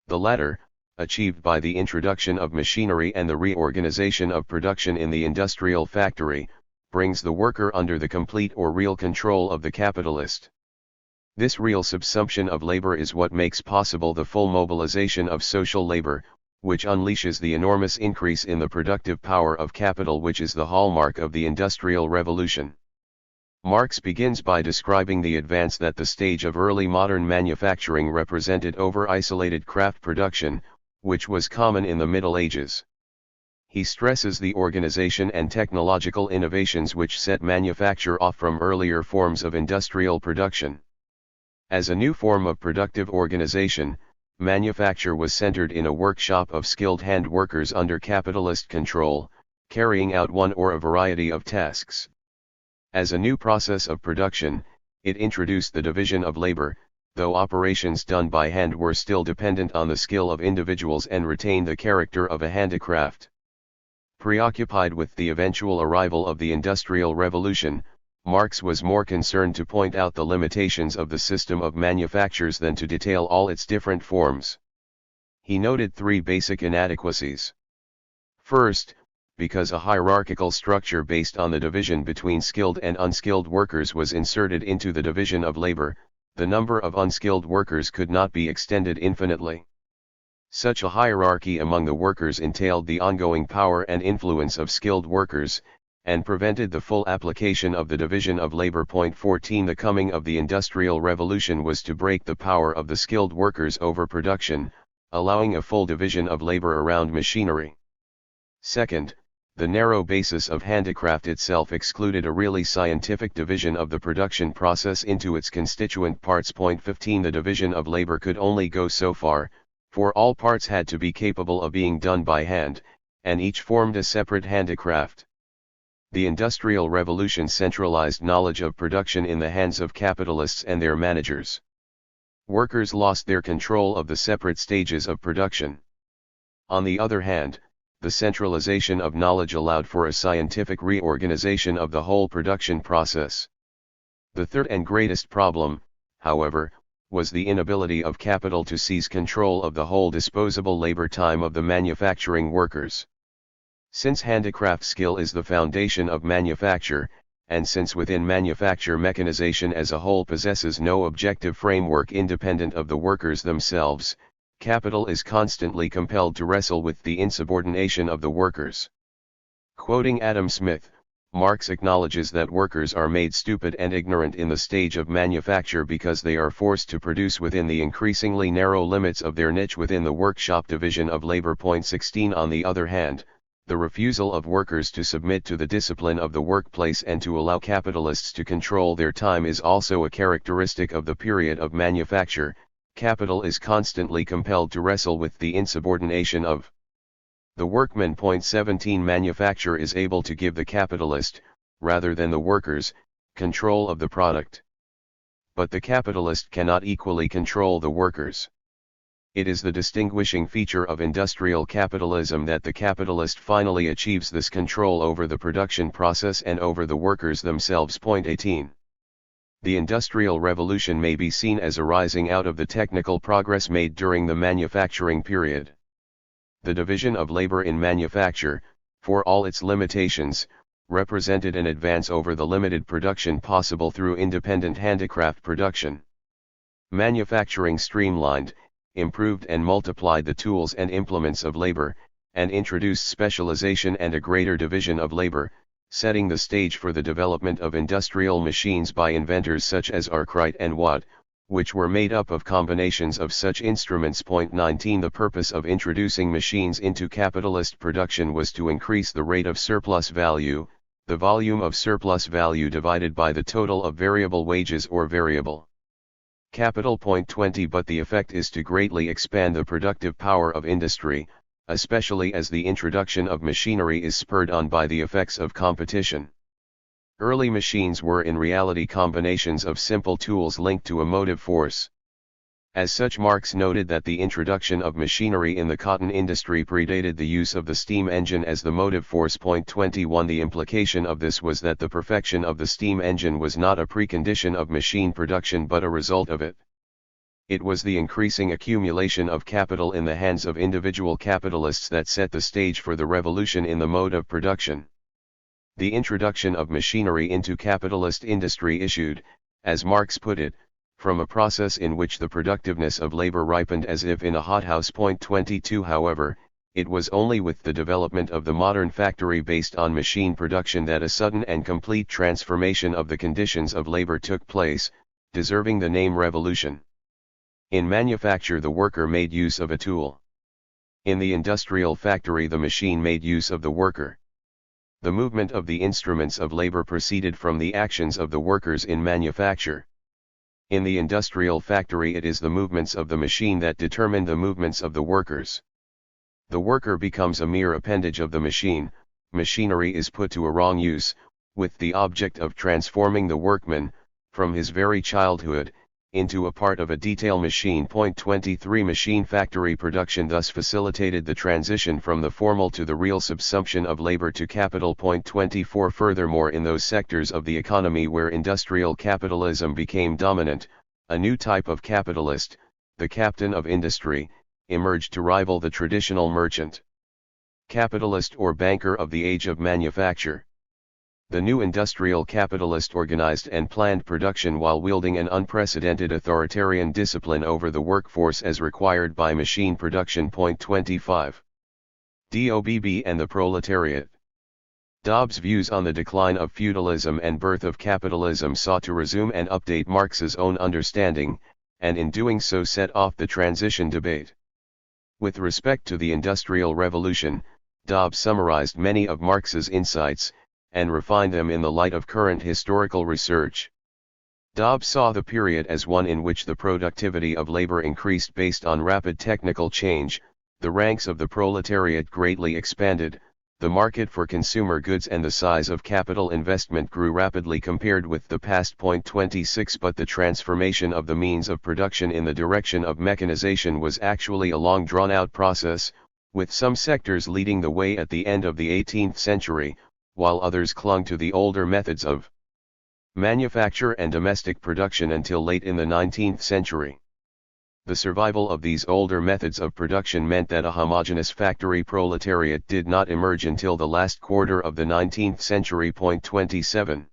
The latter, achieved by the introduction of machinery and the reorganization of production in the industrial factory, brings the worker under the complete or real control of the capitalist. This real subsumption of labor is what makes possible the full mobilization of social labor, which unleashes the enormous increase in the productive power of capital which is the hallmark of the Industrial Revolution. Marx begins by describing the advance that the stage of early modern manufacturing represented over isolated craft production, which was common in the Middle Ages. He stresses the organization and technological innovations which set manufacture off from earlier forms of industrial production. As a new form of productive organization, manufacture was centered in a workshop of skilled hand workers under capitalist control, carrying out one or a variety of tasks. As a new process of production, it introduced the division of labor, though operations done by hand were still dependent on the skill of individuals and retained the character of a handicraft. Preoccupied with the eventual arrival of the Industrial Revolution, Marx was more concerned to point out the limitations of the system of manufactures than to detail all its different forms. He noted three basic inadequacies. First, because a hierarchical structure based on the division between skilled and unskilled workers was inserted into the division of labor, the number of unskilled workers could not be extended infinitely. Such a hierarchy among the workers entailed the ongoing power and influence of skilled workers, and prevented the full application of the division of labor. 14 The coming of the Industrial Revolution was to break the power of the skilled workers over production, allowing a full division of labor around machinery. Second, the narrow basis of handicraft itself excluded a really scientific division of the production process into its constituent parts. 15 The division of labor could only go so far, for all parts had to be capable of being done by hand, and each formed a separate handicraft. The Industrial Revolution centralized knowledge of production in the hands of capitalists and their managers. Workers lost their control of the separate stages of production. On the other hand, the centralization of knowledge allowed for a scientific reorganization of the whole production process. The third and greatest problem, however, was the inability of capital to seize control of the whole disposable labor time of the manufacturing workers. Since handicraft skill is the foundation of manufacture, and since within manufacture mechanization as a whole possesses no objective framework independent of the workers themselves, capital is constantly compelled to wrestle with the insubordination of the workers. Quoting Adam Smith, Marx acknowledges that workers are made stupid and ignorant in the stage of manufacture because they are forced to produce within the increasingly narrow limits of their niche within the workshop division of labor. 16 On the other hand, the refusal of workers to submit to the discipline of the workplace and to allow capitalists to control their time is also a characteristic of the period of manufacture. Capital is constantly compelled to wrestle with the insubordination of the workman. 17 Manufacture is able to give the capitalist, rather than the workers, control of the product. But the capitalist cannot equally control the workers. It is the distinguishing feature of industrial capitalism that the capitalist finally achieves this control over the production process and over the workers themselves. Point 18. The Industrial Revolution may be seen as arising out of the technical progress made during the manufacturing period. The division of labor in manufacture, for all its limitations, represented an advance over the limited production possible through independent handicraft production. Manufacturing streamlined, improved and multiplied the tools and implements of labor, and introduced specialization and a greater division of labor, setting the stage for the development of industrial machines by inventors such as Arkwright and Watt, which were made up of combinations of such instruments. Point 19. The purpose of introducing machines into capitalist production was to increase the rate of surplus value, the volume of surplus value divided by the total of variable wages or variable capital. Point 20. But the effect is to greatly expand the productive power of industry, especially as the introduction of machinery is spurred on by the effects of competition. Early machines were in reality combinations of simple tools linked to a motive force. As such, Marx noted that the introduction of machinery in the cotton industry predated the use of the steam engine as the motive force. Point 21. The implication of this was that the perfection of the steam engine was not a precondition of machine production but a result of it. It was the increasing accumulation of capital in the hands of individual capitalists that set the stage for the revolution in the mode of production. The introduction of machinery into capitalist industry issued, as Marx put it, from a process in which the productiveness of labor ripened as if in a hothouse. Point 22. However, it was only with the development of the modern factory based on machine production that a sudden and complete transformation of the conditions of labor took place, deserving the name revolution. In manufacture, the worker made use of a tool. In the industrial factory, the machine made use of the worker. The movement of the instruments of labor proceeded from the actions of the workers in manufacture. In the industrial factory, it is the movements of the machine that determine the movements of the workers. The worker becomes a mere appendage of the machine. Machinery is put to a wrong use, with the object of transforming the workman, from his very childhood, into a part of a detail machine. Point 23. Machine factory production thus facilitated the transition from the formal to the real subsumption of labor to capital. Point 24. Furthermore, in those sectors of the economy where industrial capitalism became dominant, a new type of capitalist, the captain of industry, emerged to rival the traditional merchant capitalist or banker of the age of manufacture. The new industrial capitalist organized and planned production while wielding an unprecedented authoritarian discipline over the workforce as required by machine production. Point 25. DOBB and the proletariat. Dobbs' views on the decline of feudalism and birth of capitalism sought to resume and update Marx's own understanding, and in doing so set off the transition debate. With respect to the Industrial Revolution, Dobbs summarized many of Marx's insights, and refined them in the light of current historical research. Dobbs saw the period as one in which the productivity of labor increased based on rapid technical change, the ranks of the proletariat greatly expanded, the market for consumer goods and the size of capital investment grew rapidly compared with the past. Point 26. But the transformation of the means of production in the direction of mechanization was actually a long drawn-out process, with some sectors leading the way at the end of the 18th century, while others clung to the older methods of manufacture and domestic production until late in the 19th century. The survival of these older methods of production meant that a homogeneous factory proletariat did not emerge until the last quarter of the 19th century. Point 27.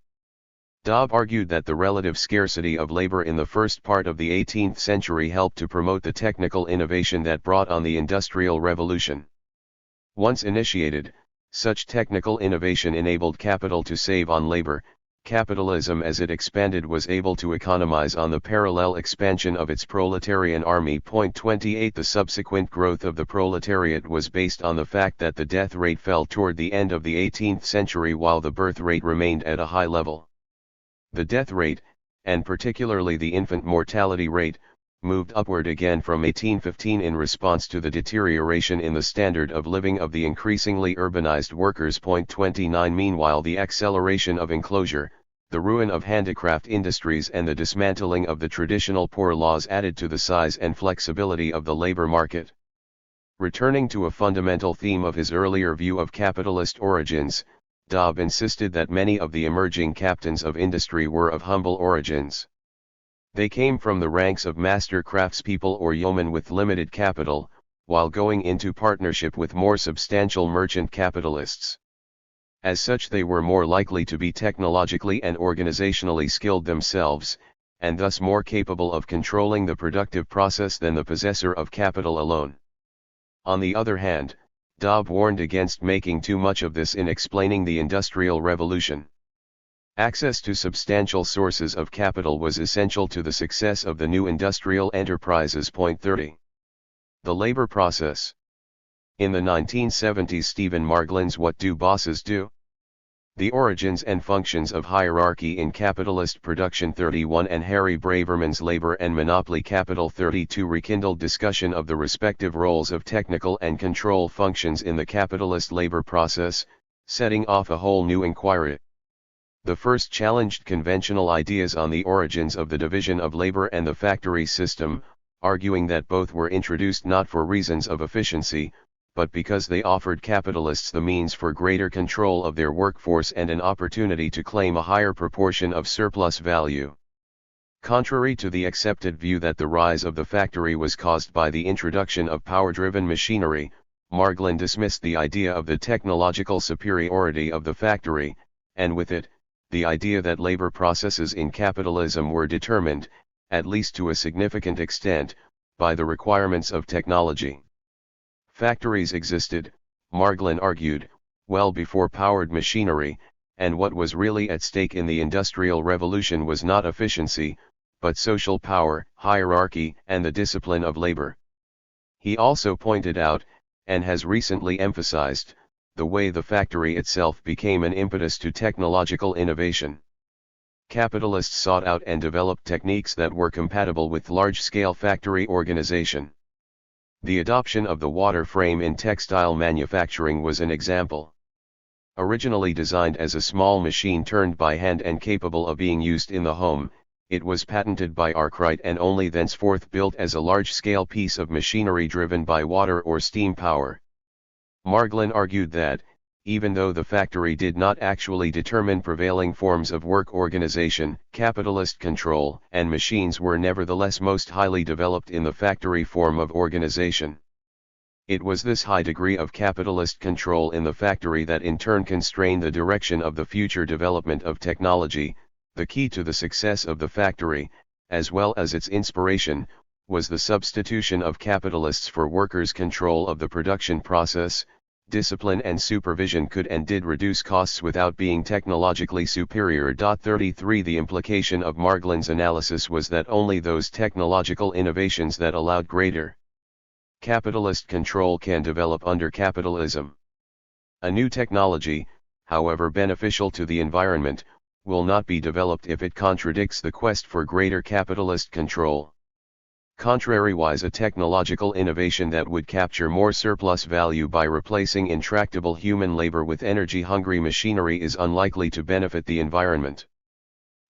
Dobbs argued that the relative scarcity of labor in the first part of the 18th century helped to promote the technical innovation that brought on the Industrial Revolution. Once initiated, such technical innovation enabled capital to save on labor. Capitalism as it expanded was able to economize on the parallel expansion of its proletarian army. Point 28. The subsequent growth of the proletariat was based on the fact that the death rate fell toward the end of the 18th century while the birth rate remained at a high level. The death rate, and particularly the infant mortality rate, moved upward again from 1815 in response to the deterioration in the standard of living of the increasingly urbanized workers. Point 29. Meanwhile, the acceleration of enclosure, the ruin of handicraft industries and the dismantling of the traditional poor laws added to the size and flexibility of the labor market. Returning to a fundamental theme of his earlier view of capitalist origins, Dobb insisted that many of the emerging captains of industry were of humble origins. They came from the ranks of master craftspeople or yeomen with limited capital, while going into partnership with more substantial merchant capitalists. As such, they were more likely to be technologically and organizationally skilled themselves, and thus more capable of controlling the productive process than the possessor of capital alone. On the other hand, Dobb warned against making too much of this in explaining the Industrial Revolution. Access to substantial sources of capital was essential to the success of the new industrial enterprises. Point 30. The labor process. In the 1970s, Stephen Marglin's What Do Bosses Do? The Origins and Functions of Hierarchy in Capitalist Production 31 and Harry Braverman's Labor and Monopoly Capital 32 rekindled discussion of the respective roles of technical and control functions in the capitalist labor process, setting off a whole new inquiry. The first challenged conventional ideas on the origins of the division of labor and the factory system, arguing that both were introduced not for reasons of efficiency, but because they offered capitalists the means for greater control of their workforce and an opportunity to claim a higher proportion of surplus value. Contrary to the accepted view that the rise of the factory was caused by the introduction of power-driven machinery, Marglin dismissed the idea of the technological superiority of the factory, and with it, the idea that labor processes in capitalism were determined, at least to a significant extent, by the requirements of technology. Factories existed, Marglin argued, well before powered machinery, and what was really at stake in the Industrial Revolution was not efficiency, but social power, hierarchy, and the discipline of labor. He also pointed out, and has recently emphasized, the way the factory itself became an impetus to technological innovation. Capitalists sought out and developed techniques that were compatible with large-scale factory organization. The adoption of the water frame in textile manufacturing was an example. Originally designed as a small machine turned by hand and capable of being used in the home, it was patented by Arkwright and only thenceforth built as a large-scale piece of machinery driven by water or steam power. Marglin argued that, even though the factory did not actually determine prevailing forms of work organization, capitalist control and machines were nevertheless most highly developed in the factory form of organization. It was this high degree of capitalist control in the factory that in turn constrained the direction of the future development of technology. The key to the success of the factory, as well as its inspiration, was the substitution of capitalists for workers' control of the production process. Discipline and supervision could and did reduce costs without being technologically superior. 33 The implication of Marglin's analysis was that only those technological innovations that allowed greater capitalist control can develop under capitalism. A new technology, however beneficial to the environment, will not be developed if it contradicts the quest for greater capitalist control. Contrariwise, a technological innovation that would capture more surplus value by replacing intractable human labor with energy-hungry machinery is unlikely to benefit the environment.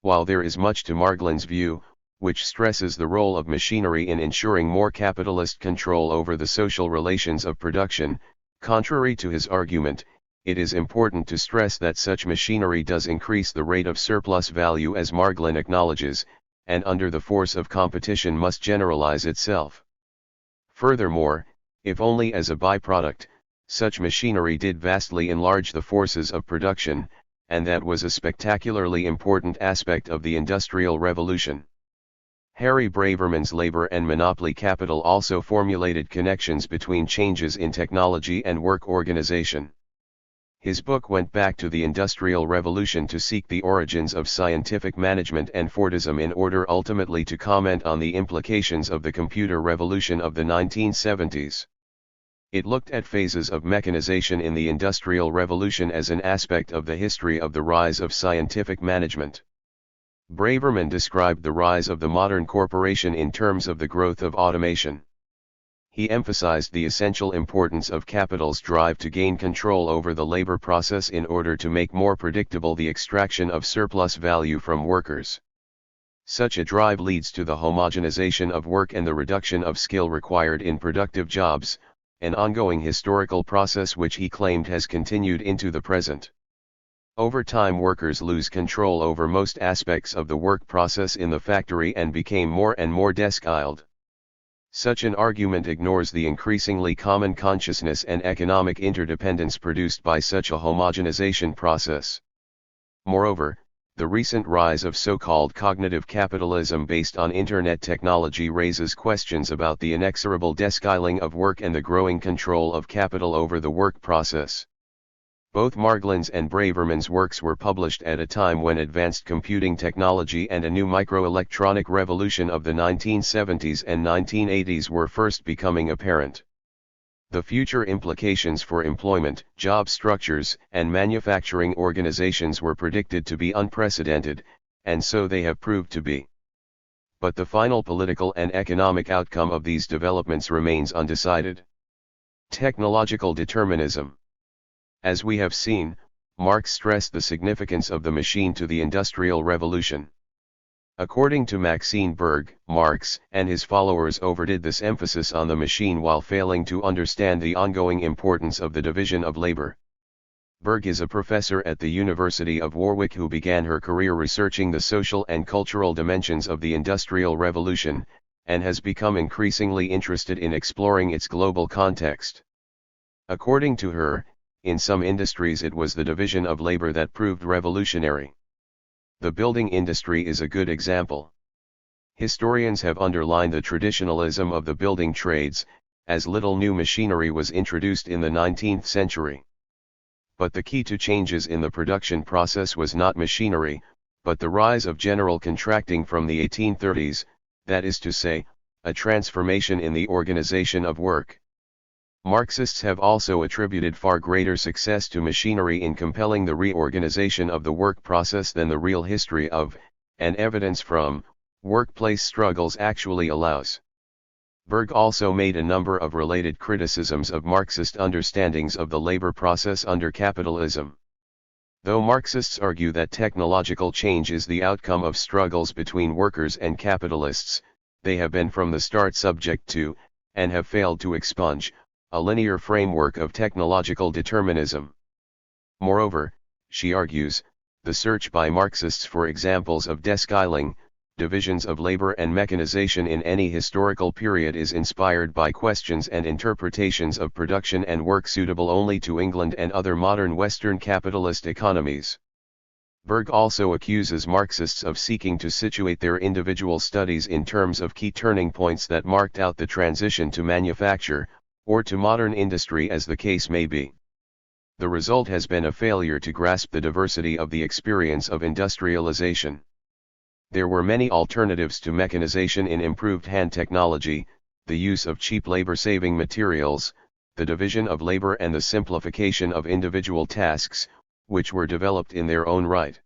While there is much to Marglin's view, which stresses the role of machinery in ensuring more capitalist control over the social relations of production, contrary to his argument, it is important to stress that such machinery does increase the rate of surplus value, as Marglin acknowledges, and under the force of competition must generalize itself. Furthermore, if only as a byproduct, such machinery did vastly enlarge the forces of production, and that was a spectacularly important aspect of the Industrial Revolution. Harry Braverman's Labor and Monopoly Capital also formulated connections between changes in technology and work organization. His book went back to the Industrial Revolution to seek the origins of scientific management and Fordism in order ultimately to comment on the implications of the computer revolution of the 1970s. It looked at phases of mechanization in the Industrial Revolution as an aspect of the history of the rise of scientific management. Braverman described the rise of the modern corporation in terms of the growth of automation. He emphasized the essential importance of capital's drive to gain control over the labor process in order to make more predictable the extraction of surplus value from workers. Such a drive leads to the homogenization of work and the reduction of skill required in productive jobs, an ongoing historical process which he claimed has continued into the present. Over time, workers lose control over most aspects of the work process in the factory and became more and more desk-eyed. Such an argument ignores the increasingly common consciousness and economic interdependence produced by such a homogenization process. Moreover, the recent rise of so-called cognitive capitalism based on Internet technology raises questions about the inexorable desk-eying of work and the growing control of capital over the work process. Both Marglin's and Braverman's works were published at a time when advanced computing technology and a new microelectronic revolution of the 1970s and 1980s were first becoming apparent. The future implications for employment, job structures, and manufacturing organizations were predicted to be unprecedented, and so they have proved to be. But the final political and economic outcome of these developments remains undecided. Technological determinism. As we have seen, Marx stressed the significance of the machine to the Industrial Revolution. According to Maxine Berg, Marx and his followers overdid this emphasis on the machine while failing to understand the ongoing importance of the division of labor. Berg is a professor at the University of Warwick who began her career researching the social and cultural dimensions of the Industrial Revolution, and has become increasingly interested in exploring its global context. According to her, in some industries it was the division of labor that proved revolutionary. The building industry is a good example. Historians have underlined the traditionalism of the building trades, as little new machinery was introduced in the 19th century. But the key to changes in the production process was not machinery, but the rise of general contracting from the 1830s, that is to say, a transformation in the organization of work. Marxists have also attributed far greater success to machinery in compelling the reorganization of the work process than the real history of, and evidence from, workplace struggles actually allows. Berg also made a number of related criticisms of Marxist understandings of the labor process under capitalism. Though Marxists argue that technological change is the outcome of struggles between workers and capitalists, they have been from the start subject to, and have failed to expunge, a linear framework of technological determinism. Moreover, she argues, the search by Marxists for examples of desk-eying, divisions of labor and mechanization in any historical period is inspired by questions and interpretations of production and work suitable only to England and other modern Western capitalist economies. Berg also accuses Marxists of seeking to situate their individual studies in terms of key turning points that marked out the transition to manufacture, or to modern industry as the case may be. The result has been a failure to grasp the diversity of the experience of industrialization. There were many alternatives to mechanization in improved hand technology, the use of cheap labor-saving materials, the division of labor and the simplification of individual tasks, which were developed in their own right.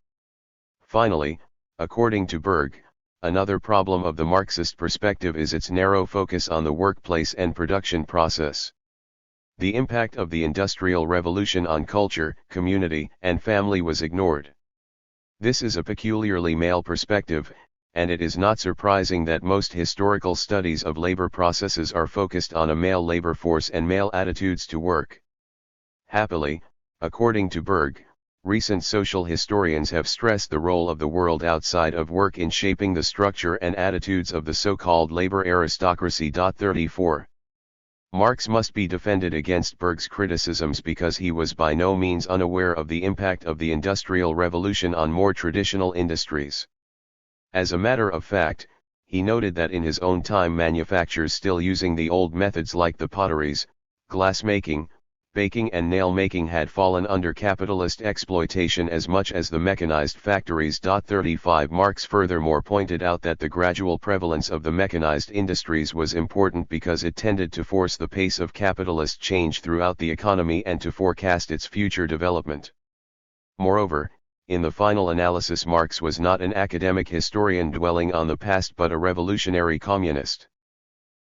Finally, according to Berg, another problem of the Marxist perspective is its narrow focus on the workplace and production process. The impact of the Industrial Revolution on culture, community, and family was ignored. This is a peculiarly male perspective, and it is not surprising that most historical studies of labor processes are focused on a male labor force and male attitudes to work. Happily, according to Berg, recent social historians have stressed the role of the world outside of work in shaping the structure and attitudes of the so-called labor aristocracy. 34. Marx must be defended against Berg's criticisms because he was by no means unaware of the impact of the Industrial Revolution on more traditional industries. As a matter of fact, he noted that in his own time manufacturers still using the old methods like the potteries, glass-making, baking and nail-making had fallen under capitalist exploitation as much as the mechanized factories. 35 Marx furthermore pointed out that the gradual prevalence of the mechanized industries was important because it tended to force the pace of capitalist change throughout the economy and to forecast its future development. Moreover, in the final analysis, Marx was not an academic historian dwelling on the past but a revolutionary communist.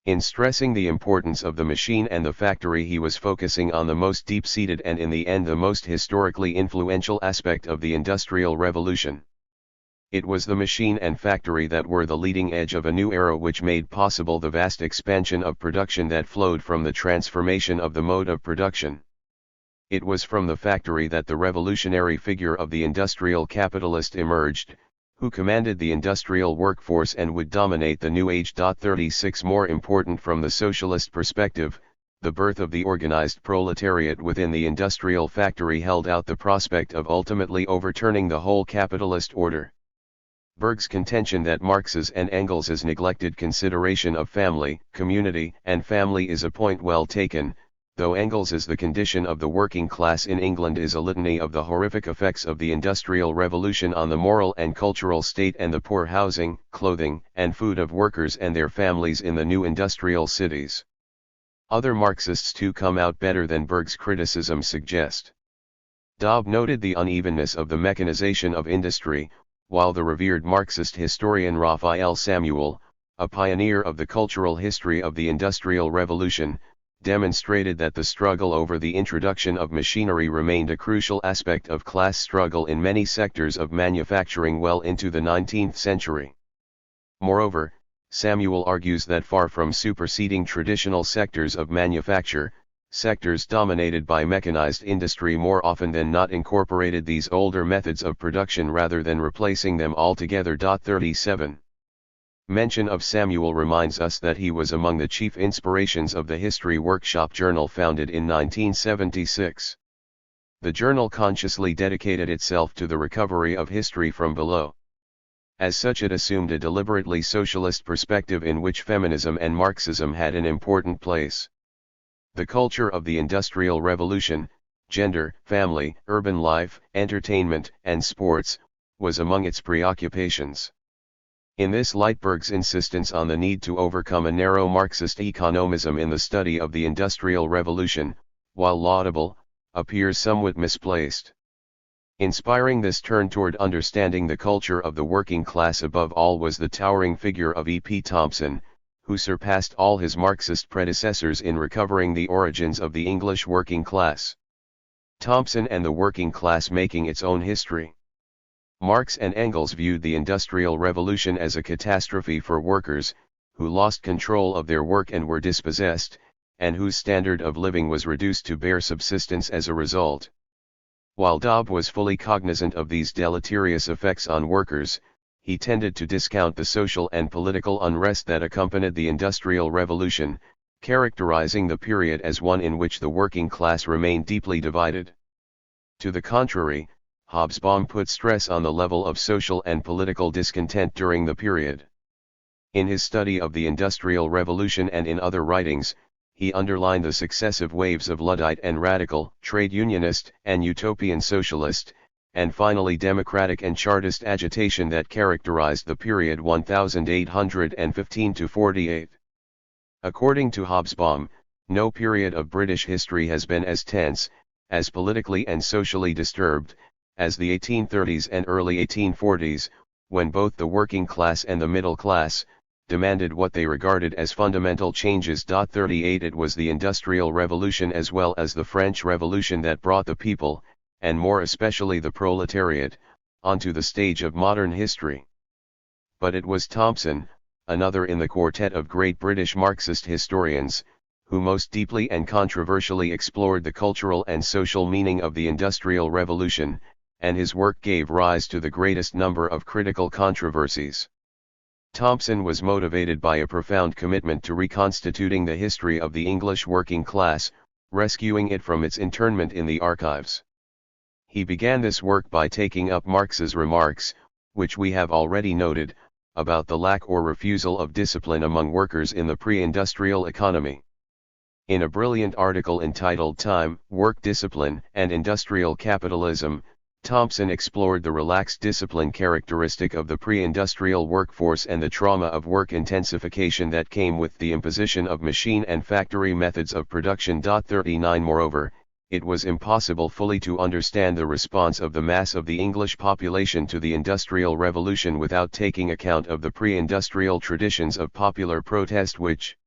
In stressing the importance of the machine and the factory, he was focusing on the most deep-seated and in the end the most historically influential aspect of the Industrial Revolution. It was the machine and factory that were the leading edge of a new era which made possible the vast expansion of production that flowed from the transformation of the mode of production. It was from the factory that the revolutionary figure of the industrial capitalist emerged, who commanded the industrial workforce and would dominate the new age. 36 More important from the socialist perspective, the birth of the organized proletariat within the industrial factory held out the prospect of ultimately overturning the whole capitalist order. Berg's contention that Marx's and Engels's neglected consideration of family, community, and family is a point well taken, though Engels's the condition of the working class in England is a litany of the horrific effects of the Industrial Revolution on the moral and cultural state and the poor housing, clothing, and food of workers and their families in the new industrial cities. Other Marxists too come out better than Berg's criticism suggest. Dobb noted the unevenness of the mechanization of industry, while the revered Marxist historian Raphael Samuel, a pioneer of the cultural history of the Industrial Revolution, demonstrated that the struggle over the introduction of machinery remained a crucial aspect of class struggle in many sectors of manufacturing well into the 19th century. Moreover, Samuel argues that far from superseding traditional sectors of manufacture, sectors dominated by mechanized industry more often than not incorporated these older methods of production rather than replacing them altogether. 37. Mention of Samuel reminds us that he was among the chief inspirations of the History Workshop journal founded in 1976. The journal consciously dedicated itself to the recovery of history from below. As such, it assumed a deliberately socialist perspective in which feminism and Marxism had an important place. The culture of the Industrial Revolution, gender, family, urban life, entertainment, and sports, was among its preoccupations. In this light, Berg's insistence on the need to overcome a narrow Marxist economism in the study of the Industrial Revolution, while laudable, appears somewhat misplaced. Inspiring this turn toward understanding the culture of the working class above all was the towering figure of E. P. Thompson, who surpassed all his Marxist predecessors in recovering the origins of the English working class. Thompson and the working class making its own history. Marx and Engels viewed the Industrial Revolution as a catastrophe for workers, who lost control of their work and were dispossessed, and whose standard of living was reduced to bare subsistence as a result. While Dobb was fully cognizant of these deleterious effects on workers, he tended to discount the social and political unrest that accompanied the Industrial Revolution, characterizing the period as one in which the working class remained deeply divided. To the contrary, Hobsbawm put stress on the level of social and political discontent during the period. In his study of the Industrial Revolution and in other writings, he underlined the successive waves of Luddite and radical, trade unionist, and utopian socialist, and finally democratic and Chartist agitation that characterized the period 1815 to 48. According to Hobsbawm, no period of British history has been as tense, as politically and socially disturbed, as the 1830s and early 1840s, when both the working class and the middle class demanded what they regarded as fundamental changes. 38 It was the Industrial Revolution as well as the French Revolution that brought the people, and more especially the proletariat, onto the stage of modern history. But it was Thompson, another in the quartet of great British Marxist historians, who most deeply and controversially explored the cultural and social meaning of the Industrial Revolution, and his work gave rise to the greatest number of critical controversies. Thompson was motivated by a profound commitment to reconstituting the history of the English working class, rescuing it from its internment in the archives. He began this work by taking up Marx's remarks, which we have already noted, about the lack or refusal of discipline among workers in the pre-industrial economy. In a brilliant article entitled Time, Work Discipline, and Industrial Capitalism, Thompson explored the relaxed discipline characteristic of the pre-industrial workforce and the trauma of work intensification that came with the imposition of machine and factory methods of production. 39 Moreover, it was impossible fully to understand the response of the mass of the English population to the Industrial Revolution without taking account of the pre-industrial traditions of popular protest which,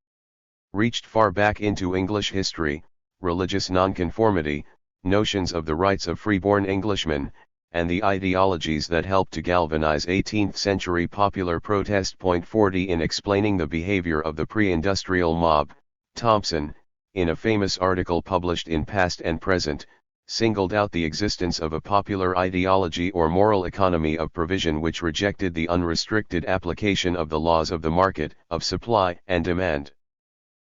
reached far back into English history, religious nonconformity, notions of the rights of freeborn Englishmen, and the ideologies that helped to galvanize 18th-century popular protest. 40 In explaining the behavior of the pre-industrial mob, Thompson, in a famous article published in Past and Present, singled out the existence of a popular ideology or moral economy of provision which rejected the unrestricted application of the laws of the market, of supply and demand,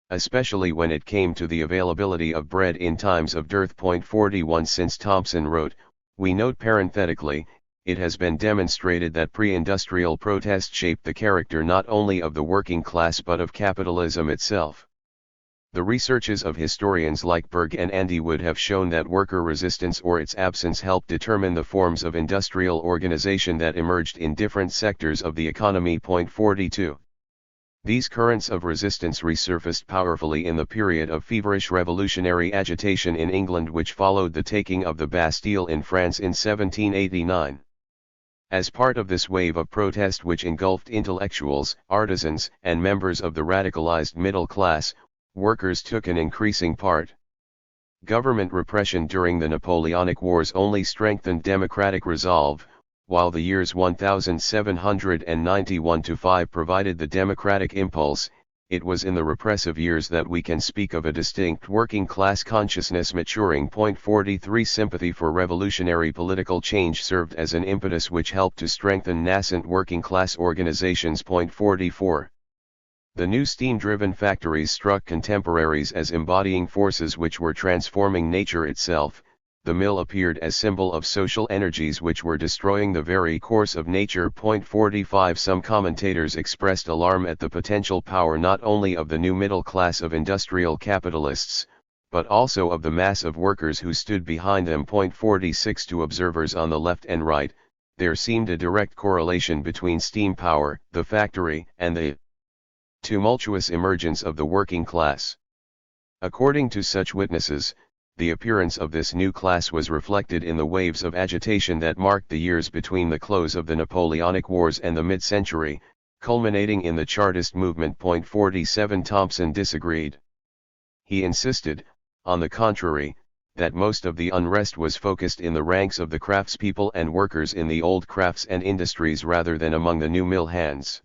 especially when it came to the availability of bread in times of dearth. 41 Since Thompson wrote, we note parenthetically, it has been demonstrated that pre-industrial protest shaped the character not only of the working class but of capitalism itself. The researches of historians like Berg and Andywood have shown that worker resistance or its absence helped determine the forms of industrial organization that emerged in different sectors of the economy. 42. These currents of resistance resurfaced powerfully in the period of feverish revolutionary agitation in England which followed the taking of the Bastille in France in 1789. As part of this wave of protest which engulfed intellectuals, artisans, and members of the radicalized middle class, workers took an increasing part. Government repression during the Napoleonic Wars only strengthened democratic resolve, while the years 1791–5 provided the democratic impulse. It was in the repressive years that we can speak of a distinct working class consciousness maturing. 43 Sympathy for revolutionary political change served as an impetus which helped to strengthen nascent working class organizations. 44 The new steam-driven factories struck contemporaries as embodying forces which were transforming nature itself. The mill appeared as symbol of social energies which were destroying the very course of nature. 45 Some commentators expressed alarm at the potential power not only of the new middle class of industrial capitalists, but also of the mass of workers who stood behind them. 46 To observers on the left and right, there seemed a direct correlation between steam power, the factory, and the tumultuous emergence of the working class. According to such witnesses, the appearance of this new class was reflected in the waves of agitation that marked the years between the close of the Napoleonic Wars and the mid-century, culminating in the Chartist movement. 47 Thompson disagreed. He insisted, on the contrary, that most of the unrest was focused in the ranks of the craftspeople and workers in the old crafts and industries rather than among the new mill hands.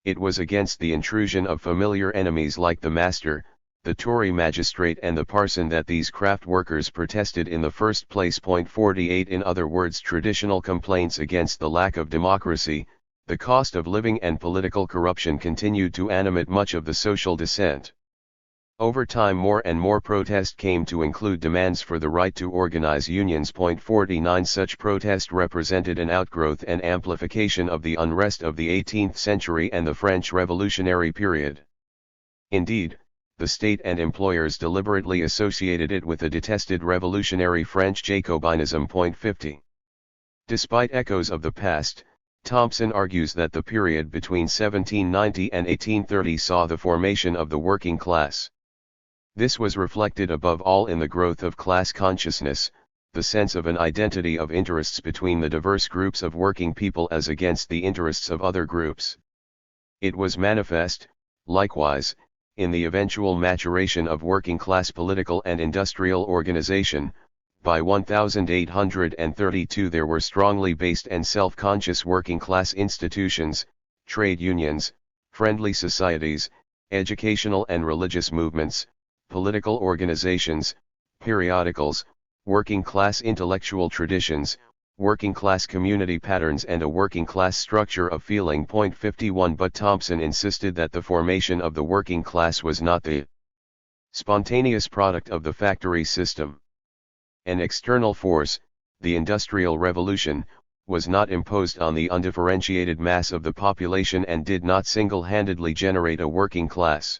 It was against the intrusion of familiar enemies like the master, the Tory magistrate and the parson that these craft workers protested in the first place. 48 In other words, traditional complaints against the lack of democracy, the cost of living and political corruption continued to animate much of the social dissent. Over time more and more protest came to include demands for the right to organize unions. 49 Such protest represented an outgrowth and amplification of the unrest of the 18th century and the French Revolutionary period. Indeed, the state and employers deliberately associated it with the detested revolutionary French Jacobinism. 50. Despite echoes of the past, Thompson argues that the period between 1790 and 1830 saw the formation of the working class. This was reflected above all in the growth of class consciousness, the sense of an identity of interests between the diverse groups of working people as against the interests of other groups. It was manifest, likewise, in the eventual maturation of working-class political and industrial organization. By 1832 there were strongly based and self-conscious working-class institutions, trade unions, friendly societies, educational and religious movements, political organizations, periodicals, working-class intellectual traditions, working-class community patterns and a working-class structure of feeling. 51 But Thompson insisted that the formation of the working class was not the spontaneous product of the factory system. An external force, the Industrial Revolution, was not imposed on the undifferentiated mass of the population and did not single-handedly generate a working class.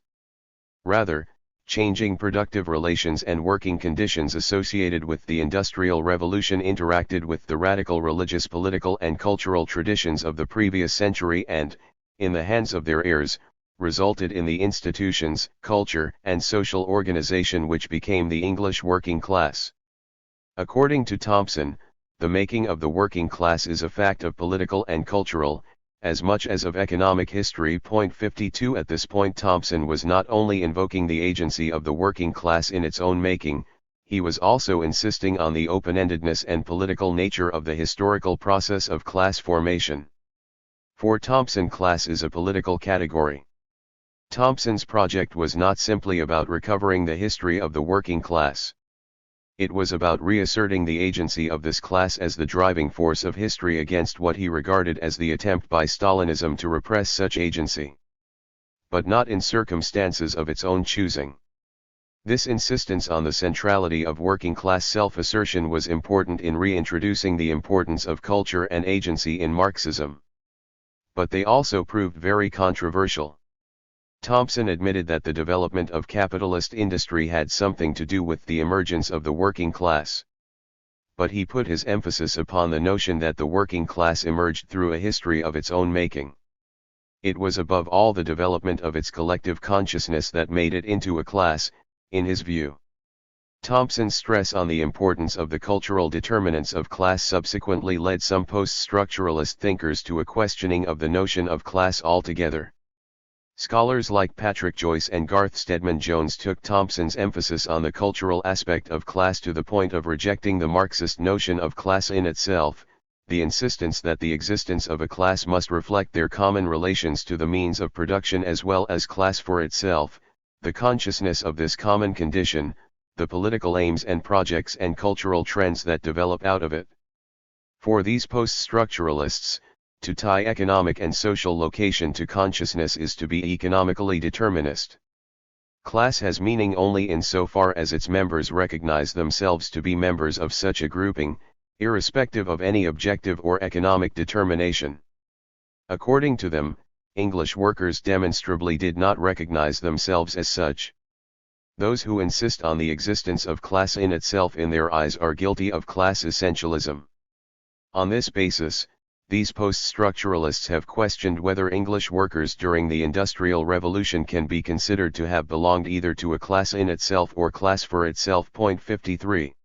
Rather, changing productive relations and working conditions associated with the Industrial Revolution interacted with the radical religious, political and cultural traditions of the previous century and, in the hands of their heirs, resulted in the institutions, culture and social organization which became the English working class. According to Thompson, the making of the working class is a fact of political and cultural, as much as of economic history. 52 At this point Thompson was not only invoking the agency of the working class in its own making, he was also insisting on the open-endedness and political nature of the historical process of class formation. For Thompson, class is a political category. Thompson's project was not simply about recovering the history of the working class. It was about reasserting the agency of this class as the driving force of history against what he regarded as the attempt by Stalinism to repress such agency. But not in circumstances of its own choosing. This insistence on the centrality of working class self-assertion was important in reintroducing the importance of culture and agency in Marxism. But they also proved very controversial. Thompson admitted that the development of capitalist industry had something to do with the emergence of the working class. But he put his emphasis upon the notion that the working class emerged through a history of its own making. It was above all the development of its collective consciousness that made it into a class, in his view. Thompson's stress on the importance of the cultural determinants of class subsequently led some post-structuralist thinkers to a questioning of the notion of class altogether. Scholars like Patrick Joyce and Garth Stedman Jones took Thompson's emphasis on the cultural aspect of class to the point of rejecting the Marxist notion of class in itself, the insistence that the existence of a class must reflect their common relations to the means of production as well as class for itself, the consciousness of this common condition, the political aims and projects and cultural trends that develop out of it. For these post-structuralists, to tie economic and social location to consciousness is to be economically determinist. Class has meaning only insofar as its members recognize themselves to be members of such a grouping, irrespective of any objective or economic determination. According to them, English workers demonstrably did not recognize themselves as such. Those who insist on the existence of class in itself in their eyes are guilty of class essentialism. On this basis, these post-structuralists have questioned whether English workers during the Industrial Revolution can be considered to have belonged either to a class in itself or class for itself. 53.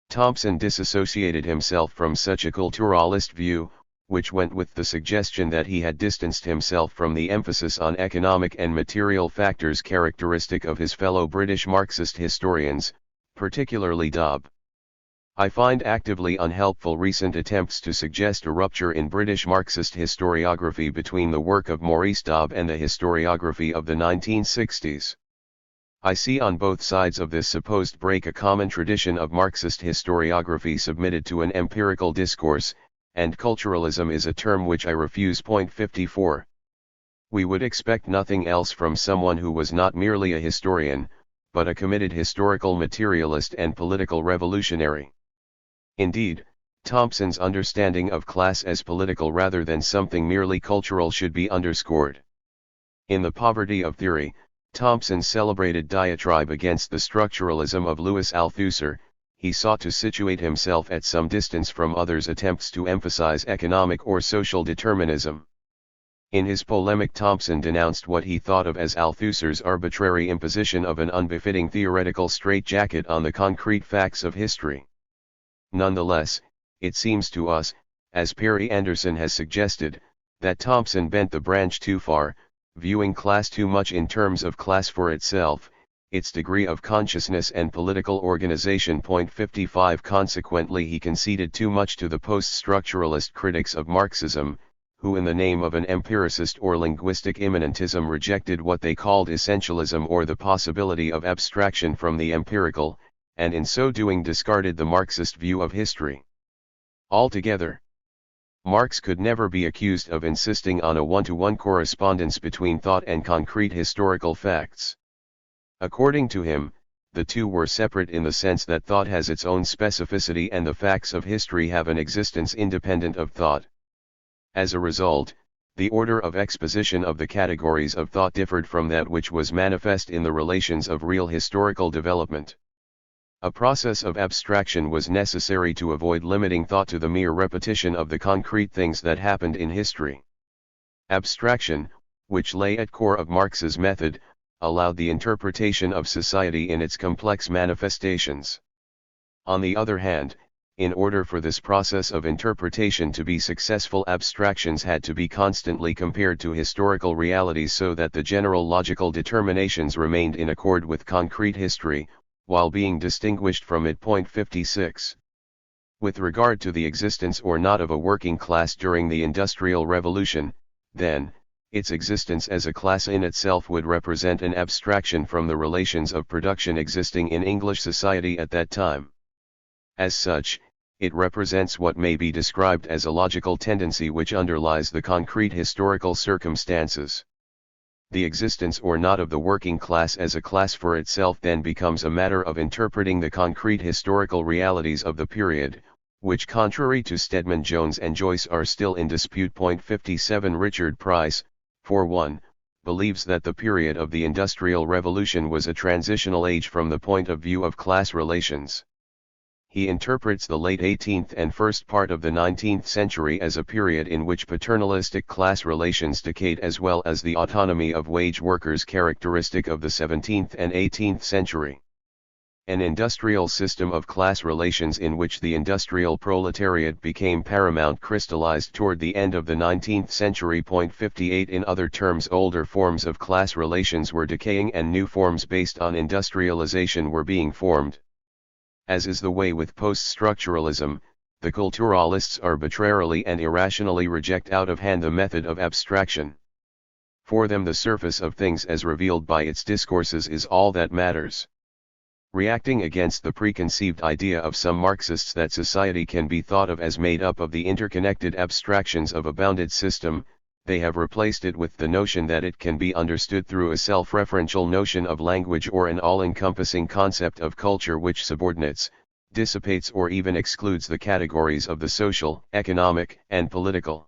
Thompson disassociated himself from such a culturalist view, which went with the suggestion that he had distanced himself from the emphasis on economic and material factors characteristic of his fellow British Marxist historians, particularly Dobb. I find actively unhelpful recent attempts to suggest a rupture in British Marxist historiography between the work of Maurice Dobb and the historiography of the 1960s. I see on both sides of this supposed break a common tradition of Marxist historiography submitted to an empirical discourse, and culturalism is a term which I refuse. 54. We would expect nothing else from someone who was not merely a historian, but a committed historical materialist and political revolutionary. Indeed, Thompson's understanding of class as political rather than something merely cultural should be underscored. In The Poverty of Theory, Thompson's celebrated diatribe against the structuralism of Louis Althusser, he sought to situate himself at some distance from others' attempts to emphasize economic or social determinism. In his polemic, Thompson denounced what he thought of as Althusser's arbitrary imposition of an unbefitting theoretical straitjacket on the concrete facts of history. Nonetheless, it seems to us, as Perry Anderson has suggested, that Thompson bent the branch too far, viewing class too much in terms of class for itself, its degree of consciousness and political organization. 55 Consequently, he conceded too much to the post-structuralist critics of Marxism, who in the name of an empiricist or linguistic immanentism rejected what they called essentialism or the possibility of abstraction from the empirical, and in so doing discarded the Marxist view of history. Altogether, Marx could never be accused of insisting on a one-to-one correspondence between thought and concrete historical facts. According to him, the two were separate in the sense that thought has its own specificity and the facts of history have an existence independent of thought. As a result, the order of exposition of the categories of thought differed from that which was manifest in the relations of real historical development. A process of abstraction was necessary to avoid limiting thought to the mere repetition of the concrete things that happened in history. Abstraction, which lay at core of Marx's method, allowed the interpretation of society in its complex manifestations. On the other hand, In order for this process of interpretation to be successful, abstractions had to be constantly compared to historical realities so that the general logical determinations remained in accord with concrete history, while being distinguished from it. 56. With regard to the existence or not of a working class during the Industrial Revolution, then, its existence as a class in itself would represent an abstraction from the relations of production existing in English society at that time. As such, it represents what may be described as a logical tendency which underlies the concrete historical circumstances. The existence or not of the working class as a class for itself then becomes a matter of interpreting the concrete historical realities of the period, which contrary to Stedman Jones and Joyce are still in dispute. 57 Richard Price, for one, believes that the period of the Industrial Revolution was a transitional age from the point of view of class relations. He interprets the late 18th and first part of the 19th century as a period in which paternalistic class relations decayed as well as the autonomy of wage workers characteristic of the 17th and 18th century. An industrial system of class relations in which the industrial proletariat became paramount crystallized toward the end of the 19th century. 58 In other terms, older forms of class relations were decaying and new forms based on industrialization were being formed. As is the way with post-structuralism, the culturalists arbitrarily and irrationally reject out of hand the method of abstraction. For them the surface of things as revealed by its discourses is all that matters. Reacting against the preconceived idea of some Marxists that society can be thought of as made up of the interconnected abstractions of a bounded system, they have replaced it with the notion that it can be understood through a self-referential notion of language or an all-encompassing concept of culture which subordinates, dissipates or even excludes the categories of the social, economic, and political.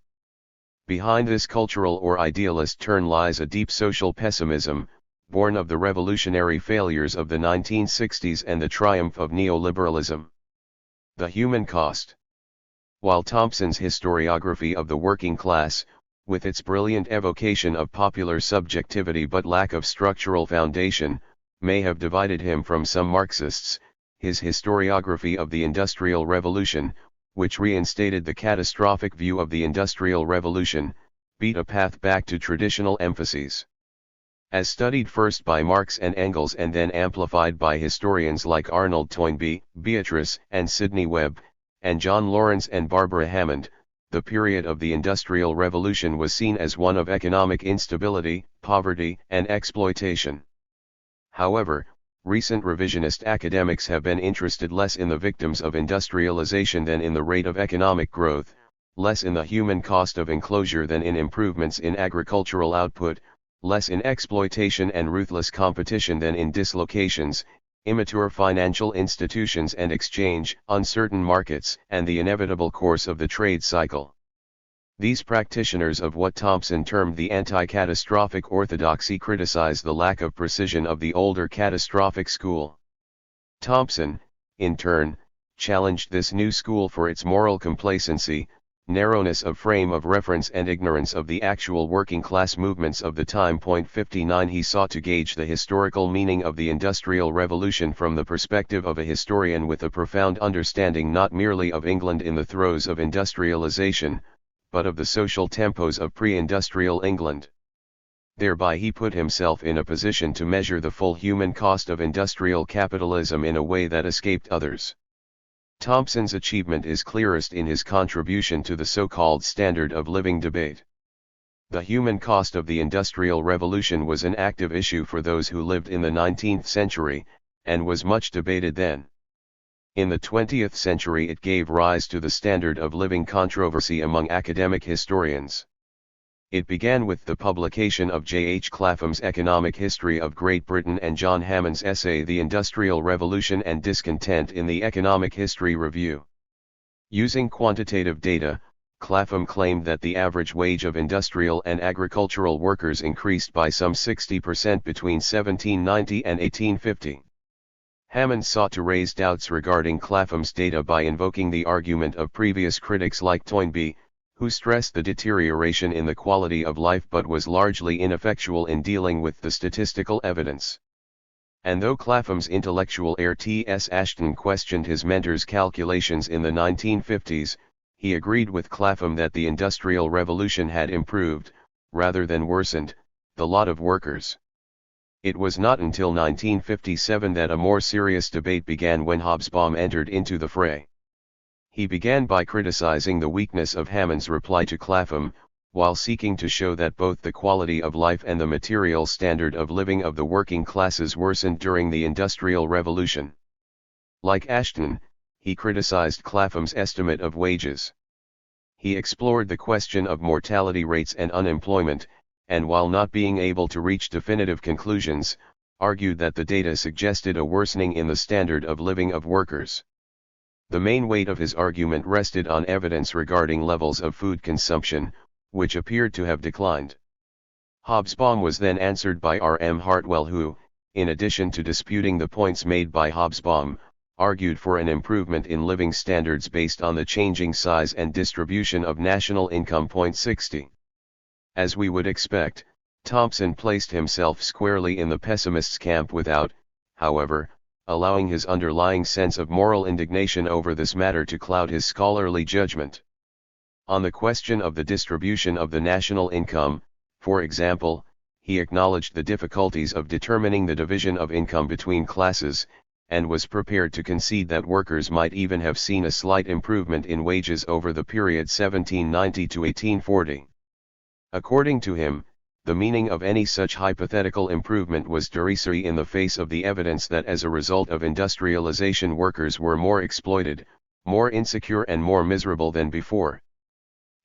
Behind this cultural or idealist turn lies a deep social pessimism, born of the revolutionary failures of the 1960s and the triumph of neoliberalism. The human cost. While Thompson's historiography of the working class, with its brilliant evocation of popular subjectivity but lack of structural foundation, may have divided him from some Marxists, his historiography of the Industrial Revolution, which reinstated the catastrophic view of the Industrial Revolution, beat a path back to traditional emphases. As studied first by Marx and Engels and then amplified by historians like Arnold Toynbee, Beatrice and Sidney Webb, and John Lawrence and Barbara Hammond, the period of the Industrial Revolution was seen as one of economic instability, poverty, and exploitation. However, recent revisionist academics have been interested less in the victims of industrialization than in the rate of economic growth, less in the human cost of enclosure than in improvements in agricultural output, less in exploitation and ruthless competition than in dislocations, immature financial institutions and exchange, uncertain markets, and the inevitable course of the trade cycle. These practitioners of what Thompson termed the anti-catastrophic orthodoxy criticize the lack of precision of the older catastrophic school. Thompson, in turn, challenged this new school for its moral complacency, narrowness of frame of reference and ignorance of the actual working class movements of the time. 59 He sought to gauge the historical meaning of the Industrial Revolution from the perspective of a historian with a profound understanding not merely of England in the throes of industrialization, but of the social tempos of pre-industrial England. Thereby he put himself in a position to measure the full human cost of industrial capitalism in a way that escaped others. Thompson's achievement is clearest in his contribution to the so-called standard of living debate. The human cost of the Industrial Revolution was an active issue for those who lived in the 19th century, and was much debated then. In the 20th century it gave rise to the standard of living controversy among academic historians. It began with the publication of J. H. Clapham's Economic History of Great Britain and John Hammond's essay The Industrial Revolution and Discontent in the Economic History Review. Using quantitative data, Clapham claimed that the average wage of industrial and agricultural workers increased by some 60% between 1790 and 1850. Hammond sought to raise doubts regarding Clapham's data by invoking the argument of previous critics like Toynbee, who stressed the deterioration in the quality of life but was largely ineffectual in dealing with the statistical evidence. And though Clatham's intellectual heir T.S. Ashton questioned his mentor's calculations in the 1950s, he agreed with Clapham that the Industrial Revolution had improved, rather than worsened, the lot of workers. It was not until 1957 that a more serious debate began when Hobsbawm entered into the fray. He began by criticizing the weakness of Hammond's reply to Clapham, while seeking to show that both the quality of life and the material standard of living of the working classes worsened during the Industrial Revolution. Like Ashton, he criticized Clatham's estimate of wages. He explored the question of mortality rates and unemployment, and while not being able to reach definitive conclusions, argued that the data suggested a worsening in the standard of living of workers. The main weight of his argument rested on evidence regarding levels of food consumption, which appeared to have declined. Hobsbawm was then answered by R. M. Hartwell who, in addition to disputing the points made by Hobsbawm, argued for an improvement in living standards based on the changing size and distribution of national income. 60. As we would expect, Thompson placed himself squarely in the pessimist's camp without, however, allowing his underlying sense of moral indignation over this matter to cloud his scholarly judgment. On the question of the distribution of the national income, for example, he acknowledged the difficulties of determining the division of income between classes, and was prepared to concede that workers might even have seen a slight improvement in wages over the period 1790 to 1840. According to him, the meaning of any such hypothetical improvement was derisory in the face of the evidence that as a result of industrialization workers were more exploited, more insecure and more miserable than before.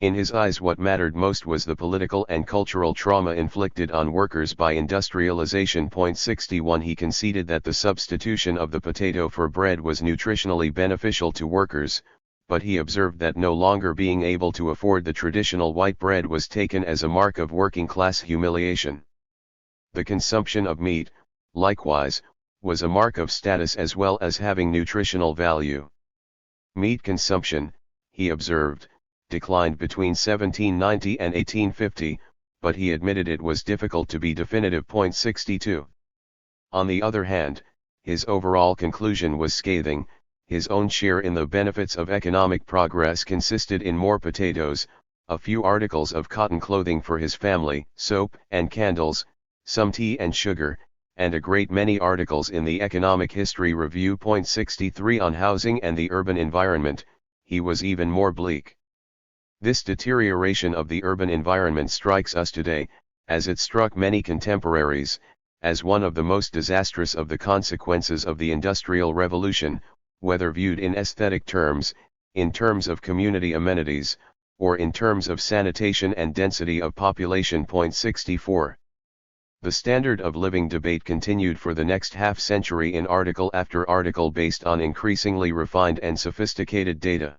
In his eyes what mattered most was the political and cultural trauma inflicted on workers by industrialization. 61 He conceded that the substitution of the potato for bread was nutritionally beneficial to workers, but he observed that no longer being able to afford the traditional white bread was taken as a mark of working-class humiliation. The consumption of meat, likewise, was a mark of status as well as having nutritional value. Meat consumption, he observed, declined between 1790 and 1850, but he admitted it was difficult to be definitive. 62. On the other hand, his overall conclusion was scathing. His own share in the benefits of economic progress consisted in more potatoes, a few articles of cotton clothing for his family, soap and candles, some tea and sugar, and a great many articles in the Economic History Review. 63 On housing and the urban environment, he was even more bleak. This deterioration of the urban environment strikes us today, as it struck many contemporaries, as one of the most disastrous of the consequences of the Industrial Revolution, whether viewed in aesthetic terms, in terms of community amenities, or in terms of sanitation and density of population. 64. The standard of living debate continued for the next half-century in article after article based on increasingly refined and sophisticated data.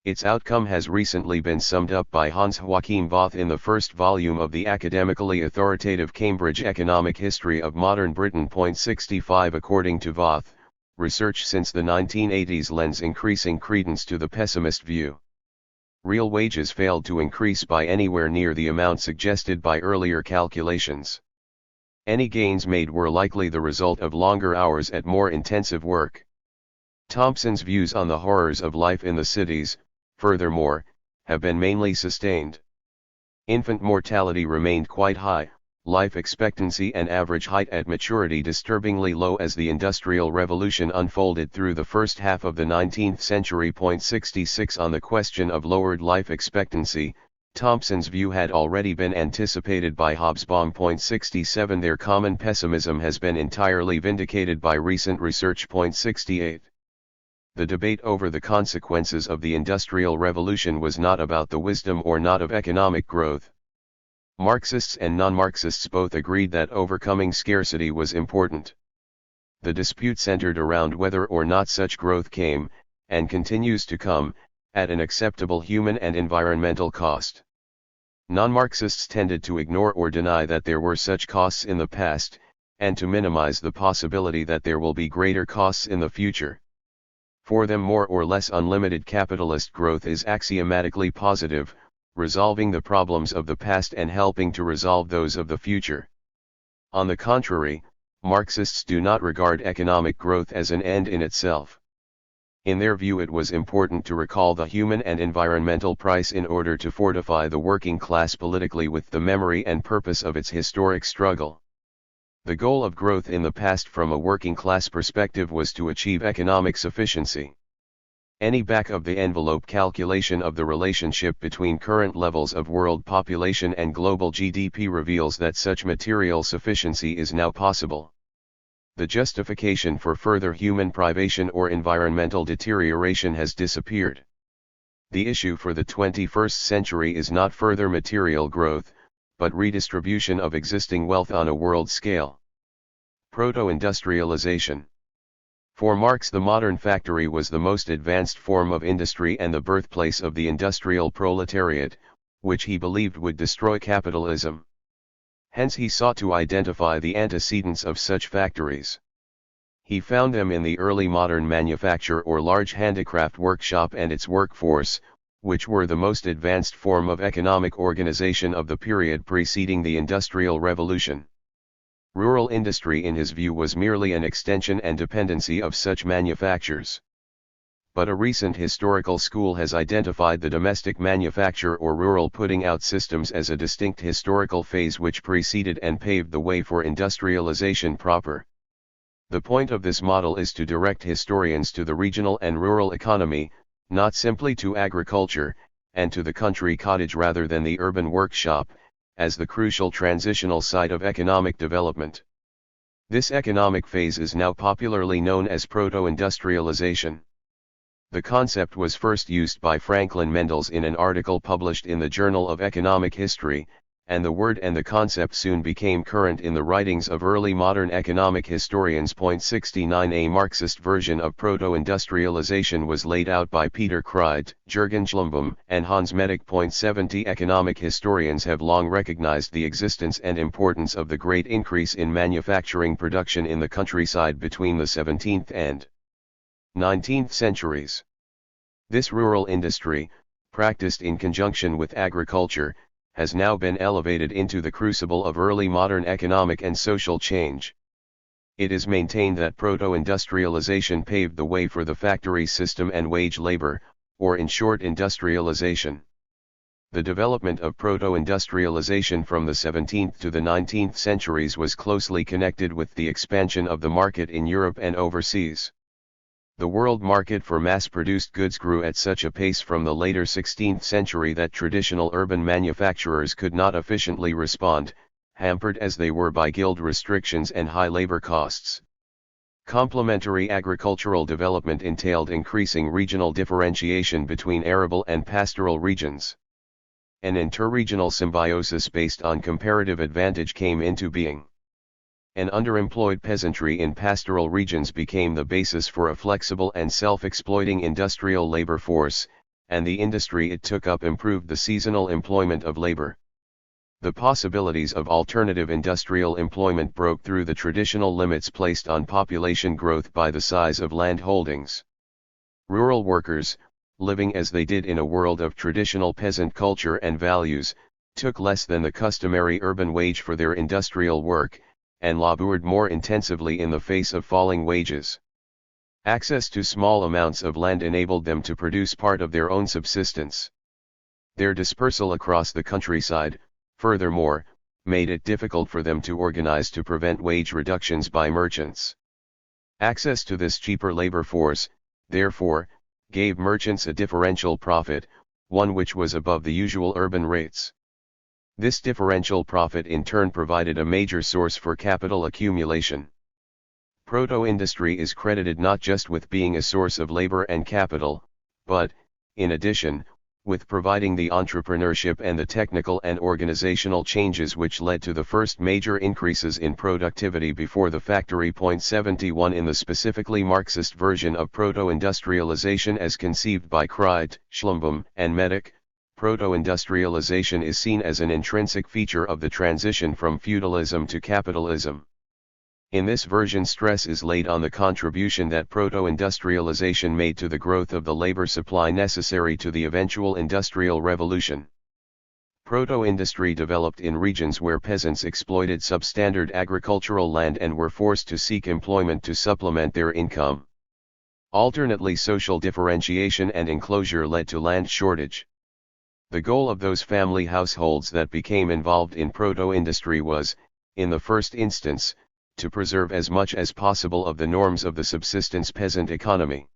Its outcome has recently been summed up by Hans Joachim Voth in the first volume of the academically authoritative Cambridge Economic History of Modern Britain. 65 According to Voth, research since the 1980s lends increasing credence to the pessimist view. Real wages failed to increase by anywhere near the amount suggested by earlier calculations. Any gains made were likely the result of longer hours at more intensive work. Thompson's views on the horrors of life in the cities, furthermore, have been mainly sustained. Infant mortality remained quite high, life expectancy and average height at maturity disturbingly low as the Industrial Revolution unfolded through the first half of the 19th century. 66 On the question of lowered life expectancy, Thompson's view had already been anticipated by Hobsbawm. 67 Their common pessimism has been entirely vindicated by recent research. 68 The debate over the consequences of the Industrial Revolution was not about the wisdom or not of economic growth. Marxists and non-Marxists both agreed that overcoming scarcity was important. The dispute centered around whether or not such growth came, and continues to come, at an acceptable human and environmental cost. Non-Marxists tended to ignore or deny that there were such costs in the past, and to minimize the possibility that there will be greater costs in the future. For them, more or less unlimited capitalist growth is axiomatically positive, resolving the problems of the past and helping to resolve those of the future. On the contrary, Marxists do not regard economic growth as an end in itself. In their view, it was important to recall the human and environmental price in order to fortify the working class politically with the memory and purpose of its historic struggle. The goal of growth in the past from a working class perspective was to achieve economic sufficiency. Any back-of-the-envelope calculation of the relationship between current levels of world population and global GDP reveals that such material sufficiency is now possible. The justification for further human privation or environmental deterioration has disappeared. The issue for the 21st century is not further material growth, but redistribution of existing wealth on a world scale. Proto-industrialization. For Marx, the modern factory was the most advanced form of industry and the birthplace of the industrial proletariat, which he believed would destroy capitalism. Hence he sought to identify the antecedents of such factories. He found them in the early modern manufacture or large handicraft workshop and its workforce, which were the most advanced form of economic organization of the period preceding the Industrial Revolution. Rural industry in his view was merely an extension and dependency of such manufactures. But a recent historical school has identified the domestic manufacture or rural putting out systems as a distinct historical phase which preceded and paved the way for industrialization proper. The point of this model is to direct historians to the regional and rural economy, not simply to agriculture, and to the country cottage rather than the urban workshop, as the crucial transitional site of economic development. This economic phase is now popularly known as proto-industrialization. The concept was first used by Franklin Mendels in an article published in the Journal of Economic History, and the word and the concept soon became current in the writings of early modern economic historians. 69 A Marxist version of proto-industrialization was laid out by Peter Kreid, Jürgen Schlumbum, and Hans Mettich. 70 Economic historians have long recognized the existence and importance of the great increase in manufacturing production in the countryside between the 17th and 19th centuries. This rural industry, practiced in conjunction with agriculture, has now been elevated into the crucible of early modern economic and social change. It is maintained that proto-industrialization paved the way for the factory system and wage labor, or in short industrialization. The development of proto-industrialization from the 17th to the 19th centuries was closely connected with the expansion of the market in Europe and overseas. The world market for mass-produced goods grew at such a pace from the later 16th century that traditional urban manufacturers could not efficiently respond, hampered as they were by guild restrictions and high labor costs. Complementary agricultural development entailed increasing regional differentiation between arable and pastoral regions. An interregional symbiosis based on comparative advantage came into being. An underemployed peasantry in pastoral regions became the basis for a flexible and self-exploiting industrial labor force, and the industry it took up improved the seasonal employment of labor. The possibilities of alternative industrial employment broke through the traditional limits placed on population growth by the size of land holdings. Rural workers, living as they did in a world of traditional peasant culture and values, took less than the customary urban wage for their industrial work, and labored more intensively in the face of falling wages. Access to small amounts of land enabled them to produce part of their own subsistence. Their dispersal across the countryside, furthermore, made it difficult for them to organize to prevent wage reductions by merchants. Access to this cheaper labor force, therefore, gave merchants a differential profit, one which was above the usual urban rates. This differential profit in turn provided a major source for capital accumulation. Proto-industry is credited not just with being a source of labor and capital, but, in addition, with providing the entrepreneurship and the technical and organizational changes which led to the first major increases in productivity before the factory. 71 In the specifically Marxist version of proto-industrialization as conceived by Kreid, Schlumbum, and Mettich, proto-industrialization is seen as an intrinsic feature of the transition from feudalism to capitalism. In this version, stress is laid on the contribution that proto-industrialization made to the growth of the labor supply necessary to the eventual industrial revolution. Proto-industry developed in regions where peasants exploited substandard agricultural land and were forced to seek employment to supplement their income. Alternately, social differentiation and enclosure led to land shortage. The goal of those family households that became involved in proto-industry was, in the first instance, to preserve as much as possible of the norms of the subsistence peasant economy.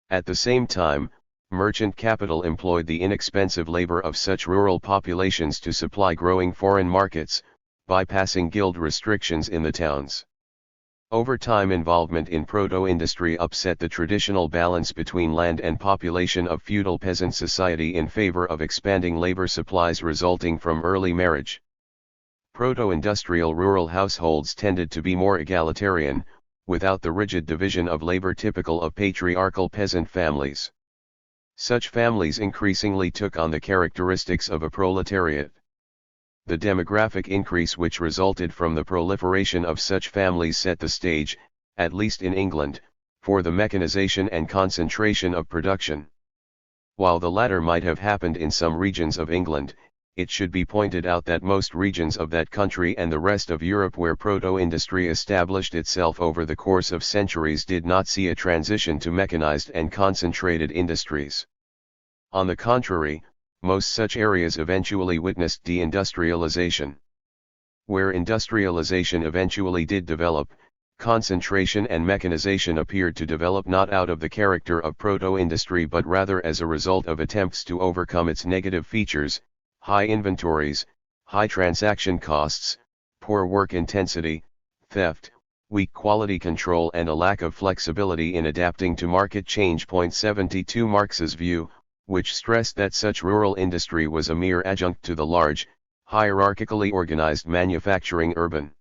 At the same time, merchant capital employed the inexpensive labor of such rural populations to supply growing foreign markets, bypassing guild restrictions in the towns. Over time, involvement in proto-industry upset the traditional balance between land and population of feudal peasant society in favor of expanding labor supplies resulting from early marriage. Proto-industrial rural households tended to be more egalitarian, without the rigid division of labor typical of patriarchal peasant families. Such families increasingly took on the characteristics of a proletariat. The demographic increase which resulted from the proliferation of such families set the stage, at least in England, for the mechanization and concentration of production. While the latter might have happened in some regions of England, it should be pointed out that most regions of that country and the rest of Europe where proto-industry established itself over the course of centuries did not see a transition to mechanized and concentrated industries. On the contrary, most such areas eventually witnessed deindustrialization. Where industrialization eventually did develop, concentration and mechanization appeared to develop not out of the character of proto-industry but rather as a result of attempts to overcome its negative features: high inventories, high transaction costs, poor work intensity, theft, weak quality control and a lack of flexibility in adapting to market change. 72 Marx's view, which stressed that such rural industry was a mere adjunct to the large, hierarchically organized manufacturing urban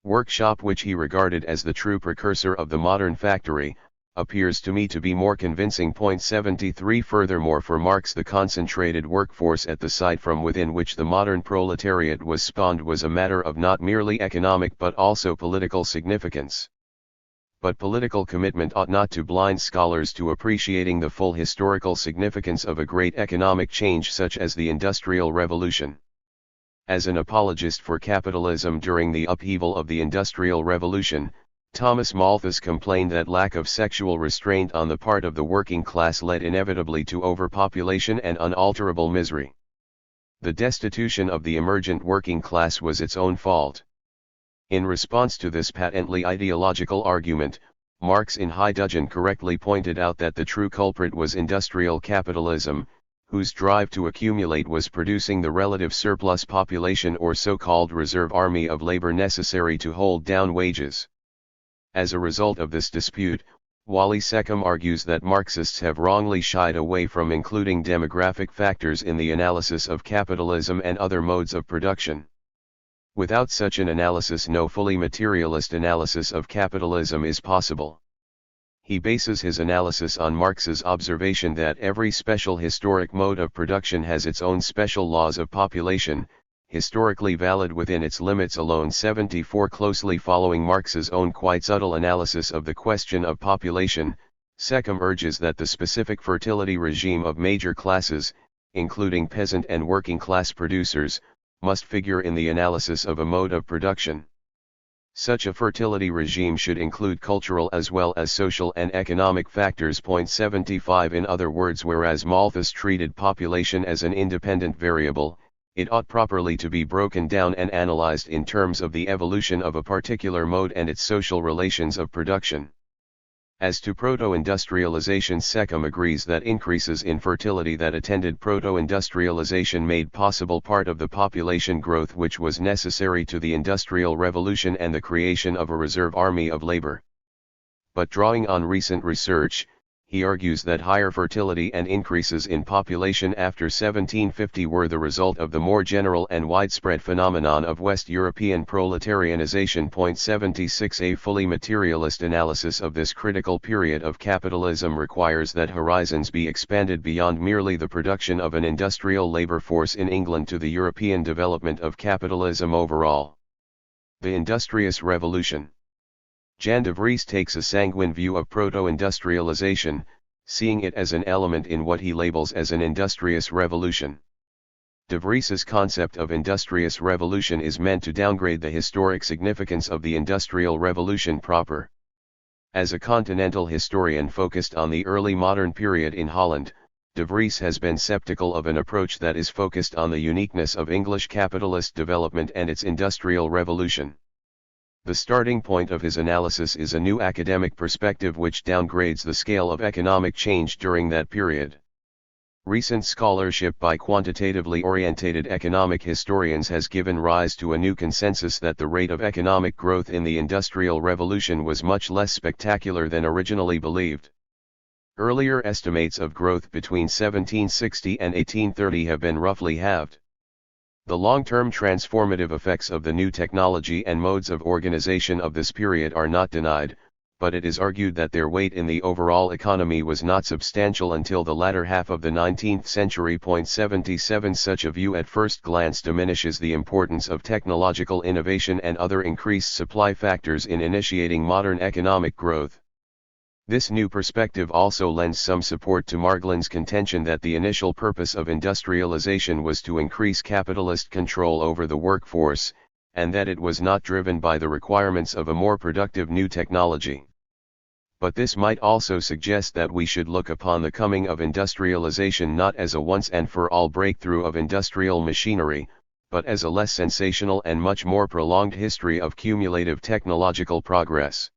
workshop which he regarded as the true precursor of the modern factory, appears to me to be more convincing. 73 Furthermore, for Marx, the concentrated workforce at the site from within which the modern proletariat was spawned was a matter of not merely economic but also political significance. But political commitment ought not to blind scholars to appreciating the full historical significance of a great economic change such as the Industrial Revolution. As an apologist for capitalism during the upheaval of the Industrial Revolution, Thomas Malthus complained that lack of sexual restraint on the part of the working class led inevitably to overpopulation and unalterable misery. The destitution of the emergent working class was its own fault. In response to this patently ideological argument, Marx in high dudgeon correctly pointed out that the true culprit was industrial capitalism, whose drive to accumulate was producing the relative surplus population or so-called reserve army of labor necessary to hold down wages. As a result of this dispute, Wally Seckham argues that Marxists have wrongly shied away from including demographic factors in the analysis of capitalism and other modes of production. Without such an analysis, no fully materialist analysis of capitalism is possible. He bases his analysis on Marx's observation that every special historic mode of production has its own special laws of population, historically valid within its limits alone. 74 Closely following Marx's own quite subtle analysis of the question of population, Seckham urges that the specific fertility regime of major classes, including peasant and working class producers, must figure in the analysis of a mode of production. Such a fertility regime should include cultural as well as social and economic factors. 75 In other words, whereas Malthus treated population as an independent variable, it ought properly to be broken down and analyzed in terms of the evolution of a particular mode and its social relations of production. As to proto-industrialization, Seckham agrees that increases in fertility that attended proto-industrialization made possible part of the population growth which was necessary to the Industrial Revolution and the creation of a reserve army of labor. But drawing on recent research, he argues that higher fertility and increases in population after 1750 were the result of the more general and widespread phenomenon of West European proletarianization. 76 A fully materialist analysis of this critical period of capitalism requires that horizons be expanded beyond merely the production of an industrial labor force in England to the European development of capitalism overall. The Industrious Revolution. Jan de Vries takes a sanguine view of proto-industrialization, seeing it as an element in what he labels as an industrious revolution. De Vries's concept of industrious revolution is meant to downgrade the historic significance of the Industrial Revolution proper. As a continental historian focused on the early modern period in Holland, De Vries has been skeptical of an approach that is focused on the uniqueness of English capitalist development and its industrial revolution. The starting point of his analysis is a new academic perspective which downgrades the scale of economic change during that period. Recent scholarship by quantitatively orientated economic historians has given rise to a new consensus that the rate of economic growth in the Industrial Revolution was much less spectacular than originally believed. Earlier estimates of growth between 1760 and 1830 have been roughly halved. The long-term transformative effects of the new technology and modes of organization of this period are not denied, but it is argued that their weight in the overall economy was not substantial until the latter half of the 19th century. 77 Such a view at first glance diminishes the importance of technological innovation and other increased supply factors in initiating modern economic growth. This new perspective also lends some support to Marglin's contention that the initial purpose of industrialization was to increase capitalist control over the workforce, and that it was not driven by the requirements of a more productive new technology. But this might also suggest that we should look upon the coming of industrialization not as a once-and-for-all breakthrough of industrial machinery, but as a less sensational and much more prolonged history of cumulative technological progress.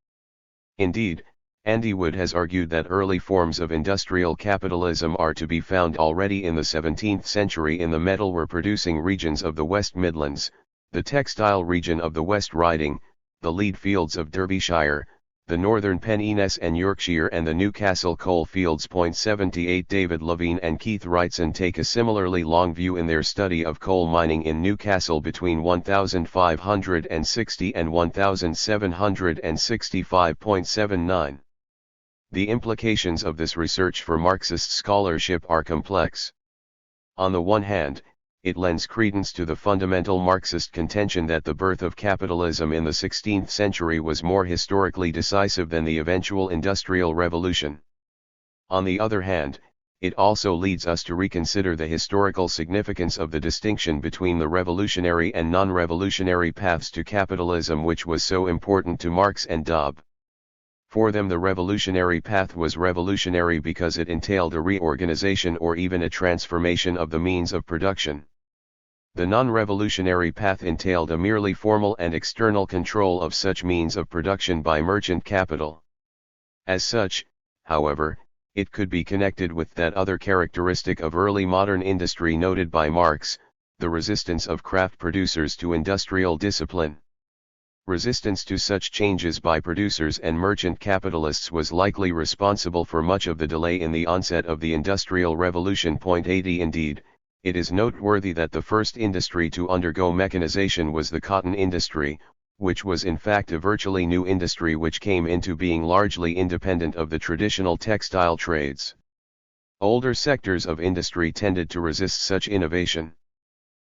Indeed, Andy Wood has argued that early forms of industrial capitalism are to be found already in the 17th century in the metal-producing regions of the West Midlands, the textile region of the West Riding, the lead fields of Derbyshire, the northern Pennines and Yorkshire and the Newcastle coal fields. 78 David Levine and Keith Wrightson take a similarly long view in their study of coal mining in Newcastle between 1560 and 1765.79. The implications of this research for Marxist scholarship are complex. On the one hand, it lends credence to the fundamental Marxist contention that the birth of capitalism in the 16th century was more historically decisive than the eventual Industrial Revolution. On the other hand, it also leads us to reconsider the historical significance of the distinction between the revolutionary and non-revolutionary paths to capitalism which was so important to Marx and Dobb. For them the revolutionary path was revolutionary because it entailed a reorganization or even a transformation of the means of production. The non-revolutionary path entailed a merely formal and external control of such means of production by merchant capital. As such, however, it could be connected with that other characteristic of early modern industry noted by Marx, the resistance of craft producers to industrial discipline. Resistance to such changes by producers and merchant capitalists was likely responsible for much of the delay in the onset of the Industrial Revolution. 80 Indeed, it is noteworthy that the first industry to undergo mechanization was the cotton industry, which was in fact a virtually new industry which came into being largely independent of the traditional textile trades. Older sectors of industry tended to resist such innovation.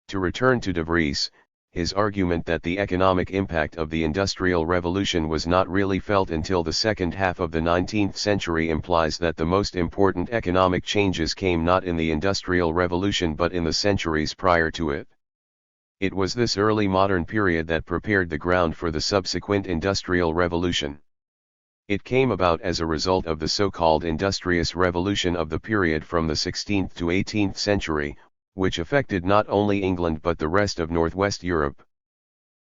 To return to De Vries, his argument that the economic impact of the Industrial Revolution was not really felt until the second half of the 19th century implies that the most important economic changes came not in the Industrial Revolution but in the centuries prior to it. It was this early modern period that prepared the ground for the subsequent Industrial Revolution. It came about as a result of the so-called Industrious Revolution of the period from the 16th to 18th century, which affected not only England but the rest of Northwest Europe.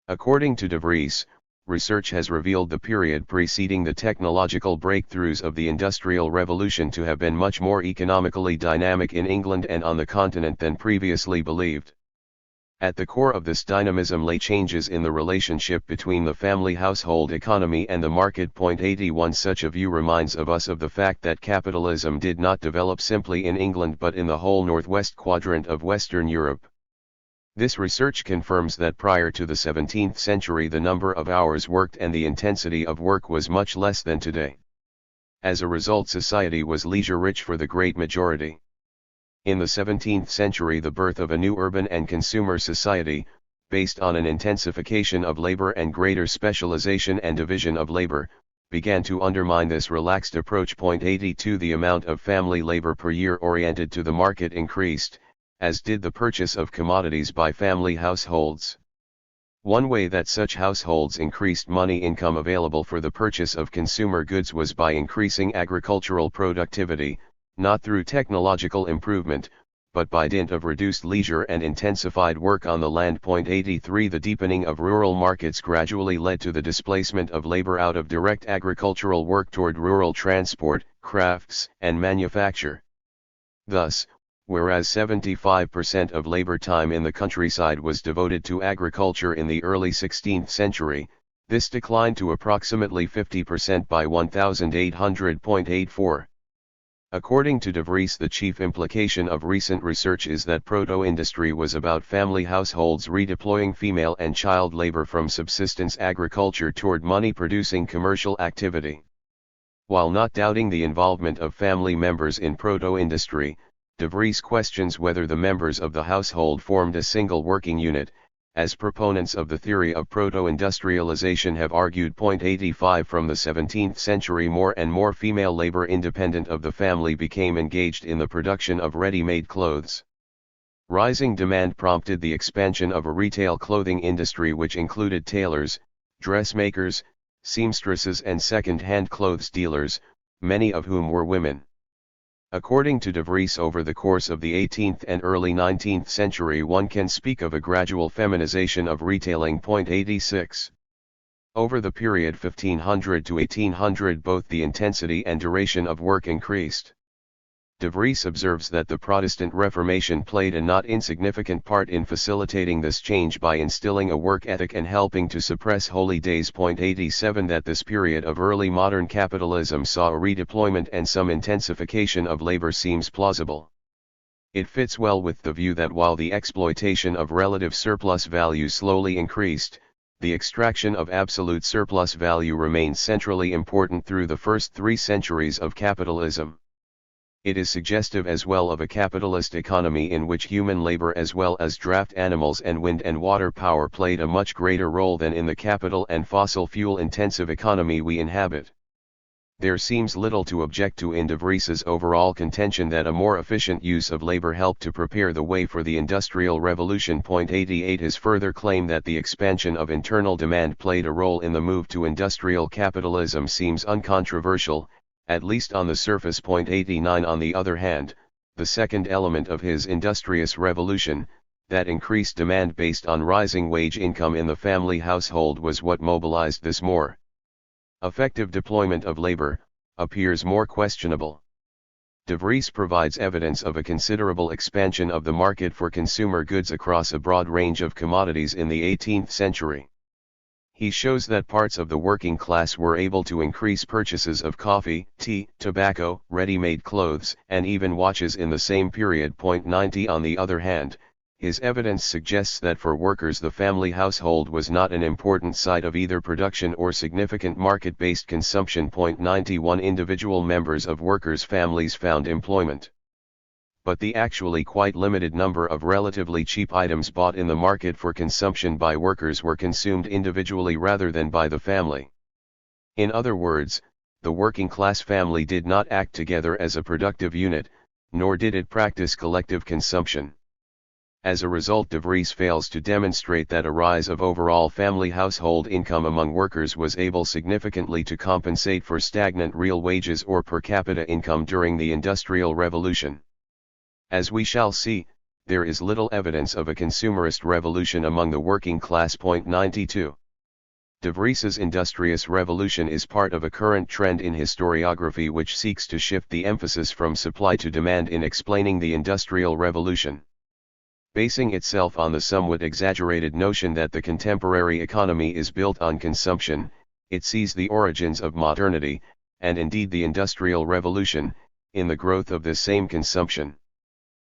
According to De Vries, research has revealed the period preceding the technological breakthroughs of the Industrial Revolution to have been much more economically dynamic in England and on the continent than previously believed. At the core of this dynamism lay changes in the relationship between the family household economy and the market. 81 Such a view reminds us of the fact that capitalism did not develop simply in England but in the whole northwest quadrant of Western Europe. This research confirms that prior to the 17th century the number of hours worked and the intensity of work was much less than today. As a result, society was leisure-rich for the great majority. In the 17th century the birth of a new urban and consumer society, based on an intensification of labor and greater specialization and division of labor, began to undermine this relaxed approach. 82 The amount of family labor per year oriented to the market increased, as did the purchase of commodities by family households. One way that such households increased money income available for the purchase of consumer goods was by increasing agricultural productivity, not through technological improvement, but by dint of reduced leisure and intensified work on the land. 83 The deepening of rural markets gradually led to the displacement of labor out of direct agricultural work toward rural transport, crafts, and manufacture. Thus, whereas 75% of labor time in the countryside was devoted to agriculture in the early 16th century, this declined to approximately 50% by 1800.84. According to De Vries, the chief implication of recent research is that proto-industry was about family households redeploying female and child labor from subsistence agriculture toward money-producing commercial activity. While not doubting the involvement of family members in proto-industry, De Vries questions whether the members of the household formed a single working unit, as proponents of the theory of proto-industrialization have argued. 85 From the 17th century, more and more female labor independent of the family became engaged in the production of ready-made clothes. Rising demand prompted the expansion of a retail clothing industry which included tailors, dressmakers, seamstresses and second-hand clothes dealers, many of whom were women. According to De Vries, over the course of the 18th and early 19th century one can speak of a gradual feminization of retailing. 86. Over the period 1500 to 1800 both the intensity and duration of work increased. De Vries observes that the Protestant Reformation played a not insignificant part in facilitating this change by instilling a work ethic and helping to suppress holy days. 87 That this period of early modern capitalism saw a redeployment and some intensification of labor seems plausible. It fits well with the view that while the exploitation of relative surplus value slowly increased, the extraction of absolute surplus value remained centrally important through the first 3 centuries of capitalism. It is suggestive as well of a capitalist economy in which human labor as well as draft animals and wind and water power played a much greater role than in the capital and fossil fuel intensive economy we inhabit. There seems little to object to in De Vries's overall contention that a more efficient use of labor helped to prepare the way for the Industrial Revolution. 88 His further claim that the expansion of internal demand played a role in the move to industrial capitalism seems uncontroversial, at least on the surface. 89 On the other hand, the second element of his industrious revolution, that increased demand based on rising wage income in the family household, was what mobilized this more effective deployment of labor, appears more questionable. De Vries provides evidence of a considerable expansion of the market for consumer goods across a broad range of commodities in the 18th century. He shows that parts of the working class were able to increase purchases of coffee, tea, tobacco, ready-made clothes, and even watches in the same period. 90 On the other hand, his evidence suggests that for workers the family household was not an important site of either production or significant market-based consumption. 91 Individual members of workers' families found employment. But the actually quite limited number of relatively cheap items bought in the market for consumption by workers were consumed individually rather than by the family. In other words, the working class family did not act together as a productive unit, nor did it practice collective consumption. As a result, De Vries fails to demonstrate that a rise of overall family household income among workers was able significantly to compensate for stagnant real wages or per capita income during the Industrial Revolution. As we shall see, there is little evidence of a consumerist revolution among the working class. 92. De Vries's industrious revolution is part of a current trend in historiography which seeks to shift the emphasis from supply to demand in explaining the Industrial Revolution. Basing itself on the somewhat exaggerated notion that the contemporary economy is built on consumption, it sees the origins of modernity, and indeed the Industrial Revolution, in the growth of this same consumption.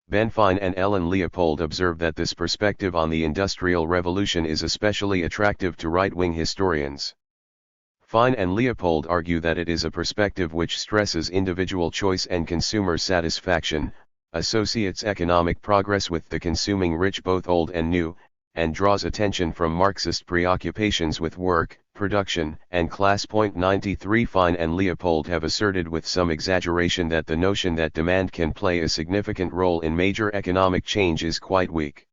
Ben Fine and Ellen Leopold observe that this perspective on the Industrial Revolution is especially attractive to right-wing historians. Fine and Leopold argue that it is a perspective which stresses individual choice and consumer satisfaction, associates economic progress with the consuming rich both old and new, and draws attention from Marxist preoccupations with work, production, and class. 93 Fine and Leopold have asserted with some exaggeration that the notion that demand can play a significant role in major economic change is quite weak.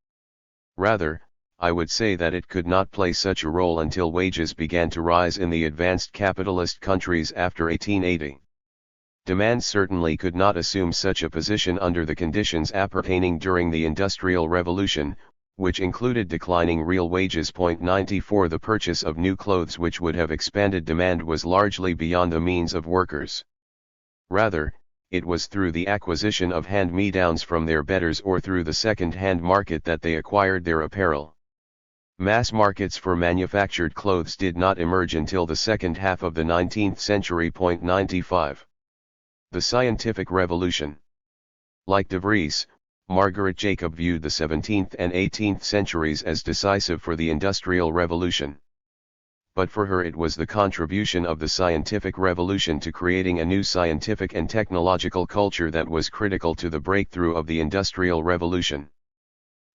Rather, I would say that it could not play such a role until wages began to rise in the advanced capitalist countries after 1880. Demand certainly could not assume such a position under the conditions appertaining during the Industrial Revolution, which included declining real wages. 94 The purchase of new clothes which would have expanded demand was largely beyond the means of workers. Rather, it was through the acquisition of hand-me-downs from their betters or through the second-hand market that they acquired their apparel. Mass markets for manufactured clothes did not emerge until the second half of the 19th century. 95 The Scientific Revolution. Like De Vries, Margaret Jacob viewed the 17th and 18th centuries as decisive for the Industrial Revolution. But for her it was the contribution of the scientific revolution to creating a new scientific and technological culture that was critical to the breakthrough of the Industrial Revolution.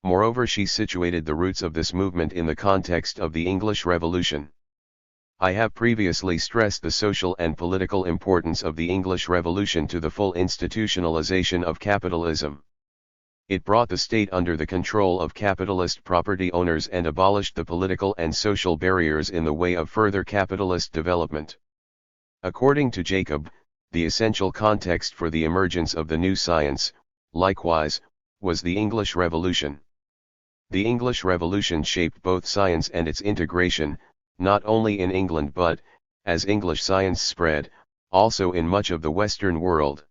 Moreover, she situated the roots of this movement in the context of the English Revolution. I have previously stressed the social and political importance of the English Revolution to the full institutionalization of capitalism. It brought the state under the control of capitalist property owners and abolished the political and social barriers in the way of further capitalist development. According to Jacob, the essential context for the emergence of the new science, likewise, was the English Revolution. The English Revolution shaped both science and its integration, not only in England but, as English science spread, also in much of the Western world.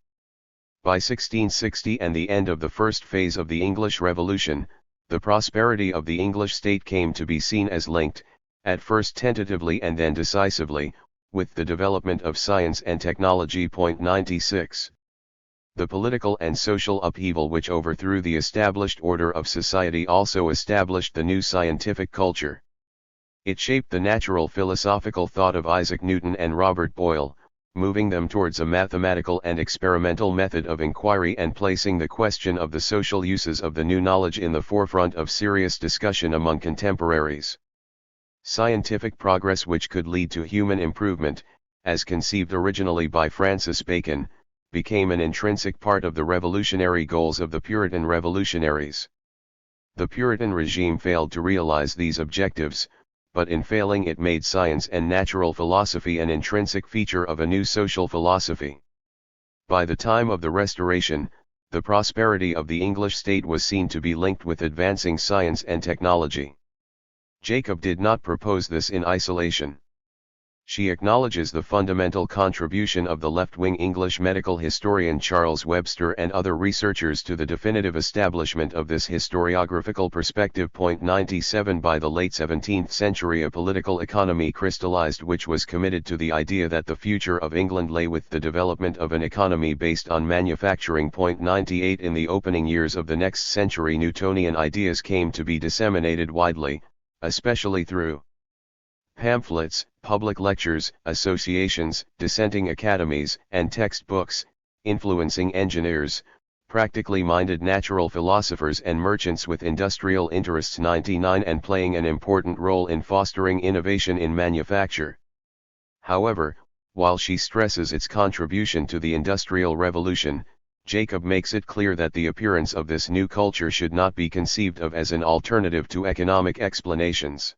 By 1660 and the end of the first phase of the English Revolution, the prosperity of the English state came to be seen as linked, at first tentatively and then decisively, with the development of science and technology. 96 The political and social upheaval which overthrew the established order of society also established the new scientific culture. It shaped the natural philosophical thought of Isaac Newton and Robert Boyle, moving them towards a mathematical and experimental method of inquiry and placing the question of the social uses of the new knowledge in the forefront of serious discussion among contemporaries. Scientific progress which could lead to human improvement, as conceived originally by Francis Bacon, became an intrinsic part of the revolutionary goals of the Puritan revolutionaries. The Puritan regime failed to realize these objectives, but in failing it made science and natural philosophy an intrinsic feature of a new social philosophy. By the time of the Restoration, the prosperity of the English state was seen to be linked with advancing science and technology. Jacob did not propose this in isolation. She acknowledges the fundamental contribution of the left-wing English medical historian Charles Webster and other researchers to the definitive establishment of this historiographical perspective. 97 By the late 17th century a political economy crystallized which was committed to the idea that the future of England lay with the development of an economy based on manufacturing. 98 In the opening years of the next century Newtonian ideas came to be disseminated widely, especially through pamphlets, public lectures, associations, dissenting academies, and textbooks, influencing engineers, practically minded natural philosophers and merchants with industrial interests. 99 And playing an important role in fostering innovation in manufacture. However, while she stresses its contribution to the Industrial Revolution, Jacob makes it clear that the appearance of this new culture should not be conceived of as an alternative to economic explanations.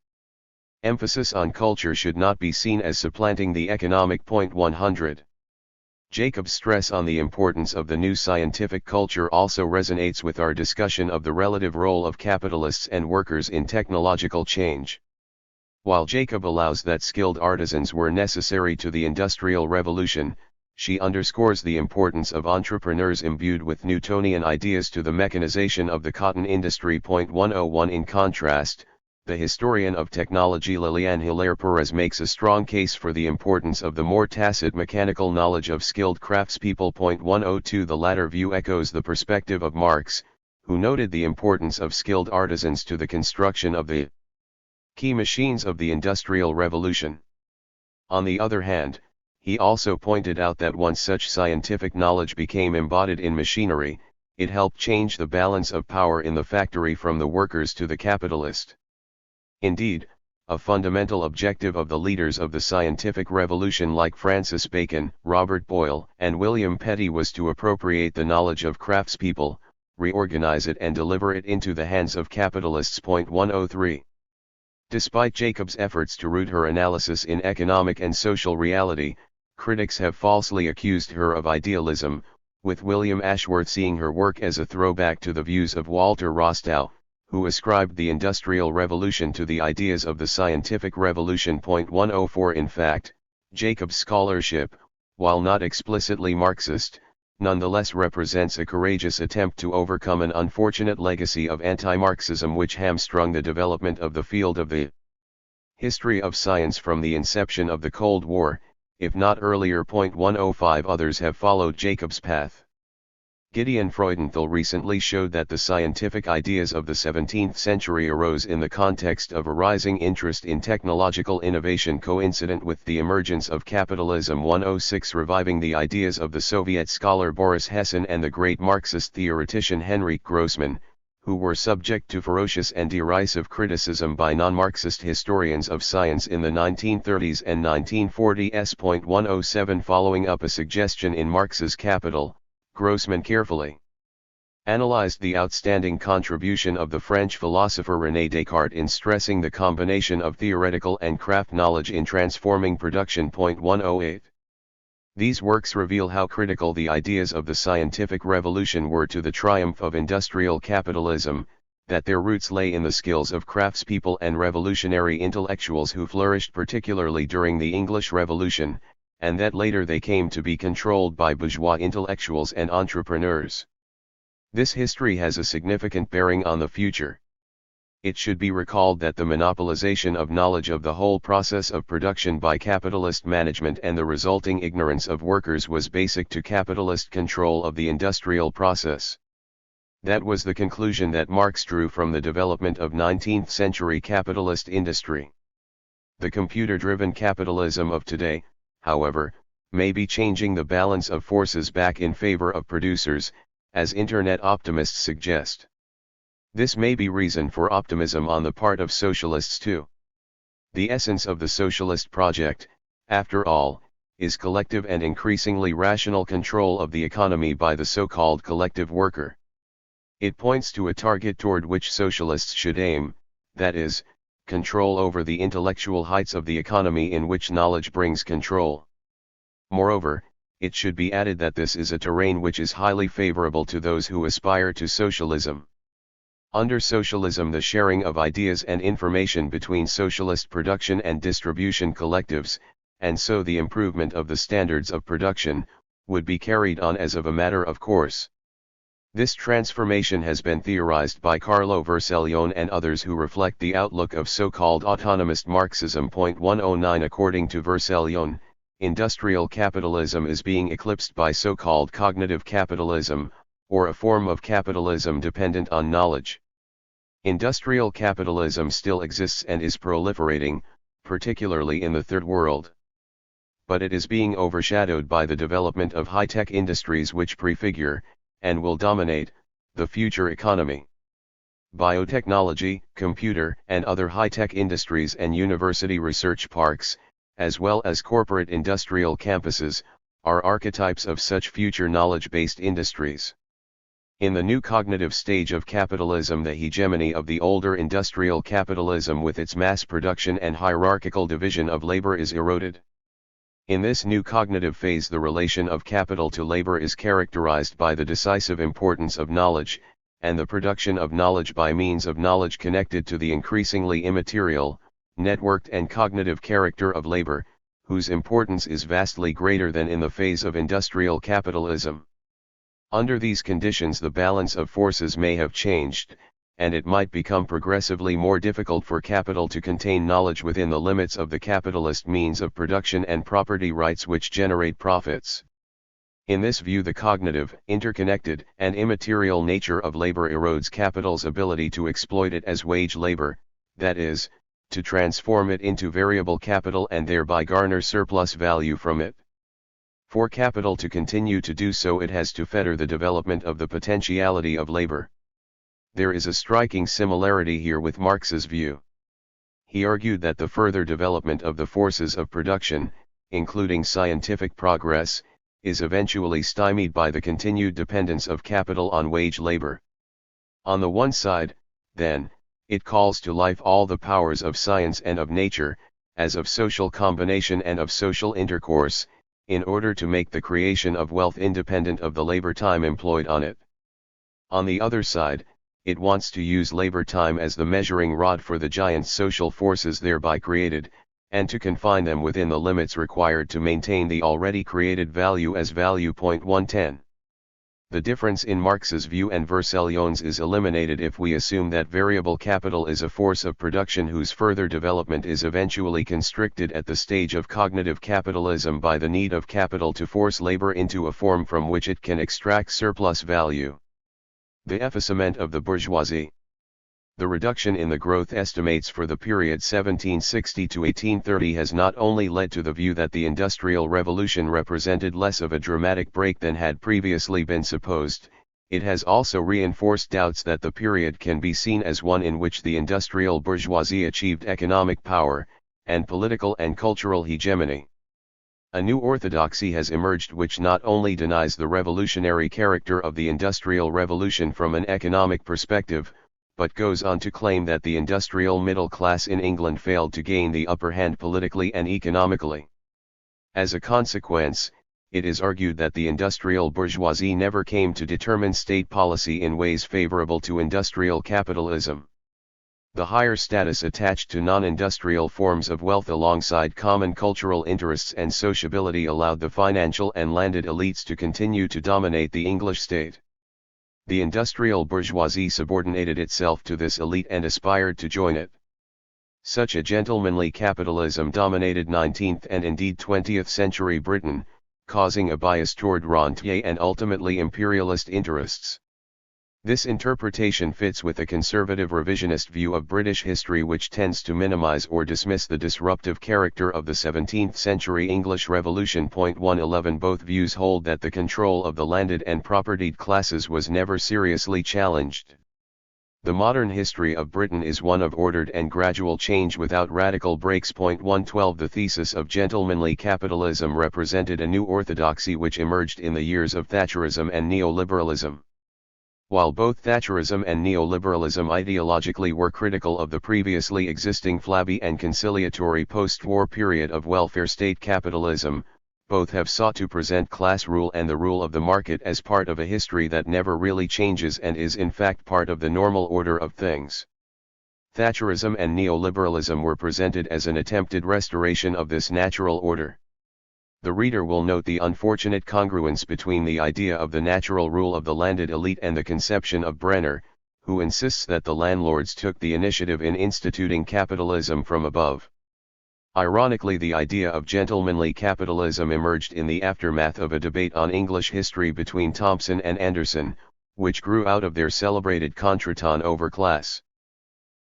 Emphasis on culture should not be seen as supplanting the economic. 100 Jacob's stress on the importance of the new scientific culture also resonates with our discussion of the relative role of capitalists and workers in technological change. While Jacob allows that skilled artisans were necessary to the Industrial Revolution, she underscores the importance of entrepreneurs imbued with Newtonian ideas to the mechanization of the cotton industry. 101 In contrast, the historian of technology Liliane Hilaire Perez makes a strong case for the importance of the more tacit mechanical knowledge of skilled craftspeople. 102 The latter view echoes the perspective of Marx, who noted the importance of skilled artisans to the construction of the key machines of the Industrial Revolution. On the other hand, he also pointed out that once such scientific knowledge became embodied in machinery, it helped change the balance of power in the factory from the workers to the capitalist. Indeed, a fundamental objective of the leaders of the scientific revolution like Francis Bacon, Robert Boyle, and William Petty was to appropriate the knowledge of craftspeople, reorganize it and deliver it into the hands of capitalists. 103. Despite Jacobs' efforts to root her analysis in economic and social reality, critics have falsely accused her of idealism, with William Ashworth seeing her work as a throwback to the views of Walter Rostow, who ascribed the Industrial Revolution to the ideas of the Scientific Revolution. 104. In fact, Jacobs' scholarship, while not explicitly Marxist, nonetheless represents a courageous attempt to overcome an unfortunate legacy of anti-Marxism which hamstrung the development of the field of the history of science from the inception of the Cold War, if not earlier. 105. Others have followed Jacobs' path. Gideon Freudenthal recently showed that the scientific ideas of the 17th century arose in the context of a rising interest in technological innovation coincident with the emergence of capitalism. 106. Reviving the ideas of the Soviet scholar Boris Hessen and the great Marxist theoretician Henryk Grossman, who were subject to ferocious and derisive criticism by non-Marxist historians of science in the 1930s and 1940s. 107. Following up a suggestion in Marx's Capital, Grossman carefully analyzed the outstanding contribution of the French philosopher René Descartes in stressing the combination of theoretical and craft knowledge in transforming production. 108. These works reveal how critical the ideas of the scientific revolution were to the triumph of industrial capitalism, that their roots lay in the skills of craftspeople and revolutionary intellectuals who flourished particularly during the English Revolution, and that later they came to be controlled by bourgeois intellectuals and entrepreneurs. This history has a significant bearing on the future. It should be recalled that the monopolization of knowledge of the whole process of production by capitalist management and the resulting ignorance of workers was basic to capitalist control of the industrial process. That was the conclusion that Marx drew from the development of 19th-century capitalist industry. The computer-driven capitalism of today, however, may be changing the balance of forces back in favor of producers, as Internet optimists suggest. This may be reason for optimism on the part of socialists too. The essence of the socialist project, after all, is collective and increasingly rational control of the economy by the so-called collective worker. It points to a target toward which socialists should aim, that is, control over the intellectual heights of the economy in which knowledge brings control. Moreover, it should be added that this is a terrain which is highly favorable to those who aspire to socialism. Under socialism, the sharing of ideas and information between socialist production and distribution collectives, and so the improvement of the standards of production, would be carried on as of a matter of course. This transformation has been theorized by Carlo Vercellone and others who reflect the outlook of so-called autonomist Marxism. 109. According to Vercellone, industrial capitalism is being eclipsed by so-called cognitive capitalism, or a form of capitalism dependent on knowledge. Industrial capitalism still exists and is proliferating, particularly in the Third World. But it is being overshadowed by the development of high-tech industries which prefigure, and will dominate, the future economy. Biotechnology, computer and other high-tech industries and university research parks, as well as corporate industrial campuses, are archetypes of such future knowledge-based industries. In the new cognitive stage of capitalism, the hegemony of the older industrial capitalism with its mass production and hierarchical division of labor is eroded. In this new cognitive phase, the relation of capital to labor is characterized by the decisive importance of knowledge, and the production of knowledge by means of knowledge connected to the increasingly immaterial, networked and cognitive character of labor, whose importance is vastly greater than in the phase of industrial capitalism. Under these conditions, the balance of forces may have changed, and it might become progressively more difficult for capital to contain knowledge within the limits of the capitalist means of production and property rights which generate profits. In this view, the cognitive, interconnected, and immaterial nature of labor erodes capital's ability to exploit it as wage labor, that is, to transform it into variable capital and thereby garner surplus value from it. For capital to continue to do so, it has to fetter the development of the potentiality of labor. There is a striking similarity here with Marx's view. he argued that the further development of the forces of production, including scientific progress, is eventually stymied by the continued dependence of capital on wage labor. On the one side, then, it calls to life all the powers of science and of nature, as of social combination and of social intercourse, in order to make the creation of wealth independent of the labor time employed on it. On the other side, it wants to use labor time as the measuring rod for the giant social forces thereby created, and to confine them within the limits required to maintain the already created value as value. 110. The difference in Marx's view and Versaillon's is eliminated if we assume that variable capital is a force of production whose further development is eventually constricted at the stage of cognitive capitalism by the need of capital to force labor into a form from which it can extract surplus value. The effacement of the bourgeoisie. The reduction in the growth estimates for the period 1760 to 1830 has not only led to the view that the Industrial Revolution represented less of a dramatic break than had previously been supposed, it has also reinforced doubts that the period can be seen as one in which the industrial bourgeoisie achieved economic power, and political and cultural hegemony. A new orthodoxy has emerged which not only denies the revolutionary character of the Industrial Revolution from an economic perspective, but goes on to claim that the industrial middle class in England failed to gain the upper hand politically and economically. As a consequence, it is argued that the industrial bourgeoisie never came to determine state policy in ways favorable to industrial capitalism. The higher status attached to non-industrial forms of wealth alongside common cultural interests and sociability allowed the financial and landed elites to continue to dominate the English state. The industrial bourgeoisie subordinated itself to this elite and aspired to join it. Such a gentlemanly capitalism dominated 19th and indeed 20th century Britain, causing a bias toward rentier and ultimately imperialist interests. This interpretation fits with a conservative revisionist view of British history which tends to minimize or dismiss the disruptive character of the 17th century English Revolution. 111 Both views hold that the control of the landed and propertied classes was never seriously challenged. The modern history of Britain is one of ordered and gradual change without radical breaks. 112 The thesis of gentlemanly capitalism represented a new orthodoxy which emerged in the years of Thatcherism and neoliberalism. While both Thatcherism and neoliberalism ideologically were critical of the previously existing flabby and conciliatory post-war period of welfare state capitalism, both have sought to present class rule and the rule of the market as part of a history that never really changes and is in fact part of the normal order of things. Thatcherism and neoliberalism were presented as an attempted restoration of this natural order. The reader will note the unfortunate congruence between the idea of the natural rule of the landed elite and the conception of Brenner, who insists that the landlords took the initiative in instituting capitalism from above. Ironically, the idea of gentlemanly capitalism emerged in the aftermath of a debate on English history between Thompson and Anderson, which grew out of their celebrated contretemps over class.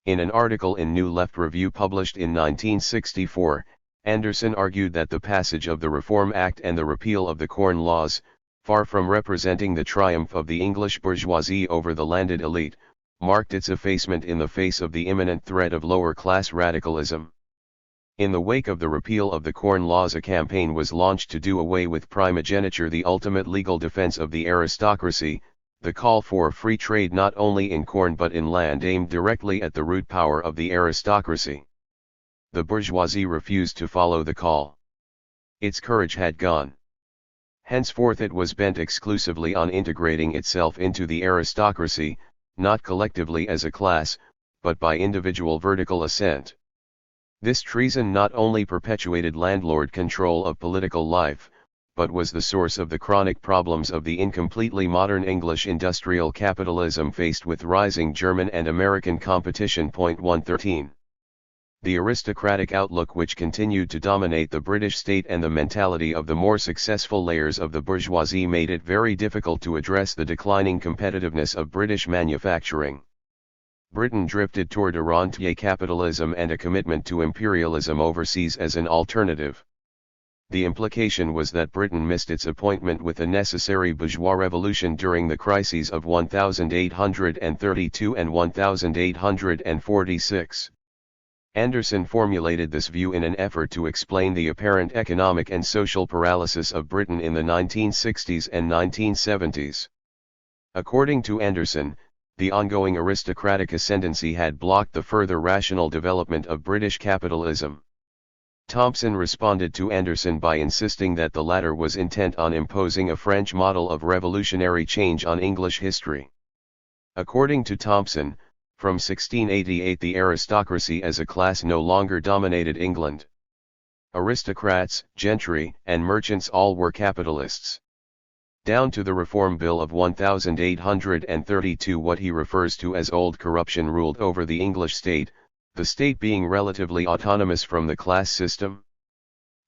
In an article in New Left Review published in 1964, Anderson argued that the passage of the Reform Act and the repeal of the Corn Laws, far from representing the triumph of the English bourgeoisie over the landed elite, marked its effacement in the face of the imminent threat of lower-class radicalism. In the wake of the repeal of the Corn Laws, a campaign was launched to do away with primogeniture, the ultimate legal defense of the aristocracy, the call for free trade not only in corn but in land aimed directly at the root power of the aristocracy. The bourgeoisie refused to follow the call. Its courage had gone. Henceforth it was bent exclusively on integrating itself into the aristocracy, not collectively as a class, but by individual vertical ascent. This treason not only perpetuated landlord control of political life, but was the source of the chronic problems of the incompletely modern English industrial capitalism faced with rising German and American competition. 113. The aristocratic outlook which continued to dominate the British state and the mentality of the more successful layers of the bourgeoisie made it very difficult to address the declining competitiveness of British manufacturing. Britain drifted toward a rentier capitalism and a commitment to imperialism overseas as an alternative. The implication was that Britain missed its appointment with a necessary bourgeois revolution during the crises of 1832 and 1846. Anderson formulated this view in an effort to explain the apparent economic and social paralysis of Britain in the 1960s and 1970s. According to Anderson, the ongoing aristocratic ascendancy had blocked the further rational development of British capitalism. Thompson responded to Anderson by insisting that the latter was intent on imposing a French model of revolutionary change on English history. According to Thompson, from 1688 the aristocracy as a class no longer dominated England. Aristocrats, gentry, and merchants all were capitalists. Down to the Reform Bill of 1832, what he refers to as old corruption ruled over the English state, the state being relatively autonomous from the class system.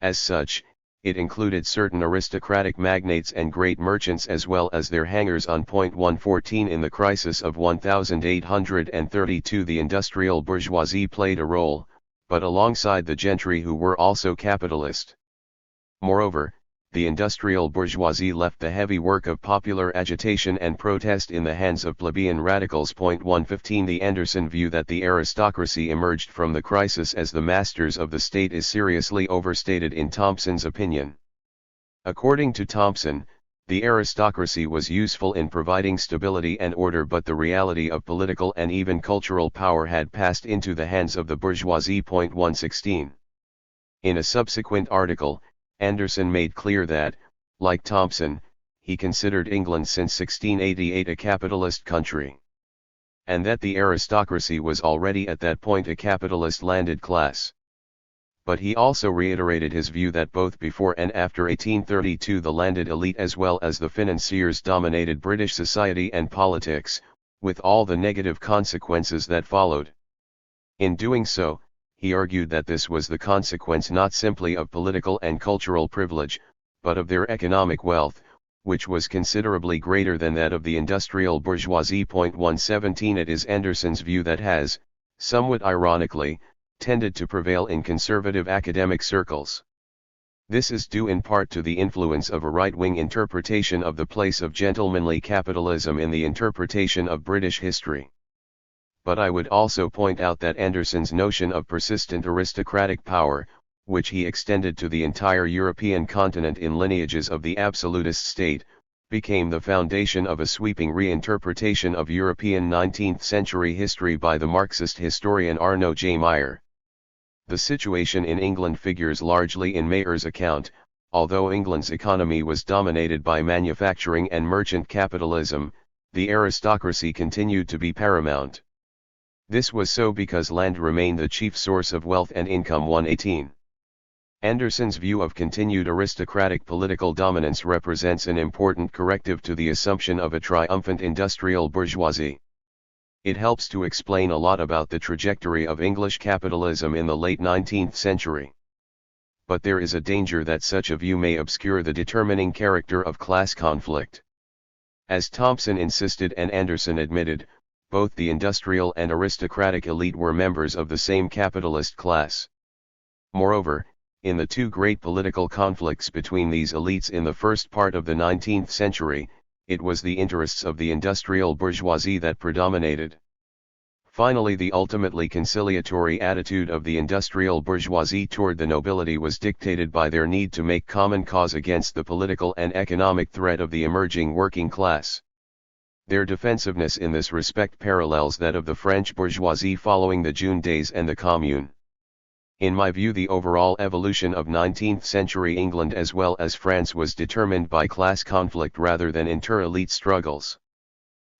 As such, it included certain aristocratic magnates and great merchants as well as their hangers on. 114 In the crisis of 1832 the industrial bourgeoisie played a role, but alongside the gentry who were also capitalist. Moreover, the industrial bourgeoisie left the heavy work of popular agitation and protest in the hands of plebeian radicals. 115 The Anderson view that the aristocracy emerged from the crisis as the masters of the state is seriously overstated in Thompson's opinion. According to Thompson, the aristocracy was useful in providing stability and order, but the reality of political and even cultural power had passed into the hands of the bourgeoisie. 116 In a subsequent article, Anderson made clear that, like Thompson, he considered England since 1688 a capitalist country, and that the aristocracy was already at that point a capitalist landed class. But he also reiterated his view that both before and after 1832 the landed elite as well as the financiers dominated British society and politics, with all the negative consequences that followed. In doing so, he argued that this was the consequence not simply of political and cultural privilege, but of their economic wealth, which was considerably greater than that of the industrial bourgeoisie. 117 It is Anderson's view that has, somewhat ironically, tended to prevail in conservative academic circles. This is due in part to the influence of a right-wing interpretation of the place of gentlemanly capitalism in the interpretation of British history. But I would also point out that Anderson's notion of persistent aristocratic power, which he extended to the entire European continent in lineages of the absolutist state, became the foundation of a sweeping reinterpretation of European 19th-century history by the Marxist historian Arnaud J. Meyer. The situation in England figures largely in Mayer's account, although England's economy was dominated by manufacturing and merchant capitalism, the aristocracy continued to be paramount. This was so because land remained the chief source of wealth and income. 118. Anderson's view of continued aristocratic political dominance represents an important corrective to the assumption of a triumphant industrial bourgeoisie. It helps to explain a lot about the trajectory of English capitalism in the late 19th century. But there is a danger that such a view may obscure the determining character of class conflict. As Thompson insisted and Anderson admitted, both the industrial and aristocratic elite were members of the same capitalist class. Moreover, in the two great political conflicts between these elites in the first part of the 19th century, it was the interests of the industrial bourgeoisie that predominated. Finally, the ultimately conciliatory attitude of the industrial bourgeoisie toward the nobility was dictated by their need to make common cause against the political and economic threat of the emerging working class. Their defensiveness in this respect parallels that of the French bourgeoisie following the June Days and the Commune. In my view, the overall evolution of 19th-century England as well as France was determined by class conflict rather than inter-elite struggles.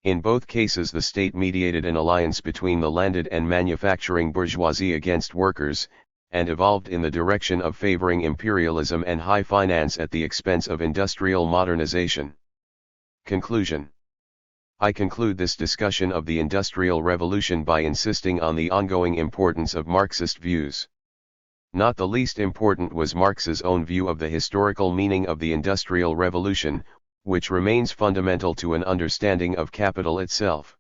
In both cases, the state mediated an alliance between the landed and manufacturing bourgeoisie against workers, and evolved in the direction of favoring imperialism and high finance at the expense of industrial modernization. Conclusion. I conclude this discussion of the Industrial Revolution by insisting on the ongoing importance of Marxist views. Not the least important was Marx's own view of the historical meaning of the Industrial Revolution, which remains fundamental to an understanding of capital itself.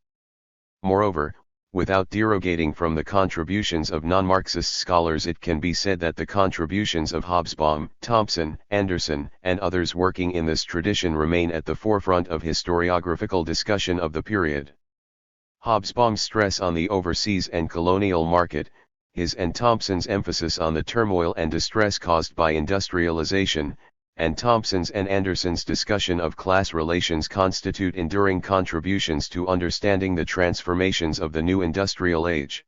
Moreover, without derogating from the contributions of non-Marxist scholars, it can be said that the contributions of Hobsbawm, Thompson, Anderson, and others working in this tradition remain at the forefront of historiographical discussion of the period. Hobsbawm's stress on the overseas and colonial market, his and Thompson's emphasis on the turmoil and distress caused by industrialization, and Thompson's and Anderson's discussion of class relations constitute enduring contributions to understanding the transformations of the new industrial age.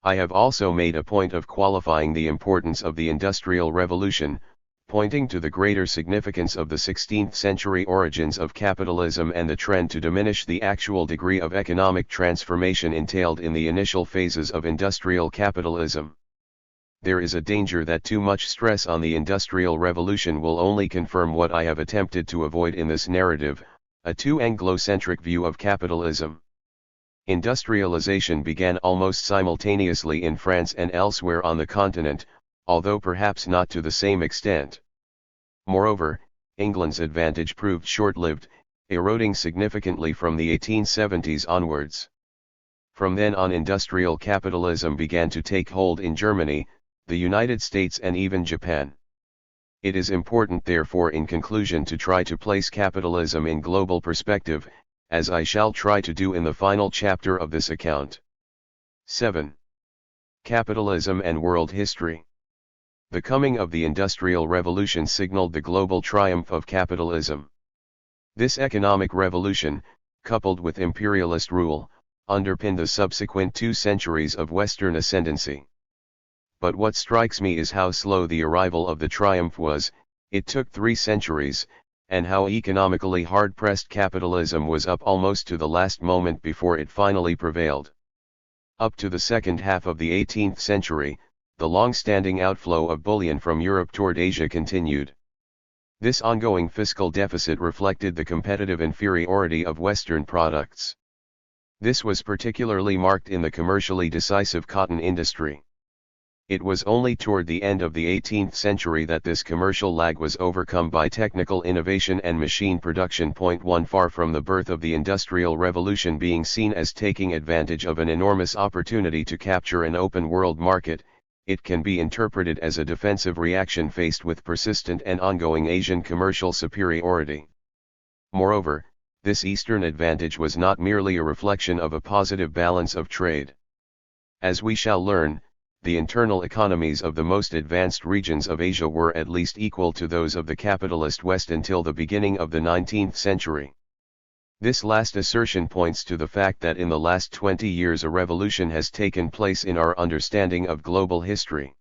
I have also made a point of qualifying the importance of the Industrial Revolution, pointing to the greater significance of the 16th century origins of capitalism and the trend to diminish the actual degree of economic transformation entailed in the initial phases of industrial capitalism. There is a danger that too much stress on the Industrial Revolution will only confirm what I have attempted to avoid in this narrative, a too Anglo-centric view of capitalism. Industrialization began almost simultaneously in France and elsewhere on the continent, although perhaps not to the same extent. Moreover, England's advantage proved short-lived, eroding significantly from the 1870s onwards. From then on, industrial capitalism began to take hold in Germany, the United States and even Japan. It is important therefore in conclusion to try to place capitalism in global perspective, as I shall try to do in the final chapter of this account. 7. Capitalism and World History. The coming of the Industrial Revolution signaled the global triumph of capitalism. This economic revolution, coupled with imperialist rule, underpinned the subsequent 2 centuries of Western ascendancy. But what strikes me is how slow the arrival of the triumph was. It took 3 centuries, and how economically hard-pressed capitalism was up almost to the last moment before it finally prevailed. Up to the second half of the 18th century, the long-standing outflow of bullion from Europe toward Asia continued. This ongoing fiscal deficit reflected the competitive inferiority of Western products. This was particularly marked in the commercially decisive cotton industry. It was only toward the end of the 18th century that this commercial lag was overcome by technical innovation and machine production. 1 Far from the birth of the Industrial Revolution being seen as taking advantage of an enormous opportunity to capture an open world market, it can be interpreted as a defensive reaction faced with persistent and ongoing Asian commercial superiority. Moreover, this Eastern advantage was not merely a reflection of a positive balance of trade. As we shall learn, the internal economies of the most advanced regions of Asia were at least equal to those of the capitalist West until the beginning of the 19th century. This last assertion points to the fact that in the last 20 years a revolution has taken place in our understanding of global history.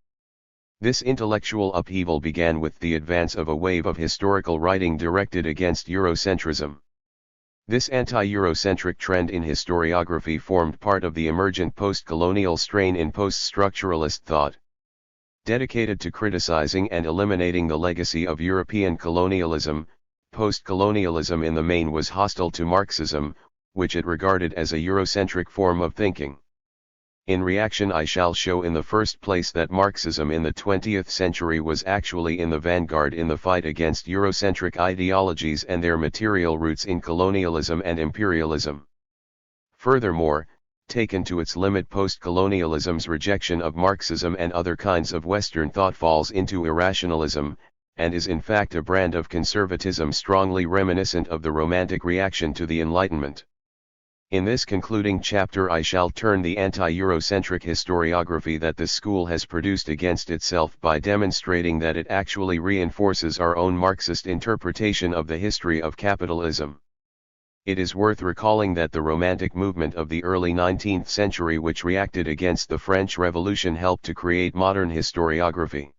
This intellectual upheaval began with the advance of a wave of historical writing directed against Eurocentrism. This anti-Eurocentric trend in historiography formed part of the emergent post-colonial strain in post-structuralist thought. Dedicated to criticizing and eliminating the legacy of European colonialism, post-colonialism in the main was hostile to Marxism, which it regarded as a Eurocentric form of thinking. In reaction, I shall show in the first place that Marxism in the 20th century was actually in the vanguard in the fight against Eurocentric ideologies and their material roots in colonialism and imperialism. Furthermore, taken to its limit, post-colonialism's rejection of Marxism and other kinds of Western thought falls into irrationalism, and is in fact a brand of conservatism strongly reminiscent of the Romantic reaction to the Enlightenment. In this concluding chapter I shall turn the anti-Eurocentric historiography that this school has produced against itself by demonstrating that it actually reinforces our own Marxist interpretation of the history of capitalism. It is worth recalling that the Romantic movement of the early 19th century, which reacted against the French Revolution, helped to create modern historiography.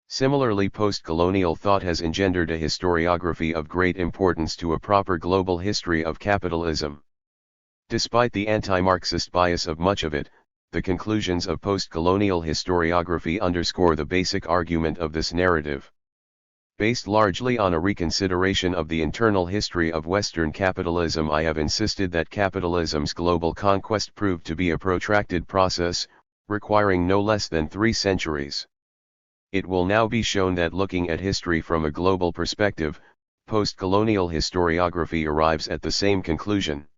Similarly, post-colonial thought has engendered a historiography of great importance to a proper global history of capitalism. Despite the anti-Marxist bias of much of it, the conclusions of post-colonial historiography underscore the basic argument of this narrative. Based largely on a reconsideration of the internal history of Western capitalism, I have insisted that capitalism's global conquest proved to be a protracted process, requiring no less than 3 centuries. It will now be shown that looking at history from a global perspective, post-colonial historiography arrives at the same conclusion.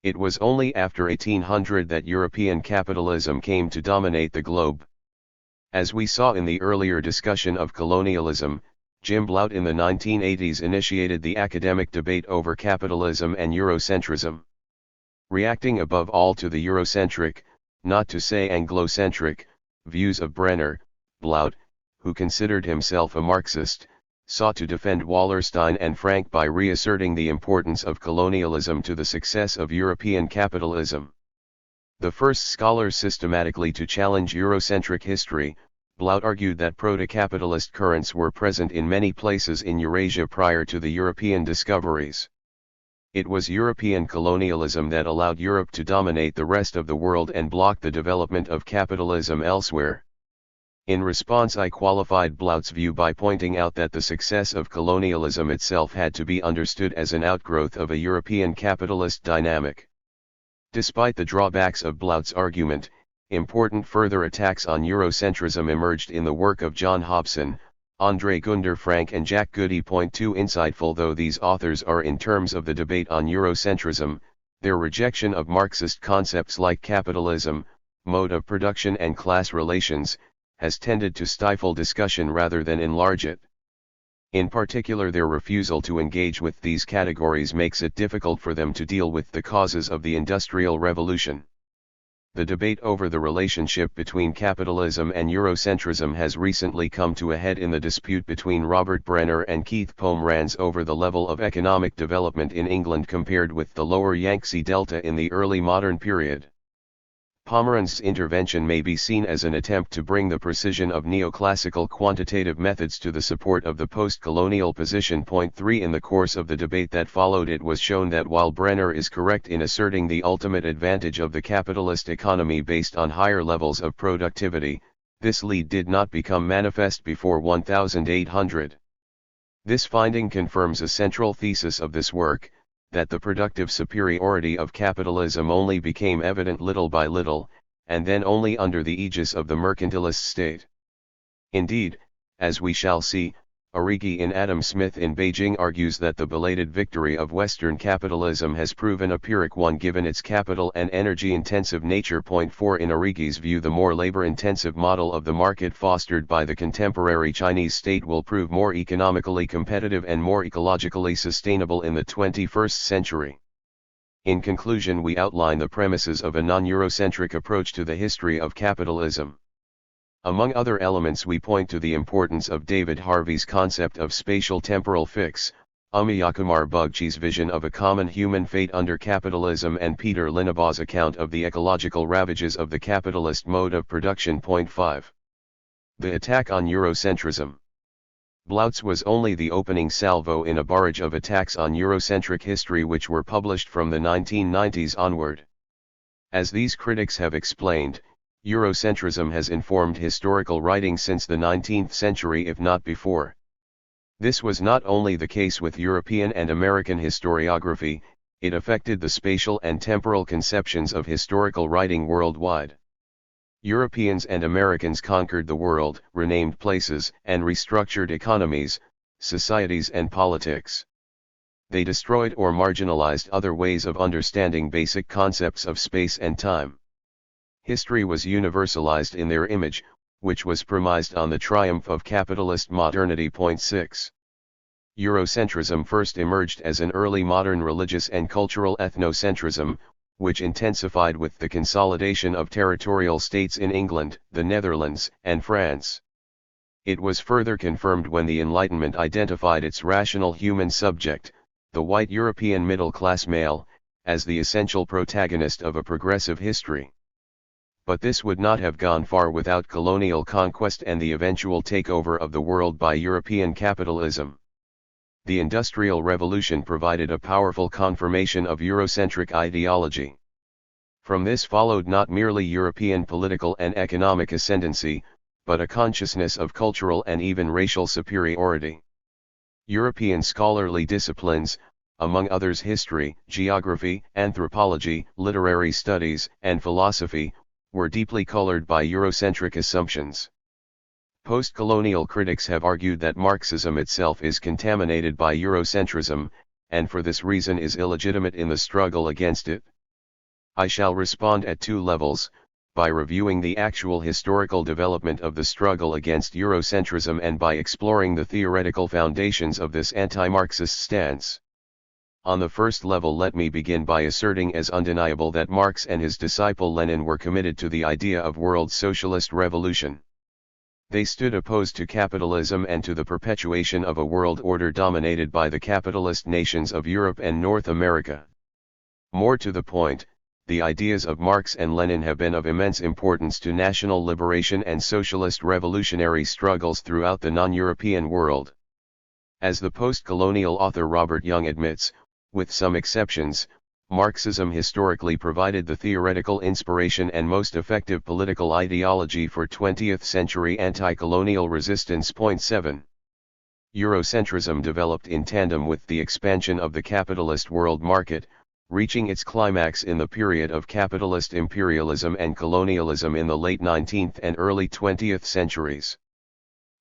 It was only after 1800 that European capitalism came to dominate the globe. As we saw in the earlier discussion of colonialism, Jim Blount in the 1980s initiated the academic debate over capitalism and Eurocentrism. Reacting above all to the Eurocentric, not to say Anglo-centric, views of Brenner. Blount, who considered himself a Marxist, sought to defend Wallerstein and Frank by reasserting the importance of colonialism to the success of European capitalism. The first scholar systematically to challenge Eurocentric history, Blount argued that proto-capitalist currents were present in many places in Eurasia prior to the European discoveries. It was European colonialism that allowed Europe to dominate the rest of the world and block the development of capitalism elsewhere. In response, I qualified Blount's view by pointing out that the success of colonialism itself had to be understood as an outgrowth of a European capitalist dynamic. Despite the drawbacks of Blount's argument, important further attacks on Eurocentrism emerged in the work of John Hobson, André Gunder Frank and Jack Goody. Too insightful though these authors are in terms of the debate on Eurocentrism, their rejection of Marxist concepts like capitalism, mode of production and class relations, has tended to stifle discussion rather than enlarge it. In particular, their refusal to engage with these categories makes it difficult for them to deal with the causes of the Industrial Revolution. The debate over the relationship between capitalism and Eurocentrism has recently come to a head in the dispute between Robert Brenner and Keith Pomeranz over the level of economic development in England compared with the lower Yangtze Delta in the early modern period. Pomeranz's intervention may be seen as an attempt to bring the precision of neoclassical quantitative methods to the support of the post-colonial position. 3 In the course of the debate that followed, it was shown that while Brenner is correct in asserting the ultimate advantage of the capitalist economy based on higher levels of productivity, this lead did not become manifest before 1800. This finding confirms a central thesis of this work, that the productive superiority of capitalism only became evident little by little, and then only under the aegis of the mercantilist state. Indeed, as we shall see, Arrighi in Adam Smith in Beijing argues that the belated victory of Western capitalism has proven a Pyrrhic one given its capital and energy-intensive nature. 4 In Arrighi's view, the more labor-intensive model of the market fostered by the contemporary Chinese state will prove more economically competitive and more ecologically sustainable in the 21st century. In conclusion, we outline the premises of a non-Eurocentric approach to the history of capitalism. Among other elements, we point to the importance of David Harvey's concept of spatial temporal fix, Umayakumar Bugchi's vision of a common human fate under capitalism, and Peter Linebaugh's account of the ecological ravages of the capitalist mode of production. 5. The attack on Eurocentrism. Blount's was only the opening salvo in a barrage of attacks on Eurocentric history which were published from the 1990s onward. As these critics have explained, Eurocentrism has informed historical writing since the 19th century, if not before. This was not only the case with European and American historiography, it affected the spatial and temporal conceptions of historical writing worldwide. Europeans and Americans conquered the world, renamed places, and restructured economies, societies and politics. They destroyed or marginalized other ways of understanding basic concepts of space and time. History was universalized in their image, which was premised on the triumph of capitalist modernity. 6. Eurocentrism first emerged as an early modern religious and cultural ethnocentrism, which intensified with the consolidation of territorial states in England, the Netherlands, and France. It was further confirmed when the Enlightenment identified its rational human subject, the white European middle-class male, as the essential protagonist of a progressive history. But this would not have gone far without colonial conquest and the eventual takeover of the world by European capitalism. The Industrial Revolution provided a powerful confirmation of Eurocentric ideology. From this followed not merely European political and economic ascendancy, but a consciousness of cultural and even racial superiority. European scholarly disciplines, among others history, geography, anthropology, literary studies, and philosophy, were deeply colored by Eurocentric assumptions. Post-colonial critics have argued that Marxism itself is contaminated by Eurocentrism, and for this reason is illegitimate in the struggle against it. I shall respond at two levels, by reviewing the actual historical development of the struggle against Eurocentrism and by exploring the theoretical foundations of this anti-Marxist stance. On the first level, let me begin by asserting as undeniable that Marx and his disciple Lenin were committed to the idea of world socialist revolution. They stood opposed to capitalism and to the perpetuation of a world order dominated by the capitalist nations of Europe and North America. More to the point, the ideas of Marx and Lenin have been of immense importance to national liberation and socialist revolutionary struggles throughout the non-European world. As the post-colonial author Robert Young admits, with some exceptions, Marxism historically provided the theoretical inspiration and most effective political ideology for 20th-century anti-colonial resistance. Point 7. Eurocentrism developed in tandem with the expansion of the capitalist world market, reaching its climax in the period of capitalist imperialism and colonialism in the late 19th and early 20th centuries.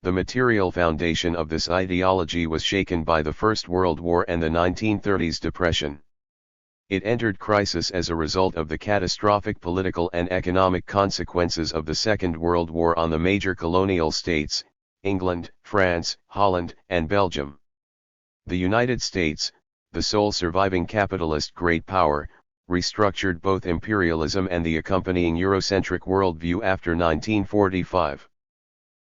The material foundation of this ideology was shaken by the First World War and the 1930s depression. It entered crisis as a result of the catastrophic political and economic consequences of the Second World War on the major colonial states, England, France, Holland, and Belgium. The United States, the sole surviving capitalist great power, restructured both imperialism and the accompanying Eurocentric worldview after 1945.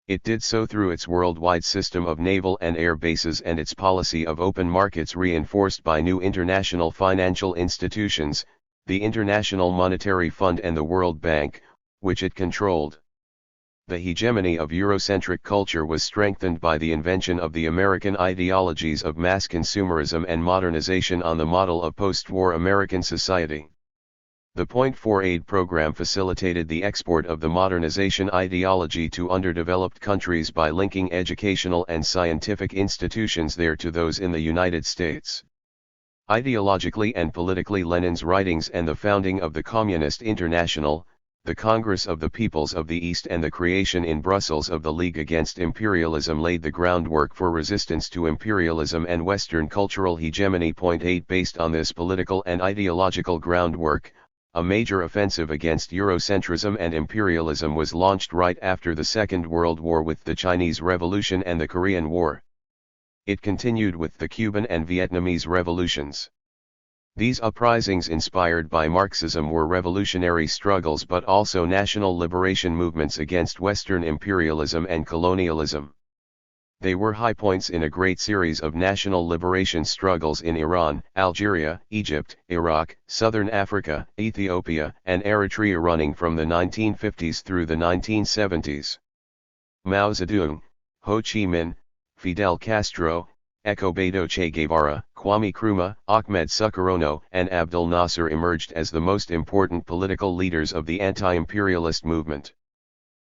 It did so through its worldwide system of naval and air bases and its policy of open markets reinforced by new international financial institutions, the International Monetary Fund and the World Bank, which it controlled. The hegemony of Eurocentric culture was strengthened by the invention of the American ideologies of mass consumerism and modernization on the model of post-war American society. The Point 4 aid program facilitated the export of the modernization ideology to underdeveloped countries by linking educational and scientific institutions there to those in the United States. Ideologically and politically, Lenin's writings and the founding of the Communist International, the Congress of the Peoples of the East and the creation in Brussels of the League Against Imperialism laid the groundwork for resistance to imperialism and Western cultural hegemony. Point 8 Based on this political and ideological groundwork, a major offensive against Eurocentrism and imperialism was launched right after the Second World War with the Chinese Revolution and the Korean War. It continued with the Cuban and Vietnamese revolutions. These uprisings inspired by Marxism were revolutionary struggles but also national liberation movements against Western imperialism and colonialism. They were high points in a great series of national liberation struggles in Iran, Algeria, Egypt, Iraq, Southern Africa, Ethiopia, and Eritrea running from the 1950s through the 1970s. Mao Zedong, Ho Chi Minh, Fidel Castro, Ecobedo Che Guevara, Kwame Nkrumah, Ahmed Sukarno, and Abdel Nasser emerged as the most important political leaders of the anti-imperialist movement.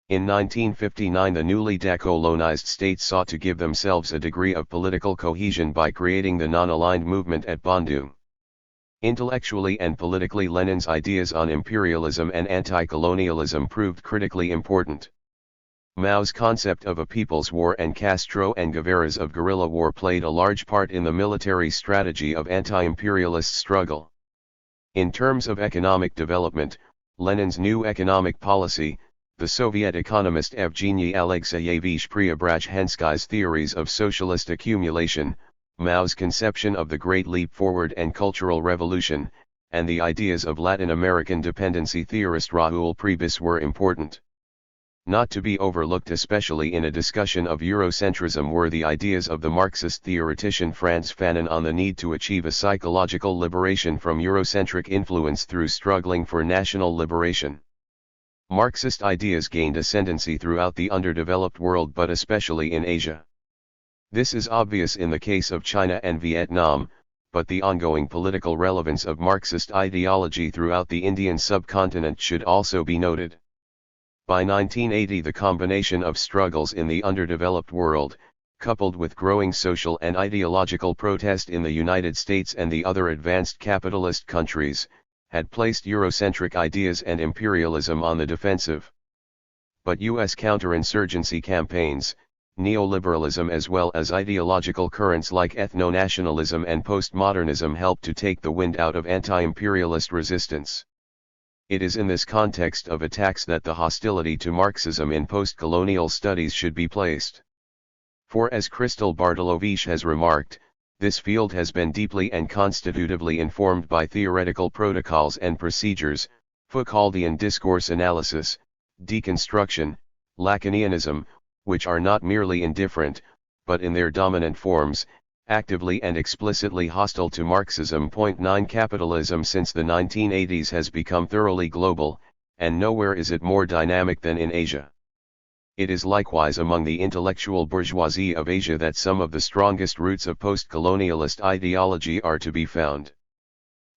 In 1959 the newly decolonized states sought to give themselves a degree of political cohesion by creating the non-aligned movement at Bandung. Intellectually and politically, Lenin's ideas on imperialism and anti-colonialism proved critically important. Mao's concept of a people's war and Castro and Guevara's of guerrilla war played a large part in the military strategy of anti-imperialist struggle. In terms of economic development, Lenin's new economic policy, the Soviet economist Evgeny Alexeyevich Preobrazhensky's theories of socialist accumulation, Mao's conception of the Great Leap Forward and Cultural Revolution, and the ideas of Latin American dependency theorist Raoul Prebys were important. Not to be overlooked especially in a discussion of Eurocentrism were the ideas of the Marxist theoretician Frantz Fanon on the need to achieve a psychological liberation from Eurocentric influence through struggling for national liberation. Marxist ideas gained ascendancy throughout the underdeveloped world but especially in Asia. This is obvious in the case of China and Vietnam, but the ongoing political relevance of Marxist ideology throughout the Indian subcontinent should also be noted. By 1980 the combination of struggles in the underdeveloped world, coupled with growing social and ideological protest in the United States and the other advanced capitalist countries, had placed Eurocentric ideas and imperialism on the defensive. But U.S. counterinsurgency campaigns, neoliberalism as well as ideological currents like ethno-nationalism and postmodernism helped to take the wind out of anti-imperialist resistance. It is in this context of attacks that the hostility to Marxism in post-colonial studies should be placed. For as Krystal Bartolowicz has remarked, This field has been deeply and constitutively informed by theoretical protocols and procedures, Foucauldian discourse analysis, deconstruction, Lacanianism, which are not merely indifferent, but in their dominant forms, actively and explicitly hostile to Marxism. 9 Capitalism since the 1980s has become thoroughly global, and nowhere is it more dynamic than in Asia. It is likewise among the intellectual bourgeoisie of Asia that some of the strongest roots of post-colonialist ideology are to be found.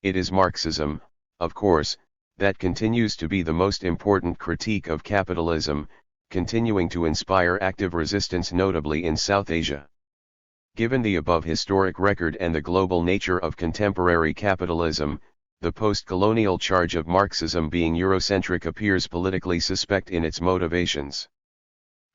It is Marxism, of course, that continues to be the most important critique of capitalism, continuing to inspire active resistance notably in South Asia. Given the above historic record and the global nature of contemporary capitalism, the post-colonial charge of Marxism being Eurocentric appears politically suspect in its motivations.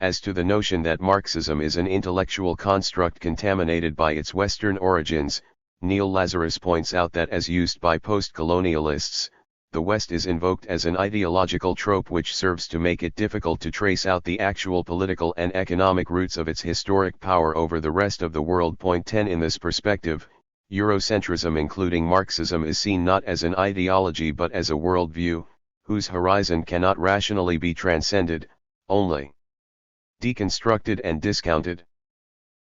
As to the notion that Marxism is an intellectual construct contaminated by its Western origins, Neil Lazarus points out that as used by post-colonialists, the West is invoked as an ideological trope which serves to make it difficult to trace out the actual political and economic roots of its historic power over the rest of the world. 10 In this perspective, Eurocentrism including Marxism is seen not as an ideology but as a worldview, whose horizon cannot rationally be transcended, only deconstructed and discounted.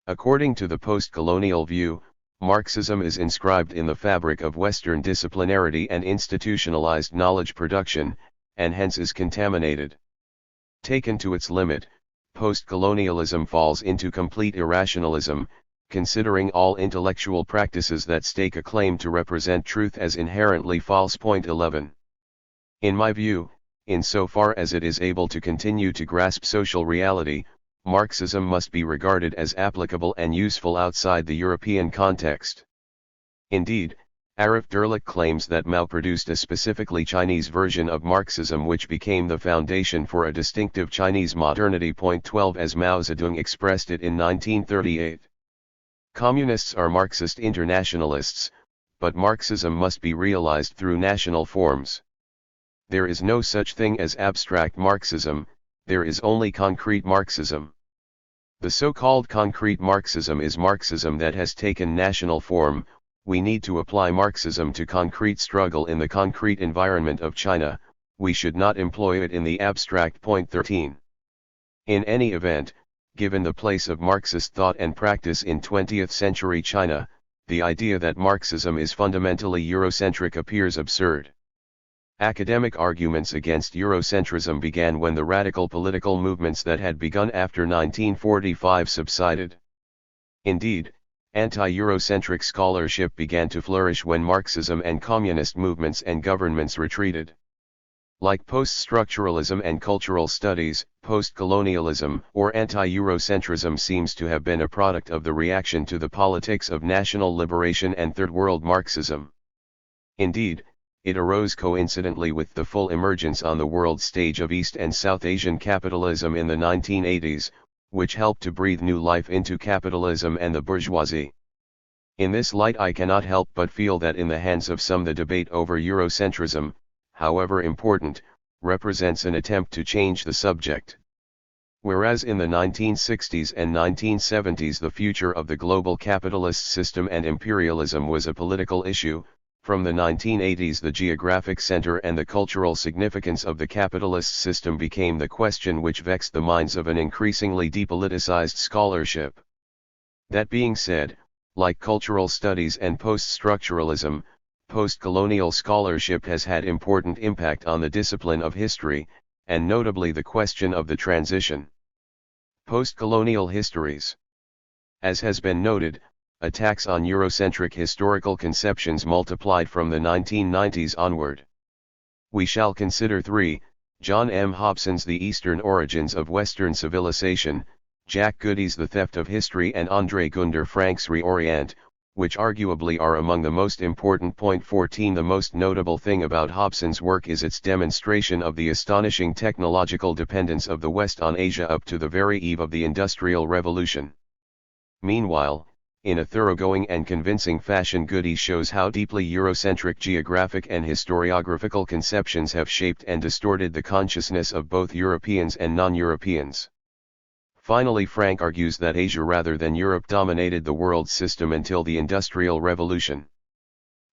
According to the post-colonial view, Marxism is inscribed in the fabric of Western disciplinarity and institutionalized knowledge production, and hence is contaminated. Taken to its limit, post-colonialism falls into complete irrationalism, considering all intellectual practices that stake a claim to represent truth as inherently false. 11. In my view, insofar as it is able to continue to grasp social reality, Marxism must be regarded as applicable and useful outside the European context. Indeed, Arif Derlich claims that Mao produced a specifically Chinese version of Marxism which became the foundation for a distinctive Chinese modernity. 12 As Mao Zedong expressed it in 1938. Communists are Marxist internationalists, but Marxism must be realized through national forms. There is no such thing as abstract Marxism, there is only concrete Marxism. The so-called concrete Marxism is Marxism that has taken national form. We need to apply Marxism to concrete struggle in the concrete environment of China, we should not employ it in the abstract. 13. In any event, given the place of Marxist thought and practice in 20th century China, the idea that Marxism is fundamentally Eurocentric appears absurd. Academic arguments against Eurocentrism began when the radical political movements that had begun after 1945 subsided. Indeed, anti-Eurocentric scholarship began to flourish when Marxism and communist movements and governments retreated. Like post-structuralism and cultural studies, post-colonialism or anti-Eurocentrism seems to have been a product of the reaction to the politics of national liberation and Third World Marxism. Indeed, it arose coincidentally with the full emergence on the world stage of East and South Asian capitalism in the 1980s, which helped to breathe new life into capitalism and the bourgeoisie. In this light I cannot help but feel that in the hands of some the debate over Eurocentrism, however important, represents an attempt to change the subject. Whereas in the 1960s and 1970s the future of the global capitalist system and imperialism was a political issue, from the 1980s the geographic center and the cultural significance of the capitalist system became the question which vexed the minds of an increasingly depoliticized scholarship. That being said, like cultural studies and post-structuralism, post-colonial scholarship has had important impact on the discipline of history, and notably the question of the transition. Post-colonial histories. As has been noted, attacks on Eurocentric historical conceptions multiplied from the 1990s onward. We shall consider 3, John M. Hobson's The Eastern Origins of Western Civilization, Jack Goody's The Theft of History and André Gunder Frank's Reorient, which arguably are among the most important. 14 The most notable thing about Hobson's work is its demonstration of the astonishing technological dependence of the West on Asia up to the very eve of the Industrial Revolution. Meanwhile, in a thoroughgoing and convincing fashion Goody shows how deeply Eurocentric geographic and historiographical conceptions have shaped and distorted the consciousness of both Europeans and non-Europeans. Finally, Frank argues that Asia rather than Europe dominated the world system until the Industrial Revolution.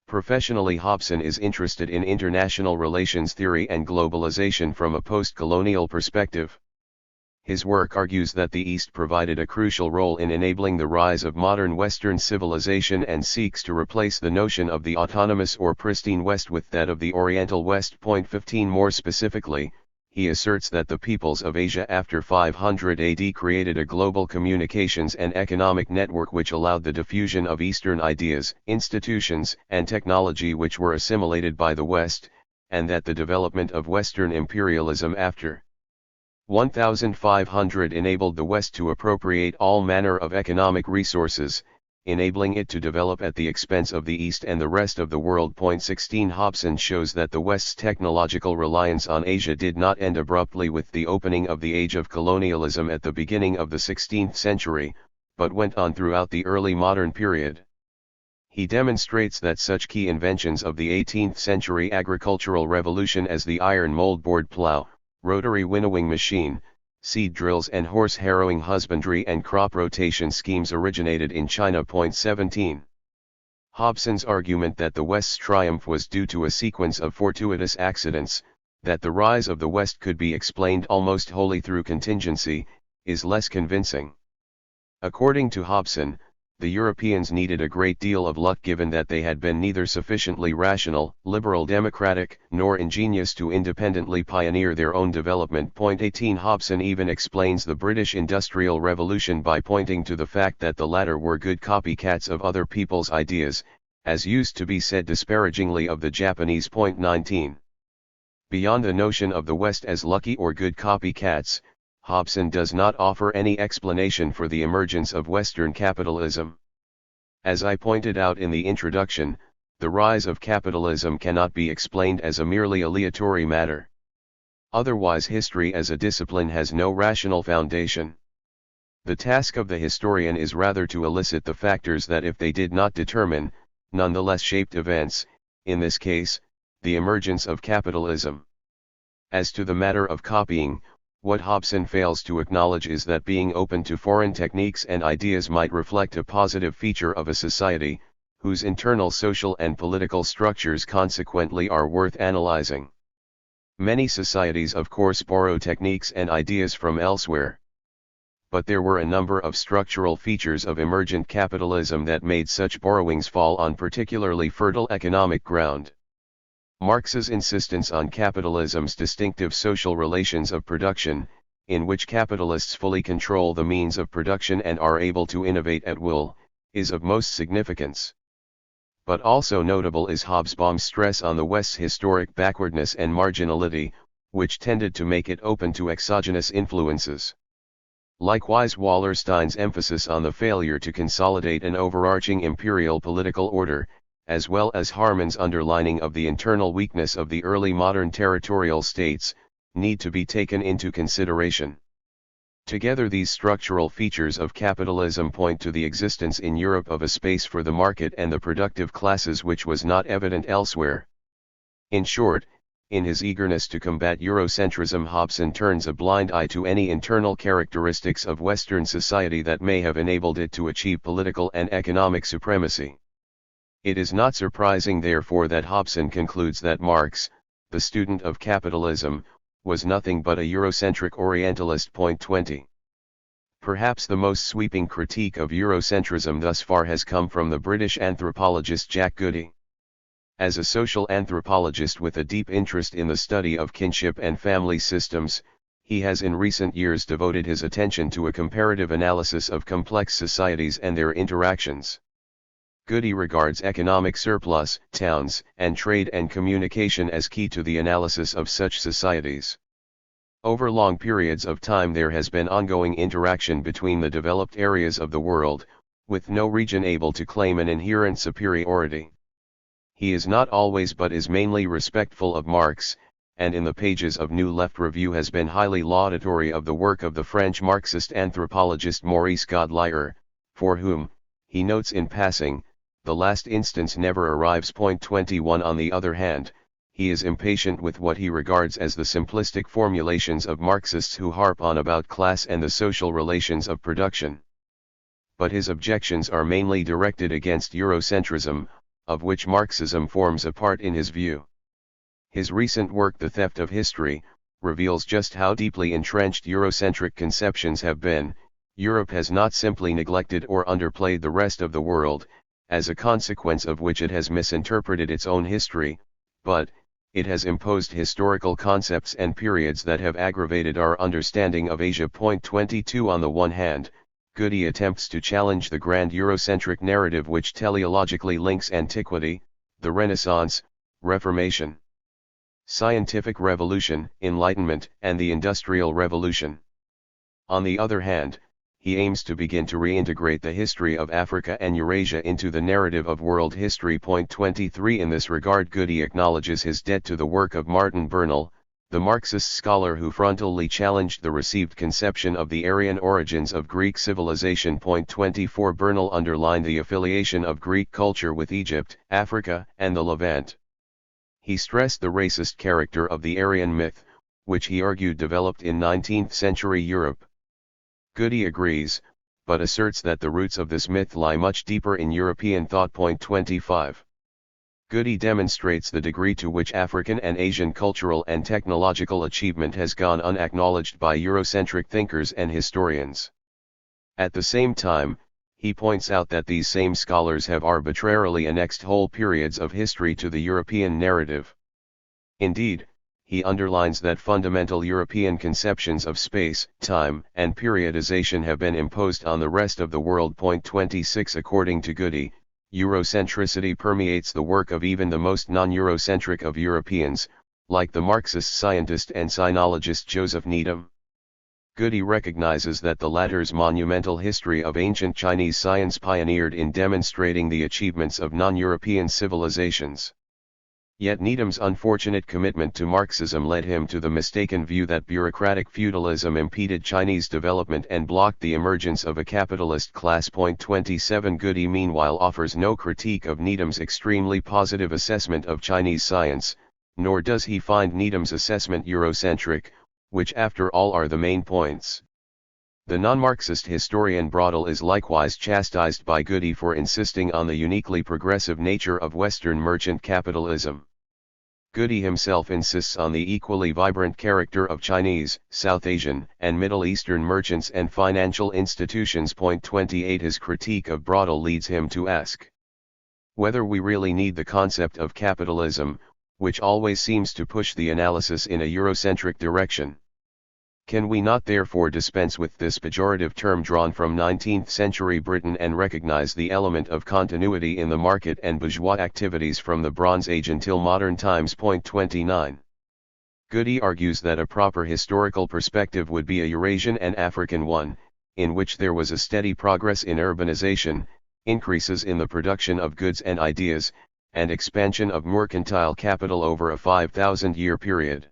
Professionally, Hobson is interested in international relations theory and globalization from a post-colonial perspective. His work argues that the East provided a crucial role in enabling the rise of modern Western civilization and seeks to replace the notion of the autonomous or pristine West with that of the Oriental West. 15 More specifically, he asserts that the peoples of Asia after 500 AD created a global communications and economic network which allowed the diffusion of Eastern ideas, institutions, and technology which were assimilated by the West, and that the development of Western imperialism after 1500 enabled the West to appropriate all manner of economic resources, enabling it to develop at the expense of the East and the rest of the world. 16 Hobson shows that the West's technological reliance on Asia did not end abruptly with the opening of the age of colonialism at the beginning of the 16th century, but went on throughout the early modern period. He demonstrates that such key inventions of the 18th century agricultural revolution as the iron moldboard plow, rotary winnowing machine, seed drills and horse harrowing husbandry and crop rotation schemes originated in China. 17. Hobson's argument that the West's triumph was due to a sequence of fortuitous accidents, that the rise of the West could be explained almost wholly through contingency, is less convincing. According to Hobson, the Europeans needed a great deal of luck given that they had been neither sufficiently rational, liberal democratic, nor ingenious to independently pioneer their own development. 18 Hobson even explains the British Industrial Revolution by pointing to the fact that the latter were good copycats of other people's ideas, as used to be said disparagingly of the Japanese. 19. Beyond the notion of the West as lucky or good copycats, Hobson does not offer any explanation for the emergence of Western capitalism. As I pointed out in the introduction, the rise of capitalism cannot be explained as a merely aleatory matter. Otherwise, history as a discipline has no rational foundation. The task of the historian is rather to elicit the factors that, if they did not determine, nonetheless shaped events, in this case, the emergence of capitalism. As to the matter of copying, what Hobson fails to acknowledge is that being open to foreign techniques and ideas might reflect a positive feature of a society, whose internal social and political structures consequently are worth analyzing. Many societies of course borrow techniques and ideas from elsewhere. But there were a number of structural features of emergent capitalism that made such borrowings fall on particularly fertile economic ground. Marx's insistence on capitalism's distinctive social relations of production, in which capitalists fully control the means of production and are able to innovate at will, is of most significance. But also notable is Hobsbawm's stress on the West's historic backwardness and marginality, which tended to make it open to exogenous influences. Likewise, Wallerstein's emphasis on the failure to consolidate an overarching imperial political order, as well as Harman's underlining of the internal weakness of the early modern territorial states, need to be taken into consideration. Together, these structural features of capitalism point to the existence in Europe of a space for the market and the productive classes which was not evident elsewhere. In short, in his eagerness to combat Eurocentrism, Hobson turns a blind eye to any internal characteristics of Western society that may have enabled it to achieve political and economic supremacy. It is not surprising therefore that Hobson concludes that Marx, the student of capitalism, was nothing but a Eurocentric Orientalist. 20. Perhaps the most sweeping critique of Eurocentrism thus far has come from the British anthropologist Jack Goody. As a social anthropologist with a deep interest in the study of kinship and family systems, he has in recent years devoted his attention to a comparative analysis of complex societies and their interactions. Goody regards economic surplus, towns, and trade and communication as key to the analysis of such societies. Over long periods of time there has been ongoing interaction between the developed areas of the world, with no region able to claim an inherent superiority. He is not always but is mainly respectful of Marx, and in the pages of New Left Review has been highly laudatory of the work of the French Marxist anthropologist Maurice Godelier, for whom, he notes in passing, the last instance never arrives. 21 On the other hand, he is impatient with what he regards as the simplistic formulations of Marxists who harp on about class and the social relations of production. But his objections are mainly directed against Eurocentrism, of which Marxism forms a part in his view. His recent work The Theft of History reveals just how deeply entrenched Eurocentric conceptions have been. Europe has not simply neglected or underplayed the rest of the world, as a consequence of which it has misinterpreted its own history, but it has imposed historical concepts and periods that have aggravated our understanding of Asia. 22 On the one hand, Goody attempts to challenge the grand Eurocentric narrative which teleologically links antiquity, the Renaissance, Reformation, Scientific Revolution, Enlightenment, and the Industrial Revolution. On the other hand, he aims to begin to reintegrate the history of Africa and Eurasia into the narrative of world history. 23 In this regard, Goody acknowledges his debt to the work of Martin Bernal, the Marxist scholar who frontally challenged the received conception of the Aryan origins of Greek civilization. 24 Bernal underlined the affiliation of Greek culture with Egypt, Africa, and the Levant. He stressed the racist character of the Aryan myth, which he argued developed in 19th-century Europe. Goody agrees, but asserts that the roots of this myth lie much deeper in European thought. 25. Goody demonstrates the degree to which African and Asian cultural and technological achievement has gone unacknowledged by Eurocentric thinkers and historians. At the same time, he points out that these same scholars have arbitrarily annexed whole periods of history to the European narrative. Indeed, he underlines that fundamental European conceptions of space, time, and periodization have been imposed on the rest of the world. 26 According to Goody, Eurocentricity permeates the work of even the most non-Eurocentric of Europeans, like the Marxist scientist and sinologist Joseph Needham. Goody recognizes that the latter's monumental history of ancient Chinese science pioneered in demonstrating the achievements of non-European civilizations. Yet Needham's unfortunate commitment to Marxism led him to the mistaken view that bureaucratic feudalism impeded Chinese development and blocked the emergence of a capitalist class. 27 Goody meanwhile offers no critique of Needham's extremely positive assessment of Chinese science, nor does he find Needham's assessment Eurocentric, which after all are the main points. The non-Marxist historian Brodel is likewise chastised by Goody for insisting on the uniquely progressive nature of Western merchant capitalism. Goody himself insists on the equally vibrant character of Chinese, South Asian, and Middle Eastern merchants and financial institutions. 28 His critique of Brodel leads him to ask whether we really need the concept of capitalism, which always seems to push the analysis in a Eurocentric direction. Can we not therefore dispense with this pejorative term drawn from 19th-century Britain and recognize the element of continuity in the market and bourgeois activities from the Bronze Age until modern times? 29. Goody argues that a proper historical perspective would be a Eurasian and African one, in which there was a steady progress in urbanization, increases in the production of goods and ideas, and expansion of mercantile capital over a 5,000-year period.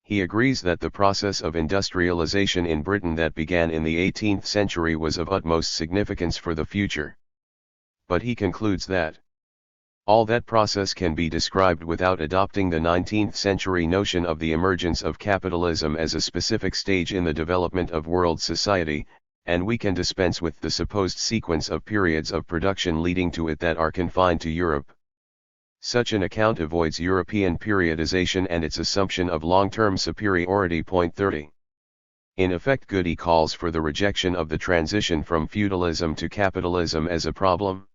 He agrees that the process of industrialization in Britain that began in the 18th century was of utmost significance for the future. But he concludes that all that process can be described without adopting the 19th century notion of the emergence of capitalism as a specific stage in the development of world society, and we can dispense with the supposed sequence of periods of production leading to it that are confined to Europe. Such an account avoids European periodization and its assumption of long-term superiority. 30. In effect, Goody calls for the rejection of the transition from feudalism to capitalism as a problem.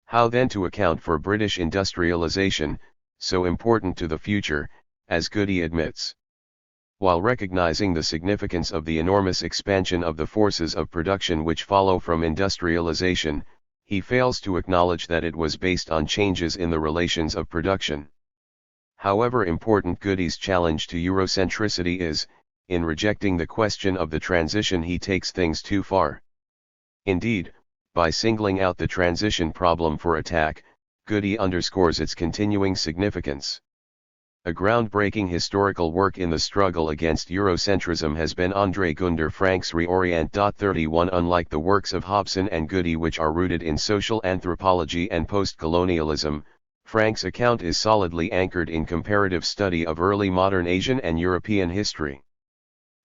How then to account for British industrialization, so important to the future, as Goody admits? While recognizing the significance of the enormous expansion of the forces of production which follow from industrialization, he fails to acknowledge that it was based on changes in the relations of production. However important Goody's challenge to Eurocentricity is, in rejecting the question of the transition he takes things too far. Indeed, by singling out the transition problem for attack, Goody underscores its continuing significance. A groundbreaking historical work in the struggle against Eurocentrism has been André Gunder Frank's Reorient. 31 Unlike the works of Hobson and Goody, which are rooted in social anthropology and post-colonialism, Frank's account is solidly anchored in comparative study of early modern Asian and European history.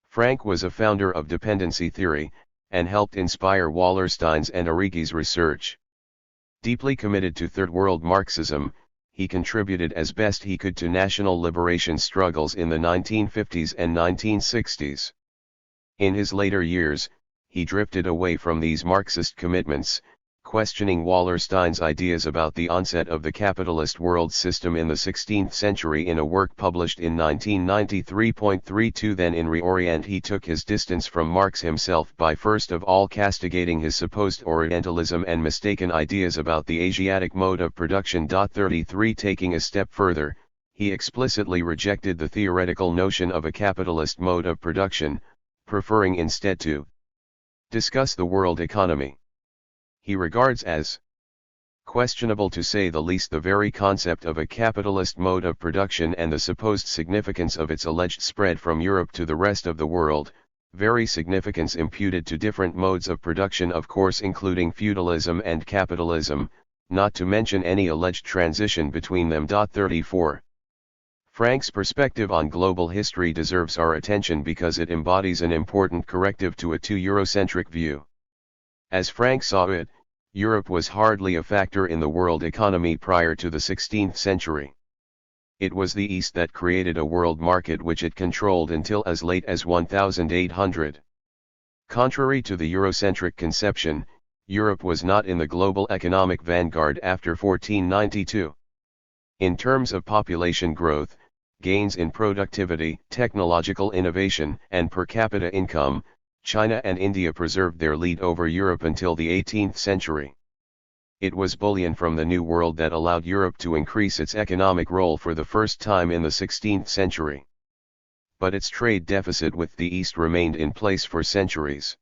Frank was a founder of dependency theory, and helped inspire Wallerstein's and Arrighi's research. Deeply committed to Third World Marxism, he contributed as best he could to national liberation struggles in the 1950s and 1960s. In his later years, he drifted away from these Marxist commitments, questioning Wallerstein's ideas about the onset of the capitalist world system in the 16th century in a work published in 1993.32. Then in Reorient he took his distance from Marx himself by first of all castigating his supposed Orientalism and mistaken ideas about the Asiatic mode of production. 33 Taking a step further, he explicitly rejected the theoretical notion of a capitalist mode of production, preferring instead to discuss the world economy. He regards as questionable to say the least the very concept of a capitalist mode of production and the supposed significance of its alleged spread from Europe to the rest of the world, very significance imputed to different modes of production, of course including feudalism and capitalism, not to mention any alleged transition between them. 34. Frank's perspective on global history deserves our attention because it embodies an important corrective to a too Eurocentric view. As Frank saw it, Europe was hardly a factor in the world economy prior to the 16th century. It was the East that created a world market which it controlled until as late as 1800. Contrary to the Eurocentric conception, Europe was not in the global economic vanguard after 1492. In terms of population growth, gains in productivity, technological innovation, and per capita income, China and India preserved their lead over Europe until the 18th century. It was bullion from the New World that allowed Europe to increase its economic role for the first time in the 16th century. But its trade deficit with the East remained in place for centuries.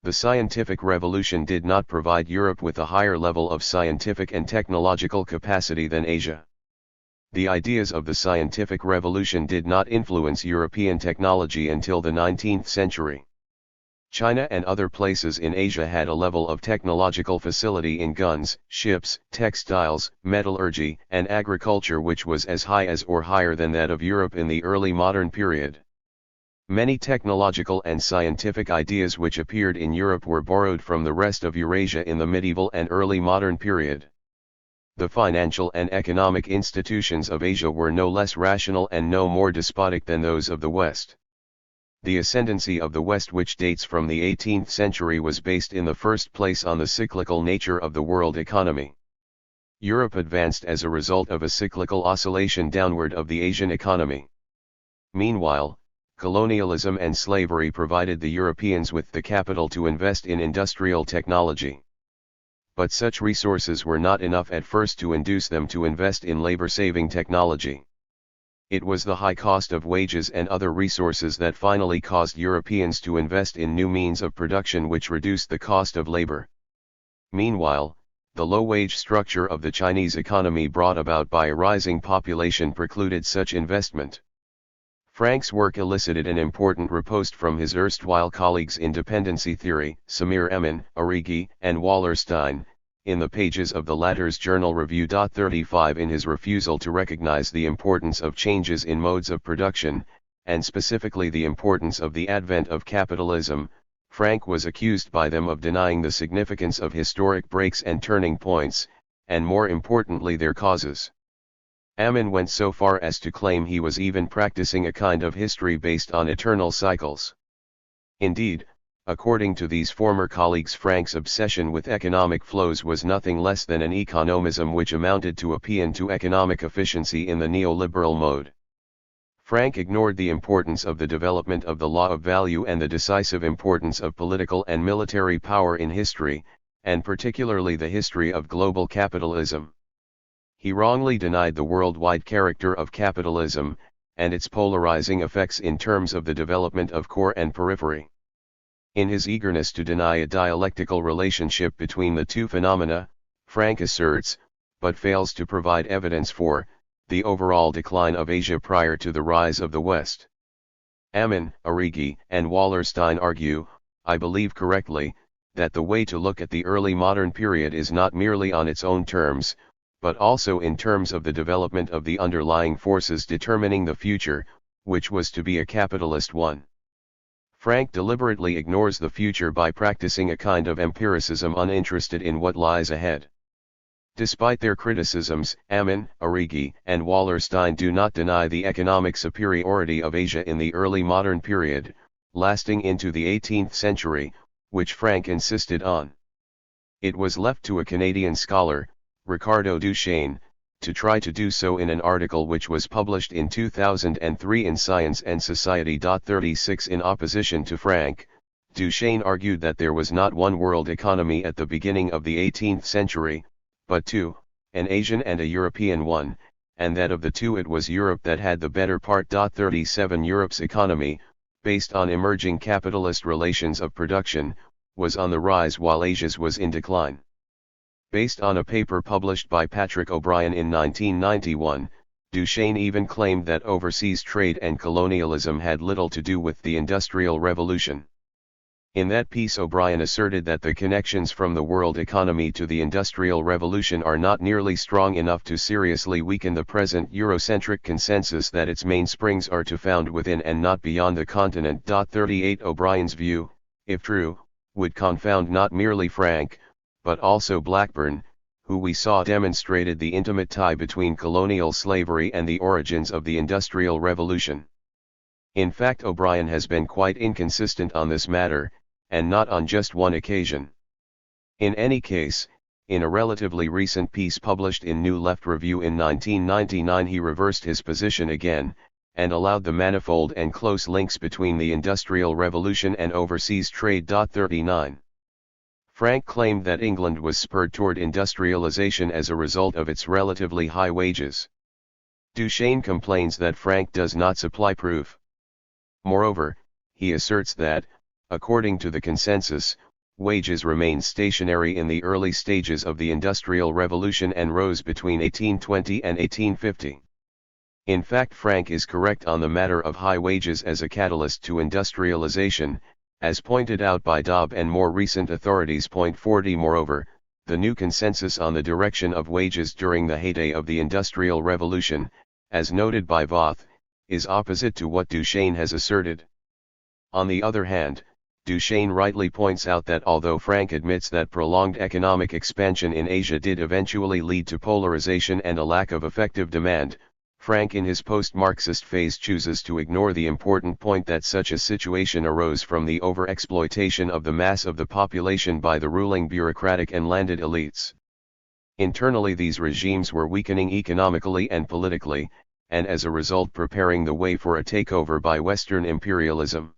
The scientific revolution did not provide Europe with a higher level of scientific and technological capacity than Asia. The ideas of the scientific revolution did not influence European technology until the 19th century. China and other places in Asia had a level of technological facility in guns, ships, textiles, metallurgy, and agriculture which was as high as or higher than that of Europe in the early modern period. Many technological and scientific ideas which appeared in Europe were borrowed from the rest of Eurasia in the medieval and early modern period. The financial and economic institutions of Asia were no less rational and no more despotic than those of the West. The ascendancy of the West, which dates from the 18th century, was based in the first place on the cyclical nature of the world economy. Europe advanced as a result of a cyclical oscillation downward of the Asian economy. Meanwhile, colonialism and slavery provided the Europeans with the capital to invest in industrial technology. But such resources were not enough at first to induce them to invest in labor-saving technology. It was the high cost of wages and other resources that finally caused Europeans to invest in new means of production which reduced the cost of labor. Meanwhile, the low-wage structure of the Chinese economy brought about by a rising population precluded such investment. Frank's work elicited an important riposte from his erstwhile colleagues in dependency theory, Samir Emin, Arrighi, and Wallerstein, in the pages of the latter's Journal Review. 35 In his refusal to recognize the importance of changes in modes of production, and specifically the importance of the advent of capitalism, Frank was accused by them of denying the significance of historic breaks and turning points, and more importantly their causes. Amin went so far as to claim he was even practicing a kind of history based on eternal cycles. Indeed, according to these former colleagues, Frank's obsession with economic flows was nothing less than an economism which amounted to a paean to economic efficiency in the neoliberal mode. Frank ignored the importance of the development of the law of value and the decisive importance of political and military power in history, and particularly the history of global capitalism. He wrongly denied the worldwide character of capitalism, and its polarizing effects in terms of the development of core and periphery. In his eagerness to deny a dialectical relationship between the two phenomena, Frank asserts, but fails to provide evidence for, the overall decline of Asia prior to the rise of the West. Amin, Arrighi, and Wallerstein argue, I believe correctly, that the way to look at the early modern period is not merely on its own terms, but also in terms of the development of the underlying forces determining the future, which was to be a capitalist one. Frank deliberately ignores the future by practicing a kind of empiricism uninterested in what lies ahead. Despite their criticisms, Ammon, Arrighi, and Wallerstein do not deny the economic superiority of Asia in the early modern period, lasting into the 18th century, which Frank insisted on. It was left to a Canadian scholar, Ricardo Duchesne, to try to do so in an article which was published in 2003 in Science and Society. 36 In opposition to Frank, Duchesne argued that there was not one world economy at the beginning of the 18th century, but two, an Asian and a European one, and that of the two it was Europe that had the better part. 37 Europe's economy, based on emerging capitalist relations of production, was on the rise while Asia's was in decline. Based on a paper published by Patrick O'Brien in 1991, Duchesne even claimed that overseas trade and colonialism had little to do with the Industrial Revolution. In that piece, O'Brien asserted that the connections from the world economy to the Industrial Revolution are not nearly strong enough to seriously weaken the present Eurocentric consensus that its mainsprings are to found within and not beyond the continent. 38 O'Brien's view, if true, would confound not merely Frank, but also Blackburn, who we saw demonstrated the intimate tie between colonial slavery and the origins of the Industrial Revolution. In fact, O'Brien has been quite inconsistent on this matter, and not on just one occasion. In any case, in a relatively recent piece published in New Left Review in 1999, he reversed his position again, and allowed the manifold and close links between the Industrial Revolution and overseas trade. 39. Frank claimed that England was spurred toward industrialization as a result of its relatively high wages. Duchesne complains that Frank does not supply proof. Moreover, he asserts that, according to the consensus, wages remained stationary in the early stages of the Industrial Revolution and rose between 1820 and 1850. In fact, Frank is correct on the matter of high wages as a catalyst to industrialization, as pointed out by Dobb and more recent authorities. 40 Moreover, the new consensus on the direction of wages during the heyday of the Industrial Revolution, as noted by Voth, is opposite to what Duchesne has asserted. On the other hand, Duchesne rightly points out that although Frank admits that prolonged economic expansion in Asia did eventually lead to polarization and a lack of effective demand, Frank in his post-Marxist phase chooses to ignore the important point that such a situation arose from the overexploitation of the mass of the population by the ruling bureaucratic and landed elites. Internally, these regimes were weakening economically and politically, and as a result preparing the way for a takeover by Western imperialism.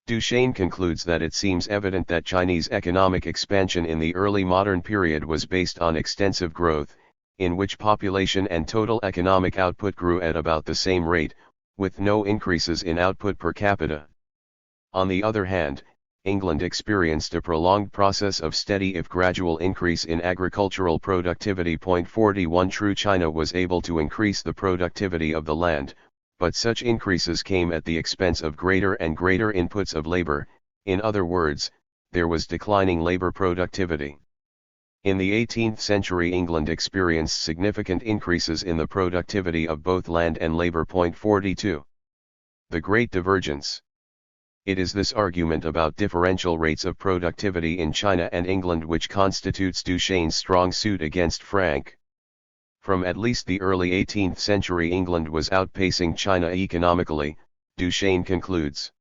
Duchesne concludes that it seems evident that Chinese economic expansion in the early modern period was based on extensive growth, in which population and total economic output grew at about the same rate, with no increases in output per capita. On the other hand, England experienced a prolonged process of steady if gradual increase in agricultural productivity. 41 True, China was able to increase the productivity of the land, but such increases came at the expense of greater and greater inputs of labor. In other words, there was declining labor productivity. In the 18th century, England experienced significant increases in the productivity of both land and labor. 42. The Great Divergence. It is this argument about differential rates of productivity in China and England which constitutes Duchesne's strong suit against Frank. From at least the early 18th century, England was outpacing China economically, Duchesne concludes.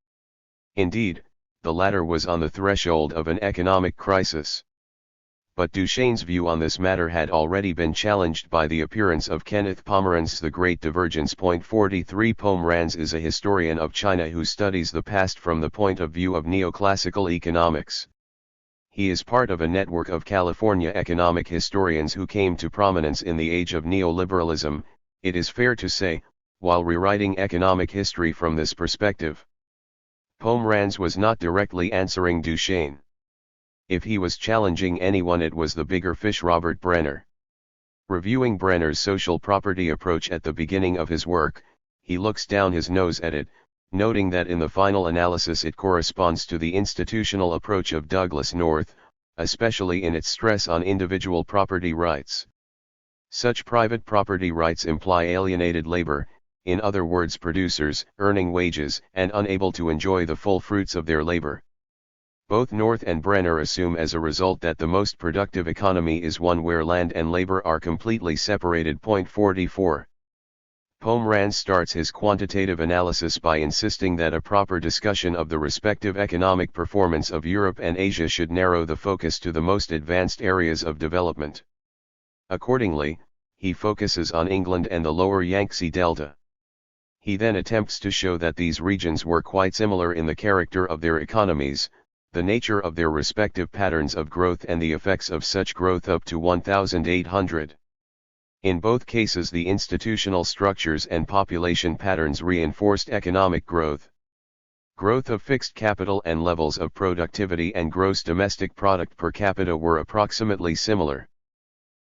Indeed, the latter was on the threshold of an economic crisis. But Duchesne's view on this matter had already been challenged by the appearance of Kenneth Pomeranz's The Great Divergence. 43 Pomeranz is a historian of China who studies the past from the point of view of neoclassical economics. He is part of a network of California economic historians who came to prominence in the age of neoliberalism, it is fair to say, while rewriting economic history from this perspective. Pomeranz was not directly answering Duchesne. If he was challenging anyone, it was the bigger fish Robert Brenner. Reviewing Brenner's social property approach at the beginning of his work, he looks down his nose at it, noting that in the final analysis it corresponds to the institutional approach of Douglas North, especially in its stress on individual property rights. Such private property rights imply alienated labor, in other words producers earning wages and unable to enjoy the full fruits of their labor. Both North and Brenner assume as a result that the most productive economy is one where land and labor are completely separated. Point 44. Pomerantz starts his quantitative analysis by insisting that a proper discussion of the respective economic performance of Europe and Asia should narrow the focus to the most advanced areas of development. Accordingly, he focuses on England and the lower Yangtze Delta. He then attempts to show that these regions were quite similar in the character of their economies, the nature of their respective patterns of growth and the effects of such growth up to 1800. In both cases the institutional structures and population patterns reinforced economic growth. Growth of fixed capital and levels of productivity and gross domestic product per capita were approximately similar.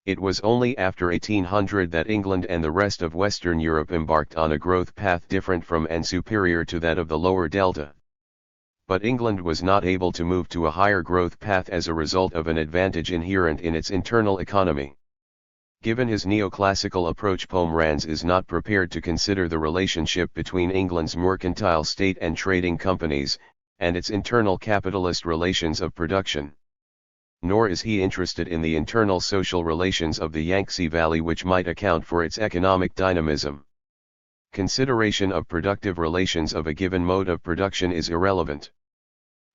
It was only after 1800 that England and the rest of Western Europe embarked on a growth path different from and superior to that of the lower delta. But England was not able to move to a higher growth path as a result of an advantage inherent in its internal economy. Given his neoclassical approach, Pomerantz is not prepared to consider the relationship between England's mercantile state and trading companies, and its internal capitalist relations of production. Nor is he interested in the internal social relations of the Yangtze Valley which might account for its economic dynamism. Consideration of productive relations of a given mode of production is irrelevant.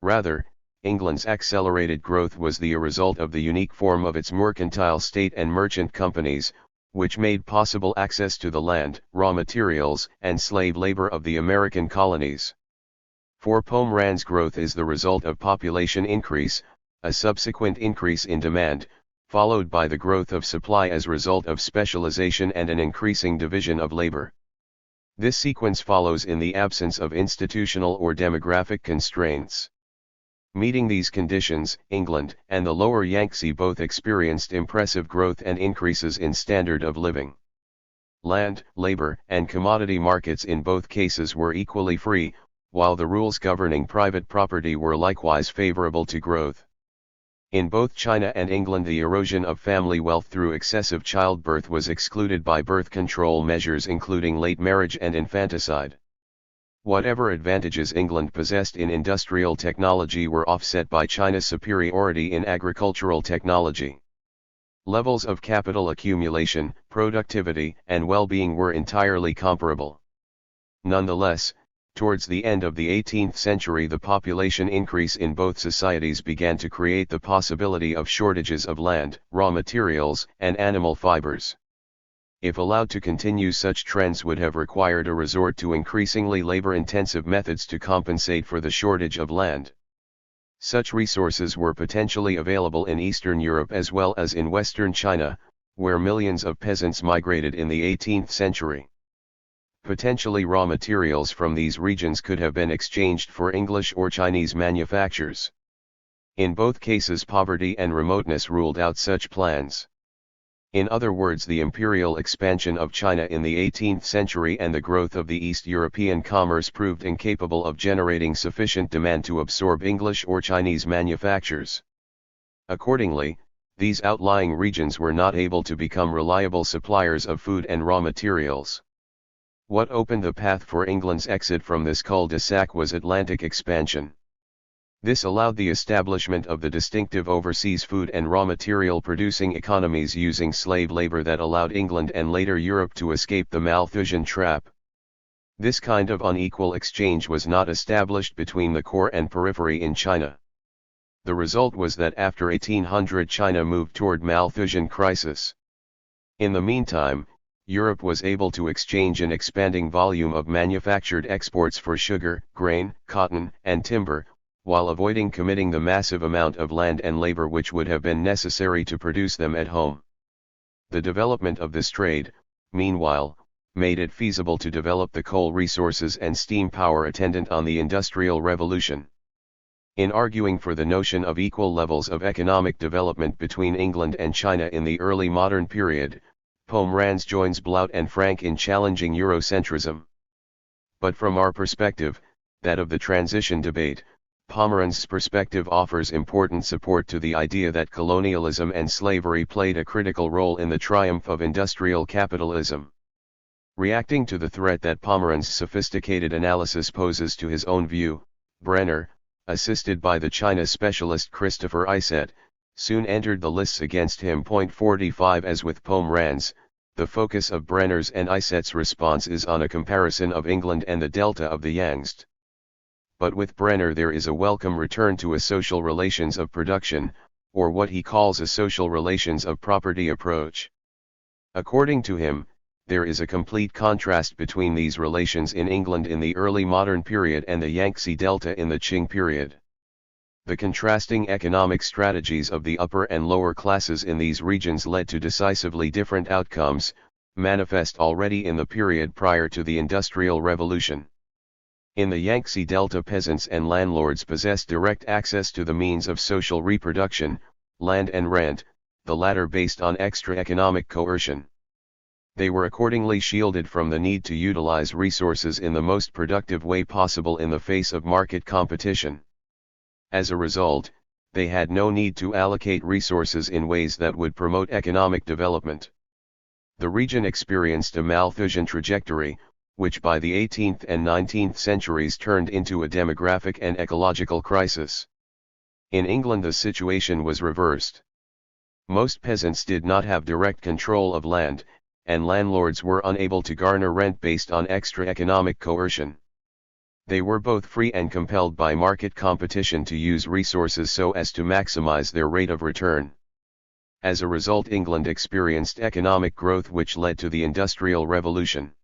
Rather, England's accelerated growth was the result of the unique form of its mercantile state and merchant companies, which made possible access to the land, raw materials, and slave labor of the American colonies. For Pomerantz, growth is the result of population increase, a subsequent increase in demand, followed by the growth of supply as a result of specialization and an increasing division of labor. This sequence follows in the absence of institutional or demographic constraints. Meeting these conditions, England and the lower Yangtze both experienced impressive growth and increases in standard of living. Land, labor, and commodity markets in both cases were equally free, while the rules governing private property were likewise favorable to growth. In both China and England, the erosion of family wealth through excessive childbirth was excluded by birth control measures including late marriage and infanticide. Whatever advantages England possessed in industrial technology were offset by China's superiority in agricultural technology. Levels of capital accumulation, productivity, and well-being were entirely comparable. Nonetheless, towards the end of the 18th century the population increase in both societies began to create the possibility of shortages of land, raw materials, and animal fibers. If allowed to continue, such trends would have required a resort to increasingly labor-intensive methods to compensate for the shortage of land. Such resources were potentially available in Eastern Europe as well as in Western China, where millions of peasants migrated in the 18th century. Potentially raw materials from these regions could have been exchanged for English or Chinese manufactures. In both cases poverty and remoteness ruled out such plans. In other words, the imperial expansion of China in the 18th century and the growth of the East European commerce proved incapable of generating sufficient demand to absorb English or Chinese manufactures. Accordingly, these outlying regions were not able to become reliable suppliers of food and raw materials. What opened the path for England's exit from this cul-de-sac was Atlantic expansion. This allowed the establishment of the distinctive overseas food and raw material producing economies using slave labor that allowed England and later Europe to escape the Malthusian trap. This kind of unequal exchange was not established between the core and periphery in China. The result was that after 1800 China moved toward Malthusian crisis. In the meantime, Europe was able to exchange an expanding volume of manufactured exports for sugar, grain, cotton, and timber, while avoiding committing the massive amount of land and labor which would have been necessary to produce them at home. The development of this trade, meanwhile, made it feasible to develop the coal resources and steam power attendant on the Industrial Revolution. In arguing for the notion of equal levels of economic development between England and China in the early modern period, Pomerantz joins Blaut and Frank in challenging Eurocentrism. But from our perspective, that of the transition debate, Pomeranz's perspective offers important support to the idea that colonialism and slavery played a critical role in the triumph of industrial capitalism. Reacting to the threat that Pomeranz's sophisticated analysis poses to his own view, Brenner, assisted by the China specialist Christopher Isett, soon entered the lists against him. 45 As with Pomeranz, the focus of Brenner's and Isett's response is on a comparison of England and the delta of the Yangtze. But with Brenner there is a welcome return to a social relations of production, or what he calls a social relations of property approach. According to him, there is a complete contrast between these relations in England in the early modern period and the Yangtze Delta in the Qing period. The contrasting economic strategies of the upper and lower classes in these regions led to decisively different outcomes, manifest already in the period prior to the Industrial Revolution. In the Yangtze Delta, peasants and landlords possessed direct access to the means of social reproduction, land and rent, the latter based on extra economic coercion. They were accordingly shielded from the need to utilize resources in the most productive way possible in the face of market competition. As a result, they had no need to allocate resources in ways that would promote economic development. The region experienced a Malthusian trajectory, which by the 18th and 19th centuries turned into a demographic and ecological crisis. In England the situation was reversed. Most peasants did not have direct control of land, and landlords were unable to garner rent based on extra economic coercion. They were both free and compelled by market competition to use resources so as to maximize their rate of return. As a result, England experienced economic growth which led to the Industrial Revolution.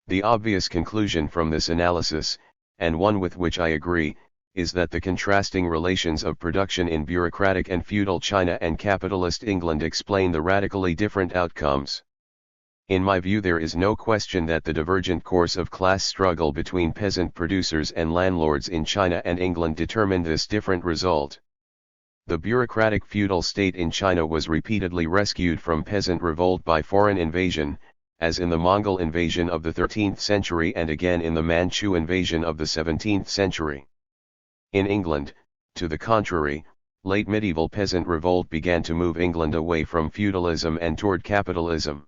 The obvious conclusion from this analysis, and one with which I agree, is that the contrasting relations of production in bureaucratic and feudal China and capitalist England explain the radically different outcomes. In my view, there is no question that the divergent course of class struggle between peasant producers and landlords in China and England determined this different result. The bureaucratic feudal state in China was repeatedly rescued from peasant revolt by foreign invasion, as in the Mongol invasion of the 13th century and again in the Manchu invasion of the 17th century. In England, to the contrary, late medieval peasant revolt began to move England away from feudalism and toward capitalism.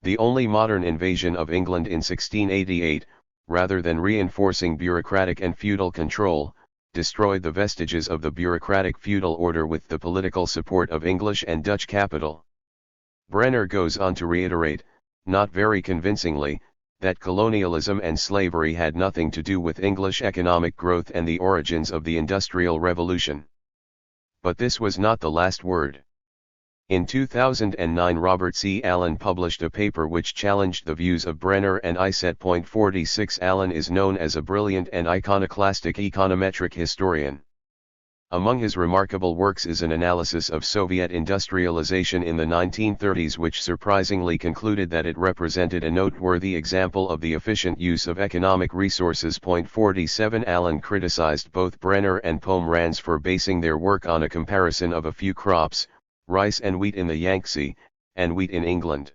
The only modern invasion of England in 1688, rather than reinforcing bureaucratic and feudal control, destroyed the vestiges of the bureaucratic feudal order with the political support of English and Dutch capital. Brenner goes on to reiterate, not very convincingly, that colonialism and slavery had nothing to do with English economic growth and the origins of the Industrial Revolution. But this was not the last word. In 2009, Robert C. Allen published a paper which challenged the views of Brenner and Isett. 46 Allen is known as a brilliant and iconoclastic econometric historian. Among his remarkable works is an analysis of Soviet industrialization in the 1930s, which surprisingly concluded that it represented a noteworthy example of the efficient use of economic resources. 47 Allen criticized both Brenner and Pomeranz for basing their work on a comparison of a few crops, rice and wheat in the Yangtze, and wheat in England.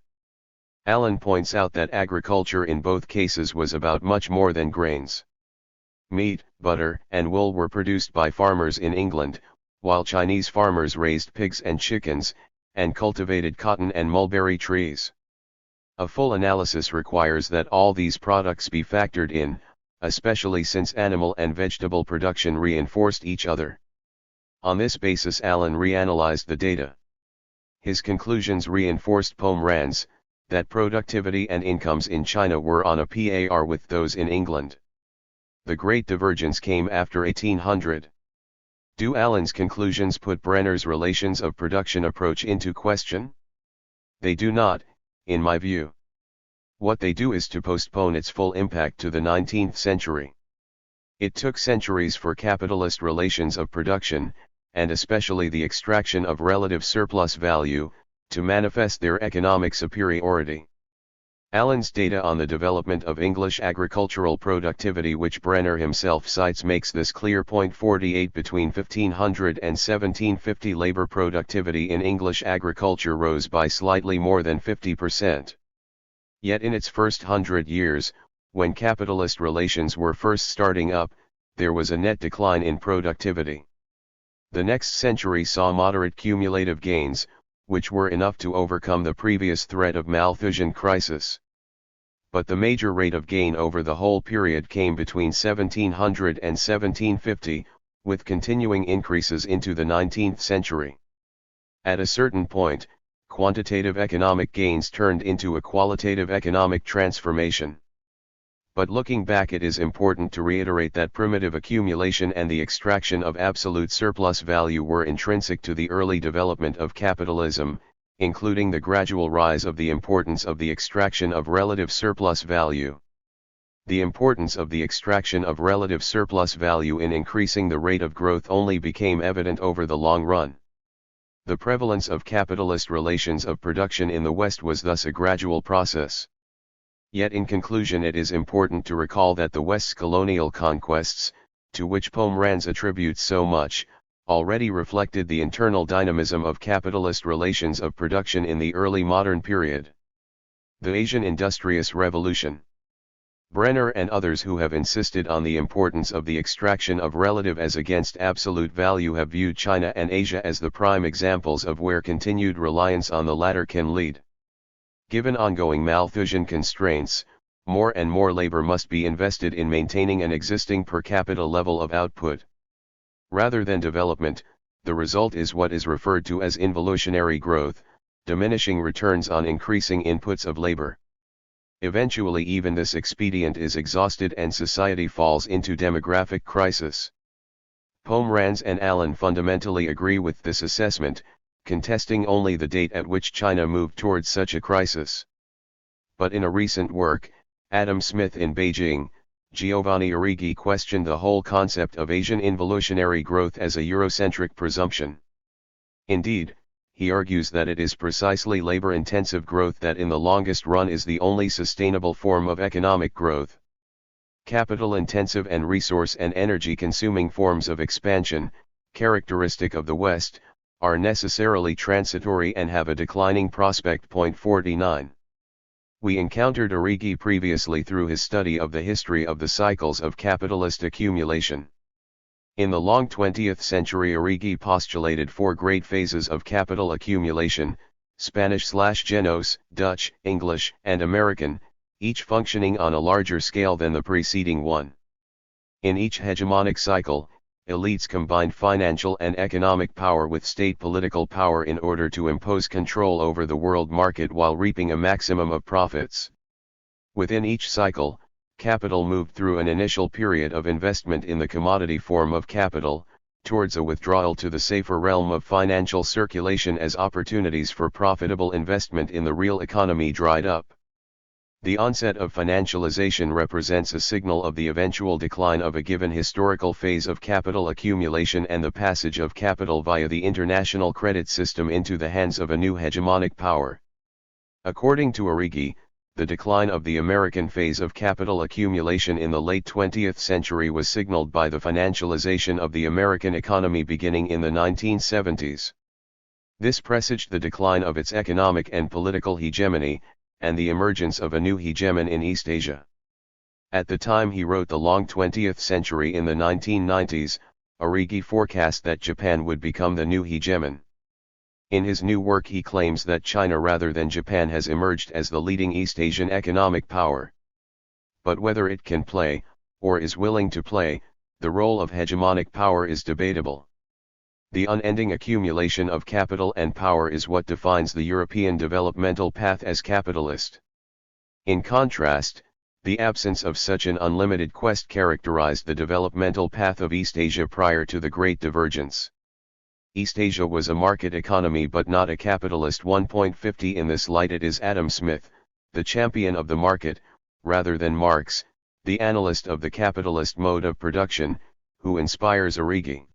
Allen points out that agriculture in both cases was about much more than grains. Meat, butter, and wool were produced by farmers in England, while Chinese farmers raised pigs and chickens, and cultivated cotton and mulberry trees. A full analysis requires that all these products be factored in, especially since animal and vegetable production reinforced each other. On this basis, Allen reanalyzed the data. His conclusions reinforced Pomeranz, that productivity and incomes in China were on a par with those in England. The great divergence came after 1800. Do Allen's conclusions put Brenner's relations of production approach into question? They do not, in my view. What they do is to postpone its full impact to the 19th century. It took centuries for capitalist relations of production, and especially the extraction of relative surplus value, to manifest their economic superiority. Allen's data on the development of English agricultural productivity, which Brenner himself cites, makes this clear. 48 Between 1500 and 1750, labor productivity in English agriculture rose by slightly more than 50%. Yet in its first 100 years, when capitalist relations were first starting up, there was a net decline in productivity. The next century saw moderate cumulative gains, which were enough to overcome the previous threat of Malthusian crisis. But the major rate of gain over the whole period came between 1700 and 1750, with continuing increases into the 19th century. At a certain point, quantitative economic gains turned into a qualitative economic transformation. But looking back, it is important to reiterate that primitive accumulation and the extraction of absolute surplus value were intrinsic to the early development of capitalism, including the gradual rise of the importance of the extraction of relative surplus value. The importance of the extraction of relative surplus value in increasing the rate of growth only became evident over the long run. The prevalence of capitalist relations of production in the West was thus a gradual process. Yet in conclusion, it is important to recall that the West's colonial conquests, to which Pomeranz attributes so much, already reflected the internal dynamism of capitalist relations of production in the early modern period. The Asian Industrious Revolution. Brenner and others who have insisted on the importance of the extraction of relative as against absolute value have viewed China and Asia as the prime examples of where continued reliance on the latter can lead. Given ongoing Malthusian constraints, more and more labor must be invested in maintaining an existing per capita level of output. Rather than development, the result is what is referred to as involutionary growth, diminishing returns on increasing inputs of labor. Eventually even this expedient is exhausted and society falls into demographic crisis. Pomeranz and Allen fundamentally agree with this assessment, contesting only the date at which China moved towards such a crisis. But in a recent work, Adam Smith in Beijing, Giovanni Arrighi questioned the whole concept of Asian involutionary growth as a Eurocentric presumption. Indeed, he argues that it is precisely labor-intensive growth that in the longest run is the only sustainable form of economic growth. Capital-intensive and resource and energy-consuming forms of expansion, characteristic of the West, are necessarily transitory and have a declining prospect. 49. We encountered Arrighi previously through his study of the history of the cycles of capitalist accumulation. In the long 20th century, Arrighi postulated four great phases of capital accumulation: Spanish/Genos, Dutch, English, and American, each functioning on a larger scale than the preceding one. In each hegemonic cycle, elites combined financial and economic power with state political power in order to impose control over the world market while reaping a maximum of profits. Within each cycle, capital moved through an initial period of investment in the commodity form of capital, towards a withdrawal to the safer realm of financial circulation as opportunities for profitable investment in the real economy dried up. The onset of financialization represents a signal of the eventual decline of a given historical phase of capital accumulation and the passage of capital via the international credit system into the hands of a new hegemonic power. According to Arrighi, the decline of the American phase of capital accumulation in the late 20th century was signaled by the financialization of the American economy beginning in the 1970s. This presaged the decline of its economic and political hegemony, and the emergence of a new hegemon in East Asia. At the time he wrote The Long 20th Century in the 1990s, Arrighi forecast that Japan would become the new hegemon. In his new work he claims that China rather than Japan has emerged as the leading East Asian economic power. But whether it can play, or is willing to play, the role of hegemonic power is debatable. The unending accumulation of capital and power is what defines the European developmental path as capitalist. In contrast, the absence of such an unlimited quest characterized the developmental path of East Asia prior to the Great Divergence. East Asia was a market economy but not a capitalist. 1.50 In this light it is Adam Smith, the champion of the market, rather than Marx, the analyst of the capitalist mode of production, who inspires Arrighi.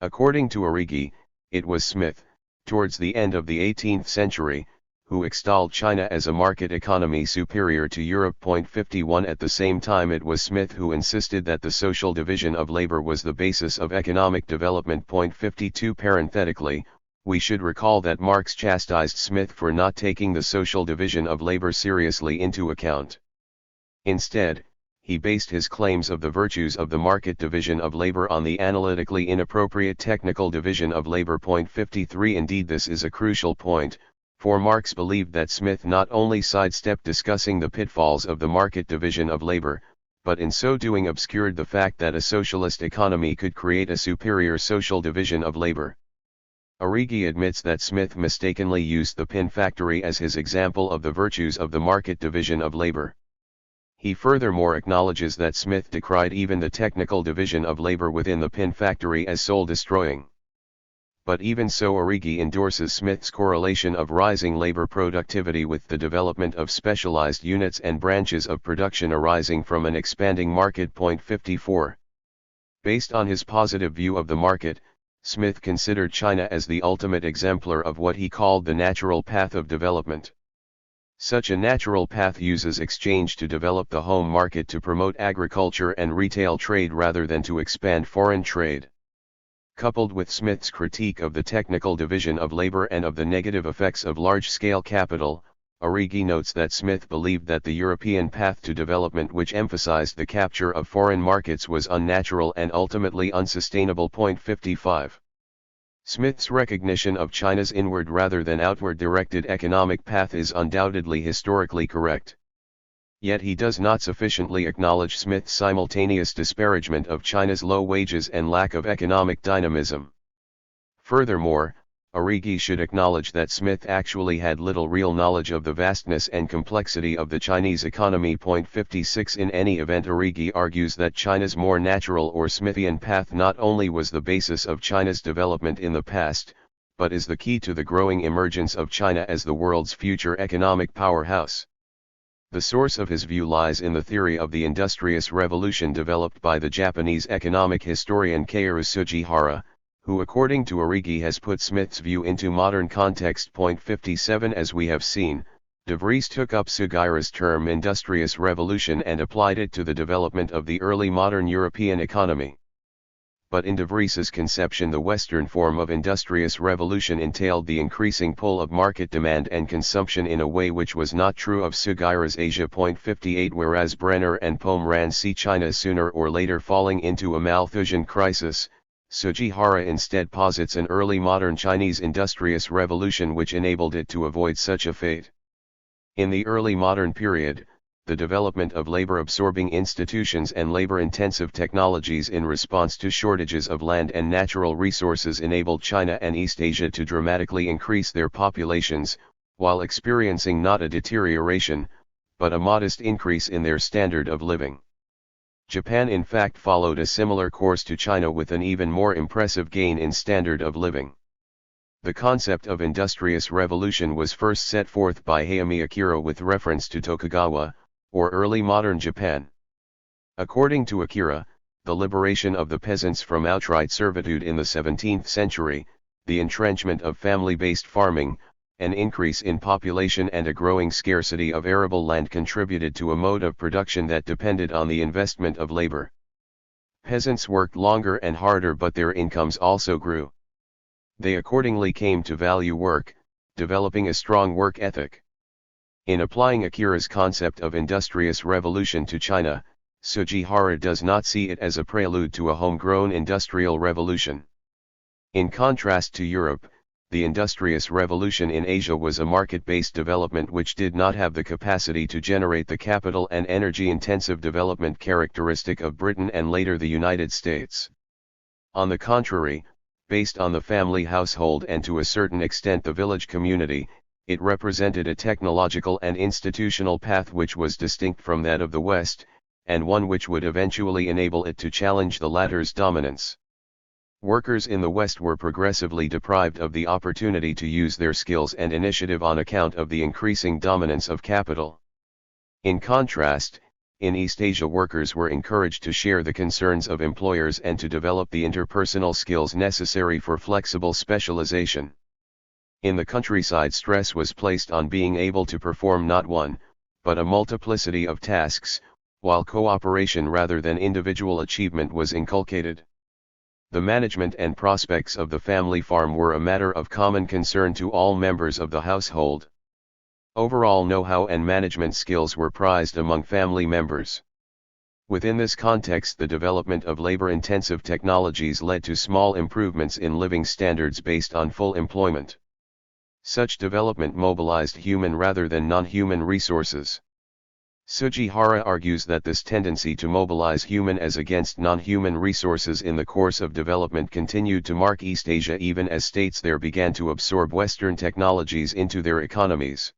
According to Arrighi, it was Smith, towards the end of the 18th century, who extolled China as a market economy superior to Europe. 51 At the same time it was Smith who insisted that the social division of labor was the basis of economic development. 52 Parenthetically, we should recall that Marx chastised Smith for not taking the social division of labor seriously into account. Instead, he based his claims of the virtues of the market division of labor on the analytically inappropriate technical division of labor. 53 Indeed, this is a crucial point, for Marx believed that Smith not only sidestepped discussing the pitfalls of the market division of labor, but in so doing obscured the fact that a socialist economy could create a superior social division of labor. Arrighi admits that Smith mistakenly used the pin factory as his example of the virtues of the market division of labor. He furthermore acknowledges that Smith decried even the technical division of labor within the pin factory as soul-destroying. But even so, Arrighi endorses Smith's correlation of rising labor productivity with the development of specialized units and branches of production arising from an expanding market. 54. Based on his positive view of the market, Smith considered China as the ultimate exemplar of what he called the natural path of development. Such a natural path uses exchange to develop the home market, to promote agriculture and retail trade rather than to expand foreign trade. Coupled with Smith's critique of the technical division of labor and of the negative effects of large-scale capital, Arrighi notes that Smith believed that the European path to development, which emphasized the capture of foreign markets, was unnatural and ultimately unsustainable. 55. Smith's recognition of China's inward rather than outward directed economic path is undoubtedly historically correct. Yet he does not sufficiently acknowledge Smith's simultaneous disparagement of China's low wages and lack of economic dynamism. Furthermore, Arrighi should acknowledge that Smith actually had little real knowledge of the vastness and complexity of the Chinese economy. 56 In any event, Arrighi argues that China's more natural or Smithian path not only was the basis of China's development in the past, but is the key to the growing emergence of China as the world's future economic powerhouse. The source of his view lies in the theory of the industrious revolution developed by the Japanese economic historian Kaoru Sugihara, who according to Arrighi has put Smith's view into modern context. 57 As we have seen, De Vries took up Sugihara's term industrious revolution and applied it to the development of the early modern European economy. But in De Vries's conception, the Western form of industrious revolution entailed the increasing pull of market demand and consumption in a way which was not true of Sugihara's Asia. 58 Whereas Brenner and Pomeranz see China sooner or later falling into a Malthusian crisis, Sugihara instead posits an early modern Chinese industrious revolution which enabled it to avoid such a fate. In the early modern period, the development of labor-absorbing institutions and labor-intensive technologies in response to shortages of land and natural resources enabled China and East Asia to dramatically increase their populations, while experiencing not a deterioration, but a modest increase in their standard of living. Japan in fact followed a similar course to China with an even more impressive gain in standard of living. The concept of industrious revolution was first set forth by Hayami Akira with reference to Tokugawa, or early modern Japan. According to Akira, the liberation of the peasants from outright servitude in the 17th century, the entrenchment of family-based farming, an increase in population and a growing scarcity of arable land contributed to a mode of production that depended on the investment of labor. Peasants worked longer and harder, but their incomes also grew. They accordingly came to value work, developing a strong work ethic. In applying Akira's concept of industrious revolution to China, Sugihara does not see it as a prelude to a homegrown industrial revolution. In contrast to Europe, the industrious revolution in Asia was a market-based development which did not have the capacity to generate the capital and energy-intensive development characteristic of Britain and later the United States. On the contrary, based on the family household and to a certain extent the village community, it represented a technological and institutional path which was distinct from that of the West, and one which would eventually enable it to challenge the latter's dominance. Workers in the West were progressively deprived of the opportunity to use their skills and initiative on account of the increasing dominance of capital. In contrast, in East Asia workers were encouraged to share the concerns of employers and to develop the interpersonal skills necessary for flexible specialization. In the countryside, stress was placed on being able to perform not one, but a multiplicity of tasks, while cooperation rather than individual achievement was inculcated. The management and prospects of the family farm were a matter of common concern to all members of the household. Overall know-how and management skills were prized among family members. Within this context, the development of labor-intensive technologies led to small improvements in living standards based on full employment. Such development mobilized human rather than non-human resources. Sugihara argues that this tendency to mobilize human as against non-human resources in the course of development continued to mark East Asia even as states there began to absorb Western technologies into their economies.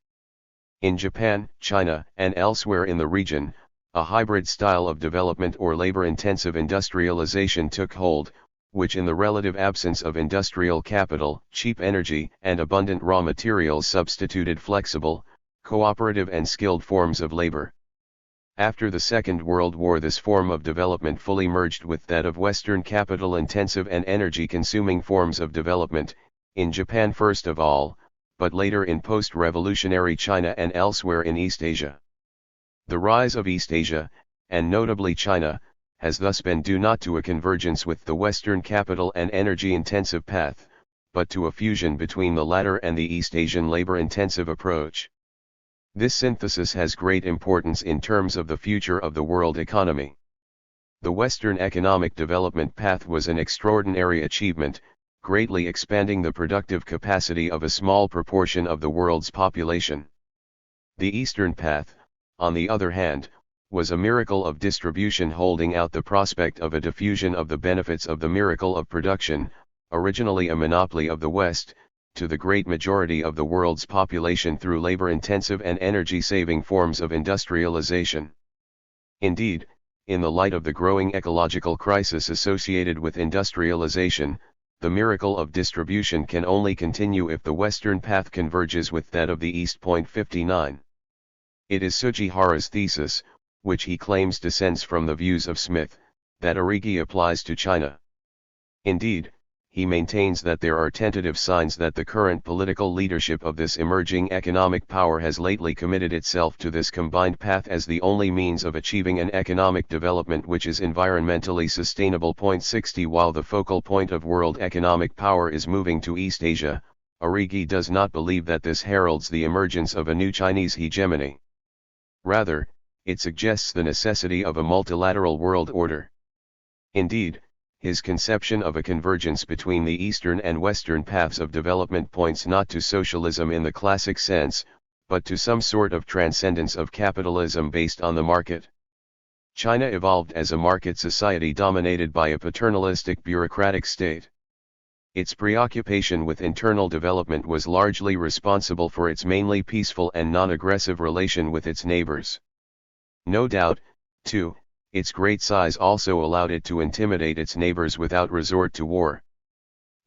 In Japan, China, and elsewhere in the region, a hybrid style of development or labor-intensive industrialization took hold, which in the relative absence of industrial capital, cheap energy, and abundant raw materials substituted flexible, cooperative and skilled forms of labor. After the Second World War, this form of development fully merged with that of Western capital-intensive and energy-consuming forms of development, in Japan first of all, but later in post-revolutionary China and elsewhere in East Asia. The rise of East Asia, and notably China, has thus been due not to a convergence with the Western capital and energy-intensive path, but to a fusion between the latter and the East Asian labor-intensive approach. This synthesis has great importance in terms of the future of the world economy. The Western economic development path was an extraordinary achievement, greatly expanding the productive capacity of a small proportion of the world's population. The Eastern path, on the other hand, was a miracle of distribution holding out the prospect of a diffusion of the benefits of the miracle of production, originally a monopoly of the West, to the great majority of the world's population through labor-intensive and energy-saving forms of industrialization. Indeed, in the light of the growing ecological crisis associated with industrialization, the miracle of distribution can only continue if the Western path converges with that of the East. 59. It is Sugihara's thesis, which he claims descends from the views of Smith, that Origi applies to China. Indeed, he maintains that there are tentative signs that the current political leadership of this emerging economic power has lately committed itself to this combined path as the only means of achieving an economic development which is environmentally sustainable. 60 While the focal point of world economic power is moving to East Asia, Origi does not believe that this heralds the emergence of a new Chinese hegemony. Rather, it suggests the necessity of a multilateral world order. Indeed, his conception of a convergence between the Eastern and Western paths of development points not to socialism in the classic sense, but to some sort of transcendence of capitalism based on the market. China evolved as a market society dominated by a paternalistic bureaucratic state. Its preoccupation with internal development was largely responsible for its mainly peaceful and non-aggressive relation with its neighbors. No doubt, too, its great size also allowed it to intimidate its neighbors without resort to war.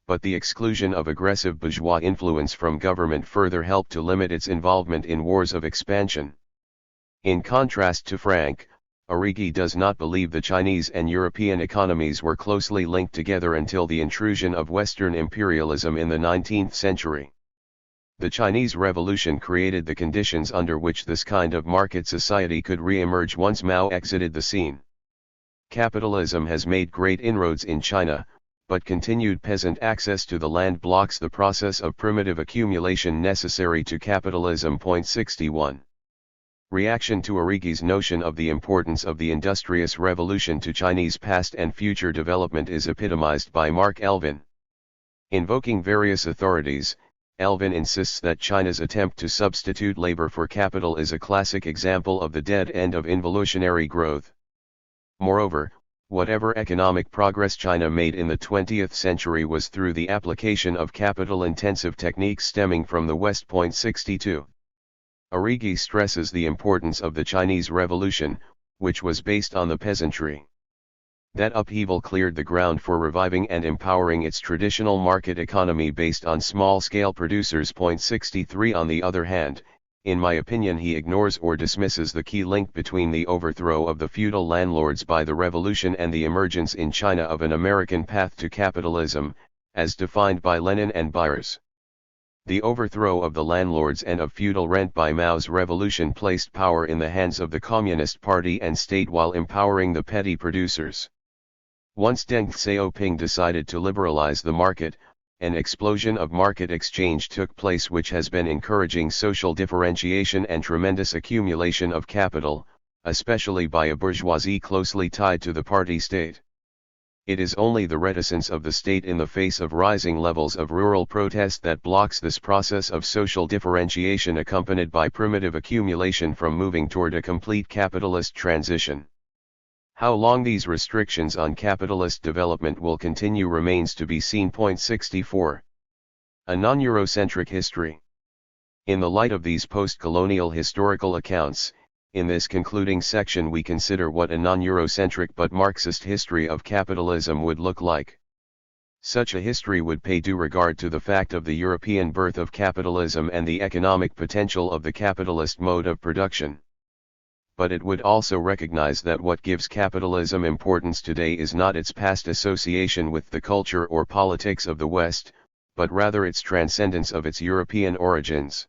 But the exclusion of aggressive bourgeois influence from government further helped to limit its involvement in wars of expansion. In contrast to Frank, Origi does not believe the Chinese and European economies were closely linked together until the intrusion of Western imperialism in the 19th century. The Chinese Revolution created the conditions under which this kind of market society could re-emerge once Mao exited the scene. Capitalism has made great inroads in China, but continued peasant access to the land blocks the process of primitive accumulation necessary to capitalism. 61. Reaction to Origi's notion of the importance of the industrious revolution to Chinese past and future development is epitomized by Mark Elvin. Invoking various authorities, Elvin insists that China's attempt to substitute labor for capital is a classic example of the dead end of involutionary growth. Moreover, whatever economic progress China made in the 20th century was through the application of capital-intensive techniques stemming from the West. 62. Origi stresses the importance of the Chinese Revolution, which was based on the peasantry. That upheaval cleared the ground for reviving and empowering its traditional market economy based on small-scale producers. 63. On the other hand, in my opinion, he ignores or dismisses the key link between the overthrow of the feudal landlords by the revolution and the emergence in China of an American path to capitalism, as defined by Lenin and Byers. The overthrow of the landlords and of feudal rent by Mao's revolution placed power in the hands of the Communist Party and state while empowering the petty producers. Once Deng Xiaoping decided to liberalize the market, an explosion of market exchange took place which has been encouraging social differentiation and tremendous accumulation of capital, especially by a bourgeoisie closely tied to the party state. It is only the reticence of the state in the face of rising levels of rural protest that blocks this process of social differentiation accompanied by primitive accumulation from moving toward a complete capitalist transition. How long these restrictions on capitalist development will continue remains to be seen. 64. A non-Eurocentric history. In the light of these post-colonial historical accounts, in this concluding section we consider what a non-Eurocentric but Marxist history of capitalism would look like. Such a history would pay due regard to the fact of the European birth of capitalism and the economic potential of the capitalist mode of production. But it would also recognize that what gives capitalism importance today is not its past association with the culture or politics of the West, but rather its transcendence of its European origins.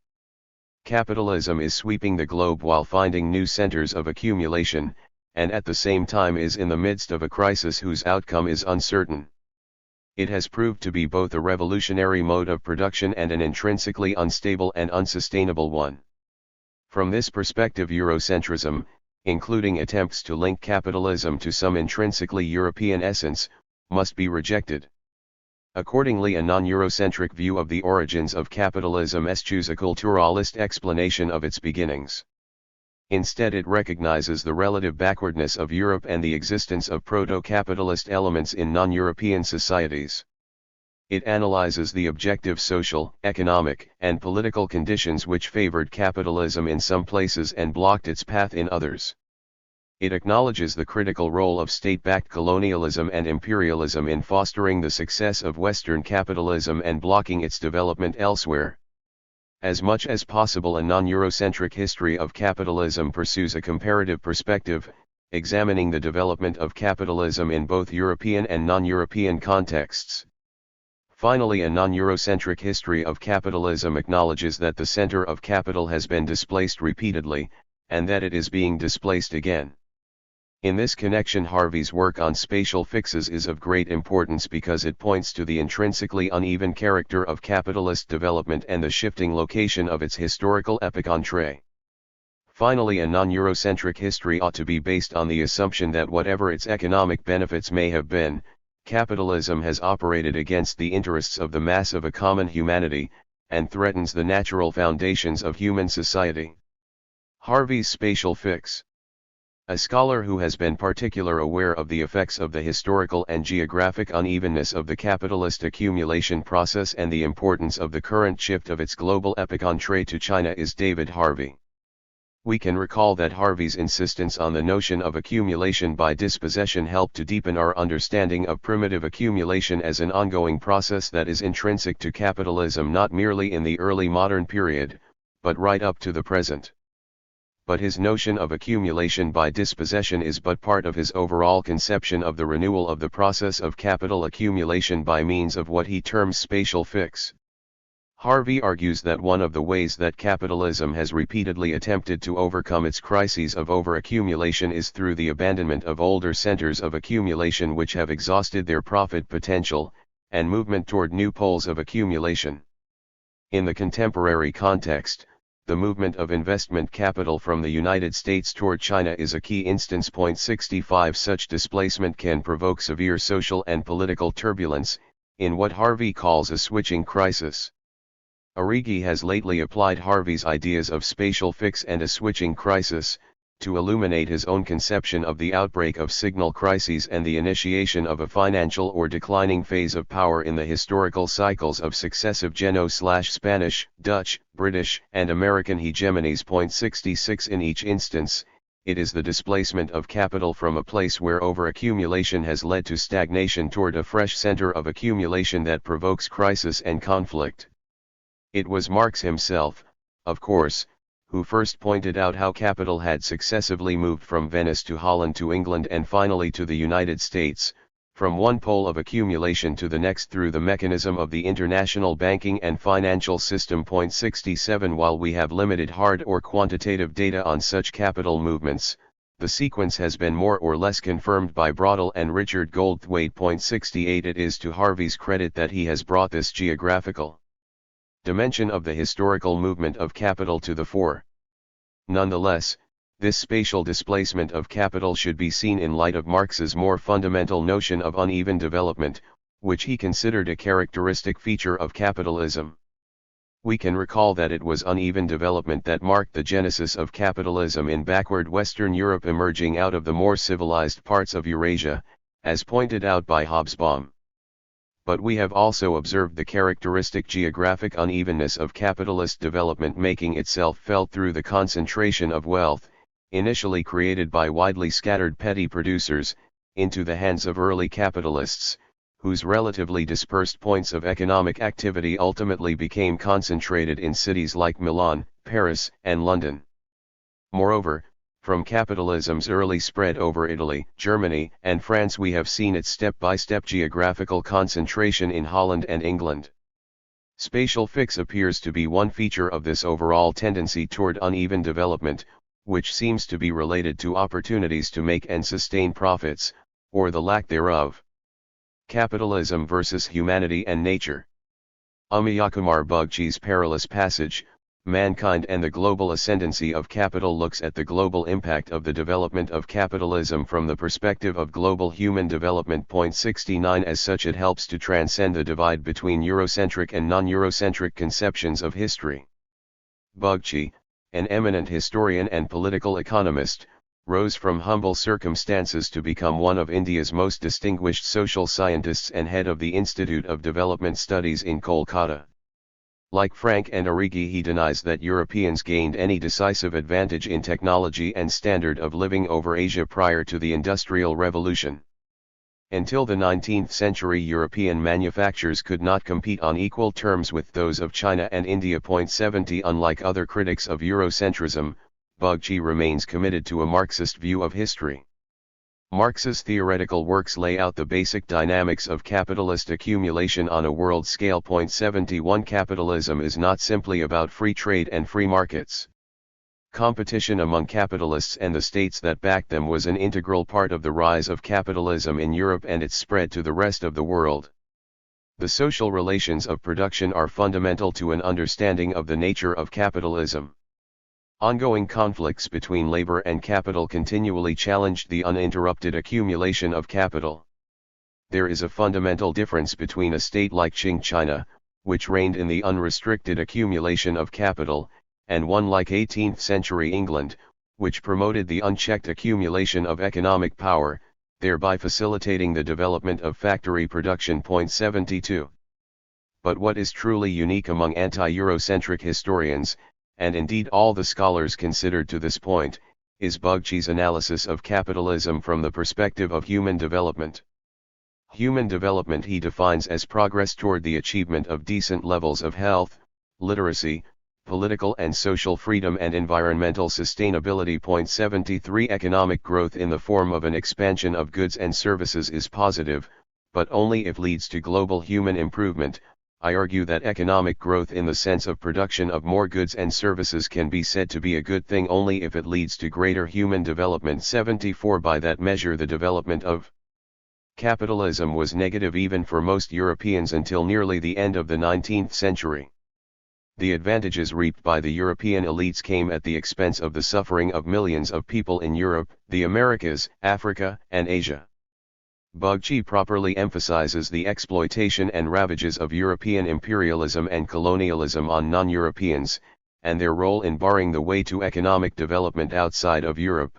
Capitalism is sweeping the globe while finding new centers of accumulation, and at the same time is in the midst of a crisis whose outcome is uncertain. It has proved to be both a revolutionary mode of production and an intrinsically unstable and unsustainable one. From this perspective, Eurocentrism, including attempts to link capitalism to some intrinsically European essence, must be rejected. Accordingly, a non-Eurocentric view of the origins of capitalism eschews a culturalist explanation of its beginnings. Instead, it recognizes the relative backwardness of Europe and the existence of proto-capitalist elements in non-European societies. It analyzes the objective social, economic, and political conditions which favored capitalism in some places and blocked its path in others. It acknowledges the critical role of state-backed colonialism and imperialism in fostering the success of Western capitalism and blocking its development elsewhere. As much as possible, a non-Eurocentric history of capitalism pursues a comparative perspective, examining the development of capitalism in both European and non-European contexts. Finally, a non-Eurocentric history of capitalism acknowledges that the center of capital has been displaced repeatedly, and that it is being displaced again. In this connection, Harvey's work on spatial fixes is of great importance because it points to the intrinsically uneven character of capitalist development and the shifting location of its historical epicentre. Finally, a non-Eurocentric history ought to be based on the assumption that whatever its economic benefits may have been, capitalism has operated against the interests of the mass of a common humanity, and threatens the natural foundations of human society. Harvey's spatial fix. A scholar who has been particularly aware of the effects of the historical and geographic unevenness of the capitalist accumulation process and the importance of the current shift of its global epicentre to China is David Harvey. We can recall that Harvey's insistence on the notion of accumulation by dispossession helped to deepen our understanding of primitive accumulation as an ongoing process that is intrinsic to capitalism not merely in the early modern period, but right up to the present. But his notion of accumulation by dispossession is but part of his overall conception of the renewal of the process of capital accumulation by means of what he terms spatial fix. Harvey argues that one of the ways that capitalism has repeatedly attempted to overcome its crises of overaccumulation is through the abandonment of older centers of accumulation which have exhausted their profit potential, and movement toward new poles of accumulation. In the contemporary context, the movement of investment capital from the United States toward China is a key instance. 65 Such displacement can provoke severe social and political turbulence, in what Harvey calls a switching crisis. Arrighi has lately applied Harvey's ideas of spatial fix and a switching crisis, to illuminate his own conception of the outbreak of signal crises and the initiation of a financial or declining phase of power in the historical cycles of successive Geno/Spanish, Dutch, British, and American hegemonies. 66 In each instance, it is the displacement of capital from a place where overaccumulation has led to stagnation toward a fresh center of accumulation that provokes crisis and conflict. It was Marx himself, of course, who first pointed out how capital had successively moved from Venice to Holland to England and finally to the United States, from one pole of accumulation to the next through the mechanism of the international banking and financial system. 67 While we have limited hard or quantitative data on such capital movements, the sequence has been more or less confirmed by Braudel and Richard Goldthwaite. 68 It is to Harvey's credit that he has brought this geographical dimension of the historical movement of capital to the fore. Nonetheless, This spatial displacement of capital should be seen in light of Marx's more fundamental notion of uneven development, which he considered a characteristic feature of capitalism. We can recall that it was uneven development that marked the genesis of capitalism in backward Western Europe, emerging out of the more civilized parts of Eurasia, as pointed out by Hobsbawm. But we have also observed the characteristic geographic unevenness of capitalist development making itself felt through the concentration of wealth, initially created by widely scattered petty producers, into the hands of early capitalists, whose relatively dispersed points of economic activity ultimately became concentrated in cities like Milan, Paris, and London. Moreover, from capitalism's early spread over Italy, Germany, and France, we have seen its step-by-step geographical concentration in Holland and England. Spatial fix appears to be one feature of this overall tendency toward uneven development, which seems to be related to opportunities to make and sustain profits, or the lack thereof. Capitalism versus Humanity and Nature. Amiyakumar Bugchi's perilous passage, Mankind and the Global Ascendancy of Capital, looks at the global impact of the development of capitalism from the perspective of global human development. 69 As such, it helps to transcend the divide between Eurocentric and non-Eurocentric conceptions of history. Bugchi, an eminent historian and political economist, rose from humble circumstances to become one of India's most distinguished social scientists and head of the Institute of Development Studies in Kolkata. Like Frank and Arrighi, he denies that Europeans gained any decisive advantage in technology and standard of living over Asia prior to the Industrial Revolution. Until the 19th century, European manufacturers could not compete on equal terms with those of China and India. 70 Unlike other critics of Eurocentrism, Bugchi remains committed to a Marxist view of history. Marx's theoretical works lay out the basic dynamics of capitalist accumulation on a world scale. 71 Capitalism is not simply about free trade and free markets. Competition among capitalists and the states that backed them was an integral part of the rise of capitalism in Europe and its spread to the rest of the world. The social relations of production are fundamental to an understanding of the nature of capitalism. Ongoing conflicts between labor and capital continually challenged the uninterrupted accumulation of capital. There is a fundamental difference between a state like Qing China, which reigned in the unrestricted accumulation of capital, and one like 18th century England, which promoted the unchecked accumulation of economic power, thereby facilitating the development of factory production. 72. But what is truly unique among anti-Eurocentric historians, and indeed all the scholars considered to this point, is Bugchi's analysis of capitalism from the perspective of human development. Human development he defines as progress toward the achievement of decent levels of health, literacy, political and social freedom and environmental sustainability. 73 Economic growth in the form of an expansion of goods and services is positive, but only if leads to global human improvement. I argue that economic growth in the sense of production of more goods and services can be said to be a good thing only if it leads to greater human development. 74 By that measure, the development of capitalism was negative even for most Europeans until nearly the end of the 19th century. The advantages reaped by the European elites came at the expense of the suffering of millions of people in Europe, the Americas, Africa, and Asia. Bugchi properly emphasizes the exploitation and ravages of European imperialism and colonialism on non-Europeans, and their role in barring the way to economic development outside of Europe.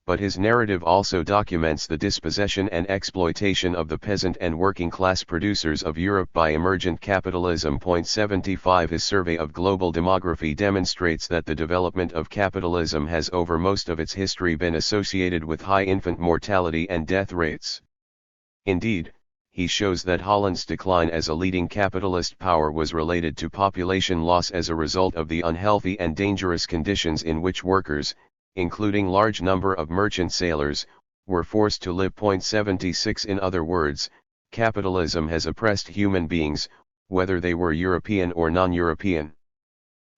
But his narrative also documents the dispossession and exploitation of the peasant and working class producers of Europe by emergent capitalism. 75 His survey of global demography demonstrates that the development of capitalism has over most of its history been associated with high infant mortality and death rates. Indeed, he shows that Holland's decline as a leading capitalist power was related to population loss as a result of the unhealthy and dangerous conditions in which workers, including large number of merchant sailors, were forced to live. 76 In other words, capitalism has oppressed human beings, whether they were European or non-European.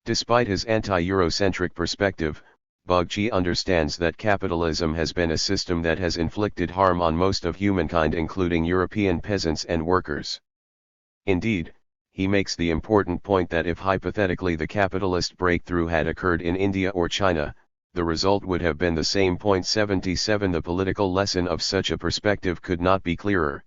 Despite his anti-Eurocentric perspective, Bugchi understands that capitalism has been a system that has inflicted harm on most of humankind, including European peasants and workers. Indeed, he makes the important point that if hypothetically the capitalist breakthrough had occurred in India or China, the result would have been the same. 77 The political lesson of such a perspective could not be clearer.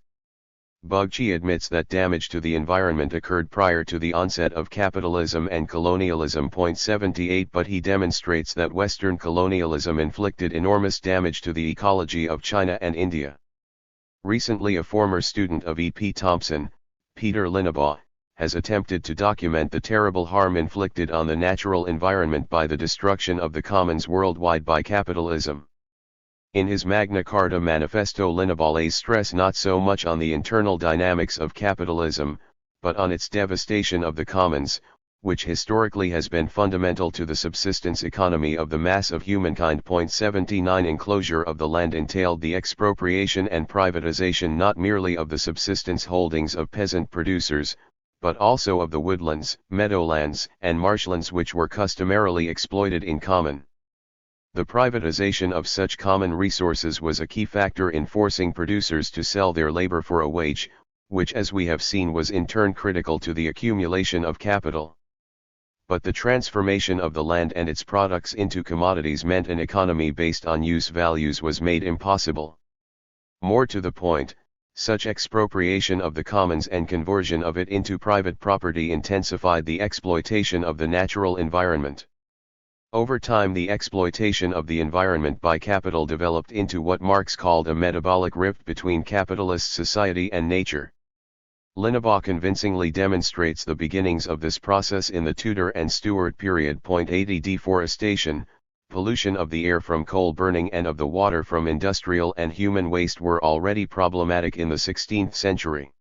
Bugchi admits that damage to the environment occurred prior to the onset of capitalism and colonialism. 78 But he demonstrates that Western colonialism inflicted enormous damage to the ecology of China and India. Recently, a former student of E.P. Thompson, Peter Linnebaugh, has attempted to document the terrible harm inflicted on the natural environment by the destruction of the commons worldwide by capitalism. In his Magna Carta Manifesto, Linnebaugh lays stress not so much on the internal dynamics of capitalism, but on its devastation of the commons, which historically has been fundamental to the subsistence economy of the mass of humankind. 79 Enclosure of the land entailed the expropriation and privatization not merely of the subsistence holdings of peasant producers, but also of the woodlands, meadowlands, and marshlands which were customarily exploited in common. The privatization of such common resources was a key factor in forcing producers to sell their labor for a wage, which, as we have seen, was in turn critical to the accumulation of capital. But the transformation of the land and its products into commodities meant an economy based on use values was made impossible. More to the point, such expropriation of the commons and conversion of it into private property intensified the exploitation of the natural environment. Over time, the exploitation of the environment by capital developed into what Marx called a metabolic rift between capitalist society and nature. Linnebaugh convincingly demonstrates the beginnings of this process in the Tudor and Stuart period. 80 Deforestation, pollution of the air from coal burning and of the water from industrial and human waste were already problematic in the 16th century.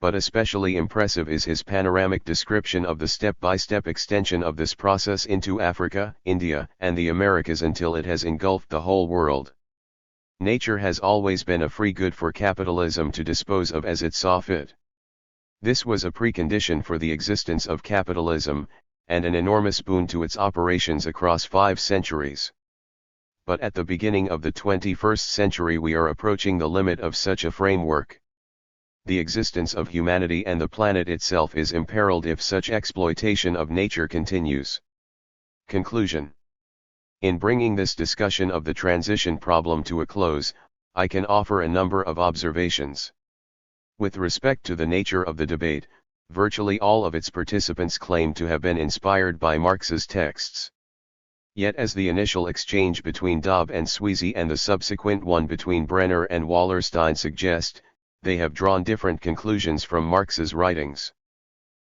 But especially impressive is his panoramic description of the step-by-step extension of this process into Africa, India, and the Americas until it has engulfed the whole world. Nature has always been a free good for capitalism to dispose of as it saw fit. This was a precondition for the existence of capitalism, and an enormous boon to its operations across 5 centuries. But at the beginning of the 21st century we are approaching the limit of such a framework. The existence of humanity and the planet itself is imperiled if such exploitation of nature continues. Conclusion. In bringing this discussion of the transition problem to a close, I can offer a number of observations. With respect to the nature of the debate, virtually all of its participants claim to have been inspired by Marx's texts. Yet as the initial exchange between Dobb and Sweezy and the subsequent one between Brenner and Wallerstein suggest, they have drawn different conclusions from Marx's writings.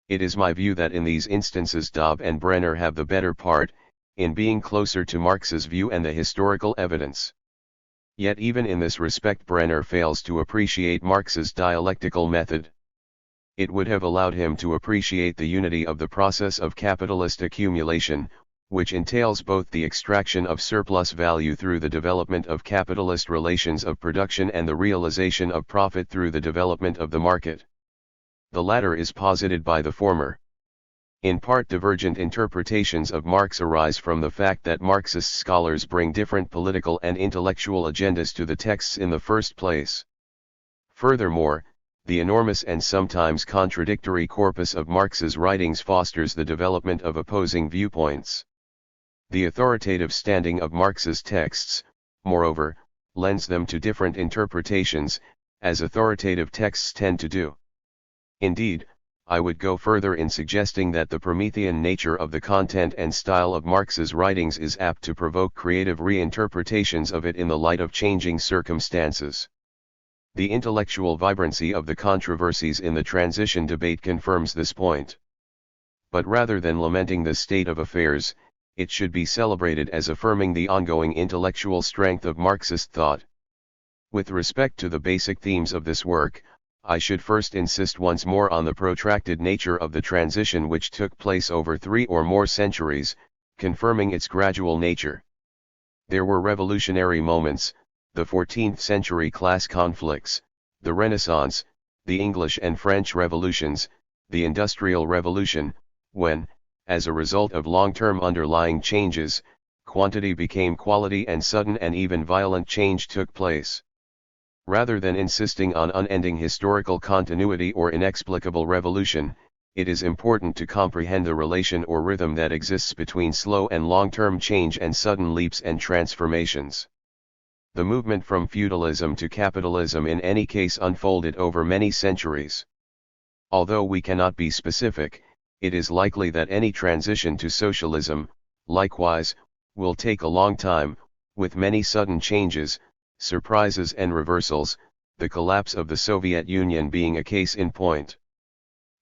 It is my view that in these instances Dobb and Brenner have the better part, in being closer to Marx's view and the historical evidence. Yet even in this respect Brenner fails to appreciate Marx's dialectical method. It would have allowed him to appreciate the unity of the process of capitalist accumulation, which entails both the extraction of surplus value through the development of capitalist relations of production and the realization of profit through the development of the market. The latter is posited by the former. In part, divergent interpretations of Marx arise from the fact that Marxist scholars bring different political and intellectual agendas to the texts in the first place. Furthermore, the enormous and sometimes contradictory corpus of Marx's writings fosters the development of opposing viewpoints. The authoritative standing of Marx's texts, moreover, lends them to different interpretations, as authoritative texts tend to do. Indeed, I would go further in suggesting that the Promethean nature of the content and style of Marx's writings is apt to provoke creative reinterpretations of it in the light of changing circumstances. The intellectual vibrancy of the controversies in the transition debate confirms this point. But rather than lamenting this state of affairs, it should be celebrated as affirming the ongoing intellectual strength of Marxist thought. With respect to the basic themes of this work, I should first insist once more on the protracted nature of the transition which took place over 3 or more centuries, confirming its gradual nature. There were revolutionary moments, the 14th century class conflicts, the Renaissance, the English and French revolutions, the Industrial Revolution, when, as a result of long-term underlying changes, quantity became quality and sudden and even violent change took place. Rather than insisting on unending historical continuity or inexplicable revolution, it is important to comprehend the relation or rhythm that exists between slow and long-term change and sudden leaps and transformations. The movement from feudalism to capitalism in any case unfolded over many centuries. Although we cannot be specific, it is likely that any transition to socialism, likewise, will take a long time, with many sudden changes, surprises and reversals, the collapse of the Soviet Union being a case in point.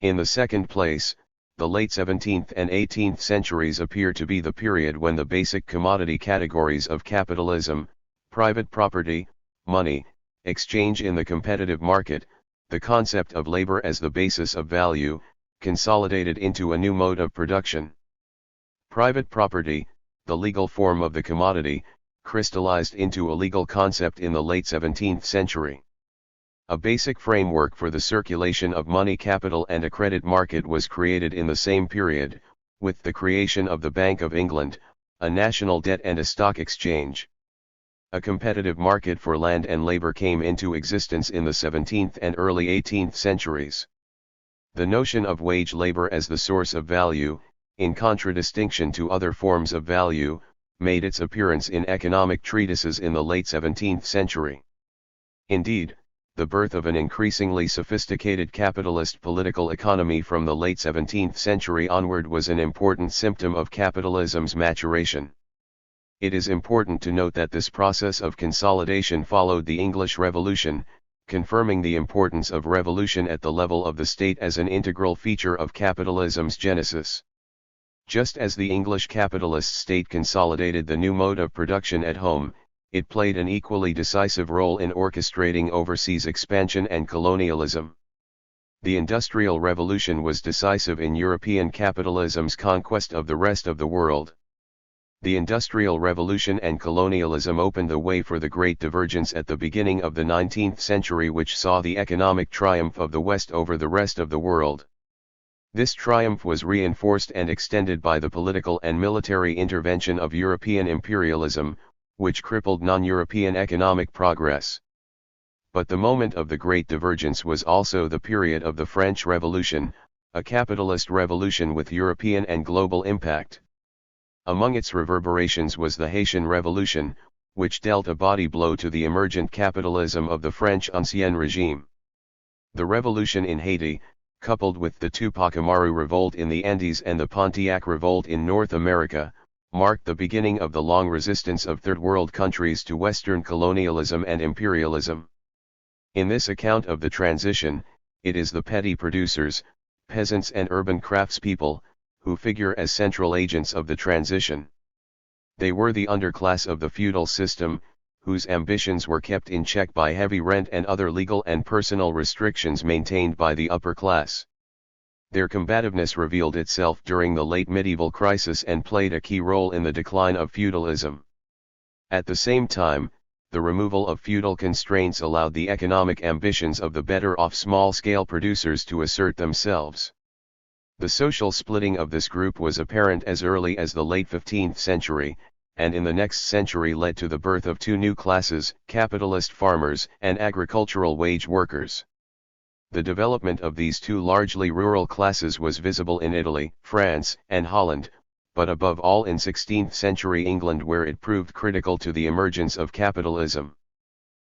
In the second place, the late 17th and 18th centuries appear to be the period when the basic commodity categories of capitalism, private property, money, exchange in the competitive market, the concept of labor as the basis of value, consolidated into a new mode of production. Private property, the legal form of the commodity, crystallized into a legal concept in the late 17th century. A basic framework for the circulation of money capital and a credit market was created in the same period, with the creation of the Bank of England, a national debt and a stock exchange. A competitive market for land and labor came into existence in the 17th and early 18th centuries. The notion of wage labor as the source of value, in contradistinction to other forms of value, made its appearance in economic treatises in the late 17th century. Indeed, the birth of an increasingly sophisticated capitalist political economy from the late 17th century onward was an important symptom of capitalism's maturation. It is important to note that this process of consolidation followed the English Revolution, confirming the importance of revolution at the level of the state as an integral feature of capitalism's genesis. Just as the English capitalist state consolidated the new mode of production at home, it played an equally decisive role in orchestrating overseas expansion and colonialism. The Industrial Revolution was decisive in European capitalism's conquest of the rest of the world. The Industrial Revolution and colonialism opened the way for the Great Divergence at the beginning of the 19th century, which saw the economic triumph of the West over the rest of the world. This triumph was reinforced and extended by the political and military intervention of European imperialism, which crippled non-European economic progress. But the moment of the Great Divergence was also the period of the French Revolution, a capitalist revolution with European and global impact. Among its reverberations was the Haitian Revolution, which dealt a body blow to the emergent capitalism of the French Ancien regime. The revolution in Haiti, coupled with the Tupac Amaru revolt in the Andes and the Pontiac revolt in North America, marked the beginning of the long resistance of Third World countries to Western colonialism and imperialism. In this account of the transition, it is the petty producers, peasants and urban craftspeople, who figure as central agents of the transition. They were the underclass of the feudal system, whose ambitions were kept in check by heavy rent and other legal and personal restrictions maintained by the upper class. Their combativeness revealed itself during the late medieval crisis and played a key role in the decline of feudalism. At the same time, the removal of feudal constraints allowed the economic ambitions of the better-off small-scale producers to assert themselves. The social splitting of this group was apparent as early as the late 15th century, and in the next century led to the birth of two new classes, capitalist farmers and agricultural wage workers. The development of these two largely rural classes was visible in Italy, France, and Holland, but above all in 16th century England, where it proved critical to the emergence of capitalism.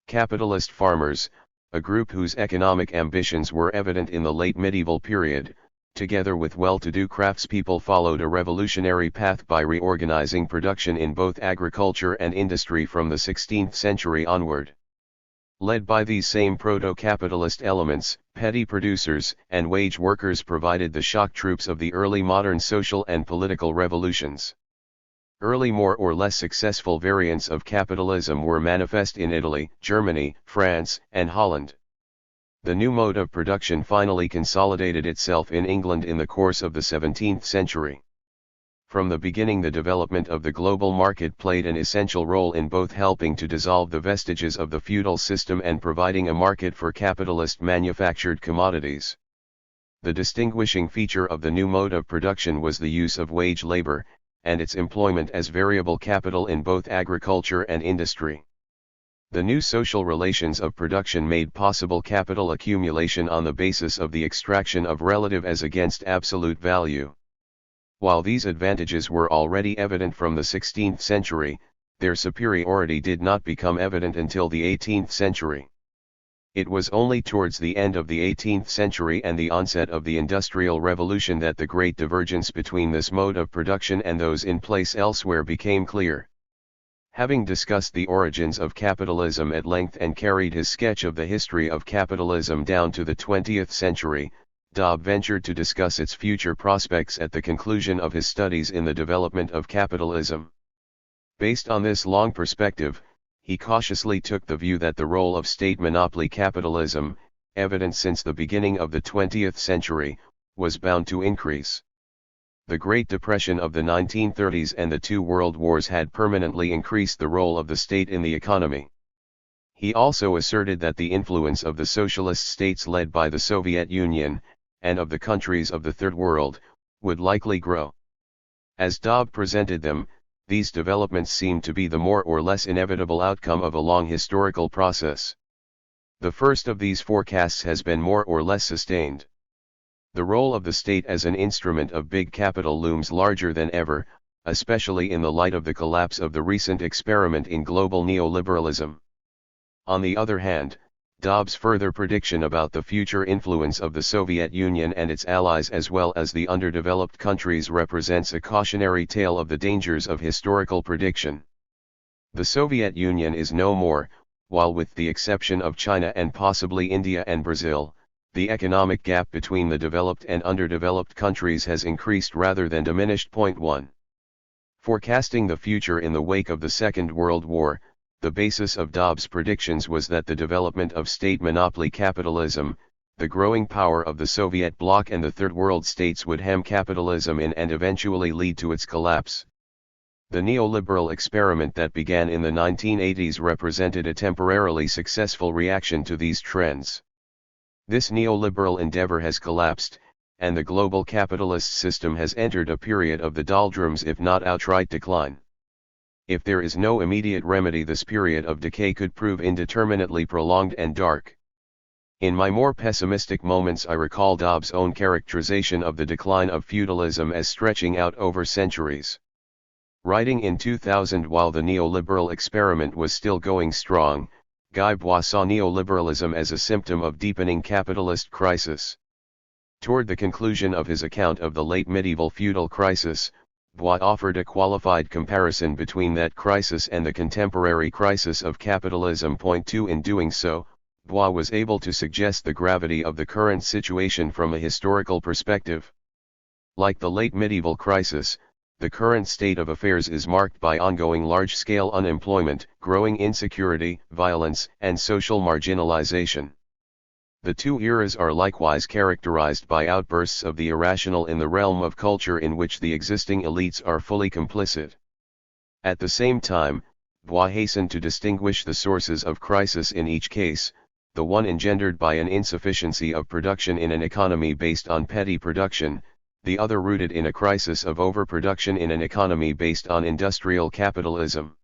Capitalist farmers, a group whose economic ambitions were evident in the late medieval period, together with well-to-do craftspeople, followed a revolutionary path by reorganizing production in both agriculture and industry from the 16th century onward. Led by these same proto-capitalist elements, petty producers and wage workers provided the shock troops of the early modern social and political revolutions. Early more or less successful variants of capitalism were manifest in Italy, Germany, France, and Holland. The new mode of production finally consolidated itself in England in the course of the 17th century. From the beginning, the development of the global market played an essential role in both helping to dissolve the vestiges of the feudal system and providing a market for capitalist manufactured commodities. The distinguishing feature of the new mode of production was the use of wage labor, and its employment as variable capital in both agriculture and industry. The new social relations of production made possible capital accumulation on the basis of the extraction of relative as against absolute value. While these advantages were already evident from the 16th century, their superiority did not become evident until the 18th century. It was only towards the end of the 18th century and the onset of the Industrial Revolution that the great divergence between this mode of production and those in place elsewhere became clear. Having discussed the origins of capitalism at length and carried his sketch of the history of capitalism down to the 20th century, Dobb ventured to discuss its future prospects at the conclusion of his studies in the development of capitalism. Based on this long perspective, he cautiously took the view that the role of state monopoly capitalism, evident since the beginning of the 20th century, was bound to increase. The Great Depression of the 1930s and the two world wars had permanently increased the role of the state in the economy. He also asserted that the influence of the socialist states led by the Soviet Union, and of the countries of the Third World, would likely grow. As Dobb presented them, these developments seemed to be the more or less inevitable outcome of a long historical process. The first of these forecasts has been more or less sustained. The role of the state as an instrument of big capital looms larger than ever, especially in the light of the collapse of the recent experiment in global neoliberalism. On the other hand, Dobb's further prediction about the future influence of the Soviet Union and its allies as well as the underdeveloped countries represents a cautionary tale of the dangers of historical prediction. The Soviet Union is no more, while with the exception of China and possibly India and Brazil, the economic gap between the developed and underdeveloped countries has increased rather than diminished. 1. Forecasting the future in the wake of the Second World War, the basis of Dobb's predictions was that the development of state monopoly capitalism, the growing power of the Soviet bloc and the Third World states would hem capitalism in and eventually lead to its collapse. The neoliberal experiment that began in the 1980s represented a temporarily successful reaction to these trends. This neoliberal endeavor has collapsed, and the global capitalist system has entered a period of the doldrums if not outright decline. If there is no immediate remedy, this period of decay could prove indeterminately prolonged and dark. In my more pessimistic moments I recall Dobb's own characterization of the decline of feudalism as stretching out over centuries. Writing in 2000 while the neoliberal experiment was still going strong, Guy Bois saw neoliberalism as a symptom of deepening capitalist crisis. Toward the conclusion of his account of the late medieval feudal crisis, Bois offered a qualified comparison between that crisis and the contemporary crisis of capitalism. 2. In doing so, Bois was able to suggest the gravity of the current situation from a historical perspective. Like the late medieval crisis, the current state of affairs is marked by ongoing large-scale unemployment, growing insecurity, violence, and social marginalization. The two eras are likewise characterized by outbursts of the irrational in the realm of culture in which the existing elites are fully complicit. At the same time, Bois hastened to distinguish the sources of crisis in each case, the one engendered by an insufficiency of production in an economy based on petty production, the other rooted in a crisis of overproduction in an economy based on industrial capitalism.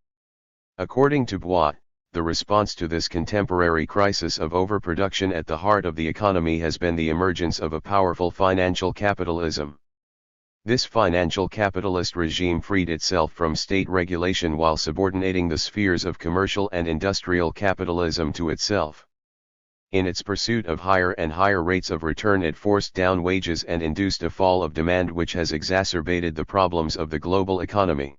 According to Bois, the response to this contemporary crisis of overproduction at the heart of the economy has been the emergence of a powerful financial capitalism. This financial capitalist regime freed itself from state regulation while subordinating the spheres of commercial and industrial capitalism to itself. In its pursuit of higher and higher rates of return, it forced down wages and induced a fall of demand which has exacerbated the problems of the global economy.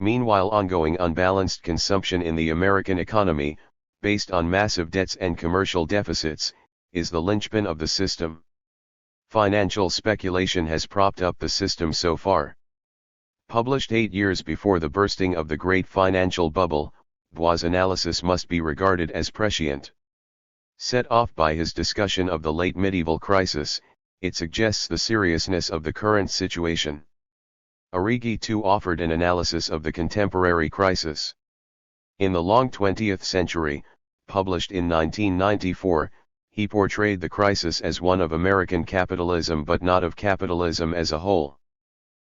Meanwhile, ongoing unbalanced consumption in the American economy, based on massive debts and commercial deficits, is the linchpin of the system. Financial speculation has propped up the system so far. Published 8 years before the bursting of the great financial bubble, Bois' analysis must be regarded as prescient. Set off by his discussion of the late medieval crisis, it suggests the seriousness of the current situation. Arrighi too offered an analysis of the contemporary crisis. In the long 20th century, published in 1994, he portrayed the crisis as one of American capitalism but not of capitalism as a whole.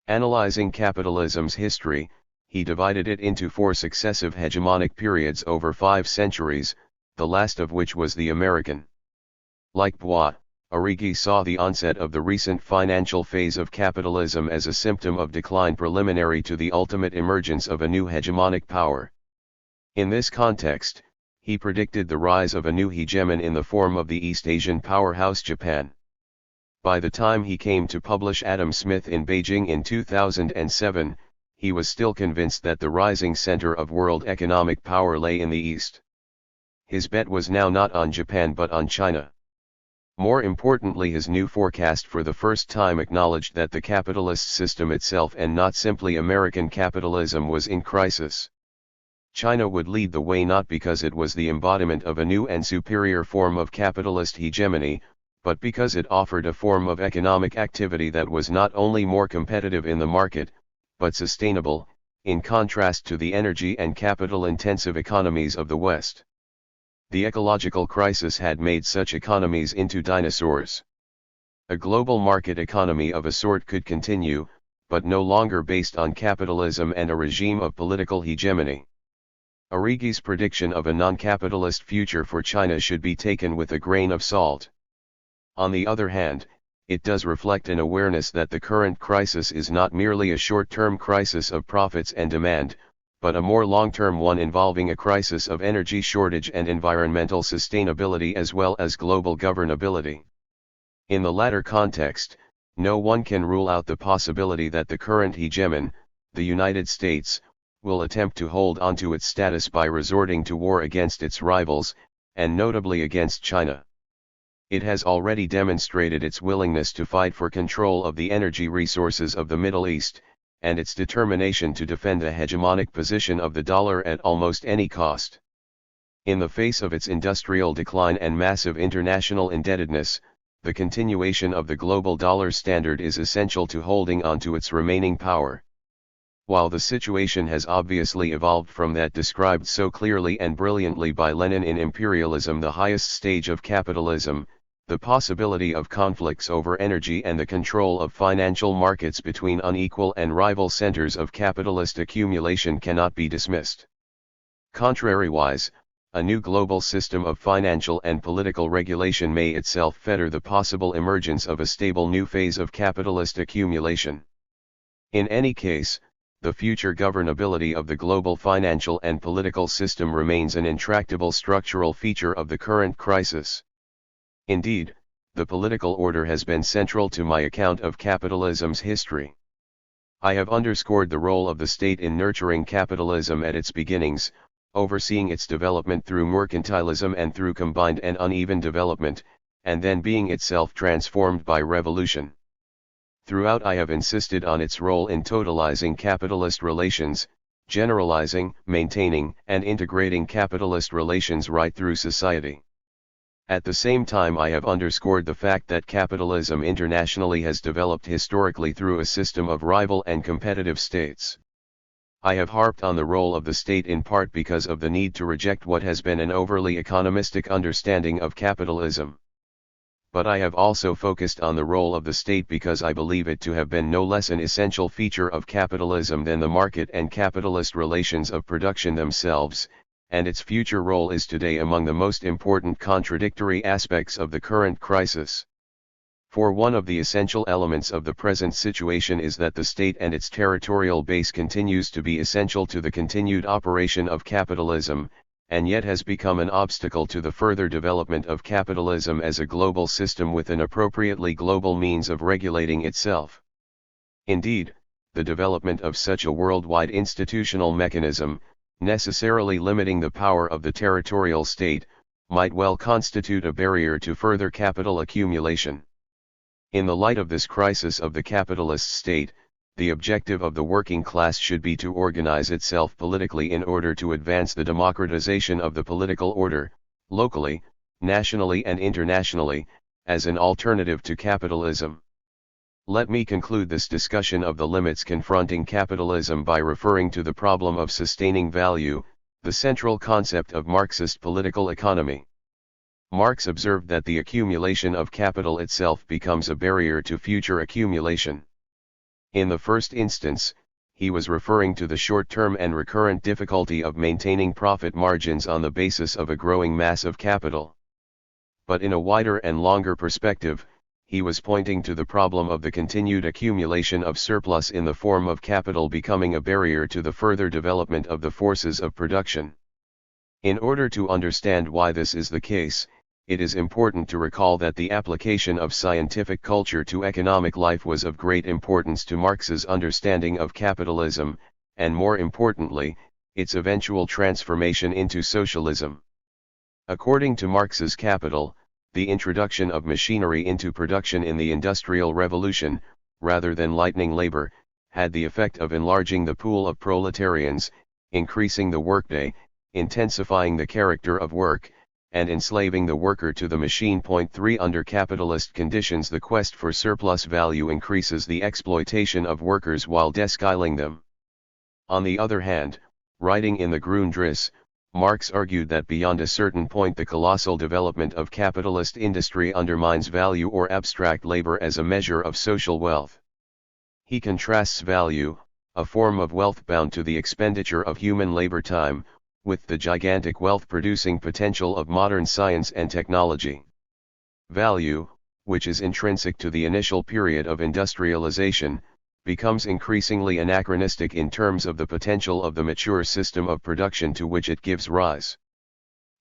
Analyzing capitalism's history, he divided it into 4 successive hegemonic periods over 5 centuries, the last of which was the American. Like Bois, Arrighi saw the onset of the recent financial phase of capitalism as a symptom of decline preliminary to the ultimate emergence of a new hegemonic power. In this context, he predicted the rise of a new hegemon in the form of the East Asian powerhouse Japan. By the time he came to publish Adam Smith in Beijing in 2007, he was still convinced that the rising center of world economic power lay in the East. His bet was now not on Japan but on China. More importantly, his new forecast for the first time acknowledged that the capitalist system itself and not simply American capitalism was in crisis. China would lead the way not because it was the embodiment of a new and superior form of capitalist hegemony, but because it offered a form of economic activity that was not only more competitive in the market, but sustainable, in contrast to the energy and capital-intensive economies of the West. The ecological crisis had made such economies into dinosaurs. A global market economy of a sort could continue, but no longer based on capitalism and a regime of political hegemony. Arrighi's prediction of a non-capitalist future for China should be taken with a grain of salt. On the other hand, it does reflect an awareness that the current crisis is not merely a short-term crisis of profits and demand, but a more long-term one involving a crisis of energy shortage and environmental sustainability as well as global governability. In the latter context, no one can rule out the possibility that the current hegemon, the United States, will attempt to hold onto its status by resorting to war against its rivals, and notably against China. It has already demonstrated its willingness to fight for control of the energy resources of the Middle East, and its determination to defend a hegemonic position of the dollar at almost any cost. In the face of its industrial decline and massive international indebtedness, the continuation of the global dollar standard is essential to holding on to its remaining power. While the situation has obviously evolved from that described so clearly and brilliantly by Lenin in Imperialism, the highest stage of capitalism, the possibility of conflicts over energy and the control of financial markets between unequal and rival centers of capitalist accumulation cannot be dismissed. Contrariwise, a new global system of financial and political regulation may itself fetter the possible emergence of a stable new phase of capitalist accumulation. In any case, the future governability of the global financial and political system remains an intractable structural feature of the current crisis. Indeed, the political order has been central to my account of capitalism's history. I have underscored the role of the state in nurturing capitalism at its beginnings, overseeing its development through mercantilism and through combined and uneven development, and then being itself transformed by revolution. Throughout I have insisted on its role in totalizing capitalist relations, generalizing, maintaining, and integrating capitalist relations right through society. At the same time I have underscored the fact that capitalism internationally has developed historically through a system of rival and competitive states. I have harped on the role of the state in part because of the need to reject what has been an overly economistic understanding of capitalism. But I have also focused on the role of the state because I believe it to have been no less an essential feature of capitalism than the market and capitalist relations of production themselves, and its future role is today among the most important contradictory aspects of the current crisis. For one of the essential elements of the present situation is that the state and its territorial base continues to be essential to the continued operation of capitalism, and yet has become an obstacle to the further development of capitalism as a global system with an appropriately global means of regulating itself. Indeed, the development of such a worldwide institutional mechanism, necessarily limiting the power of the territorial state, might well constitute a barrier to further capital accumulation. In the light of this crisis of the capitalist state, the objective of the working class should be to organize itself politically in order to advance the democratization of the political order, locally, nationally and internationally, as an alternative to capitalism. Let me conclude this discussion of the limits confronting capitalism by referring to the problem of sustaining value, the central concept of Marxist political economy. Marx observed that the accumulation of capital itself becomes a barrier to future accumulation. In the first instance, he was referring to the short-term and recurrent difficulty of maintaining profit margins on the basis of a growing mass of capital. But in a wider and longer perspective, he was pointing to the problem of the continued accumulation of surplus in the form of capital becoming a barrier to the further development of the forces of production. In order to understand why this is the case, it is important to recall that the application of scientific culture to economic life was of great importance to Marx's understanding of capitalism, and more importantly, its eventual transformation into socialism. According to Marx's Capital, the introduction of machinery into production in the Industrial Revolution, rather than lightening labor, had the effect of enlarging the pool of proletarians, increasing the workday, intensifying the character of work, and enslaving the worker to the machine. 3 Under capitalist conditions, the quest for surplus value increases the exploitation of workers while descaling them. On the other hand, writing in the Grundrisse, Marx argued that beyond a certain point the colossal development of capitalist industry undermines value or abstract labor as a measure of social wealth. He contrasts value, a form of wealth bound to the expenditure of human labor time, with the gigantic wealth-producing potential of modern science and technology. Value, which is intrinsic to the initial period of industrialization, becomes increasingly anachronistic in terms of the potential of the mature system of production to which it gives rise.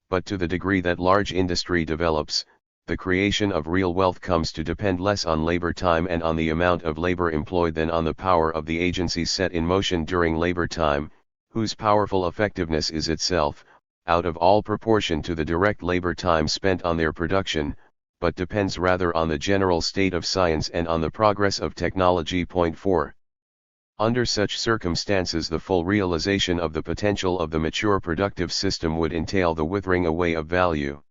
But to the degree that large industry develops, the creation of real wealth comes to depend less on labor time and on the amount of labor employed than on the power of the agencies set in motion during labor time, whose powerful effectiveness is itself, out of all proportion to the direct labor time spent on their production, but depends rather on the general state of science and on the progress of technology. 4. Under such circumstances, the full realization of the potential of the mature productive system would entail the withering away of value.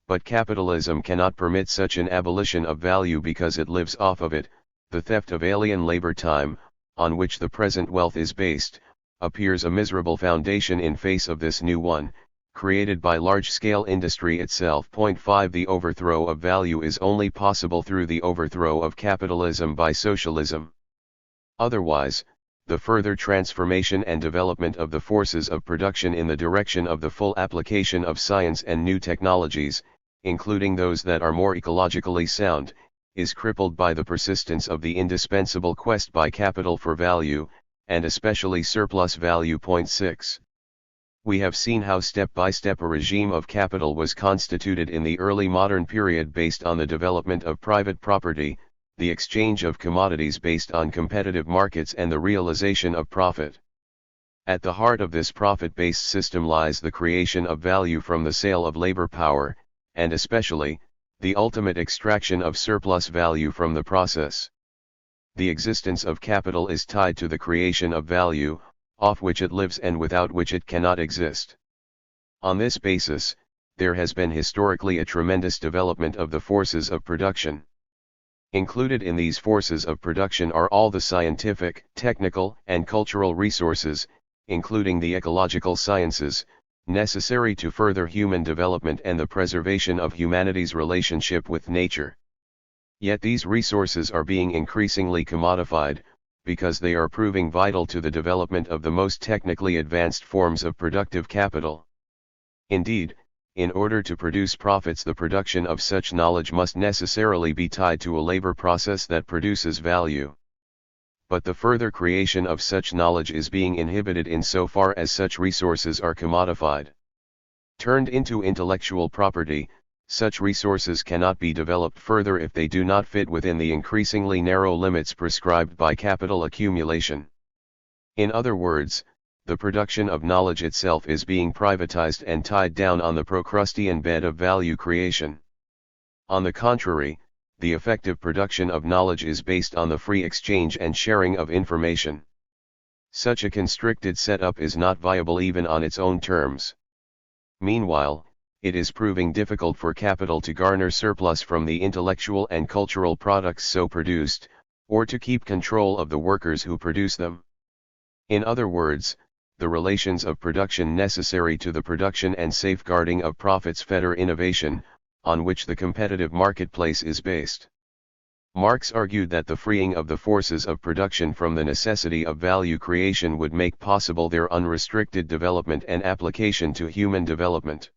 But capitalism cannot permit such an abolition of value because it lives off of it. The theft of alien labor time, on which the present wealth is based, appears a miserable foundation in face of this new one, created by large-scale industry itself. 5 The overthrow of value is only possible through the overthrow of capitalism by socialism. Otherwise, the further transformation and development of the forces of production in the direction of the full application of science and new technologies, including those that are more ecologically sound, is crippled by the persistence of the indispensable quest by capital for value, and especially surplus value. 6. We have seen how step by step a regime of capital was constituted in the early modern period based on the development of private property, the exchange of commodities based on competitive markets, and the realization of profit. At the heart of this profit-based system lies the creation of value from the sale of labor power, and especially, the ultimate extraction of surplus value from the process. The existence of capital is tied to the creation of value, off which it lives and without which it cannot exist. On this basis, there has been historically a tremendous development of the forces of production. Included in these forces of production are all the scientific, technical, and cultural resources, including the ecological sciences, necessary to further human development and the preservation of humanity's relationship with nature. Yet these resources are being increasingly commodified, because they are proving vital to the development of the most technically advanced forms of productive capital. Indeed, in order to produce profits, the production of such knowledge must necessarily be tied to a labor process that produces value. But the further creation of such knowledge is being inhibited insofar as such resources are commodified. Turned into intellectual property, such resources cannot be developed further if they do not fit within the increasingly narrow limits prescribed by capital accumulation. In other words, the production of knowledge itself is being privatized and tied down on the Procrustean bed of value creation. On the contrary, the effective production of knowledge is based on the free exchange and sharing of information. Such a constricted setup is not viable even on its own terms. Meanwhile, it is proving difficult for capital to garner surplus from the intellectual and cultural products so produced, or to keep control of the workers who produce them. In other words, the relations of production necessary to the production and safeguarding of profits fetter innovation, on which the competitive marketplace is based. Marx argued that the freeing of the forces of production from the necessity of value creation would make possible their unrestricted development and application to human development.